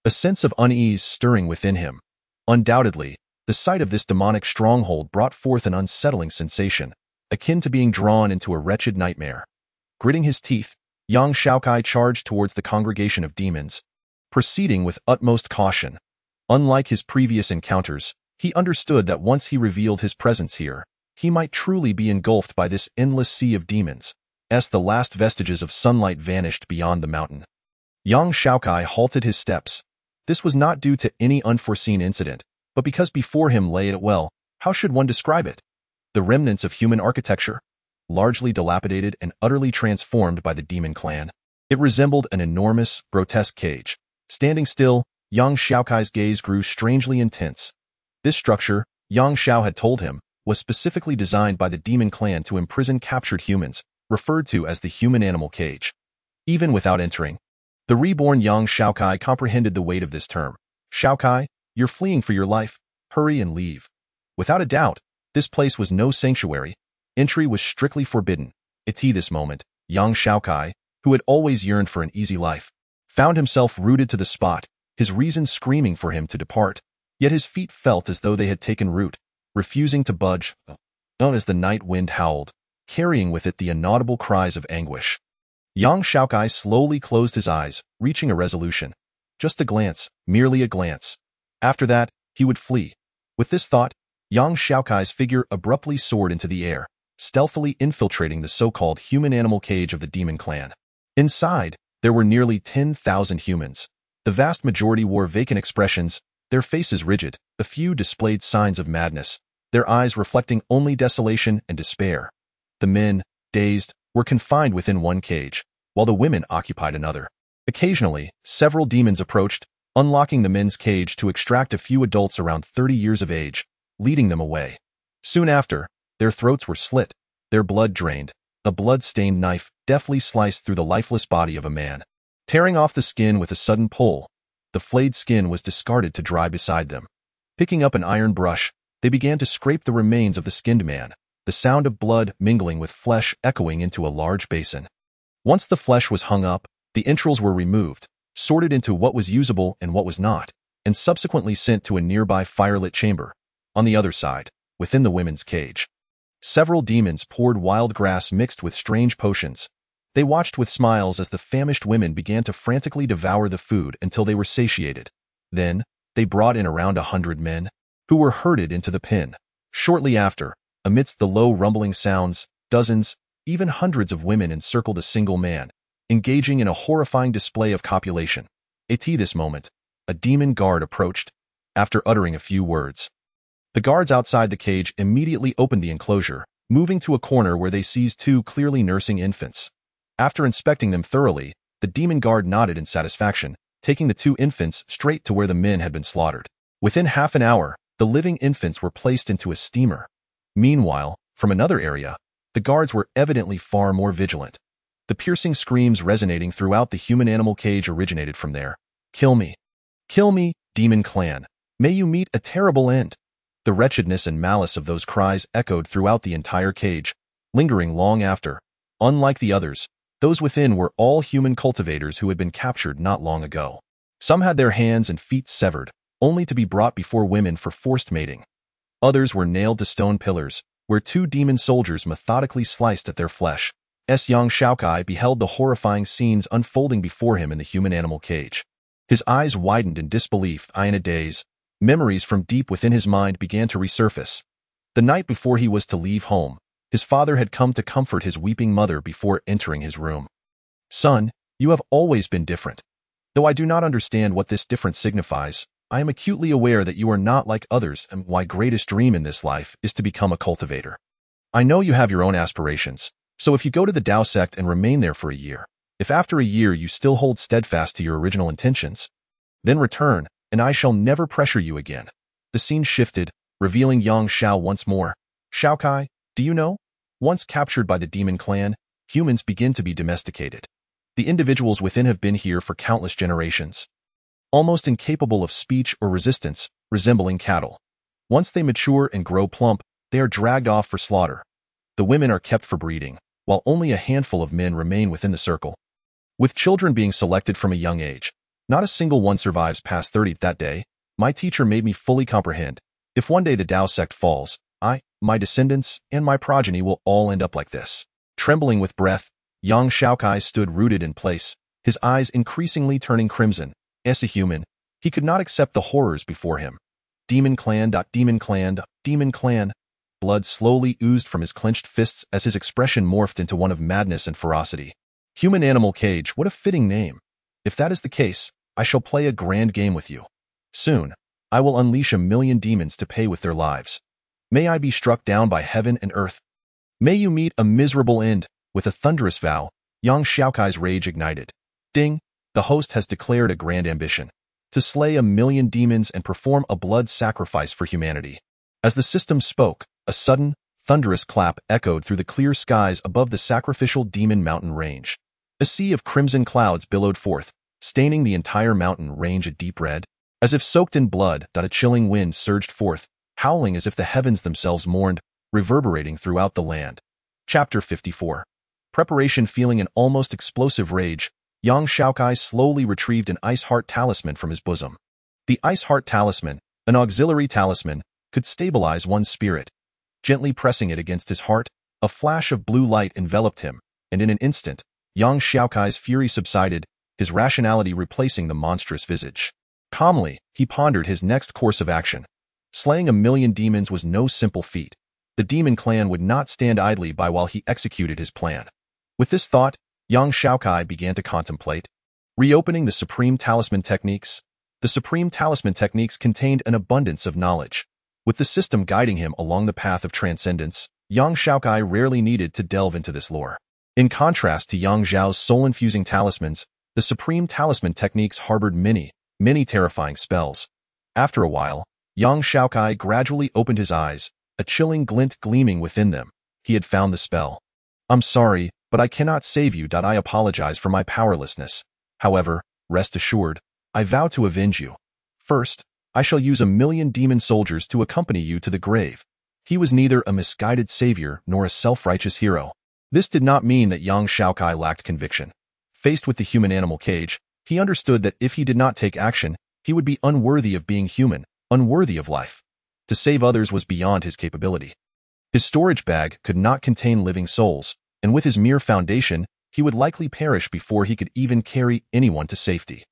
A sense of unease stirring within him. Undoubtedly, the sight of this demonic stronghold brought forth an unsettling sensation, akin to being drawn into a wretched nightmare. Gritting his teeth, Yang Xiaokai charged towards the congregation of demons, proceeding with utmost caution. Unlike his previous encounters, he understood that once he revealed his presence here, he might truly be engulfed by this endless sea of demons, as the last vestiges of sunlight vanished beyond the mountain. Yang Xiaokai halted his steps. This was not due to any unforeseen incident, but because before him lay how should one describe it? The remnants of human architecture, largely dilapidated and utterly transformed by the demon clan. It resembled an enormous, grotesque cage. Standing still, Yang Xiaokai's gaze grew strangely intense. This structure, Yang Xiao had told him, was specifically designed by the demon clan to imprison captured humans, referred to as the human-animal cage. Even without entering, the reborn Yang Xiaokai comprehended the weight of this term. Xiaokai, you're fleeing for your life. Hurry and leave. Without a doubt, this place was no sanctuary. Entry was strictly forbidden. This moment, Yang Xiaokai, who had always yearned for an easy life, found himself rooted to the spot, his reason screaming for him to depart. Yet his feet felt as though they had taken root, refusing to budge, as the night wind howled, carrying with it the inaudible cries of anguish. Yang Xiaokai slowly closed his eyes, reaching a resolution. Just a glance, merely a glance. After that, he would flee. With this thought, Yang Xiaokai's figure abruptly soared into the air, stealthily infiltrating the so-called human-animal cage of the demon clan. Inside, there were nearly 10,000 humans. The vast majority wore vacant expressions, their faces rigid. A few displayed signs of madness, their eyes reflecting only desolation and despair. The men, dazed, were confined within one cage, while the women occupied another. Occasionally, several demons approached, unlocking the men's cage to extract a few adults around 30 years of age, leading them away. Soon after, their throats were slit, their blood drained, a blood-stained knife deftly sliced through the lifeless body of a man. Tearing off the skin with a sudden pull, the flayed skin was discarded to dry beside them. Picking up an iron brush, they began to scrape the remains of the skinned man, the sound of blood mingling with flesh echoing into a large basin. Once the flesh was hung up, the entrails were removed, sorted into what was usable and what was not, and subsequently sent to a nearby firelit chamber. On the other side, within the women's cage, several demons poured wild grass mixed with strange potions. They watched with smiles as the famished women began to frantically devour the food until they were satiated. Then, they brought in around 100 men, who were herded into the pen. Shortly after, amidst the low rumbling sounds, dozens, even hundreds of women encircled a single man, engaging in a horrifying display of copulation. At this moment, a demon guard approached, after uttering a few words. The guards outside the cage immediately opened the enclosure, moving to a corner where they seized two clearly nursing infants. After inspecting them thoroughly, the demon guard nodded in satisfaction, taking the two infants straight to where the men had been slaughtered. Within half an hour, the living infants were placed into a steamer. Meanwhile, from another area, the guards were evidently far more vigilant. The piercing screams resonating throughout the human-animal cage originated from there. "Kill me! Kill me, demon clan! May you meet a terrible end!" The wretchedness and malice of those cries echoed throughout the entire cage, lingering long after. Unlike the others, those within were all human cultivators who had been captured not long ago. Some had their hands and feet severed, only to be brought before women for forced mating. Others were nailed to stone pillars, where two demon soldiers methodically sliced at their flesh. Young Xiaokai beheld the horrifying scenes unfolding before him in the human-animal cage. His eyes widened in disbelief. In a daze, memories from deep within his mind began to resurface. The night before he was to leave home, his father had come to comfort his weeping mother before entering his room. "Son, you have always been different. Though I do not understand what this difference signifies, I am acutely aware that you are not like others, and my greatest dream in this life is to become a cultivator. I know you have your own aspirations, so if you go to the Tao sect and remain there for a year, if after a year you still hold steadfast to your original intentions, then return, and I shall never pressure you again." The scene shifted, revealing Yang Xiao once more. "Xiaokai, do you know? Once captured by the demon clan, humans begin to be domesticated. The individuals within have been here for countless generations. Almost incapable of speech or resistance, resembling cattle. Once they mature and grow plump, they are dragged off for slaughter. The women are kept for breeding, while only a handful of men remain within the circle. With children being selected from a young age, not a single one survives past 30. That day, my teacher made me fully comprehend. If one day the Tao sect falls, I, my descendants, and my progeny will all end up like this." Trembling with breath, Yang Xiaokai stood rooted in place, his eyes increasingly turning crimson. As a human, he could not accept the horrors before him. Demon clan, demon clan, demon clan. Blood slowly oozed from his clenched fists as his expression morphed into one of madness and ferocity. Human-animal cage, what a fitting name. If that is the case, I shall play a grand game with you. Soon, I will unleash 1,000,000 demons to pay with their lives. May I be struck down by heaven and earth. May you meet a miserable end. With a thunderous vow, Yang Xiaokai's rage ignited. Ding! The host has declared a grand ambition. To slay 1,000,000 demons and perform a blood sacrifice for humanity. As the system spoke, a sudden, thunderous clap echoed through the clear skies above the sacrificial demon mountain range. A sea of crimson clouds billowed forth, staining the entire mountain range a deep red. As if soaked in blood, a chilling wind surged forth, howling as if the heavens themselves mourned, reverberating throughout the land. Chapter 54. Preparation. Feeling an almost explosive rage, Yang Xiaokai slowly retrieved an ice heart talisman from his bosom. The ice heart talisman, an auxiliary talisman, could stabilize one's spirit. Gently pressing it against his heart, a flash of blue light enveloped him, and in an instant, Yang Xiaokai's fury subsided, his rationality replacing the monstrous visage. Calmly, he pondered his next course of action. Slaying 1,000,000 demons was no simple feat. The demon clan would not stand idly by while he executed his plan. With this thought, Yang Xiaokai began to contemplate. Reopening the Supreme Talisman Techniques. The Supreme Talisman Techniques contained an abundance of knowledge. With the system guiding him along the path of transcendence, Yang Xiaokai rarely needed to delve into this lore. In contrast to Yang Zhao's soul-infusing talismans, the Supreme Talisman Techniques harbored many terrifying spells. After a while, Yang Xiaokai gradually opened his eyes, a chilling glint gleaming within them. He had found the spell. "I'm sorry, but I cannot save you. I apologize for my powerlessness. However, rest assured, I vow to avenge you. First, I shall use 1,000,000 demon soldiers to accompany you to the grave." He was neither a misguided savior nor a self-righteous hero. This did not mean that Yang Xiaokai lacked conviction. Faced with the human-animal cage, he understood that if he did not take action, he would be unworthy of being human, unworthy of life. To save others was beyond his capability. His storage bag could not contain living souls, and with his mere foundation, he would likely perish before he could even carry anyone to safety.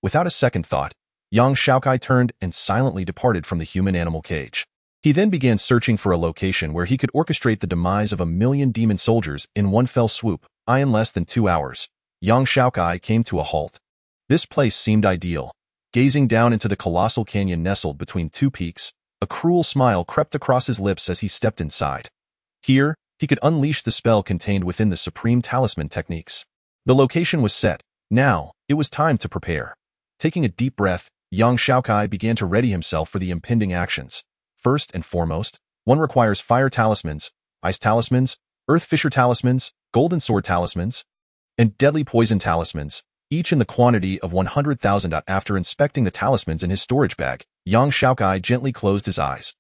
Without a second thought, Yang Xiaokai turned and silently departed from the human-animal cage. He then began searching for a location where he could orchestrate the demise of 1,000,000 demon soldiers in one fell swoop. In less than 2 hours, Yang Xiaokai came to a halt. This place seemed ideal. Gazing down into the colossal canyon nestled between two peaks, a cruel smile crept across his lips as he stepped inside. Here, he could unleash the spell contained within the supreme talisman techniques. The location was set. Now, it was time to prepare. Taking a deep breath, Yang Xiaokai began to ready himself for the impending actions. First and foremost, one requires fire talismans, ice talismans, earth fissure talismans, golden sword talismans, and deadly poison talismans, each in the quantity of 100,000. After inspecting the talismans in his storage bag, Yang Xiaokai gently closed his eyes.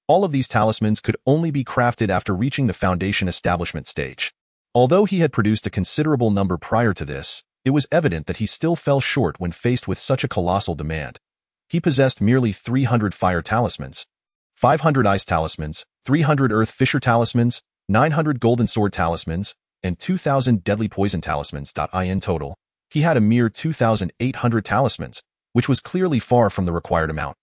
All of these talismans could only be crafted after reaching the foundation establishment stage. Although he had produced a considerable number prior to this, it was evident that he still fell short when faced with such a colossal demand. He possessed merely 300 fire talismans, 500 ice talismans, 300 earth fissure talismans, 900 golden sword talismans, and 2,000 deadly poison talismans. In total, he had a mere 2,800 talismans, which was clearly far from the required amount.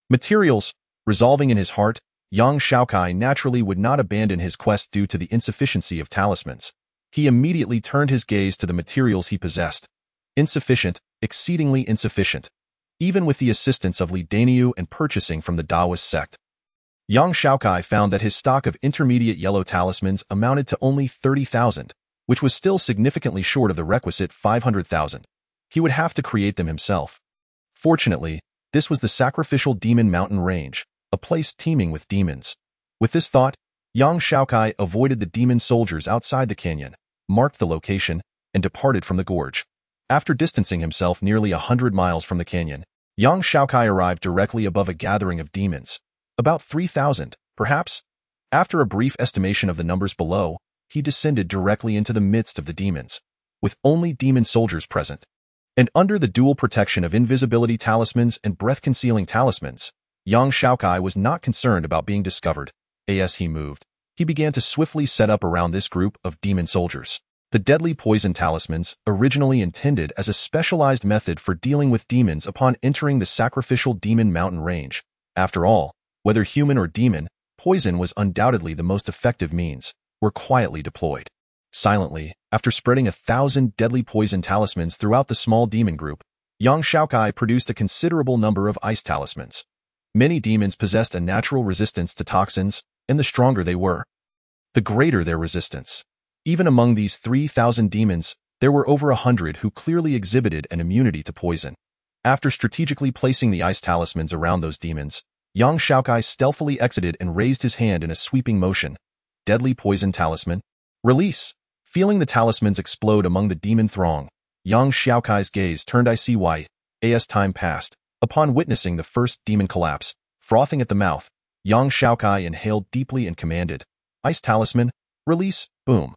Materials. Resolving in his heart, Yang Xiaokai naturally would not abandon his quest due to the insufficiency of talismans. He immediately turned his gaze to the materials he possessed. Insufficient, exceedingly insufficient. Even with the assistance of Li Daniu and purchasing from the Taoist sect, Yang Xiaokai found that his stock of intermediate yellow talismans amounted to only 30,000, which was still significantly short of the requisite 500,000. He would have to create them himself. Fortunately, this was the sacrificial demon mountain range, a place teeming with demons. With this thought, Yang Xiaokai avoided the demon soldiers outside the canyon, marked the location, and departed from the gorge. After distancing himself nearly 100 miles from the canyon, Yang Xiaokai arrived directly above a gathering of demons. About 3,000, perhaps? After a brief estimation of the numbers below, he descended directly into the midst of the demons, with only demon soldiers present. And under the dual protection of invisibility talismans and breath-concealing talismans, Yang Xiaokai was not concerned about being discovered. As he moved, he began to swiftly set up around this group of demon soldiers. The deadly poison talismans, originally intended as a specialized method for dealing with demons upon entering the sacrificial demon mountain range. After all, whether human or demon, poison was undoubtedly the most effective means, were quietly deployed. Silently, after spreading 1,000 deadly poison talismans throughout the small demon group, Yang Xiaokai produced a considerable number of ice talismans. Many demons possessed a natural resistance to toxins, and the stronger they were, the greater their resistance. Even among these 3,000 demons, there were over 100 who clearly exhibited an immunity to poison. After strategically placing the ice talismans around those demons, Yang Xiaokai stealthily exited and raised his hand in a sweeping motion. Deadly poison talisman. Release. Feeling the talismans explode among the demon throng, Yang Xiaokai's gaze turned. As time passed, upon witnessing the first demon collapse, frothing at the mouth, Yang Xiaokai inhaled deeply and commanded, "Ice talisman, release." Boom.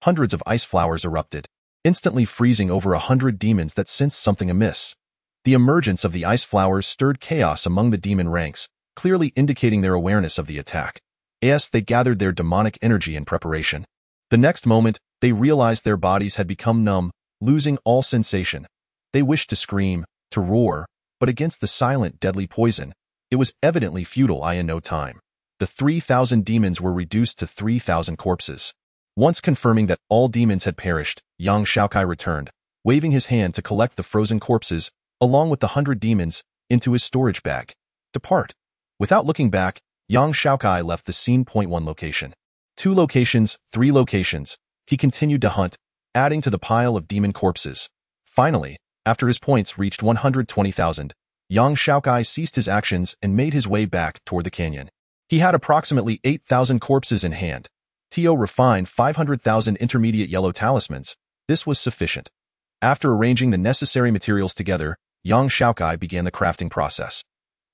Hundreds of ice flowers erupted, instantly freezing over 100 demons that sensed something amiss. The emergence of the ice flowers stirred chaos among the demon ranks, clearly indicating their awareness of the attack. As they gathered their demonic energy in preparation. The next moment, they realized their bodies had become numb, losing all sensation. They wished to scream, to roar, but against the silent, deadly poison, it was evidently futile. In no time, the 3,000 demons were reduced to 3,000 corpses. Once confirming that all demons had perished, Yang Xiaokai returned, waving his hand to collect the frozen corpses, along with the 100 demons, into his storage bag. Depart. Without looking back, Yang Xiaokai left the scene. 1 location. 2 locations, 3 locations. He continued to hunt, adding to the pile of demon corpses. Finally, after his points reached 120,000, Yang Xiaokai ceased his actions and made his way back toward the canyon. He had approximately 8,000 corpses in hand. Tio refined 500,000 intermediate yellow talismans. This was sufficient. After arranging the necessary materials together, Yang Xiaokai began the crafting process.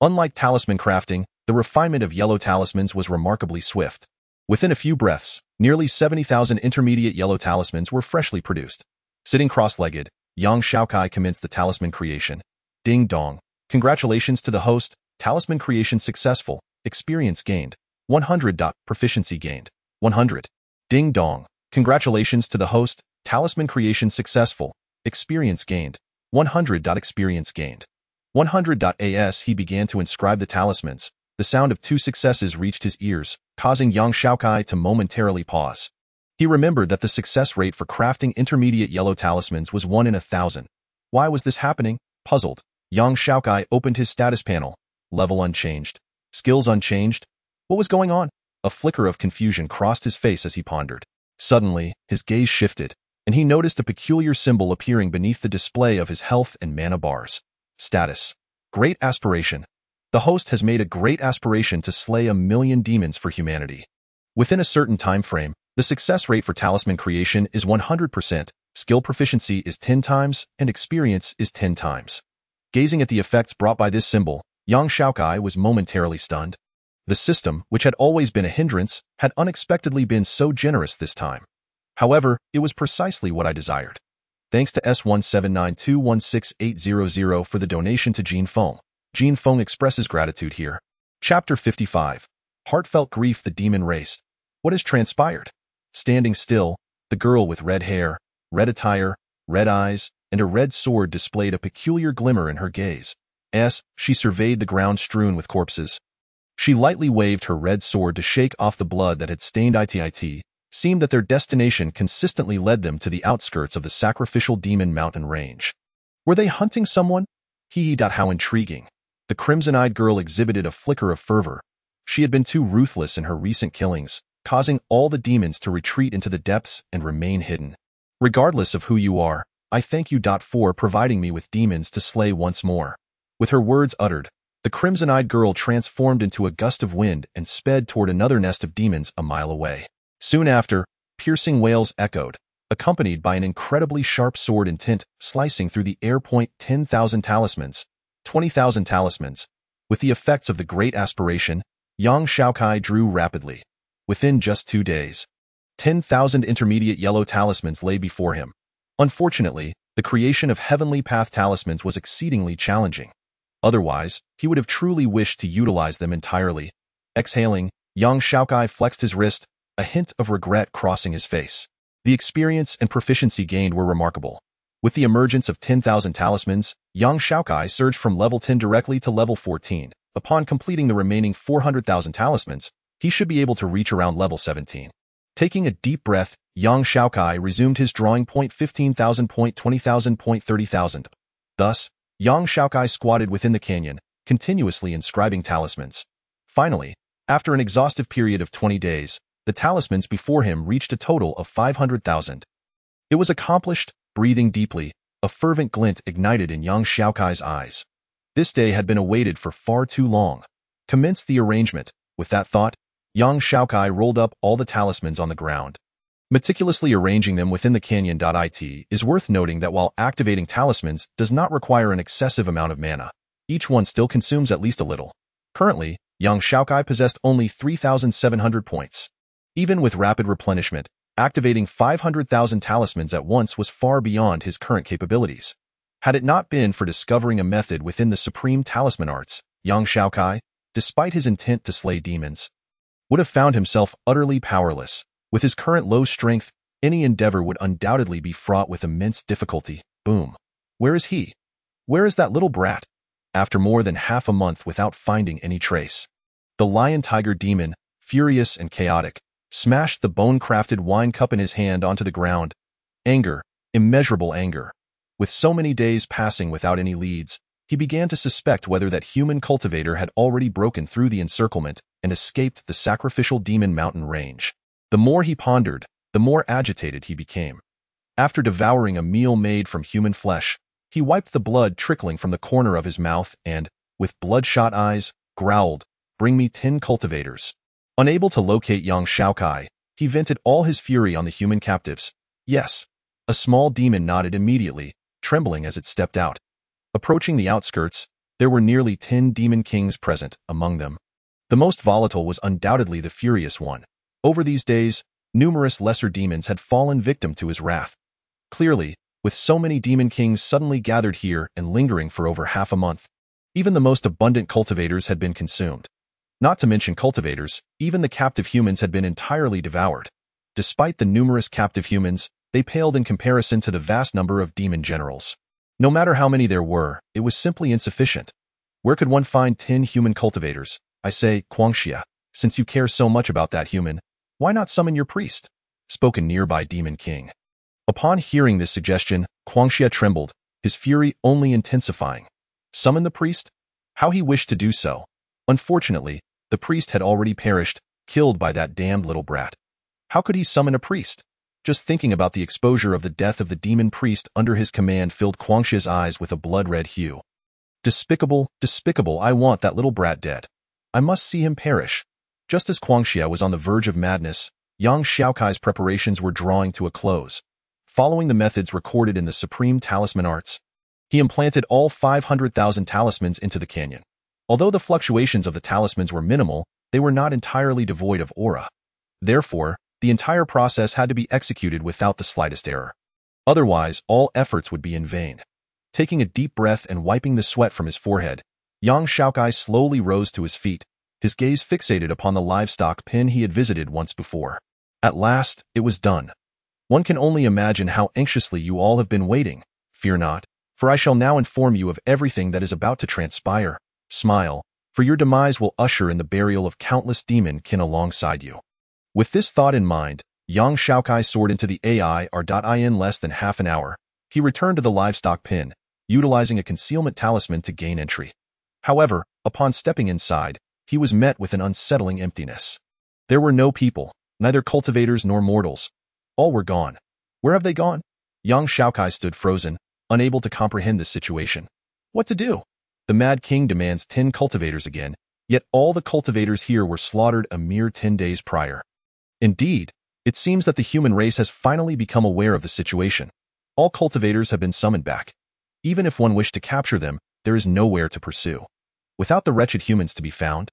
Unlike talisman crafting, the refinement of yellow talismans was remarkably swift. Within a few breaths, nearly 70,000 intermediate yellow talismans were freshly produced. Sitting cross-legged, Yang Xiaokai commenced the talisman creation. Ding dong. Congratulations to the host. Talisman creation successful. Experience gained. 100. Proficiency gained. 100. Ding dong. Congratulations to the host. Talisman creation successful. Experience gained. 100. Experience gained. 100. As he began to inscribe the talismans, the sound of 2 successes reached his ears, causing young Xiaokai to momentarily pause. He remembered that the success rate for crafting intermediate yellow talismans was 1 in 1,000. Why was this happening? Puzzled, young Xiaokai opened his status panel. Level unchanged. Skills unchanged. What was going on? A flicker of confusion crossed his face as he pondered. Suddenly, his gaze shifted, and he noticed a peculiar symbol appearing beneath the display of his health and mana bars. Status. Great aspiration. The host has made a great aspiration to slay 1,000,000 demons for humanity. Within a certain time frame, the success rate for talisman creation is 100%, skill proficiency is 10 times, and experience is 10 times. Gazing at the effects brought by this symbol, young Xiaokai was momentarily stunned. The system, which had always been a hindrance, had unexpectedly been so generous this time. However, it was precisely what I desired. Thanks to S179216800 for the donation to Jean Feng. Jean Feng expresses gratitude here. Chapter 55. Heartfelt grief. The demon race. What has transpired? Standing still, the girl with red hair, red attire, red eyes, and a red sword displayed a peculiar glimmer in her gaze. As she surveyed the ground strewn with corpses, she lightly waved her red sword to shake off the blood that had stained it. Seemed that their destination consistently led them to the outskirts of the sacrificial demon mountain range. Were they hunting someone? How intriguing. The crimson-eyed girl exhibited a flicker of fervor. She had been too ruthless in her recent killings, causing all the demons to retreat into the depths and remain hidden. Regardless of who you are, I thank you for providing me with demons to slay once more. With her words uttered, the crimson-eyed girl transformed into a gust of wind and sped toward another nest of demons a mile away. Soon after, piercing wails echoed, accompanied by an incredibly sharp sword intent slicing through the air. 10,000 talismans, 20,000 talismans. With the effects of the great aspiration, young Xiaokai drew rapidly. Within just 2 days, 10,000 intermediate yellow talismans lay before him. Unfortunately, the creation of heavenly path talismans was exceedingly challenging. Otherwise, he would have truly wished to utilize them entirely. Exhaling, young Xiaokai flexed his wrist, a hint of regret crossing his face. The experience and proficiency gained were remarkable. With the emergence of 10,000 talismans, young Xiaokai surged from level 10 directly to level 14. Upon completing the remaining 400,000 talismans, he should be able to reach around level 17. Taking a deep breath, young Xiaokai resumed his drawing. 15,000, 20,000, 30,000. Thus, young Xiaokai squatted within the canyon, continuously inscribing talismans. Finally, after an exhaustive period of 20 days, the talismans before him reached a total of 500,000. It was accomplished. Breathing deeply, a fervent glint ignited in young Xiaokai's eyes. This day had been awaited for far too long. Commenced the arrangement. With that thought, young Xiaokai rolled up all the talismans on the ground, meticulously arranging them within the canyon. It is worth noting that while activating talismans does not require an excessive amount of mana, each one still consumes at least a little. Currently, young Xiaokai possessed only 3,700 points. Even with rapid replenishment, activating 500,000 talismans at once was far beyond his current capabilities. Had it not been for discovering a method within the supreme talisman arts, young Xiaokai, despite his intent to slay demons, would have found himself utterly powerless. With his current low strength, any endeavor would undoubtedly be fraught with immense difficulty. Boom. Where is he? Where is that little brat? After more than half a month without finding any trace, the lion-tiger demon, furious and chaotic, smashed the bone-crafted wine cup in his hand onto the ground. Anger, immeasurable anger. With so many days passing without any leads, he began to suspect whether that human cultivator had already broken through the encirclement and escaped the sacrificial demon mountain range. The more he pondered, the more agitated he became. After devouring a meal made from human flesh, he wiped the blood trickling from the corner of his mouth and, with bloodshot eyes, growled, "Bring me 10 cultivators." Unable to locate young Xiaokai, he vented all his fury on the human captives. Yes. A small demon nodded immediately, trembling as it stepped out. Approaching the outskirts, there were nearly 10 demon kings present among them. The most volatile was undoubtedly the furious one. Over these days, numerous lesser demons had fallen victim to his wrath. Clearly, with so many demon kings suddenly gathered here and lingering for over half a month, even the most abundant cultivators had been consumed. Not to mention cultivators, even the captive humans had been entirely devoured. Despite the numerous captive humans, they paled in comparison to the vast number of demon generals. No matter how many there were, it was simply insufficient. Where could one find 10 human cultivators? I say, Guangxia, since you care so much about that human, why not summon your priest? Spoke a nearby demon king. Upon hearing this suggestion, Guangxia trembled, his fury only intensifying. Summon the priest? How he wished to do so. Unfortunately, the priest had already perished, killed by that damned little brat. How could he summon a priest? Just thinking about the exposure of the death of the demon priest under his command filled Guangxia's eyes with a blood-red hue. Despicable, despicable, I want that little brat dead. I must see him perish. Just as Guangxia was on the verge of madness, young Xiaokai's preparations were drawing to a close. Following the methods recorded in the Supreme Talisman Arts, he implanted all 500,000 talismans into the canyon. Although the fluctuations of the talismans were minimal, they were not entirely devoid of aura. Therefore, the entire process had to be executed without the slightest error. Otherwise, all efforts would be in vain. Taking a deep breath and wiping the sweat from his forehead, young Xiaokai slowly rose to his feet, his gaze fixated upon the livestock pen he had visited once before. At last, it was done. One can only imagine how anxiously you all have been waiting. Fear not, for I shall now inform you of everything that is about to transpire. Smile, for your demise will usher in the burial of countless demon kin alongside you. With this thought in mind, young Xiaokai soared into the in less than half an hour. He returned to the livestock pen, utilizing a concealment talisman to gain entry. However, upon stepping inside, he was met with an unsettling emptiness. There were no people, neither cultivators nor mortals. All were gone. Where have they gone? Young Xiaokai stood frozen, unable to comprehend this situation. What to do? The Mad King demands 10 cultivators again, yet all the cultivators here were slaughtered a mere 10 days prior. Indeed, it seems that the human race has finally become aware of the situation. All cultivators have been summoned back. Even if one wished to capture them, there is nowhere to pursue. Without the wretched humans to be found,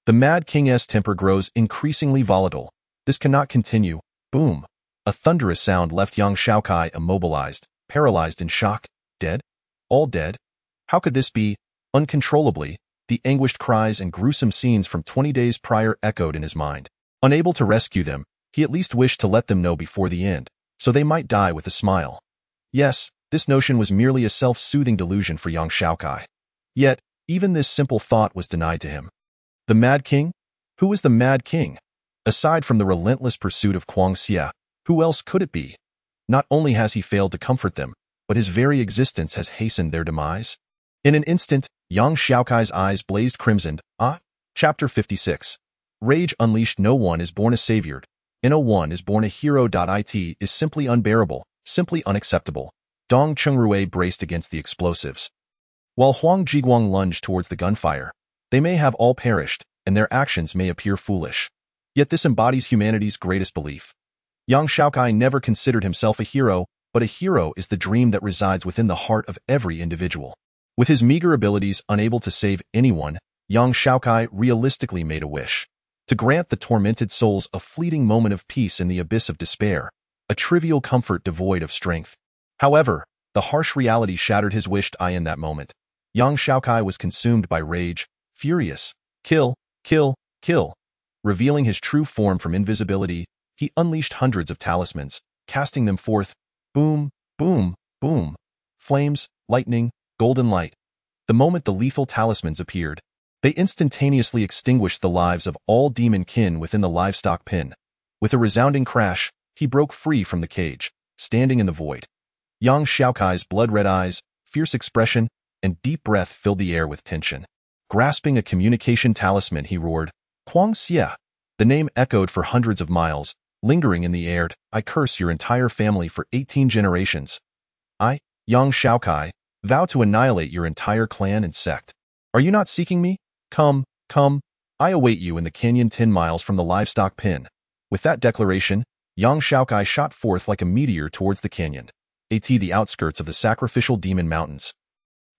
the Mad King's temper grows increasingly volatile. This cannot continue. Boom. A thunderous sound left young Xiaokai immobilized, paralyzed in shock. Dead? All dead? How could this be? Uncontrollably, the anguished cries and gruesome scenes from 20 days prior echoed in his mind. Unable to rescue them, he at least wished to let them know before the end, so they might die with a smile. Yes, this notion was merely a self-soothing delusion for young Xiaokai. Yet, even this simple thought was denied to him. The Mad King? Who is the Mad King? Aside from the relentless pursuit of Guangxia, who else could it be? Not only has he failed to comfort them, but his very existence has hastened their demise. In an instant, young Xiaokai's eyes blazed crimson. Chapter 56. Rage unleashed. No one is born a savior. No one is born a hero. It is simply unbearable, simply unacceptable. Dong Chungrui braced against the explosives. While Huang Jiguang lunged towards the gunfire, they may have all perished, and their actions may appear foolish. Yet this embodies humanity's greatest belief. Young Xiaokai never considered himself a hero, but a hero is the dream that resides within the heart of every individual. With his meager abilities unable to save anyone, young Xiaokai realistically made a wish. To grant the tormented souls a fleeting moment of peace in the abyss of despair, a trivial comfort devoid of strength. However, the harsh reality shattered his wish in that moment. Young Xiaokai was consumed by rage, furious. Kill, kill, kill. Revealing his true form from invisibility, he unleashed hundreds of talismans, casting them forth. Boom, boom, boom. Flames, lightning, golden light. The moment the lethal talismans appeared, they instantaneously extinguished the lives of all demon kin within the livestock pen. With a resounding crash, he broke free from the cage, standing in the void. Young Xiaokai's blood-red eyes, fierce expression, and deep breath filled the air with tension. Grasping a communication talisman, he roared, Guangxia. The name echoed for hundreds of miles, lingering in the air. I curse your entire family for 18 generations. I, young Xiaokai, vow to annihilate your entire clan and sect. Are you not seeking me? Come, come. I await you in the canyon 10 miles from the livestock pen. With that declaration, young Xiaokai shot forth like a meteor towards the canyon, the outskirts of the sacrificial demon mountains.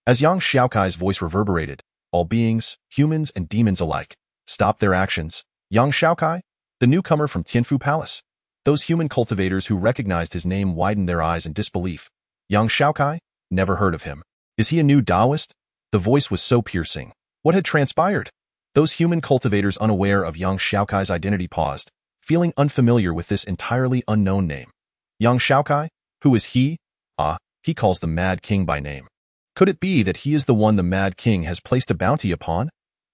As young Xiaokai's voice reverberated, all beings, humans and demons alike, stopped their actions. Young Xiaokai, the newcomer from Tianfu Palace. Those human cultivators who recognized his name widened their eyes in disbelief. Young Xiaokai? Never heard of him. Is he a new Taoist? The voice was so piercing. What had transpired? Those human cultivators unaware of young Xiaokai's identity paused, feeling unfamiliar with this entirely unknown name. Young Xiaokai? Who is he? he calls the Mad King by name. Could it be that he is the one the Mad King has placed a bounty upon?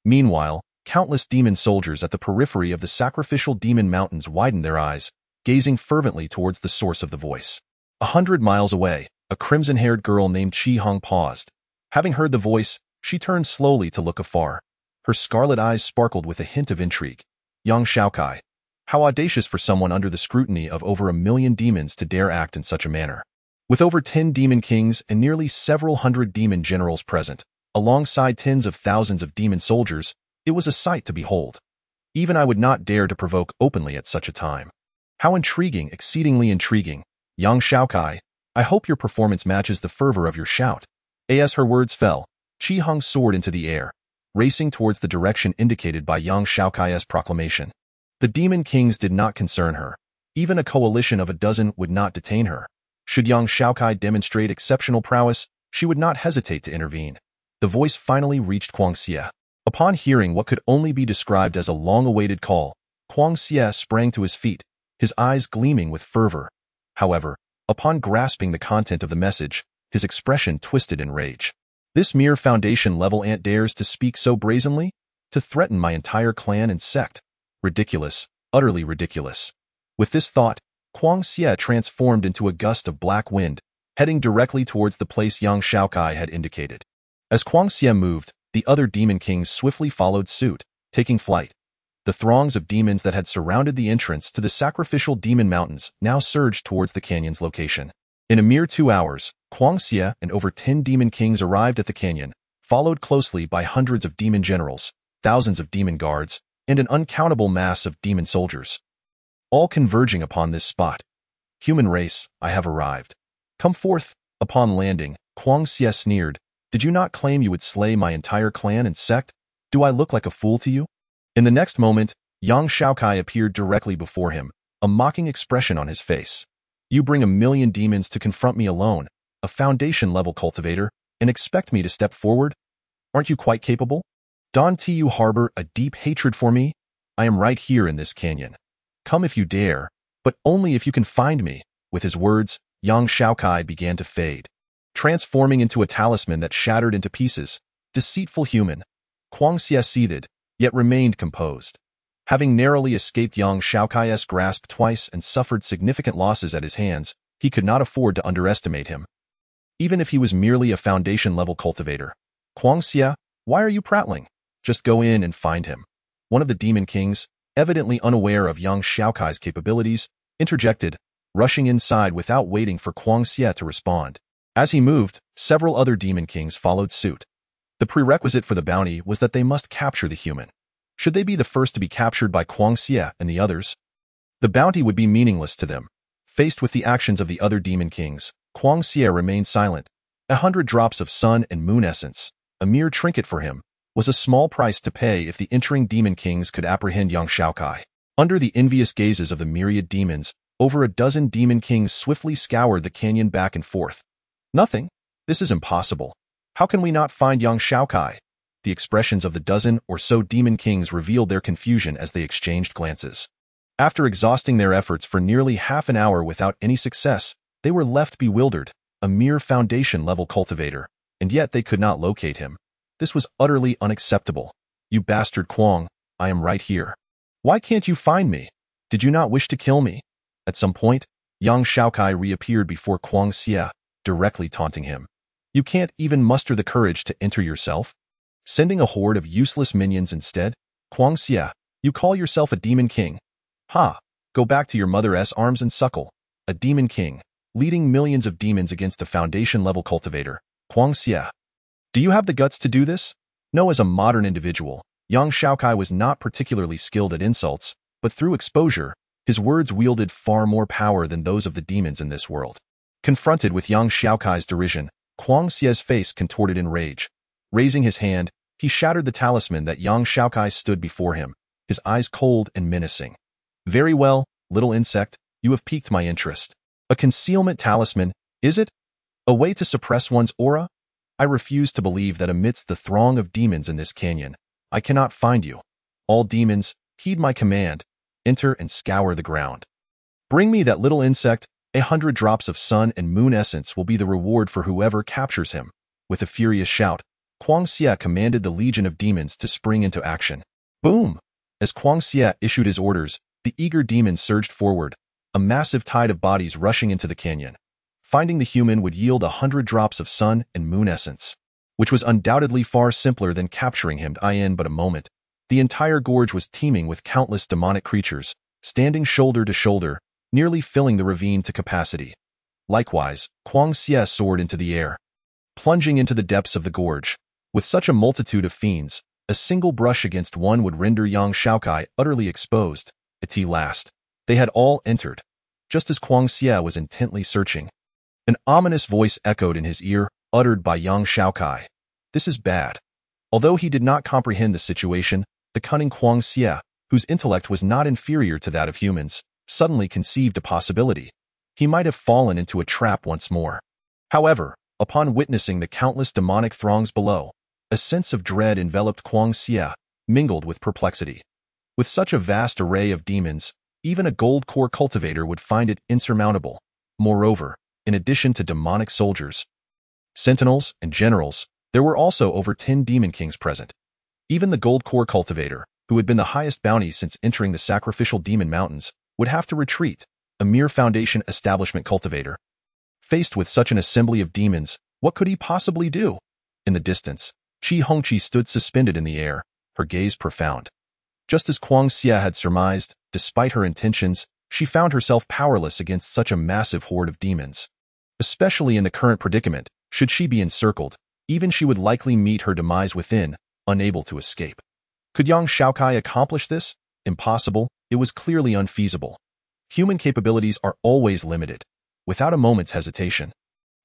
Meanwhile, countless demon soldiers at the periphery of the sacrificial demon mountains widened their eyes, gazing fervently towards the source of the voice. 100 miles away, a crimson-haired girl named Qi Hong paused. Having heard the voice, she turned slowly to look afar. Her scarlet eyes sparkled with a hint of intrigue. Young Xiaokai. How audacious for someone under the scrutiny of over 1,000,000 demons to dare act in such a manner. With over 10 demon kings and nearly several hundred demon generals present, alongside tens of thousands of demon soldiers, it was a sight to behold. Even I would not dare to provoke openly at such a time. How intriguing, exceedingly intriguing. Young Xiaokai, I hope your performance matches the fervor of your shout. As her words fell, Qi Hong soared into the air, racing towards the direction indicated by young Xiaokai's proclamation. The demon kings did not concern her. Even a coalition of a dozen would not detain her. Should young Xiaokai demonstrate exceptional prowess, she would not hesitate to intervene. The voice finally reached Kuang Xie. Upon hearing what could only be described as a long-awaited call, Kuang Xie sprang to his feet, his eyes gleaming with fervor. However, upon grasping the content of the message, his expression twisted in rage. This mere foundation-level ant dares to speak so brazenly? To threaten my entire clan and sect? Ridiculous, utterly ridiculous. With this thought, Kuang Xie transformed into a gust of black wind, heading directly towards the place young Xiaokai had indicated. As Kuang Xie moved, the other demon kings swiftly followed suit, taking flight. The throngs of demons that had surrounded the entrance to the sacrificial demon mountains now surged towards the canyon's location. In a mere 2 hours, Kuang Xie and over 10 demon kings arrived at the canyon, followed closely by hundreds of demon generals, thousands of demon guards, and an uncountable mass of demon soldiers, all converging upon this spot. Human race, I have arrived. Come forth. Upon landing, Kuang Xie sneered. Did you not claim you would slay my entire clan and sect? Do I look like a fool to you? In the next moment, young Xiaokai appeared directly before him, a mocking expression on his face. You bring 1,000,000 demons to confront me alone, a foundation-level cultivator, and expect me to step forward? Aren't you quite capable? Don't you harbor a deep hatred for me? I am right here in this canyon. Come if you dare, but only if you can find me. With his words, young Xiaokai began to fade, transforming into a talisman that shattered into pieces. Deceitful human. Kuang Xie seethed, yet remained composed. Having narrowly escaped young Xiaokai's grasp twice and suffered significant losses at his hands, he could not afford to underestimate him. Even if he was merely a foundation-level cultivator. Kuang Xie, why are you prattling? Just go in and find him. One of the demon kings, evidently unaware of young Xiaokai's capabilities, interjected, rushing inside without waiting for Kuang Xie to respond. As he moved, several other demon kings followed suit. The prerequisite for the bounty was that they must capture the human. Should they be the first to be captured by Kuang Xie and the others, the bounty would be meaningless to them. Faced with the actions of the other demon kings, Kuang Xie remained silent. 100 drops of sun and moon essence, a mere trinket for him, was a small price to pay if the entering demon kings could apprehend young Xiaokai. Under the envious gazes of the myriad demons, over a dozen demon kings swiftly scoured the canyon back and forth. Nothing. This is impossible. How can we not find young Xiaokai? The expressions of the dozen or so demon kings revealed their confusion as they exchanged glances. After exhausting their efforts for nearly half an hour without any success, they were left bewildered, a mere foundation-level cultivator, and yet they could not locate him. This was utterly unacceptable. You bastard Kuang, I am right here. Why can't you find me? Did you not wish to kill me? At some point, young Xiaokai reappeared before Kuang Xie, directly taunting him. You can't even muster the courage to enter yourself? Sending a horde of useless minions instead? Kuang Xie, you call yourself a demon king? Ha! Go back to your mother's arms and suckle. A demon king, leading millions of demons against a foundation-level cultivator. Kuang Xie. Do you have the guts to do this? No, as a modern individual, young Xiaokai was not particularly skilled at insults, but through exposure, his words wielded far more power than those of the demons in this world. Confronted with young Xiaokai's derision, Kuang Xie's face contorted in rage. Raising his hand, he shattered the talisman that young Xiaokai stood before him, his eyes cold and menacing. Very well, little insect, you have piqued my interest. A concealment talisman, is it? A way to suppress one's aura? I refuse to believe that amidst the throng of demons in this canyon, I cannot find you. All demons, heed my command. Enter and scour the ground. Bring me that little insect, 100 drops of sun and moon essence will be the reward for whoever captures him. With a furious shout, Kuang Xie commanded the legion of demons to spring into action. Boom! As Kuang Xie issued his orders, the eager demons surged forward, a massive tide of bodies rushing into the canyon. Finding the human would yield 100 drops of sun and moon essence, which was undoubtedly far simpler than capturing him in but a moment. The entire gorge was teeming with countless demonic creatures, standing shoulder to shoulder, nearly filling the ravine to capacity. Likewise, Kuang Xie soared into the air, plunging into the depths of the gorge. With such a multitude of fiends, a single brush against one would render young Xiaokai utterly exposed. At last, they had all entered. Just as Kuang Xie was intently searching, an ominous voice echoed in his ear, uttered by young Xiaokai. This is bad. Although he did not comprehend the situation, the cunning Kuang Xie, whose intellect was not inferior to that of humans, suddenly conceived a possibility. He might have fallen into a trap once more. However, upon witnessing the countless demonic throngs below, a sense of dread enveloped Kuang Xie, mingled with perplexity. With such a vast array of demons, even a gold core cultivator would find it insurmountable. Moreover, in addition to demonic soldiers, sentinels, and generals, there were also over 10 demon kings present. Even the gold core cultivator, who had been the highest bounty since entering the sacrificial demon mountains, would have to retreat, a mere foundation establishment cultivator. Faced with such an assembly of demons, what could he possibly do? In the distance, Qi Hongqi stood suspended in the air, her gaze profound. Just as Kuang Xie had surmised, despite her intentions, she found herself powerless against such a massive horde of demons. Especially in the current predicament, should she be encircled, even she would likely meet her demise within, unable to escape. Could young Xiaokai accomplish this? Impossible. It was clearly unfeasible. Human capabilities are always limited. Without a moment's hesitation,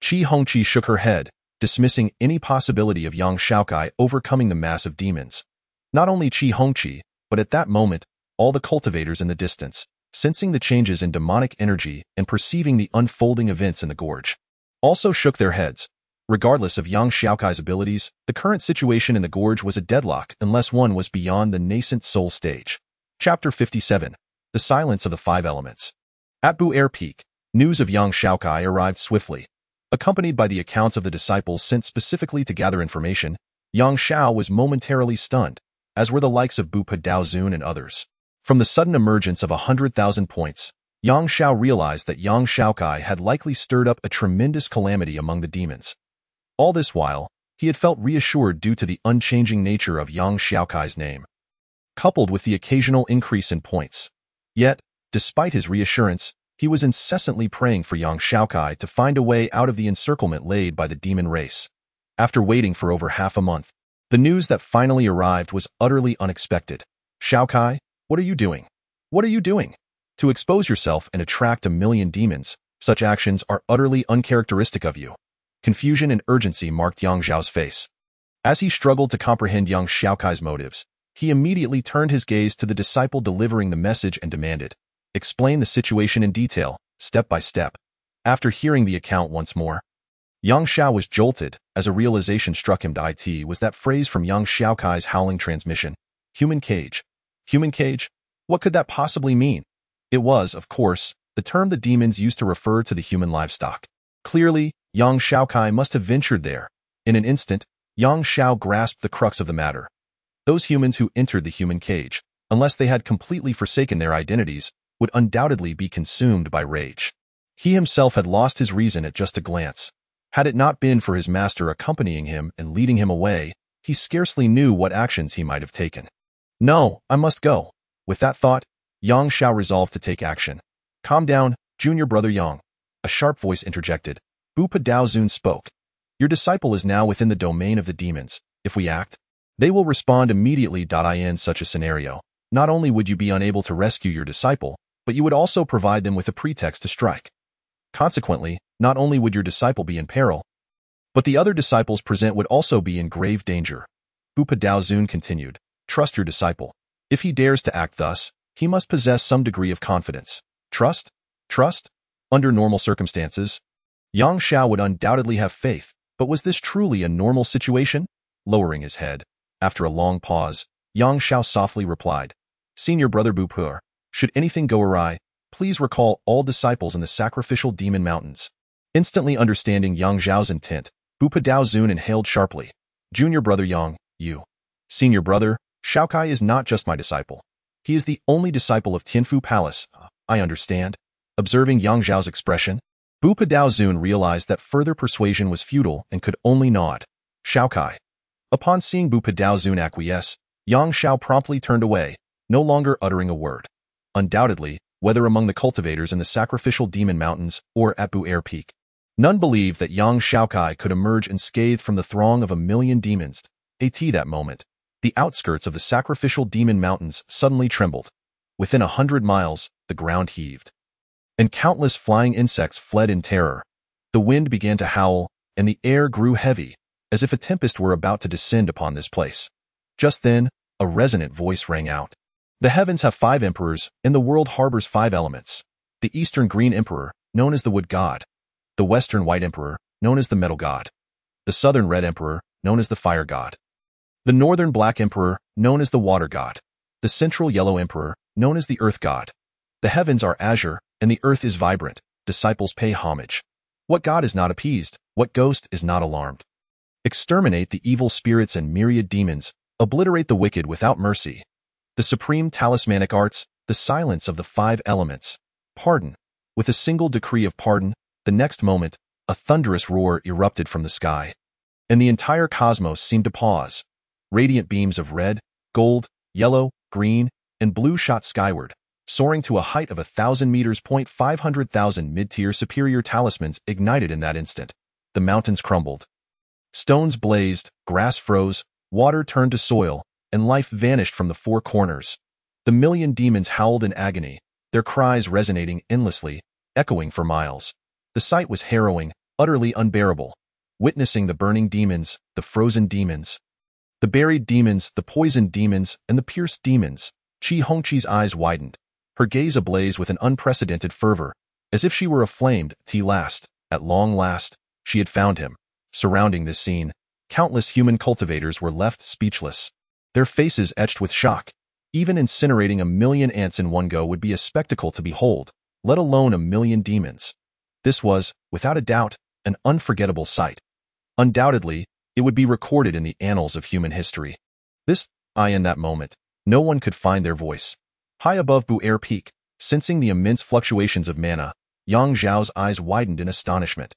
Qi Hongqi shook her head, dismissing any possibility of young Xiaokai overcoming the mass of demons. Not only Qi Hongqi, but at that moment, all the cultivators in the distance, sensing the changes in demonic energy and perceiving the unfolding events in the gorge, also shook their heads. Regardless of young Xiaokai's abilities, the current situation in the gorge was a deadlock unless one was beyond the nascent soul stage. Chapter 57. The Silence of the Five Elements. At Bu Air Peak, news of young Xiaokai arrived swiftly. Accompanied by the accounts of the disciples sent specifically to gather information, Yang Xiao was momentarily stunned, as were the likes of Bu Daozun and others. From the sudden emergence of 100,000 points, Yang Xiao realized that young Xiaokai had likely stirred up a tremendous calamity among the demons. All this while, he had felt reassured due to the unchanging nature of young Xiaokai's name, coupled with the occasional increase in points. Yet, despite his reassurance, he was incessantly praying for young Xiaokai to find a way out of the encirclement laid by the demon race. After waiting for over half a month, the news that finally arrived was utterly unexpected. Xiaokai, what are you doing? What are you doing? To expose yourself and attract 1,000,000 demons, such actions are utterly uncharacteristic of you. Confusion and urgency marked Yang Zhao's face. As he struggled to comprehend young Xiaokai's motives, he immediately turned his gaze to the disciple delivering the message and demanded, "Explain the situation in detail, step by step." After hearing the account once more, Yang Xiao was jolted as a realization struck him. It was that phrase from young Xiaokai's howling transmission. Human cage. Human cage? What could that possibly mean? It was, of course, the term the demons used to refer to the human livestock. Clearly, young Xiaokai must have ventured there. In an instant, Yang Xiao grasped the crux of the matter. Those humans who entered the human cage, unless they had completely forsaken their identities, would undoubtedly be consumed by rage. He himself had lost his reason at just a glance. Had it not been for his master accompanying him and leading him away, he scarcely knew what actions he might have taken. No, I must go. With that thought, Yang Xiao resolved to take action. Calm down, junior brother Yang. A sharp voice interjected. Bu Daozun spoke. Your disciple is now within the domain of the demons. If we act, they will respond immediately. In such a scenario, not only would you be unable to rescue your disciple, but you would also provide them with a pretext to strike. Consequently, not only would your disciple be in peril, but the other disciples present would also be in grave danger. Bu Daozun continued, trust your disciple. If he dares to act thus, he must possess some degree of confidence. Trust? Trust? Under normal circumstances, Yang Xiao would undoubtedly have faith, but was this truly a normal situation? Lowering his head, after a long pause, Yang Xiao softly replied, Senior brother Bu, should anything go awry, Please recall all disciples in the sacrificial demon mountains. Instantly understanding Yang Zhao's intent, Bupa Daozun inhaled sharply. Junior brother Yang, you. Senior brother, Xiaokai is not just my disciple. He is the only disciple of Tianfu Palace. I understand. Observing Yang Zhao's expression, Bupa Daozun realized that further persuasion was futile and could only nod. Xiaokai. Upon seeing Bupa Daozun acquiesce, Yang Xiao promptly turned away, no longer uttering a word. Undoubtedly, whether among the cultivators in the sacrificial demon mountains or at Bu Air Peak, none believed that Yang Xiaokai could emerge unscathed from the throng of 1,000,000 demons. At that moment, the outskirts of the sacrificial demon mountains suddenly trembled. Within 100 miles, the ground heaved, and countless flying insects fled in terror. The wind began to howl, and the air grew heavy, as if a tempest were about to descend upon this place. Just then, a resonant voice rang out. The heavens have 5 emperors, and the world harbors 5 elements. The Eastern Green Emperor, known as the Wood God. The Western White Emperor, known as the Metal God. The Southern Red Emperor, known as the Fire God. The Northern Black Emperor, known as the Water God. The Central Yellow Emperor, known as the Earth God. The heavens are azure, and the earth is vibrant. Disciples pay homage. What god is not appeased? What ghost is not alarmed? Exterminate the evil spirits and myriad demons. Obliterate the wicked without mercy. The supreme talismanic arts, the silence of the 5 elements. Pardon. With a single decree of pardon, the next moment, a thunderous roar erupted from the sky, and the entire cosmos seemed to pause. Radiant beams of red, gold, yellow, green, and blue shot skyward, soaring to a height of 1,000 meters. 500,000 mid-tier superior talismans ignited in that instant. The mountains crumbled. Stones blazed, grass froze, water turned to soil, and life vanished from the 4 corners. The 1,000,000 demons howled in agony, their cries resonating endlessly, echoing for miles. The sight was harrowing, utterly unbearable. Witnessing the burning demons, the frozen demons, the buried demons, the poisoned demons, and the pierced demons, Qi Hongqi's eyes widened, her gaze ablaze with an unprecedented fervor, as if she were aflamed. At long last, she had found him. Surrounding this scene, countless human cultivators were left speechless, their faces etched with shock. Even incinerating 1,000,000 ants in one go would be a spectacle to behold, let alone 1,000,000 demons. This was, without a doubt, an unforgettable sight. Undoubtedly, it would be recorded in the annals of human history. In that moment, no one could find their voice. High above Bu Air Peak, sensing the immense fluctuations of mana, Yang Zhao's eyes widened in astonishment.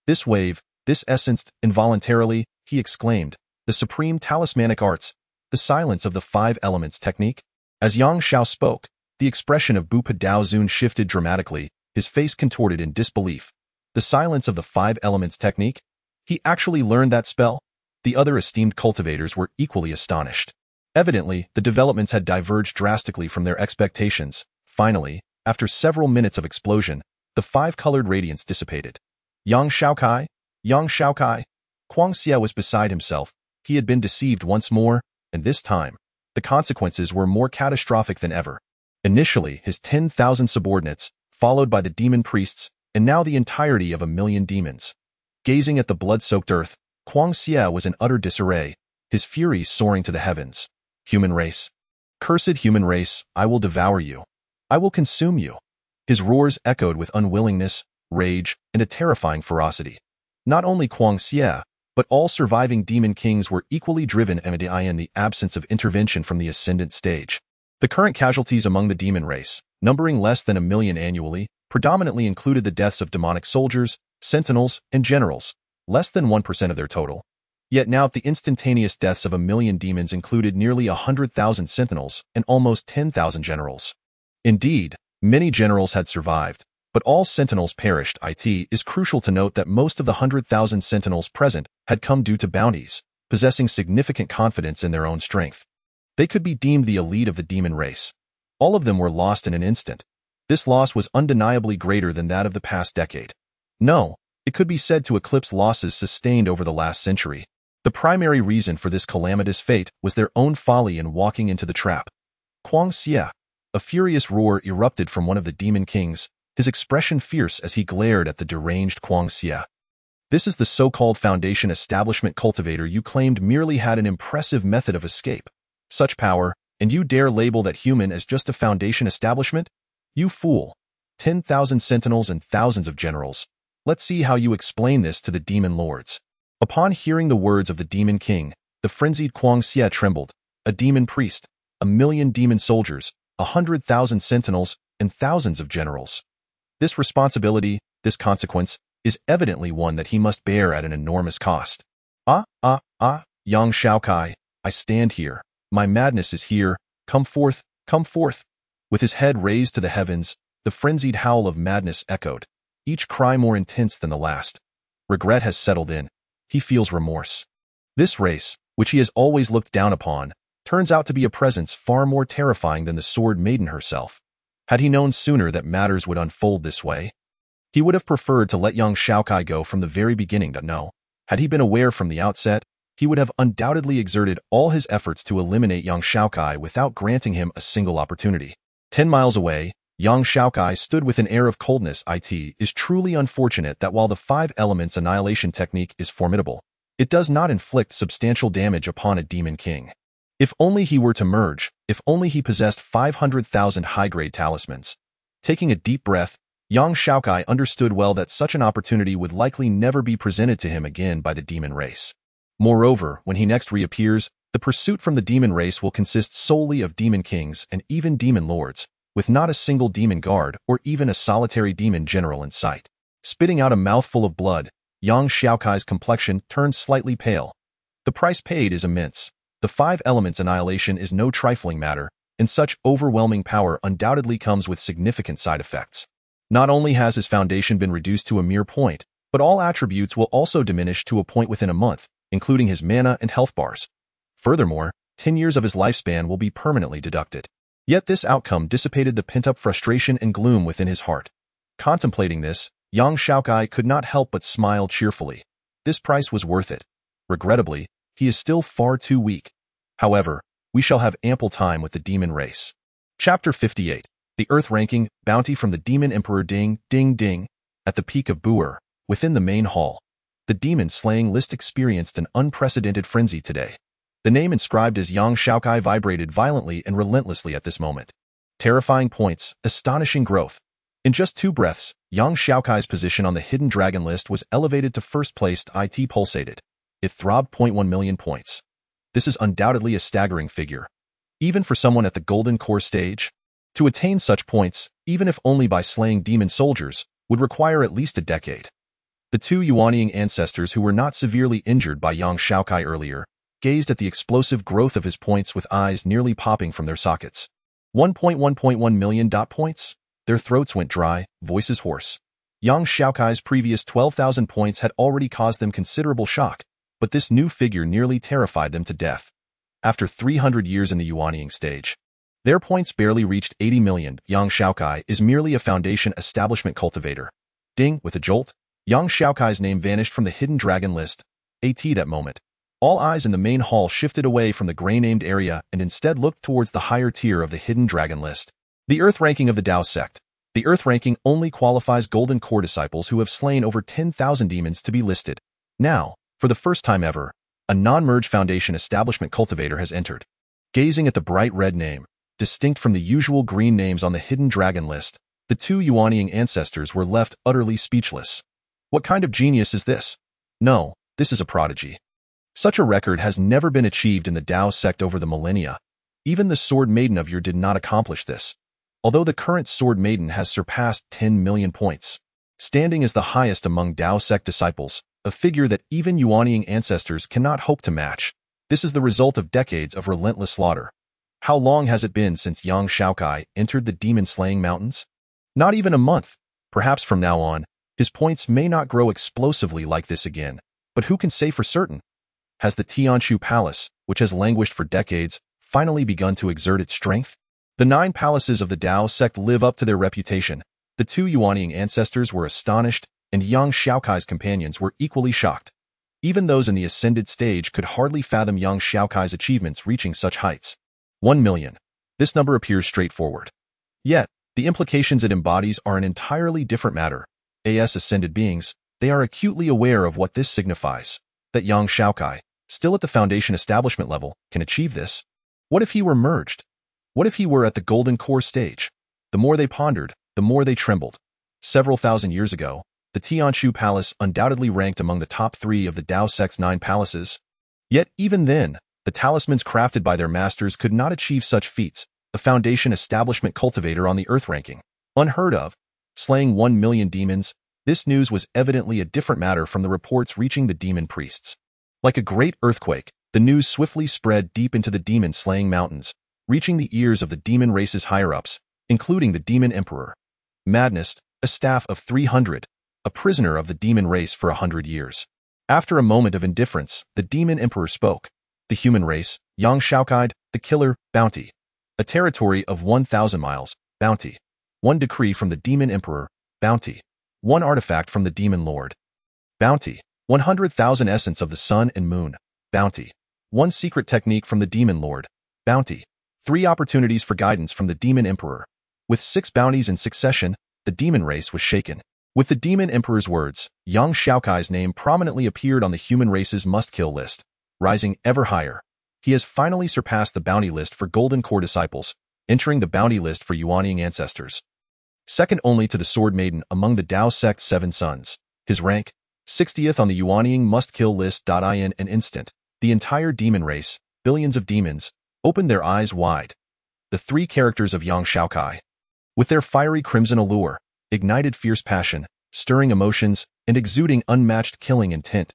This wave, this essence, involuntarily, he exclaimed, the supreme talismanic arts, the silence of the 5 elements technique. As Yang Xiao spoke, the expression of Bupa Daozun shifted dramatically, his face contorted in disbelief. The silence of the 5 elements technique? He actually learned that spell? The other esteemed cultivators were equally astonished. Evidently, the developments had diverged drastically from their expectations. Finally, after several minutes of explosion, the 5-colored radiance dissipated. Yang Xiaokai? Yang Xiaokai? Kuang Xie was beside himself. He had been deceived once more, and this time, the consequences were more catastrophic than ever. Initially, his 10,000 subordinates, followed by the demon priests, and now the entirety of 1,000,000 demons. Gazing at the blood-soaked earth, Kuang Xie was in utter disarray, his fury soaring to the heavens. Human race. Cursed human race, I will devour you. I will consume you. His roars echoed with unwillingness, rage, and a terrifying ferocity. Not only Kuang Xie, but all surviving demon kings were equally driven in the absence of intervention from the ascendant stage. The current casualties among the demon race, numbering less than 1,000,000 annually, predominantly included the deaths of demonic soldiers, sentinels, and generals, less than 1% of their total. Yet now the instantaneous deaths of 1,000,000 demons included nearly 100,000 sentinels and almost 10,000 generals. Indeed, many generals had survived, but all sentinels perished. It is crucial to note that most of the 100,000 sentinels present had come due to bounties, possessing significant confidence in their own strength. They could be deemed the elite of the demon race. All of them were lost in an instant. This loss was undeniably greater than that of the past decade. No, it could be said to eclipse losses sustained over the last century. The primary reason for this calamitous fate was their own folly in walking into the trap. Kuang Xie. A furious roar erupted from one of the demon kings, his expression fierce as he glared at the deranged Kuang Xie. This is the so-called foundation establishment cultivator you claimed merely had an impressive method of escape. Such power, and you dare label that human as just a foundation establishment? You fool. 10,000 sentinels and thousands of generals. Let's see how you explain this to the demon lords. Upon hearing the words of the demon king, the frenzied Kuang Xie trembled. A demon priest, 1,000,000 demon soldiers, 100,000 sentinels, and thousands of generals. This responsibility, this consequence, is evidently one that he must bear at an enormous cost. Yang Xiaokai, I stand here. My madness is here. Come forth, come forth. With his head raised to the heavens, the frenzied howl of madness echoed, each cry more intense than the last. Regret has settled in. He feels remorse. This race, which he has always looked down upon, turns out to be a presence far more terrifying than the Sword Maiden herself. Had he known sooner that matters would unfold this way, he would have preferred to let young Xiaokai go from the very beginning. No, had he been aware from the outset, he would have undoubtedly exerted all his efforts to eliminate young Xiaokai without granting him a single opportunity. 10 miles away, young Xiaokai stood with an air of coldness. It is truly unfortunate that while the 5 elements annihilation technique is formidable, it does not inflict substantial damage upon a demon king. If only he were to merge, if only he possessed 500,000 high-grade talismans. Taking a deep breath, young Xiaokai understood well that such an opportunity would likely never be presented to him again by the demon race. Moreover, when he next reappears, the pursuit from the demon race will consist solely of demon kings and even demon lords, with not a single demon guard or even a solitary demon general in sight. Spitting out a mouthful of blood, young Xiaokai's complexion turned slightly pale. The price paid is immense. The 5 elements annihilation is no trifling matter, and such overwhelming power undoubtedly comes with significant side effects. Not only has his foundation been reduced to a mere point, but all attributes will also diminish to a point within a month, including his mana and health bars. Furthermore, 10 years of his lifespan will be permanently deducted. Yet this outcome dissipated the pent-up frustration and gloom within his heart. Contemplating this, young Xiaokai could not help but smile cheerfully. This price was worth it. Regrettably, he is still far too weak. However, we shall have ample time with the demon race. Chapter 58. The Earth Ranking, Bounty from the Demon Emperor. Ding, ding, ding. At the peak of Buer, within the main hall, the demon-slaying list experienced an unprecedented frenzy today. The name inscribed as Yang Xiaokai vibrated violently and relentlessly at this moment. Terrifying points, astonishing growth. In just 2 breaths, Yang Xiaokai's position on the hidden dragon list was elevated to first place. It pulsated. It throbbed. 0.1 million points. This is undoubtedly a staggering figure. Even for someone at the golden core stage, to attain such points, even if only by slaying demon soldiers, would require at least a decade. The 2 Yuanying ancestors who were not severely injured by Yang Xiaokai earlier gazed at the explosive growth of his points with eyes nearly popping from their sockets. 1.1 million points? Their throats went dry, voices hoarse. Yang Xiaokai's previous 12,000 points had already caused them considerable shock, but this new figure nearly terrified them to death. After 300 years in the Yuanying stage, their points barely reached 80 million. Yang Xiaokai is merely a foundation establishment cultivator. Ding, with a jolt, Yang Xiaokai's name vanished from the hidden dragon list. That moment, all eyes in the main hall shifted away from the gray-named area and instead looked towards the higher tier of the hidden dragon list. The Earth Ranking of the Dao sect. The Earth Ranking only qualifies Golden Core disciples who have slain over 10,000 demons to be listed. Now, for the first time ever, a non-merge foundation establishment cultivator has entered. Gazing at the bright red name, distinct from the usual green names on the hidden dragon list, the 2 Yuanying ancestors were left utterly speechless. What kind of genius is this? No, this is a prodigy. Such a record has never been achieved in the Dao sect over the millennia. Even the Sword Maiden of Yer did not accomplish this, although the current Sword Maiden has surpassed 10 million points, standing as the highest among Dao sect disciples, a figure that even Yuanying ancestors cannot hope to match. This is the result of decades of relentless slaughter. How long has it been since Yang Xiaokai entered the demon-slaying mountains? Not even a month. Perhaps from now on, his points may not grow explosively like this again, but who can say for certain? Has the Tianshu Palace, which has languished for decades, finally begun to exert its strength? The 9 palaces of the Dao sect live up to their reputation. The 2 Yuanying ancestors were astonished, and Yang Xiaokai's companions were equally shocked. Even those in the ascended stage could hardly fathom Yang Xiaokai's achievements reaching such heights. 1 million. This number appears straightforward. Yet, the implications it embodies are an entirely different matter. As ascended beings, they are acutely aware of what this signifies, that Yang Xiaokai, still at the foundation establishment level, can achieve this. What if he were merged? What if he were at the golden core stage? The more they pondered, the more they trembled. Several thousand years ago, the Tianshu Palace undoubtedly ranked among the top 3 of the Tao Sect's 9 palaces. Yet even then, the talismans crafted by their masters could not achieve such feats, the foundation establishment cultivator on the Earth ranking. Unheard of. Slaying 1 million demons, this news was evidently a different matter from the reports reaching the demon priests. Like a great earthquake, the news swiftly spread deep into the demon-slaying mountains, reaching the ears of the demon race's higher-ups, including the demon emperor. Madness, a staff of 300, a prisoner of the demon race for 100 years. After a moment of indifference, the demon emperor spoke. The human race, Xiaokai, the killer, bounty. A territory of 1,000 miles, bounty. 1 decree from the demon emperor, bounty. 1 artifact from the demon lord, bounty. 100,000 essence of the sun and moon, bounty. 1 secret technique from the demon lord, bounty. 3 opportunities for guidance from the demon emperor. With 6 bounties in succession, the demon race was shaken. With the demon emperor's words, Yang Xiaokai's name prominently appeared on the human race's must-kill list, rising ever higher. He has finally surpassed the bounty list for Golden Core disciples, entering the bounty list for Yuanying ancestors. Second only to the Sword Maiden among the Tao Sect's 7 sons. His rank, 60th on the Yuanying must-kill list. In an instant, the entire demon race, billions of demons, opened their eyes wide. The 3 characters of Yang Xiaokai, with their fiery crimson allure, ignited fierce passion, stirring emotions, and exuding unmatched killing intent.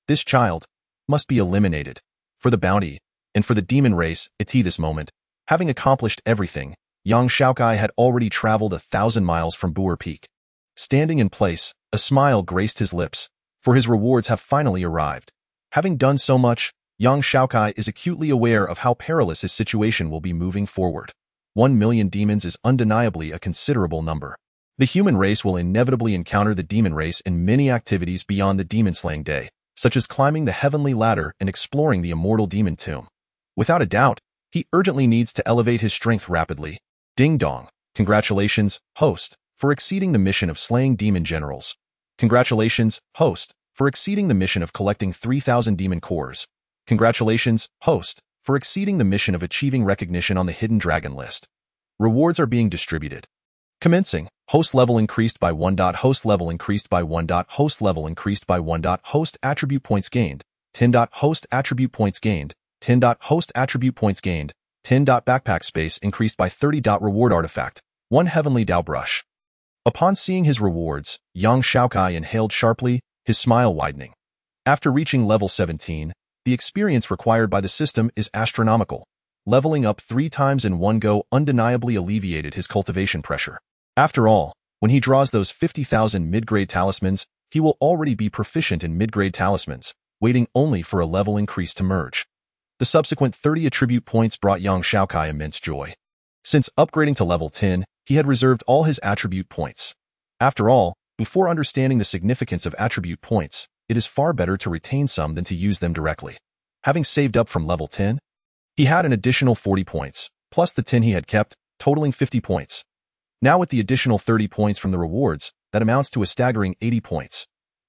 This child must be eliminated. For the bounty, and for the demon race, this moment, having accomplished everything, Yang Xiaokai had already traveled 1,000 miles from Boer Peak. Standing in place, a smile graced his lips, for his rewards have finally arrived. Having done so much, Yang Xiaokai is acutely aware of how perilous his situation will be moving forward. 1 million demons is undeniably a considerable number. The human race will inevitably encounter the demon race in many activities beyond the demon-slaying day, such as climbing the heavenly ladder and exploring the immortal demon tomb. Without a doubt, he urgently needs to elevate his strength rapidly. Ding dong. Congratulations, host, for exceeding the mission of slaying demon generals. Congratulations, host, for exceeding the mission of collecting 3,000 demon cores. Congratulations, host, for exceeding the mission of achieving recognition on the hidden dragon list. Rewards are being distributed. Commencing. Host level increased by 1. Host level increased by 1. Host level increased by 1. Host attribute points gained. 10. Host attribute points gained. 10. Host attribute points gained. 10. Backpack space increased by 30. Reward artifact. 1 heavenly Tao brush. Upon seeing his rewards, Yang Xiaokai inhaled sharply, his smile widening. After reaching level 17, the experience required by the system is astronomical. Leveling up 3 times in one go undeniably alleviated his cultivation pressure. After all, when he draws those 50,000 mid-grade talismans, he will already be proficient in mid-grade talismans, waiting only for a level increase to merge. The subsequent 30 attribute points brought Yang Xiaokai immense joy. Since upgrading to level 10, he had reserved all his attribute points. After all, before understanding the significance of attribute points, it is far better to retain some than to use them directly. Having saved up from level 10, he had an additional 40 points, plus the 10 he had kept, totaling 50 points. Now with the additional 30 points from the rewards, that amounts to a staggering 80 points.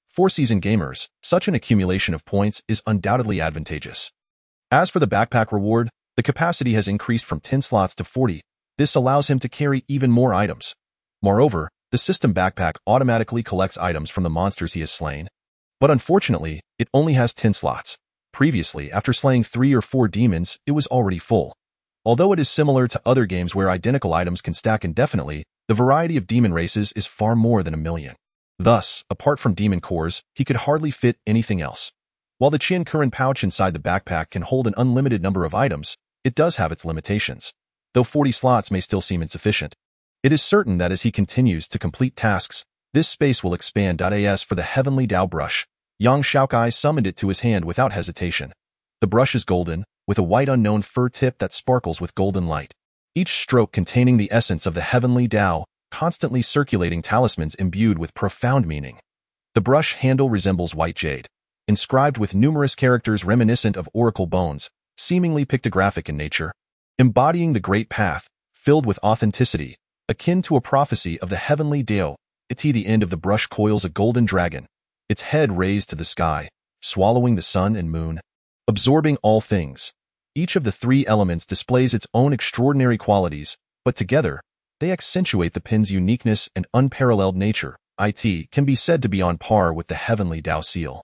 For seasoned gamers, such an accumulation of points is undoubtedly advantageous. As for the backpack reward, the capacity has increased from 10 slots to 40. This allows him to carry even more items. Moreover, the system backpack automatically collects items from the monsters he has slain. But unfortunately, it only has 10 slots. Previously, after slaying 3 or 4 demons, it was already full. Although it is similar to other games where identical items can stack indefinitely, the variety of demon races is far more than 1 million. Thus, apart from demon cores, he could hardly fit anything else. While the Qian Current pouch inside the backpack can hold an unlimited number of items, it does have its limitations. Though 40 slots may still seem insufficient, it is certain that as he continues to complete tasks, this space will expand. As for the heavenly Tao brush, Yang Xiaokai summoned it to his hand without hesitation. The brush is golden, with a white unknown fur tip that sparkles with golden light. Each stroke containing the essence of the heavenly Tao, constantly circulating talismans imbued with profound meaning. The brush handle resembles white jade, inscribed with numerous characters reminiscent of oracle bones, seemingly pictographic in nature, embodying the great path, filled with authenticity, akin to a prophecy of the heavenly Tao. At the end of the brush coils a golden dragon, its head raised to the sky, swallowing the sun and moon, absorbing all things. Each of the 3 elements displays its own extraordinary qualities, but together, they accentuate the pin's uniqueness and unparalleled nature. It can be said to be on par with the heavenly Tao seal.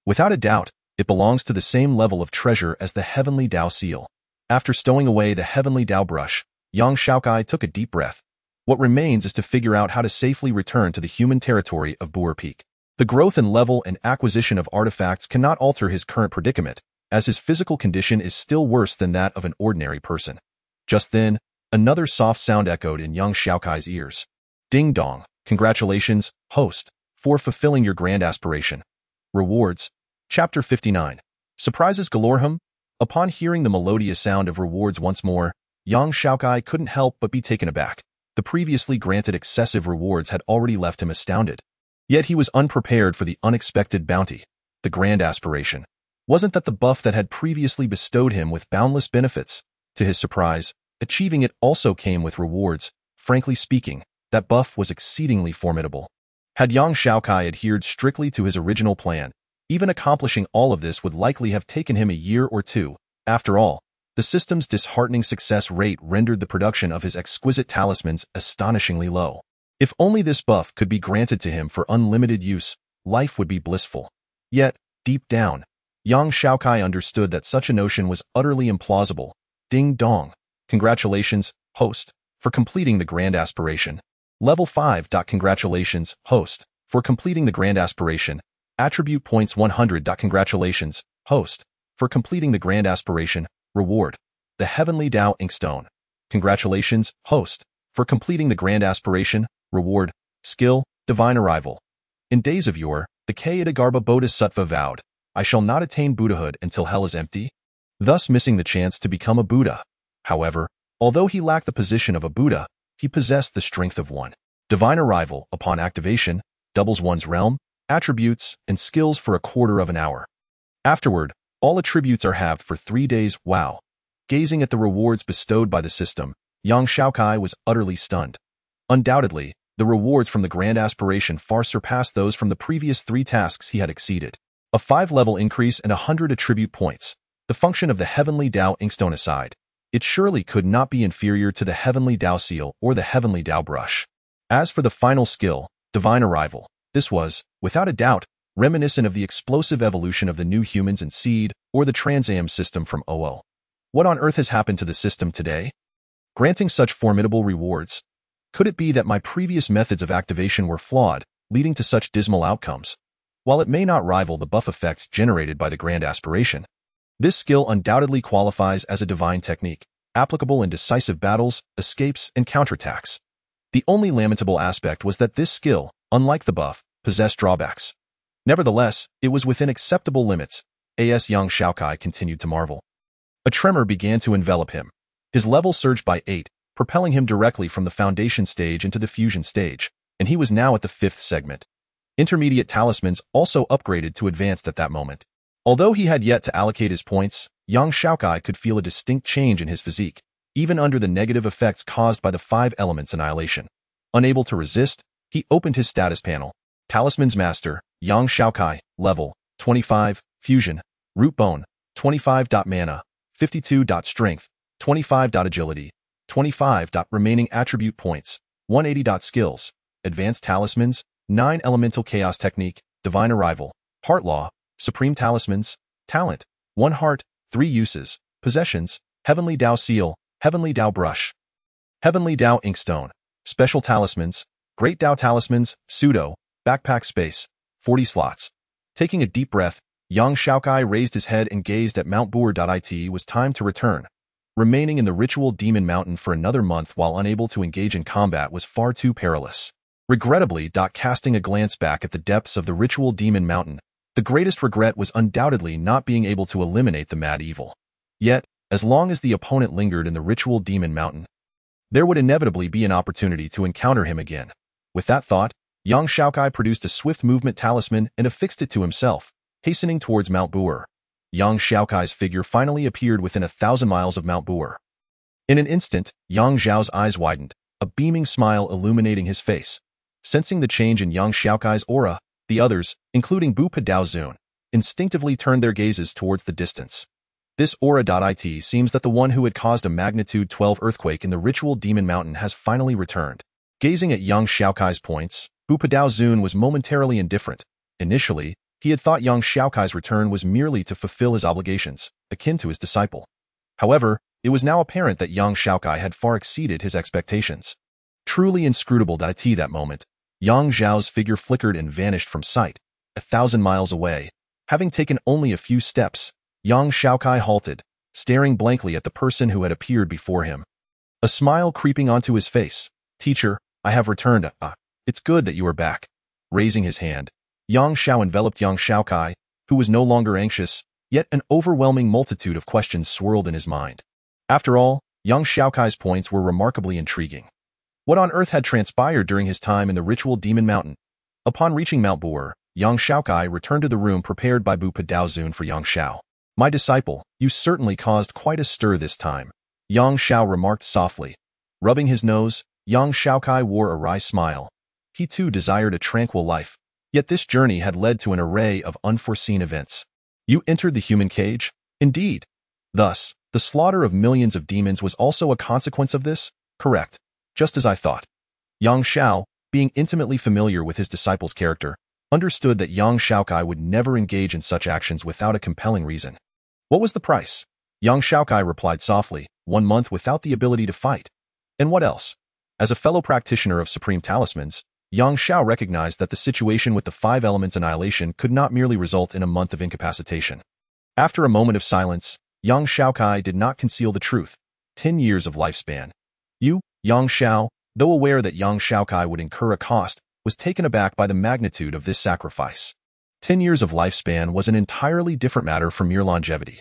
Without a doubt, it belongs to the same level of treasure as the heavenly Tao seal. After stowing away the heavenly Tao brush, young Xiaokai took a deep breath. What remains is to figure out how to safely return to the human territory of Boer Peak. The growth in level and acquisition of artifacts cannot alter his current predicament, as his physical condition is still worse than that of an ordinary person. Just then, another soft sound echoed in young Xiaokai's ears. Ding dong, congratulations, host, for fulfilling your grand aspiration. Rewards. Chapter 59. Surprises galore. Upon hearing the melodious sound of rewards once more, young Xiaokai couldn't help but be taken aback. The previously granted excessive rewards had already left him astounded. Yet he was unprepared for the unexpected bounty, the grand aspiration. Wasn't that the buff that had previously bestowed him with boundless benefits? To his surprise, achieving it also came with rewards. Frankly speaking, that buff was exceedingly formidable. Had young Xiaokai adhered strictly to his original plan, even accomplishing all of this would likely have taken him a year or two. After all, the system's disheartening success rate rendered the production of his exquisite talismans astonishingly low. If only this buff could be granted to him for unlimited use, life would be blissful. Yet, deep down, young Xiaokai understood that such a notion was utterly implausible. Ding dong. Congratulations, host, for completing the grand aspiration. Level 5. Congratulations, host, for completing the grand aspiration. Attribute points 100. Congratulations, host, for completing the grand aspiration. Reward. The Heavenly Tao Inkstone. Congratulations, host, for completing the grand aspiration. Reward. Skill. Divine Arrival. In days of yore, the Kayadagarba Bodhisattva vowed, I shall not attain Buddhahood until hell is empty, thus missing the chance to become a Buddha. However, although he lacked the position of a Buddha, he possessed the strength of one. Divine Arrival, upon activation, doubles one's realm, attributes, and skills for a quarter of an hour. Afterward, all attributes are halved for 3 days. Wow. Gazing at the rewards bestowed by the system, young Xiaokai was utterly stunned. Undoubtedly, the rewards from the grand aspiration far surpassed those from the previous 3 tasks he had exceeded. A 5-level increase and 100 attribute points. The function of the Heavenly Tao Inkstone aside, it surely could not be inferior to the Heavenly Tao Seal or the Heavenly Tao Brush. As for the final skill, Divine Arrival, this was, without a doubt, reminiscent of the explosive evolution of the New Humans and Seed or the Transam system from OO. What on earth has happened to the system today? Granting such formidable rewards? Could it be that my previous methods of activation were flawed, leading to such dismal outcomes? While it may not rival the buff effects generated by the grand aspiration, this skill undoubtedly qualifies as a divine technique, applicable in decisive battles, escapes, and counterattacks. The only lamentable aspect was that this skill, unlike the buff, possessed drawbacks. Nevertheless, it was within acceptable limits. As young Xiaokai continued to marvel. A tremor began to envelop him. His level surged by 8, propelling him directly from the foundation stage into the fusion stage, and he was now at the 5th segment. Intermediate talismans also upgraded to advanced at that moment. Although he had yet to allocate his points, young Xiaokai could feel a distinct change in his physique, even under the negative effects caused by the 5 elements annihilation. Unable to resist, he opened his status panel. Talismans Master, Young Xiaokai, Level, 25, Fusion, Root Bone, 25. Mana, 52. Strength, 25. Agility, 25. Remaining Attribute Points, 180. Skills, Advanced Talismans, 9 Elemental Chaos Technique, Divine Arrival, Heart Law, Supreme Talismans, Talent, 1 Heart, 3 Uses, Possessions, Heavenly Tao Seal, Heavenly Tao Brush, Heavenly Tao Inkstone, Special Talismans, Great Tao Talismans, Pseudo, Backpack Space, 40 slots. Taking a deep breath, young Xiaokai raised his head and gazed at Mount Boer. It was time to return. Remaining in the ritual demon mountain for another month while unable to engage in combat was far too perilous. Regrettably, casting a glance back at the depths of the ritual demon mountain, the greatest regret was undoubtedly not being able to eliminate the mad evil. Yet, as long as the opponent lingered in the ritual demon mountain, there would inevitably be an opportunity to encounter him again. With that thought, young Xiaokai produced a swift movement talisman and affixed it to himself, hastening towards Mount Boer. Young Xiaokai's figure finally appeared within 1,000 miles of Mount Boer. In an instant, Yang Zhao's eyes widened, a beaming smile illuminating his face. Sensing the change in young Xiaokai's aura, the others, including Bu Padaozun, instinctively turned their gazes towards the distance. This aura.it seems that the one who had caused a magnitude 12 earthquake in the ritual demon mountain has finally returned. Gazing at young Xiaokai's points, Bu Zun was momentarily indifferent. Initially, he had thought young Xiaokai's return was merely to fulfill his obligations, akin to his disciple. However, it was now apparent that young Xiaokai had far exceeded his expectations. Truly inscrutable at that moment, Yang Zhao's figure flickered and vanished from sight, 1,000 miles away. Having taken only a few steps, young Xiaokai halted, staring blankly at the person who had appeared before him. A smile creeping onto his face. "Teacher, I have returned. It's good that you are back." Raising his hand, Yang Xiao enveloped young Xiaokai, who was no longer anxious, yet an overwhelming multitude of questions swirled in his mind. After all, young Xiaokai's points were remarkably intriguing. What on earth had transpired during his time in the ritual demon mountain? Upon reaching Mount Boer, young Xiaokai returned to the room prepared by Bu Zun for young Xiao. "My disciple, you certainly caused quite a stir this time," Yang Xiao remarked softly. Rubbing his nose, young Xiaokai wore a wry smile. He too desired a tranquil life, yet this journey had led to an array of unforeseen events. "You entered the human cage?" "Indeed." "Thus, the slaughter of millions of demons was also a consequence of this?" "Correct. Just as I thought." Yang Xiao, being intimately familiar with his disciple's character, understood that young Xiaokai would never engage in such actions without a compelling reason. "What was the price?" Young Xiaokai replied softly, 1 month without the ability to fight." "And what else?" As a fellow practitioner of supreme talismans, Yang Xiao recognized that the situation with the 5 elements annihilation could not merely result in a month of incapacitation. After a moment of silence, young Xiaokai did not conceal the truth. 10 years of lifespan. You, Yang Xiao, though aware that young Xiaokai would incur a cost, was taken aback by the magnitude of this sacrifice. 10 years of lifespan was an entirely different matter from mere longevity.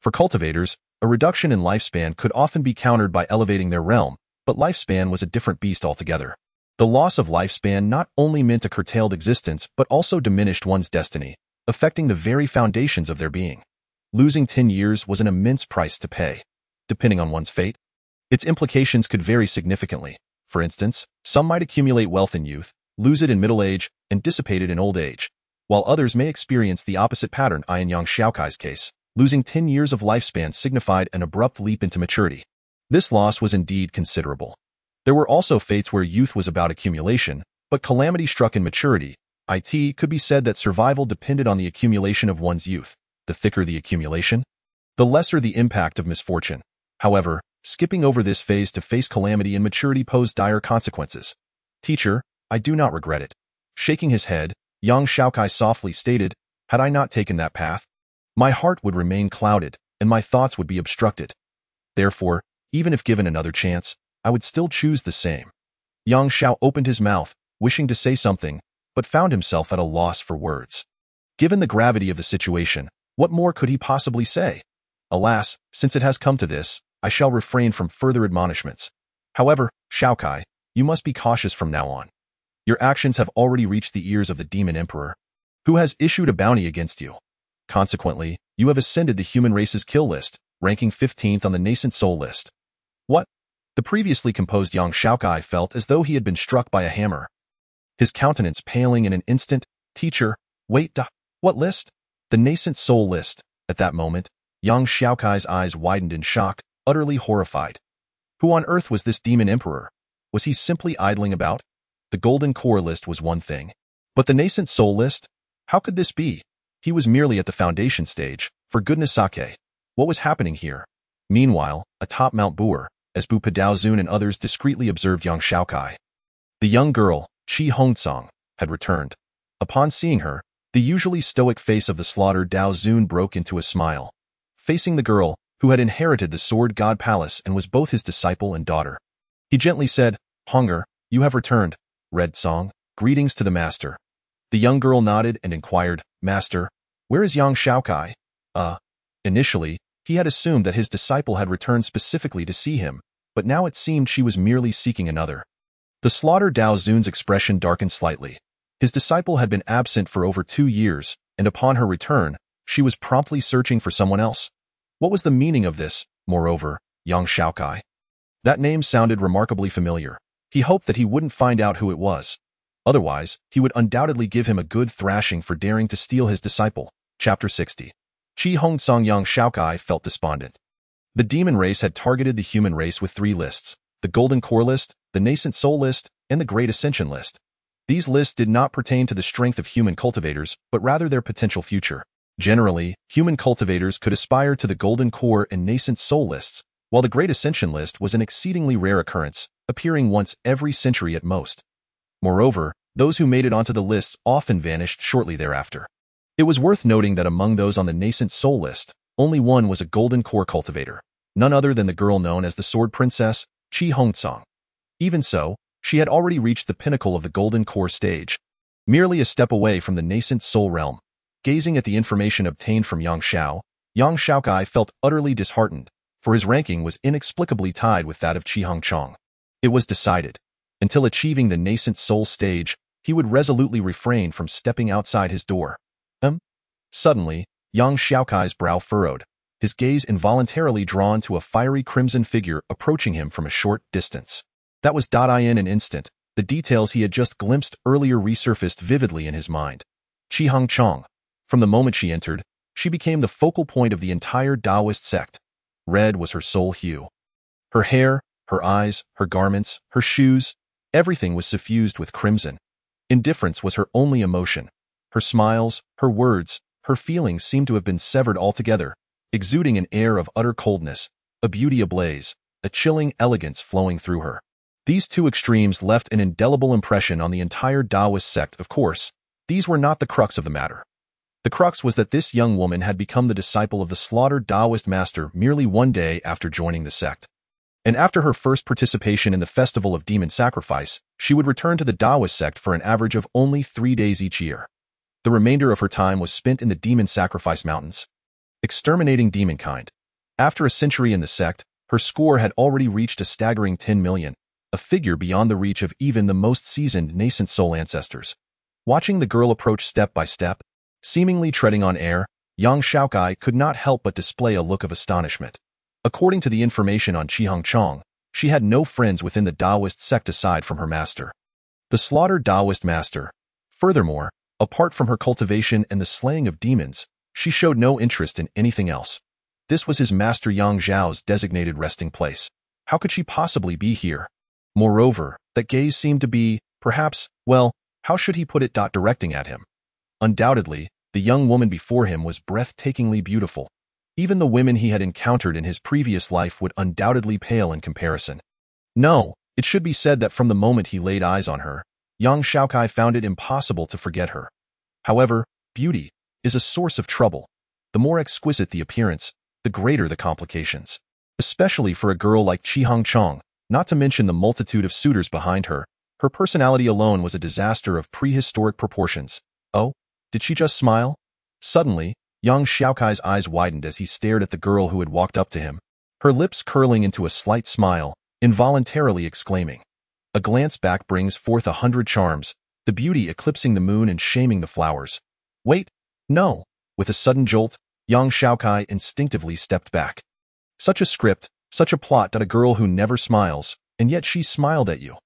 For cultivators, a reduction in lifespan could often be countered by elevating their realm, but lifespan was a different beast altogether. The loss of lifespan not only meant a curtailed existence but also diminished one's destiny, affecting the very foundations of their being. Losing 10 years was an immense price to pay. Depending on one's fate, its implications could vary significantly. For instance, some might accumulate wealth in youth, lose it in middle age, and dissipate it in old age, while others may experience the opposite pattern. In young Xiaokai's case, losing 10 years of lifespan signified an abrupt leap into maturity. This loss was indeed considerable. There were also fates where youth was about accumulation, but calamity struck in maturity. It could be said that survival depended on the accumulation of one's youth. The thicker the accumulation, the lesser the impact of misfortune. However, skipping over this phase to face calamity and maturity posed dire consequences. "Teacher, I do not regret it." Shaking his head, young Xiaokai softly stated, "Had I not taken that path, my heart would remain clouded, and my thoughts would be obstructed. Therefore, even if given another chance, I would still choose the same." Yang Xiao opened his mouth, wishing to say something, but found himself at a loss for words. Given the gravity of the situation, what more could he possibly say? "Alas, since it has come to this, I shall refrain from further admonishments. However, Xiaokai, you must be cautious from now on. Your actions have already reached the ears of the Demon Emperor, who has issued a bounty against you. Consequently, you have ascended the human race's kill list, ranking 15th on the nascent soul list." "What?" The previously composed young Xiaokai felt as though he had been struck by a hammer. His countenance paling in an instant. "Teacher, wait, what list?" "The nascent soul list." At that moment, young Xiaokai's eyes widened in shock, utterly horrified. Who on earth was this Demon Emperor? Was he simply idling about? The Golden Core list was one thing, but the nascent soul list? How could this be? He was merely at the foundation stage, for goodness sake. What was happening here? Meanwhile, atop Mount Boer, as Bu Zun and others discreetly observed young Xiaokai, the young girl, Qi Hongcong, had returned. Upon seeing her, the usually stoic face of the slaughtered Dao Zun broke into a smile. Facing the girl, who had inherited the Sword God Palace and was both his disciple and daughter, he gently said, "Hunger, you have returned. Red Song, greetings to the master." The young girl nodded and inquired, "Master, where is young Xiaokai?" Initially, he had assumed that his disciple had returned specifically to see him, but now it seemed she was merely seeking another. The slaughtered Dao Zun's expression darkened slightly. His disciple had been absent for over 2 years, and upon her return, she was promptly searching for someone else. What was the meaning of this, moreover, young Xiaokai? That name sounded remarkably familiar. He hoped that he wouldn't find out who it was. Otherwise, he would undoubtedly give him a good thrashing for daring to steal his disciple. Chapter 60. Qi Hongsong Yang Xiaokai felt despondent. The demon race had targeted the human race with 3 lists: the Golden Core list, the Nascent Soul list, and the Great Ascension list. These lists did not pertain to the strength of human cultivators, but rather their potential future. Generally, human cultivators could aspire to the Golden Core and Nascent Soul lists, while the Great Ascension list was an exceedingly rare occurrence, appearing once every century at most. Moreover, those who made it onto the lists often vanished shortly thereafter. It was worth noting that among those on the Nascent Soul list, only one was a Golden Core cultivator, none other than the girl known as the Sword Princess, Qi Hongsong. Even so, she had already reached the pinnacle of the Golden Core stage, merely a step away from the Nascent Soul realm. Gazing at the information obtained from Yang Xiaokai felt utterly disheartened, for his ranking was inexplicably tied with that of Qi Hongchong. It was decided, until achieving the Nascent Soul stage, he would resolutely refrain from stepping outside his door. Suddenly, Yang Xiaokai's brow furrowed, his gaze involuntarily drawn to a fiery crimson figure approaching him from a short distance. That was in an instant. The details he had just glimpsed earlier resurfaced vividly in his mind. Qi Hongchong. From the moment she entered, she became the focal point of the entire Taoist sect. Red was her sole hue. Her hair, her eyes, her garments, her shoes, everything was suffused with crimson. Indifference was her only emotion. Her smiles, her words, her feelings seemed to have been severed altogether, exuding an air of utter coldness, a beauty ablaze, a chilling elegance flowing through her. These 2 extremes left an indelible impression on the entire Taoist sect. Of course, these were not the crux of the matter. The crux was that this young woman had become the disciple of the slaughtered Taoist master merely 1 day after joining the sect. And after her first participation in the festival of demon sacrifice, she would return to the Taoist sect for an average of only 3 days each year. The remainder of her time was spent in the demon sacrifice mountains, exterminating demonkind. After a century in the sect, her score had already reached a staggering 10 million, a figure beyond the reach of even the most seasoned Nascent Soul ancestors. Watching the girl approach step by step, seemingly treading on air, Yang Xiaokai could not help but display a look of astonishment. According to the information on Qi Hongchong, she had no friends within the Taoist sect aside from her master, the slaughtered Taoist master. Furthermore, apart from her cultivation and the slaying of demons, she showed no interest in anything else. This was his master Yang Zhao's designated resting place. How could she possibly be here? Moreover, that gaze seemed to be, perhaps, well, how should he put it? Directing at him. Undoubtedly, the young woman before him was breathtakingly beautiful. Even the women he had encountered in his previous life would undoubtedly pale in comparison. No, it should be said that from the moment he laid eyes on her, Yang Xiaokai found it impossible to forget her. However, beauty is a source of trouble. The more exquisite the appearance, the greater the complications. Especially for a girl like Qi Hongchong, not to mention the multitude of suitors behind her. Her personality alone was a disaster of prehistoric proportions. Oh, did she just smile? Suddenly, Yang Xiaokai's eyes widened as he stared at the girl who had walked up to him, her lips curling into a slight smile, involuntarily exclaiming. A glance back brings forth 100 charms, the beauty eclipsing the moon and shaming the flowers. Wait, no. With a sudden jolt, Yang Xiaokai instinctively stepped back. Such a script, such a plot that a girl who never smiles, and yet she smiled at you.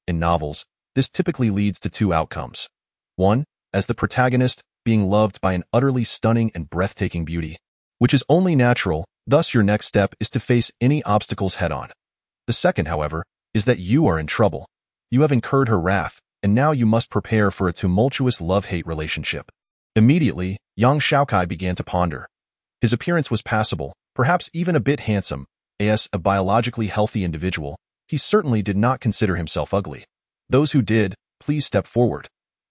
In novels, this typically leads to 2 outcomes. 1, as the protagonist, being loved by an utterly stunning and breathtaking beauty, which is only natural, thus your next step is to face any obstacles head-on. The second, however, is that you are in trouble. You have incurred her wrath, and now you must prepare for a tumultuous love-hate relationship. Immediately, Yang Xiaokai began to ponder. His appearance was passable, perhaps even a bit handsome. As a biologically healthy individual, he certainly did not consider himself ugly. Those who did, please step forward.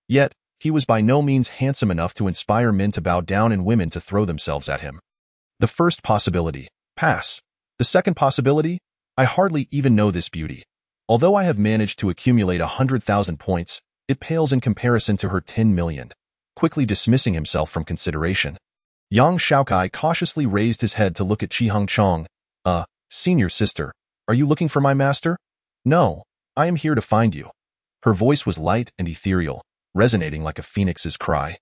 Yet, he was by no means handsome enough to inspire men to bow down and women to throw themselves at him. The first possibility, pass. The second possibility, I hardly even know this beauty. Although I have managed to accumulate 100,000 points, it pales in comparison to her 10 million. Quickly dismissing himself from consideration, Yang Xiaokai cautiously raised his head to look at Qi Hongchong. Senior sister, are you looking for my master? No, I am here to find you. Her voice was light and ethereal, resonating like a phoenix's cry.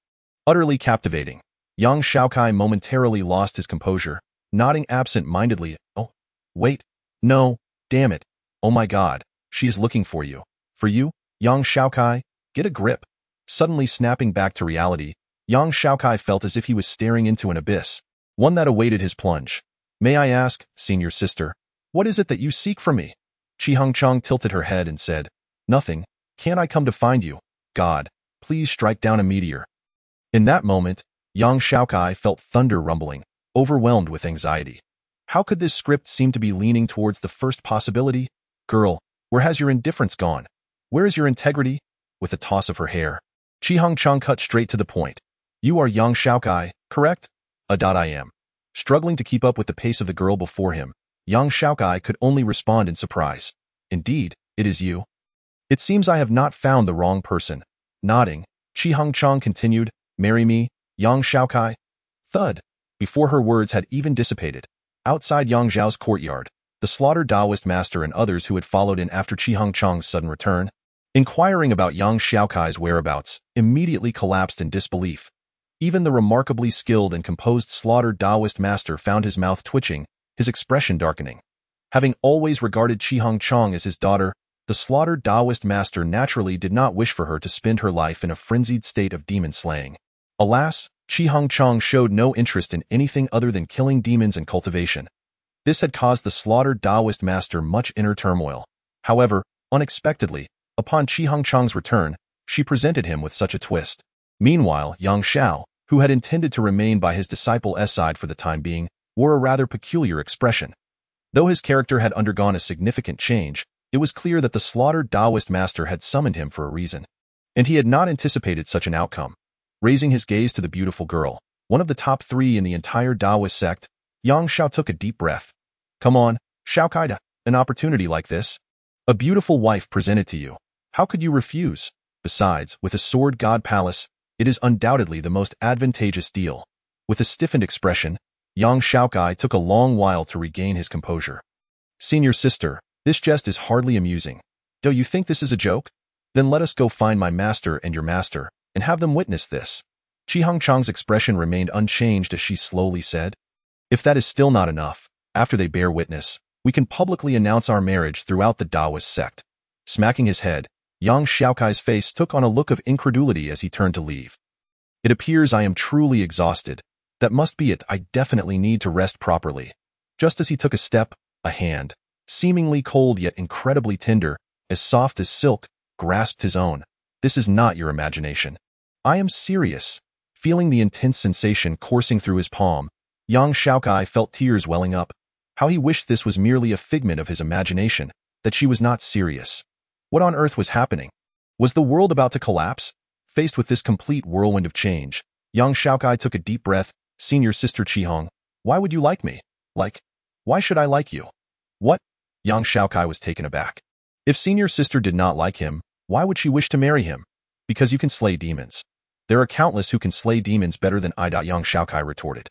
Utterly captivating, Yang Xiaokai momentarily lost his composure, nodding absent-mindedly. Oh, wait, no, damn it. Oh my god, she is looking for you. For you, Yang Xiaokai, get a grip. Suddenly snapping back to reality, Yang Xiaokai felt as if he was staring into an abyss. one that awaited his plunge. "May I ask, senior sister, what is it that you seek from me?" Chi Hongchang tilted her head and said, "Nothing. Can't I come to find you? God, please strike down a meteor." In that moment, young Xiaokai felt thunder rumbling, overwhelmed with anxiety. How could this script seem to be leaning towards the first possibility? "Girl, where has your indifference gone? Where is your integrity?" With a toss of her hair, Chi Hongchang cut straight to the point. "You are young Xiaokai, correct?" I am." Struggling to keep up with the pace of the girl before him, young Xiaokai could only respond in surprise. "Indeed, it is you. It seems I have not found the wrong person." Nodding, Chi Hongchang continued, "Marry me, young Xiaokai." Thud. Before her words had even dissipated, outside Yang Zhao's courtyard, the slaughtered Taoist master and others who had followed in after Chi Hongchang's sudden return, inquiring about young Xiaokai's whereabouts, immediately collapsed in disbelief. Even the remarkably skilled and composed slaughtered Taoist master found his mouth twitching, his expression darkening. Having always regarded Chi Hongchang as his daughter, the slaughtered Taoist master naturally did not wish for her to spend her life in a frenzied state of demon slaying. Alas, Chi Hongchang showed no interest in anything other than killing demons and cultivation. This had caused the slaughtered Taoist master much inner turmoil. However, unexpectedly, upon Chi Hongchang's return, she presented him with such a twist. Meanwhile, Yang Xiao, who had intended to remain by his disciple's side for the time being, wore a rather peculiar expression. Though his character had undergone a significant change, it was clear that the slaughtered Taoist master had summoned him for a reason, and he had not anticipated such an outcome. Raising his gaze to the beautiful girl, one of the top 3 in the entire Taoist sect, Yang Xiao took a deep breath. "Come on, Xiaokai, an opportunity like this. A beautiful wife presented to you. How could you refuse? Besides, with a sword god palace, it is undoubtedly the most advantageous deal." With a stiffened expression, young Xiaokai took a long while to regain his composure. "Senior sister, this jest is hardly amusing. Do you think this is a joke? Then let us go find my master and your master, and have them witness this." Chi Hongchang's expression remained unchanged as she slowly said, "If that is still not enough, after they bear witness, we can publicly announce our marriage throughout the Taoist sect." Smacking his head, young Xiaokai's face took on a look of incredulity as he turned to leave. "It appears I am truly exhausted. That must be it. I definitely need to rest properly." Just as he took a step, a hand, seemingly cold yet incredibly tender, as soft as silk, grasped his own. "This is not your imagination. I am serious." Feeling the intense sensation coursing through his palm, young Xiaokai felt tears welling up. How he wished this was merely a figment of his imagination, that she was not serious. What on earth was happening? Was the world about to collapse? Faced with this complete whirlwind of change, young Xiaokai took a deep breath. "Senior sister Chi Hong, why would you like me? Why should I like you?" "What?" Young Xiaokai was taken aback. If senior sister did not like him, why would she wish to marry him? "Because you can slay demons. There are countless who can slay demons better than I." Young Xiaokai retorted.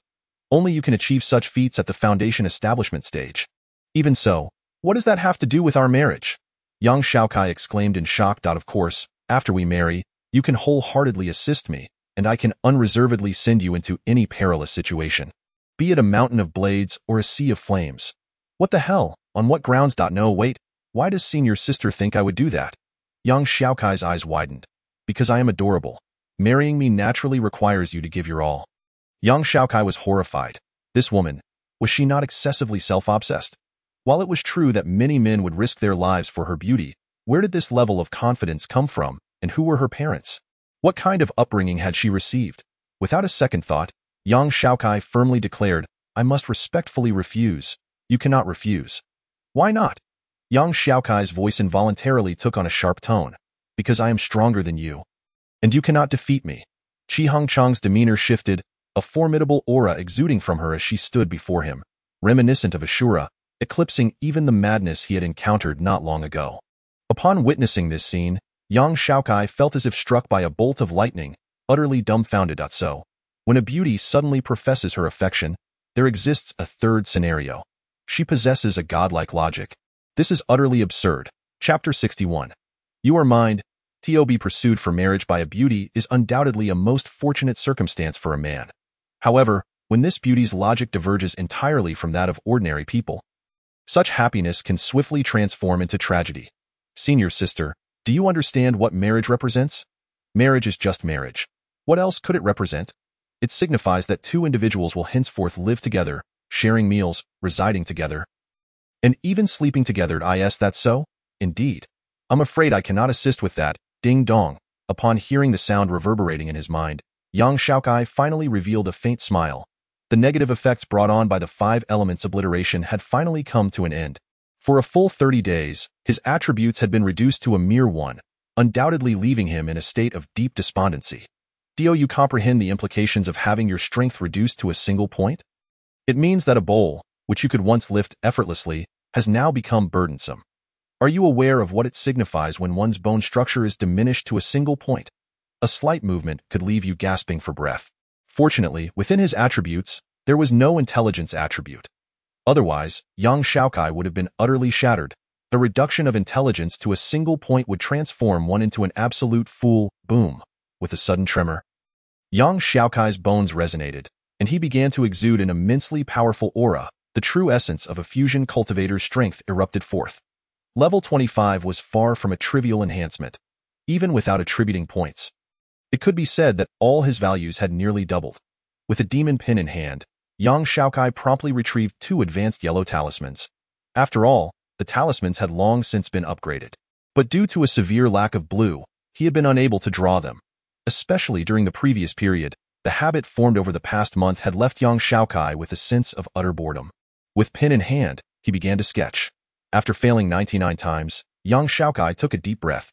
"Only you can achieve such feats at the foundation establishment stage." "Even so, what does that have to do with our marriage?" Young Xiaokai exclaimed in shock. "Of course, after we marry, you can wholeheartedly assist me, and I can unreservedly send you into any perilous situation, be it a mountain of blades or a sea of flames." "What the hell? On what grounds?" "No, wait. Why does senior sister think I would do that?" Young Xiaokai's eyes widened. "Because I am adorable. Marrying me naturally requires you to give your all." Young Xiaokai was horrified. This woman, was she not excessively self-obsessed? While it was true that many men would risk their lives for her beauty, where did this level of confidence come from, and who were her parents? What kind of upbringing had she received? Without a second thought, young Xiaokai firmly declared, "I must respectfully refuse." "You cannot refuse." "Why not?" Young Xiaokai's voice involuntarily took on a sharp tone. "Because I am stronger than you. And you cannot defeat me." Chi Hongchang's demeanor shifted, a formidable aura exuding from her as she stood before him, reminiscent of Ashura, eclipsing even the madness he had encountered not long ago. Upon witnessing this scene, young Xiaokai felt as if struck by a bolt of lightning, utterly dumbfounded. So, when a beauty suddenly professes her affection, there exists a third scenario. She possesses a godlike logic. This is utterly absurd. Chapter 61. You are mine. To be pursued for marriage by a beauty is undoubtedly a most fortunate circumstance for a man. However, when this beauty's logic diverges entirely from that of ordinary people, such happiness can swiftly transform into tragedy. Senior sister, do you understand what marriage represents? Marriage is just marriage. What else could it represent? It signifies that two individuals will henceforth live together, sharing meals, residing together, and even sleeping together. Is that so? Indeed. I'm afraid I cannot assist with that. Ding dong. Upon hearing the sound reverberating in his mind, young Xiaokai finally revealed a faint smile. The negative effects brought on by the 5 elements obliteration had finally come to an end. For a full 30 days, his attributes had been reduced to a mere 1, undoubtedly leaving him in a state of deep despondency. Do you comprehend the implications of having your strength reduced to a single point? It means that a bowl, which you could once lift effortlessly, has now become burdensome. Are you aware of what it signifies when one's bone structure is diminished to a single point? A slight movement could leave you gasping for breath. Fortunately, within his attributes, there was no intelligence attribute. Otherwise, young Xiaokai would have been utterly shattered. A reduction of intelligence to a single point would transform one into an absolute fool. Boom. With a sudden tremor, young Xiaokai's bones resonated, and he began to exude an immensely powerful aura. The true essence of a fusion cultivator's strength erupted forth. Level 25 was far from a trivial enhancement, even without attributing points. It could be said that all his values had nearly doubled. With a demon pin in hand, young Xiaokai promptly retrieved 2 advanced yellow talismans. After all, the talismans had long since been upgraded. But due to a severe lack of blue, he had been unable to draw them. Especially during the previous period, the habit formed over the past month had left young Xiaokai with a sense of utter boredom. With pen in hand, he began to sketch. After failing 99 times, young Xiaokai took a deep breath.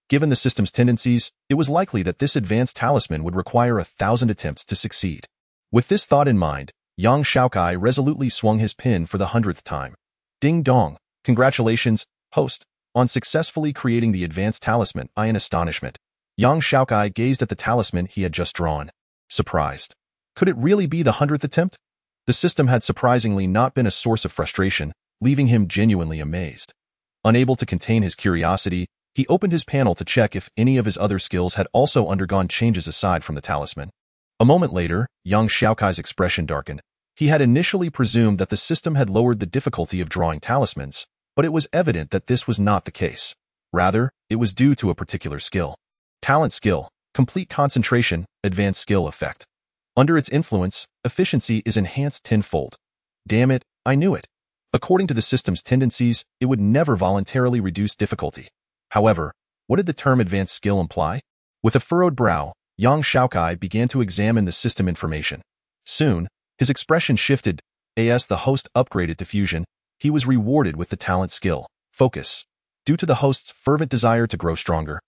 Given the system's tendencies, it was likely that this advanced talisman would require 1,000 attempts to succeed. With this thought in mind, young Xiaokai resolutely swung his pen for the 100th time. Ding dong! Congratulations, host, on successfully creating the advanced talisman. In astonishment, young Xiaokai gazed at the talisman he had just drawn. Surprised. Could it really be the 100th attempt? The system had surprisingly not been a source of frustration, leaving him genuinely amazed. Unable to contain his curiosity, he opened his panel to check if any of his other skills had also undergone changes aside from the talisman. A moment later, young Xiaokai's expression darkened. He had initially presumed that the system had lowered the difficulty of drawing talismans, but it was evident that this was not the case. Rather, it was due to a particular skill. Talent skill, complete concentration, advanced skill effect. Under its influence, efficiency is enhanced tenfold. Damn it, I knew it. According to the system's tendencies, it would never voluntarily reduce difficulty. However, what did the term advanced skill imply? With a furrowed brow, young Xiaokai began to examine the system information. Soon, his expression shifted. As the host upgraded to fusion, he was rewarded with the talent skill, focus. Due to the host's fervent desire to grow stronger,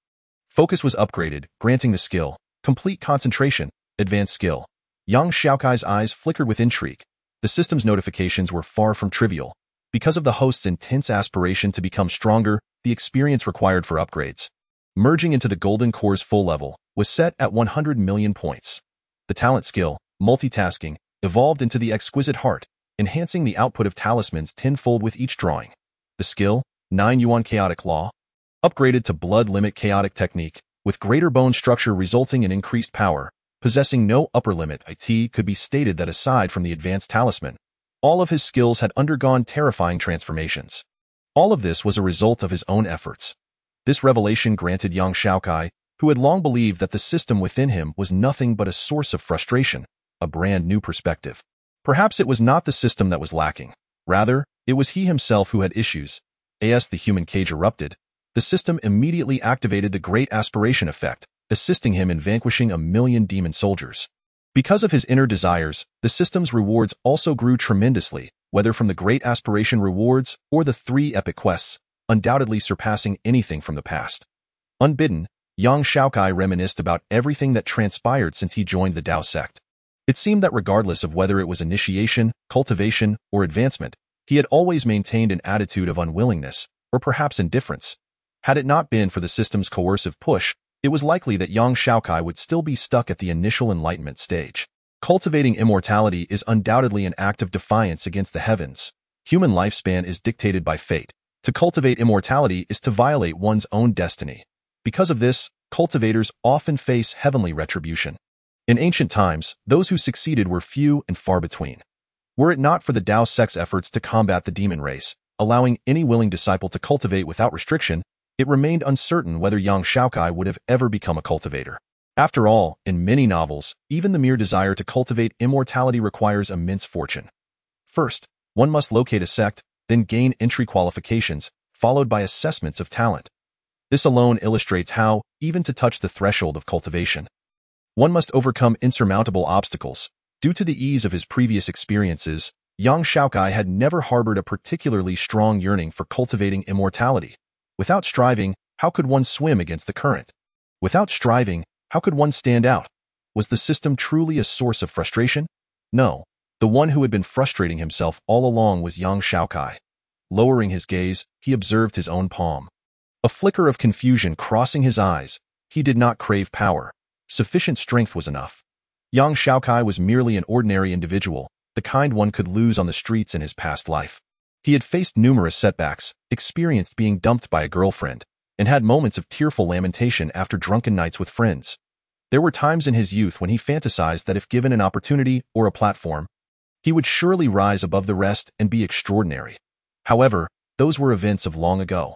focus was upgraded, granting the skill, complete concentration, advanced skill. Young Xiaokai's eyes flickered with intrigue. The system's notifications were far from trivial. Because of the host's intense aspiration to become stronger, the experience required for upgrades, merging into the Golden Core's full level, was set at 100 million points. The talent skill, multitasking, evolved into the exquisite heart, enhancing the output of talismans tenfold with each drawing. The skill, 9 Yuan Chaotic Law, upgraded to Blood Limit Chaotic Technique, with greater bone structure resulting in increased power. Possessing no upper limit, it could be stated that aside from the advanced talisman, all of his skills had undergone terrifying transformations. All of this was a result of his own efforts. This revelation granted young Xiaokai, who had long believed that the system within him was nothing but a source of frustration, a brand new perspective. Perhaps it was not the system that was lacking. Rather, it was he himself who had issues. As the human cage erupted, the system immediately activated the Great Aspiration effect, assisting him in vanquishing 1,000,000 demon soldiers. Because of his inner desires, the system's rewards also grew tremendously, whether from the Great Aspiration rewards or the 3 epic quests, undoubtedly surpassing anything from the past. Unbidden, young Xiaokai reminisced about everything that transpired since he joined the Dao sect. It seemed that regardless of whether it was initiation, cultivation, or advancement, he had always maintained an attitude of unwillingness, or perhaps indifference. Had it not been for the system's coercive push, it was likely that young Xiaokai would still be stuck at the initial enlightenment stage. Cultivating immortality is undoubtedly an act of defiance against the heavens. Human lifespan is dictated by fate. To cultivate immortality is to violate one's own destiny. Because of this, cultivators often face heavenly retribution. In ancient times, those who succeeded were few and far between. Were it not for the Dao sect's efforts to combat the demon race, allowing any willing disciple to cultivate without restriction, it remained uncertain whether young Xiaokai would have ever become a cultivator. After all, in many novels, even the mere desire to cultivate immortality requires immense fortune. First, one must locate a sect, then gain entry qualifications, followed by assessments of talent. This alone illustrates how, even to touch the threshold of cultivation, one must overcome insurmountable obstacles. Due to the ease of his previous experiences, young Xiaokai had never harbored a particularly strong yearning for cultivating immortality. Without striving, how could one swim against the current? Without striving, how could one stand out? Was the system truly a source of frustration? No. The one who had been frustrating himself all along was young Xiaokai. Lowering his gaze, he observed his own palm. A flicker of confusion crossing his eyes. He did not crave power. Sufficient strength was enough. Yang Xiaokai was merely an ordinary individual, the kind one could lose on the streets in his past life. He had faced numerous setbacks, experienced being dumped by a girlfriend, and had moments of tearful lamentation after drunken nights with friends. There were times in his youth when he fantasized that if given an opportunity or a platform, he would surely rise above the rest and be extraordinary. However, those were events of long ago.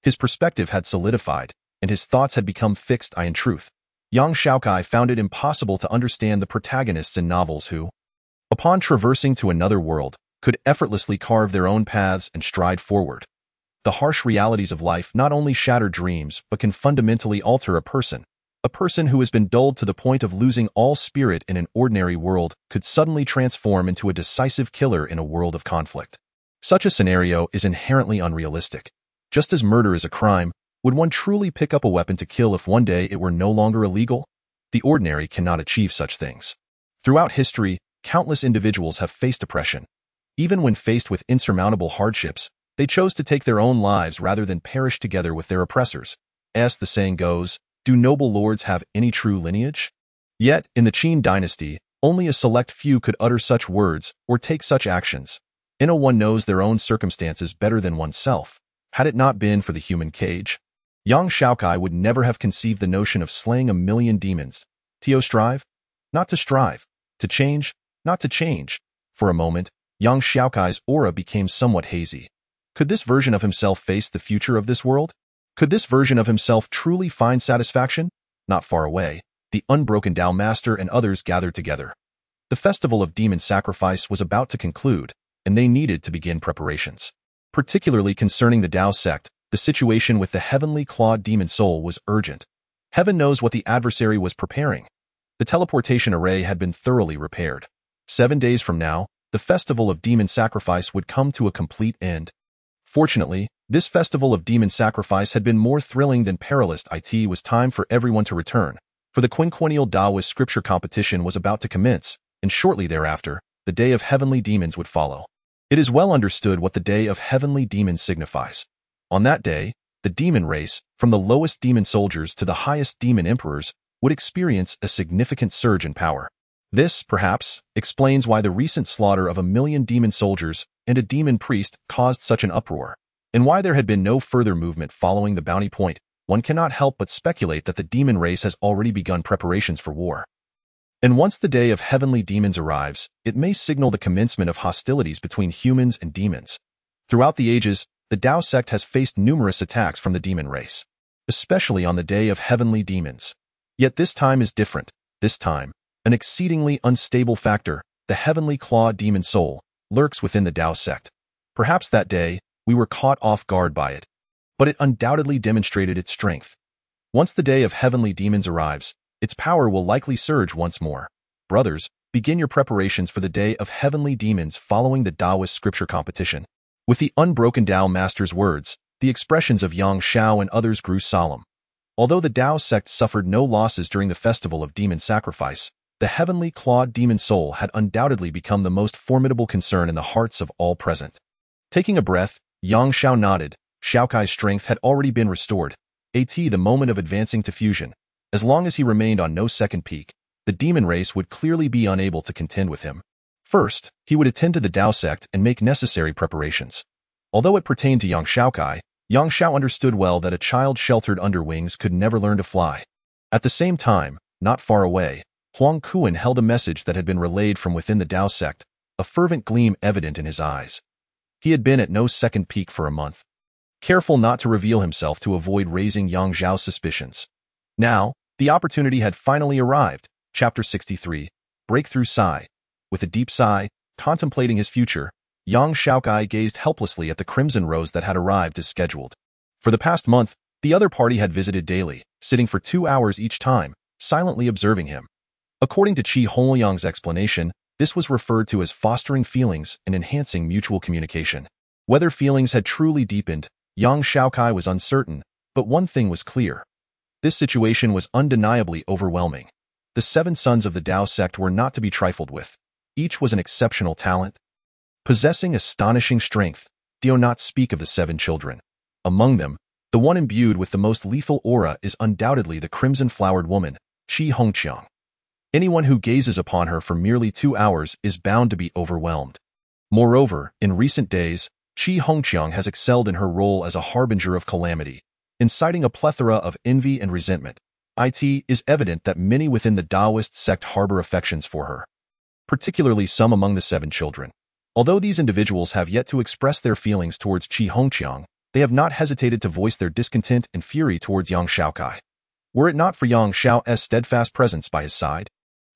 His perspective had solidified, and his thoughts had become fixed. In truth, young Xiaokai found it impossible to understand the protagonists in novels who, upon traversing to another world, could effortlessly carve their own paths and stride forward. The harsh realities of life not only shatter dreams but can fundamentally alter a person. A person who has been dulled to the point of losing all spirit in an ordinary world could suddenly transform into a decisive killer in a world of conflict. Such a scenario is inherently unrealistic. Just as murder is a crime, would one truly pick up a weapon to kill if one day it were no longer illegal? The ordinary cannot achieve such things. Throughout history, countless individuals have faced oppression. Even when faced with insurmountable hardships, they chose to take their own lives rather than perish together with their oppressors. As the saying goes, do noble lords have any true lineage? Yet, in the Qin dynasty, only a select few could utter such words or take such actions. One knows their own circumstances better than oneself. Had it not been for the human cage, young Xiaokai would never have conceived the notion of slaying 1,000,000 demons. To strive? Not to strive. To change? Not to change. For a moment, young Xiaokai's aura became somewhat hazy. Could this version of himself face the future of this world? Could this version of himself truly find satisfaction? Not far away, the Unbroken Tao Master and others gathered together. The festival of demon sacrifice was about to conclude, and they needed to begin preparations. Particularly concerning the Tao sect, the situation with the heavenly clawed demon soul was urgent. Heaven knows what the adversary was preparing. The teleportation array had been thoroughly repaired. 7 days from now, the festival of demon sacrifice would come to a complete end. Fortunately, this festival of demon sacrifice had been more thrilling than perilous. It was time for everyone to return, for the quinquennial Taoist scripture competition was about to commence, and shortly thereafter, the Day of Heavenly Demons would follow. It is well understood what the Day of Heavenly Demons signifies. On that day, the demon race, from the lowest demon soldiers to the highest demon emperors, would experience a significant surge in power. This, perhaps, explains why the recent slaughter of 1,000,000 demon soldiers and a demon priest caused such an uproar, and why there had been no further movement following the bounty point. One cannot help but speculate that the demon race has already begun preparations for war. And once the Day of Heavenly Demons arrives, it may signal the commencement of hostilities between humans and demons. Throughout the ages, the Tao sect has faced numerous attacks from the demon race, especially on the Day of Heavenly Demons. Yet this time is different. This time, an exceedingly unstable factor, the heavenly claw demon soul, lurks within the Tao sect. Perhaps that day, we were caught off guard by it, but it undoubtedly demonstrated its strength. Once the Day of Heavenly Demons arrives, its power will likely surge once more. Brothers, begin your preparations for the Day of Heavenly Demons following the Taoist scripture competition. With the Unbroken Tao Master's words, the expressions of Yang Xiao and others grew solemn. Although the Tao sect suffered no losses during the festival of demon sacrifice, the heavenly clawed demon soul had undoubtedly become the most formidable concern in the hearts of all present. Taking a breath, Yang Xiao nodded. Xiaokai's strength had already been restored. The moment of advancing to fusion. As long as he remained on no second peak, the demon race would clearly be unable to contend with him. First, he would attend to the Tao sect and make necessary preparations. Although it pertained to young Xiaokai, Yang Xiao understood well that a child sheltered under wings could never learn to fly. At the same time, not far away, Huang Kuan held a message that had been relayed from within the Tao sect, a fervent gleam evident in his eyes. He had been at no second peak for a month, careful not to reveal himself to avoid raising Yang Zhao's suspicions. Now, The opportunity had finally arrived. Chapter 63. Breakthrough Sigh. With a deep sigh, contemplating his future, young Xiaokai gazed helplessly at the crimson rose that had arrived as scheduled. For the past month, the other party had visited daily, sitting for 2 hours each time, silently observing him. According to Qi Hongliang's explanation, this was referred to as fostering feelings and enhancing mutual communication. Whether feelings had truly deepened, young Xiaokai was uncertain, but one thing was clear. This situation was undeniably overwhelming. The 7 sons of the Dao sect were not to be trifled with. Each was an exceptional talent, possessing astonishing strength, do not speak of the 7 children. Among them, the one imbued with the most lethal aura is undoubtedly the crimson-flowered woman, Qi Hongqiang. Anyone who gazes upon her for merely 2 hours is bound to be overwhelmed. Moreover, in recent days, Qi Hongqiang has excelled in her role as a harbinger of calamity, inciting a plethora of envy and resentment. It is evident that many within the Taoist sect harbor affections for her, particularly some among the 7 children. Although these individuals have yet to express their feelings towards Qi Hongqiang, they have not hesitated to voice their discontent and fury towards Yang Xiaokai. Were it not for Yang Xiao's steadfast presence by his side,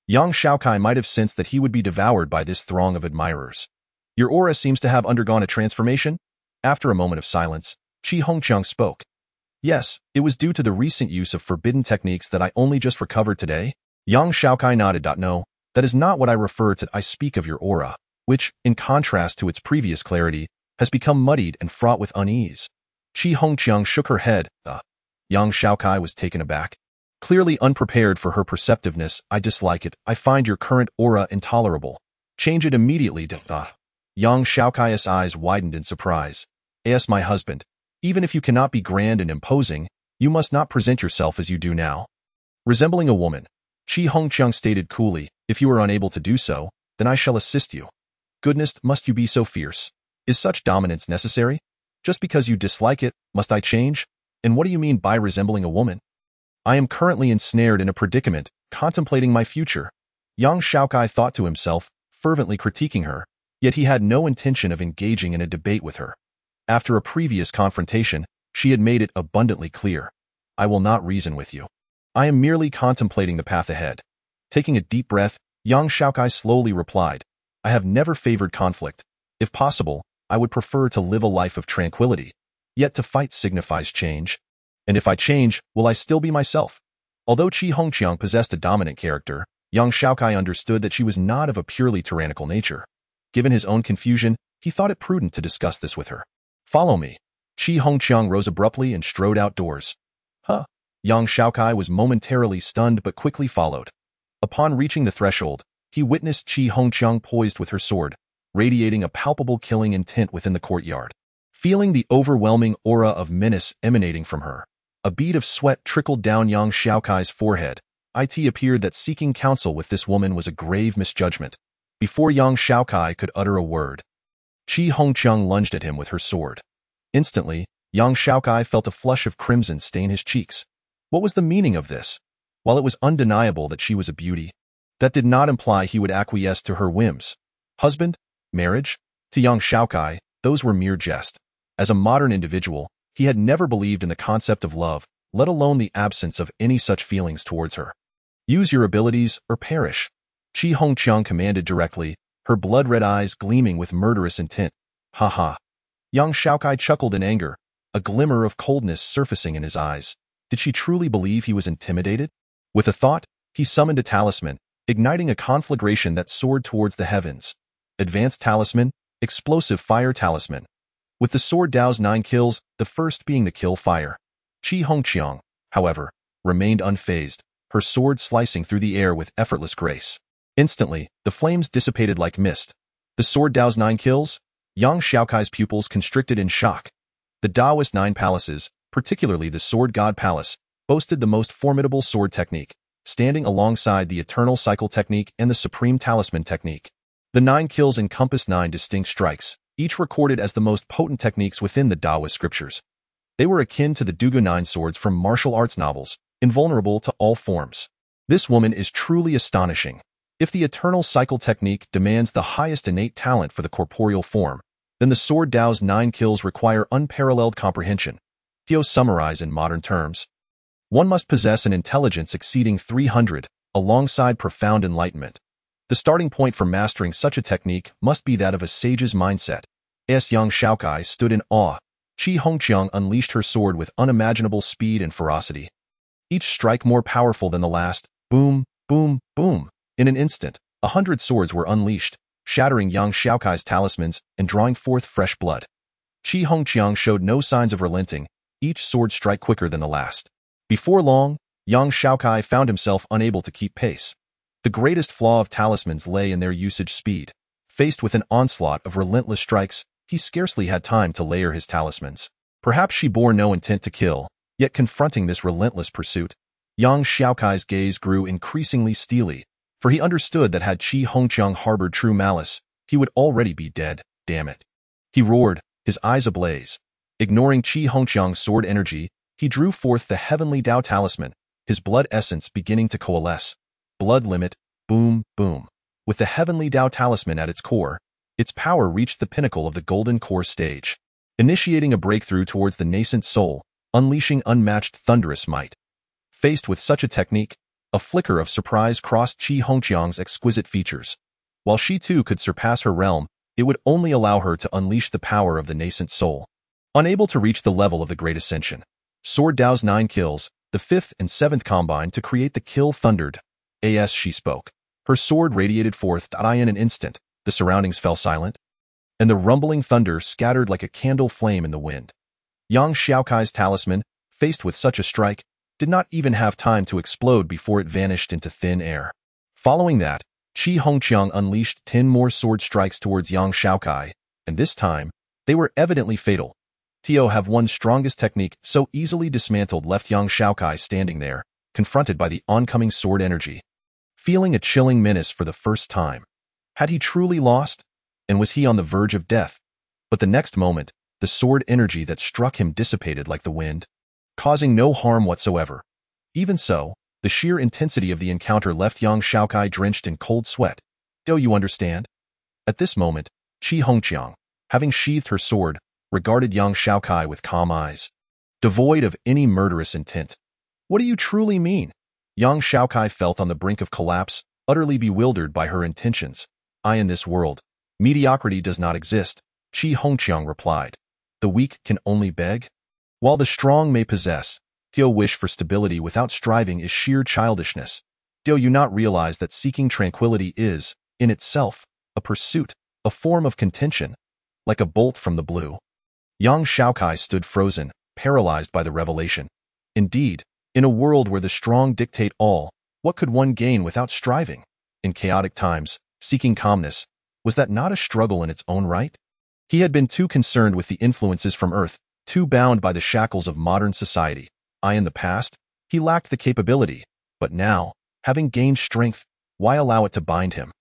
Yang Xiaokai might have sensed that he would be devoured by this throng of admirers. Your aura seems to have undergone a transformation? After a moment of silence, Qi Hongqiang spoke. Yes, it was due to the recent use of forbidden techniques that I only just recovered today. Yang Xiaokai nodded. No, that is not what I refer to. I speak of your aura, which, in contrast to its previous clarity, has become muddied and fraught with unease. Qi Hongqiang shook her head. Yang Xiaokai was taken aback. Clearly unprepared for her perceptiveness. I dislike it. I find your current aura intolerable. Change it immediately. Yang Xiaokai's eyes widened in surprise. As my husband, even if you cannot be grand and imposing, you must not present yourself as you do now. Resembling a woman, Qi Hongqiang stated coolly, if you are unable to do so, then I shall assist you. Goodness, must you be so fierce? Is such dominance necessary? Just because you dislike it, must I change? And what do you mean by resembling a woman? I am currently ensnared in a predicament, contemplating my future. Yang Xiaokai thought to himself, fervently critiquing her, yet he had no intention of engaging in a debate with her. After a previous confrontation, she had made it abundantly clear. I will not reason with you. I am merely contemplating the path ahead. Taking a deep breath, Yang Xiaokai slowly replied, I have never favored conflict. If possible, I would prefer to live a life of tranquility. Yet to fight signifies change. And if I change, will I still be myself? Although Qi Hongqiang possessed a dominant character, Yang Xiaokai understood that she was not of a purely tyrannical nature. Given his own confusion, he thought it prudent to discuss this with her. Follow me. Qi Hongqiang rose abruptly and strode outdoors. Yang Xiaokai was momentarily stunned but quickly followed. Upon reaching the threshold, he witnessed Qi Hongqiang poised with her sword, radiating a palpable killing intent within the courtyard. Feeling the overwhelming aura of menace emanating from her, a bead of sweat trickled down Yang Xiaokai's forehead. It appeared that seeking counsel with this woman was a grave misjudgment. Before Yang Xiaokai could utter a word, Qi Hongqiang lunged at him with her sword. Instantly, Yang Xiaokai felt a flush of crimson stain his cheeks. What was the meaning of this? While it was undeniable that she was a beauty, that did not imply he would acquiesce to her whims. Husband? Marriage? To Yang Xiaokai, those were mere jest. As a modern individual, he had never believed in the concept of love, let alone the absence of any such feelings towards her. Use your abilities or perish. Qi Hongqiang commanded directly, her blood-red eyes gleaming with murderous intent. Ha ha. Yang Xiaokai chuckled in anger, a glimmer of coldness surfacing in his eyes. Did she truly believe he was intimidated? With a thought, he summoned a talisman, igniting a conflagration that soared towards the heavens. Advanced Talisman, Explosive Fire Talisman. With the sword Dao's 9 kills, the first being the kill fire. Qi Hongqiang, however, remained unfazed, her sword slicing through the air with effortless grace. Instantly, the flames dissipated like mist. The sword Dao's 9 kills? Yang Xiaokai's pupils constricted in shock. The Taoist 9 palaces, particularly the Sword God Palace, boasted the most formidable sword technique, standing alongside the Eternal Cycle technique and the Supreme Talisman technique. The 9 kills encompassed 9 distinct strikes, each recorded as the most potent techniques within the Taoist scriptures. They were akin to the Dugu 9 swords from martial arts novels, invulnerable to all forms. This woman is truly astonishing. If the Eternal Cycle technique demands the highest innate talent for the corporeal form, then the Sword Dao's 9 kills require unparalleled comprehension. To summarize in modern terms, One must possess an intelligence exceeding 300, alongside profound enlightenment. The starting point for mastering such a technique must be that of a sage's mindset. As young Xiaokai stood in awe, Qi Hongqiang unleashed her sword with unimaginable speed and ferocity. Each strike more powerful than the last, boom, boom, boom. In an instant, 100 swords were unleashed, shattering young Xiaokai's talismans and drawing forth fresh blood. Qi Hongqiang showed no signs of relenting, each sword strike quicker than the last. Before long, young Xiaokai found himself unable to keep pace. The greatest flaw of talismans lay in their usage speed. Faced with an onslaught of relentless strikes, he scarcely had time to layer his talismans. Perhaps she bore no intent to kill, yet confronting this relentless pursuit, young Xiaokai's gaze grew increasingly steely, for he understood that had Qi Hongqiang harbored true malice, he would already be dead, damn it. He roared, his eyes ablaze. Ignoring Qi Hongqiang's sword energy, he drew forth the heavenly Dao talisman, his blood essence beginning to coalesce. Blood limit, boom, boom. With the heavenly Dao talisman at its core, its power reached the pinnacle of the golden core stage, initiating a breakthrough towards the nascent soul, unleashing unmatched thunderous might. Faced with such a technique, a flicker of surprise crossed Qi Hongqiang's exquisite features. While she too could surpass her realm, it would only allow her to unleash the power of the nascent soul. Unable to reach the level of the Great Ascension, Sword Dao's 9 kills, the 5th and 7th combined to create the kill thundered. As she spoke, her sword radiated forth. In an instant, the surroundings fell silent, and the rumbling thunder scattered like a candle flame in the wind. Young Xiaokai's talisman, faced with such a strike, did not even have time to explode before it vanished into thin air. Following that, Qi Hongqiang unleashed 10 more sword strikes towards young Xiaokai, and this time, they were evidently fatal. Tio have one's strongest technique so easily dismantled left young Xiaokai standing there, confronted by the oncoming sword energy. Feeling a chilling menace for the first time. Had he truly lost? And was he on the verge of death? But the next moment, the sword energy that struck him dissipated like the wind, causing no harm whatsoever. Even so, the sheer intensity of the encounter left young Xiaokai drenched in cold sweat. Do you understand? At this moment, Qi Hongqiang, having sheathed her sword, regarded young Xiaokai with calm eyes, devoid of any murderous intent. What do you truly mean? Young Xiaokai felt on the brink of collapse, utterly bewildered by her intentions. In this world, mediocrity does not exist, Qi Hongqiang replied. The weak can only beg? While the strong may possess, Tio wish for stability without striving is sheer childishness. Do you not realize that seeking tranquility is, in itself, a pursuit, a form of contention, like a bolt from the blue? Young Xiaokai stood frozen, paralyzed by the revelation. Indeed, in a world where the strong dictate all, what could one gain without striving? In chaotic times, seeking calmness, was that not a struggle in its own right? He had been too concerned with the influences from Earth, too bound by the shackles of modern society. In the past, he lacked the capability, but now, having gained strength, why allow it to bind him?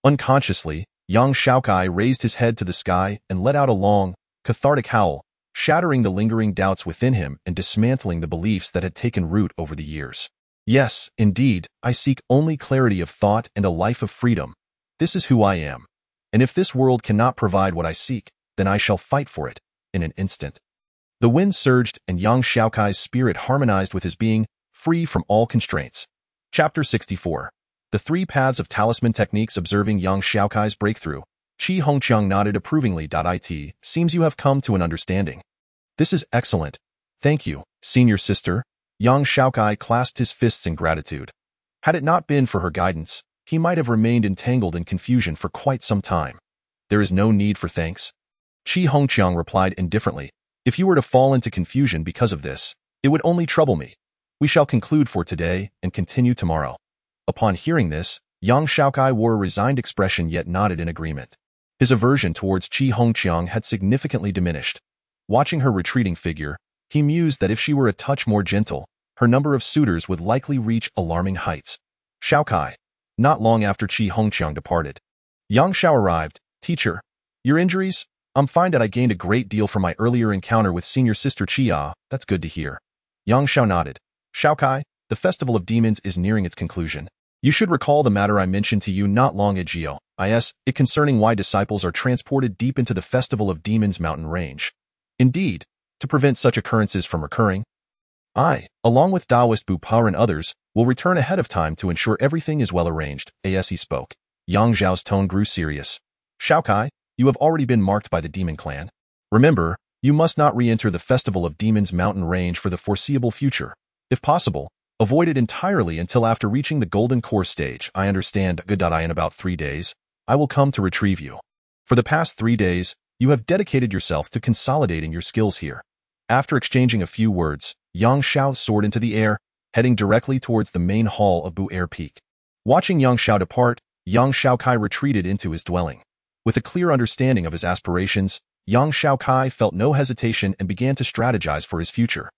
Unconsciously, young Xiaokai raised his head to the sky and let out a long, cathartic howl, shattering the lingering doubts within him and dismantling the beliefs that had taken root over the years. Yes, indeed, I seek only clarity of thought and a life of freedom. This is who I am. And if this world cannot provide what I seek, then I shall fight for it, in an instant. The wind surged and young Xiaokai's spirit harmonized with his being, free from all constraints. Chapter 64. The 3 Paths of Talisman Techniques. Observing young Xiaokai's breakthrough, Qi Hongqiang nodded approvingly. It seems you have come to an understanding. This is excellent. Thank you, senior sister. Young Xiaokai clasped his fists in gratitude. Had it not been for her guidance, he might have remained entangled in confusion for quite some time. There is no need for thanks. Qi Hongqiang replied indifferently. If you were to fall into confusion because of this, it would only trouble me. We shall conclude for today and continue tomorrow. Upon hearing this, young Xiaokai wore a resigned expression yet nodded in agreement. His aversion towards Qi Hongqiang had significantly diminished. Watching her retreating figure, he mused that if she were a touch more gentle, her number of suitors would likely reach alarming heights. Xiaokai. Not long after Qi Hongqiang departed, young Xiao arrived. Teacher, your injuries? I'm fine. That I gained a great deal from my earlier encounter with senior sister Chia. That's good to hear. Young Xiao nodded. Xiaokai, the Festival of Demons is nearing its conclusion. You should recall the matter I mentioned to you not long ago. It concerning why disciples are transported deep into the Festival of Demons mountain range. Indeed, to prevent such occurrences from recurring. I, along with Taoist Bu Pao and others, will return ahead of time to ensure everything is well arranged, as he spoke. Yang Zhao's tone grew serious. Xiaokai, you have already been marked by the demon clan. Remember, you must not re-enter the Festival of Demons mountain range for the foreseeable future. If possible, avoid it entirely until after reaching the Golden Core stage. I understand. Good. In about 3 days, I will come to retrieve you. For the past 3 days, you have dedicated yourself to consolidating your skills here. After exchanging a few words, Yang Xiao soared into the air, heading directly towards the main hall of Bu Air Peak. Watching Yang Xiao depart, Yang Xiaokai retreated into his dwelling. With a clear understanding of his aspirations, Yang Xiaokai felt no hesitation and began to strategize for his future.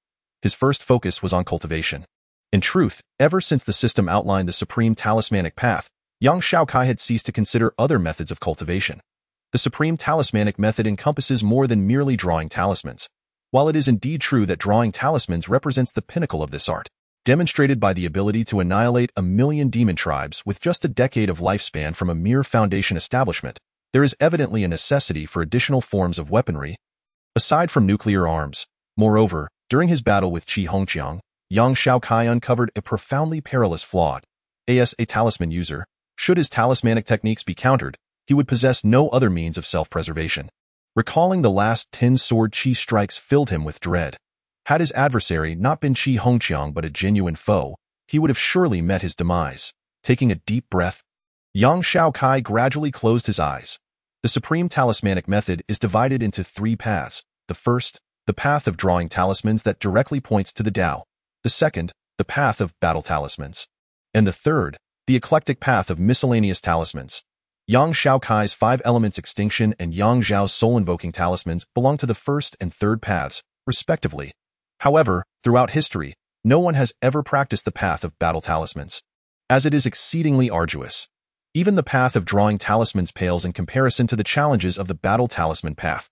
His first focus was on cultivation. In truth, ever since the system outlined the supreme talismanic path, Yang Xiaokai had ceased to consider other methods of cultivation. The supreme talismanic method encompasses more than merely drawing talismans. While it is indeed true that drawing talismans represents the pinnacle of this art, demonstrated by the ability to annihilate 1,000,000 demon tribes with just a decade of lifespan from a mere foundation establishment, there is evidently a necessity for additional forms of weaponry, aside from nuclear arms. Moreover, during his battle with Qi Hongqiang, Yang Xiaokai uncovered a profoundly perilous flaw. As a talisman user, should his talismanic techniques be countered, he would possess no other means of self-preservation. Recalling the last 10 sword Qi strikes filled him with dread. Had his adversary not been Qi Hongqiang but a genuine foe, he would have surely met his demise. Taking a deep breath, Yang Xiaokai gradually closed his eyes. The supreme talismanic method is divided into 3 paths. The first, the path of drawing talismans that directly points to the Tao. The second, the path of battle talismans. And the third, the eclectic path of miscellaneous talismans. Yang Xiaokai's 5 elements extinction and Yang Zhao's soul-invoking talismans belong to the first and third paths, respectively. However, throughout history, no one has ever practiced the path of battle talismans, as it is exceedingly arduous. Even the path of drawing talismans pales in comparison to the challenges of the battle talisman path.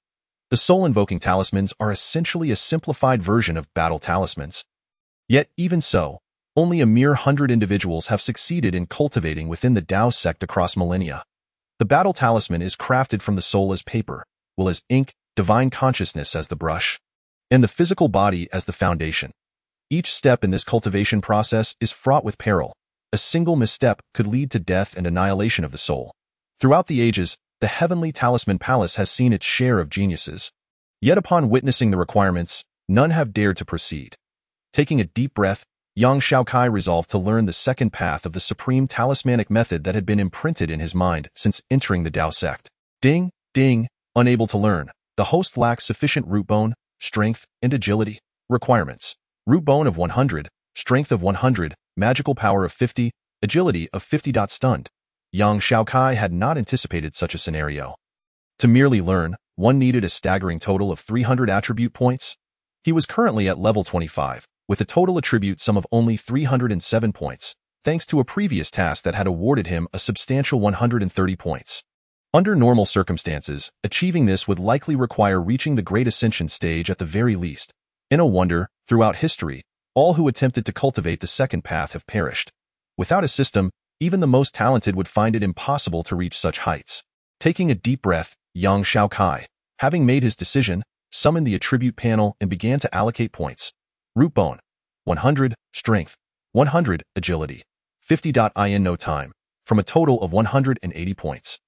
The soul-invoking talismans are essentially a simplified version of battle talismans. Yet even so, only a mere 100 individuals have succeeded in cultivating within the Tao sect across millennia. The battle talisman is crafted from the soul as paper, will as ink, divine consciousness as the brush, and the physical body as the foundation. Each step in this cultivation process is fraught with peril. A single misstep could lead to death and annihilation of the soul. Throughout the ages, the heavenly talisman palace has seen its share of geniuses. Yet upon witnessing the requirements, none have dared to proceed. Taking a deep breath, Yang Xiaokai resolved to learn the second path of the supreme talismanic method that had been imprinted in his mind since entering the Tao sect. Ding, ding, unable to learn. The host lacks sufficient root bone, strength, and agility. Requirements: root bone of 100, strength of 100, magical power of 50, agility of 50. Stunned, Yang Xiaokai had not anticipated such a scenario. To merely learn, one needed a staggering total of 300 attribute points. He was currently at level 25, with a total attribute sum of only 307 points, thanks to a previous task that had awarded him a substantial 130 points. Under normal circumstances, achieving this would likely require reaching the Great Ascension stage at the very least. In a wonder, throughout history, all who attempted to cultivate the second path have perished. Without a system, even the most talented would find it impossible to reach such heights. Taking a deep breath, Yang Xiaokai, having made his decision, summoned the attribute panel and began to allocate points. Root bone, 100, strength, 100, agility, 50. In no time, from a total of 180 points.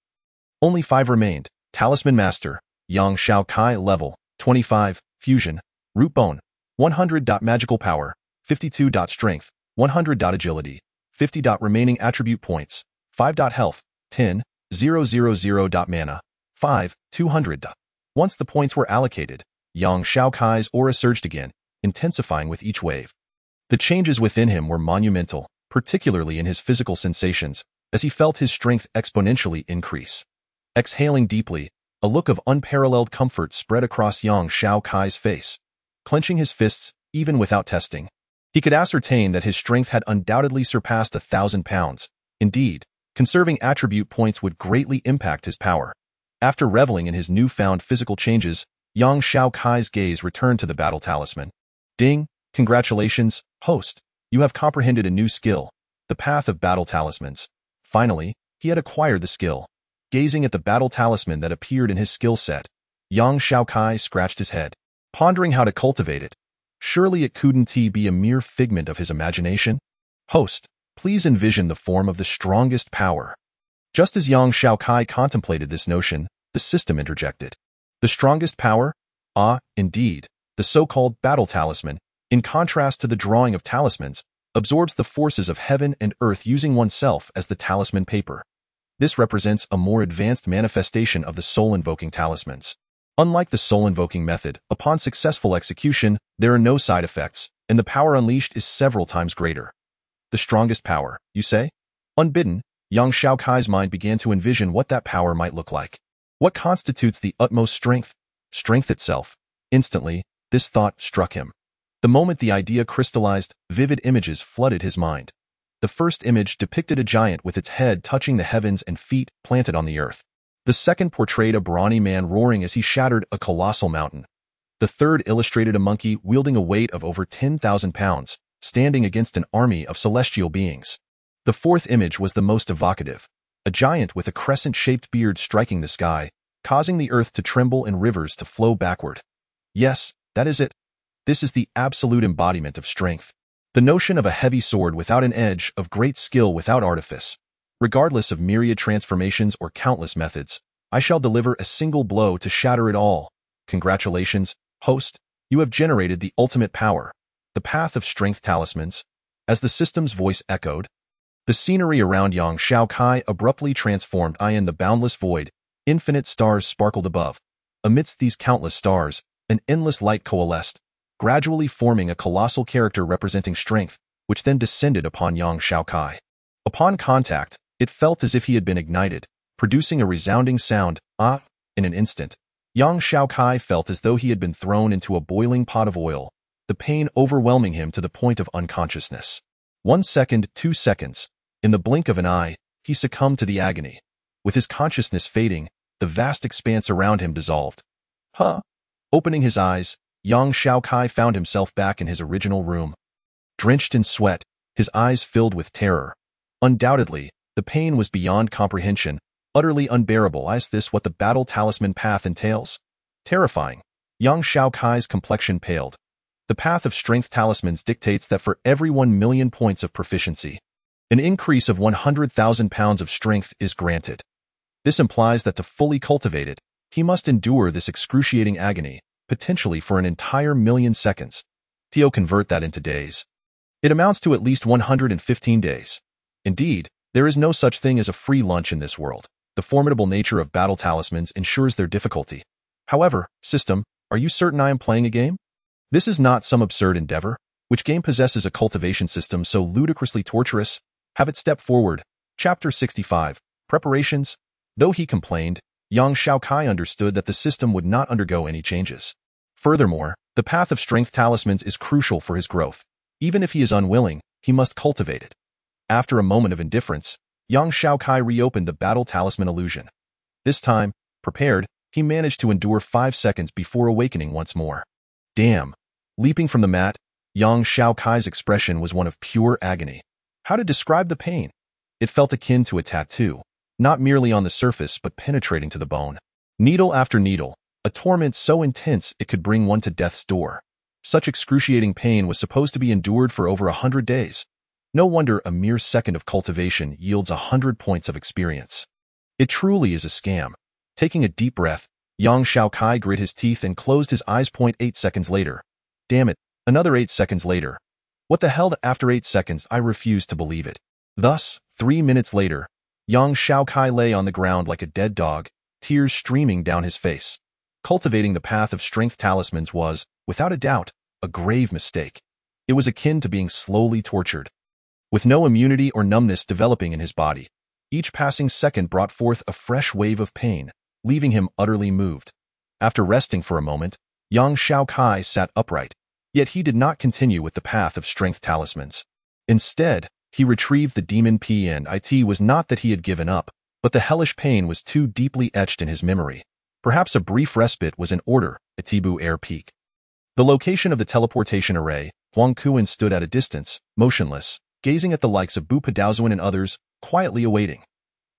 Only 5 remained. Talisman Master, Yang Xiaokai level, 25, fusion, root bone, 100. Magical power, 52. Strength, 100. Agility, 50. Remaining attribute points, 5. Health, 10, 000. Mana, 5, 200. Once the points were allocated, Yang Xiaokai's aura surged again, intensifying with each wave. The changes within him were monumental, particularly in his physical sensations, as he felt his strength exponentially increase. Exhaling deeply, a look of unparalleled comfort spread across Yang Xiaokai's face. Clenching his fists, even without testing, he could ascertain that his strength had undoubtedly surpassed 1,000 pounds. Indeed, conserving attribute points would greatly impact his power. After reveling in his newfound physical changes, Yang Xiaokai's gaze returned to the battle talisman. Ding, congratulations, host. You have comprehended a new skill, the path of battle talismans. Finally, he had acquired the skill. Gazing at the battle talisman that appeared in his skill set, Yang Xiaokai scratched his head, pondering how to cultivate it. Surely it couldn't be a mere figment of his imagination? Host, please envision the form of the strongest power. Just as Xiaokai contemplated this notion, the system interjected. The strongest power? Ah, indeed, the so-called battle talisman, in contrast to the drawing of talismans, absorbs the forces of heaven and earth using oneself as the talisman paper. This represents a more advanced manifestation of the soul-invoking talismans. Unlike the soul-invoking method, upon successful execution, there are no side effects, and the power unleashed is several times greater. The strongest power, you say? Unbidden, Yang Xiaokai's mind began to envision what that power might look like. What constitutes the utmost strength? Strength itself. Instantly, this thought struck him. The moment the idea crystallized, vivid images flooded his mind. The first image depicted a giant with its head touching the heavens and feet planted on the earth. The second portrayed a brawny man roaring as he shattered a colossal mountain. The third illustrated a monkey wielding a weight of over 10,000 pounds, standing against an army of celestial beings. The fourth image was the most evocative, a giant with a crescent-shaped beard striking the sky, causing the earth to tremble and rivers to flow backward. Yes, that is it. This is the absolute embodiment of strength. The notion of a heavy sword without an edge, of great skill without artifice. Regardless of myriad transformations or countless methods, I shall deliver a single blow to shatter it all. Congratulations, host, you have generated the ultimate power, the path of strength talismans. As the system's voice echoed, the scenery around Yang Xiaokai abruptly transformed in the boundless void. Infinite stars sparkled above. Amidst these countless stars, an endless light coalesced, gradually forming a colossal character representing strength, which then descended upon Yang Xiaokai. Upon contact, it felt as if he had been ignited, producing a resounding sound. In an instant, Yang Xiaokai felt as though he had been thrown into a boiling pot of oil, the pain overwhelming him to the point of unconsciousness. 1 second, 2 seconds. In the blink of an eye, he succumbed to the agony. With his consciousness fading, the vast expanse around him dissolved. Opening his eyes, Yang Xiaokai found himself back in his original room. Drenched in sweat, his eyes filled with terror. Undoubtedly, the pain was beyond comprehension, utterly unbearable. Is this what the battle talisman path entails? Terrifying. Yang Xiaokai's complexion paled. The path of strength talismans dictates that for every 1 million points of proficiency, an increase of 100,000 pounds of strength is granted. This implies that to fully cultivate it, he must endure this excruciating agony, potentially for an entire 1,000,000 seconds. Convert that into days. It amounts to at least 115 days. Indeed, there is no such thing as a free lunch in this world. The formidable nature of battle talismans ensures their difficulty. However, system, are you certain I am playing a game? This is not some absurd endeavor. Which game possesses a cultivation system so ludicrously torturous? Have it step forward. Chapter 65. Preparations. Though he complained, Yang Xiaokai understood that the system would not undergo any changes. Furthermore, the path of strength talismans is crucial for his growth. Even if he is unwilling, he must cultivate it. After a moment of indifference, Yang Xiaokai reopened the battle talisman illusion. This time, prepared, he managed to endure 5 seconds before awakening once more. Damn! Leaping from the mat, Yang Xiaokai's expression was one of pure agony. How to describe the pain? It felt akin to a tattoo, not merely on the surface but penetrating to the bone. Needle after needle, a torment so intense it could bring one to death's door. Such excruciating pain was supposed to be endured for over 100 days. No wonder a mere second of cultivation yields 100 points of experience. It truly is a scam. Taking a deep breath, Yang Xiaokai grit his teeth and closed his eyes. 8 seconds later. Damn it, another 8 seconds later. What the hell? After 8 seconds, I refused to believe it. Thus, 3 minutes later, Yang Xiaokai lay on the ground like a dead dog, tears streaming down his face. Cultivating the path of strength talismans was, without a doubt, a grave mistake. It was akin to being slowly tortured. With no immunity or numbness developing in his body, each passing second brought forth a fresh wave of pain, leaving him utterly moved. After resting for a moment, Yang Xiaokai sat upright, yet he did not continue with the path of strength talismans. Instead, he retrieved the demon pen. It was not that he had given up, but the hellish pain was too deeply etched in his memory. Perhaps a brief respite was in order. Atibu Air Peak. The location of the teleportation array, Huang Kuan stood at a distance, motionless, gazing at the likes of Bu Padaozuan and others, quietly awaiting.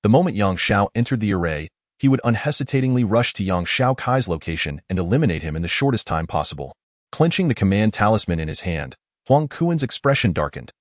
The moment Yang Xiao entered the array, he would unhesitatingly rush to Yang Xiaokai's location and eliminate him in the shortest time possible. Clenching the command talisman in his hand, Huang Kuan's expression darkened.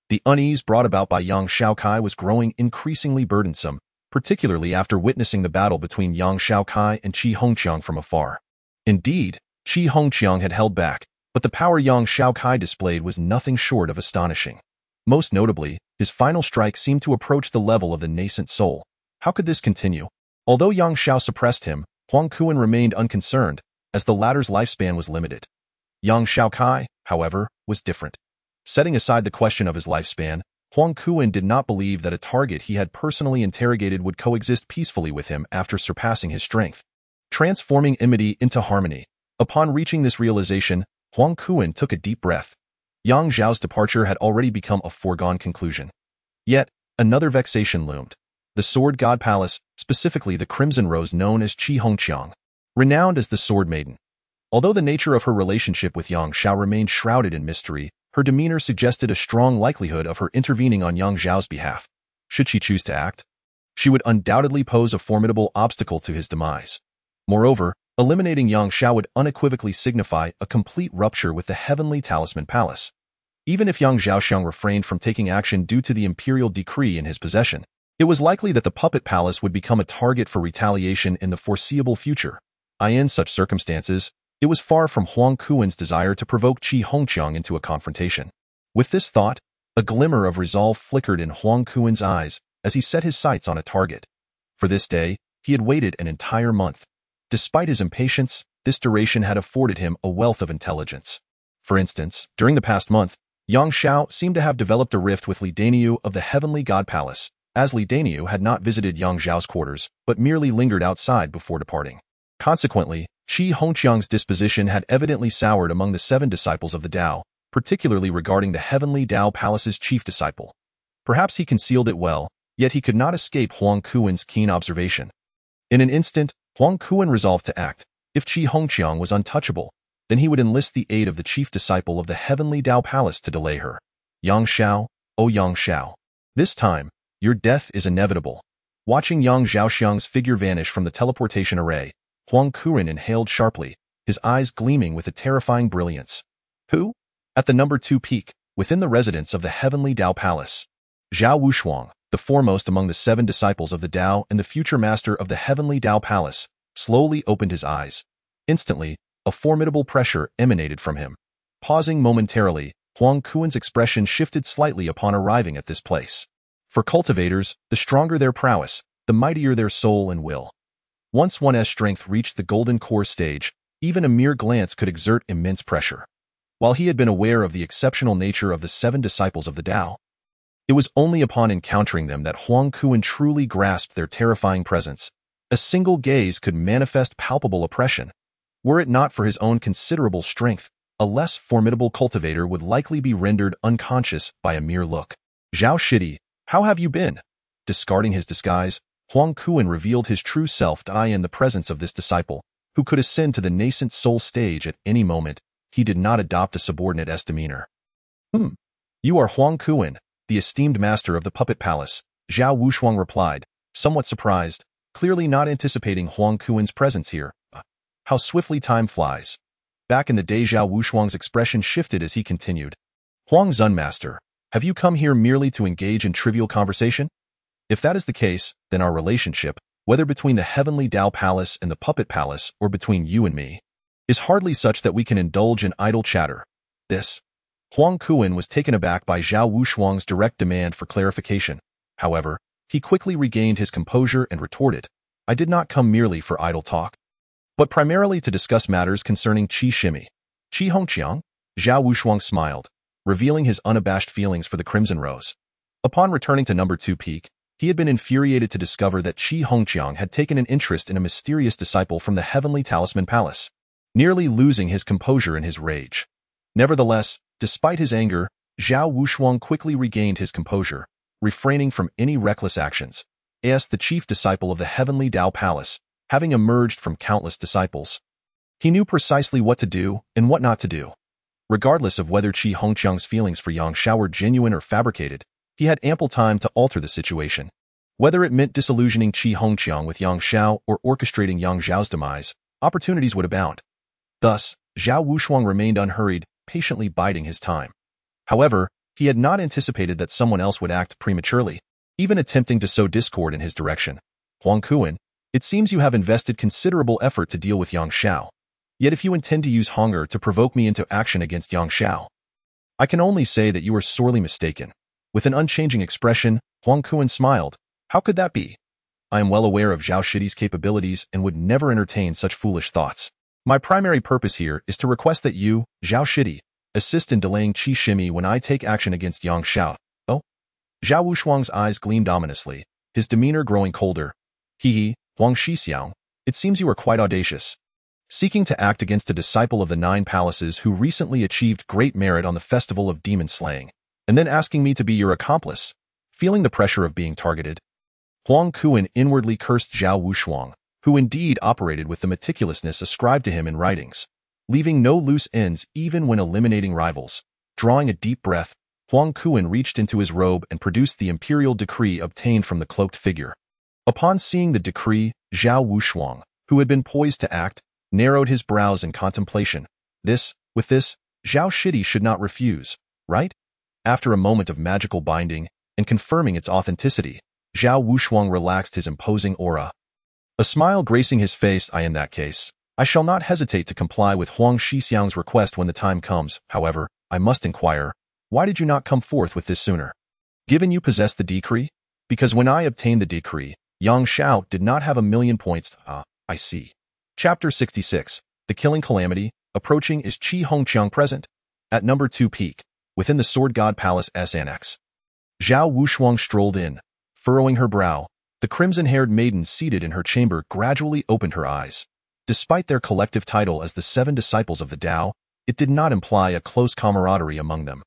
The unease brought about by young Xiaokai was growing increasingly burdensome, particularly after witnessing the battle between young Xiaokai and Qi Hongqiang from afar. Indeed, Qi Hongqiang had held back, but the power young Xiaokai displayed was nothing short of astonishing. Most notably, his final strike seemed to approach the level of the nascent soul. How could this continue? Although Yang Xiao suppressed him, Huang Kuan remained unconcerned, as the latter's lifespan was limited. Yang Xiaokai, however, was different. Setting aside the question of his lifespan, Huang Kuan did not believe that a target he had personally interrogated would coexist peacefully with him after surpassing his strength. Transforming enmity into harmony. Upon reaching this realization, Huang Kuan took a deep breath. Yang Xiao's departure had already become a foregone conclusion. Yet, another vexation loomed. The Sword God Palace, specifically the Crimson Rose known as Qi Hongqiang, renowned as the Sword Maiden. Although the nature of her relationship with Yang Xiao remained shrouded in mystery, her demeanor suggested a strong likelihood of her intervening on Yang Xiao's behalf. Should she choose to act, she would undoubtedly pose a formidable obstacle to his demise. Moreover, eliminating Yang Xiao would unequivocally signify a complete rupture with the Heavenly Talisman Palace. Even if Yang Xiaoxiang refrained from taking action due to the imperial decree in his possession, it was likely that the Puppet Palace would become a target for retaliation in the foreseeable future. In such circumstances, it was far from Huang Kuan's desire to provoke Qi Hongqiang into a confrontation. With this thought, a glimmer of resolve flickered in Huang Kuan's eyes as he set his sights on a target. For this day, he had waited an entire month. Despite his impatience, this duration had afforded him a wealth of intelligence. For instance, during the past month, Yang Xiao seemed to have developed a rift with Li Daniu of the Heavenly God Palace, as Li Daniu had not visited Yang Xiao's quarters, but merely lingered outside before departing. Consequently, Qi Hongqiang's disposition had evidently soured among the 7 disciples of the Tao, particularly regarding the Heavenly Tao Palace's chief disciple. Perhaps he concealed it well, yet he could not escape Huang Kuan's keen observation. In an instant, Huang Kuan resolved to act. If Qi Hongqiang was untouchable, then he would enlist the aid of the chief disciple of the Heavenly Tao Palace to delay her. Yang Xiao, oh Yang Xiao. This time, your death is inevitable. Watching Yang Xiaoxiang's figure vanish from the teleportation array, Huang Kuan inhaled sharply, his eyes gleaming with a terrifying brilliance. Who? At the number 2 peak, within the residence of the Heavenly Tao Palace, Zhao Wushuang, the foremost among the 7 disciples of the Tao and the future master of the Heavenly Tao Palace, slowly opened his eyes. Instantly, a formidable pressure emanated from him. Pausing momentarily, Huang Kuan's expression shifted slightly upon arriving at this place. For cultivators, the stronger their prowess, the mightier their soul and will. Once one's strength reached the golden core stage, even a mere glance could exert immense pressure. While he had been aware of the exceptional nature of the 7 disciples of the Tao, it was only upon encountering them that Huang Kuan truly grasped their terrifying presence. A single gaze could manifest palpable oppression. Were it not for his own considerable strength, a less formidable cultivator would likely be rendered unconscious by a mere look. Zhao Shidi, how have you been? Discarding his disguise, Huang Kuan revealed his true self in the presence of this disciple, who could ascend to the nascent soul stage at any moment. He did not adopt a subordinate demeanor. You are Huang Kuan, the esteemed master of the Puppet Palace, Zhao Wushuang replied, somewhat surprised, clearly not anticipating Huang Kuan's presence here. How swiftly time flies. Back in the day, Zhao Wushuang's expression shifted as he continued. Huang Zun Master, have you come here merely to engage in trivial conversation? If that is the case, then our relationship, whether between the Heavenly Tao Palace and the Puppet Palace or between you and me, is hardly such that we can indulge in idle chatter. Huang Kuan was taken aback by Zhao Wushuang's direct demand for clarification. However, he quickly regained his composure and retorted, I did not come merely for idle talk, but primarily to discuss matters concerning Qi Shimi. Qi Hongqiang? Zhao Wushuang smiled, revealing his unabashed feelings for the Crimson Rose. Upon returning to number 2 peak, he had been infuriated to discover that Qi Hongqiang had taken an interest in a mysterious disciple from the Heavenly Talisman Palace, nearly losing his composure in his rage. Nevertheless, despite his anger, Zhao Wushuang quickly regained his composure, refraining from any reckless actions. As the chief disciple of the Heavenly Tao Palace, having emerged from countless disciples, he knew precisely what to do and what not to do. Regardless of whether Qi Hongqiang's feelings for Yang Xiao were genuine or fabricated, he had ample time to alter the situation. Whether it meant disillusioning Qi Hongqiang with Yang Xiao or orchestrating Yang Xiao's demise, opportunities would abound. Thus, Zhao Wushuang remained unhurried, patiently biding his time. However, he had not anticipated that someone else would act prematurely, even attempting to sow discord in his direction. Huang Kuan, it seems you have invested considerable effort to deal with Yang Xiao. Yet if you intend to use hunger to provoke me into action against Yang Xiao, I can only say that you are sorely mistaken. With an unchanging expression, Huang Kuan smiled. How could that be? I am well aware of Zhao Shidi's capabilities and would never entertain such foolish thoughts. My primary purpose here is to request that you, Zhao Shidi, assist in delaying Qi Shimi when I take action against Yang Xiao. Oh? Zhao Wushuang's eyes gleamed ominously, his demeanor growing colder. Hee, Huang Shixiang, it seems you are quite audacious. Seeking to act against a disciple of the 9 palaces who recently achieved great merit on the festival of demon slaying, and then asking me to be your accomplice. Feeling the pressure of being targeted, Huang Kuan inwardly cursed Zhao Wushuang, who indeed operated with the meticulousness ascribed to him in writings, leaving no loose ends even when eliminating rivals. Drawing a deep breath, Huang Kuan reached into his robe and produced the imperial decree obtained from the cloaked figure. Upon seeing the decree, Zhao Wushuang, who had been poised to act, narrowed his brows in contemplation. With this, Zhao Shidi should not refuse, right? After a moment of magical binding and confirming its authenticity, Zhao Wushuang relaxed his imposing aura. A smile gracing his face. In that case, I shall not hesitate to comply with Huang Shixiang's request when the time comes. However, I must inquire, why did you not come forth with this sooner? Given you possess the decree? Because when I obtained the decree, Yang Xiao did not have 1,000,000 points. I see. Chapter 66. The Killing Calamity. Approaching. Is Qi Hongqiang present? At number 2 peak, within the Sword God Palace Annex. Zhao Wushuang strolled in. Furrowing her brow, the crimson-haired maiden seated in her chamber gradually opened her eyes. Despite their collective title as the 7 disciples of the Tao, it did not imply a close camaraderie among them.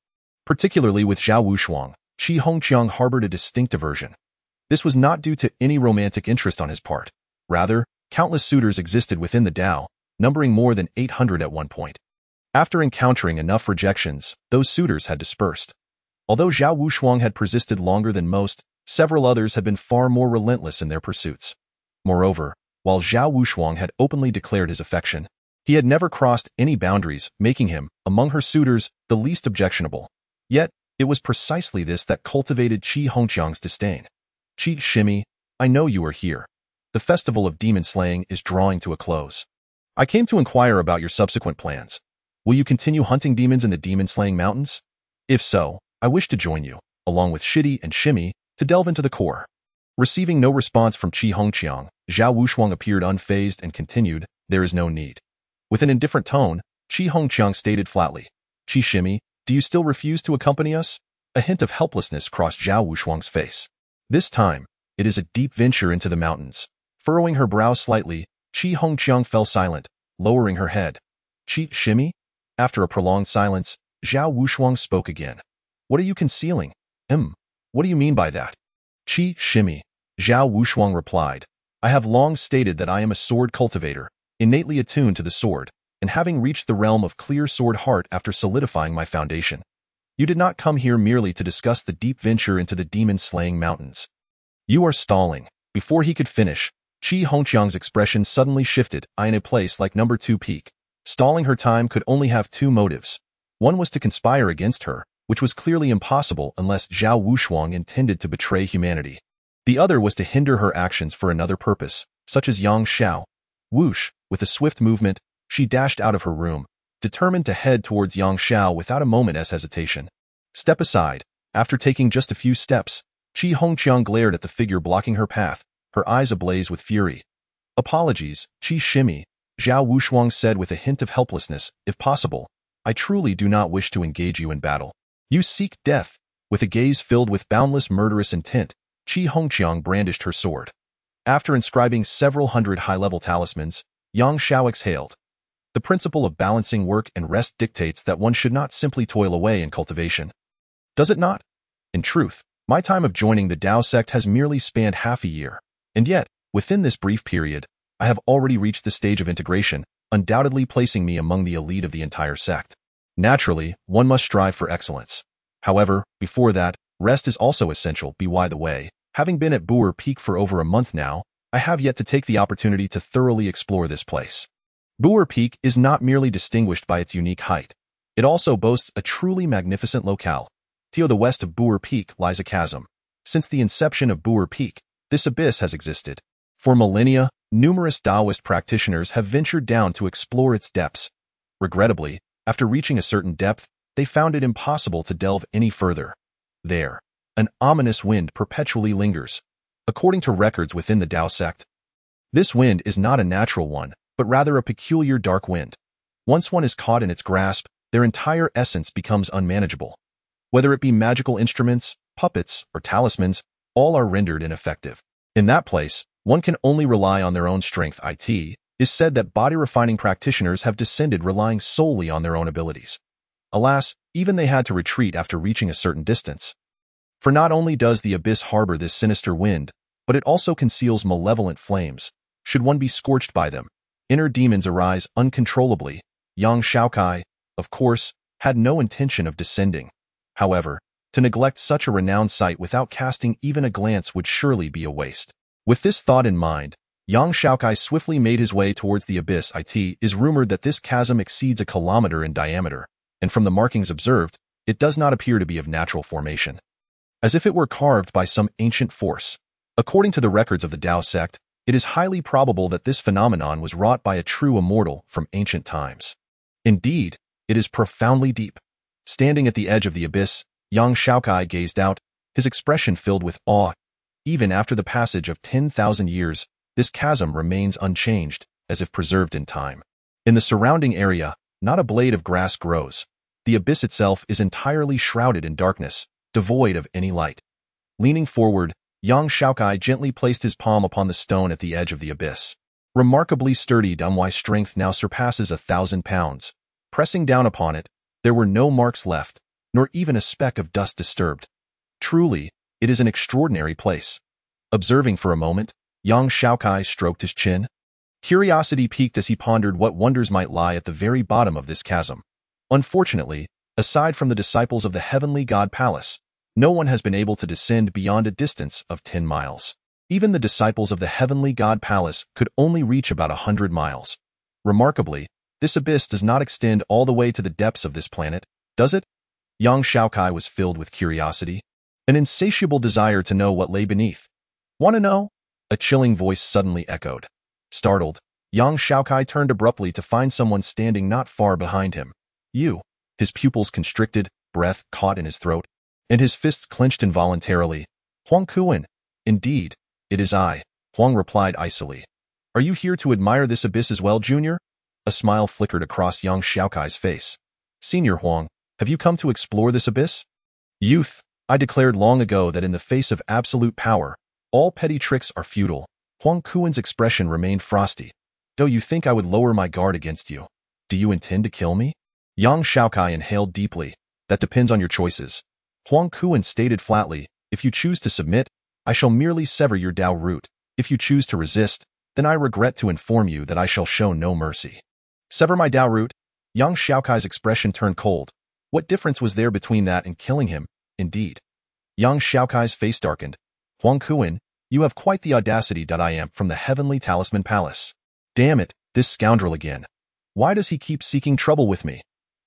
Particularly with Zhao Wushuang, Qi Hongqiang harbored a distinct aversion. This was not due to any romantic interest on his part. Rather, countless suitors existed within the Tao, numbering more than 800 at one point. After encountering enough rejections, those suitors had dispersed. Although Zhao Wushuang had persisted longer than most, several others had been far more relentless in their pursuits. Moreover, while Zhao Wushuang had openly declared his affection, he had never crossed any boundaries, making him, among her suitors, the least objectionable. Yet, it was precisely this that cultivated Qi Hongqiang's disdain. Qi Shimi, I know you are here. The festival of demon slaying is drawing to a close. I came to inquire about your subsequent plans. Will you continue hunting demons in the demon-slaying mountains? If so, I wish to join you, along with Shidi and Shimi, to delve into the core. Receiving no response from Qi Hongqiang, Zhao Wushuang appeared unfazed and continued, there is no need. With an indifferent tone, Qi Hongqiang stated flatly, Qi Shimi, do you still refuse to accompany us? A hint of helplessness crossed Zhao Wushuang's face. This time, it is a deep venture into the mountains. Furrowing her brow slightly, Qi Hongqiang fell silent, lowering her head. Qi Shimi? After a prolonged silence, Zhao Wushuang spoke again. What are you concealing? What do you mean by that? Qi Shimi, Zhao Wushuang replied. I have long stated that I am a sword cultivator, innately attuned to the sword, and having reached the realm of clear sword heart after solidifying my foundation. You did not come here merely to discuss the deep venture into the demon-slaying mountains. You are stalling. Before he could finish, Qi Hongqiang's expression suddenly shifted. In a place like number 2 peak, stalling her time could only have 2 motives. One was to conspire against her, which was clearly impossible unless Zhao Wushuang intended to betray humanity. The other was to hinder her actions for another purpose, such as Yang Xiao. Whoosh, with a swift movement, she dashed out of her room, determined to head towards Yang Xiao without a moment's hesitation. Step aside. After taking just a few steps, Qi Hongqiang glared at the figure blocking her path, her eyes ablaze with fury. Apologies, Qi Shimi, Zhao Wushuang said with a hint of helplessness. If possible, I truly do not wish to engage you in battle. You seek death. With a gaze filled with boundless murderous intent, Qi Hongqiang brandished her sword. After inscribing several hundred high-level talismans, Yang Xiao exhaled. The principle of balancing work and rest dictates that one should not simply toil away in cultivation. Does it not? In truth, my time of joining the Tao sect has merely spanned half a year, and yet, within this brief period, I have already reached the stage of integration, undoubtedly placing me among the elite of the entire sect. Naturally, one must strive for excellence. However, before that, rest is also essential. By the way, having been at Boer Peak for over a month now, I have yet to take the opportunity to thoroughly explore this place. Boer Peak is not merely distinguished by its unique height. It also boasts a truly magnificent locale. To the west of Boer Peak lies a chasm. Since the inception of Boer Peak, this abyss has existed. For millennia, numerous Taoist practitioners have ventured down to explore its depths. Regrettably, after reaching a certain depth, they found it impossible to delve any further. There, an ominous wind perpetually lingers. According to records within the Tao sect, this wind is not a natural one, but rather a peculiar dark wind. Once one is caught in its grasp, their entire essence becomes unmanageable. Whether it be magical instruments, puppets, or talismans, all are rendered ineffective. In that place, one can only rely on their own strength. It is said that body-refining practitioners have descended relying solely on their own abilities. Alas, even they had to retreat after reaching a certain distance. For not only does the abyss harbor this sinister wind, but it also conceals malevolent flames. Should one be scorched by them, inner demons arise uncontrollably. Young Xiaokai, of course, had no intention of descending. However, to neglect such a renowned sight without casting even a glance would surely be a waste. With this thought in mind, Yang Xiaokai swiftly made his way towards the abyss. It is rumored that this chasm exceeds a kilometer in diameter, and from the markings observed, it does not appear to be of natural formation, as if it were carved by some ancient force. According to the records of the Tao sect, it is highly probable that this phenomenon was wrought by a true immortal from ancient times. Indeed, it is profoundly deep. Standing at the edge of the abyss, Yang Xiaokai gazed out, his expression filled with awe. Even after the passage of 10,000 years, this chasm remains unchanged, as if preserved in time. In the surrounding area, not a blade of grass grows. The abyss itself is entirely shrouded in darkness, devoid of any light. Leaning forward, Yang Xiaokai gently placed his palm upon the stone at the edge of the abyss. Remarkably sturdy, Dumwai's strength now surpasses 1,000 pounds. Pressing down upon it, there were no marks left, nor even a speck of dust disturbed. Truly, it is an extraordinary place. Observing for a moment, Yang Xiaokai stroked his chin. Curiosity piqued as he pondered what wonders might lie at the very bottom of this chasm. Unfortunately, aside from the disciples of the Heavenly God Palace, no one has been able to descend beyond a distance of 10 miles. Even the disciples of the Heavenly God Palace could only reach about 100 miles. Remarkably, this abyss does not extend all the way to the depths of this planet, does it? Yang Xiaokai was filled with curiosity, an insatiable desire to know what lay beneath. Want to know? A chilling voice suddenly echoed. Startled, Yang Xiaokai turned abruptly to find someone standing not far behind him. You. His pupils constricted, breath caught in his throat, and his fists clenched involuntarily. Huang Kuan. Indeed, it is I, Huang replied icily. Are you here to admire this abyss as well, Junior? A smile flickered across Yang Xiaokai's face. Senior Huang, have you come to explore this abyss? Youth, I declared long ago that in the face of absolute power, all petty tricks are futile. Huang Kuan's expression remained frosty. Do you think I would lower my guard against you? Do you intend to kill me? Yang Xiaokai inhaled deeply. That depends on your choices. Huang Kuan stated flatly, if you choose to submit, I shall merely sever your Tao root. If you choose to resist, then I regret to inform you that I shall show no mercy. Sever my Tao root? Yang Xiaokai's expression turned cold. What difference was there between that and killing him? Indeed. Yang Xiaokai's face darkened. Huang Kuan, you have quite the audacity. I am from the Heavenly Talisman Palace. Damn it, this scoundrel again. Why does he keep seeking trouble with me?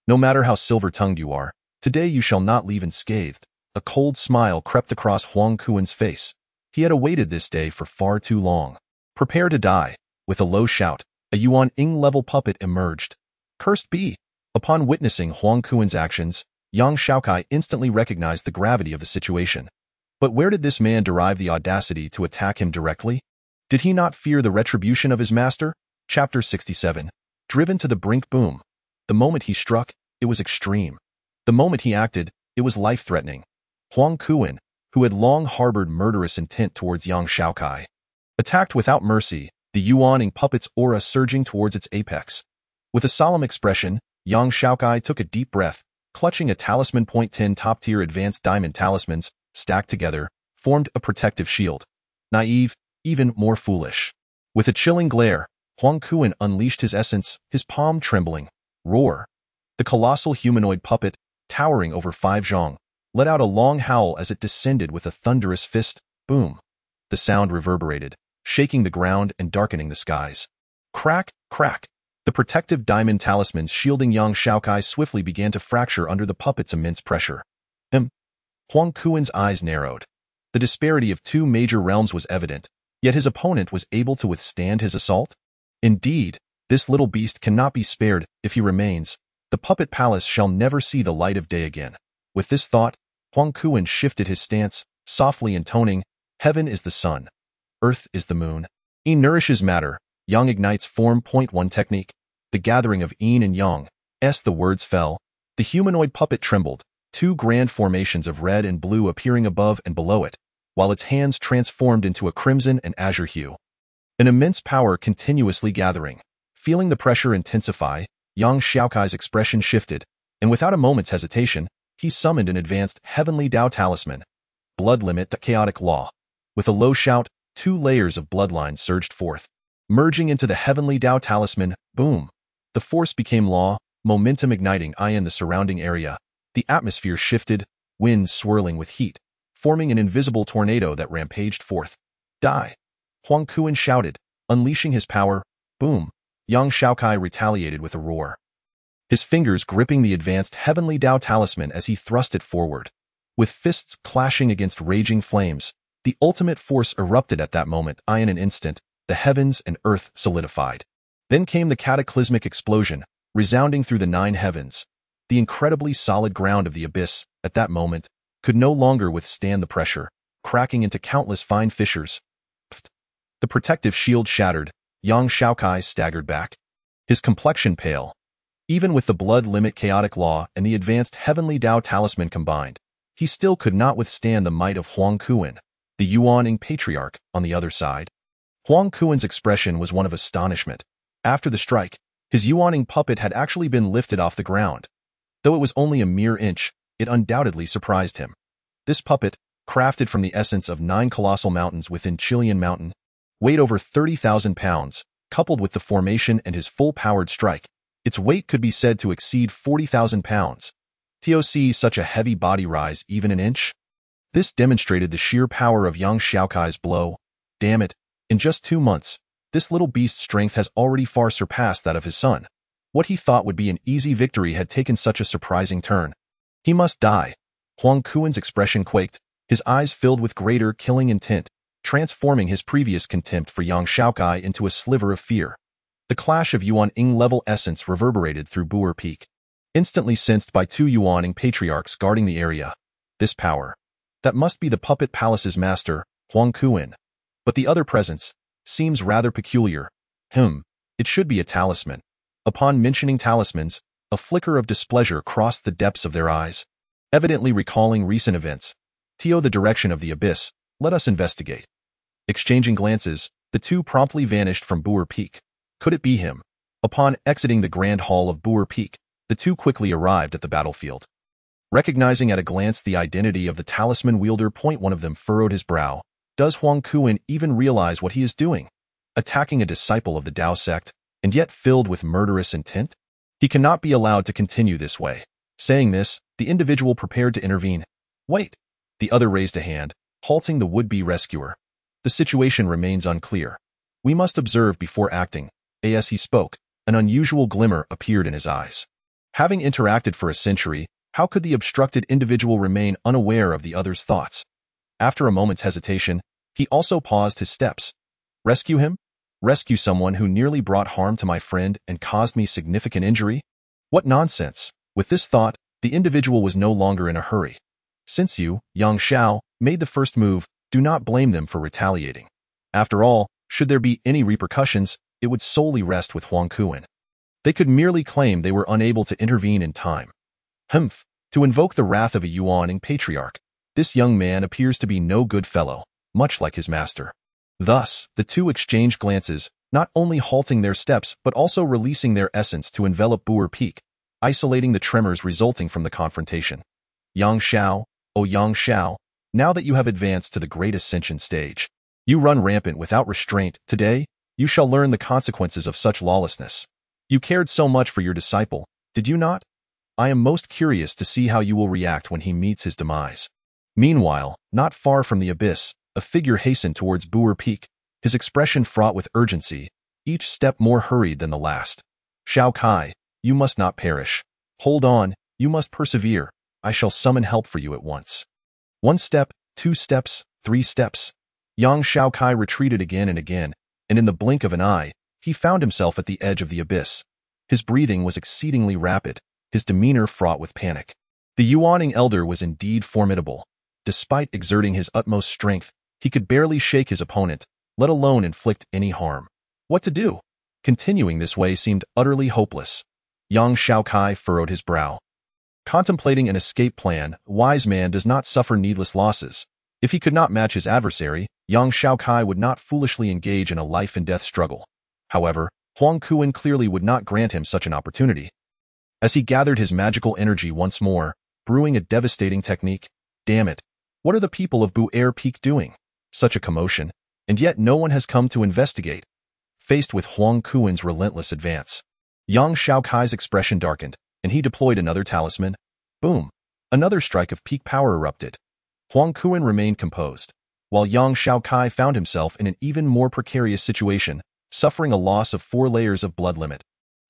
No matter how silver-tongued you are, today you shall not leave unscathed. A cold smile crept across Huang Kuan's face. He had awaited this day for far too long. Prepare to die. With a low shout, a Yuan-ing-level puppet emerged. Cursed be! Upon witnessing Huang Kuan's actions, Yang Xiaokai instantly recognized the gravity of the situation. But where did this man derive the audacity to attack him directly? Did he not fear the retribution of his master? Chapter 67. Driven to the brink. Boom. The moment he struck, it was extreme. The moment he acted, it was life-threatening. Huang Kuan, who had long harbored murderous intent towards Yang Xiaokai, attacked without mercy, the Yuan-ing puppet's aura surging towards its apex. With a solemn expression, Yang Xiaokai took a deep breath, clutching a talisman. 10 top-tier advanced diamond talismans, stacked together, formed a protective shield. Naive, even more foolish. With a chilling glare, Huang Kuan unleashed his essence, his palm trembling. Roar. The colossal humanoid puppet, towering over 5 zhong, let out a long howl as it descended with a thunderous fist. Boom. The sound reverberated, shaking the ground and darkening the skies. Crack, crack. The protective diamond talismans shielding young Xiaokai swiftly began to fracture under the puppet's immense pressure. Huang Kuan's eyes narrowed. The disparity of two major realms was evident, yet his opponent was able to withstand his assault? Indeed, this little beast cannot be spared. If he remains, the puppet palace shall never see the light of day again. With this thought, Huang Kuan shifted his stance, softly intoning, "Heaven is the sun. Earth is the moon. Yin nourishes matter. Yang ignites form." Point 1 technique. The gathering of yin and yang. As the words fell, the humanoid puppet trembled, two grand formations of red and blue appearing above and below it, while its hands transformed into a crimson and azure hue. An immense power continuously gathering. Feeling the pressure intensify, young Xiaokai's expression shifted, and without a moment's hesitation, he summoned an advanced heavenly Dao talisman. Blood limit the chaotic law. With a low shout, 2 layers of bloodlines surged forth. Merging into the heavenly Dao talisman, boom. The force became law, momentum igniting in the surrounding area. The atmosphere shifted, winds swirling with heat, forming an invisible tornado that rampaged forth. Die! Huang Kuan shouted, unleashing his power. Boom! Young Xiaokai retaliated with a roar, his fingers gripping the advanced heavenly Dao talisman as he thrust it forward. With fists clashing against raging flames, the ultimate force erupted at that moment. In an instant, the heavens and earth solidified. Then came the cataclysmic explosion, resounding through the 9 heavens. The incredibly solid ground of the abyss, at that moment, could no longer withstand the pressure, cracking into countless fine fissures. The protective shield shattered. Yang Xiaokai staggered back, his complexion pale. Even with the blood limit chaotic law and the advanced heavenly Dao talisman combined, he still could not withstand the might of Huang Kuan, the Yuaning patriarch, on the other side. Huang Kuan's expression was one of astonishment. After the strike, his Yuaning puppet had actually been lifted off the ground. Though it was only a mere inch, it undoubtedly surprised him. This puppet, crafted from the essence of 9 colossal mountains within Chilean Mountain, weighed over 30,000 pounds, coupled with the formation and his full-powered strike. Its weight could be said to exceed 40,000 pounds. TOC such a heavy body rise even an inch? This demonstrated the sheer power of young Xiaokai's blow. Damn it, in just 2 months, this little beast's strength has already far surpassed that of his son. What he thought would be an easy victory had taken such a surprising turn. He must die. Huang Kuan's expression quaked, his eyes filled with greater killing intent, transforming his previous contempt for young Xiaokai into a sliver of fear. The clash of Yuan-ing-level essence reverberated through Buer Peak, instantly sensed by 2 Yuaning patriarchs guarding the area. This power. That must be the puppet palace's master, Huang Kuan. But the other presence seems rather peculiar. It should be a talisman. Upon mentioning talismans, a flicker of displeasure crossed the depths of their eyes. Evidently recalling recent events. The direction of the abyss. Let us investigate. Exchanging glances, the 2 promptly vanished from Buer Peak. Could it be him? Upon exiting the grand hall of Buer Peak, the 2 quickly arrived at the battlefield. Recognizing at a glance the identity of the talisman wielder, one of them furrowed his brow. Does Huang Kuan even realize what he is doing? Attacking a disciple of the Dao sect, and yet filled with murderous intent? He cannot be allowed to continue this way. Saying this, the individual prepared to intervene. Wait! The other raised a hand, halting the would-be rescuer. The situation remains unclear. We must observe before acting. As he spoke, an unusual glimmer appeared in his eyes. Having interacted for a century, how could the obstructed individual remain unaware of the other's thoughts? After a moment's hesitation, he also paused his steps. Rescue him? Rescue someone who nearly brought harm to my friend and caused me significant injury? What nonsense! With this thought, the individual was no longer in a hurry. Since you, Yang Xiao, made the first move, do not blame them for retaliating. After all, should there be any repercussions, it would solely rest with Huang Kuan. They could merely claim they were unable to intervene in time. To invoke the wrath of a Yuaning patriarch, this young man appears to be no good fellow, much like his master. Thus, the 2 exchanged glances, not only halting their steps but also releasing their essence to envelop Buer Peak, isolating the tremors resulting from the confrontation. Yang Xiao, O Yang Xiao, now that you have advanced to the great ascension stage, you run rampant without restraint. Today, you shall learn the consequences of such lawlessness. You cared so much for your disciple, did you not? I am most curious to see how you will react when he meets his demise. Meanwhile, not far from the abyss, a figure hastened towards Buer Peak, his expression fraught with urgency, each step more hurried than the last. Xiaokai, you must not perish. Hold on, you must persevere. I shall summon help for you at once. 1 step, 2 steps, 3 steps. Yang Xiaokai retreated again and again, and in the blink of an eye, he found himself at the edge of the abyss. His breathing was exceedingly rapid, his demeanor fraught with panic. The Yuaning elder was indeed formidable. Despite exerting his utmost strength, he could barely shake his opponent, let alone inflict any harm. What to do? Continuing this way seemed utterly hopeless. Yang Xiaokai furrowed his brow. Contemplating an escape plan, a wise man does not suffer needless losses. If he could not match his adversary, Yang Xiaokai would not foolishly engage in a life-and-death struggle. However, Huang Kuan clearly would not grant him such an opportunity. As he gathered his magical energy once more, brewing a devastating technique, damn it, what are the people of Bu Air Peak doing? Such a commotion, and yet no one has come to investigate. Faced with Huang Kuan's relentless advance, Yang Xiaokai's expression darkened, and he deployed another talisman. Boom! Another strike of peak power erupted. Huang Kuan remained composed, while Yang Xiaokai found himself in an even more precarious situation, suffering a loss of 4 layers of blood limit,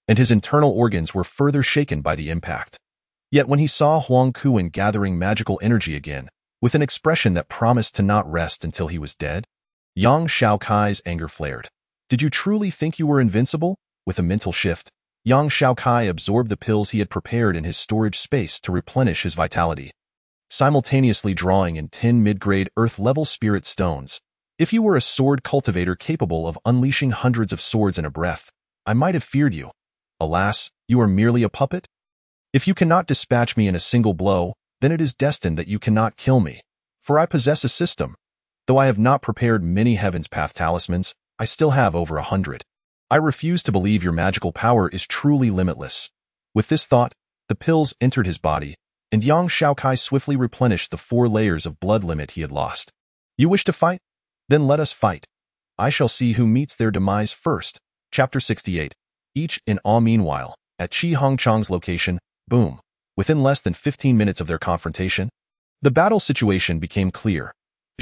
and his internal organs were further shaken by the impact. Yet when he saw Huang Kuan gathering magical energy again, with an expression that promised to not rest until he was dead, Yang Xiaokai's anger flared. Did you truly think you were invincible? With a mental shift, Yang Xiaokai absorbed the pills he had prepared in his storage space to replenish his vitality, simultaneously drawing in 10 mid-grade earth-level spirit stones. If you were a sword cultivator capable of unleashing hundreds of swords in a breath, I might have feared you. Alas, you are merely a puppet? If you cannot dispatch me in a single blow, then it is destined that you cannot kill me. For I possess a system. Though I have not prepared many Heaven's Path talismans, I still have over 100. I refuse to believe your magical power is truly limitless. With this thought, the pills entered his body, and Yang Xiaokai swiftly replenished the 4 layers of blood limit he had lost. You wish to fight? Then let us fight. I shall see who meets their demise first. Chapter 68. Each in awe. Meanwhile, at Qi Hongchang's location, boom. Within less than 15 minutes of their confrontation, the battle situation became clear.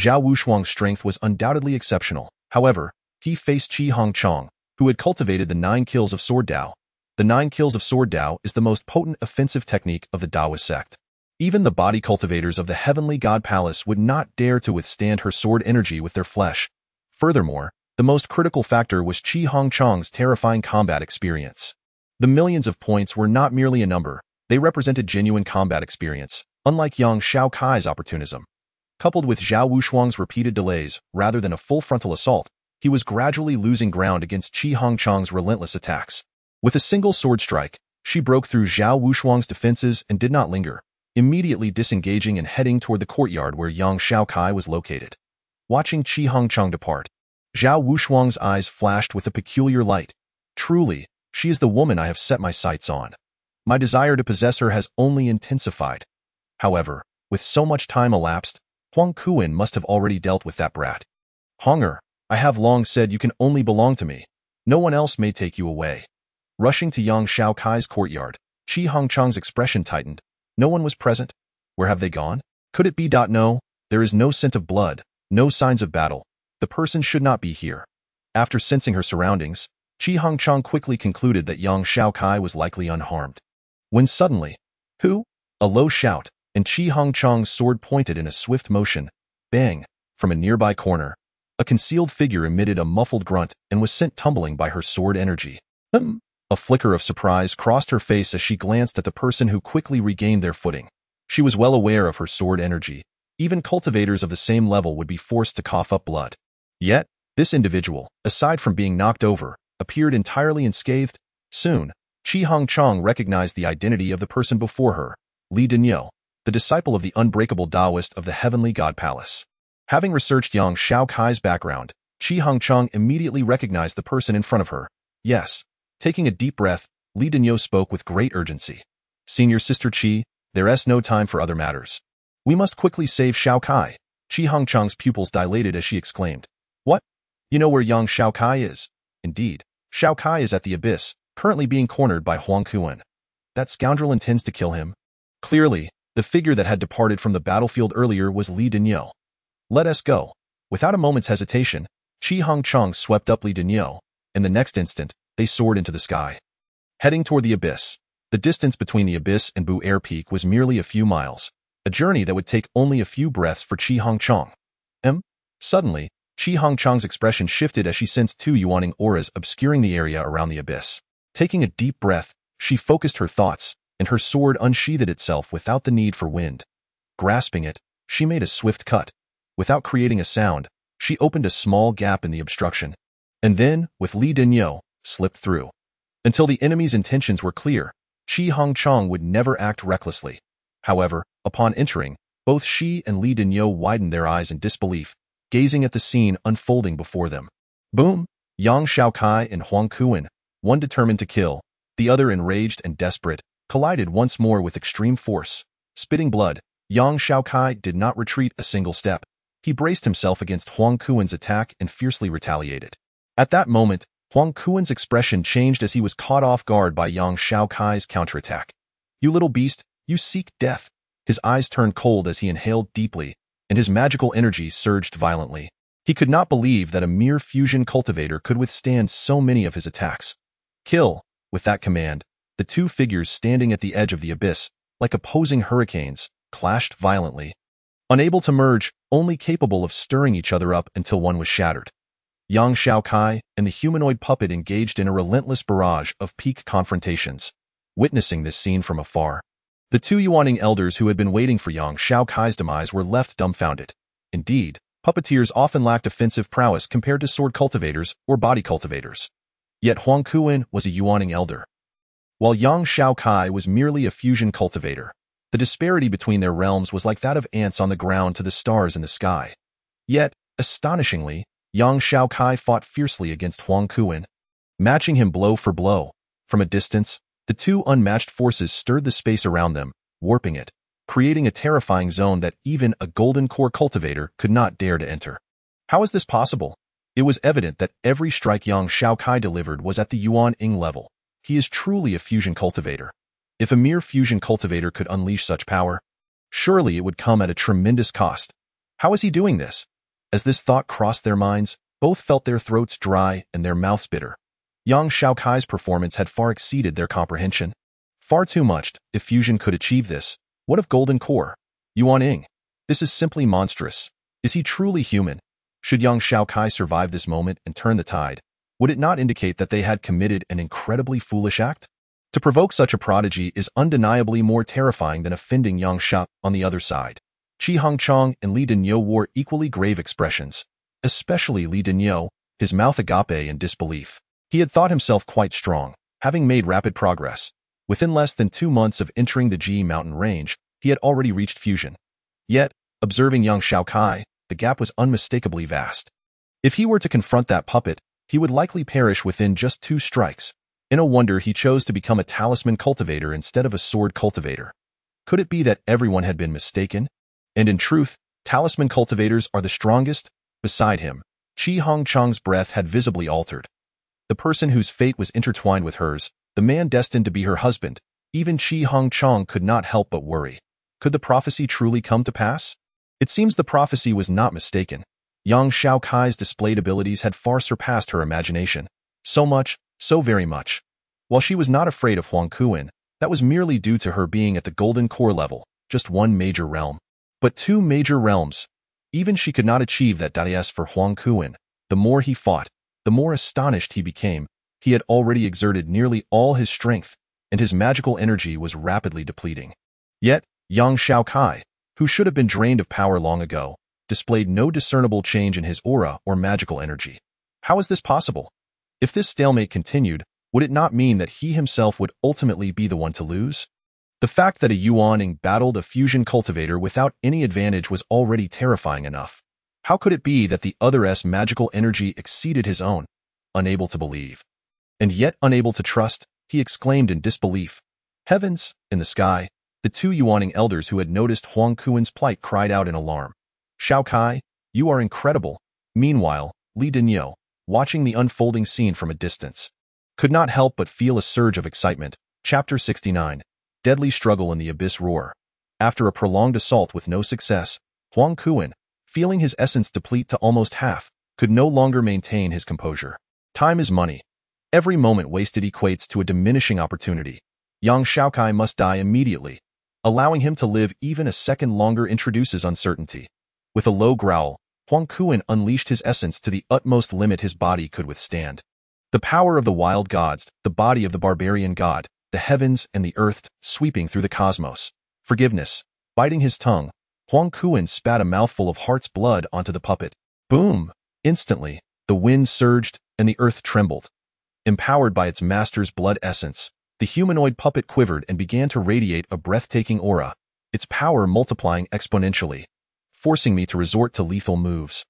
Zhao Wushuang's strength was undoubtedly exceptional. However, he faced Qi Hongchang, who had cultivated the 9 kills of Sword Dao. The 9 kills of Sword Dao is the most potent offensive technique of the Daoist sect. Even the body cultivators of the Heavenly God Palace would not dare to withstand her sword energy with their flesh. Furthermore, the most critical factor was Qi Hongchang's terrifying combat experience. The millions of points were not merely a number, they represented genuine combat experience, unlike Yang Xiaokai's opportunism. Coupled with Zhao Wushuang's repeated delays, rather than a full frontal assault, he was gradually losing ground against Qi Hongchang's relentless attacks. With a single sword strike, she broke through Zhao Wushuang's defenses and did not linger, immediately disengaging and heading toward the courtyard where Yang Xiaokai was located. Watching Qi Hongchang depart, Zhao Wushuang's eyes flashed with a peculiar light. Truly, she is the woman I have set my sights on. My desire to possess her has only intensified. However, with so much time elapsed, Huang Kuan must have already dealt with that brat. Honger, I have long said you can only belong to me. No one else may take you away. Rushing to Yang Xiaokai's courtyard, Qi Hongchang's expression tightened. No one was present. Where have they gone? Could it be? No, there is no scent of blood, no signs of battle. The person should not be here. After sensing her surroundings, Qi Hongchang quickly concluded that Yang Xiaokai was likely unharmed. When suddenly, who? A low shout, and Qi Hongchang's sword pointed in a swift motion. Bang! From a nearby corner, a concealed figure emitted a muffled grunt and was sent tumbling by her sword energy. A flicker of surprise crossed her face as she glanced at the person who quickly regained their footing. She was well aware of her sword energy. Even cultivators of the same level would be forced to cough up blood. Yet, this individual, aside from being knocked over, appeared entirely unscathed. Soon, Qi Hongchang recognized the identity of the person before her, Li Denyo, the disciple of the unbreakable Taoist of the Heavenly God Palace. Having researched Yang Xiaokai's background, Qi Hongchang immediately recognized the person in front of her. Yes. Taking a deep breath, Li Denyo spoke with great urgency. Senior Sister Qi, there is no time for other matters. We must quickly save Xiaokai. Qi Hongchang's pupils dilated as she exclaimed. What? You know where Yang Xiaokai is? Indeed, Xiaokai is at the abyss, currently being cornered by Huang Kuan. That scoundrel intends to kill him. Clearly, the figure that had departed from the battlefield earlier was Li Denyo. Let us go. Without a moment's hesitation, Qi Hongchang swept up Li Denyo, and the next instant, they soared into the sky. heading toward the abyss. The distance between the abyss and Bu Air Peak was merely a few miles, a journey that would take only a few breaths for Qi Hongchang. Suddenly, Qi Hongchang's expression shifted as she sensed two yawning auras obscuring the area around the abyss. Taking a deep breath, she focused her thoughts, and her sword unsheathed itself without the need for wind. Grasping it, she made a swift cut. Without creating a sound, she opened a small gap in the obstruction, and then, with Li Dinyo, slipped through. Until the enemy's intentions were clear, Qi Hongchang would never act recklessly. However, upon entering, both she and Li Dinyo widened their eyes in disbelief, gazing at the scene unfolding before them. Boom! Yang Xiaokai and Huang Kuan, one determined to kill, the other enraged and desperate, collided once more with extreme force. Spitting blood, Yang Xiaokai did not retreat a single step. He braced himself against Huang Kuan's attack and fiercely retaliated. At that moment, Huang Kuan's expression changed as he was caught off guard by Yang Xiaokai's counterattack. "You little beast, you seek death." His eyes turned cold as he inhaled deeply, and his magical energy surged violently. He could not believe that a mere fusion cultivator could withstand so many of his attacks. "Kill!" With that command, the two figures standing at the edge of the abyss, like opposing hurricanes, clashed violently. Unable to merge, only capable of stirring each other up until one was shattered. Yang Xiaokai and the humanoid puppet engaged in a relentless barrage of peak confrontations. Witnessing this scene from afar, the two yawning elders who had been waiting for Yang Xiaokai's demise were left dumbfounded. Indeed, puppeteers often lacked offensive prowess compared to sword cultivators or body cultivators. Yet Huang Kuan was a yawning elder, while Yang Xiaokai was merely a fusion cultivator. The disparity between their realms was like that of ants on the ground to the stars in the sky. Yet, astonishingly, Yang Xiaokai fought fiercely against Huang Kuan, matching him blow for blow. From a distance, the two unmatched forces stirred the space around them, warping it, creating a terrifying zone that even a golden core cultivator could not dare to enter. How is this possible? It was evident that every strike Yang Xiaokai delivered was at the Yuan Ying level. He is truly a fusion cultivator. If a mere fusion cultivator could unleash such power, surely it would come at a tremendous cost. How is he doing this? As this thought crossed their minds, both felt their throats dry and their mouths bitter. Yang Xiaokai's performance had far exceeded their comprehension. Far too much. If fusion could achieve this, what of golden core? Yuan Ying. This is simply monstrous. Is he truly human? Should Yang Xiaokai survive this moment and turn the tide, would it not indicate that they had committed an incredibly foolish act? To provoke such a prodigy is undeniably more terrifying than offending Yang Xiao. On the other side, Qi Hongchang and Li Dinyo wore equally grave expressions, especially Li Dinyo, his mouth agape in disbelief. He had thought himself quite strong, having made rapid progress. Within less than 2 months of entering the Ji mountain range, he had already reached fusion. Yet, observing Yang Xiaokai, the gap was unmistakably vast. If he were to confront that puppet, he would likely perish within just 2 strikes. No wonder he chose to become a talisman cultivator instead of a sword cultivator. Could it be that everyone had been mistaken? And in truth, talisman cultivators are the strongest? Beside him, Qi Hongchang's breath had visibly altered. The person whose fate was intertwined with hers, the man destined to be her husband, even Qi Hongchang could not help but worry. Could the prophecy truly come to pass? It seems the prophecy was not mistaken. Yang Xiaokai's displayed abilities had far surpassed her imagination. So much, so very much. While she was not afraid of Huang Kuan, that was merely due to her being at the golden core level, just one major realm. But 2 major realms. Even she could not achieve that dais for Huang Kuan. The more he fought, the more astonished he became. He had already exerted nearly all his strength, and his magical energy was rapidly depleting. Yet, Yang Xiaokai, who should have been drained of power long ago, displayed no discernible change in his aura or magical energy. How is this possible? If this stalemate continued, would it not mean that he himself would ultimately be the one to lose? The fact that a Yuan Ying battled a fusion cultivator without any advantage was already terrifying enough. How could it be that the other's magical energy exceeded his own? Unable to believe, and yet unable to trust, he exclaimed in disbelief. Heavens! In the sky, the 2 Yuan Ying elders who had noticed Huang Kuan's plight cried out in alarm. Xiaokai, you are incredible. Meanwhile, Li Dinyo, watching the unfolding scene from a distance, could not help but feel a surge of excitement. Chapter 69. Deadly Struggle in the Abyss Roar. After a prolonged assault with no success, Huang Kuan, feeling his essence deplete to almost half, could no longer maintain his composure. Time is money. Every moment wasted equates to a diminishing opportunity. Yang Xiaokai must die immediately. Allowing him to live even a second longer introduces uncertainty. With a low growl, Huang Kuan unleashed his essence to the utmost limit his body could withstand. The power of the wild gods, the body of the barbarian god, the heavens and the earth sweeping through the cosmos. Forgiveness. Biting his tongue, Huang Kuan spat a mouthful of heart's blood onto the puppet. Boom! Instantly, the wind surged and the earth trembled. Empowered by its master's blood essence, the humanoid puppet quivered and began to radiate a breathtaking aura, its power multiplying exponentially, forcing me to resort to lethal moves.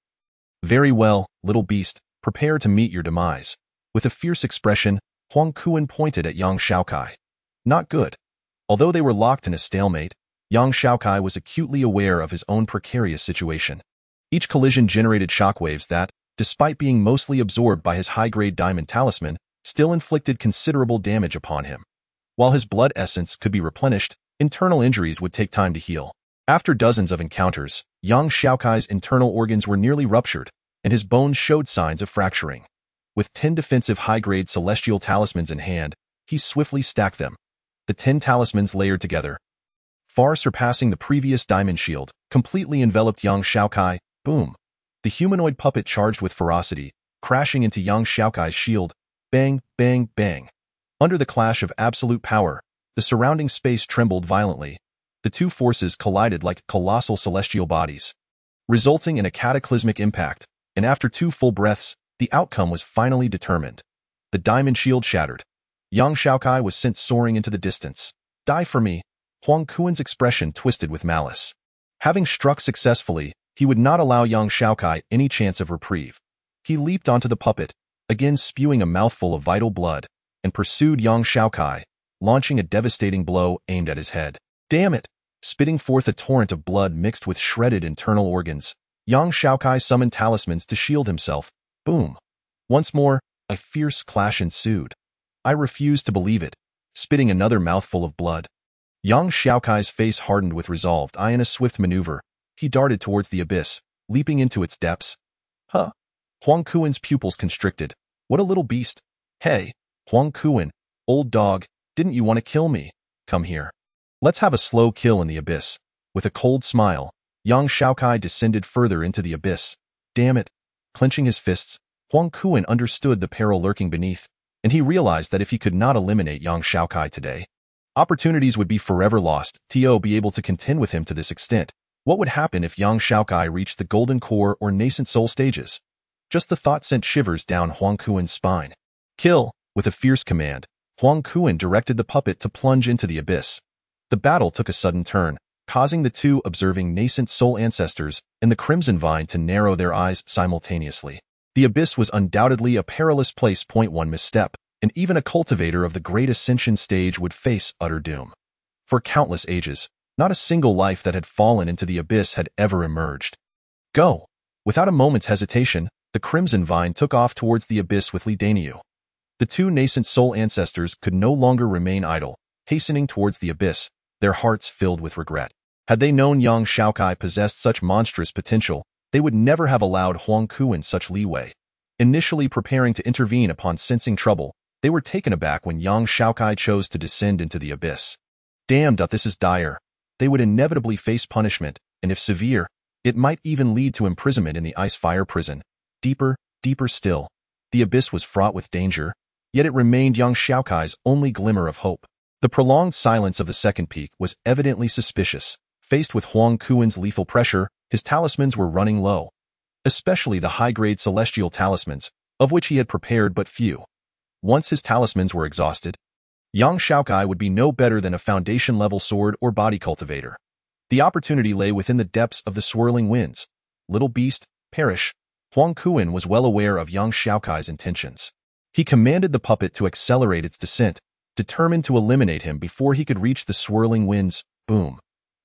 Very well, little beast, prepare to meet your demise. With a fierce expression, Huang Kuan pointed at Yang Xiaokai. Not good. Although they were locked in a stalemate, Yang Xiaokai was acutely aware of his own precarious situation. Each collision generated shockwaves that, despite being mostly absorbed by his high-grade diamond talisman, still inflicted considerable damage upon him. While his blood essence could be replenished, internal injuries would take time to heal. After dozens of encounters, Yang Xiaokai's internal organs were nearly ruptured, and his bones showed signs of fracturing. With 10 defensive high-grade celestial talismans in hand, he swiftly stacked them. The 10 talismans layered together, far surpassing the previous diamond shield, completely enveloped Yang Xiaokai. Boom! The humanoid puppet charged with ferocity, crashing into Yang Xiaokai's shield. Bang, bang, bang. Under the clash of absolute power, the surrounding space trembled violently. The two forces collided like colossal celestial bodies, resulting in a cataclysmic impact, and after 2 full breaths, the outcome was finally determined. The diamond shield shattered. Yang Xiaokai was sent soaring into the distance. Die for me. Huang Kuan's expression twisted with malice. Having struck successfully, he would not allow Yang Xiaokai any chance of reprieve. He leaped onto the puppet, again spewing a mouthful of vital blood, and pursued Yang Xiaokai, launching a devastating blow aimed at his head. Damn it! Spitting forth a torrent of blood mixed with shredded internal organs, Yang Xiaokai summoned talismans to shield himself. Boom! Once more, a fierce clash ensued. I refused to believe it, spitting another mouthful of blood. Yang Xiaokai's face hardened with resolve. In a swift maneuver, he darted towards the abyss, leaping into its depths. Huh! Huang Kuan's pupils constricted. What a little beast. Hey, Huang Kuan, old dog, didn't you want to kill me? Come here. Let's have a slow kill in the abyss. With a cold smile, Yang Xiaokai descended further into the abyss. Damn it. Clenching his fists, Huang Kuan understood the peril lurking beneath, and he realized that if he could not eliminate Yang Xiaokai today, opportunities would be forever lost. To be able to contend with him to this extent. What would happen if Yang Xiaokai reached the golden core or nascent soul stages? Just the thought sent shivers down Huang Kuan's spine. Kill! With a fierce command, Huang Kuan directed the puppet to plunge into the abyss. The battle took a sudden turn, causing the two observing nascent soul ancestors and the Crimson Vine to narrow their eyes simultaneously. The abyss was undoubtedly a perilous place. One misstep, and even a cultivator of the Great Ascension stage would face utter doom. For countless ages, not a single life that had fallen into the abyss had ever emerged. Go! Without a moment's hesitation, the Crimson Vine took off towards the abyss with Li Daniu. The two nascent soul ancestors could no longer remain idle, hastening towards the abyss, their hearts filled with regret. Had they known Yang Xiaokai possessed such monstrous potential, they would never have allowed Huang Kuan such leeway. Initially preparing to intervene upon sensing trouble, they were taken aback when Yang Xiaokai chose to descend into the abyss. Damn, this is dire. They would inevitably face punishment, and if severe, it might even lead to imprisonment in the ice-fire prison. Deeper, deeper still. The abyss was fraught with danger, yet it remained Yang Xiaokai's only glimmer of hope. The prolonged silence of the second peak was evidently suspicious. Faced with Huang Kuan's lethal pressure, his talismans were running low, especially the high-grade celestial talismans, of which he had prepared but few. Once his talismans were exhausted, Yang Xiaokai would be no better than a foundation-level sword or body cultivator. The opportunity lay within the depths of the swirling winds. Little beast, perish. Huang Kuan was well aware of Yang Xiaokai's intentions. He commanded the puppet to accelerate its descent, determined to eliminate him before he could reach the swirling winds. Boom.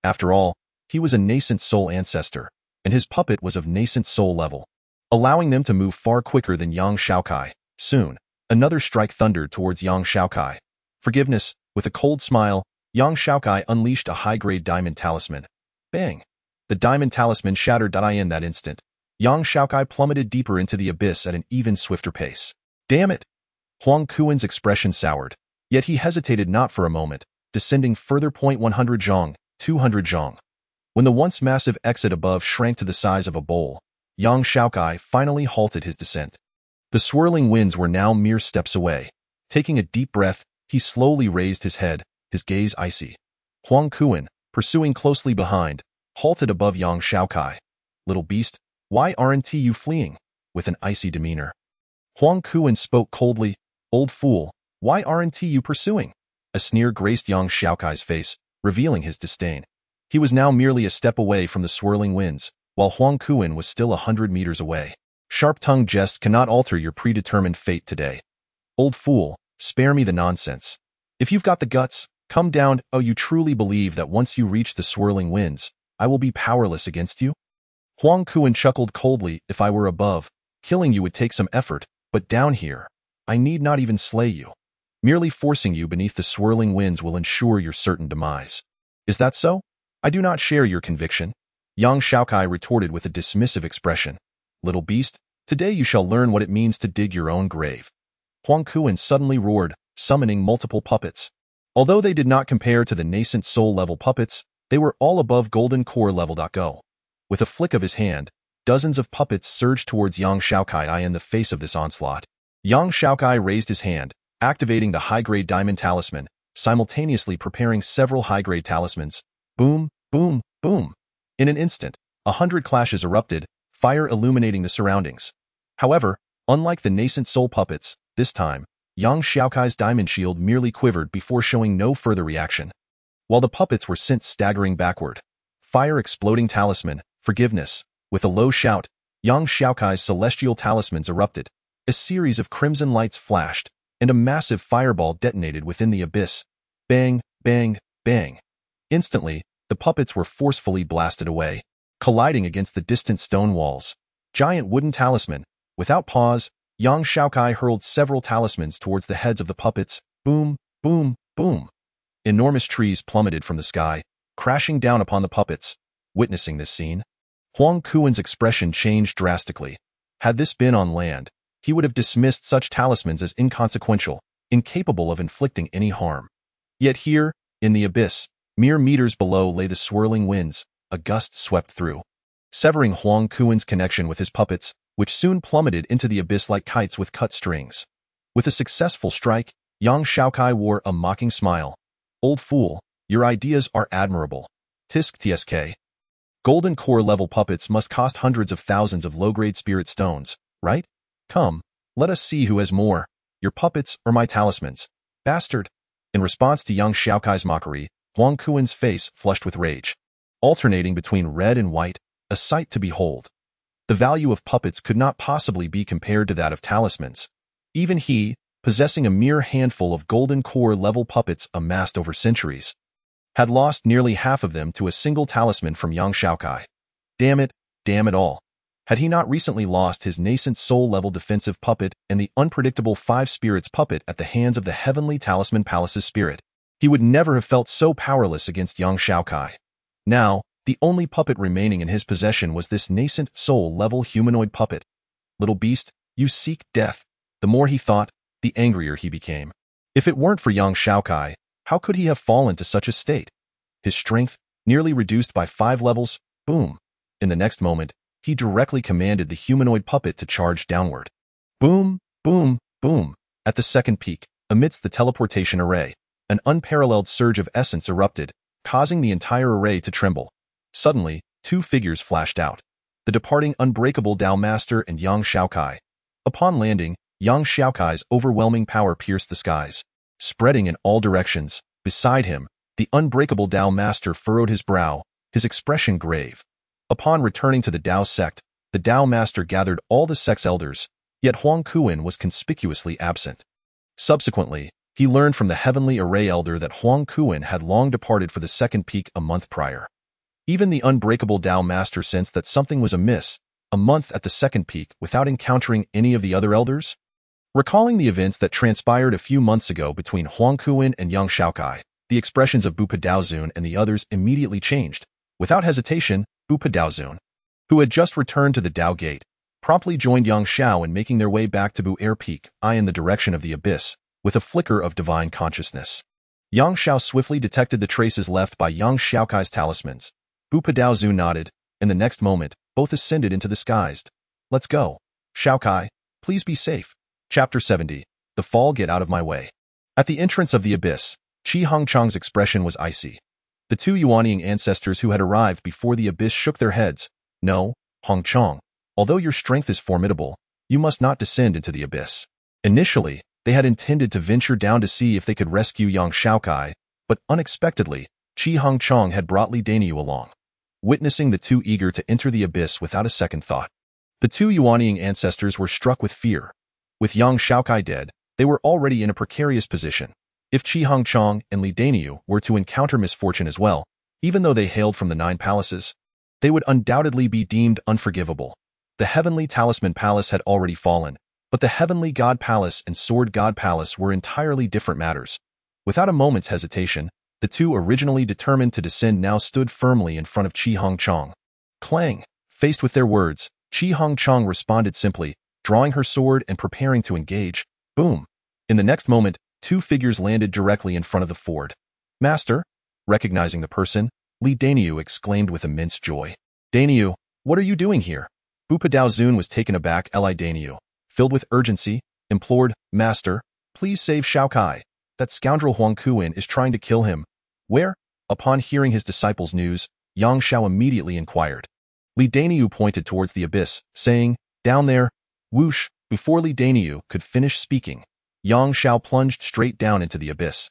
After all, he was a nascent soul ancestor, and his puppet was of nascent soul level, allowing them to move far quicker than Yang Xiaokai. Soon, another strike thundered towards Yang Xiaokai. Forgiveness. With a cold smile, Yang Xiaokai unleashed a high-grade diamond talisman. Bang! The diamond talisman shattered. In that instant, Yang Xiaokai plummeted deeper into the abyss at an even swifter pace. Damn it! Huang Kuan's expression soured, yet he hesitated not for a moment, descending further. 100 zhong, 200 zhong. When the once massive exit above shrank to the size of a bowl, young Xiaokai finally halted his descent. The swirling winds were now mere steps away. Taking a deep breath, he slowly raised his head, his gaze icy. Huang Kuan, pursuing closely behind, halted above young Xiaokai. "Little beast, why aren't you fleeing?" with an icy demeanor. Huang Kuan spoke coldly. "Old fool, why aren't you pursuing?" A sneer graced young Xiaokai's face, revealing his disdain. He was now merely a step away from the swirling winds, while Huang Kuan was still 100 meters away. "Sharp-tongued jests cannot alter your predetermined fate today. Old fool, spare me the nonsense. If you've got the guts, come down. Oh, you truly believe that once you reach the swirling winds, I will be powerless against you?" Huang Kuan chuckled coldly. "If I were above, killing you would take some effort, but down here, I need not even slay you. Merely forcing you beneath the swirling winds will ensure your certain demise. Is that so? I do not share your conviction." Young Xiaokai retorted with a dismissive expression. "Little beast, today you shall learn what it means to dig your own grave." Huang Kuan suddenly roared, summoning multiple puppets. Although they did not compare to the nascent soul-level puppets, they were all above golden core level. Go. With a flick of his hand, dozens of puppets surged towards young Xiaokai. In the face of this onslaught, young Xiaokai raised his hand, activating the high-grade diamond talisman, simultaneously preparing several high-grade talismans. Boom, boom, boom. In an instant, 100 clashes erupted, fire illuminating the surroundings. However, unlike the nascent soul puppets, this time, young Xiaokai's diamond shield merely quivered before showing no further reaction. While the puppets were sent staggering backward, fire exploding talisman, forgiveness. With a low shout, young Xiaokai's celestial talismans erupted. A series of crimson lights flashed, and a massive fireball detonated within the abyss. Bang, bang, bang. Instantly, the puppets were forcefully blasted away, colliding against the distant stone walls. Giant wooden talisman. Without pause, young Xiaokai hurled several talismans towards the heads of the puppets. Boom, boom, boom. Enormous trees plummeted from the sky, crashing down upon the puppets. Witnessing this scene, Huang Kuan's expression changed drastically. Had this been on land, he would have dismissed such talismans as inconsequential, incapable of inflicting any harm. Yet here, in the abyss, mere meters below lay the swirling winds. A gust swept through, severing Huang Kuan's connection with his puppets, which soon plummeted into the abyss like kites with cut strings. With a successful strike, young Xiaokai wore a mocking smile. "Old fool, your ideas are admirable. Tsk. Golden core level puppets must cost hundreds of thousands of low-grade spirit stones, right? Come, let us see who has more, your puppets or my talismans. Bastard." In response to young Xiaokai's mockery, Huang Kuan's face flushed with rage, alternating between red and white, a sight to behold. The value of puppets could not possibly be compared to that of talismans. Even he, possessing a mere handful of golden core level puppets amassed over centuries, had lost nearly half of them to a single talisman from young Xiaokai. Damn it all. Had he not recently lost his nascent soul-level defensive puppet and the unpredictable Five Spirits puppet at the hands of the Heavenly Talisman Palace's spirit, he would never have felt so powerless against young Xiaokai. Now, the only puppet remaining in his possession was this nascent soul-level humanoid puppet. Little beast, you seek death. The more he thought, the angrier he became. If it weren't for young Xiaokai, how could he have fallen to such a state? His strength, nearly reduced by 5 levels, boom. In the next moment, he directly commanded the humanoid puppet to charge downward. Boom, boom, boom. At the second peak, amidst the teleportation array, an unparalleled surge of essence erupted, causing the entire array to tremble. Suddenly, 2 figures flashed out. The departing Unbreakable Tao Master and young Xiaokai. Upon landing, young Xiaokai's overwhelming power pierced the skies, spreading in all directions. Beside him, the Unbreakable Tao Master furrowed his brow, his expression grave. Upon returning to the Tao sect, the Tao Master gathered all the sect's elders, yet Huang Kuan was conspicuously absent. Subsequently, he learned from the Heavenly Array Elder that Huang Kuan had long departed for the second peak a month prior. Even the Unbreakable Tao Master sensed that something was amiss, a month at the second peak without encountering any of the other elders. Recalling the events that transpired a few months ago between Huang Kuan and young Xiaokai, the expressions of Bupa Daozun and the others immediately changed. Without hesitation, Bupa Daozun, who had just returned to the Tao Gate, promptly joined Yang Xiao in making their way back to Bu Air Peak, in the direction of the abyss, with a flicker of divine consciousness. Yang Xiao swiftly detected the traces left by Yang Xiaokai's talismans. Bu Padaozu nodded, and the next moment, both ascended into the skies. Let's go. Xiaokai, please be safe. Chapter 70. The Fall. Get out of my way. At the entrance of the abyss, Qi Hongchang's expression was icy. The two Yuanying ancestors who had arrived before the abyss shook their heads. No, Hongchang, although your strength is formidable, you must not descend into the abyss. Initially, they had intended to venture down to see if they could rescue Yang Xiaokai, but unexpectedly, Qi Hongchang had brought Li Daniu along. Witnessing the two eager to enter the abyss without a second thought, the two Yuanying ancestors were struck with fear. With Yang Xiaokai dead, they were already in a precarious position. If Qi Hongchang and Li Daniu were to encounter misfortune as well, even though they hailed from the 9 palaces, they would undoubtedly be deemed unforgivable. The Heavenly Talisman Palace had already fallen, but the Heavenly God Palace and Sword God Palace were entirely different matters. Without a moment's hesitation, the two originally determined to descend now stood firmly in front of Qi Hongchang. Clang! Faced with their words, Qi Hongchang responded simply, drawing her sword and preparing to engage. Boom! In the next moment, 2 figures landed directly in front of the ford. Master? Recognizing the person, Li Daniu exclaimed with immense joy. Daniu, what are you doing here? Bu Padaozun was taken aback. Li Daniu, filled with urgency, implored, Master, please save Xiaokai. That scoundrel Huang Kuan is trying to kill him. Where? Upon hearing his disciples' news, Yang Xiao immediately inquired. Li Daniu pointed towards the abyss, saying, Down there. Whoosh! Before Li Daniu could finish speaking, Yang Xiao plunged straight down into the abyss.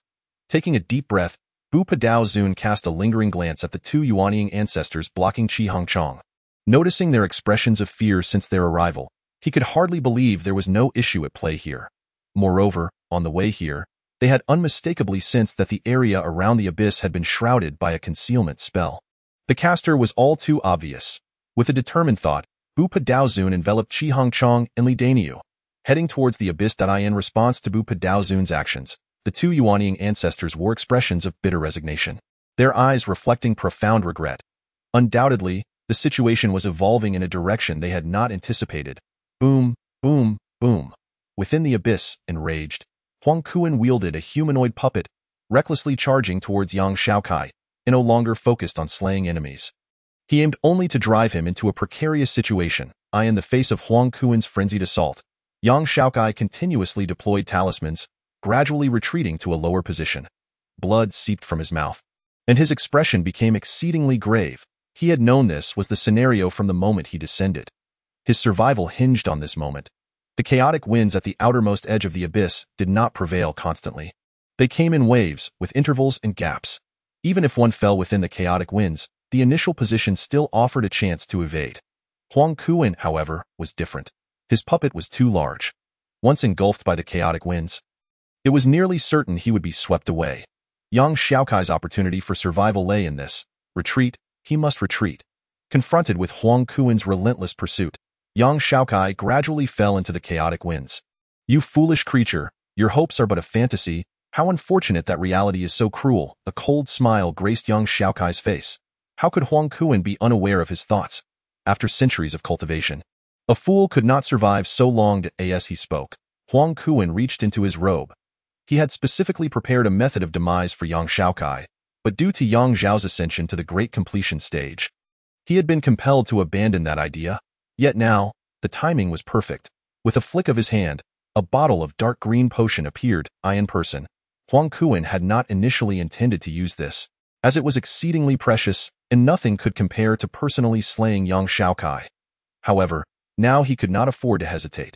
Taking a deep breath, Bu Padaozun cast a lingering glance at the two Yuanying ancestors blocking Qi Hongchang. Noticing their expressions of fear since their arrival, he could hardly believe there was no issue at play here. Moreover, on the way here, they had unmistakably sensed that the area around the abyss had been shrouded by a concealment spell. The caster was all too obvious. With a determined thought, Bu Padaozun enveloped Qi Hongchang and Li Daniu. Heading towards the abyss. In response to Bu Padaozun's actions, the two Yuanying ancestors wore expressions of bitter resignation, their eyes reflecting profound regret. Undoubtedly, the situation was evolving in a direction they had not anticipated. Boom, boom, boom. Within the abyss, enraged, Huang Kuan wielded a humanoid puppet, recklessly charging towards Yang Xiaokai, and no longer focused on slaying enemies. He aimed only to drive him into a precarious situation. In the face of Huang Kuan's frenzied assault, Yang Xiaokai continuously deployed talismans, gradually retreating to a lower position. Blood seeped from his mouth, and his expression became exceedingly grave. He had known this was the scenario from the moment he descended. His survival hinged on this moment. The chaotic winds at the outermost edge of the abyss did not prevail constantly. They came in waves, with intervals and gaps. Even if one fell within the chaotic winds, the initial position still offered a chance to evade. Huang Kuan, however, was different. His puppet was too large. Once engulfed by the chaotic winds, it was nearly certain he would be swept away. Yang Xiaokai's opportunity for survival lay in this. Retreat, he must retreat. Confronted with Huang Kuan's relentless pursuit, Yang Xiaokai gradually fell into the chaotic winds. You foolish creature, your hopes are but a fantasy. How unfortunate that reality is so cruel. A cold smile graced Yang Xiaokai's face. How could Huang Kuan be unaware of his thoughts? After centuries of cultivation, a fool could not survive so long. As he spoke, Huang Kuan reached into his robe. He had specifically prepared a method of demise for Yang Xiaokai, but due to Yang Zhao's ascension to the great completion stage, he had been compelled to abandon that idea. Yet now, the timing was perfect. With a flick of his hand, a bottle of dark green potion appeared. In person, Huang Kuan had not initially intended to use this, as it was exceedingly precious, and nothing could compare to personally slaying Yang Xiaokai. However, now he could not afford to hesitate.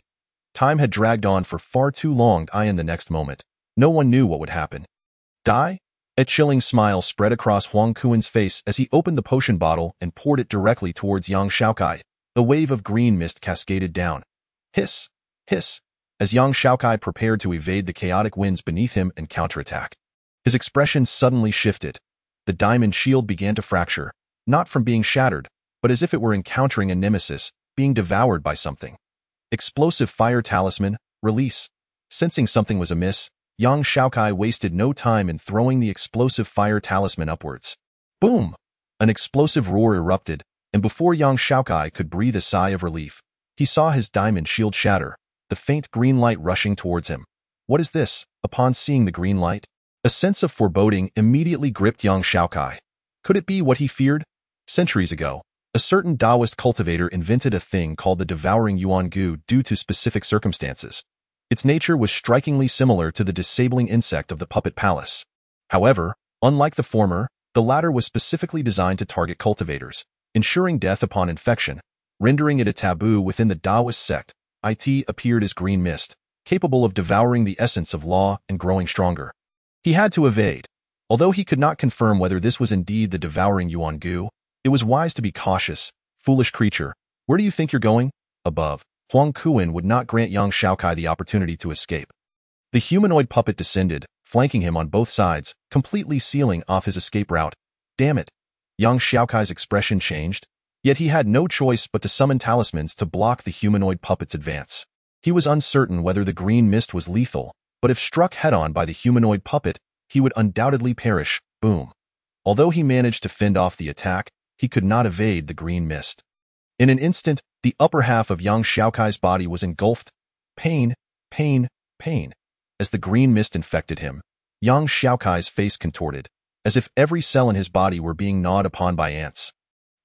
Time had dragged on for far too long. In the next moment, no one knew what would happen. Die? A chilling smile spread across Huang Kuan's face as he opened the potion bottle and poured it directly towards Yang Xiaokai. A wave of green mist cascaded down. Hiss! Hiss! As Yang Xiaokai prepared to evade the chaotic winds beneath him and counterattack. His expression suddenly shifted. The diamond shield began to fracture, not from being shattered, but as if it were encountering a nemesis, being devoured by something. Explosive fire talisman, release. Sensing something was amiss, Yang Xiaokai wasted no time in throwing the explosive fire talisman upwards. Boom! An explosive roar erupted, and before Yang Xiaokai could breathe a sigh of relief, He saw his diamond shield shatter, the faint green light rushing towards him. What is this? Upon seeing the green light, a sense of foreboding immediately gripped young Xiaokai. Could it be what he feared? Centuries ago, a certain Taoist cultivator invented a thing called the devouring yuan gu due to specific circumstances. Its nature was strikingly similar to the disabling insect of the puppet palace. However, unlike the former, the latter was specifically designed to target cultivators, ensuring death upon infection, rendering it a taboo within the Taoist sect. It appeared as green mist, capable of devouring the essence of law and growing stronger. He had to evade. Although he could not confirm whether this was indeed the devouring yuan gu, it was wise to be cautious. Foolish creature, where do you think you're going? Above, Huang Kuan would not grant young Xiaokai the opportunity to escape. The humanoid puppet descended, flanking him on both sides, completely sealing off his escape route. Damn it! Young Xiaokai's expression changed, yet he had no choice but to summon talismans to block the humanoid puppet's advance. He was uncertain whether the green mist was lethal, but if struck head-on by the humanoid puppet, he would undoubtedly perish. Boom. Although he managed to fend off the attack, he could not evade the green mist. In an instant, the upper half of young Xiaokai's body was engulfed. Pain, pain, pain. As the green mist infected him, young Xiaokai's face contorted, as if every cell in his body were being gnawed upon by ants.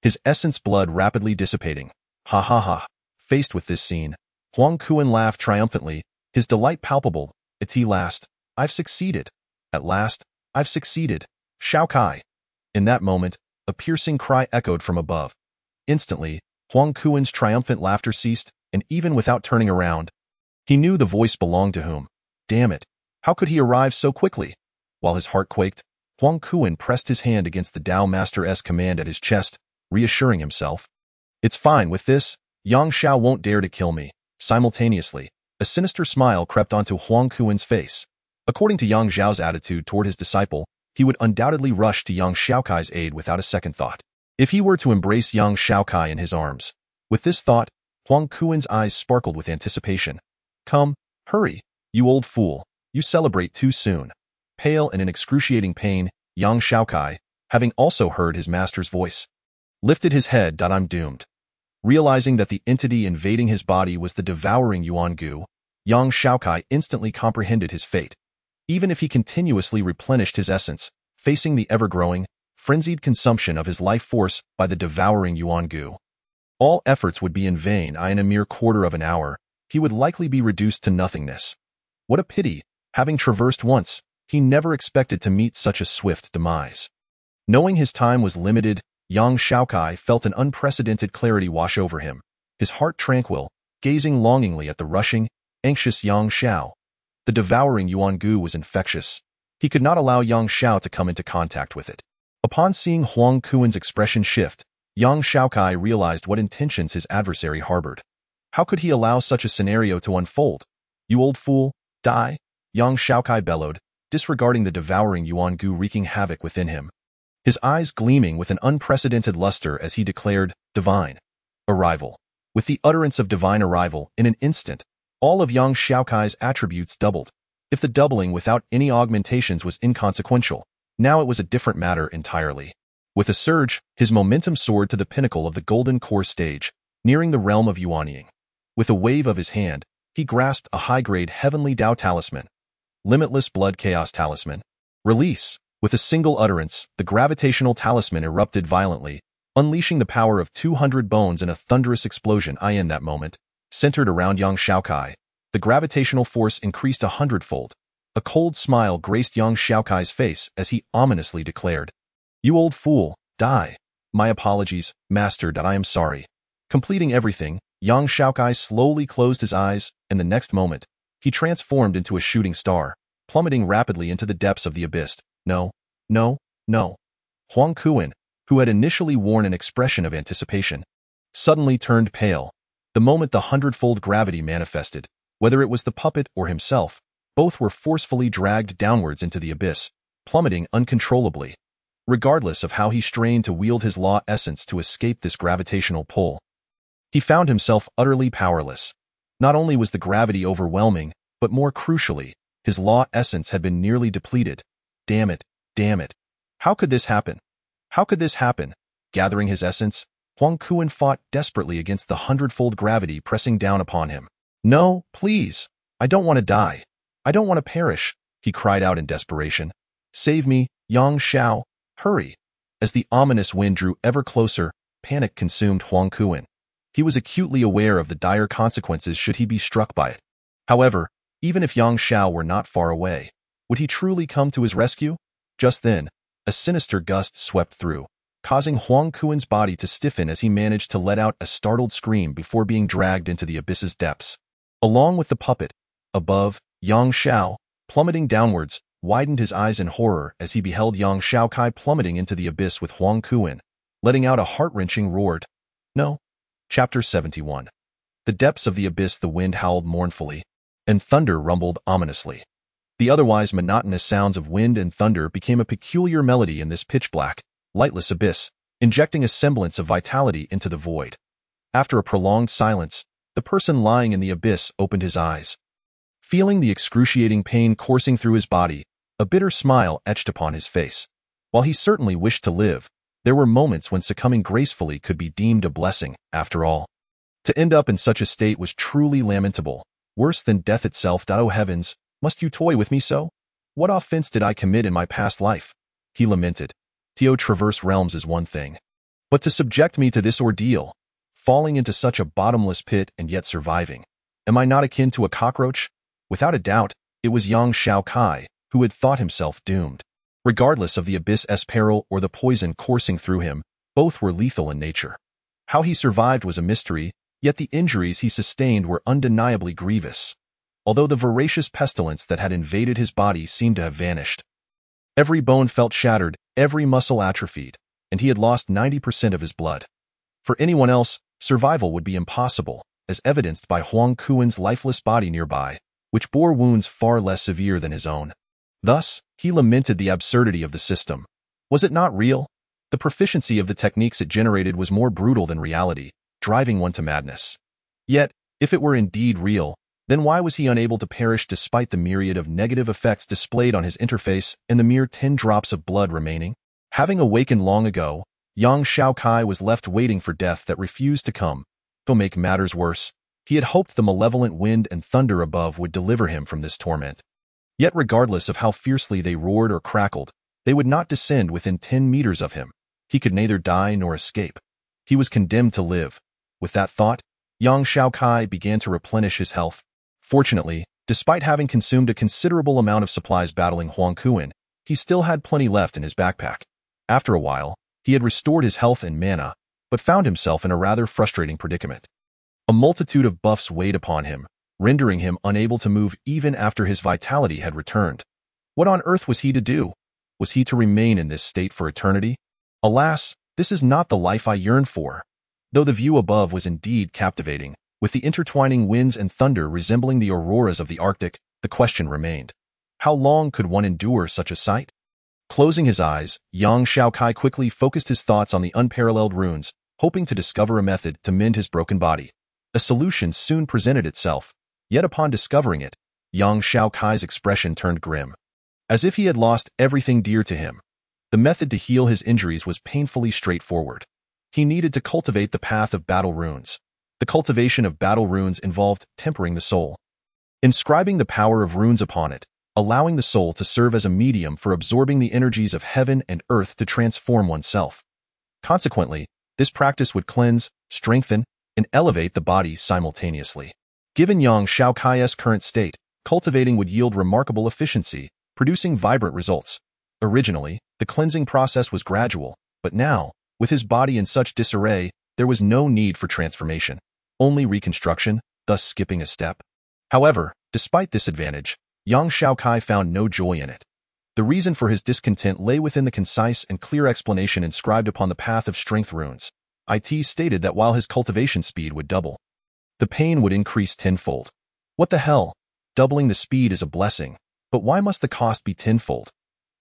His essence blood rapidly dissipating. Ha ha ha. Faced with this scene, Huang Kuan laughed triumphantly, his delight palpable. At last, I've succeeded. At last, I've succeeded. Xiaokai. In that moment, a piercing cry echoed from above. Instantly, Huang Kuan's triumphant laughter ceased, and even without turning around, he knew the voice belonged to whom. Damn it! How could he arrive so quickly? While his heart quaked, Huang Kuan pressed his hand against the Tao Master's command at his chest, reassuring himself. It's fine with this, Yang Xiao won't dare to kill me. Simultaneously, a sinister smile crept onto Huang Kuan's face. According to Yang Zhao's attitude toward his disciple, he would undoubtedly rush to young Xiaokai's aid without a second thought. If he were to embrace young Xiaokai in his arms. With this thought, Huang Kuan's eyes sparkled with anticipation. Come, hurry, you old fool, you celebrate too soon. Pale and in excruciating pain, young Xiaokai, having also heard his master's voice, lifted his head. I'm doomed. Realizing that the entity invading his body was the devouring yuan gu, young Xiaokai instantly comprehended his fate. Even if he continuously replenished his essence, facing the ever-growing, frenzied consumption of his life force by the devouring yuan gu, all efforts would be in vain. In a mere quarter of an hour, he would likely be reduced to nothingness. What a pity, having traversed once, he never expected to meet such a swift demise. Knowing his time was limited, young Xiaokai felt an unprecedented clarity wash over him, his heart tranquil, gazing longingly at the rushing, anxious Yang Xiao. The devouring yuan gu was infectious. He could not allow Yang Xiao to come into contact with it. Upon seeing Huang Kuan's expression shift, Yang Xiaokai realized what intentions his adversary harbored. How could he allow such a scenario to unfold? You old fool, die! Yang Xiaokai bellowed, disregarding the devouring yuan gu wreaking havoc within him. His eyes gleaming with an unprecedented luster as he declared, Divine Arrival. With the utterance of divine arrival, in an instant, all of young Xiaokai's attributes doubled. If the doubling without any augmentations was inconsequential, now it was a different matter entirely. With a surge, his momentum soared to the pinnacle of the golden core stage, nearing the realm of Yuanying. With a wave of his hand, he grasped a high-grade heavenly Tao talisman. Limitless Blood Chaos Talisman. Release. With a single utterance, the gravitational talisman erupted violently, unleashing the power of 200 bones in a thunderous explosion. In that moment, centered around young Xiaokai, the gravitational force increased 100-fold. A cold smile graced young Xiaokai's face as he ominously declared, You old fool, die. My apologies, master. I am sorry. Completing everything, young Xiaokai slowly closed his eyes, and the next moment, he transformed into a shooting star, plummeting rapidly into the depths of the abyss. No, no, no. Huang Kuan, who had initially worn an expression of anticipation, suddenly turned pale. The moment the 100-fold gravity manifested, whether it was the puppet or himself, both were forcefully dragged downwards into the abyss, plummeting uncontrollably. Regardless of how he strained to wield his law essence to escape this gravitational pull, he found himself utterly powerless. Not only was the gravity overwhelming, but more crucially, his law essence had been nearly depleted. Damn it, damn it. How could this happen? How could this happen? Gathering his essence, Huang Kuan fought desperately against the hundredfold gravity pressing down upon him. "No, please. I don't want to die. I don't want to perish," he cried out in desperation. "Save me, Yang Xiao. Hurry." As the ominous wind drew ever closer, panic consumed Huang Kuan. He was acutely aware of the dire consequences should he be struck by it. However, even if Yang Xiao were not far away, would he truly come to his rescue? Just then, a sinister gust swept through, causing Huang Kuan's body to stiffen as he managed to let out a startled scream before being dragged into the abyss's depths. Along with the puppet, above, Yang Xiao, plummeting downwards, widened his eyes in horror as he beheld Yang Xiaokai plummeting into the abyss with Huang Kuan, letting out a heart-wrenching roar. No. Chapter 71. The depths of the abyss. The wind howled mournfully, and thunder rumbled ominously. The otherwise monotonous sounds of wind and thunder became a peculiar melody in this pitch-black, lightless abyss, injecting a semblance of vitality into the void. After a prolonged silence, the person lying in the abyss opened his eyes. Feeling the excruciating pain coursing through his body, a bitter smile etched upon his face. While he certainly wished to live, there were moments when succumbing gracefully could be deemed a blessing, after all. To end up in such a state was truly lamentable, worse than death itself. Oh heavens, must you toy with me so? What offense did I commit in my past life? He lamented. To traverse realms is one thing, but to subject me to this ordeal, falling into such a bottomless pit and yet surviving. Am I not akin to a cockroach? Without a doubt, it was Yang Xiaokai, who had thought himself doomed. Regardless of the abyss's peril or the poison coursing through him, both were lethal in nature. How he survived was a mystery, yet the injuries he sustained were undeniably grievous, although the voracious pestilence that had invaded his body seemed to have vanished. Every bone felt shattered, every muscle atrophied, and he had lost 90% of his blood. For anyone else, survival would be impossible, as evidenced by Huang Kuan's lifeless body nearby, which bore wounds far less severe than his own. Thus, he lamented the absurdity of the system. Was it not real? The proficiency of the techniques it generated was more brutal than reality, driving one to madness. Yet, if it were indeed real, then why was he unable to perish despite the myriad of negative effects displayed on his interface and the mere 10 drops of blood remaining? Having awakened long ago, Yang Xiaokai was left waiting for death that refused to come. To make matters worse, he had hoped the malevolent wind and thunder above would deliver him from this torment. Yet regardless of how fiercely they roared or crackled, they would not descend within 10 meters of him. He could neither die nor escape. He was condemned to live. With that thought, Yang Xiaokai began to replenish his health. Fortunately, despite having consumed a considerable amount of supplies battling Huang Kuan, he still had plenty left in his backpack. After a while, he had restored his health and mana, but found himself in a rather frustrating predicament. A multitude of buffs weighed upon him, rendering him unable to move even after his vitality had returned. What on earth was he to do? Was he to remain in this state for eternity? Alas, this is not the life I yearn for. Though the view above was indeed captivating, with the intertwining winds and thunder resembling the auroras of the Arctic, the question remained. How long could one endure such a sight? Closing his eyes, Yang Xiaokai quickly focused his thoughts on the unparalleled runes, hoping to discover a method to mend his broken body. A solution soon presented itself, yet upon discovering it, Yang Xiaokai's expression turned grim. As if he had lost everything dear to him. The method to heal his injuries was painfully straightforward. He needed to cultivate the path of battle runes. The cultivation of battle runes involved tempering the soul, inscribing the power of runes upon it, allowing the soul to serve as a medium for absorbing the energies of heaven and earth to transform oneself. Consequently, this practice would cleanse, strengthen, and elevate the body simultaneously. Given Yang Xiaokai's current state, cultivating would yield remarkable efficiency, producing vibrant results. Originally, the cleansing process was gradual, but now, with his body in such disarray, there was no need for transformation, only reconstruction, thus skipping a step. However, despite this advantage, Yang Xiaokai found no joy in it. The reason for his discontent lay within the concise and clear explanation inscribed upon the path of strength runes. It stated that while his cultivation speed would double, the pain would increase tenfold. What the hell? Doubling the speed is a blessing, but why must the cost be tenfold?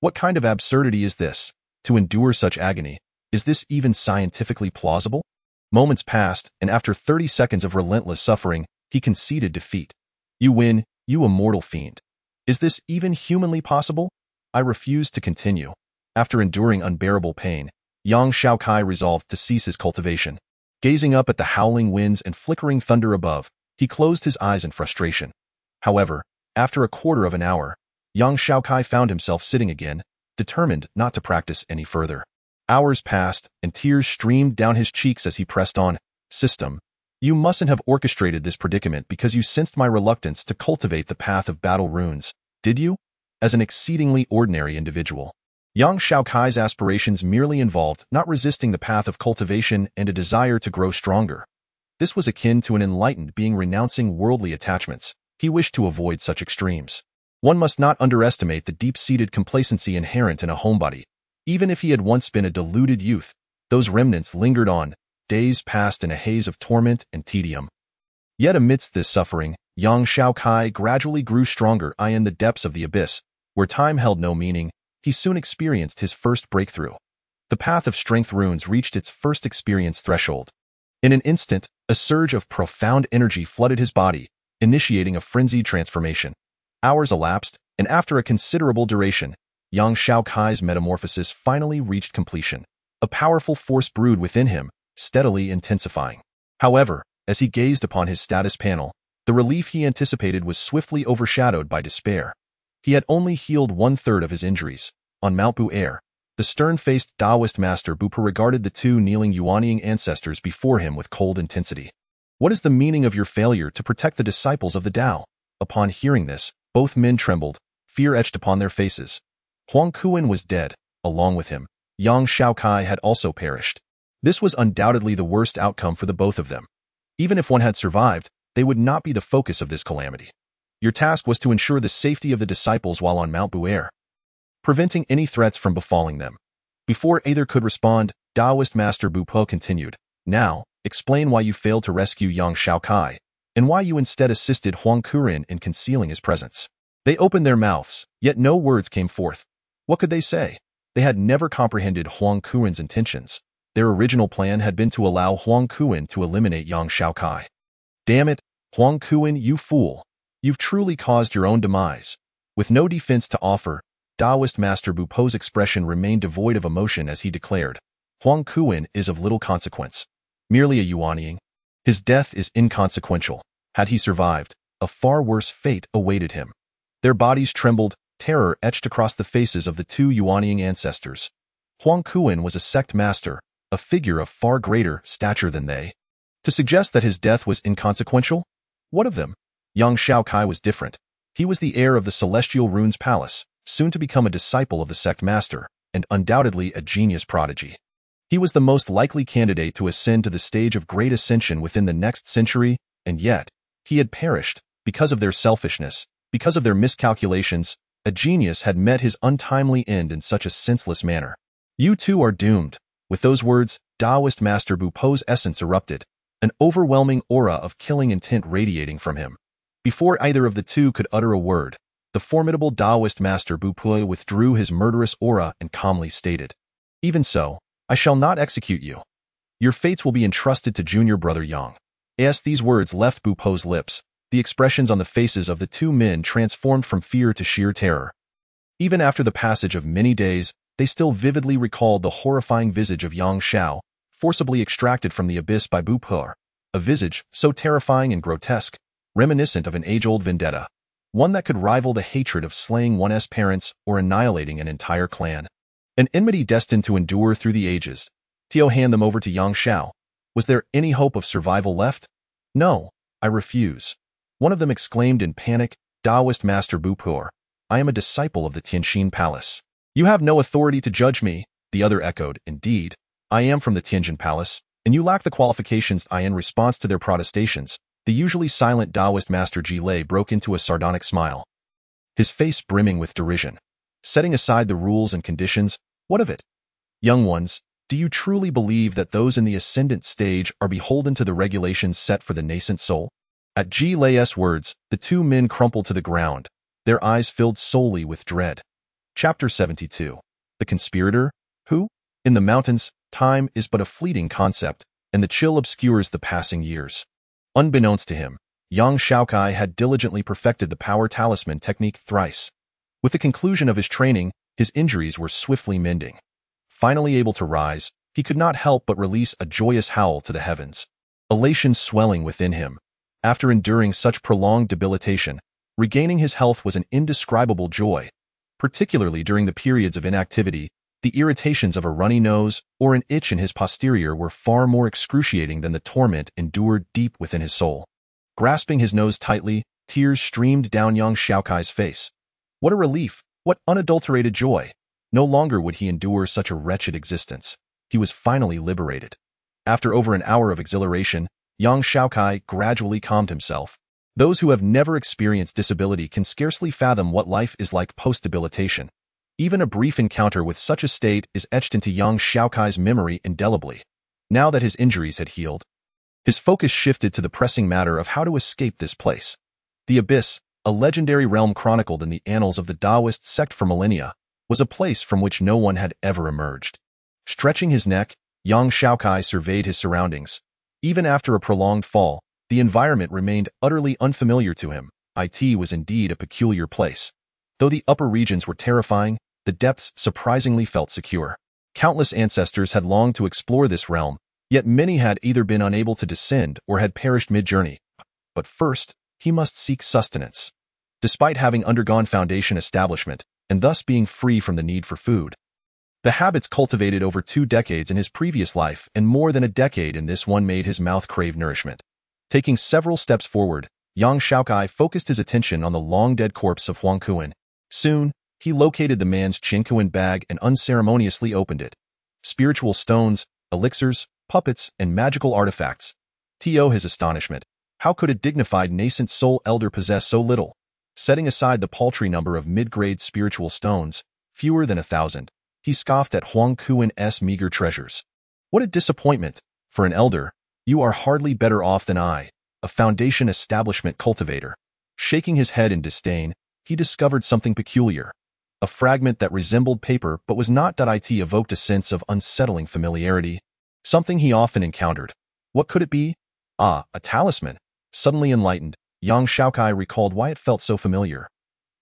What kind of absurdity is this? To endure such agony, is this even scientifically plausible? Moments passed, and after 30 seconds of relentless suffering, he conceded defeat. You win, you immortal fiend. Is this even humanly possible? I refuse to continue. After enduring unbearable pain, Yang Xiaokai resolved to cease his cultivation. Gazing up at the howling winds and flickering thunder above, he closed his eyes in frustration. However, after a quarter of an hour, Yang Xiaokai found himself sitting again, determined not to practice any further. Hours passed, and tears streamed down his cheeks as he pressed on. System, you mustn't have orchestrated this predicament because you sensed my reluctance to cultivate the path of battle runes, did you? As an exceedingly ordinary individual, Yang Xiaokai's aspirations merely involved not resisting the path of cultivation and a desire to grow stronger. This was akin to an enlightened being renouncing worldly attachments. He wished to avoid such extremes. One must not underestimate the deep-seated complacency inherent in a homebody. Even if he had once been a deluded youth, those remnants lingered on. Days passed in a haze of torment and tedium. Yet amidst this suffering, Yang Xiaokai gradually grew stronger. In the depths of the abyss, where time held no meaning, he soon experienced his first breakthrough. The path of strength runes reached its first experience threshold. In an instant, a surge of profound energy flooded his body, initiating a frenzied transformation. Hours elapsed, and after a considerable duration, Yang Xiaokai's metamorphosis finally reached completion. A powerful force brewed within him, steadily intensifying. However, as he gazed upon his status panel, the relief he anticipated was swiftly overshadowed by despair. He had only healed 1/3 of his injuries. On Mount Bu'er, the stern-faced Taoist master Bupa regarded the two kneeling Yuanying ancestors before him with cold intensity. What is the meaning of your failure to protect the disciples of the Tao? Upon hearing this, both men trembled, fear etched upon their faces. Huang Kuan was dead. Along with him, Yang Xiaokai had also perished. This was undoubtedly the worst outcome for the both of them. Even if one had survived, they would not be the focus of this calamity. Your task was to ensure the safety of the disciples while on Mount Bu'er, preventing any threats from befalling them. Before either could respond, Taoist Master Bu Po continued, "Now, explain why you failed to rescue Yang Xiaokai, and why you instead assisted Huang Kuren in concealing his presence." They opened their mouths, yet no words came forth. What could they say? They had never comprehended Huang Kuren's intentions. Their original plan had been to allow Huang Kuren to eliminate Yang Xiaokai. Damn it, Huang Kuren, you fool! You've truly caused your own demise. With no defense to offer, Taoist Master Bu Po's expression remained devoid of emotion as he declared, "Huang Kuren is of little consequence. Merely a Yuanying. His death is inconsequential. Had he survived, a far worse fate awaited him." Their bodies trembled, terror etched across the faces of the two Yuanying ancestors. Huang Kuren was a sect master, a figure of far greater stature than they. To suggest that his death was inconsequential? What of them? Yang Xiaokai was different. He was the heir of the Celestial Runes Palace, soon to become a disciple of the sect master, and undoubtedly a genius prodigy. He was the most likely candidate to ascend to the stage of great ascension within the next century, and yet, he had perished, because of their selfishness, because of their miscalculations. A genius had met his untimely end in such a senseless manner. You too are doomed. With those words, Taoist Master Bu Po's essence erupted, an overwhelming aura of killing intent radiating from him. Before either of the two could utter a word, the formidable Taoist Master Bu Po withdrew his murderous aura and calmly stated, "Even so, I shall not execute you. Your fates will be entrusted to junior brother Yang." As these words left Bu Po's lips, the expressions on the faces of the two men transformed from fear to sheer terror. Even after the passage of many days, they still vividly recalled the horrifying visage of Yang Xiao, forcibly extracted from the abyss by Bu Po, a visage so terrifying and grotesque, reminiscent of an age-old vendetta, one that could rival the hatred of slaying one's parents or annihilating an entire clan. An enmity destined to endure through the ages. Tio hand them over to Yang Xiao. Was there any hope of survival left? "No, I refuse." One of them exclaimed in panic, "Taoist Master Bu Po, I am a disciple of the Tianjin Palace." "You have no authority to judge me," the other echoed. "Indeed, I am from the Tianjin Palace, and you lack the qualifications." In response to their protestations, the usually silent Taoist Master Ji Lei broke into a sardonic smile, his face brimming with derision. "Setting aside the rules and conditions, what of it? Young ones, do you truly believe that those in the ascendant stage are beholden to the regulations set for the nascent soul?" At Ji Lei's words, the two men crumpled to the ground, their eyes filled solely with dread. Chapter 72. The Conspirator? Who? In the mountains, time is but a fleeting concept, and the chill obscures the passing years. Unbeknownst to him, Yang Xiaokai had diligently perfected the power talisman technique thrice. With the conclusion of his training, his injuries were swiftly mending. Finally able to rise, he could not help but release a joyous howl to the heavens. Elation swelling within him. After enduring such prolonged debilitation, regaining his health was an indescribable joy. Particularly during the periods of inactivity, the irritations of a runny nose or an itch in his posterior were far more excruciating than the torment endured deep within his soul. Grasping his nose tightly, tears streamed down young Xiaokai's face. What a relief! What unadulterated joy! No longer would he endure such a wretched existence. He was finally liberated. After over an hour of exhilaration, young Xiaokai gradually calmed himself. Those who have never experienced disability can scarcely fathom what life is like post-debilitation. Even a brief encounter with such a state is etched into young Xiaokai's memory indelibly. Now that his injuries had healed, his focus shifted to the pressing matter of how to escape this place. The Abyss, a legendary realm chronicled in the annals of the Taoist sect for millennia, was a place from which no one had ever emerged. Stretching his neck, young Xiaokai surveyed his surroundings. Even after a prolonged fall, the environment remained utterly unfamiliar to him. It was indeed a peculiar place. Though the upper regions were terrifying, the depths surprisingly felt secure. Countless ancestors had longed to explore this realm, yet many had either been unable to descend or had perished mid-journey. But first, he must seek sustenance. Despite having undergone foundation establishment, and thus being free from the need for food, the habits cultivated over 2 decades in his previous life and more than a decade in this one made his mouth crave nourishment. Taking several steps forward, young Xiaokai focused his attention on the long-dead corpse of Huang Kuan. Soon, he located the man's Qinkuan bag and unceremoniously opened it. Spiritual stones, elixirs, puppets, and magical artifacts. To his astonishment, how could a dignified nascent soul elder possess so little? Setting aside the paltry number of mid-grade spiritual stones, fewer than 1,000, he scoffed at Huang Kuan's meager treasures. What a disappointment! For an elder, you are hardly better off than I, a foundation establishment cultivator. Shaking his head in disdain, he discovered something peculiar. A fragment that resembled paper but was not. It evoked a sense of unsettling familiarity. Something he often encountered. What could it be? Ah, a talisman. Suddenly enlightened, young Xiaokai recalled why it felt so familiar.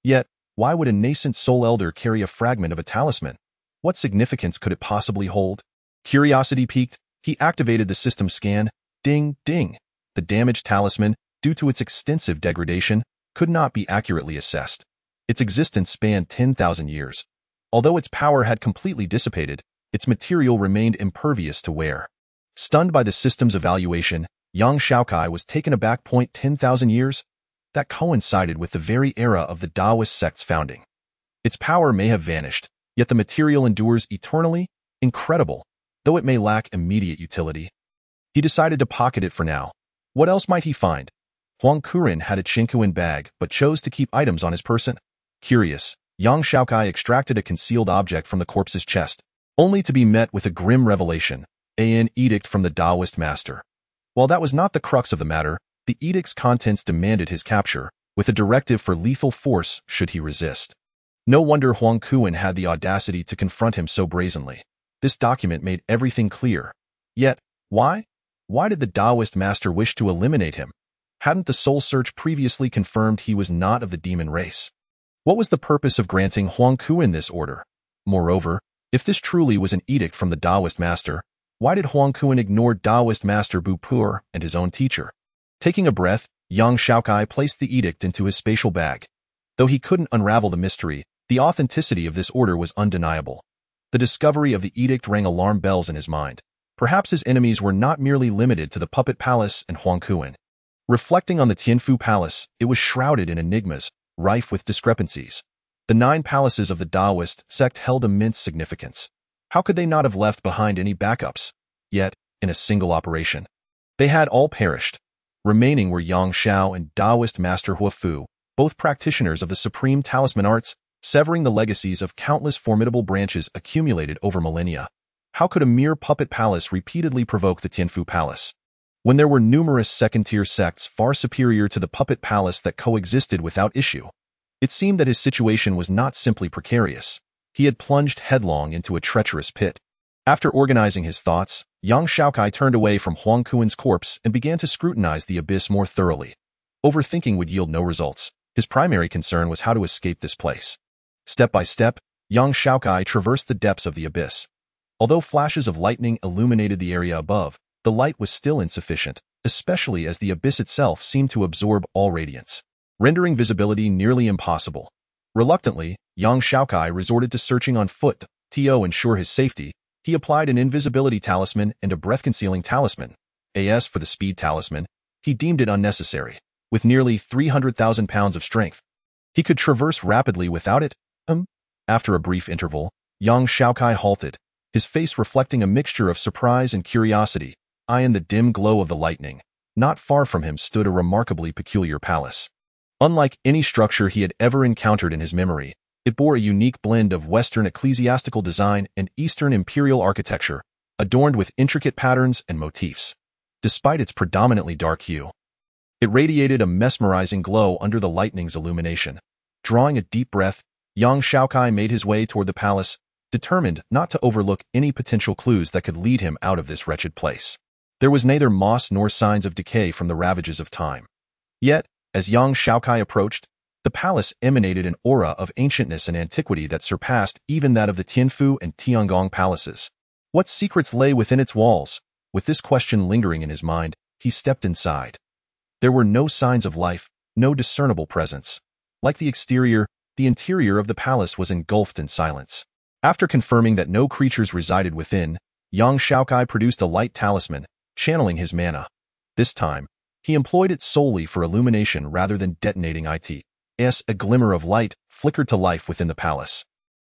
Yet, why would a nascent soul elder carry a fragment of a talisman? What significance could it possibly hold? Curiosity piqued, he activated the system scan. Ding, ding. The damaged talisman, due to its extensive degradation, could not be accurately assessed. Its existence spanned 10,000 years. Although its power had completely dissipated, its material remained impervious to wear. Stunned by the system's evaluation, young Xiaokai was taken aback. 10,000 years? That coincided with the very era of the Taoist sect's founding. Its power may have vanished, yet the material endures eternally. Incredible, though it may lack immediate utility. He decided to pocket it for now. What else might he find? Huang Kuan had a Qinkuan bag but chose to keep items on his person. Curious, young Xiaokai extracted a concealed object from the corpse's chest, only to be met with a grim revelation, an edict from the Taoist master. While that was not the crux of the matter, the edict's contents demanded his capture, with a directive for lethal force should he resist. No wonder Huang Kuan had the audacity to confront him so brazenly. This document made everything clear. Yet, why? Why did the Taoist master wish to eliminate him? Hadn't the soul search previously confirmed he was not of the demon race? What was the purpose of granting Huang Kuan this order? Moreover, if this truly was an edict from the Taoist master, why did Huang Kuan ignore Taoist master Bu Pur and his own teacher? Taking a breath, young Xiaokai placed the edict into his spatial bag. Though he couldn't unravel the mystery, the authenticity of this order was undeniable. The discovery of the edict rang alarm bells in his mind. Perhaps his enemies were not merely limited to the Puppet Palace and Huang Kuan. Reflecting on the Tianfu Palace, it was shrouded in enigmas, rife with discrepancies. The 9 palaces of the Taoist sect held immense significance. How could they not have left behind any backups? Yet, in a single operation, they had all perished. Remaining were Yang Xiao and Taoist master Huafu, both practitioners of the supreme talisman arts, severing the legacies of countless formidable branches accumulated over millennia. How could a mere puppet palace repeatedly provoke the Tianfu Palace, when there were numerous second-tier sects far superior to the puppet palace that coexisted without issue? It seemed that his situation was not simply precarious. He had plunged headlong into a treacherous pit. After organizing his thoughts, young Xiaokai turned away from Huang Kuan's corpse and began to scrutinize the abyss more thoroughly. Overthinking would yield no results. His primary concern was how to escape this place. Step by step, young Xiaokai traversed the depths of the abyss. Although flashes of lightning illuminated the area above, the light was still insufficient, especially as the abyss itself seemed to absorb all radiance, rendering visibility nearly impossible. Reluctantly, young Xiaokai resorted to searching on foot. To ensure his safety, he applied an invisibility talisman and a breath-concealing talisman. As for the speed talisman, he deemed it unnecessary. With nearly 300,000 pounds of strength, he could traverse rapidly without it. After a brief interval, young Xiaokai halted, his face reflecting a mixture of surprise and curiosity. In the dim glow of the lightning, not far from him stood a remarkably peculiar palace. Unlike any structure he had ever encountered in his memory, it bore a unique blend of Western ecclesiastical design and Eastern imperial architecture, adorned with intricate patterns and motifs. Despite its predominantly dark hue, it radiated a mesmerizing glow under the lightning's illumination. Drawing a deep breath, young Xiaokai made his way toward the palace, determined not to overlook any potential clues that could lead him out of this wretched place. There was neither moss nor signs of decay from the ravages of time. Yet, as young Xiaokai approached, the palace emanated an aura of ancientness and antiquity that surpassed even that of the Tianfu and Tiangong palaces. What secrets lay within its walls? With this question lingering in his mind, he stepped inside. There were no signs of life, no discernible presence. Like the exterior, the interior of the palace was engulfed in silence. After confirming that no creatures resided within, young Xiaokai produced a light talisman, channeling his mana. This time, he employed it solely for illumination rather than detonating it. A glimmer of light flickered to life within the palace.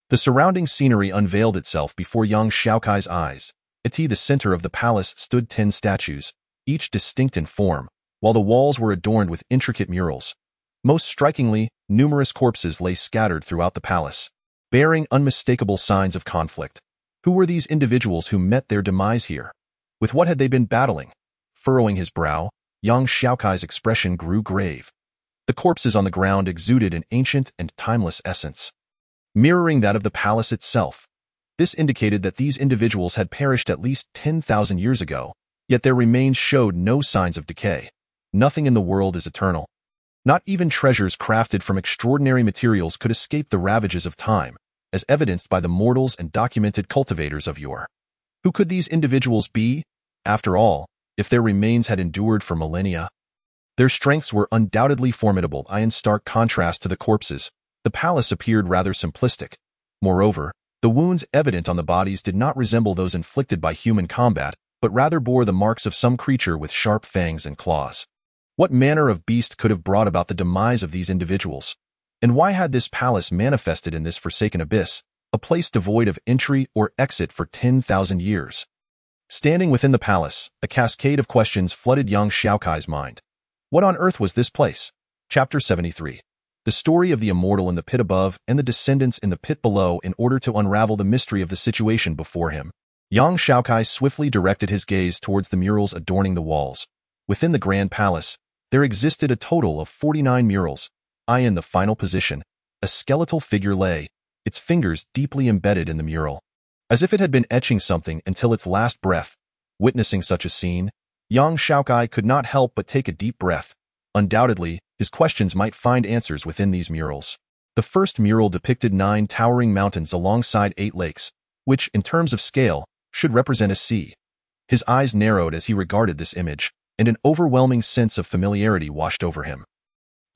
The surrounding scenery unveiled itself before young Xiaokai's eyes. At the center of the palace stood 10 statues, each distinct in form, while the walls were adorned with intricate murals. Most strikingly, numerous corpses lay scattered throughout the palace, bearing unmistakable signs of conflict. Who were these individuals who met their demise here? With what had they been battling? Furrowing his brow, young Xiaokai's expression grew grave. The corpses on the ground exuded an ancient and timeless essence, mirroring that of the palace itself. This indicated that these individuals had perished at least 10,000 years ago, yet their remains showed no signs of decay. Nothing in the world is eternal. Not even treasures crafted from extraordinary materials could escape the ravages of time, as evidenced by the mortals and documented cultivators of yore. Who could these individuals be? After all, if their remains had endured for millennia, their strengths were undoubtedly formidable. In stark contrast to the corpses, the palace appeared rather simplistic. Moreover, the wounds evident on the bodies did not resemble those inflicted by human combat, but rather bore the marks of some creature with sharp fangs and claws. What manner of beast could have brought about the demise of these individuals? And why had this palace manifested in this forsaken abyss, a place devoid of entry or exit for 10,000 years? Standing within the palace, a cascade of questions flooded young Xiaokai's mind. What on earth was this place? Chapter 73. The story of the immortal in the pit above and the descendants in the pit below. In order to unravel the mystery of the situation before him, young Xiaokai swiftly directed his gaze towards the murals adorning the walls. Within the grand palace, there existed a total of 49 murals. In the final position, a skeletal figure lay, its fingers deeply embedded in the mural, as if it had been etching something until its last breath. Witnessing such a scene, young Xiaokai could not help but take a deep breath. Undoubtedly, his questions might find answers within these murals. The first mural depicted 9 towering mountains alongside 8 lakes, which, in terms of scale, should represent a sea. His eyes narrowed as he regarded this image, and an overwhelming sense of familiarity washed over him,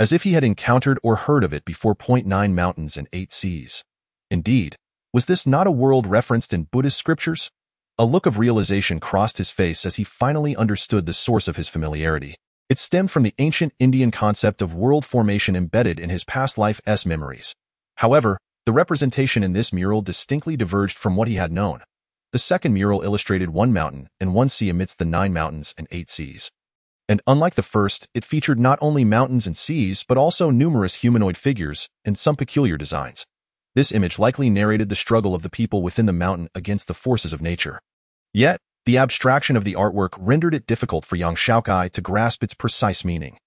as if he had encountered or heard of it before. 9 mountains and 8 seas. Indeed, was this not a world referenced in Buddhist scriptures? A look of realization crossed his face as he finally understood the source of his familiarity. It stemmed from the ancient Indian concept of world formation embedded in his past life's memories. However, the representation in this mural distinctly diverged from what he had known. The second mural illustrated 1 mountain and 1 sea amidst the 9 mountains and 8 seas. And unlike the first, it featured not only mountains and seas but also numerous humanoid figures and some peculiar designs. This image likely narrated the struggle of the people within the mountain against the forces of nature. Yet, the abstraction of the artwork rendered it difficult for young Xiaokai to grasp its precise meaning.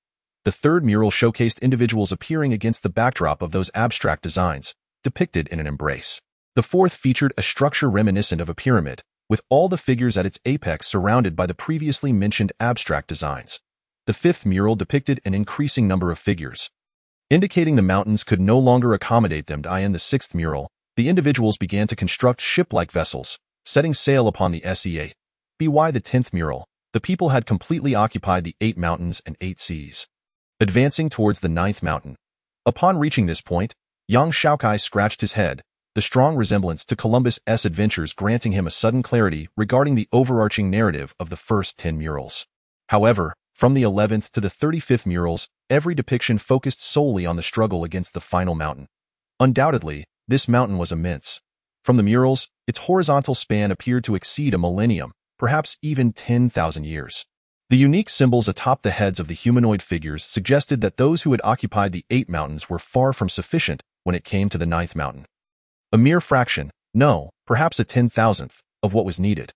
The third mural showcased individuals appearing against the backdrop of those abstract designs, depicted in an embrace. The fourth featured a structure reminiscent of a pyramid, with all the figures at its apex surrounded by the previously mentioned abstract designs. The fifth mural depicted an increasing number of figures, indicating the mountains could no longer accommodate them. In the sixth mural, the individuals began to construct ship-like vessels, setting sail upon the SE8. By the 10th mural, the people had completely occupied the 8 mountains and 8 seas. Advancing towards the 9th mountain. Upon reaching this point, young Xiaokai scratched his head, the strong resemblance to Columbus's adventures granting him a sudden clarity regarding the overarching narrative of the first 10 murals. However, from the 11th to the 35th murals, every depiction focused solely on the struggle against the final mountain. Undoubtedly, this mountain was immense. From the murals, its horizontal span appeared to exceed a millennium, perhaps even 10,000 years. The unique symbols atop the heads of the humanoid figures suggested that those who had occupied the 8 mountains were far from sufficient when it came to the 9th mountain. A mere fraction, no, perhaps a 10,000th, of what was needed.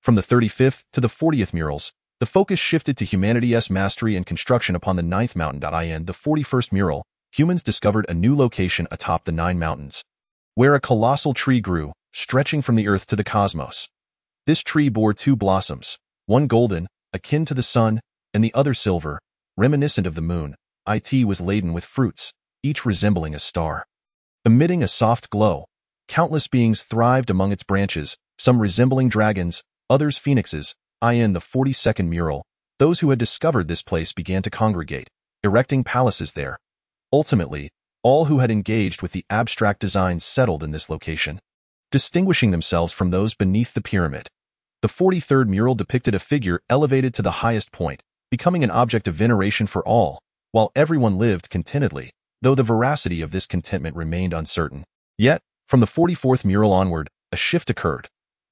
From the 35th to the 40th murals, the focus shifted to humanity's mastery and construction upon the 9th mountain. In the 41st mural, humans discovered a new location atop the 9 mountains, where a colossal tree grew, stretching from the earth to the cosmos. This tree bore 2 blossoms, one golden, akin to the sun, and the other silver, reminiscent of the moon. It was laden with fruits, each resembling a star. Emitting a soft glow, countless beings thrived among its branches, some resembling dragons, others phoenixes. In the 42nd mural, those who had discovered this place began to congregate, erecting palaces there. Ultimately, all who had engaged with the abstract designs settled in this location, distinguishing themselves from those beneath the pyramid. The 43rd mural depicted a figure elevated to the highest point, becoming an object of veneration for all, while everyone lived contentedly, though the veracity of this contentment remained uncertain. Yet, from the 44th mural onward, a shift occurred.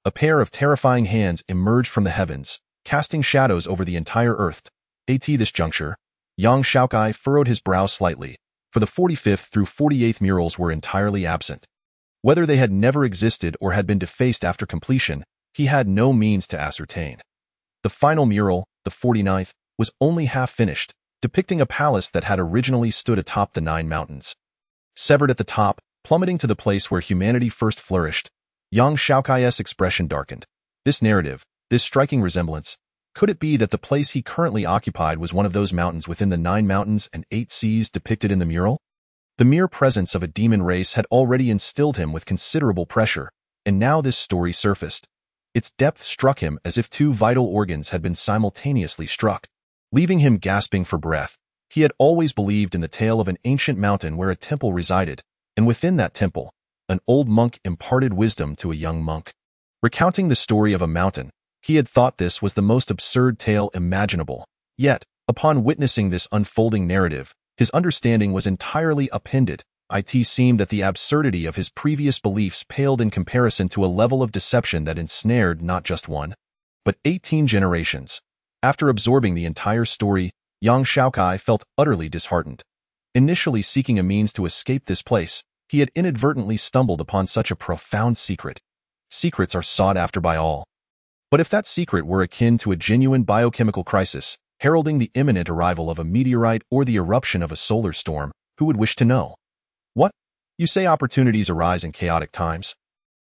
A pair of terrifying hands emerged from the heavens, casting shadows over the entire earth. At this juncture, young Xiaokai furrowed his brow slightly, for the 45th through 48th murals were entirely absent. Whether they had never existed or had been defaced after completion, he had no means to ascertain. The final mural, the 49th, was only half finished, depicting a palace that had originally stood atop the 9 mountains. Severed at the top, plummeting to the place where humanity first flourished, young Xiaokai's expression darkened. This narrative, this striking resemblance, could it be that the place he currently occupied was one of those mountains within the 9 mountains and 8 seas depicted in the mural? The mere presence of a demon race had already instilled him with considerable pressure, and now this story surfaced. Its depth struck him as if 2 vital organs had been simultaneously struck, leaving him gasping for breath. He had always believed in the tale of an ancient mountain where a temple resided, and within that temple, an old monk imparted wisdom to a young monk. Recounting the story of a mountain, he had thought this was the most absurd tale imaginable. Yet, upon witnessing this unfolding narrative, his understanding was entirely upended. It seemed that the absurdity of his previous beliefs paled in comparison to a level of deception that ensnared not just 1, but 18 generations. After absorbing the entire story, young Xiaokai felt utterly disheartened. Initially seeking a means to escape this place, he had inadvertently stumbled upon such a profound secret. Secrets are sought after by all. But if that secret were akin to a genuine biochemical crisis, heralding the imminent arrival of a meteorite or the eruption of a solar storm, who would wish to know? What? You say opportunities arise in chaotic times,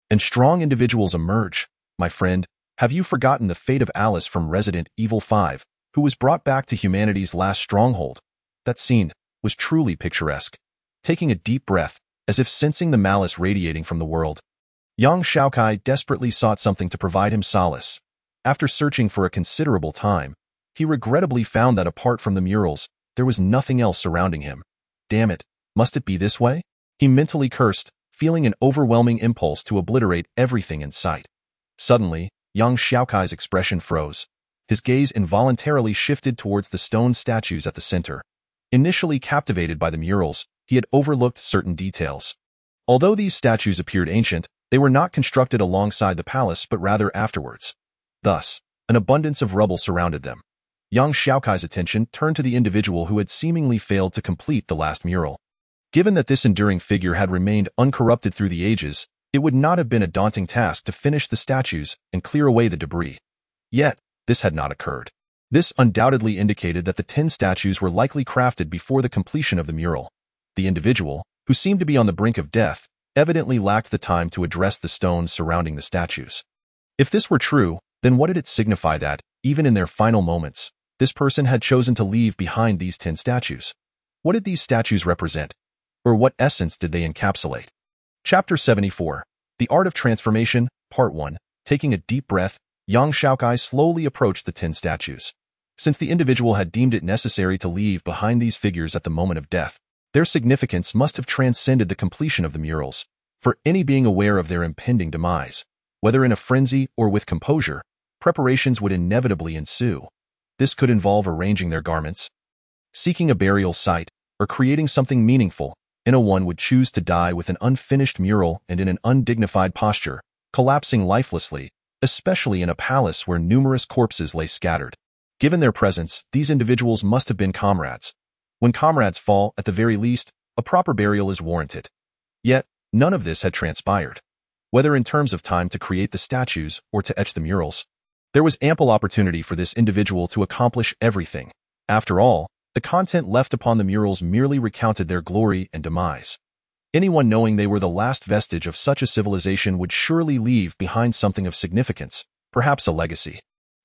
and strong individuals emerge. My friend, have you forgotten the fate of Alice from Resident Evil 5, who was brought back to humanity's last stronghold? That scene was truly picturesque. Taking a deep breath, as if sensing the malice radiating from the world, young Xiaokai desperately sought something to provide him solace. After searching for a considerable time, he regrettably found that apart from the murals, there was nothing else surrounding him. Damn it, must it be this way? He mentally cursed, feeling an overwhelming impulse to obliterate everything in sight. Suddenly, young Xiaokai's expression froze. His gaze involuntarily shifted towards the stone statues at the center. Initially captivated by the murals, he had overlooked certain details. Although these statues appeared ancient, they were not constructed alongside the palace but rather afterwards. Thus, an abundance of rubble surrounded them. Young Xiaokai's attention turned to the individual who had seemingly failed to complete the last mural. Given that this enduring figure had remained uncorrupted through the ages, it would not have been a daunting task to finish the statues and clear away the debris. Yet, this had not occurred. This undoubtedly indicated that the 10 statues were likely crafted before the completion of the mural. The individual, who seemed to be on the brink of death, evidently lacked the time to address the stones surrounding the statues. If this were true, then what did it signify that, even in their final moments, this person had chosen to leave behind these 10 statues? What did these statues represent? Or what essence did they encapsulate? Chapter 74. The Art of Transformation, Part 1. Taking a deep breath, Yang Xiaokai slowly approached the 10 statues. Since the individual had deemed it necessary to leave behind these figures at the moment of death, their significance must have transcended the completion of the murals. For any being aware of their impending demise, whether in a frenzy or with composure, preparations would inevitably ensue. This could involve arranging their garments, seeking a burial site, or creating something meaningful. One would choose to die with an unfinished mural and in an undignified posture, collapsing lifelessly, especially in a palace where numerous corpses lay scattered. Given their presence, these individuals must have been comrades. When comrades fall, at the very least, a proper burial is warranted. Yet, none of this had transpired. Whether in terms of time to create the statues or to etch the murals, there was ample opportunity for this individual to accomplish everything. After all, the content left upon the murals merely recounted their glory and demise. Anyone knowing they were the last vestige of such a civilization would surely leave behind something of significance, perhaps a legacy.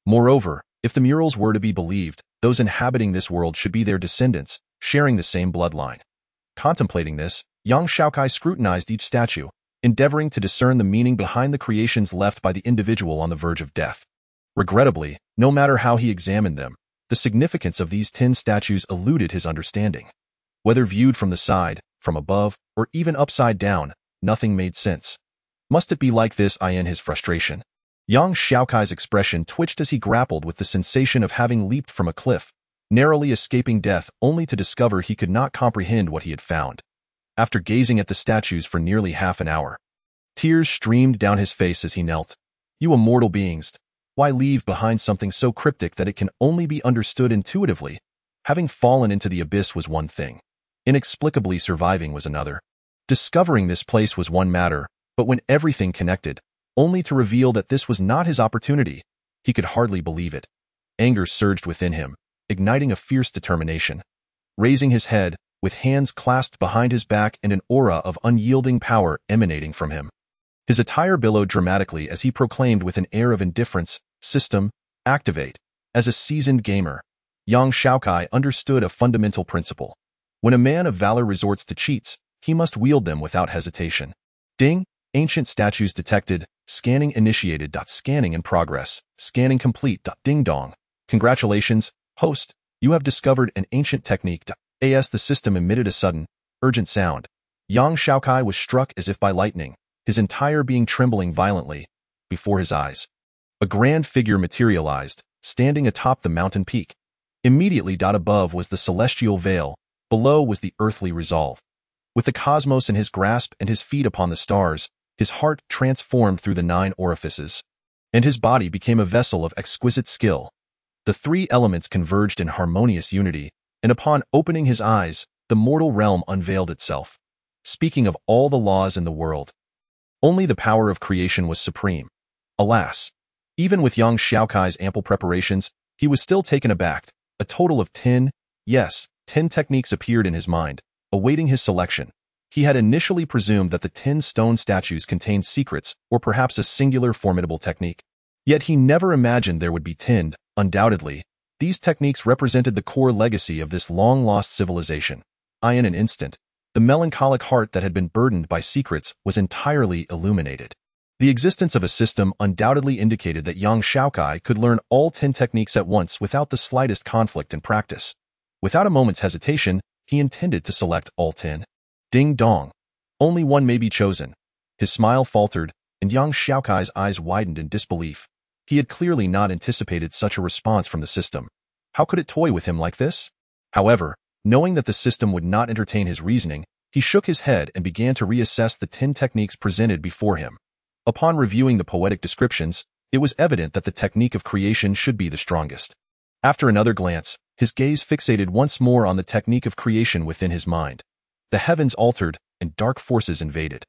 Moreover, if the murals were to be believed, those inhabiting this world should be their descendants, sharing the same bloodline. Contemplating this, Yang Xiaokai scrutinized each statue, endeavoring to discern the meaning behind the creations left by the individual on the verge of death. Regrettably, no matter how he examined them, the significance of these 10 statues eluded his understanding. Whether viewed from the side, from above, or even upside down, nothing made sense. Must it be like this? In his frustration, Yang Xiaokai's expression twitched as he grappled with the sensation of having leaped from a cliff, narrowly escaping death only to discover he could not comprehend what he had found. After gazing at the statues for nearly half an hour, tears streamed down his face as he knelt. You immortal beings, why leave behind something so cryptic that it can only be understood intuitively? Having fallen into the abyss was one thing. Inexplicably surviving was another. Discovering this place was one matter, but when everything connected, only to reveal that this was not his opportunity, he could hardly believe it. Anger surged within him, igniting a fierce determination. Raising his head, with hands clasped behind his back and an aura of unyielding power emanating from him, his attire billowed dramatically as he proclaimed with an air of indifference, "System, activate." As a seasoned gamer, Yang Xiaokai understood a fundamental principle. When a man of valor resorts to cheats, he must wield them without hesitation. Ding! Ancient statues detected. Scanning initiated. Scanning in progress. Scanning complete. Ding dong. Congratulations, host. You have discovered an ancient technique. As the system emitted a sudden, urgent sound, Yang Xiaokai was struck as if by lightning, his entire being trembling violently. Before his eyes, a grand figure materialized, standing atop the mountain peak. Immediately above was the celestial veil, below was the earthly resolve. With the cosmos in his grasp and his feet upon the stars, his heart transformed through the 9 orifices, and his body became a vessel of exquisite skill. The 3 elements converged in harmonious unity, and upon opening his eyes, the mortal realm unveiled itself. Speaking of all the laws in the world, only the power of creation was supreme. Alas, even with Yang Xiaokai's ample preparations, he was still taken aback. A total of 10 techniques appeared in his mind, awaiting his selection. He had initially presumed that the 10 stone statues contained secrets or perhaps a singular formidable technique. Yet he never imagined there would be 10. Undoubtedly, these techniques represented the core legacy of this long-lost civilization. In an instant, the melancholic heart that had been burdened by secrets was entirely illuminated. The existence of a system undoubtedly indicated that Yang Xiaokai could learn all 10 techniques at once without the slightest conflict in practice. Without a moment's hesitation, he intended to select all 10. Ding dong. Only one may be chosen. His smile faltered, and Yang Xiaokai's eyes widened in disbelief. He had clearly not anticipated such a response from the system. How could it toy with him like this? However, knowing that the system would not entertain his reasoning, he shook his head and began to reassess the 10 techniques presented before him. Upon reviewing the poetic descriptions, it was evident that the technique of creation should be the strongest. After another glance, his gaze fixated once more on the technique of creation within his mind. The heavens altered, and dark forces invaded.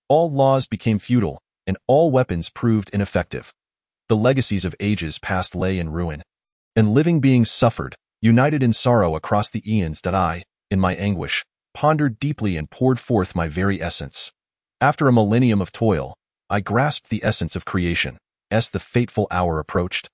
All laws became futile, and all weapons proved ineffective. The legacies of ages past lay in ruin, and living beings suffered, united in sorrow across the eons. I, in my anguish, pondered deeply and poured forth my very essence. After a millennium of toil, I grasped the essence of creation, as the fateful hour approached.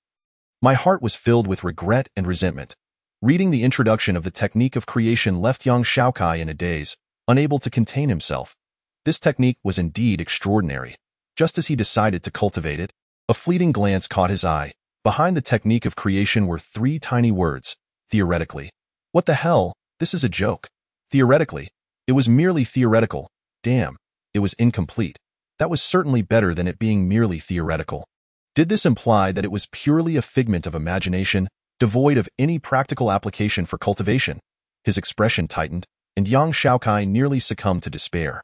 My heart was filled with regret and resentment. Reading the introduction of the technique of creation left Yang Xiaokai in a daze, unable to contain himself. This technique was indeed extraordinary. Just as he decided to cultivate it, A fleeting glance caught his eye. Behind the technique of creation were 3 tiny words, theoretically. What the hell? This is a joke. Theoretically. It was merely theoretical. Damn, it was incomplete. That was certainly better than it being merely theoretical. Did this imply that it was purely a figment of imagination, devoid of any practical application for cultivation? His expression tightened, and young Xiaokai nearly succumbed to despair.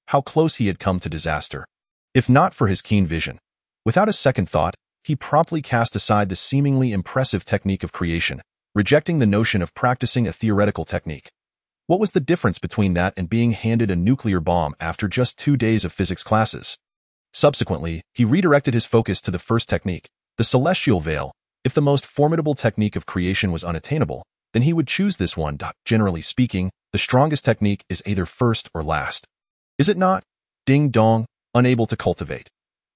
How close he had come to disaster. If not for his keen vision. Without a second thought, he promptly cast aside the seemingly impressive technique of creation, rejecting the notion of practicing a theoretical technique. What was the difference between that and being handed a nuclear bomb after just 2 days of physics classes? Subsequently, he redirected his focus to the first technique, the celestial veil. If the most formidable technique of creation was unattainable, then he would choose this one. Generally speaking, the strongest technique is either first or last. Is it not? Ding dong, unable to cultivate.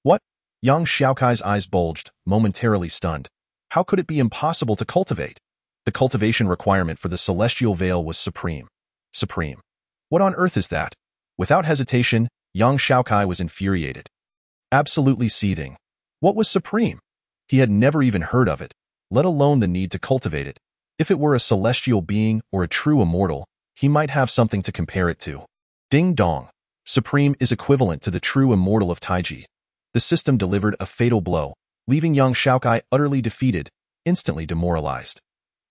What? Young Xiaokai's eyes bulged, momentarily stunned. How could it be impossible to cultivate? The cultivation requirement for the celestial veil was supreme. Supreme. What on earth is that? Without hesitation, young Xiaokai was infuriated. Absolutely seething. What was supreme? He had never even heard of it, let alone the need to cultivate it. If it were a celestial being or a true immortal, he might have something to compare it to. Ding dong. Supreme is equivalent to the true immortal of Taiji. The system delivered a fatal blow, leaving young Xiaokai utterly defeated, instantly demoralized.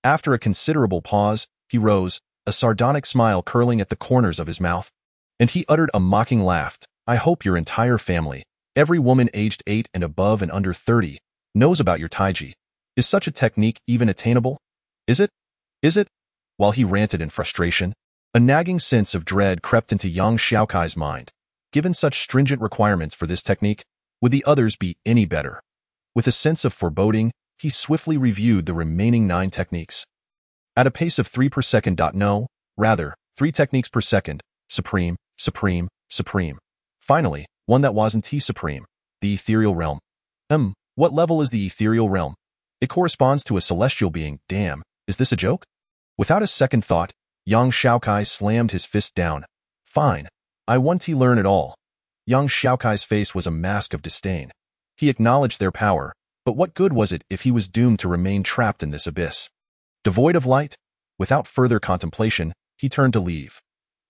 After a considerable pause, he rose, a sardonic smile curling at the corners of his mouth, and he uttered a mocking laugh. I hope your entire family, every woman aged 8 and above and under 30, knows about your Taiji. Is such a technique even attainable? Is it? Is it? While he ranted in frustration, a nagging sense of dread crept into young Xiaokai's mind. Given such stringent requirements for this technique, would the others be any better? With a sense of foreboding, he swiftly reviewed the remaining 9 techniques. At a pace of 3 per second. No, rather, 3 techniques per second. Supreme, supreme, supreme. Finally, one that wasn't supreme. The ethereal realm. What level is the ethereal realm? It corresponds to a celestial being. Damn, is this a joke? Without a second thought, young Xiaokai slammed his fist down. Fine. I want to learn it all. Young Xiaokai's face was a mask of disdain. He acknowledged their power, but what good was it if he was doomed to remain trapped in this abyss? Devoid of light? Without further contemplation, he turned to leave.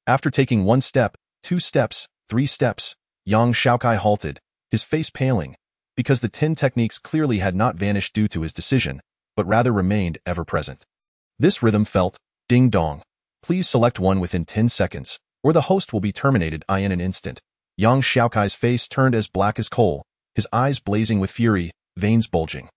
After taking 1 step, 2 steps, 3 steps, young Xiaokai halted, his face paling, because the 10 techniques clearly had not vanished due to his decision, but rather remained ever present. This rhythm felt, ding dong. Please select one within 10 seconds, or the host will be terminated in an instant. Young Xiaokai's face turned as black as coal, his eyes blazing with fury, veins bulging.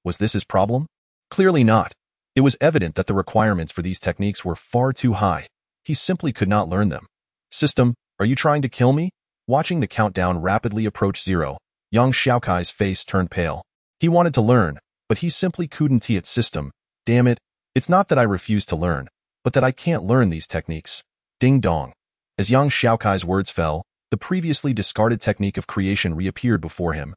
Was this his problem? Clearly not. It was evident that the requirements for these techniques were far too high. He simply could not learn them. System, are you trying to kill me? Watching the countdown rapidly approach 0, young Xiaokai's face turned pale. He wanted to learn, but he simply couldn't. System, damn it, it's not that I refuse to learn, but that I can't learn these techniques. Ding dong. As young Xiaokai's words fell, the previously discarded technique of creation reappeared before him.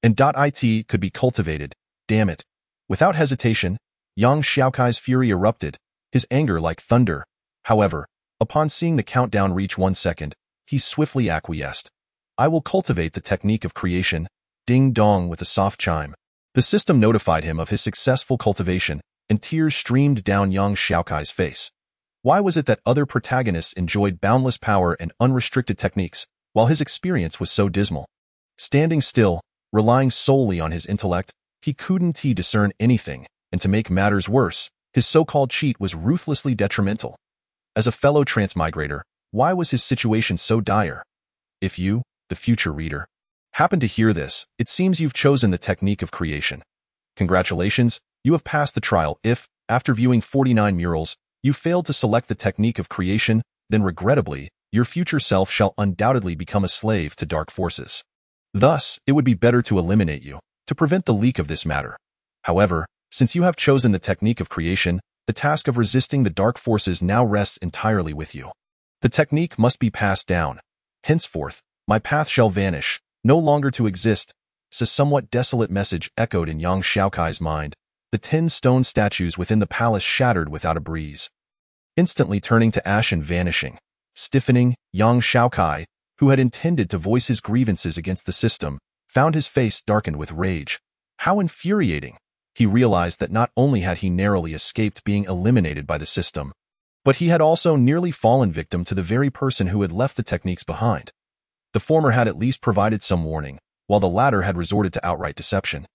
And it could be cultivated. Damn it. Without hesitation, young Xiaokai's fury erupted, his anger like thunder. However, upon seeing the countdown reach 1 second, he swiftly acquiesced. I will cultivate the technique of creation. Ding dong with a soft chime. The system notified him of his successful cultivation, and tears streamed down young Xiaokai's face. Why was it that other protagonists enjoyed boundless power and unrestricted techniques, while his experience was so dismal? Standing still, relying solely on his intellect, he couldn't discern anything, and to make matters worse, his so-called cheat was ruthlessly detrimental. As a fellow transmigrator, why was his situation so dire? If you, the future reader, happen to hear this, it seems you've chosen the technique of creation. Congratulations, you have passed the trial. If, after viewing 49 murals, you failed to select the technique of creation, then regrettably, your future self shall undoubtedly become a slave to dark forces. Thus, it would be better to eliminate you, to prevent the leak of this matter. However, since you have chosen the technique of creation, the task of resisting the dark forces now rests entirely with you. The technique must be passed down. Henceforth, my path shall vanish, no longer to exist. A somewhat desolate message echoed in young Xiaokai's mind. The 10 stone statues within the palace shattered without a breeze, instantly turning to ash and vanishing. Stiffening, young Xiaokai, who had intended to voice his grievances against the system, found his face darkened with rage. How infuriating! He realized that not only had he narrowly escaped being eliminated by the system, but he had also nearly fallen victim to the very person who had left the techniques behind. The former had at least provided some warning, while the latter had resorted to outright deception.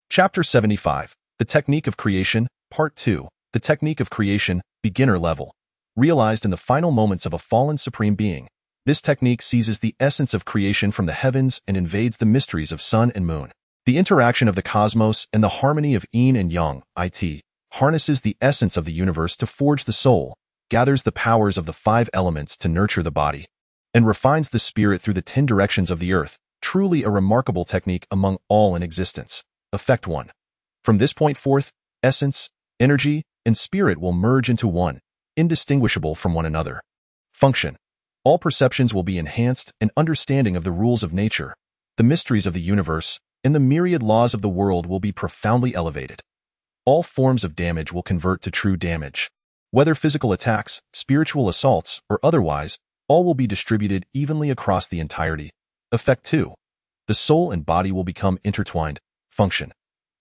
Chapter 75. The Technique of Creation, Part 2. The Technique of Creation, Beginner Level. Realized in the final moments of a fallen supreme being, this technique seizes the essence of creation from the heavens and invades the mysteries of sun and moon. The interaction of the cosmos and the harmony of yin and yang, it, harnesses the essence of the universe to forge the soul, gathers the powers of the 5 elements to nurture the body, and refines the spirit through the 10 directions of the earth. Truly a remarkable technique among all in existence. Effect 1. From this point forth, essence, energy, and spirit will merge into one, indistinguishable from one another. Function. All perceptions will be enhanced and understanding of the rules of nature, the mysteries of the universe, and the myriad laws of the world will be profoundly elevated. All forms of damage will convert to true damage. Whether physical attacks, spiritual assaults, or otherwise, all will be distributed evenly across the entirety. Effect 2. The soul and body will become intertwined. Function.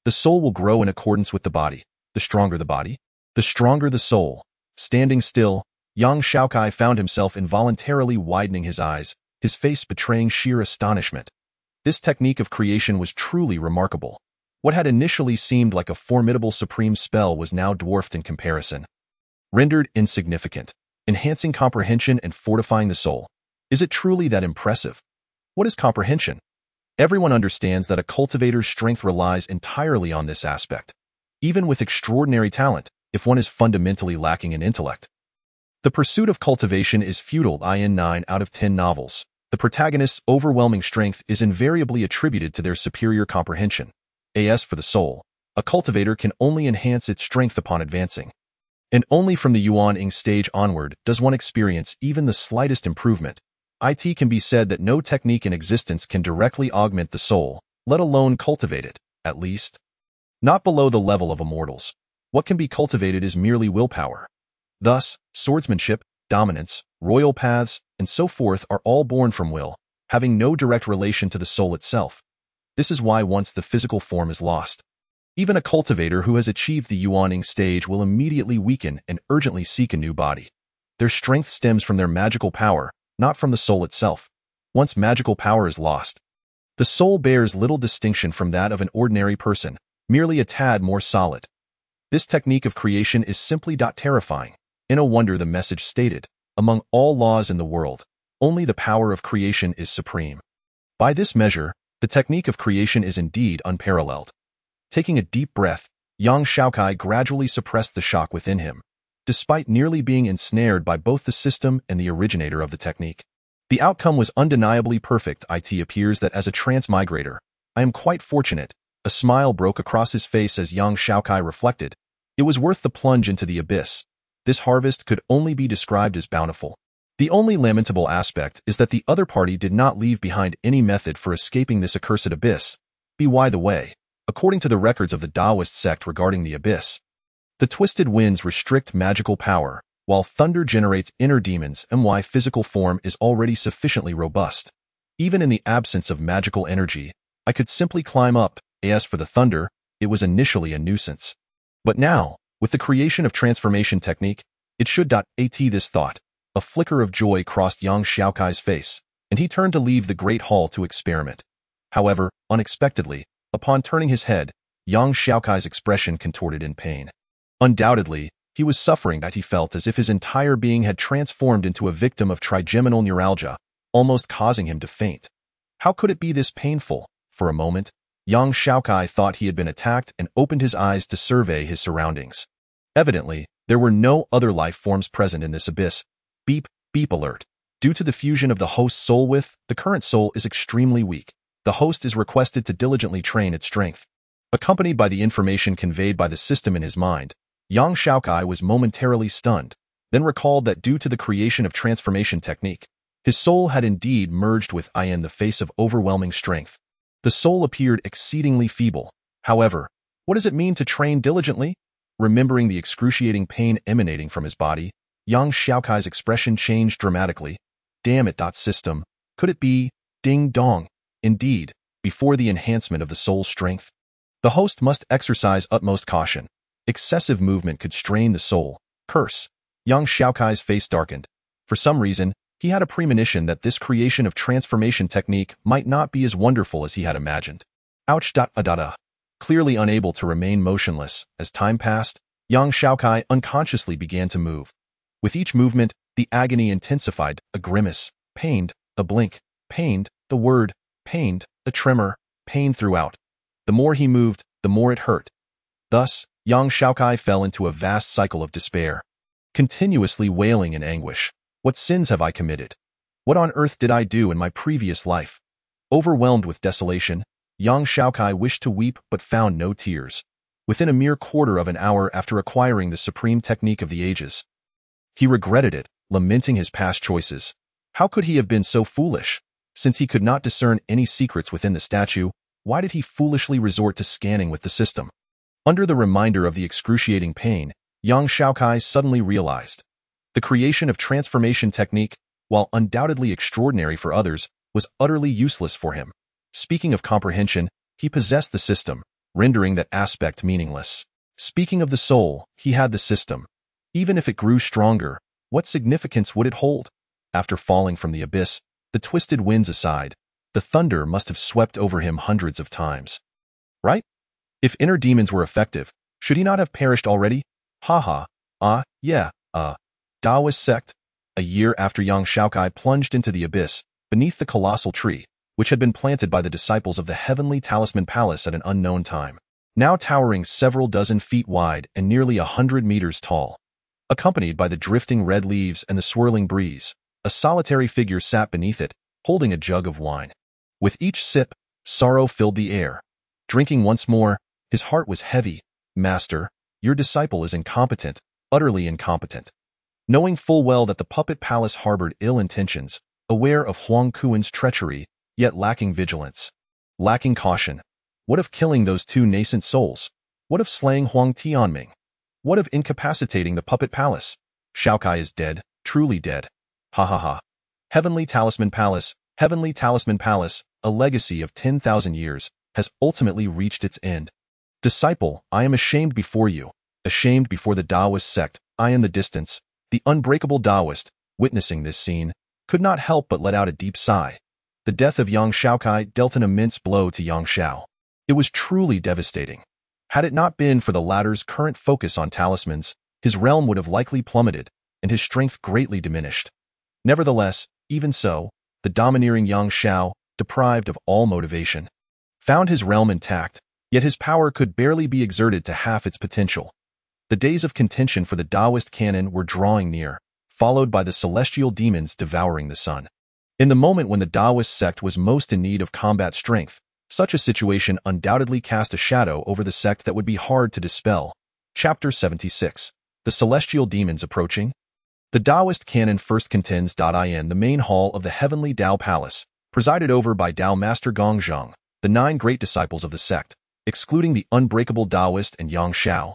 The soul will grow in accordance with the body. The stronger the body, the stronger the soul. Standing still, Xiaokai found himself involuntarily widening his eyes, his face betraying sheer astonishment. This technique of creation was truly remarkable. What had initially seemed like a formidable supreme spell was now dwarfed in comparison. Rendered insignificant, enhancing comprehension and fortifying the soul. Is it truly that impressive? What is comprehension? Everyone understands that a cultivator's strength relies entirely on this aspect. Even with extraordinary talent, if one is fundamentally lacking in intellect. The pursuit of cultivation is futile. In 9 out of 10 novels, the protagonist's overwhelming strength is invariably attributed to their superior comprehension. As for the soul, a cultivator can only enhance its strength upon advancing. And only from the Yuan-ing stage onward does one experience even the slightest improvement. It can be said that no technique in existence can directly augment the soul, let alone cultivate it, at least not below the level of immortals. What can be cultivated is merely willpower. Thus, swordsmanship, dominance, royal paths, and so forth are all born from will, having no direct relation to the soul itself. This is why once the physical form is lost, even a cultivator who has achieved the Yuan-ing stage will immediately weaken and urgently seek a new body. Their strength stems from their magical power, not from the soul itself. Once magical power is lost, the soul bears little distinction from that of an ordinary person, merely a tad more solid. This technique of creation is simply terrifying. In a wonder the message stated, among all laws in the world, only the power of creation is supreme. By this measure, the technique of creation is indeed unparalleled. Taking a deep breath, Xiaokai gradually suppressed the shock within him, despite nearly being ensnared by both the system and the originator of the technique. The outcome was undeniably perfect. It appears that as a transmigrator, I am quite fortunate. A smile broke across his face as Xiaokai reflected. It was worth the plunge into the abyss. This harvest could only be described as bountiful. The only lamentable aspect is that the other party did not leave behind any method for escaping this accursed abyss. By the way, according to the records of the Taoist sect regarding the abyss, the twisted winds restrict magical power, while thunder generates inner demons and why physical form is already sufficiently robust. Even in the absence of magical energy, I could simply climb up. As for the thunder, it was initially a nuisance. But now, with the creation of transformation technique, it should. At this thought, a flicker of joy crossed Xiaokai's face, and he turned to leave the great hall to experiment. However, unexpectedly, upon turning his head, Xiaokai's expression contorted in pain. Undoubtedly, he was suffering. He felt as if his entire being had transformed into a victim of trigeminal neuralgia, almost causing him to faint. How could it be this painful? For a moment, Xiaokai thought he had been attacked and opened his eyes to survey his surroundings. Evidently, there were no other life forms present in this abyss. Beep, beep alert. Due to the fusion of the host's soul with the current soul is extremely weak. The host is requested to diligently train its strength. Accompanied by the information conveyed by the system in his mind, Xiaokai was momentarily stunned, then recalled that due to the creation of transformation technique, his soul had indeed merged with in the face of overwhelming strength. The soul appeared exceedingly feeble. However, what does it mean to train diligently? Remembering the excruciating pain emanating from his body, Xiaokai's expression changed dramatically. Damn it! System. Could it be? Ding dong. Indeed. before the enhancement of the soul's strength. The host must exercise utmost caution. Excessive movement could strain the soul. Curse. Young Xiaokai's face darkened. For some reason, he had a premonition that this creation of transformation technique might not be as wonderful as he had imagined. Ouch. Clearly unable to remain motionless, as time passed, young Xiaokai unconsciously began to move. With each movement, the agony intensified, a grimace, pained, a blink, pained, the word, pained, a tremor, pain throughout. The more he moved, the more it hurt. Thus, young Xiaokai fell into a vast cycle of despair, continuously wailing in anguish. What sins have I committed? What on earth did I do in my previous life? Overwhelmed with desolation, young Xiaokai wished to weep but found no tears. Within a mere quarter of an hour after acquiring the supreme technique of the ages, he regretted it, lamenting his past choices. How could he have been so foolish? Since he could not discern any secrets within the statue, why did he foolishly resort to scanning with the system? Under the reminder of the excruciating pain, young Xiaokai suddenly realized the creation of transformation technique, while undoubtedly extraordinary for others, was utterly useless for him. Speaking of comprehension, he possessed the system, rendering that aspect meaningless. Speaking of the soul, he had the system. Even if it grew stronger, what significance would it hold? After falling from the abyss, the twisted winds aside, the thunder must have swept over him hundreds of times. Right? If inner demons were effective, should he not have perished already? Taoist sect. A year after young Xiaokai plunged into the abyss, beneath the colossal tree, which had been planted by the disciples of the heavenly talisman palace at an unknown time, now towering several dozen feet wide and nearly 100 meters tall. Accompanied by the drifting red leaves and the swirling breeze, a solitary figure sat beneath it, holding a jug of wine. With each sip, sorrow filled the air. Drinking once more, his heart was heavy. Master, your disciple is incompetent, utterly incompetent. Knowing full well that the puppet palace harbored ill intentions, aware of Huang Kuan's treachery, yet lacking vigilance, lacking caution. What of killing those two nascent souls? What of slaying Huang Tianming? What of incapacitating the puppet palace? Xiaokai is dead, truly dead. Heavenly Talisman Palace, a legacy of 10,000 years, has ultimately reached its end. Disciple, I am ashamed before you, ashamed before the Taoist sect. I in the distance, the unbreakable Taoist, witnessing this scene, could not help but let out a deep sigh. The death of young Xiaokai dealt an immense blow to young Xiao. It was truly devastating. Had it not been for the latter's current focus on talismans, his realm would have likely plummeted, and his strength greatly diminished. Nevertheless, even so, the domineering young Xiao, deprived of all motivation, found his realm intact, yet his power could barely be exerted to half its potential. The days of contention for the Taoist canon were drawing near, followed by the celestial demons devouring the sun. In the moment when the Taoist sect was most in need of combat strength, such a situation undoubtedly cast a shadow over the sect that would be hard to dispel. Chapter 76. The Celestial Demons Approaching. The Taoist canon first contends in the main hall of the heavenly Tao Palace, presided over by Tao Master Gongzheng, the 9 great disciples of the sect, excluding the unbreakable Taoist and Yang Xiao,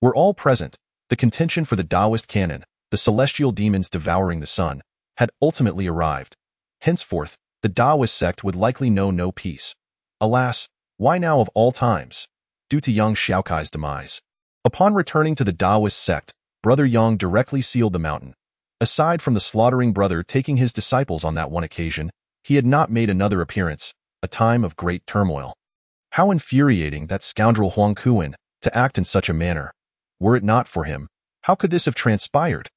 were all present. The contention for the Taoist canon, the celestial demons devouring the sun, had ultimately arrived. Henceforth, the Taoist sect would likely know no peace. Alas, why now of all times? Due to young Xiaokai's demise. Upon returning to the Taoist sect, Brother Yang directly sealed the mountain. Aside from the slaughtering brother taking his disciples on that one occasion, he had not made another appearance, a time of great turmoil. How infuriating that scoundrel Huang Kuan to act in such a manner. Were it not for him, how could this have transpired?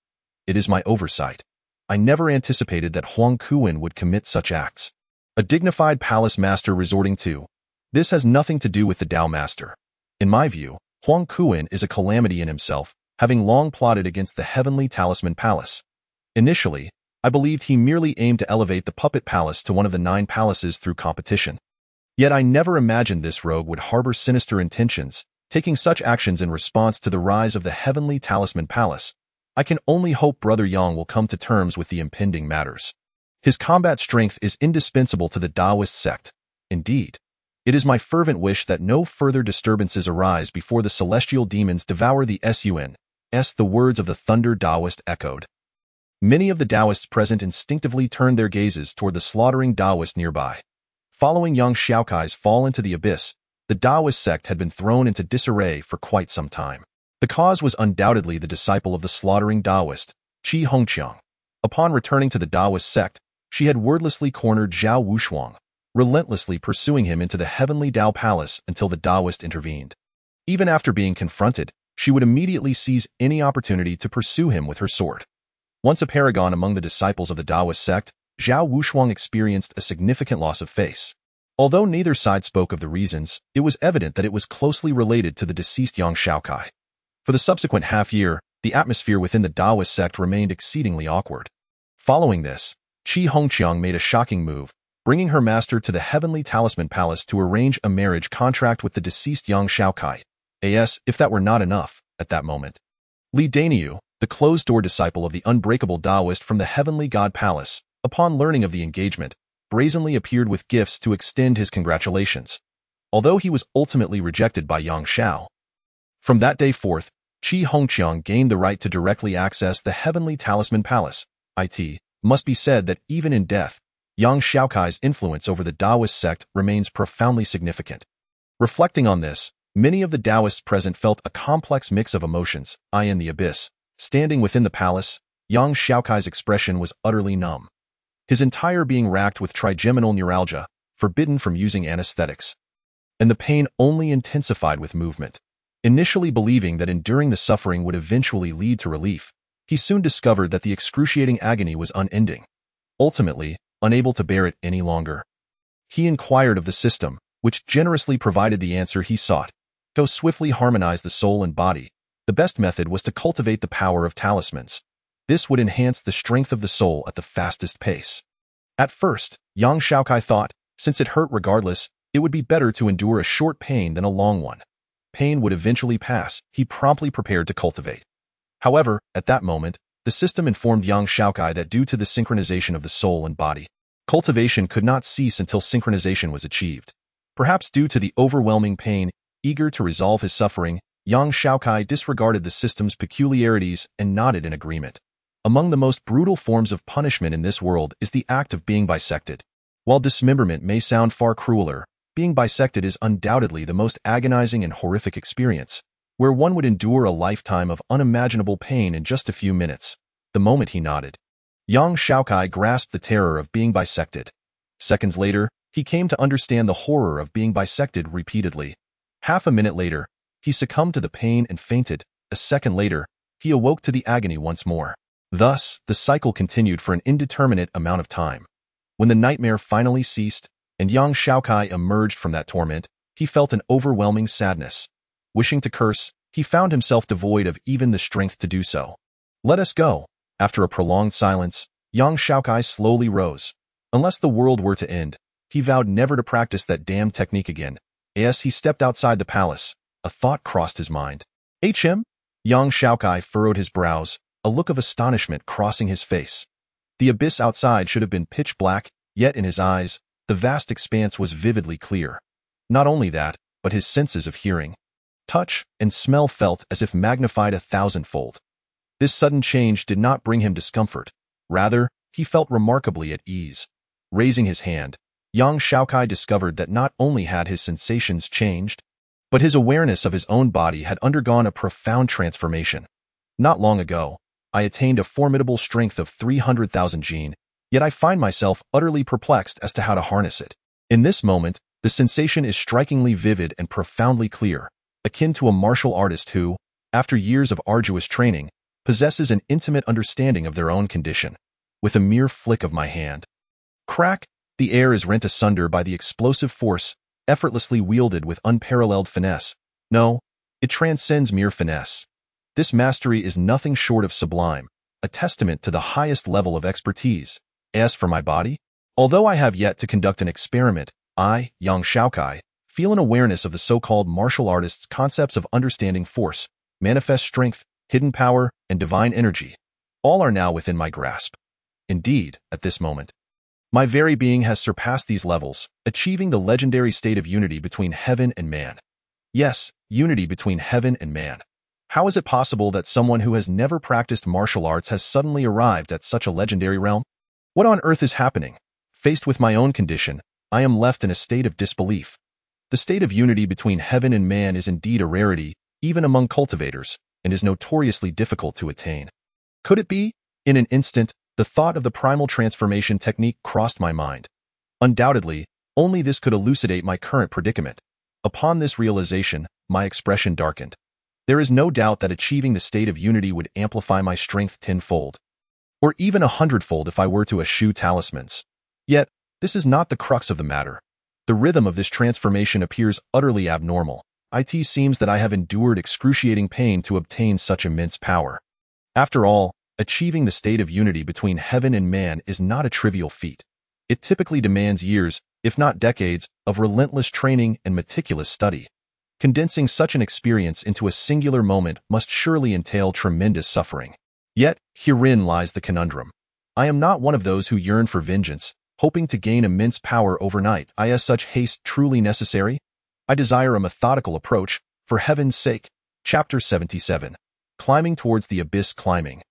It is my oversight. I never anticipated that Huang Kuan would commit such acts. A dignified palace master resorting to. This has nothing to do with the Tao Master. In my view, Huang Kuan is a calamity in himself, having long plotted against the heavenly talisman palace. Initially, I believed he merely aimed to elevate the puppet palace to one of the 9 palaces through competition. Yet I never imagined this rogue would harbor sinister intentions, taking such actions in response to the rise of the heavenly talisman palace. I can only hope Brother Yang will come to terms with the impending matters. His combat strength is indispensable to the Taoist sect. Indeed, it is my fervent wish that no further disturbances arise before the celestial demons devour the sun. The words of the thunder Taoist echoed. Many of the Taoists present instinctively turned their gazes toward the slaughtering Taoist nearby. Following young Xiaokai's fall into the abyss, the Taoist sect had been thrown into disarray for quite some time. The cause was undoubtedly the disciple of the slaughtering Taoist, Qi Hongqiang. Upon returning to the Taoist sect, she had wordlessly cornered Zhao Wushuang, relentlessly pursuing him into the heavenly Tao palace until the Taoist intervened. Even after being confronted, she would immediately seize any opportunity to pursue him with her sword. Once a paragon among the disciples of the Taoist sect, Zhao Wushuang experienced a significant loss of face. Although neither side spoke of the reasons, it was evident that it was closely related to the deceased young Xiaokai. For the subsequent half-year, the atmosphere within the Taoist sect remained exceedingly awkward. Following this, Qi Hongqiang made a shocking move, bringing her master to the Heavenly Talisman Palace to arrange a marriage contract with the deceased young Xiaokai. As if that were not enough, at that moment, Li Daniu, the closed-door disciple of the unbreakable Taoist from the Heavenly God Palace, upon learning of the engagement, brazenly appeared with gifts to extend his congratulations, although he was ultimately rejected by Yang Xiao. From that day forth, Qi Hongqiang gained the right to directly access the Heavenly Talisman Palace. It must be said that even in death, Yang Xiaokai's influence over the Taoist sect remains profoundly significant. Reflecting on this, many of the Taoists present felt a complex mix of emotions. In the abyss, standing within the palace, Yang Xiaokai's expression was utterly numb. His entire being racked with trigeminal neuralgia, forbidden from using anesthetics. And the pain only intensified with movement. Initially believing that enduring the suffering would eventually lead to relief, he soon discovered that the excruciating agony was unending. Ultimately, unable to bear it any longer, he inquired of the system, which generously provided the answer he sought. To swiftly harmonize the soul and body, the best method was to cultivate the power of talismans. This would enhance the strength of the soul at the fastest pace. At first, Yang Xiaokai thought, since it hurt regardless, it would be better to endure a short pain than a long one. Pain would eventually pass, he promptly prepared to cultivate. However, at that moment, the system informed Yang Xiaokai that due to the synchronization of the soul and body, cultivation could not cease until synchronization was achieved. Perhaps due to the overwhelming pain, eager to resolve his suffering, Yang Xiaokai disregarded the system's peculiarities and nodded in agreement. Among the most brutal forms of punishment in this world is the act of being bisected. While dismemberment may sound far crueler, being bisected is undoubtedly the most agonizing and horrific experience, where one would endure a lifetime of unimaginable pain in just a few minutes. The moment he nodded, Yang Xiaokai grasped the terror of being bisected. Seconds later, he came to understand the horror of being bisected repeatedly. Half a minute later, he succumbed to the pain and fainted. A second later, he awoke to the agony once more. Thus, the cycle continued for an indeterminate amount of time. When the nightmare finally ceased, and Yang Xiaokai emerged from that torment, he felt an overwhelming sadness. Wishing to curse, he found himself devoid of even the strength to do so. Let us go. After a prolonged silence, Yang Xiaokai slowly rose. Unless the world were to end, he vowed never to practice that damned technique again. As he stepped outside the palace, a thought crossed his mind. Yang Xiaokai furrowed his brows, a look of astonishment crossing his face. The abyss outside should have been pitch black, yet in his eyes, the vast expanse was vividly clear. Not only that, but his senses of hearing, touch, and smell felt as if magnified 1,000-fold. This sudden change did not bring him discomfort. Rather, he felt remarkably at ease. Raising his hand, Yang Xiaokai discovered that not only had his sensations changed, but his awareness of his own body had undergone a profound transformation. Not long ago, I attained a formidable strength of 300,000 jin, yet I find myself utterly perplexed as to how to harness it. In this moment, the sensation is strikingly vivid and profoundly clear, akin to a martial artist who, after years of arduous training, possesses an intimate understanding of their own condition. With a mere flick of my hand, crack, the air is rent asunder by the explosive force, effortlessly wielded with unparalleled finesse. No, it transcends mere finesse. This mastery is nothing short of sublime, a testament to the highest level of expertise. As for my body, although I have yet to conduct an experiment, I, Yang Xiaokai, feel an awareness of the so-called martial artist's concepts of understanding force, manifest strength, hidden power, and divine energy. All are now within my grasp. Indeed, at this moment, my very being has surpassed these levels, achieving the legendary state of unity between heaven and man. Yes, unity between heaven and man. How is it possible that someone who has never practiced martial arts has suddenly arrived at such a legendary realm? What on earth is happening? Faced with my own condition, I am left in a state of disbelief. The state of unity between heaven and man is indeed a rarity, even among cultivators, and is notoriously difficult to attain. Could it be? In an instant, the thought of the primal transformation technique crossed my mind. Undoubtedly, only this could elucidate my current predicament. Upon this realization, my expression darkened. There is no doubt that achieving the state of unity would amplify my strength tenfold, or even 100-fold if I were to eschew talismans. Yet, this is not the crux of the matter. The rhythm of this transformation appears utterly abnormal. It seems that I have endured excruciating pain to obtain such immense power. After all, achieving the state of unity between heaven and man is not a trivial feat. It typically demands years, if not decades, of relentless training and meticulous study. Condensing such an experience into a singular moment must surely entail tremendous suffering. Yet, herein lies the conundrum. I am not one of those who yearn for vengeance, hoping to gain immense power overnight. Is such haste truly necessary? I desire a methodical approach, for heaven's sake. Chapter 77. Climbing towards the abyss. Climbing.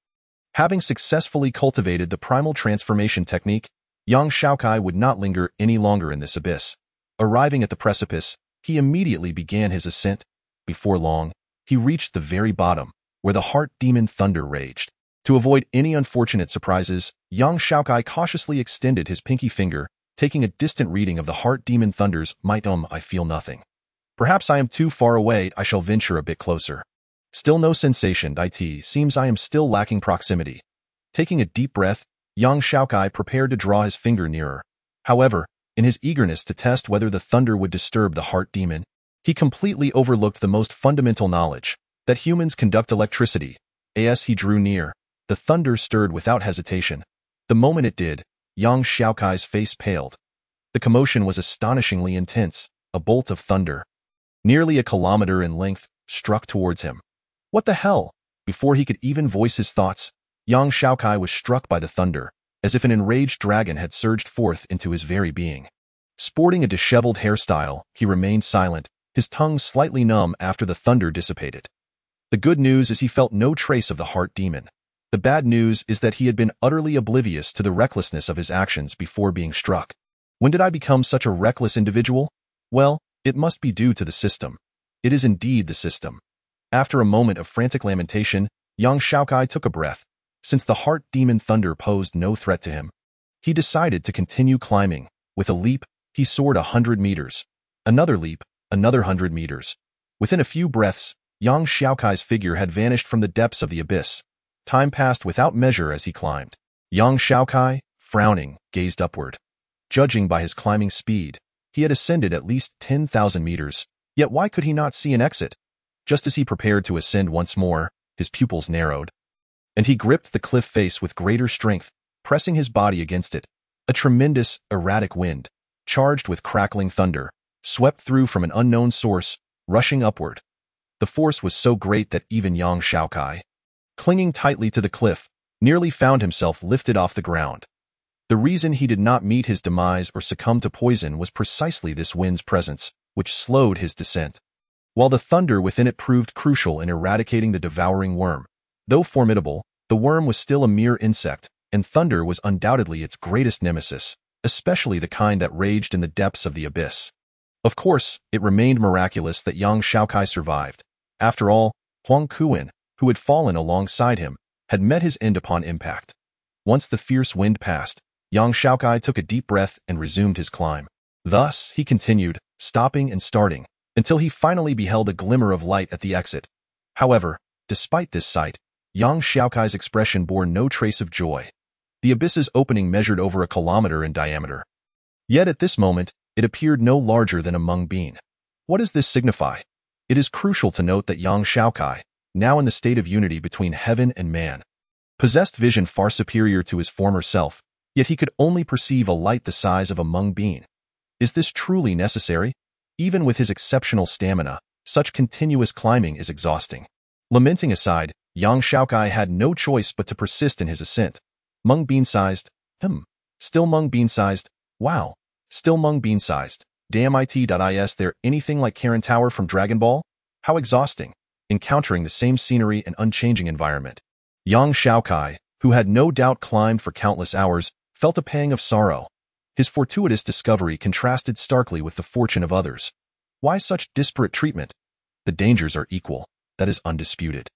Having successfully cultivated the primal transformation technique, young Xiaokai would not linger any longer in this abyss. Arriving at the precipice, he immediately began his ascent. Before long, he reached the very bottom, where the heart demon thunder raged. To avoid any unfortunate surprises, young Xiaokai cautiously extended his pinky finger, taking a distant reading of the heart demon thunder's might. I feel nothing. Perhaps I am too far away. I shall venture a bit closer. Still no sensation. It seems I am still lacking proximity. Taking a deep breath, young Xiaokai prepared to draw his finger nearer. However, in his eagerness to test whether the thunder would disturb the heart demon, he completely overlooked the most fundamental knowledge, that humans conduct electricity. As he drew near, the thunder stirred without hesitation. The moment it did, young Xiaokai's face paled. The commotion was astonishingly intense. A bolt of thunder, nearly a kilometer in length, struck towards him. What the hell? Before he could even voice his thoughts, young Xiaokai was struck by the thunder, as if an enraged dragon had surged forth into his very being. Sporting a disheveled hairstyle, he remained silent, his tongue slightly numb after the thunder dissipated. The good news is he felt no trace of the heart demon. The bad news is that he had been utterly oblivious to the recklessness of his actions before being struck. When did I become such a reckless individual? Well, it must be due to the system. It is indeed the system. After a moment of frantic lamentation, young Xiaokai took a breath. Since the heart demon thunder posed no threat to him, he decided to continue climbing. With a leap, he soared 100 meters. Another leap, another 100 meters. Within a few breaths, young Xiaokai's figure had vanished from the depths of the abyss. Time passed without measure as he climbed. Young Xiaokai, frowning, gazed upward. Judging by his climbing speed, he had ascended at least 10,000 meters, yet why could he not see an exit? Just as he prepared to ascend once more, his pupils narrowed, and he gripped the cliff face with greater strength, pressing his body against it. A tremendous, erratic wind, charged with crackling thunder, swept through from an unknown source, rushing upward. The force was so great that even young Xiaokai, clinging tightly to the cliff, nearly found himself lifted off the ground. The reason he did not meet his demise or succumb to poison was precisely this wind's presence, which slowed his descent. While the thunder within it proved crucial in eradicating the devouring worm, though formidable, the worm was still a mere insect, and thunder was undoubtedly its greatest nemesis, especially the kind that raged in the depths of the abyss. Of course, it remained miraculous that young Xiaokai survived. After all, Huang Kuan, who had fallen alongside him, had met his end upon impact. Once the fierce wind passed, young Xiaokai took a deep breath and resumed his climb. Thus, he continued, stopping and starting, until he finally beheld a glimmer of light at the exit. However, despite this sight, young Xiaokai's expression bore no trace of joy. The abyss's opening measured over a kilometer in diameter. Yet at this moment, it appeared no larger than a mung bean. What does this signify? It is crucial to note that young Xiaokai, now in the state of unity between heaven and man, possessed vision far superior to his former self, yet he could only perceive a light the size of a mung bean. Is this truly necessary? Even with his exceptional stamina, such continuous climbing is exhausting. Lamenting aside, young Xiaokai had no choice but to persist in his ascent. Mung bean-sized. Still mung bean-sized. Wow. Still mung bean-sized. Damn it. Is there anything like Karen Tower from Dragon Ball? How exhausting, encountering the same scenery and unchanging environment. Young Xiaokai, who had no doubt climbed for countless hours, felt a pang of sorrow. His fortuitous discovery contrasted starkly with the fortune of others. Why such disparate treatment? The dangers are equal, that is undisputed.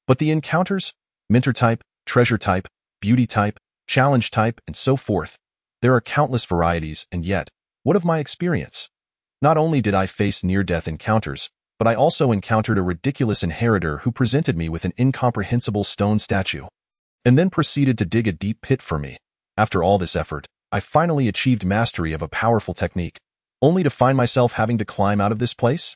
But the encounters? Mentor type, treasure type, beauty type, challenge type, and so forth. There are countless varieties, and yet, what of my experience? Not only did I face near-death encounters, but I also encountered a ridiculous inheritor who presented me with an incomprehensible stone statue, and then proceeded to dig a deep pit for me. After all this effort, I finally achieved mastery of a powerful technique, only to find myself having to climb out of this place?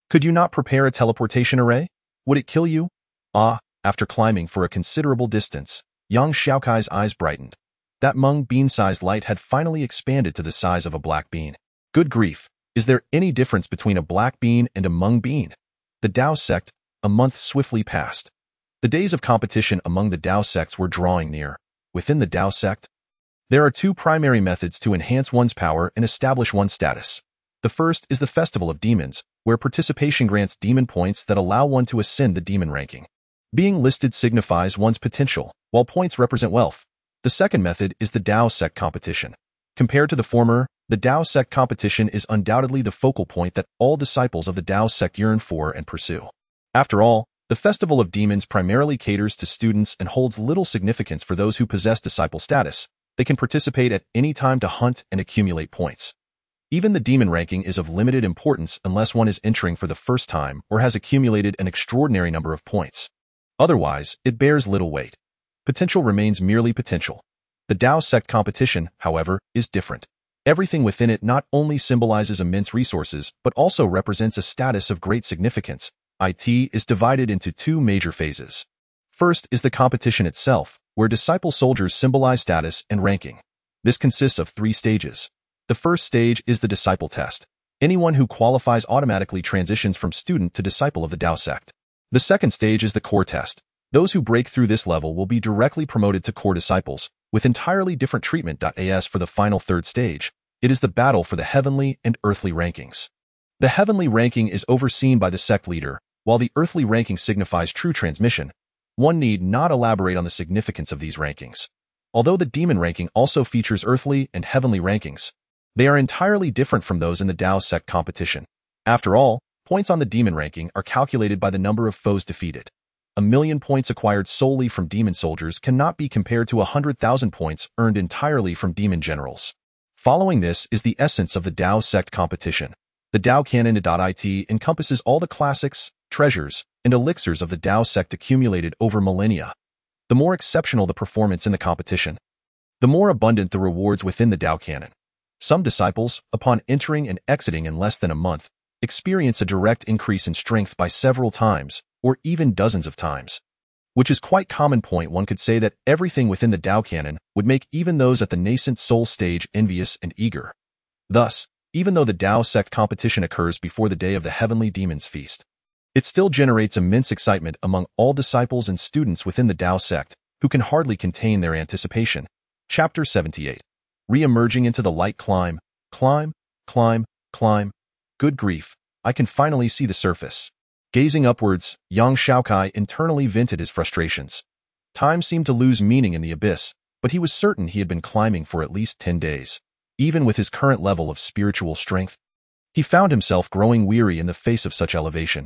Could you not prepare a teleportation array? Would it kill you? Ah, after climbing for a considerable distance, young Xiaokai's eyes brightened. That mung bean-sized light had finally expanded to the size of a black bean. Good grief, is there any difference between a black bean and a mung bean? The Dao sect, a month swiftly passed. The days of competition among the Dao sects were drawing near. Within the Dao sect, there are two primary methods to enhance one's power and establish one's status. The first is the Festival of Demons, where participation grants demon points that allow one to ascend the demon ranking. Being listed signifies one's potential, while points represent wealth. The second method is the Dao sect competition. Compared to the former, the Dao sect competition is undoubtedly the focal point that all disciples of the Dao sect yearn for and pursue. After all, the Festival of Demons primarily caters to students and holds little significance for those who possess disciple status. They can participate at any time to hunt and accumulate points. Even the demon ranking is of limited importance unless one is entering for the first time or has accumulated an extraordinary number of points. Otherwise, it bears little weight. Potential remains merely potential. The Dao sect competition, however, is different. Everything within it not only symbolizes immense resources, but also represents a status of great significance. It is divided into two major phases. First is the competition itself, where disciple soldiers symbolize status and ranking. This consists of 3 stages. The first stage is the disciple test. Anyone who qualifies automatically transitions from student to disciple of the Dao sect. The second stage is the core test. Those who break through this level will be directly promoted to core disciples, with entirely different treatment. As for the final third stage, it is the battle for the heavenly and earthly rankings. The heavenly ranking is overseen by the sect leader, while the earthly ranking signifies true transmission. One need not elaborate on the significance of these rankings. Although the demon ranking also features earthly and heavenly rankings, they are entirely different from those in the Dao sect competition. After all, points on the demon ranking are calculated by the number of foes defeated. 1,000,000 points acquired solely from demon soldiers cannot be compared to 100,000 points earned entirely from demon generals. Following this is the essence of the Dao sect competition. The Dao canon.it encompasses all the classics, treasures, and elixirs of the Dao sect accumulated over millennia. The more exceptional the performance in the competition, the more abundant the rewards within the Dao canon. Some disciples, upon entering and exiting in less than a month, experience a direct increase in strength by several times, or even dozens of times. Which is quite common point. One could say that everything within the Dao canon would make even those at the nascent soul stage envious and eager. Thus, even though the Dao sect competition occurs before the day of the Heavenly Demons Feast, it still generates immense excitement among all disciples and students within the Dao sect, who can hardly contain their anticipation. Chapter 78. Re-emerging into the light. Climb, climb, climb, climb. Good grief, I can finally see the surface. Gazing upwards, young Xiaokai internally vented his frustrations. Time seemed to lose meaning in the abyss, but he was certain he had been climbing for at least 10 days. Even with his current level of spiritual strength, he found himself growing weary in the face of such elevation.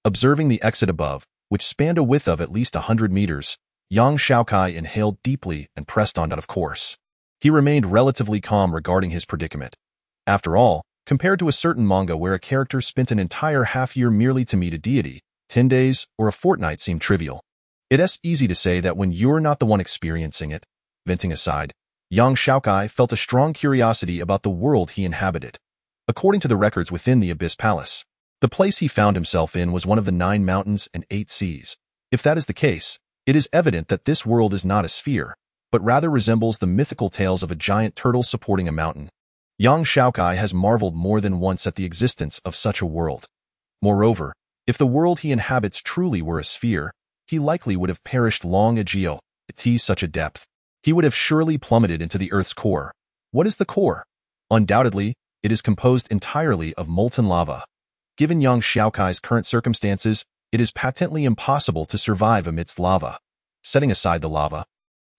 Observing the exit above, which spanned a width of at least 100 meters, young Xiaokai inhaled deeply and pressed on. Of course, he remained relatively calm regarding his predicament. After all, compared to a certain manga where a character spent an entire half-year merely to meet a deity, 10 days or a fortnight seem trivial. It's easy to say that when you're not the one experiencing it. Venting aside, young Xiaokai felt a strong curiosity about the world he inhabited. According to the records within the Abyss Palace, the place he found himself in was one of the 9 mountains and 8 seas. If that is the case, it is evident that this world is not a sphere, but rather resembles the mythical tales of a giant turtle supporting a mountain. Young Xiaokai has marveled more than once at the existence of such a world. Moreover, if the world he inhabits truly were a sphere, he likely would have perished long ago. At such a depth, he would have surely plummeted into the Earth's core. What is the core? Undoubtedly, it is composed entirely of molten lava. Given young Xiaokai's current circumstances, it is patently impossible to survive amidst lava. Setting aside the lava,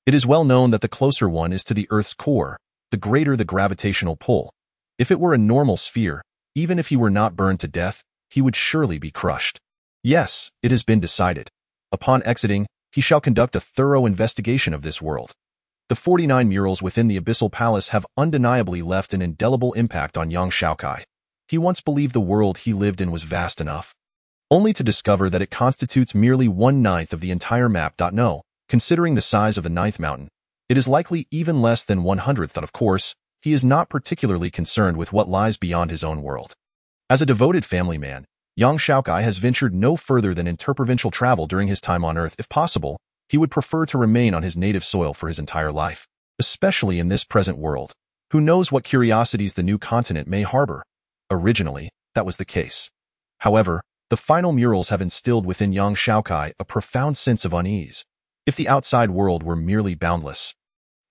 it is well known that the closer one is to the Earth's core, the the greater the gravitational pull. If it were a normal sphere, even if he were not burned to death, he would surely be crushed. Yes, it has been decided. Upon exiting, he shall conduct a thorough investigation of this world. The 49 murals within the Abyssal Palace have undeniably left an indelible impact on young Xiaokai. He once believed the world he lived in was vast enough, only to discover that it constitutes merely 1/9 of the entire map. No, considering the size of the 9th mountain, it is likely even less than 1/100th. Of course, he is not particularly concerned with what lies beyond his own world. As a devoted family man, young Xiaokai has ventured no further than interprovincial travel during his time on Earth. If possible, he would prefer to remain on his native soil for his entire life, especially in this present world. Who knows what curiosities the new continent may harbor? Originally, that was the case. However, the final murals have instilled within young Xiaokai a profound sense of unease. If the outside world were merely boundless,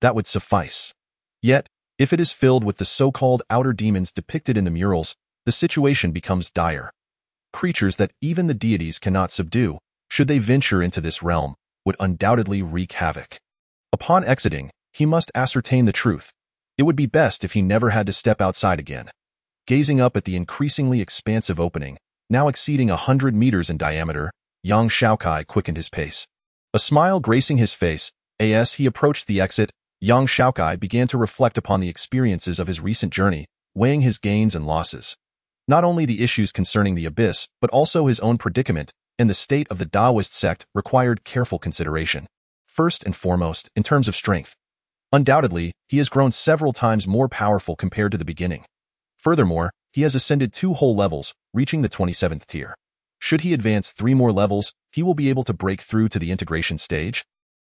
that would suffice. Yet, if it is filled with the so-called outer demons depicted in the murals, the situation becomes dire. Creatures that even the deities cannot subdue, should they venture into this realm, would undoubtedly wreak havoc. Upon exiting, he must ascertain the truth. It would be best if he never had to step outside again. Gazing up at the increasingly expansive opening, now exceeding 100 meters in diameter, young Xiaokai quickened his pace. A smile gracing his face, as he approached the exit, young Xiaokai began to reflect upon the experiences of his recent journey, weighing his gains and losses. Not only the issues concerning the abyss, but also his own predicament and the state of the Taoist sect required careful consideration. First and foremost, in terms of strength. Undoubtedly, he has grown several times more powerful compared to the beginning. Furthermore, he has ascended 2 whole levels, reaching the 27th tier. Should he advance 3 more levels, he will be able to break through to the integration stage.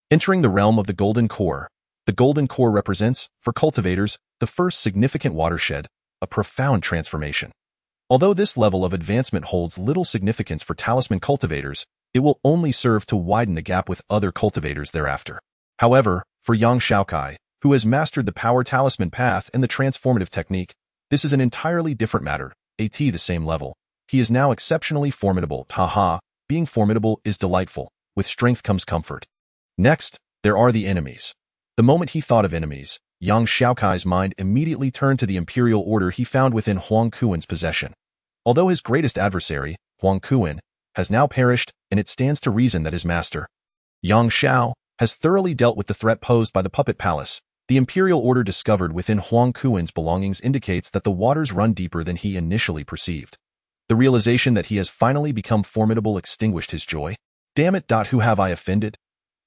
Entering the realm of the Golden Core. The Golden Core represents, for cultivators, the first significant watershed, a profound transformation. Although this level of advancement holds little significance for talisman cultivators, it will only serve to widen the gap with other cultivators thereafter. However, for young Xiaokai, who has mastered the power talisman path and the transformative technique, this is an entirely different matter. At the same level, he is now exceptionally formidable. Haha, being formidable is delightful. With strength comes comfort. Next, there are the enemies. The moment he thought of enemies, young Xiaokai's mind immediately turned to the imperial order he found within Huang Kuan's possession. Although his greatest adversary, Huang Kuan, has now perished, and it stands to reason that his master, Yang Xiao, has thoroughly dealt with the threat posed by the puppet palace. The imperial order discovered within Huang Kuan's belongings indicates that the waters run deeper than he initially perceived. The realization that he has finally become formidable extinguished his joy. Damn it! Who have I offended?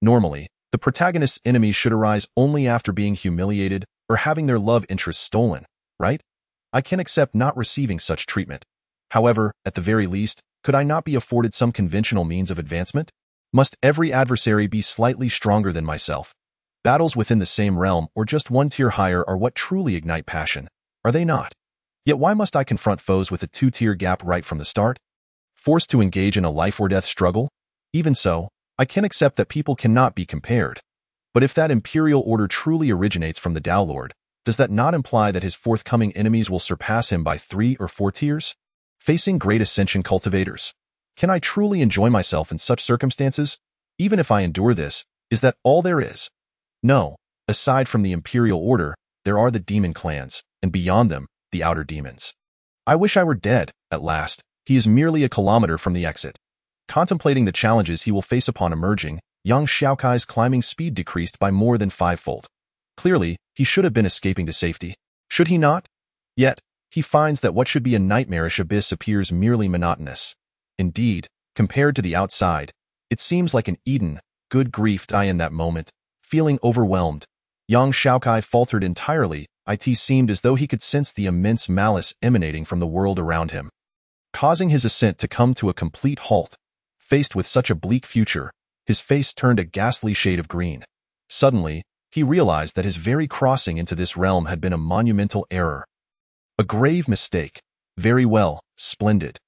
Normally, the protagonist's enemies should arise only after being humiliated or having their love interest stolen, right? I can accept not receiving such treatment. However, at the very least, could I not be afforded some conventional means of advancement? Must every adversary be slightly stronger than myself? Battles within the same realm or just 1 tier higher are what truly ignite passion, are they not? Yet why must I confront foes with a 2-tier gap right from the start? Forced to engage in a life-or-death struggle? Even so, I can accept that people cannot be compared. But if that imperial order truly originates from the Tao Lord, does that not imply that his forthcoming enemies will surpass him by 3 or 4 tiers? Facing great ascension cultivators. Can I truly enjoy myself in such circumstances? Even if I endure this, is that all there is? No, aside from the imperial order, there are the demon clans, and beyond them, the outer demons. I wish I were dead. At last, he is merely a kilometer from the exit. Contemplating the challenges he will face upon emerging, young Xiaokai's climbing speed decreased by more than 5-fold. Clearly, he should have been escaping to safety. Should he not? Yet, he finds that what should be a nightmarish abyss appears merely monotonous. Indeed, compared to the outside, it seems like an Eden. Good grief! In that moment, feeling overwhelmed, young Xiaokai faltered entirely. It seemed as though he could sense the immense malice emanating from the world around him, causing his ascent to come to a complete halt. Faced with such a bleak future, his face turned a ghastly shade of green. Suddenly, he realized that his very crossing into this realm had been a monumental error. A grave mistake. Very well, splendid.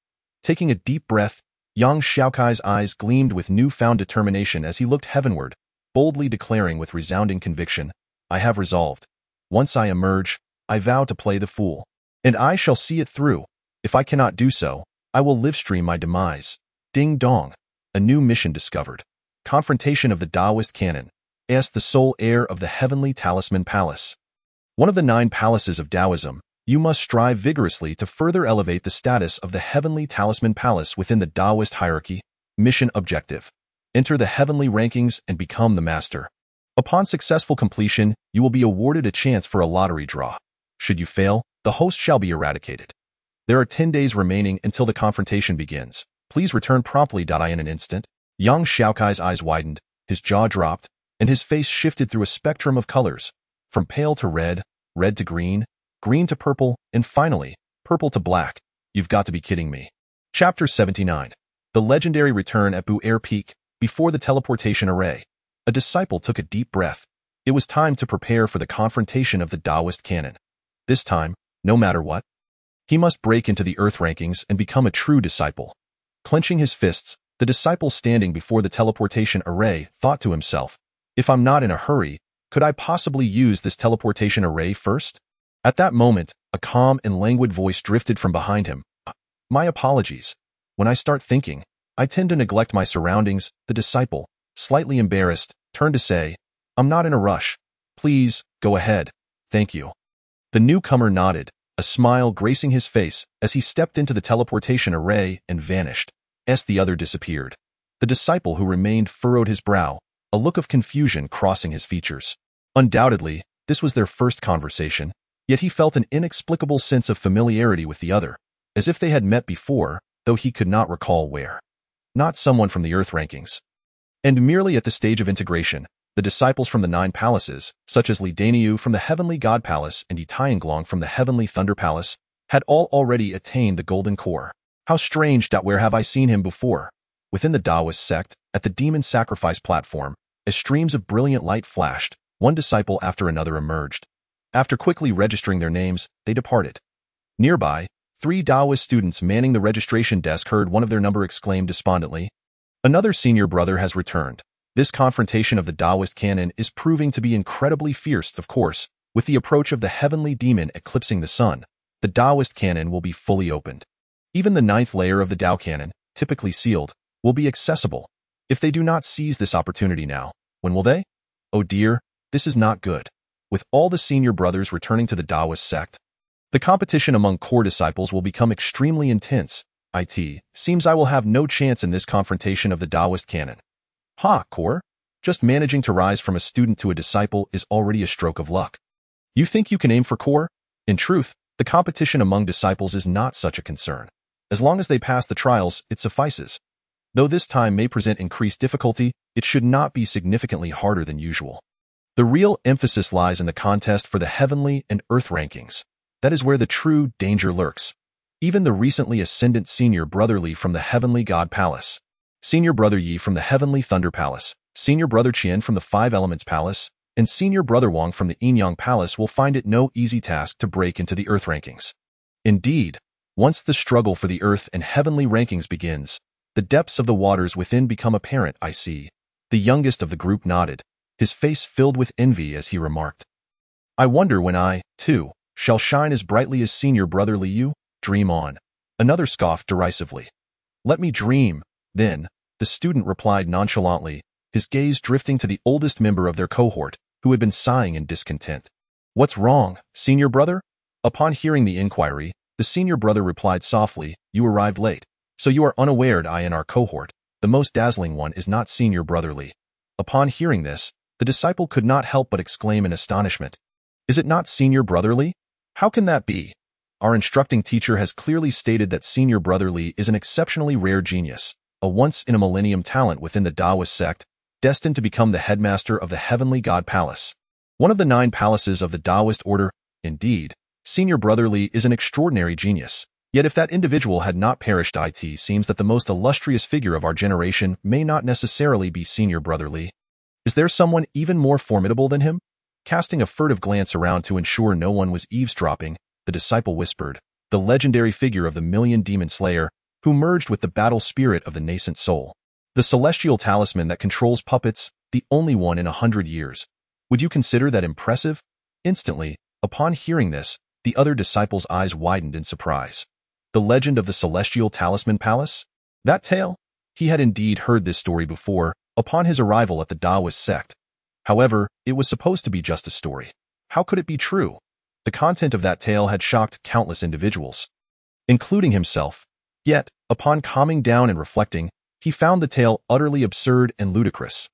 Taking a deep breath, young Xiaokai's eyes gleamed with newfound determination as he looked heavenward, boldly declaring with resounding conviction, I have resolved. Once I emerge, I vow to play the fool. And I shall see it through. If I cannot do so, I will livestream my demise. Ding dong. A new mission discovered. Confrontation of the Taoist canon. As the sole heir of the heavenly talisman palace. One of the 9 palaces of Taoism, you must strive vigorously to further elevate the status of the Heavenly Talisman Palace within the Taoist hierarchy. Mission objective. Enter the heavenly rankings and become the master. Upon successful completion, you will be awarded a chance for a lottery draw. Should you fail, the host shall be eradicated. There are 10 days remaining until the confrontation begins. Please return promptly. In an instant, young Xiaokai's eyes widened, his jaw dropped, and his face shifted through a spectrum of colors, from pale to red, red to green, green to purple, and finally, purple to black. You've got to be kidding me. Chapter 79. The legendary return at Bu Air Peak. Before the teleportation array, a disciple took a deep breath. It was time to prepare for the confrontation of the Taoist canon. This time, no matter what, he must break into the earth rankings and become a true disciple. Clenching his fists, the disciple standing before the teleportation array thought to himself, if I'm not in a hurry, could I possibly use this teleportation array first? At that moment, a calm and languid voice drifted from behind him. My apologies. When I start thinking, I tend to neglect my surroundings. The disciple, slightly embarrassed, turned to say, I'm not in a rush. Please, go ahead. Thank you. The newcomer nodded, a smile gracing his face as he stepped into the teleportation array and vanished. As the other disappeared, the disciple who remained furrowed his brow, a look of confusion crossing his features. Undoubtedly, this was their first conversation, yet he felt an inexplicable sense of familiarity with the other, as if they had met before, though he could not recall where. Not someone from the earth rankings. And merely at the stage of integration, the disciples from the 9 palaces, such as Li Daniu from the Heavenly God Palace and Yi Tianglong from the Heavenly Thunder Palace, had all already attained the golden core. How strange! Where have I seen him before? Within the Taoist sect, at the demon sacrifice platform, as streams of brilliant light flashed, one disciple after another emerged. After quickly registering their names, they departed. Nearby, 3 Taoist students manning the registration desk heard one of their number exclaim despondently, another senior brother has returned. This confrontation of the Taoist canon is proving to be incredibly fierce. Of course, with the approach of the heavenly demon eclipsing the sun, the Taoist canon will be fully opened. Even the 9th layer of the Tao canon, typically sealed, will be accessible. If they do not seize this opportunity now, when will they? Oh dear, this is not good. With all the senior brothers returning to the Taoist sect, the competition among core disciples will become extremely intense. It seems I will have no chance in this confrontation of the Taoist canon. Core? Just managing to rise from a student to a disciple is already a stroke of luck. You think you can aim for core? In truth, the competition among disciples is not such a concern. As long as they pass the trials, it suffices. Though this time may present increased difficulty, it should not be significantly harder than usual. The real emphasis lies in the contest for the heavenly and earth rankings. That is where the true danger lurks. Even the recently ascendant senior brother Li from the Heavenly God Palace, senior brother Yi from the Heavenly Thunder Palace, senior brother Qian from the 5 Elements Palace, and senior brother Wang from the Yin Yang Palace will find it no easy task to break into the earth rankings. Indeed, once the struggle for the earth and heavenly rankings begins, the depths of the waters within become apparent. I see. The youngest of the group nodded, his face filled with envy as he remarked, I wonder when I, too, shall shine as brightly as senior brother Liu. Dream on. Another scoffed derisively. Let me dream, then, the student replied nonchalantly, his gaze drifting to the oldest member of their cohort, who had been sighing in discontent. What's wrong, senior brother? Upon hearing the inquiry, the senior brother replied softly, you arrived late, so you are unaware I in our cohort, the most dazzling one is not senior brother Li. Upon hearing this, the disciple could not help but exclaim in astonishment. Is it not senior brother Li? How can that be? Our instructing teacher has clearly stated that senior brother Li is an exceptionally rare genius, a once-in-a-millennium talent within the Taoist sect, destined to become the headmaster of the Heavenly God Palace, one of the 9 palaces of the Taoist order. Indeed, senior brother Li is an extraordinary genius. Yet if that individual had not perished, it seems that the most illustrious figure of our generation may not necessarily be senior brother Li. Is there someone even more formidable than him? Casting a furtive glance around to ensure no one was eavesdropping, the disciple whispered, the legendary figure of the Million Demon Slayer, who merged with the battle spirit of the nascent soul. The celestial talisman that controls puppets, the only one in 100 years. Would you consider that impressive? Instantly, upon hearing this, the other disciple's eyes widened in surprise. The legend of the celestial talisman palace? That tale? He had indeed heard this story before, upon his arrival at the Taoist sect. However, it was supposed to be just a story. How could it be true? The content of that tale had shocked countless individuals, including himself. Yet, upon calming down and reflecting, he found the tale utterly absurd and ludicrous.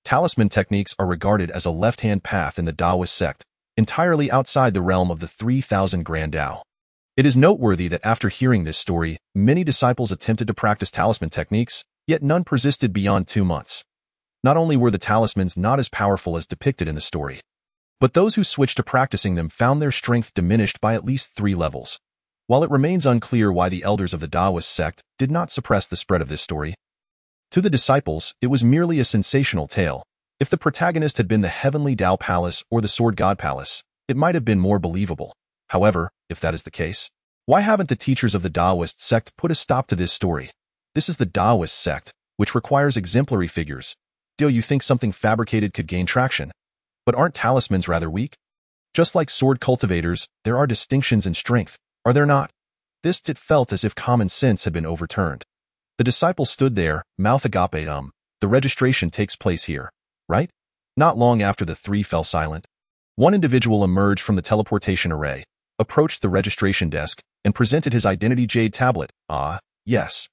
Talisman techniques are regarded as a left-hand path in the Taoist sect, entirely outside the realm of the 3,000 Grand Tao. It is noteworthy that after hearing this story, many disciples attempted to practice talisman techniques, yet none persisted beyond 2 months. Not only were the talismans not as powerful as depicted in the story, but those who switched to practicing them found their strength diminished by at least 3 levels. While it remains unclear why the elders of the Taoist sect did not suppress the spread of this story, to the disciples, it was merely a sensational tale. If the protagonist had been the heavenly Tao Palace or the Sword God Palace, it might have been more believable. However, if that is the case, why haven't the teachers of the Taoist sect put a stop to this story? This is the Taoist sect, which requires exemplary figures. Do you think something fabricated could gain traction? But aren't talismans rather weak? Just like sword cultivators, there are distinctions in strength, are there not? It felt as if common sense had been overturned. The disciple stood there, mouth agape. The registration takes place here, right? Not long after the 3 fell silent, one individual emerged from the teleportation array, approached the registration desk, and presented his identity jade tablet. Ah, yes.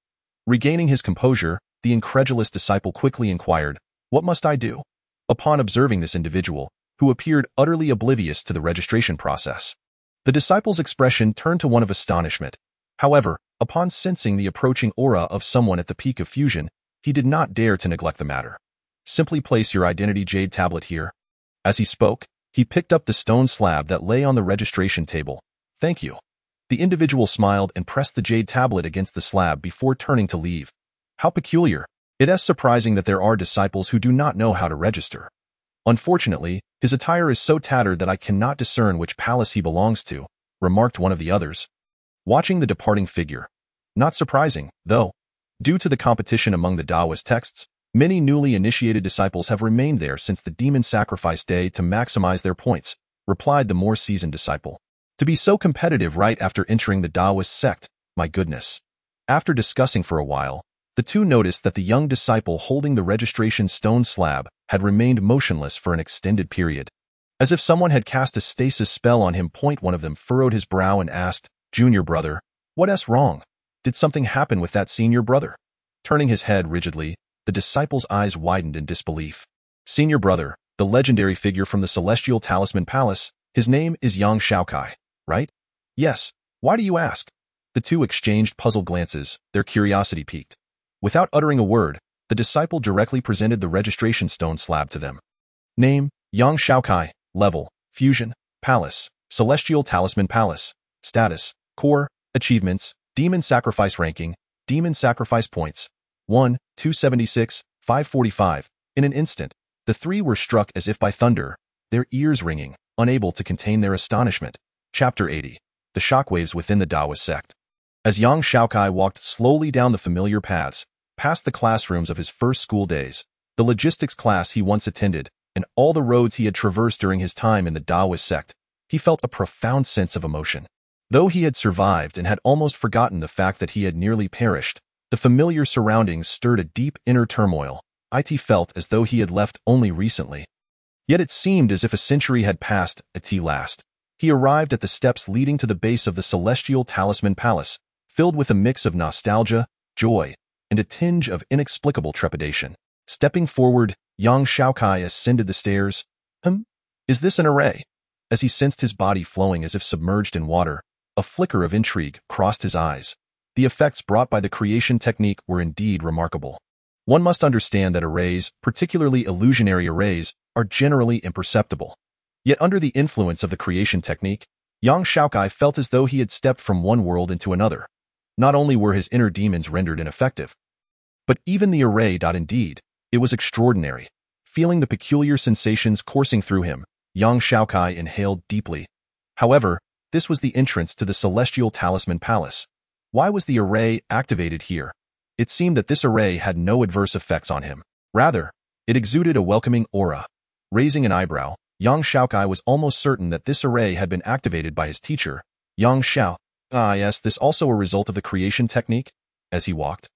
Regaining his composure, the incredulous disciple quickly inquired, "What must I do?" Upon observing this individual, who appeared utterly oblivious to the registration process, the disciple's expression turned to one of astonishment. However, upon sensing the approaching aura of someone at the peak of fusion, he did not dare to neglect the matter. "Simply place your identity jade tablet here." As he spoke, he picked up the stone slab that lay on the registration table. "Thank you." The individual smiled and pressed the jade tablet against the slab before turning to leave. How peculiar. It is surprising that there are disciples who do not know how to register. Unfortunately, his attire is so tattered that I cannot discern which palace he belongs to, remarked one of the others, watching the departing figure. Not surprising, though. Due to the competition among the Taoist texts, many newly initiated disciples have remained there since the demon sacrifice day to maximize their points, replied the more seasoned disciple. To be so competitive right after entering the Taoist sect, my goodness. After discussing for a while, the two noticed that the young disciple holding the registration stone slab had remained motionless for an extended period. As if someone had cast a stasis spell on him. One of them furrowed his brow and asked, "Junior brother, what's wrong? Did something happen with that senior brother?" Turning his head rigidly, the disciple's eyes widened in disbelief. Senior brother, the legendary figure from the Celestial Talisman Palace, his name is Xiaokai, right? Yes. Why do you ask? The two exchanged puzzled glances, their curiosity piqued. Without uttering a word, the disciple directly presented the registration stone slab to them. Name, Xiaokai. Level, Fusion, Palace, Celestial Talisman Palace. Status, Core, Achievements, Demon Sacrifice Ranking, Demon Sacrifice Points. 1, 276, 545. In an instant, the three were struck as if by thunder, their ears ringing, unable to contain their astonishment. Chapter 80. The Shockwaves Within the Taoist Sect. As Yang Xiaokai walked slowly down the familiar paths, past the classrooms of his first school days, the logistics class he once attended, and all the roads he had traversed during his time in the Taoist sect, he felt a profound sense of emotion. Though he had survived and had almost forgotten the fact that he had nearly perished, the familiar surroundings stirred a deep inner turmoil. It felt as though he had left only recently. Yet it seemed as if a century had passed at last. He arrived at the steps leading to the base of the Celestial Talisman Palace, filled with a mix of nostalgia, joy, and a tinge of inexplicable trepidation. Stepping forward, Yang Xiaokai ascended the stairs. Is this an array? As he sensed his body flowing as if submerged in water, a flicker of intrigue crossed his eyes. The effects brought by the creation technique were indeed remarkable. One must understand that arrays, particularly illusionary arrays, are generally imperceptible. Yet under the influence of the creation technique, Yang Xiaokai felt as though he had stepped from one world into another. Not only were his inner demons rendered ineffective, but even the array. Indeed, it was extraordinary. Feeling the peculiar sensations coursing through him, Yang Xiaokai inhaled deeply. However, this was the entrance to the Celestial Talisman Palace. Why was the array activated here? It seemed that this array had no adverse effects on him. Rather, it exuded a welcoming aura. Raising an eyebrow, Yang Xiaokai was almost certain that this array had been activated by his teacher, Yang Xiao. Yes, this also a result of the creation technique? As he walked,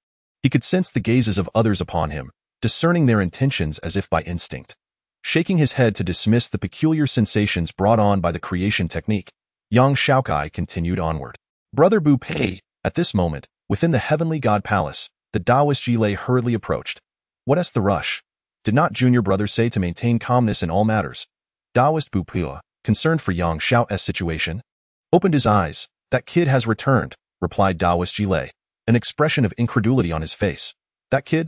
he could sense the gazes of others upon him, discerning their intentions as if by instinct. Shaking his head to dismiss the peculiar sensations brought on by the creation technique, Yang Xiaokai continued onward. Brother Bu Pei, at this moment, within the heavenly god palace, the Taoist Jilei hurriedly approached. What's the rush? Did not junior brother say to maintain calmness in all matters? Taoist Bu Pei, concerned for Yang Xiao's situation, opened his eyes. That kid has returned, replied Taoist Jilei, an expression of incredulity on his face. That kid?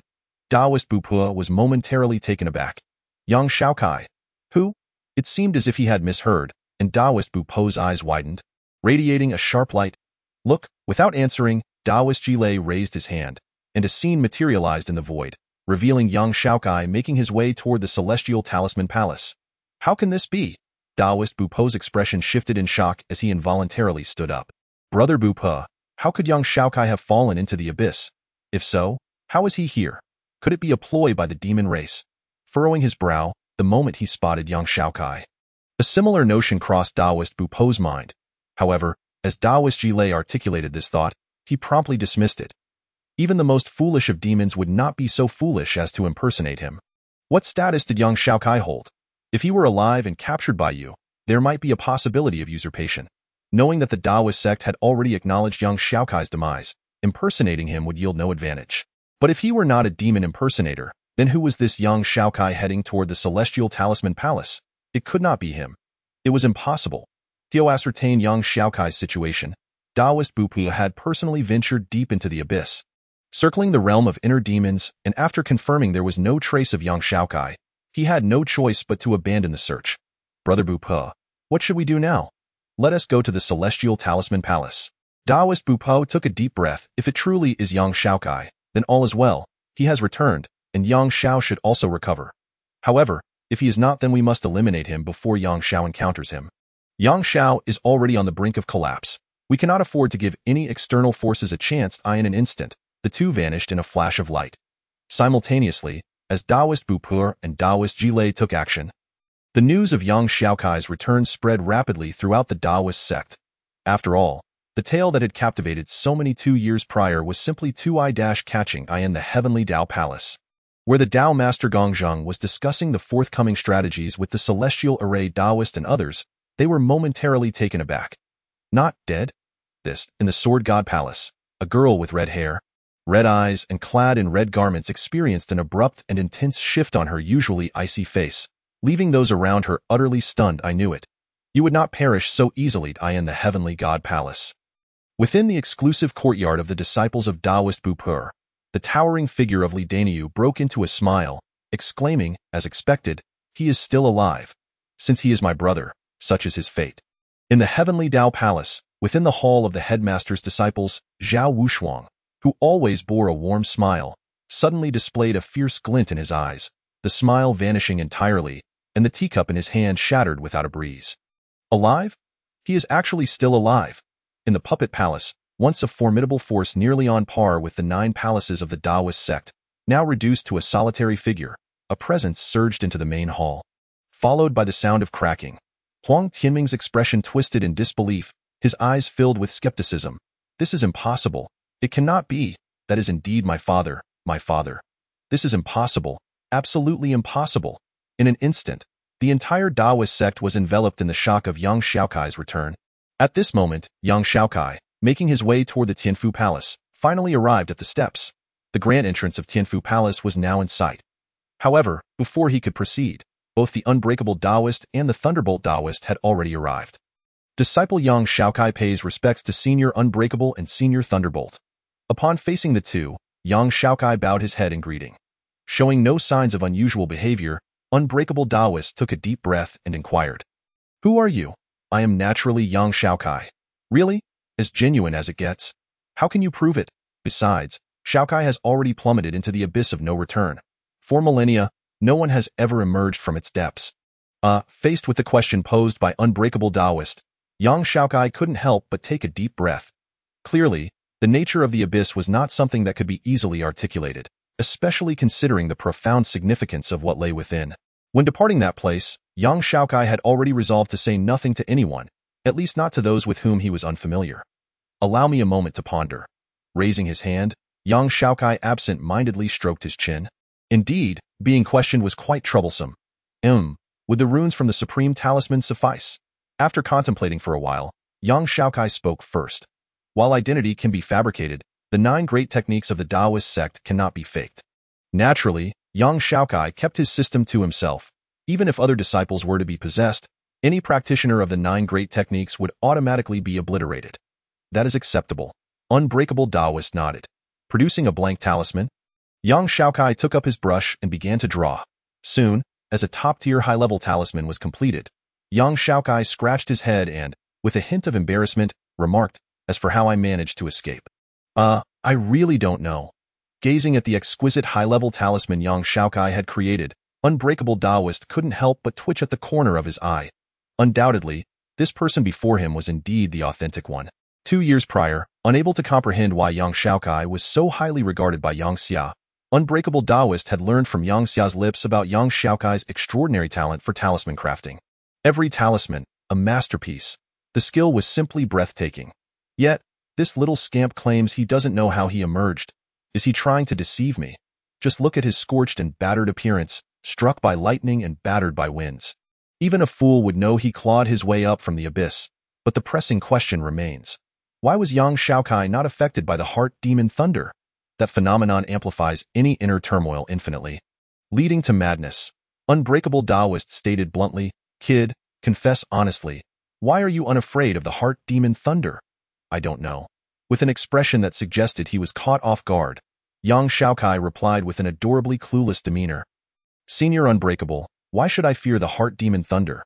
Taoist Bu Pei was momentarily taken aback. Yang Xiaokai. Who? It seemed as if he had misheard, and Taoist Bu Pei's eyes widened, radiating a sharp light. Look, without answering, Taoist Jilei raised his hand, and a scene materialized in the void, revealing Yang Xiaokai making his way toward the celestial talisman palace. How can this be? Taoist Bu Pei's expression shifted in shock as he involuntarily stood up. Brother Bu Pei, how could Yang Xiaokai have fallen into the abyss? If so, how is he here? Could it be a ploy by the demon race? Furrowing his brow, the moment he spotted Yang Xiaokai. A similar notion crossed Taoist Bu Pei's mind. However, as Taoist Jilei articulated this thought, he promptly dismissed it. Even the most foolish of demons would not be so foolish as to impersonate him. What status did Yang Xiaokai hold? If he were alive and captured by you, there might be a possibility of usurpation. Knowing that the Taoist sect had already acknowledged Yang Xiaokai's demise, impersonating him would yield no advantage. But if he were not a demon impersonator, then who was this Yang Xiaokai heading toward the celestial talisman palace? It could not be him. It was impossible. To ascertain Yang Xiaokai's situation, Taoist Bu Pei had personally ventured deep into the abyss. Circling the realm of inner demons, and after confirming there was no trace of Yang Xiaokai, he had no choice but to abandon the search. Brother Bu Pei, what should we do now? Let us go to the celestial talisman palace. Taoist Bu Pei took a deep breath. If it truly is Yang Xiaokai, then all is well. He has returned, and Yang Xiao should also recover. However, if he is not, then we must eliminate him before Yang Xiao encounters him. Yang Xiao is already on the brink of collapse. We cannot afford to give any external forces a chance. In an instant, the two vanished in a flash of light. Simultaneously, as Taoist Bu Pei and Taoist Jilei took action, the news of Yang Xiaokai's return spread rapidly throughout the Taoist sect. After all, the tale that had captivated so many 2 years prior was simply too eye-catching in the heavenly Tao Palace, where the Tao Master Gongzheng was discussing the forthcoming strategies with the celestial array Taoist and others. They were momentarily taken aback. Not dead? This, in the Sword God Palace, a girl with red hair, red eyes, and clad in red garments experienced an abrupt and intense shift on her usually icy face, leaving those around her utterly stunned. I knew it. You would not perish so easily in the heavenly God Palace. Within the exclusive courtyard of the disciples of Taoist Bu Pei, the towering figure of Li Daniu broke into a smile, exclaiming, as expected, he is still alive. Since he is my brother, such is his fate. In the heavenly Tao Palace, within the hall of the headmaster's disciples, Zhao Wushuang, who always bore a warm smile, suddenly displayed a fierce glint in his eyes, the smile vanishing entirely, and the teacup in his hand shattered without a breeze. Alive? He is actually still alive. In the puppet palace, once a formidable force nearly on par with the 9 palaces of the Taoist sect, now reduced to a solitary figure, a presence surged into the main hall, followed by the sound of cracking. Huang Tianming's expression twisted in disbelief, his eyes filled with skepticism. This is impossible. It cannot be. That is indeed my father, my father. This is impossible, absolutely impossible. In an instant, the entire Taoist sect was enveloped in the shock of Yang Xiaokai's return. At this moment, Yang Xiaokai, making his way toward the Tianfu Palace, finally arrived at the steps. The grand entrance of Tianfu Palace was now in sight. However, before he could proceed, both the Unbreakable Taoist and the Thunderbolt Taoist had already arrived. Disciple Yang Xiaokai pays respects to Senior Unbreakable and Senior Thunderbolt. Upon facing the two, Yang Xiaokai bowed his head in greeting. Showing no signs of unusual behavior, Unbreakable Taoist took a deep breath and inquired, "Who are you?" "I am naturally Yang Xiaokai." "Really? As genuine as it gets? How can you prove it?" Besides, Xiaokai has already plummeted into the abyss of no return. For millennia, no one has ever emerged from its depths. Faced with the question posed by Unbreakable Taoist, Yang Xiaokai couldn't help but take a deep breath. Clearly, the nature of the abyss was not something that could be easily articulated, especially considering the profound significance of what lay within. When departing that place, Yang Xiaokai had already resolved to say nothing to anyone, at least not to those with whom he was unfamiliar. "Allow me a moment to ponder." Raising his hand, Yang Xiaokai absent-mindedly stroked his chin. Indeed, being questioned was quite troublesome. Would the runes from the supreme talisman suffice? After contemplating for a while, Yang Xiaokai spoke first. While identity can be fabricated, the 9 great techniques of the Taoist sect cannot be faked. Naturally, Yang Xiaokai kept his system to himself. Even if other disciples were to be possessed, any practitioner of the 9 great techniques would automatically be obliterated. That is acceptable. Unbreakable Taoist nodded. Producing a blank talisman, Yang Xiaokai took up his brush and began to draw. Soon, as a top-tier high-level talisman was completed, Yang Xiaokai scratched his head and, with a hint of embarrassment, remarked, "As for how I managed to escape. I really don't know." Gazing at the exquisite high-level talisman Yang Xiaokai had created, Unbreakable Taoist couldn't help but twitch at the corner of his eye. Undoubtedly, this person before him was indeed the authentic one. 2 years prior, unable to comprehend why Yang Xiaokai was so highly regarded by Yang Xia, Unbreakable Taoist had learned from Yang Xia's lips about Yang Xiaokai's extraordinary talent for talisman crafting. Every talisman, a masterpiece. The skill was simply breathtaking. Yet, this little scamp claims he doesn't know how he emerged. Is he trying to deceive me? Just look at his scorched and battered appearance, struck by lightning and battered by winds. Even a fool would know he clawed his way up from the abyss. But the pressing question remains. Why was Yang Xiaokai not affected by the heart demon thunder? That phenomenon amplifies any inner turmoil infinitely, leading to madness. Unbreakable Taoist stated bluntly, "Kid, confess honestly. Why are you unafraid of the heart demon thunder?" "I don't know." With an expression that suggested he was caught off guard, Yang Xiaokai replied with an adorably clueless demeanor. "Senior Unbreakable, why should I fear the heart demon thunder?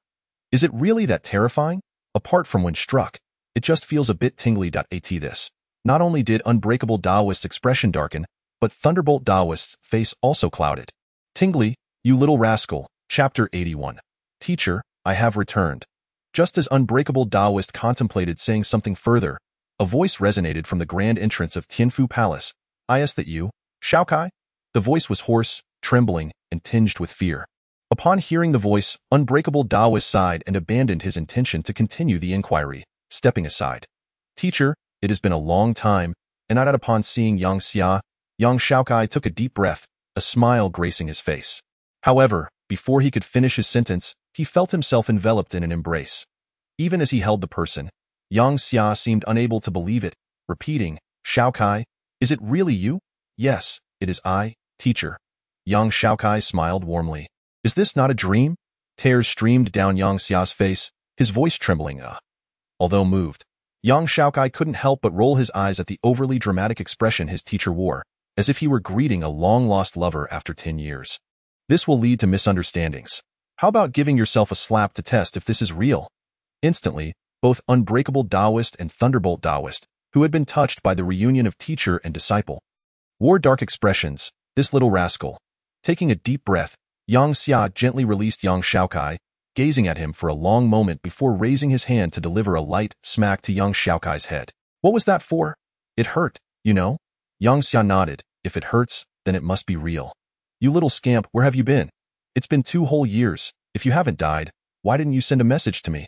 Is it really that terrifying? Apart from when struck, it just feels a bit tingly. At this. Not only did Unbreakable Taoist's expression darken, but Thunderbolt Taoist's face also clouded. "Tingly, you little rascal." Chapter 81. "Teacher, I have returned." Just as Unbreakable Taoist contemplated saying something further, a voice resonated from the grand entrance of Tianfu Palace. "Is that you, Xiaokai?" The voice was hoarse, trembling, and tinged with fear. Upon hearing the voice, Unbreakable Taoist sighed and abandoned his intention to continue the inquiry, stepping aside. "Teacher, it has been a long time," and not upon seeing Yang Xia, Yang Xiaokai took a deep breath, a smile gracing his face. However, before he could finish his sentence, he felt himself enveloped in an embrace. Even as he held the person, Yang Xia seemed unable to believe it, repeating, "Xiaokai, is it really you?" "Yes, it is I, teacher." Yang Xiaokai smiled warmly. "Is this not a dream?" Tears streamed down Yang Xia's face, his voice trembling. Although moved, Yang Xiaokai couldn't help but roll his eyes at the overly dramatic expression his teacher wore, as if he were greeting a long-lost lover after 10 years. "This will lead to misunderstandings. How about giving yourself a slap to test if this is real?" Instantly, both Unbreakable Taoist and Thunderbolt Taoist, who had been touched by the reunion of teacher and disciple, wore dark expressions. "This little rascal." Taking a deep breath, Yang Xia gently released Yang Xiaokai, gazing at him for a long moment before raising his hand to deliver a light smack to Yang Xiaokai's head. "What was that for?" "It hurt, you know." Yang Xia nodded. "If it hurts, then it must be real." "You little scamp, where have you been? It's been 2 whole years. If you haven't died, why didn't you send a message to me?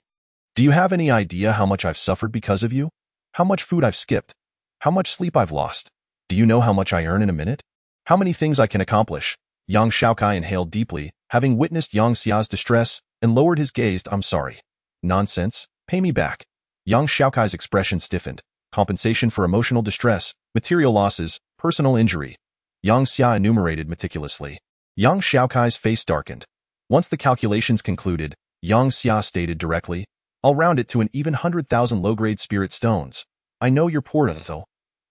Do you have any idea how much I've suffered because of you? How much food I've skipped? How much sleep I've lost? Do you know how much I earn in a minute? How many things I can accomplish?" Yang Xiaokai inhaled deeply, having witnessed Yang Xia's distress, and lowered his gaze. "I'm sorry." "Nonsense. Pay me back." Yang Xiaokai's expression stiffened. "Compensation for emotional distress, material losses, personal injury." Yang Xia enumerated meticulously. Yang Xiaokai's face darkened. Once the calculations concluded, Yang Xia stated directly, "I'll round it to an even 100,000 low-grade spirit stones. I know you're poor, though."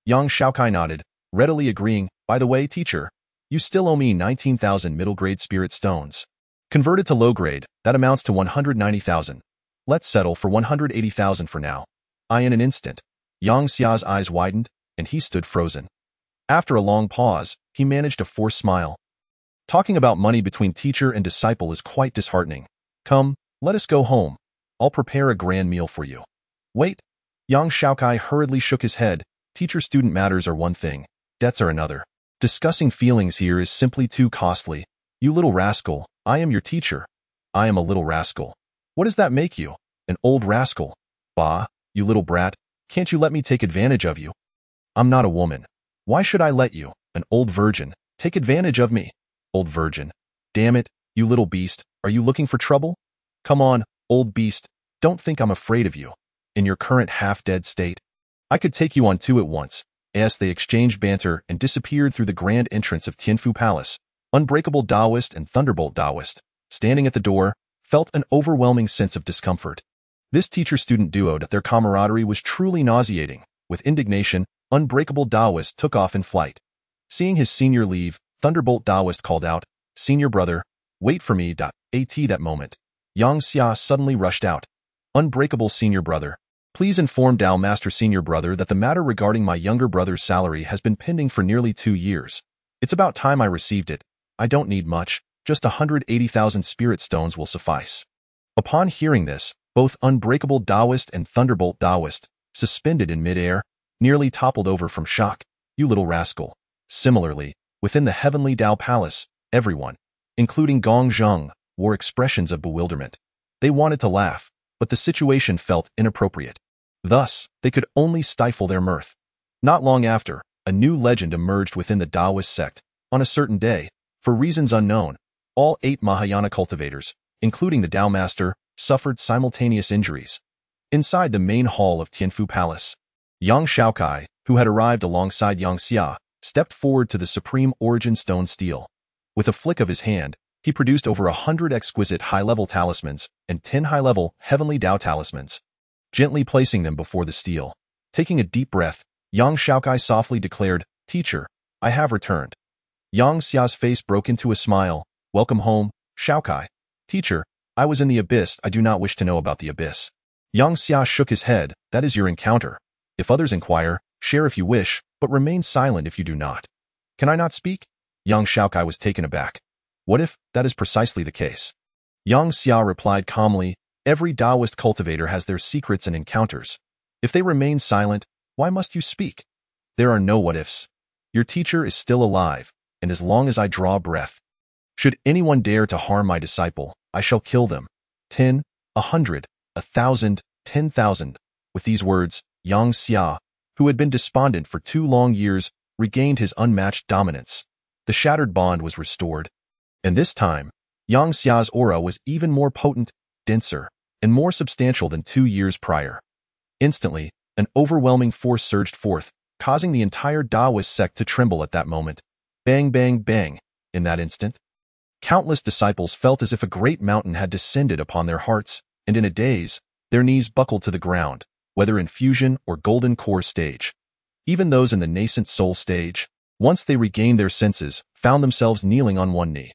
Yang Xiaokai nodded, readily agreeing, "By the way, teacher, you still owe me 19,000 middle-grade spirit stones. Converted to low-grade, that amounts to 190,000. Let's settle for 180,000 for now." In an instant, Yang Xia's eyes widened, and he stood frozen. After a long pause, he managed a forced smile. "Talking about money between teacher and disciple is quite disheartening. Come, let us go home. I'll prepare a grand meal for you." "Wait." Yang Xiaokai hurriedly shook his head. "Teacher-student matters are one thing, debts are another. Discussing feelings here is simply too costly. You little rascal, I am your teacher. I am a little rascal. What does that make you? An old rascal? Bah, you little brat, can't you let me take advantage of you? I'm not a woman. Why should I let you, an old virgin, take advantage of me? Old virgin. Damn it, you little beast, are you looking for trouble? Come on, old beast, don't think I'm afraid of you. in your current half-dead state? I could take you on two at once. As they exchanged banter and disappeared through the grand entrance of Tianfu Palace, Unbreakable Taoist and Thunderbolt Taoist, standing at the door, felt an overwhelming sense of discomfort. This teacher-student duo, their camaraderie was truly nauseating. With indignation, Unbreakable Taoist took off in flight. Seeing his senior leave, Thunderbolt Taoist called out, "Senior brother, wait for me." At that moment, Yang Xia suddenly rushed out. "Unbreakable senior brother, please inform Tao Master senior brother that the matter regarding my younger brother's salary has been pending for nearly 2 years. It's about time I received it. I don't need much, just 180,000 spirit stones will suffice." Upon hearing this, both Unbreakable Taoist and Thunderbolt Taoist, suspended in midair, nearly toppled over from shock. "You little rascal." Similarly, within the Heavenly Tao Palace, everyone, including Gong Zheng, wore expressions of bewilderment. They wanted to laugh, but the situation felt inappropriate. Thus, they could only stifle their mirth. Not long after, a new legend emerged within the Taoist sect. On a certain day, for reasons unknown, all 8 Mahayana cultivators, including the Tao Master, suffered simultaneous injuries. Inside the main hall of Tianfu Palace, Yang Xiaokai, who had arrived alongside Yang Xia, stepped forward to the supreme origin stone stele. With a flick of his hand, he produced over 100 exquisite high-level talismans and 10 high-level heavenly Tao talismans, gently placing them before the stele. Taking a deep breath, Yang Xiaokai softly declared, "Teacher, I have returned." Yang Xia's face broke into a smile. "Welcome home, Xiaokai." "Teacher, I was in the abyss. I do not wish to know about the abyss." Yang Xia shook his head. "That is your encounter. If others inquire, share if you wish, but remain silent if you do not." "Can I not speak?" Yang Xiaokai was taken aback. "What if that is precisely the case?" Yang Xia replied calmly, "Every Taoist cultivator has their secrets and encounters. If they remain silent, why must you speak? There are no what-ifs. Your teacher is still alive, and as long as I draw breath, should anyone dare to harm my disciple, I shall kill them. 10, 100, 1,000, 10,000. With these words, Yang Xia, who had been despondent for 2 long years, regained his unmatched dominance. The shattered bond was restored. And this time, Yang Xia's aura was even more potent, denser, and more substantial than 2 years prior. Instantly, an overwhelming force surged forth, causing the entire Taoist sect to tremble at that moment. Bang, bang, bang. In that instant, countless disciples felt as if a great mountain had descended upon their hearts, and in a daze, their knees buckled to the ground, whether in fusion or golden core stage. Even those in the nascent soul stage, once they regained their senses, found themselves kneeling on one knee.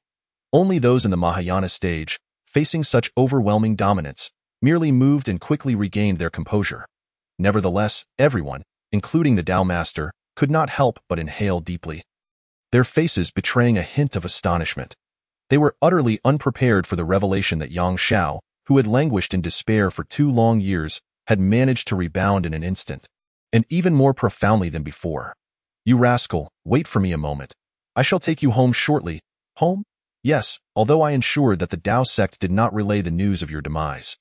Only those in the Mahayana stage, facing such overwhelming dominance, merely moved and quickly regained their composure. Nevertheless, everyone, including the Tao Master, could not help but inhale deeply, their faces betraying a hint of astonishment. They were utterly unprepared for the revelation that Yang Xiao, who had languished in despair for 2 long years, had managed to rebound in an instant, and even more profoundly than before. "You rascal, wait for me a moment. I shall take you home shortly." "Home?" "Yes, although I ensured that the Tao sect did not relay the news of your demise.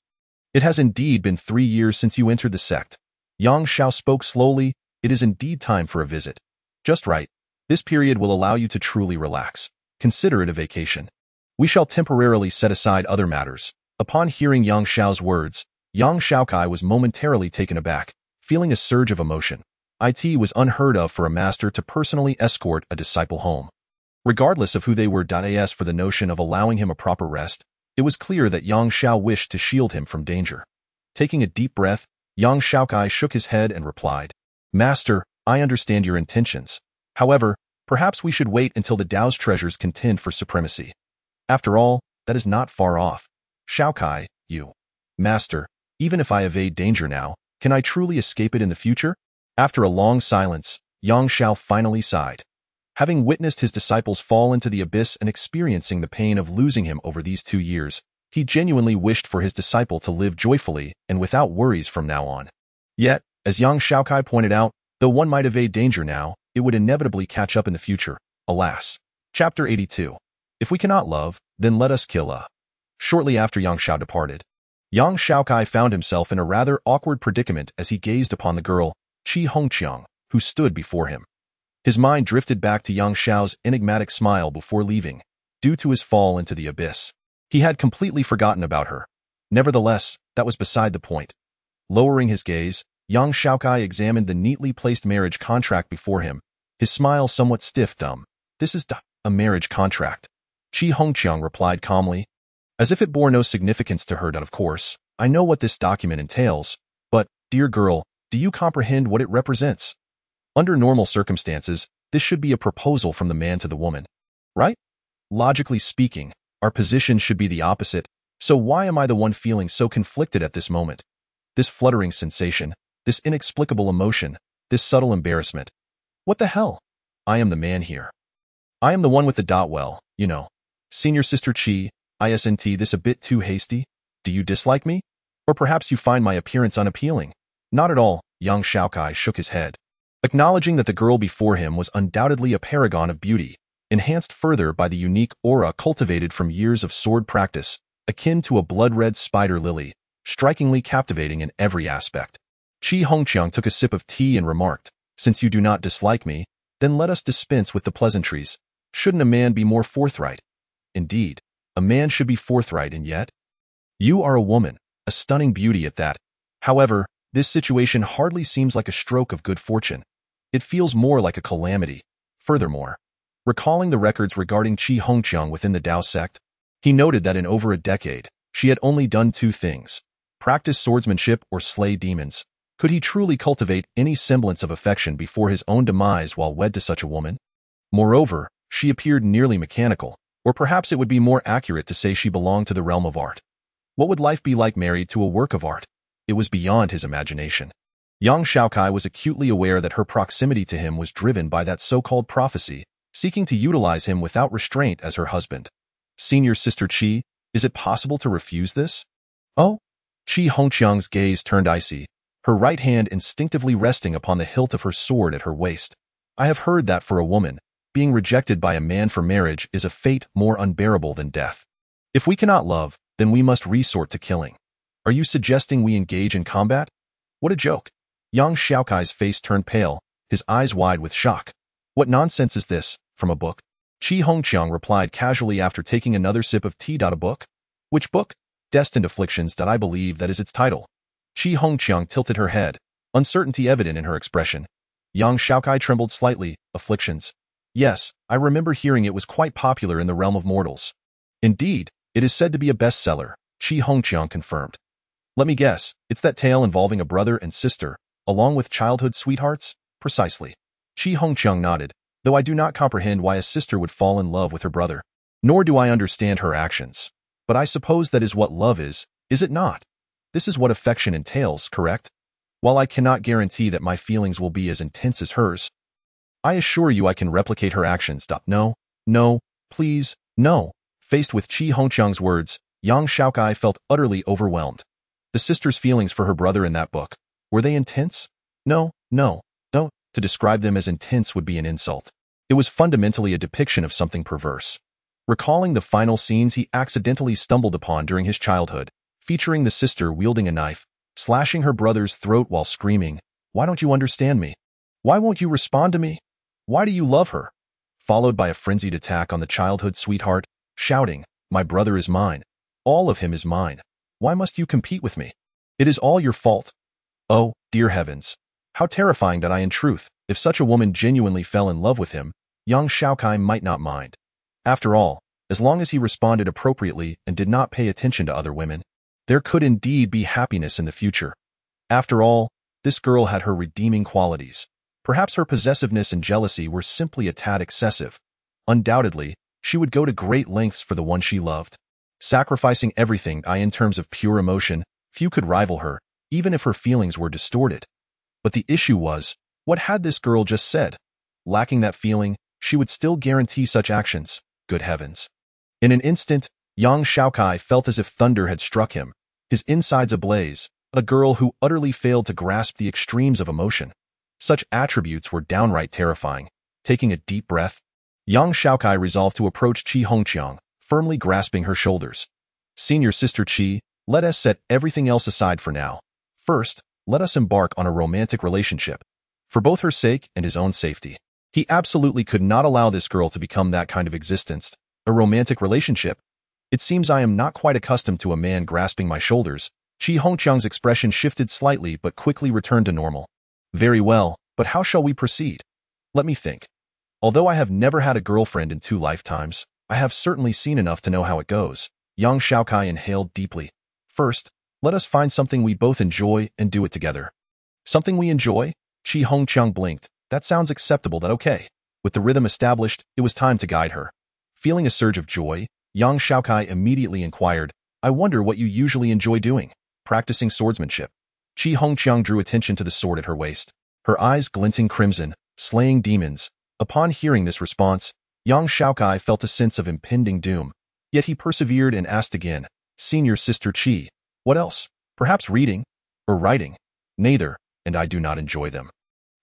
It has indeed been 3 years since you entered the sect." Yang Xiao spoke slowly. "It is indeed time for a visit." "Just right. This period will allow you to truly relax. Consider it a vacation. We shall temporarily set aside other matters." Upon hearing Yang Xiao's words, Yang Xiaokai was momentarily taken aback, feeling a surge of emotion. It was unheard of for a master to personally escort a disciple home. Regardless of who they were. As for the notion of allowing him a proper rest, it was clear that Yang Xiao wished to shield him from danger. Taking a deep breath, Yang Xiaokai shook his head and replied, "Master, I understand your intentions. However, perhaps we should wait until the Tao's treasures contend for supremacy. After all, that is not far off." "Xiaokai, you." "Master, even if I evade danger now, can I truly escape it in the future?" After a long silence, Yang Xiao finally sighed. Having witnessed his disciples fall into the abyss and experiencing the pain of losing him over these 2 years, he genuinely wished for his disciple to live joyfully and without worries from now on. Yet, as Yang Xiaokai pointed out, though one might evade danger now, it would inevitably catch up in the future. Alas. Chapter 82. If we cannot love, then let us kill. Shortly after Yang Xiao departed, Yang Xiaokai found himself in a rather awkward predicament as he gazed upon the girl, Qi Hongqiang, who stood before him. His mind drifted back to Yang Xiao's enigmatic smile before leaving, due to his fall into the abyss. He had completely forgotten about her. Nevertheless, that was beside the point. Lowering his gaze, young Xiaokai examined the neatly placed marriage contract before him, his smile somewhat stiff. This is a marriage contract. Qi Hongqiang replied calmly, as if it bore no significance to her. Of course, I know what this document entails, but, dear girl, do you comprehend what it represents? Under normal circumstances, this should be a proposal from the man to the woman, right? Logically speaking, our position should be the opposite, so why am I the one feeling so conflicted at this moment? This fluttering sensation, this inexplicable emotion, this subtle embarrassment. What the hell? I am the man here. I am the one with the dot. Well, you know. Senior Sister Qi, isn't this a bit too hasty? Do you dislike me? Or perhaps you find my appearance unappealing? Not at all, young Xiaokai shook his head, acknowledging that the girl before him was undoubtedly a paragon of beauty, enhanced further by the unique aura cultivated from years of sword practice, akin to a blood-red spider lily, strikingly captivating in every aspect. Qi Hongqiang took a sip of tea and remarked, since you do not dislike me, then let us dispense with the pleasantries. Shouldn't a man be more forthright? Indeed, a man should be forthright, and yet? You are a woman, a stunning beauty at that. However, this situation hardly seems like a stroke of good fortune. It feels more like a calamity. Furthermore, recalling the records regarding Qi Hongqiang within the Dao sect, he noted that in over a decade, she had only done two things: practice swordsmanship or slay demons. Could he truly cultivate any semblance of affection before his own demise while wed to such a woman? Moreover, she appeared nearly mechanical, or perhaps it would be more accurate to say she belonged to the realm of art. What would life be like married to a work of art? It was beyond his imagination. Young Xiaokai was acutely aware that her proximity to him was driven by that so-called prophecy, seeking to utilize him without restraint as her husband. Senior Sister Qi, is it possible to refuse this? Oh? Qi Hongqiang's gaze turned icy, her right hand instinctively resting upon the hilt of her sword at her waist. I have heard that for a woman, being rejected by a man for marriage is a fate more unbearable than death. If we cannot love, then we must resort to killing. Are you suggesting we engage in combat? What a joke. Young Xiaokai's face turned pale, his eyes wide with shock. What nonsense is this, from a book? Qi Hongqiang replied casually after taking another sip of tea. A book? Which book? Destined Afflictions. I believe that is its title. Qi Hongqiang tilted her head, uncertainty evident in her expression. Young Xiaokai trembled slightly. Afflictions. Yes, I remember hearing it was quite popular in the realm of mortals. Indeed, it is said to be a bestseller, Qi Hongqiang confirmed. Let me guess, it's that tale involving a brother and sister, along with childhood sweethearts? Precisely. Qi Hongqiang nodded, though I do not comprehend why a sister would fall in love with her brother. Nor do I understand her actions. But I suppose that is what love is it not? This is what affection entails, correct? While I cannot guarantee that my feelings will be as intense as hers, I assure you I can replicate her actions. No, please, no. Faced with Qi Hongqiang's words, young Xiaokai felt utterly overwhelmed. The sister's feelings for her brother in that book, were they intense? No. To describe them as intense would be an insult. It was fundamentally a depiction of something perverse. Recalling the final scenes he accidentally stumbled upon during his childhood, featuring the sister wielding a knife, slashing her brother's throat while screaming, "Why don't you understand me? Why won't you respond to me? Why do you love her?" Followed by a frenzied attack on the childhood sweetheart, shouting, "My brother is mine. All of him is mine. Why must you compete with me? It is all your fault." Oh, dear heavens. How terrifying that in truth, if such a woman genuinely fell in love with him, young Xiaokai might not mind. After all, as long as he responded appropriately and did not pay attention to other women, there could indeed be happiness in the future. After all, this girl had her redeeming qualities. Perhaps her possessiveness and jealousy were simply a tad excessive. Undoubtedly, she would go to great lengths for the one she loved. Sacrificing everything in terms of pure emotion, few could rival her, even if her feelings were distorted. But the issue was, what had this girl just said? Lacking that feeling, she would still guarantee such actions. Good heavens. In an instant, young Xiaokai felt as if thunder had struck him, his insides ablaze, a girl who utterly failed to grasp the extremes of emotion. Such attributes were downright terrifying. Taking a deep breath, young Xiaokai resolved to approach Qi Hongqiang, firmly grasping her shoulders. Senior Sister Qi, let us set everything else aside for now. First, let us embark on a romantic relationship. For both her sake and his own safety. He absolutely could not allow this girl to become that kind of existence. A romantic relationship? It seems I am not quite accustomed to a man grasping my shoulders, Qi Hongqiang's expression shifted slightly but quickly returned to normal. Very well, but how shall we proceed? Let me think. Although I have never had a girlfriend in 2 lifetimes, I have certainly seen enough to know how it goes. Young Xiaokai inhaled deeply. First, let us find something we both enjoy and do it together. Something we enjoy? Qi Hongqiang blinked. That sounds acceptable, that okay. With the rhythm established, it was time to guide her. Feeling a surge of joy, Yang Xiaokai immediately inquired, I wonder what you usually enjoy doing. Practicing swordsmanship. Qi Hongqiang drew attention to the sword at her waist, her eyes glinting crimson, slaying demons. Upon hearing this response, Yang Xiaokai felt a sense of impending doom. Yet he persevered and asked again, Senior Sister Qi, what else? Perhaps reading? Or writing? Neither, and I do not enjoy them.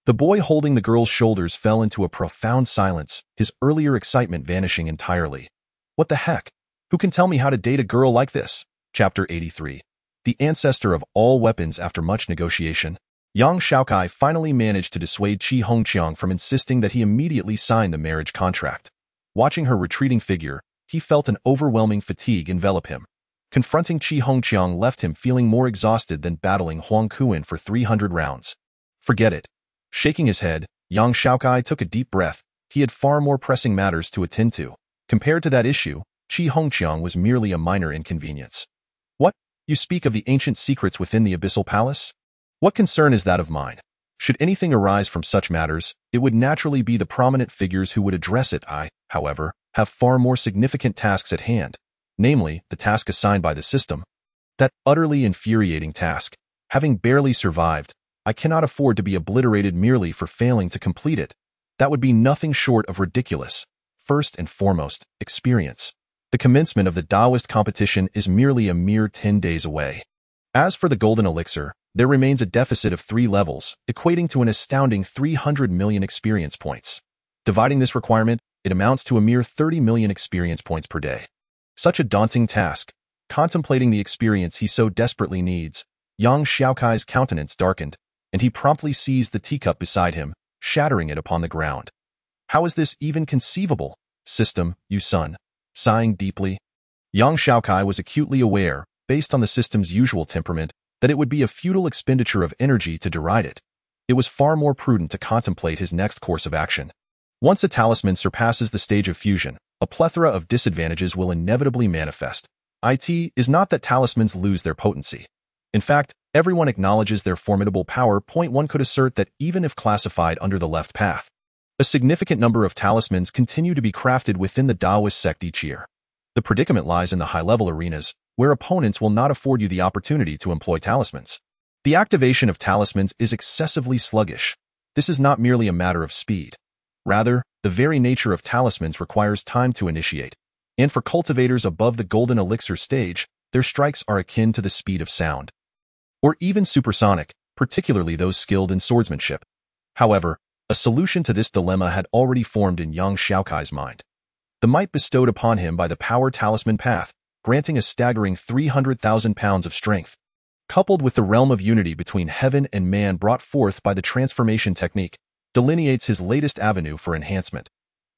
The boy holding the girl's shoulders fell into a profound silence, his earlier excitement vanishing entirely. What the heck? Who can tell me how to date a girl like this? Chapter 83. The ancestor of all weapons. After much negotiation, Yang Xiaokai finally managed to dissuade Qi Hongqiang from insisting that he immediately sign the marriage contract. Watching her retreating figure, he felt an overwhelming fatigue envelop him. Confronting Qi Hongqiang left him feeling more exhausted than battling Huang Kuan for 300 rounds. Forget it. Shaking his head, Yang Xiaokai took a deep breath. He had far more pressing matters to attend to. Compared to that issue, Qi Hongqiang was merely a minor inconvenience. What? You speak of the ancient secrets within the Abyssal Palace? What concern is that of mine? Should anything arise from such matters, it would naturally be the prominent figures who would address it. I, however, have far more significant tasks at hand, namely, the task assigned by the system. That utterly infuriating task. Having barely survived, I cannot afford to be obliterated merely for failing to complete it. That would be nothing short of ridiculous. First and foremost, experience. The commencement of the Taoist competition is merely a mere 10 days away. As for the golden elixir, there remains a deficit of 3 levels, equating to an astounding 300 million experience points. Dividing this requirement, it amounts to a mere 30 million experience points per day. Such a daunting task. Contemplating the experience he so desperately needs, Yang Xiaokai's countenance darkened, and he promptly seized the teacup beside him, shattering it upon the ground. How is this even conceivable? System, you son. Sighing deeply, Yang Xiaokai was acutely aware, based on the system's usual temperament, that it would be a futile expenditure of energy to deride it. It was far more prudent to contemplate his next course of action. Once a talisman surpasses the stage of fusion, a plethora of disadvantages will inevitably manifest. It is not that talismans lose their potency. In fact, everyone acknowledges their formidable power. One could assert that even if classified under the left path, a significant number of talismans continue to be crafted within the Taoist sect each year. The predicament lies in the high-level arenas, where opponents will not afford you the opportunity to employ talismans. The activation of talismans is excessively sluggish. This is not merely a matter of speed. Rather, the very nature of talismans requires time to initiate, and for cultivators above the golden elixir stage, their strikes are akin to the speed of sound, or even supersonic, particularly those skilled in swordsmanship. However, a solution to this dilemma had already formed in Yang Xiaokai's mind. The might bestowed upon him by the power talisman path, granting a staggering 300,000 pounds of strength, coupled with the realm of unity between heaven and man brought forth by the transformation technique, delineates his latest avenue for enhancement.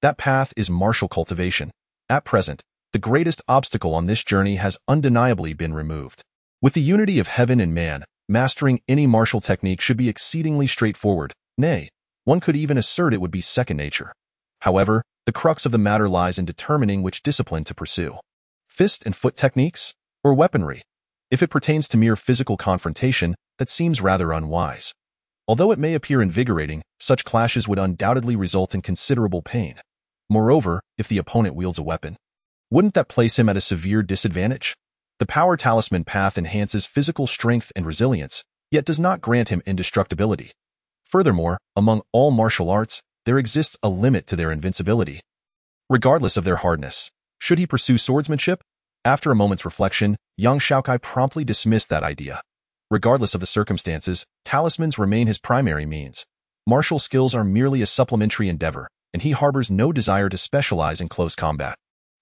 That path is martial cultivation. At present, the greatest obstacle on this journey has undeniably been removed. With the unity of heaven and man, mastering any martial technique should be exceedingly straightforward. Nay, one could even assert it would be second nature. However, the crux of the matter lies in determining which discipline to pursue. Fist and foot techniques, or weaponry? If it pertains to mere physical confrontation, that seems rather unwise. Although it may appear invigorating, such clashes would undoubtedly result in considerable pain. Moreover, if the opponent wields a weapon, wouldn't that place him at a severe disadvantage? The power talisman path enhances physical strength and resilience, yet does not grant him indestructibility. Furthermore, among all martial arts, there exists a limit to their invincibility. Regardless of their hardness, should he pursue swordsmanship? After a moment's reflection, Yang Xiaokai promptly dismissed that idea. Regardless of the circumstances, talismans remain his primary means. Martial skills are merely a supplementary endeavor, and he harbors no desire to specialize in close combat.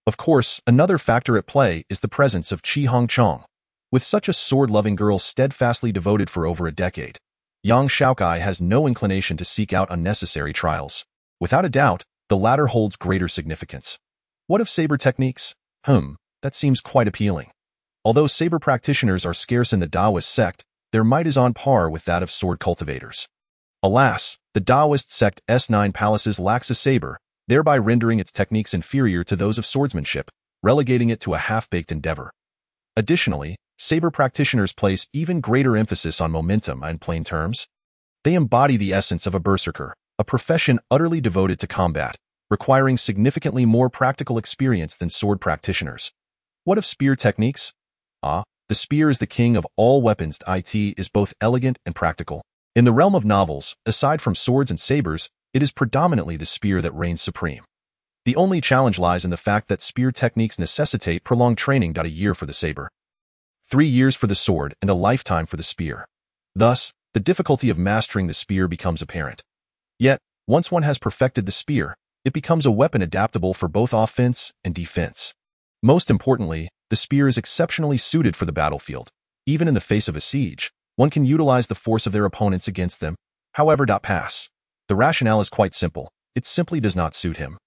Of course, another factor at play is the presence of Qi Hongqiang. With such a sword-loving girl steadfastly devoted for over a decade, Yang Xiaokai has no inclination to seek out unnecessary trials. Without a doubt, the latter holds greater significance. What of saber techniques? That seems quite appealing. Although saber practitioners are scarce in the Taoist sect, their might is on par with that of sword cultivators. Alas, the Taoist sect's 9 palaces lacks a saber, thereby rendering its techniques inferior to those of swordsmanship, relegating it to a half-baked endeavor. Additionally, saber practitioners place even greater emphasis on momentum. In plain terms, they embody the essence of a berserker, a profession utterly devoted to combat, requiring significantly more practical experience than sword practitioners. What of spear techniques? The spear is the king of all weapons. It is both elegant and practical. In the realm of novels, aside from swords and sabers, it is predominantly the spear that reigns supreme. The only challenge lies in the fact that spear techniques necessitate prolonged training. A year for the saber, 3 years for the sword, and a lifetime for the spear. Thus, the difficulty of mastering the spear becomes apparent. Yet, once one has perfected the spear, it becomes a weapon adaptable for both offense and defense. Most importantly, the spear is exceptionally suited for the battlefield. Even in the face of a siege, one can utilize the force of their opponents against them. However, the rationale is quite simple. It simply does not suit him.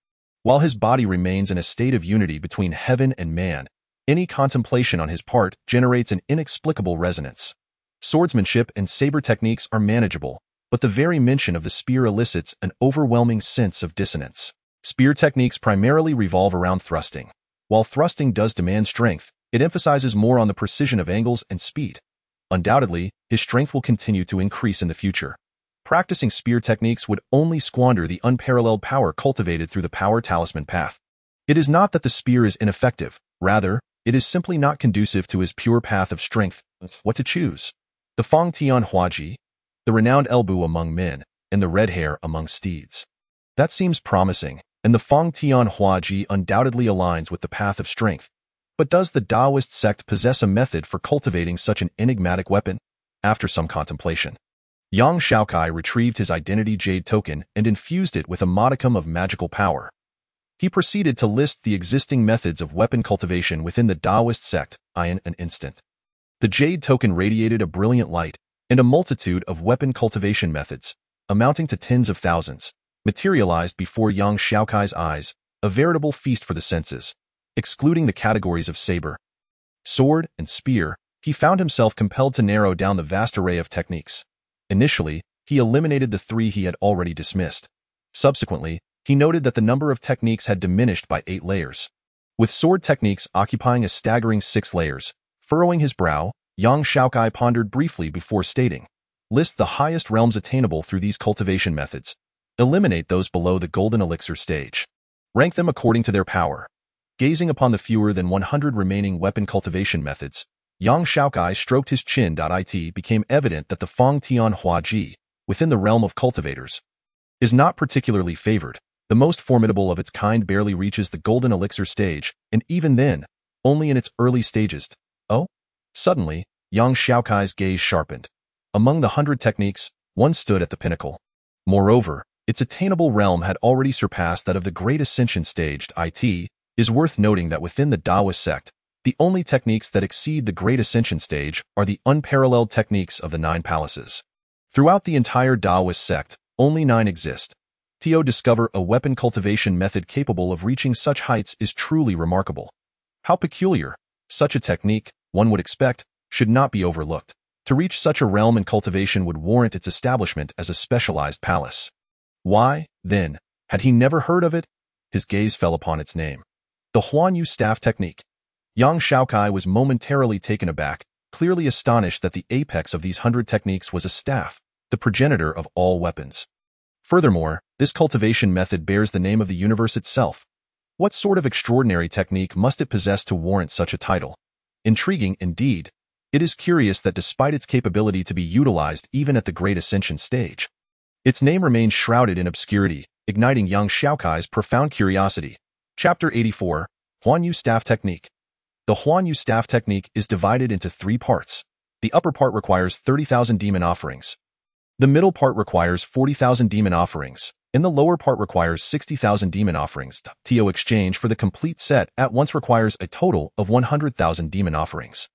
While his body remains in a state of unity between heaven and man, any contemplation on his part generates an inexplicable resonance. Swordsmanship and saber techniques are manageable, but the very mention of the spear elicits an overwhelming sense of dissonance. Spear techniques primarily revolve around thrusting. While thrusting does demand strength, it emphasizes more on the precision of angles and speed. Undoubtedly, his strength will continue to increase in the future. Practicing spear techniques would only squander the unparalleled power cultivated through the power talisman path. It is not that the spear is ineffective, rather, it is simply not conducive to his pure path of strength. What to choose? The Fang Tian Huaji, the renowned elbow among men, and the red hair among steeds. That seems promising, and the Fang Tian Huaji undoubtedly aligns with the path of strength. But does the Taoist sect possess a method for cultivating such an enigmatic weapon? After some contemplation, young Xiaokai retrieved his identity jade token and infused it with a modicum of magical power. He proceeded to list the existing methods of weapon cultivation within the Taoist sect in an instant. The jade token radiated a brilliant light, and a multitude of weapon cultivation methods, amounting to tens of thousands, materialized before young Xiaokai's eyes, a veritable feast for the senses. Excluding the categories of saber, sword, and spear, he found himself compelled to narrow down the vast array of techniques. Initially, he eliminated the 3 he had already dismissed. Subsequently, he noted that the number of techniques had diminished by 8 layers, with sword techniques occupying a staggering 6 layers. Furrowing his brow, young Xiaokai pondered briefly before stating, "List the highest realms attainable through these cultivation methods. Eliminate those below the golden elixir stage. Rank them according to their power." Gazing upon the fewer than 100 remaining weapon cultivation methods, young Xiaokai stroked his chin. It became evident that the Fang Tian Huaji, within the realm of cultivators, is not particularly favored. The most formidable of its kind barely reaches the golden elixir stage, and even then, only in its early stages. Suddenly, young Xiaokai's gaze sharpened. Among the 100 techniques, one stood at the pinnacle. Moreover, its attainable realm had already surpassed that of the Great Ascension stage. It is worth noting that within the Taoist sect, the only techniques that exceed the Great Ascension stage are the unparalleled techniques of the 9 palaces. Throughout the entire Taoist sect, only 9 exist. To discover a weapon cultivation method capable of reaching such heights is truly remarkable. How peculiar! Such a technique, one would expect, should not be overlooked. To reach such a realm in cultivation would warrant its establishment as a specialized palace. Why, then, had he never heard of it? His gaze fell upon its name. The Huanyu staff technique. Young Xiaokai was momentarily taken aback, clearly astonished that the apex of these 100 techniques was a staff, the progenitor of all weapons. Furthermore, this cultivation method bears the name of the universe itself. What sort of extraordinary technique must it possess to warrant such a title? Intriguing indeed. It is curious that despite its capability to be utilized even at the Great Ascension stage, its name remains shrouded in obscurity, igniting young Xiaokai's profound curiosity. Chapter 84, Huanyu Staff Technique. The Huanyu Staff Technique is divided into 3 parts. The upper part requires 30,000 demon offerings. The middle part requires 40,000 demon offerings, and the lower part requires 60,000 demon offerings. To exchange for the complete set at once requires a total of 100,000 demon offerings.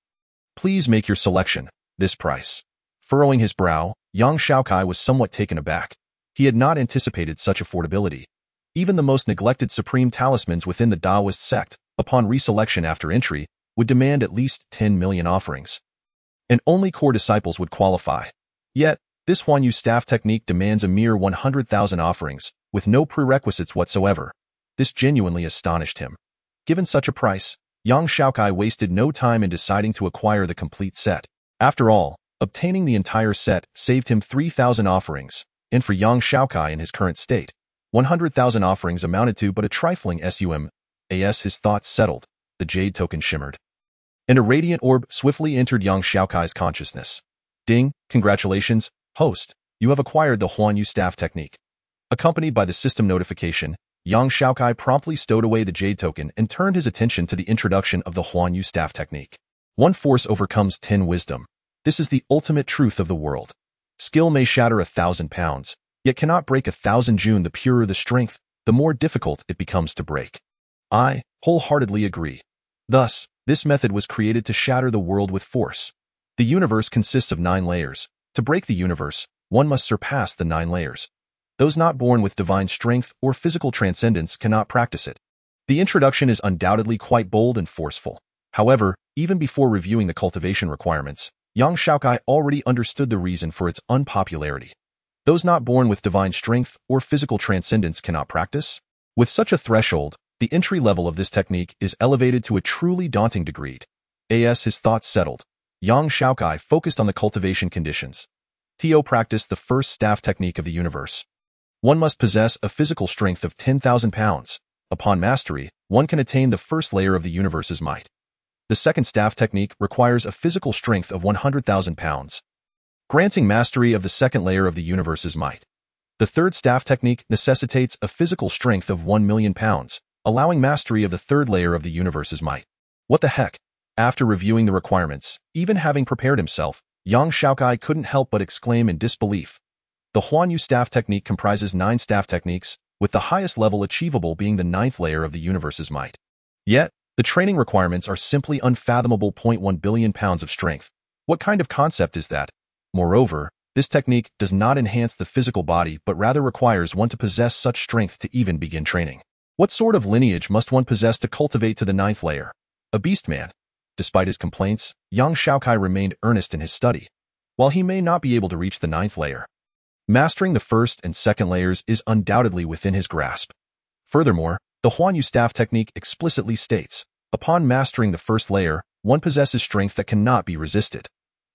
Please make your selection. This price. Furrowing his brow, young Xiaokai was somewhat taken aback. He had not anticipated such affordability. Even the most neglected supreme talismans within the Taoist sect, upon reselection after entry, would demand at least 10 million offerings, and only core disciples would qualify. Yet, this Huan Yu staff technique demands a mere 100,000 offerings, with no prerequisites whatsoever. This genuinely astonished him. Given such a price, Yang Xiaokai wasted no time in deciding to acquire the complete set. After all, obtaining the entire set saved him 3,000 offerings, and for Yang Xiaokai in his current state, 100,000 offerings amounted to but a trifling sum. As his thoughts settled, the jade token shimmered, and a radiant orb swiftly entered Yang Xiaokai's consciousness. Ding, congratulations, host, you have acquired the Huan Yu staff technique. Accompanied by the system notification, Yang Xiaokai promptly stowed away the jade token and turned his attention to the introduction of the Huan Yu staff technique. One force overcomes 10 wisdom. This is the ultimate truth of the world. Skill may shatter 1,000 pounds, yet cannot break 1,000 June. The purer the strength, the more difficult it becomes to break. I wholeheartedly agree. Thus, this method was created to shatter the world with force. The universe consists of 9 layers. To break the universe, one must surpass the 9 layers. Those not born with divine strength or physical transcendence cannot practice it. The introduction is undoubtedly quite bold and forceful. However, even before reviewing the cultivation requirements, Yang Xiaokai already understood the reason for its unpopularity. Those not born with divine strength or physical transcendence cannot practice? With such a threshold, the entry level of this technique is elevated to a truly daunting degree. As his thoughts settled, Yang Xiaokai focused on the cultivation conditions. To practice the first staff technique of the universe, one must possess a physical strength of 10,000 pounds. Upon mastery, one can attain the first layer of the universe's might. The second staff technique requires a physical strength of 100,000 pounds, granting mastery of the second layer of the universe's might. The third staff technique necessitates a physical strength of 1 million pounds, allowing mastery of the third layer of the universe's might. What the heck? After reviewing the requirements, even having prepared himself, Yang Xiaokai couldn't help but exclaim in disbelief. The Huan Yu staff technique comprises 9 staff techniques, with the highest level achievable being the 9th layer of the universe's might. Yet, the training requirements are simply unfathomable. 0.1 billion pounds of strength. What kind of concept is that? Moreover, this technique does not enhance the physical body but rather requires one to possess such strength to even begin training. What sort of lineage must one possess to cultivate to the 9th layer? A beast man. Despite his complaints, Yang Xiaokai remained earnest in his study. While he may not be able to reach the 9th layer, mastering the first and second layers is undoubtedly within his grasp. Furthermore, the Huan Yu staff technique explicitly states, upon mastering the first layer, one possesses strength that cannot be resisted.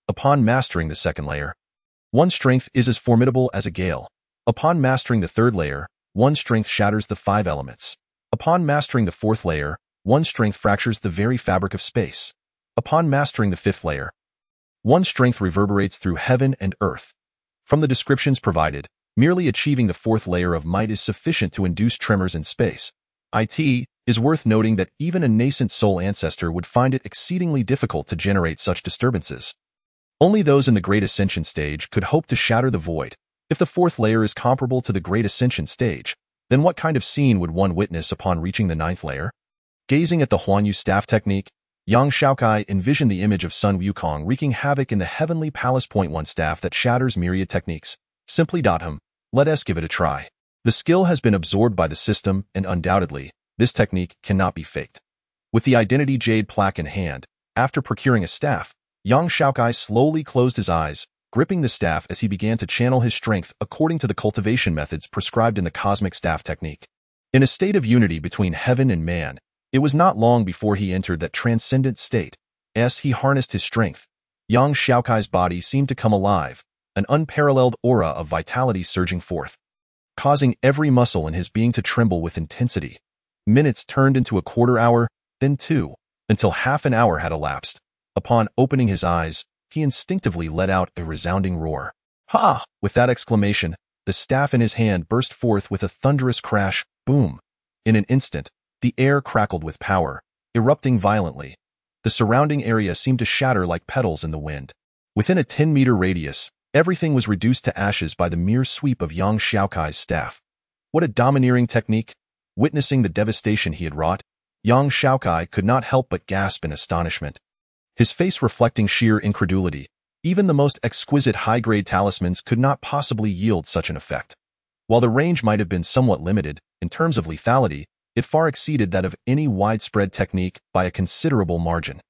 Upon mastering the second layer, one's strength is as formidable as a gale. Upon mastering the third layer, one's strength shatters the 5 elements. Upon mastering the 4th layer, one's strength fractures the very fabric of space. Upon mastering the 5th layer, one's strength reverberates through heaven and earth. From the descriptions provided, merely achieving the 4th layer of might is sufficient to induce tremors in space. It is worth noting that even a nascent soul ancestor would find it exceedingly difficult to generate such disturbances. Only those in the Great Ascension stage could hope to shatter the void. If the 4th layer is comparable to the Great Ascension stage, then what kind of scene would one witness upon reaching the 9th layer? Gazing at the Huan Yu staff technique, Yang Xiaokai envisioned the image of Sun Wukong wreaking havoc in the heavenly palace. 1 staff that shatters myriad techniques. Simply let us give it a try. The skill has been absorbed by the system, and undoubtedly, this technique cannot be faked. With the identity jade plaque in hand, after procuring a staff, Yang Xiaokai slowly closed his eyes, gripping the staff as he began to channel his strength according to the cultivation methods prescribed in the cosmic staff technique. In a state of unity between heaven and man, it was not long before he entered that transcendent state. As he harnessed his strength, Yang Xiaokai's body seemed to come alive, an unparalleled aura of vitality surging forth, causing every muscle in his being to tremble with intensity. Minutes turned into a quarter hour, then 2, until half an hour had elapsed. Upon opening his eyes, he instinctively let out a resounding roar. Ha! With that exclamation, the staff in his hand burst forth with a thunderous crash. Boom! In an instant, the air crackled with power, erupting violently. The surrounding area seemed to shatter like petals in the wind. Within a 10-meter radius, everything was reduced to ashes by the mere sweep of Yang Xiaokai's staff. What a domineering technique! Witnessing the devastation he had wrought, Yang Xiaokai could not help but gasp in astonishment, his face reflecting sheer incredulity. Even the most exquisite high-grade talismans could not possibly yield such an effect. While the range might have been somewhat limited, in terms of lethality, it far exceeded that of any widespread technique by a considerable margin.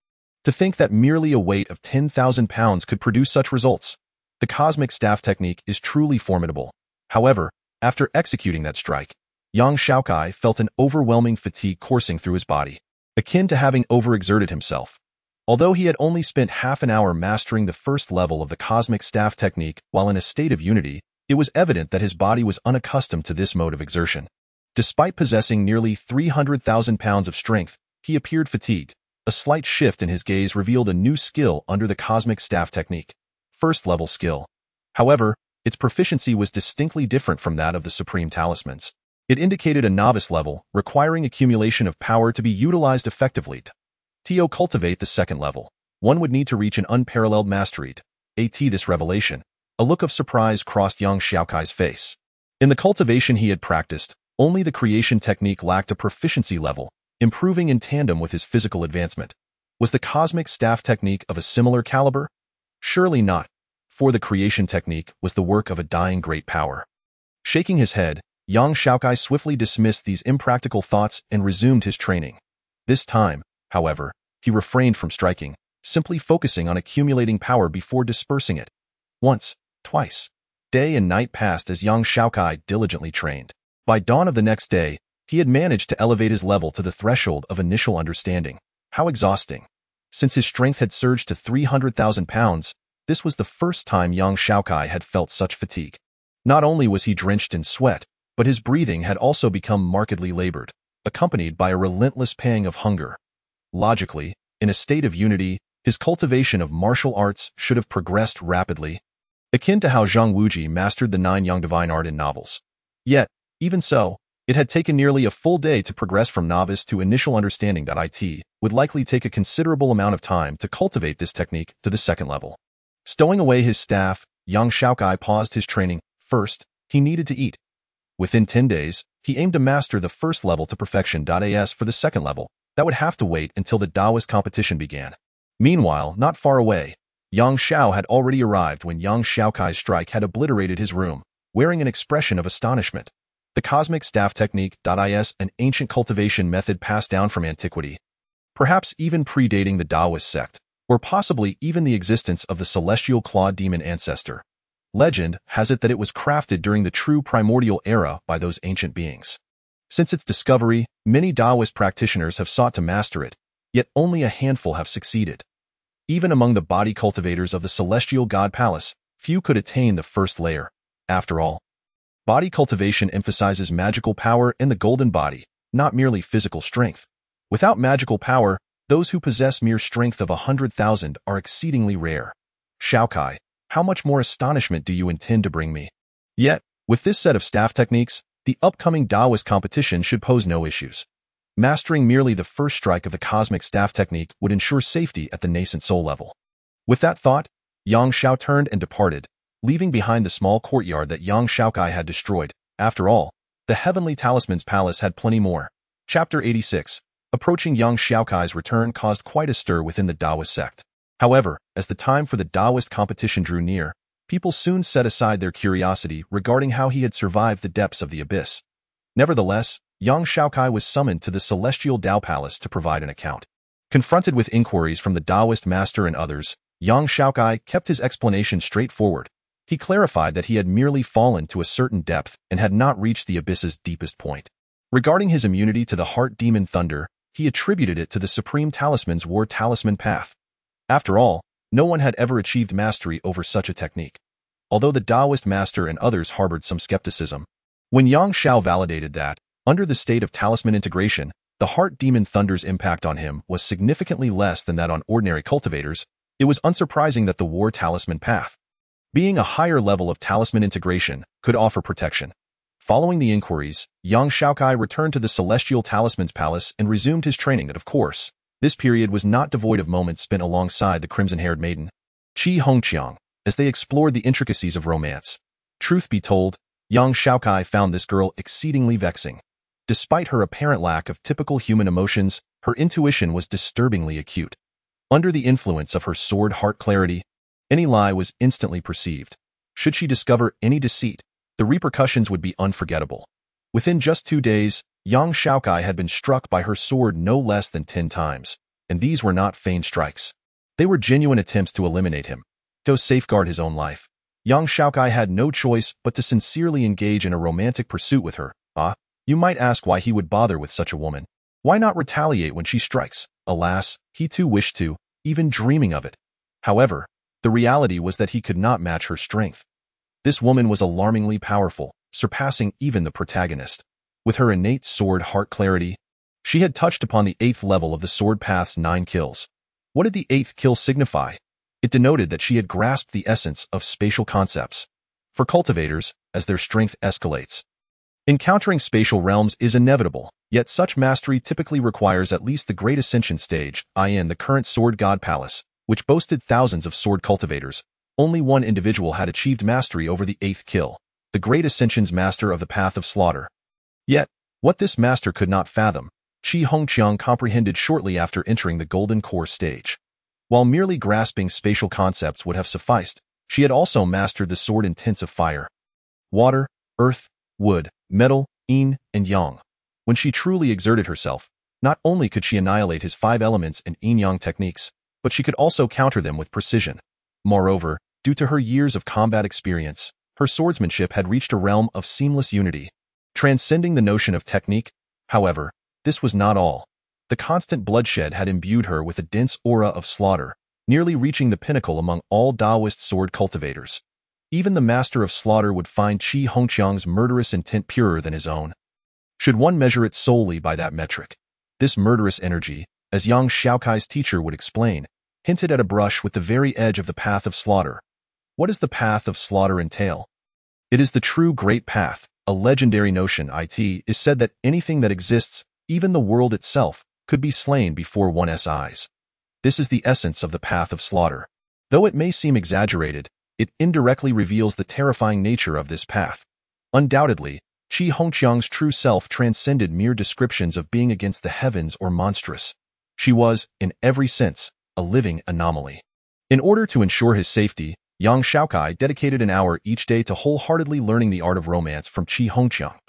To think that merely a weight of 10,000 pounds could produce such results. The cosmic staff technique is truly formidable. However, after executing that strike, young Xiaokai felt an overwhelming fatigue coursing through his body, akin to having overexerted himself. Although he had only spent half an hour mastering the first level of the cosmic staff technique while in a state of unity, it was evident that his body was unaccustomed to this mode of exertion. Despite possessing nearly 300,000 pounds of strength, he appeared fatigued. A slight shift in his gaze revealed a new skill under the cosmic staff technique. First-level skill. However, its proficiency was distinctly different from that of the supreme talismans. It indicated a novice level, requiring accumulation of power to be utilized effectively. To cultivate the second level, one would need to reach an unparalleled mastery. This revelation, a look of surprise crossed young Xiaokai's face. In the cultivation he had practiced, only the creation technique lacked a proficiency level, improving in tandem with his physical advancement. Was the cosmic staff technique of a similar caliber? Surely not, for the creation technique was the work of a dying great power. Shaking his head, young Xiaokai swiftly dismissed these impractical thoughts and resumed his training. This time, however, he refrained from striking, simply focusing on accumulating power before dispersing it. Once, twice. Day and night passed as young Xiaokai diligently trained. By dawn of the next day, he had managed to elevate his level to the threshold of initial understanding. How exhausting. Since his strength had surged to 300,000 pounds, this was the first time young Xiaokai had felt such fatigue. Not only was he drenched in sweat, but his breathing had also become markedly labored, accompanied by a relentless pang of hunger. Logically, in a state of unity, his cultivation of martial arts should have progressed rapidly, akin to how Zhang Wuji mastered the 9 young divine art in novels. Yet, even so, it had taken nearly a full day to progress from novice to initial understanding. It would likely take a considerable amount of time to cultivate this technique to the second level. Stowing away his staff, young Xiaokai paused his training. First, he needed to eat. Within 10 days, he aimed to master the first level to perfection. As for the second level, that would have to wait until the Taoist competition began. Meanwhile, not far away, Yang Xiao had already arrived when young Xiaokai's strike had obliterated his room, wearing an expression of astonishment. The cosmic staff technique. An ancient cultivation method passed down from antiquity, perhaps even predating the Taoist sect, or possibly even the existence of the celestial clawed demon ancestor. Legend has it that it was crafted during the true primordial era by those ancient beings. Since its discovery, many Taoist practitioners have sought to master it, yet only a handful have succeeded. Even among the body cultivators of the celestial god palace, few could attain the first layer. After all, body cultivation emphasizes magical power in the golden body, not merely physical strength. Without magical power, those who possess mere strength of 100,000 are exceedingly rare. Xiaokai, how much more astonishment do you intend to bring me? Yet, with this set of staff techniques, the upcoming Taoist competition should pose no issues. Mastering merely the first strike of the cosmic staff technique would ensure safety at the nascent soul level. With that thought, Yang Xiao turned and departed, leaving behind the small courtyard that young Xiaokai had destroyed. After all, the Heavenly Talisman's palace had plenty more. Chapter 86. Approaching young Xiaokai's return caused quite a stir within the Taoist sect. However, as the time for the Taoist competition drew near, people soon set aside their curiosity regarding how he had survived the depths of the abyss. Nevertheless, young Xiaokai was summoned to the celestial Tao Palace to provide an account. Confronted with inquiries from the Taoist master and others, young Xiaokai kept his explanation straightforward. He clarified that he had merely fallen to a certain depth and had not reached the abyss's deepest point. Regarding his immunity to the heart demon thunder, he attributed it to the supreme talisman's war talisman path. After all, no one had ever achieved mastery over such a technique. Although the Taoist master and others harbored some skepticism, when Yang Xiao validated that, under the state of talisman integration, the heart demon thunder's impact on him was significantly less than that on ordinary cultivators, it was unsurprising that the war talisman path, being a higher level of talisman integration, could offer protection. Following the inquiries, young Xiaokai returned to the Celestial Talisman's palace and resumed his training. And of course, this period was not devoid of moments spent alongside the crimson-haired maiden, Qi Hongqiang, as they explored the intricacies of romance. Truth be told, young Xiaokai found this girl exceedingly vexing. Despite her apparent lack of typical human emotions, her intuition was disturbingly acute. Under the influence of her sword heart clarity, any lie was instantly perceived. Should she discover any deceit, the repercussions would be unforgettable. Within just 2 days, young Xiaokai had been struck by her sword no less than 10 times. and these were not feigned strikes. They were genuine attempts to eliminate him, to safeguard his own life. Young Xiaokai had no choice but to sincerely engage in a romantic pursuit with her. You might ask why he would bother with such a woman. Why not retaliate when she strikes? Alas, he too wished to, even dreaming of it. However, the reality was that he could not match her strength. This woman was alarmingly powerful, surpassing even the protagonist. With her innate sword heart clarity, she had touched upon the 8th level of the sword path's 9 kills. What did the 8th kill signify? It denoted that she had grasped the essence of spatial concepts. For cultivators, as their strength escalates, encountering spatial realms is inevitable, yet such mastery typically requires at least the Great Ascension stage, i.e. the current Sword God Palace, which boasted thousands of sword cultivators. Only one individual had achieved mastery over the 8th kill, the Great Ascension's master of the Path of Slaughter. Yet, what this master could not fathom, Qi Hongqiang comprehended shortly after entering the Golden Core stage. While merely grasping spatial concepts would have sufficed, she had also mastered the sword intents of fire, water, earth, wood, metal, yin, and yang. When she truly exerted herself, not only could she annihilate his 5 elements and yin-yang techniques, but she could also counter them with precision. Moreover, due to her years of combat experience, her swordsmanship had reached a realm of seamless unity, transcending the notion of technique. However, this was not all. The constant bloodshed had imbued her with a dense aura of slaughter, nearly reaching the pinnacle among all Taoist sword cultivators. Even the master of slaughter would find Qi Hongqiang's murderous intent purer than his own. Should one measure it solely by that metric, this murderous energy, as young Xiaokai's teacher would explain, hinted at a brush with the very edge of the path of slaughter. What does the path of slaughter entail? It is the true great path, a legendary notion. It is said that anything that exists, even the world itself, could be slain before one's eyes. This is the essence of the path of slaughter. Though it may seem exaggerated, it indirectly reveals the terrifying nature of this path. Undoubtedly, Qi Hongqiang's true self transcended mere descriptions of being against the heavens or monstrous. She was, in every sense, a living anomaly. In order to ensure his safety, Yang Xiaokai dedicated an hour each day to wholeheartedly learning the art of romance from Qi Hongqiang.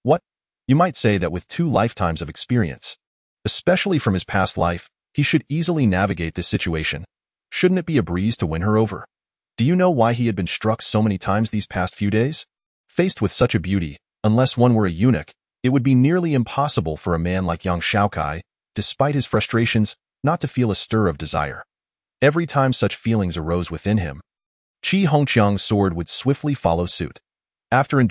What? You might say that with 2 lifetimes of experience, especially from his past life, he should easily navigate this situation. Shouldn't it be a breeze to win her over? Do you know why he had been struck so many times these past few days? Faced with such a beauty, unless one were a eunuch, it would be nearly impossible for a man like young Xiaokai, despite his frustrations, not to feel a stir of desire. Every time such feelings arose within him, Qi Hongqiang's sword would swiftly follow suit. After enduring